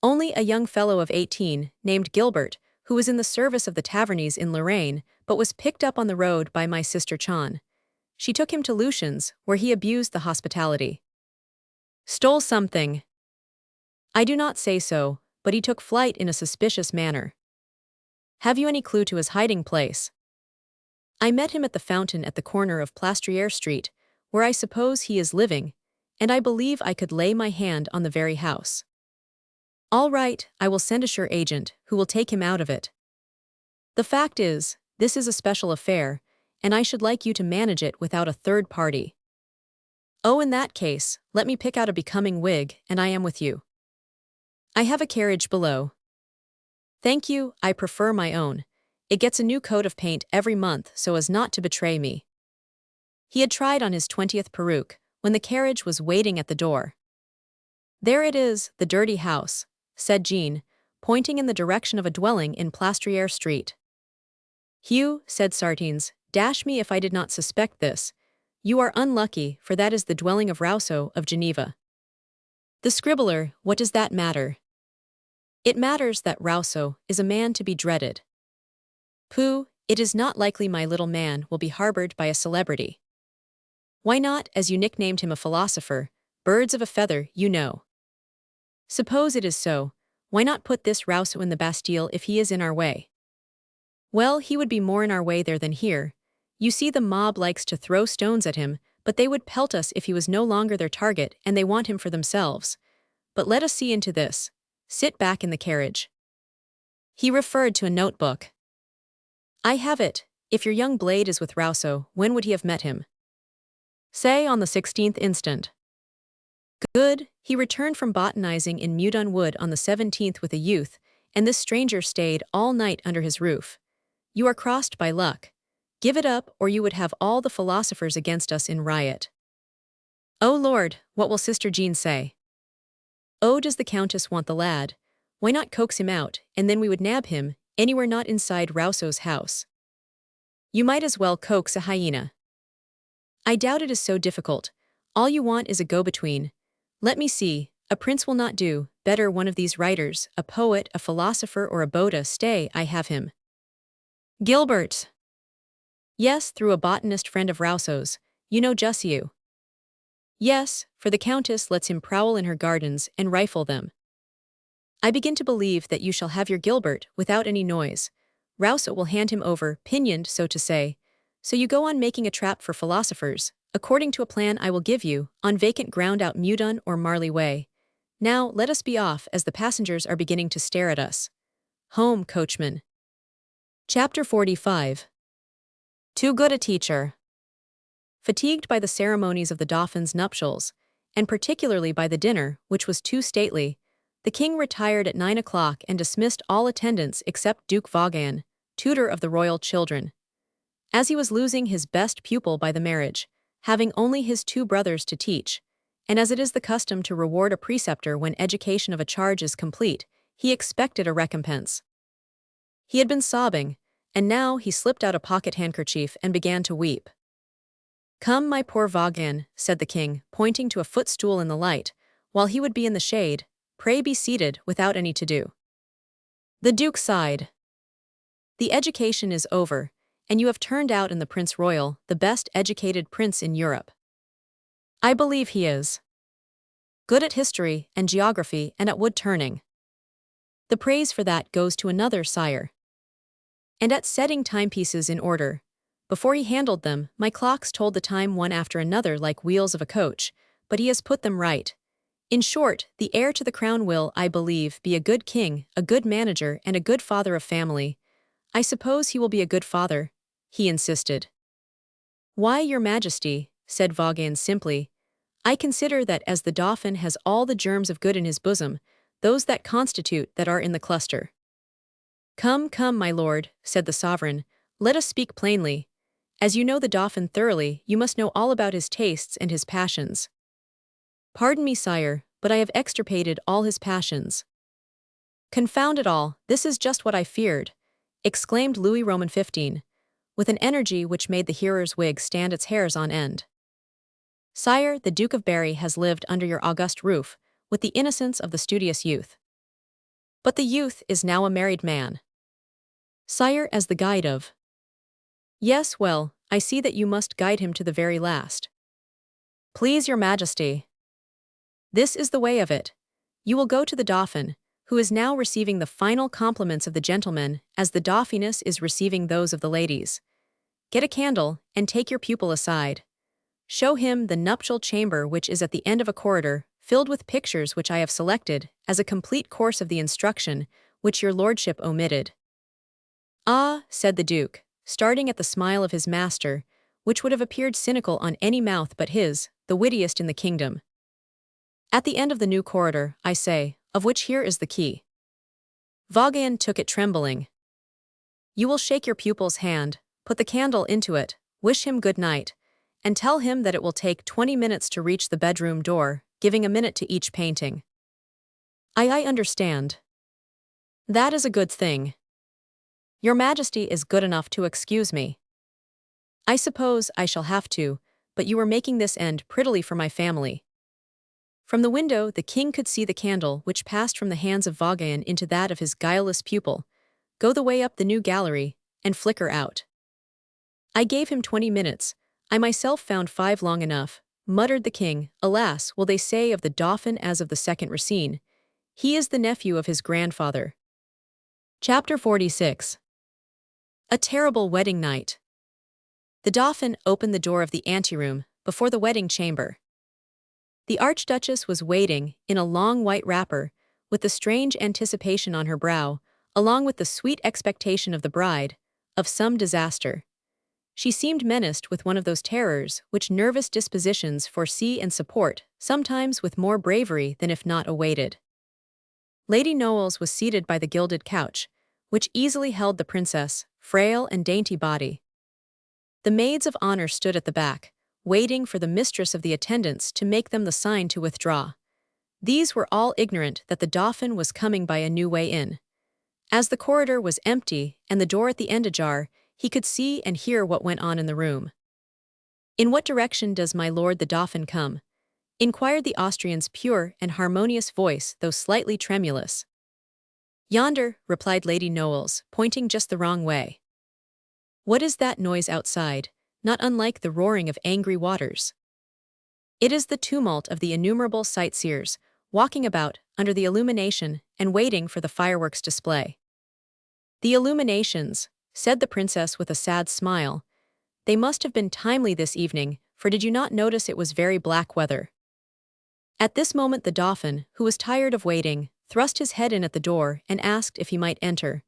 Only a young fellow of 18, named Gilbert, who was in the service of the Tavernies in Lorraine, but was picked up on the road by my sister Chon. She took him to Lucian's, where he abused the hospitality. Stole something. I do not say so, but he took flight in a suspicious manner. Have you any clue to his hiding place? I met him at the fountain at the corner of Plastriere Street, where I suppose he is living, and I believe I could lay my hand on the very house. All right, I will send a sure agent, who will take him out of it. The fact is, this is a special affair, and I should like you to manage it without a third party. Oh, in that case, let me pick out a becoming wig, and I am with you. I have a carriage below. Thank you, I prefer my own. It gets a new coat of paint every month so as not to betray me. He had tried on his 20th peruke, when the carriage was waiting at the door. There it is, the dirty house, said Jean, pointing in the direction of a dwelling in Plastriere Street. Hugh, said Sartines, dash me if I did not suspect this. You are unlucky, for that is the dwelling of Rousseau of Geneva. The scribbler, what does that matter? It matters that Rousseau is a man to be dreaded. Pooh, it is not likely my little man will be harbored by a celebrity. Why not, as you nicknamed him a philosopher, birds of a feather, you know. Suppose it is so, why not put this Rousseau in the Bastille if he is in our way? Well, he would be more in our way there than here. You see, the mob likes to throw stones at him, but they would pelt us if he was no longer their target and they want him for themselves. But let us see into this. Sit back in the carriage. He referred to a notebook. I have it. If your young blade is with Rousseau, when would he have met him? Say on the 16th instant. Good, he returned from botanizing in Meudon Wood on the 17th with a youth, and this stranger stayed all night under his roof. You are crossed by luck. Give it up, or you would have all the philosophers against us in riot. Oh Lord, what will Sister Jean say? Oh, does the Countess want the lad? Why not coax him out, and then we would nab him, anywhere not inside Rousseau's house. You might as well coax a hyena. I doubt it is so difficult. All you want is a go-between. Let me see, a prince will not do, better one of these writers, a poet, a philosopher, or a Boda. Stay, I have him. Gilbert. Yes, through a botanist friend of Rousseau's, you know Jussieu. Yes, for the Countess lets him prowl in her gardens and rifle them. I begin to believe that you shall have your Gilbert without any noise. Rousseau will hand him over, pinioned, so to say. So you go on making a trap for philosophers, according to a plan I will give you, on vacant ground out Meudon or Marley Way. Now let us be off, as the passengers are beginning to stare at us. Home, coachman. Chapter 45. Too good a teacher. Fatigued by the ceremonies of the Dauphin's nuptials, and particularly by the dinner, which was too stately, the king retired at 9 o'clock and dismissed all attendants except Duke Vaughan, tutor of the royal children. As he was losing his best pupil by the marriage, having only his 2 brothers to teach, and as it is the custom to reward a preceptor when education of a charge is complete, he expected a recompense. He had been sobbing, and now he slipped out a pocket handkerchief and began to weep. Come, my poor Vaughan, said the king, pointing to a footstool in the light, while he would be in the shade, pray be seated without any to-do. The Duke sighed. The education is over, and you have turned out in the Prince Royal the best educated prince in Europe. I believe he is. Good at history and geography and at wood-turning. The praise for that goes to another, sire. And at setting timepieces in order. Before he handled them, my clocks told the time one after another like wheels of a coach, but he has put them right. In short, the heir to the crown will, I believe, be a good king, a good manager, and a good father of family. I suppose he will be a good father. he insisted. Why, your majesty, said Vaughan simply, I consider that as the dauphin has all the germs of good in his bosom, those that constitute that are in the cluster. Come, come, my lord, said the sovereign, let us speak plainly. As you know the dauphin thoroughly, you must know all about his tastes and his passions. Pardon me, sire, but I have extirpated all his passions. Confound it all, this is just what I feared, exclaimed Louis Roman XV, with an energy which made the hearer's wig stand its hairs on end. Sire, the Duke of Berry has lived under your august roof, with the innocence of the studious youth. But the youth is now a married man. Sire, as the guide of. Yes, well, I see that you must guide him to the very last. Please your majesty. This is the way of it. You will go to the dauphin, who is now receiving the final compliments of the gentlemen as the dauphiness is receiving those of the ladies. Get a candle, and take your pupil aside. Show him the nuptial chamber which is at the end of a corridor, filled with pictures which I have selected as a complete course of the instruction, which your lordship omitted. Ah, said the duke, starting at the smile of his master, which would have appeared cynical on any mouth but his, the wittiest in the kingdom. At the end of the new corridor, I say, of which here is the key. Vaughan took it trembling. You will shake your pupil's hand, put the candle into it, wish him good night, and tell him that it will take 20 minutes to reach the bedroom door, giving a minute to each painting. I understand. That is a good thing. Your majesty is good enough to excuse me. I suppose I shall have to, but you were making this end prettily for my family. From the window the king could see the candle which passed from the hands of Vaughan into that of his guileless pupil, go the way up the new gallery, and flicker out. I gave him 20 minutes, I myself found 5 long enough, muttered the king. Alas, will they say of the dauphin as of the second Racine, he is the nephew of his grandfather. Chapter 46. A terrible wedding night. The dauphin opened the door of the anteroom, before the wedding chamber. The archduchess was waiting, in a long white wrapper, with the strange anticipation on her brow, along with the sweet expectation of the bride, of some disaster. She seemed menaced with one of those terrors which nervous dispositions foresee and support, sometimes with more bravery than if not awaited. Lady Knowles was seated by the gilded couch, which easily held the princess, frail and dainty body. The maids of honor stood at the back, waiting for the mistress of the attendants to make them the sign to withdraw. These were all ignorant that the dauphin was coming by a new way in. As the corridor was empty and the door at the end ajar, he could see and hear what went on in the room. In what direction does my lord the dauphin come? Inquired the Austrian's pure and harmonious voice, though slightly tremulous. Yonder, replied Lady Knowles, pointing just the wrong way. What is that noise outside, not unlike the roaring of angry waters? It is the tumult of the innumerable sightseers, walking about, under the illumination, and waiting for the fireworks display. The illuminations, said the princess with a sad smile. They must have been timely this evening, for did you not notice it was very black weather? At this moment the dauphin, who was tired of waiting, thrust his head in at the door and asked if he might enter.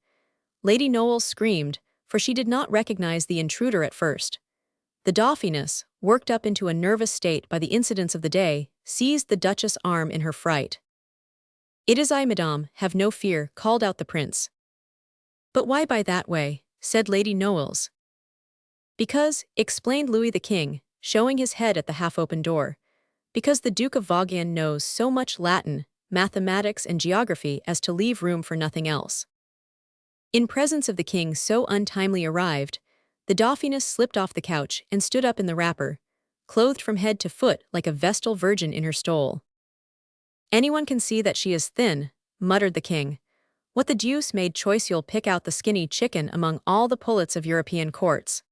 Lady Knowles screamed, for she did not recognize the intruder at first. The dauphiness, worked up into a nervous state by the incidents of the day, seized the duchess' arm in her fright. It is I, madame, have no fear, called out the prince. But why by that way? Said Lady Knowles. Because, explained Louis the King, showing his head at the half-open door, because the Duke of Vaughan knows so much Latin, mathematics and geography as to leave room for nothing else. In presence of the king so untimely arrived, the dauphiness slipped off the couch and stood up in the wrapper, clothed from head to foot like a vestal virgin in her stole. Anyone can see that she is thin, muttered the king. What the deuce made choice you'll pick out the skinny chicken among all the pullets of European courts?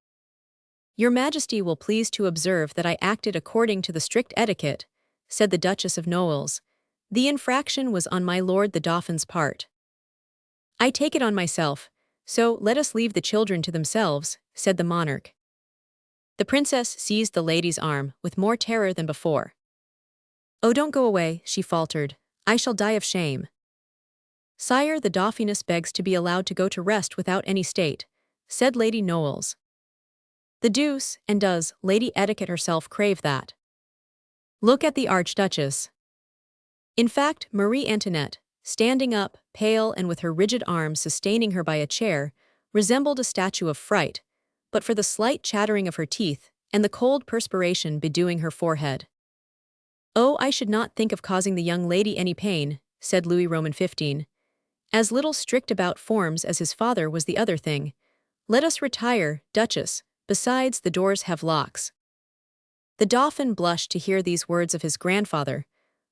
Your majesty will please to observe that I acted according to the strict etiquette, said the Duchess of Knowles. The infraction was on my lord the dauphin's part. I take it on myself, so let us leave the children to themselves, said the monarch. The princess seized the lady's arm with more terror than before. Oh, don't go away, she faltered. I shall die of shame. Sire, the dauphiness begs to be allowed to go to rest without any state, said Lady Knowles. The deuce, and does Lady Etiquette herself crave that? Look at the Archduchess. In fact, Marie Antoinette, standing up, pale and with her rigid arms sustaining her by a chair, resembled a statue of fright, but for the slight chattering of her teeth and the cold perspiration bedewing her forehead. "Oh, I should not think of causing the young lady any pain," said Louis Roman 15. "As little strict about forms as his father was the other thing. Let us retire, Duchess, besides the doors have locks." The Dauphin blushed to hear these words of his grandfather,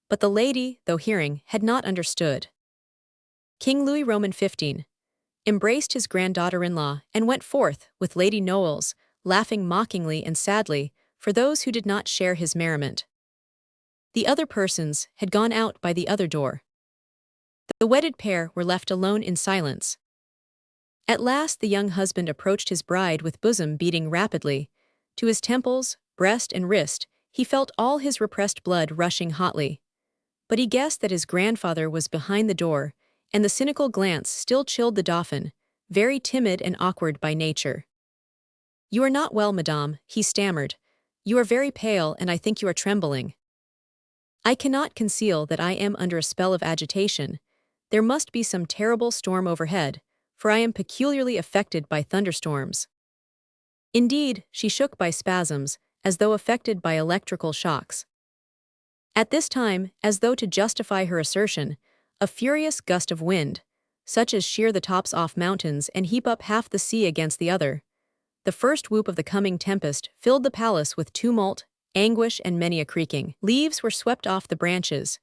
but the lady, though hearing, had not understood. King Louis Roman 15 embraced his granddaughter-in-law and went forth with Lady Noailles, laughing mockingly and sadly for those who did not share his merriment. The other persons had gone out by the other door. The wedded pair were left alone in silence. At last the young husband approached his bride with bosom beating rapidly. To his temples, breast and wrist, he felt all his repressed blood rushing hotly. But he guessed that his grandfather was behind the door, and the cynical glance still chilled the Dauphin, very timid and awkward by nature. "You are not well, madame," he stammered. "You are very pale and I think you are trembling." "I cannot conceal that I am under a spell of agitation. There must be some terrible storm overhead, for I am peculiarly affected by thunderstorms." Indeed, she shook by spasms, as though affected by electrical shocks. At this time, as though to justify her assertion, a furious gust of wind, such as shear the tops off mountains and heap up half the sea against the other, the first whoop of the coming tempest filled the palace with tumult, anguish and many a creaking. Leaves were swept off the branches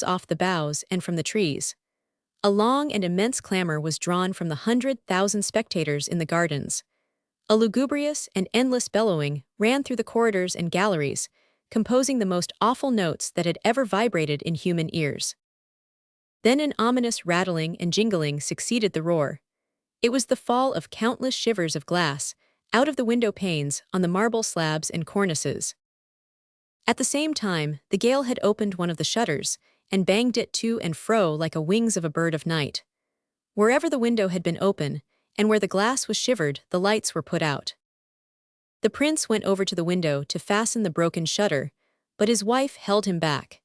off the boughs and from the trees. A long and immense clamor was drawn from the 100,000 spectators in the gardens. A lugubrious and endless bellowing ran through the corridors and galleries, composing the most awful notes that had ever vibrated in human ears. Then an ominous rattling and jingling succeeded the roar. It was the fall of countless shivers of glass, out of the window panes, on the marble slabs and cornices. At the same time, the gale had opened one of the shutters, and banged it to and fro like the wings of a bird of night. Wherever the window had been open, and where the glass was shivered, the lights were put out. The prince went over to the window to fasten the broken shutter, but his wife held him back.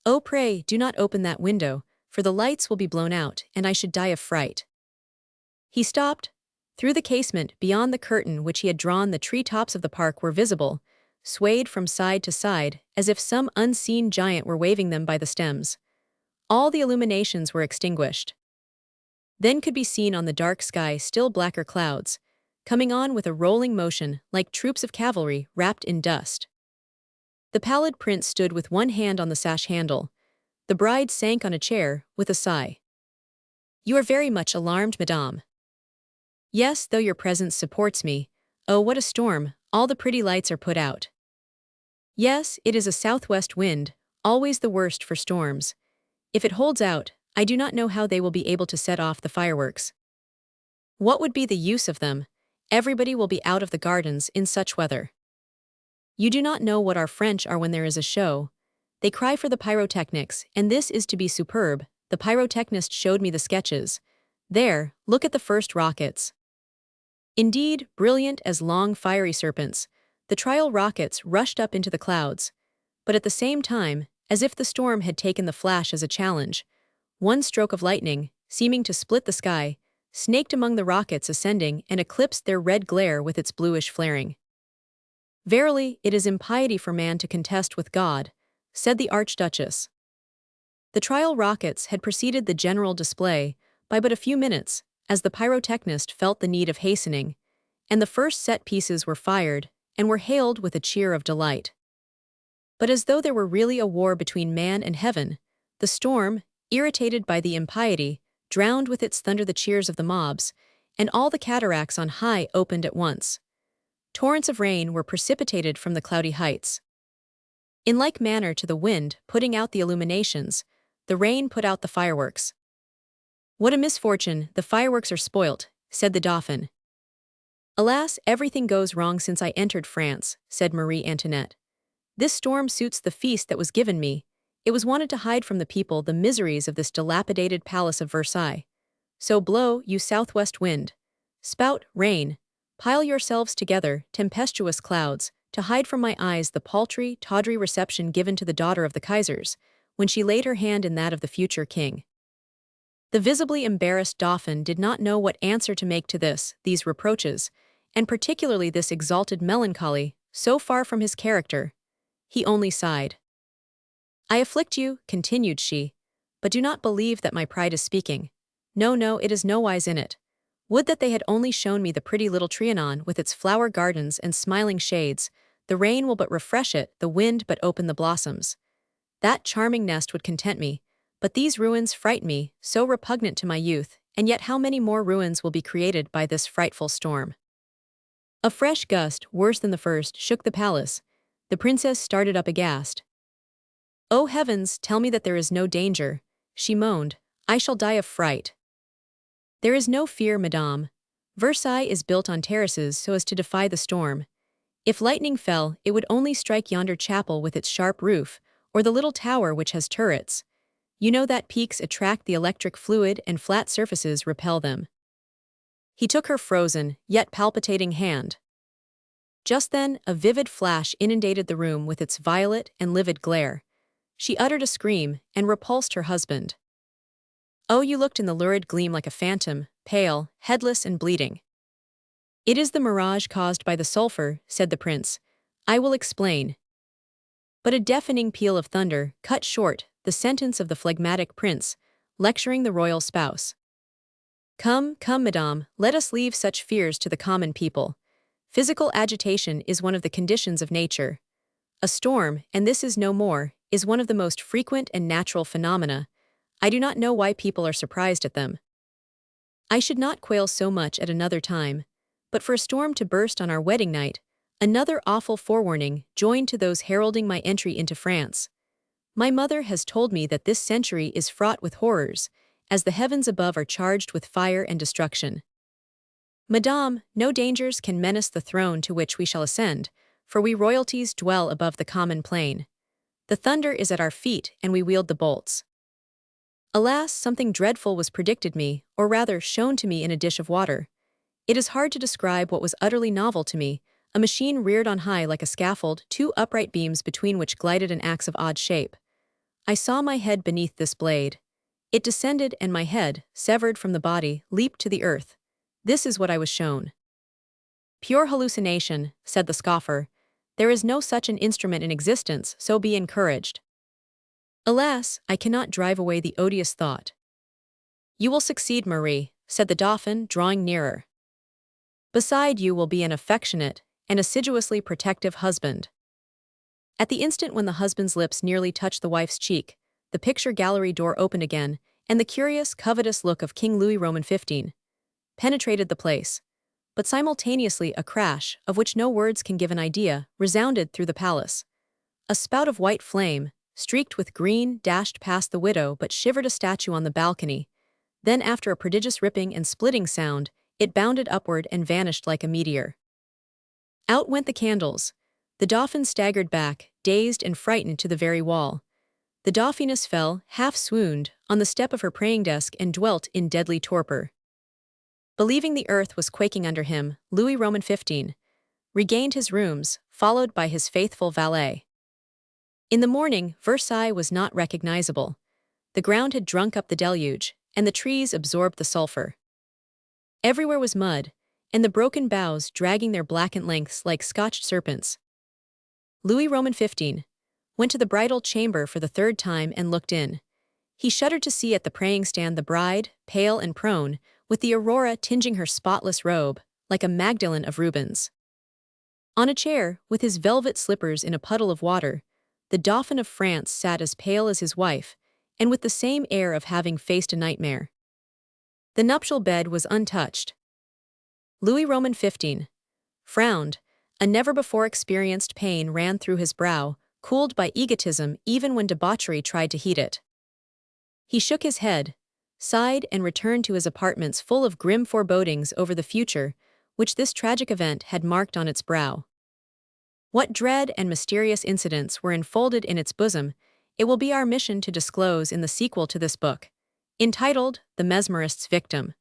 "Oh, pray, do not open that window, for the lights will be blown out, and I should die of fright." He stopped. Through the casement, beyond the curtain which he had drawn, the tree-tops of the park were visible, swayed from side to side, as if some unseen giant were waving them by the stems. All the illuminations were extinguished. Then could be seen on the dark sky still blacker clouds, coming on with a rolling motion like troops of cavalry wrapped in dust. The pallid prince stood with one hand on the sash handle. The bride sank on a chair, with a sigh. "You are very much alarmed, madame." "Yes, though your presence supports me. Oh, what a storm, all the pretty lights are put out." "Yes, it is a southwest wind, always the worst for storms. If it holds out, I do not know how they will be able to set off the fireworks. What would be the use of them? Everybody will be out of the gardens in such weather. You do not know what our French are when there is a show. They cry for the pyrotechnics, and this is to be superb. The pyrotechnist showed me the sketches. There, look at the first rockets. Indeed, brilliant as long fiery serpents, the trial rockets rushed up into the clouds. But at the same time, as if the storm had taken the flash as a challenge, one stroke of lightning, seeming to split the sky, snaked among the rockets ascending and eclipsed their red glare with its bluish flaring. "Verily, it is impiety for man to contest with God," said the Archduchess. The trial rockets had preceded the general display by but a few minutes, as the pyrotechnist felt the need of hastening, and the first set pieces were fired and were hailed with a cheer of delight. But as though there were really a war between man and heaven, the storm, irritated by the impiety, drowned with its thunder the cheers of the mobs, and all the cataracts on high opened at once. Torrents of rain were precipitated from the cloudy heights. In like manner to the wind putting out the illuminations, the rain put out the fireworks. "What a misfortune, the fireworks are spoilt," said the Dauphin. "Alas, everything goes wrong since I entered France," said Marie Antoinette. "This storm suits the feast that was given me. It was wanted to hide from the people the miseries of this dilapidated palace of Versailles. So blow, you southwest wind. Spout, rain. Pile yourselves together, tempestuous clouds, to hide from my eyes the paltry, tawdry reception given to the daughter of the Kaisers, when she laid her hand in that of the future king. The visibly embarrassed Dauphin did not know what answer to make to these reproaches, and particularly this exalted melancholy, so far from his character. He only sighed. "I afflict you," continued she, "but do not believe that my pride is speaking. No, no, it is nowise in it. Would that they had only shown me the pretty little Trianon with its flower gardens and smiling shades. The rain will but refresh it, the wind but open the blossoms. That charming nest would content me, but these ruins fright me, so repugnant to my youth, and yet how many more ruins will be created by this frightful storm." A fresh gust, worse than the first, shook the palace. The princess started up aghast. "Oh heavens, tell me that there is no danger," she moaned. "I shall die of fright." "There is no fear, madame. Versailles is built on terraces so as to defy the storm. If lightning fell, it would only strike yonder chapel with its sharp roof, or the little tower which has turrets. You know that peaks attract the electric fluid and flat surfaces repel them." He took her frozen, yet palpitating hand. Just then, a vivid flash inundated the room with its violet and livid glare. She uttered a scream and repulsed her husband. "Oh, you looked in the lurid gleam like a phantom, pale, headless and bleeding." "It is the mirage caused by the sulphur," said the prince. "I will explain." But a deafening peal of thunder cut short the sentence of the phlegmatic prince, lecturing the royal spouse. "Come, come, madame, let us leave such fears to the common people. Physical agitation is one of the conditions of nature. A storm, and this is no more, is one of the most frequent and natural phenomena. I do not know why people are surprised at them. I should not quail so much at another time, but for a storm to burst on our wedding night, another awful forewarning joined to those heralding my entry into France. My mother has told me that this century is fraught with horrors, as the heavens above are charged with fire and destruction. Madame, no dangers can menace the throne to which we shall ascend, for we royalties dwell above the common plain. The thunder is at our feet, and we wield the bolts. Alas, something dreadful was predicted me, or rather shown to me in a dish of water. It is hard to describe what was utterly novel to me, a machine reared on high like a scaffold, two upright beams between which glided an axe of odd shape. I saw my head beneath this blade. It descended, and my head, severed from the body, leaped to the earth. This is what I was shown. "Pure hallucination," said the scoffer. "There is no such an instrument in existence, so be encouraged." "Alas, I cannot drive away the odious thought." "You will succeed, Marie," said the Dauphin, drawing nearer. "Beside you will be an affectionate and assiduously protective husband." At the instant when the husband's lips nearly touched the wife's cheek, the picture gallery door opened again, and the curious, covetous look of King Louis Roman XV penetrated the place. But simultaneously a crash, of which no words can give an idea, resounded through the palace. A spout of white flame, streaked with green, dashed past the widow but shivered a statue on the balcony. Then after a prodigious ripping and splitting sound, it bounded upward and vanished like a meteor. Out went the candles. The Dauphin staggered back, dazed and frightened to the very wall. The Dauphiness fell, half-swooned, on the step of her praying desk and dwelt in deadly torpor. Believing the earth was quaking under him, Louis Roman XV regained his rooms, followed by his faithful valet. In the morning, Versailles was not recognizable. The ground had drunk up the deluge, and the trees absorbed the sulphur. Everywhere was mud, and the broken boughs dragging their blackened lengths like scotched serpents. Louis Roman XV went to the bridal chamber for the third time and looked in. He shuddered to see at the praying stand the bride, pale and prone, with the aurora tinging her spotless robe, like a Magdalene of Rubens. On a chair, with his velvet slippers in a puddle of water, the Dauphin of France sat as pale as his wife, and with the same air of having faced a nightmare. The nuptial bed was untouched. Louis Roman XV frowned. A never-before-experienced pain ran through his brow, cooled by egotism even when debauchery tried to heat it. He shook his head, sighed and returned to his apartments full of grim forebodings over the future, which this tragic event had marked on its brow. What dread and mysterious incidents were enfolded in its bosom, it will be our mission to disclose in the sequel to this book, entitled The Mesmerist's Victim.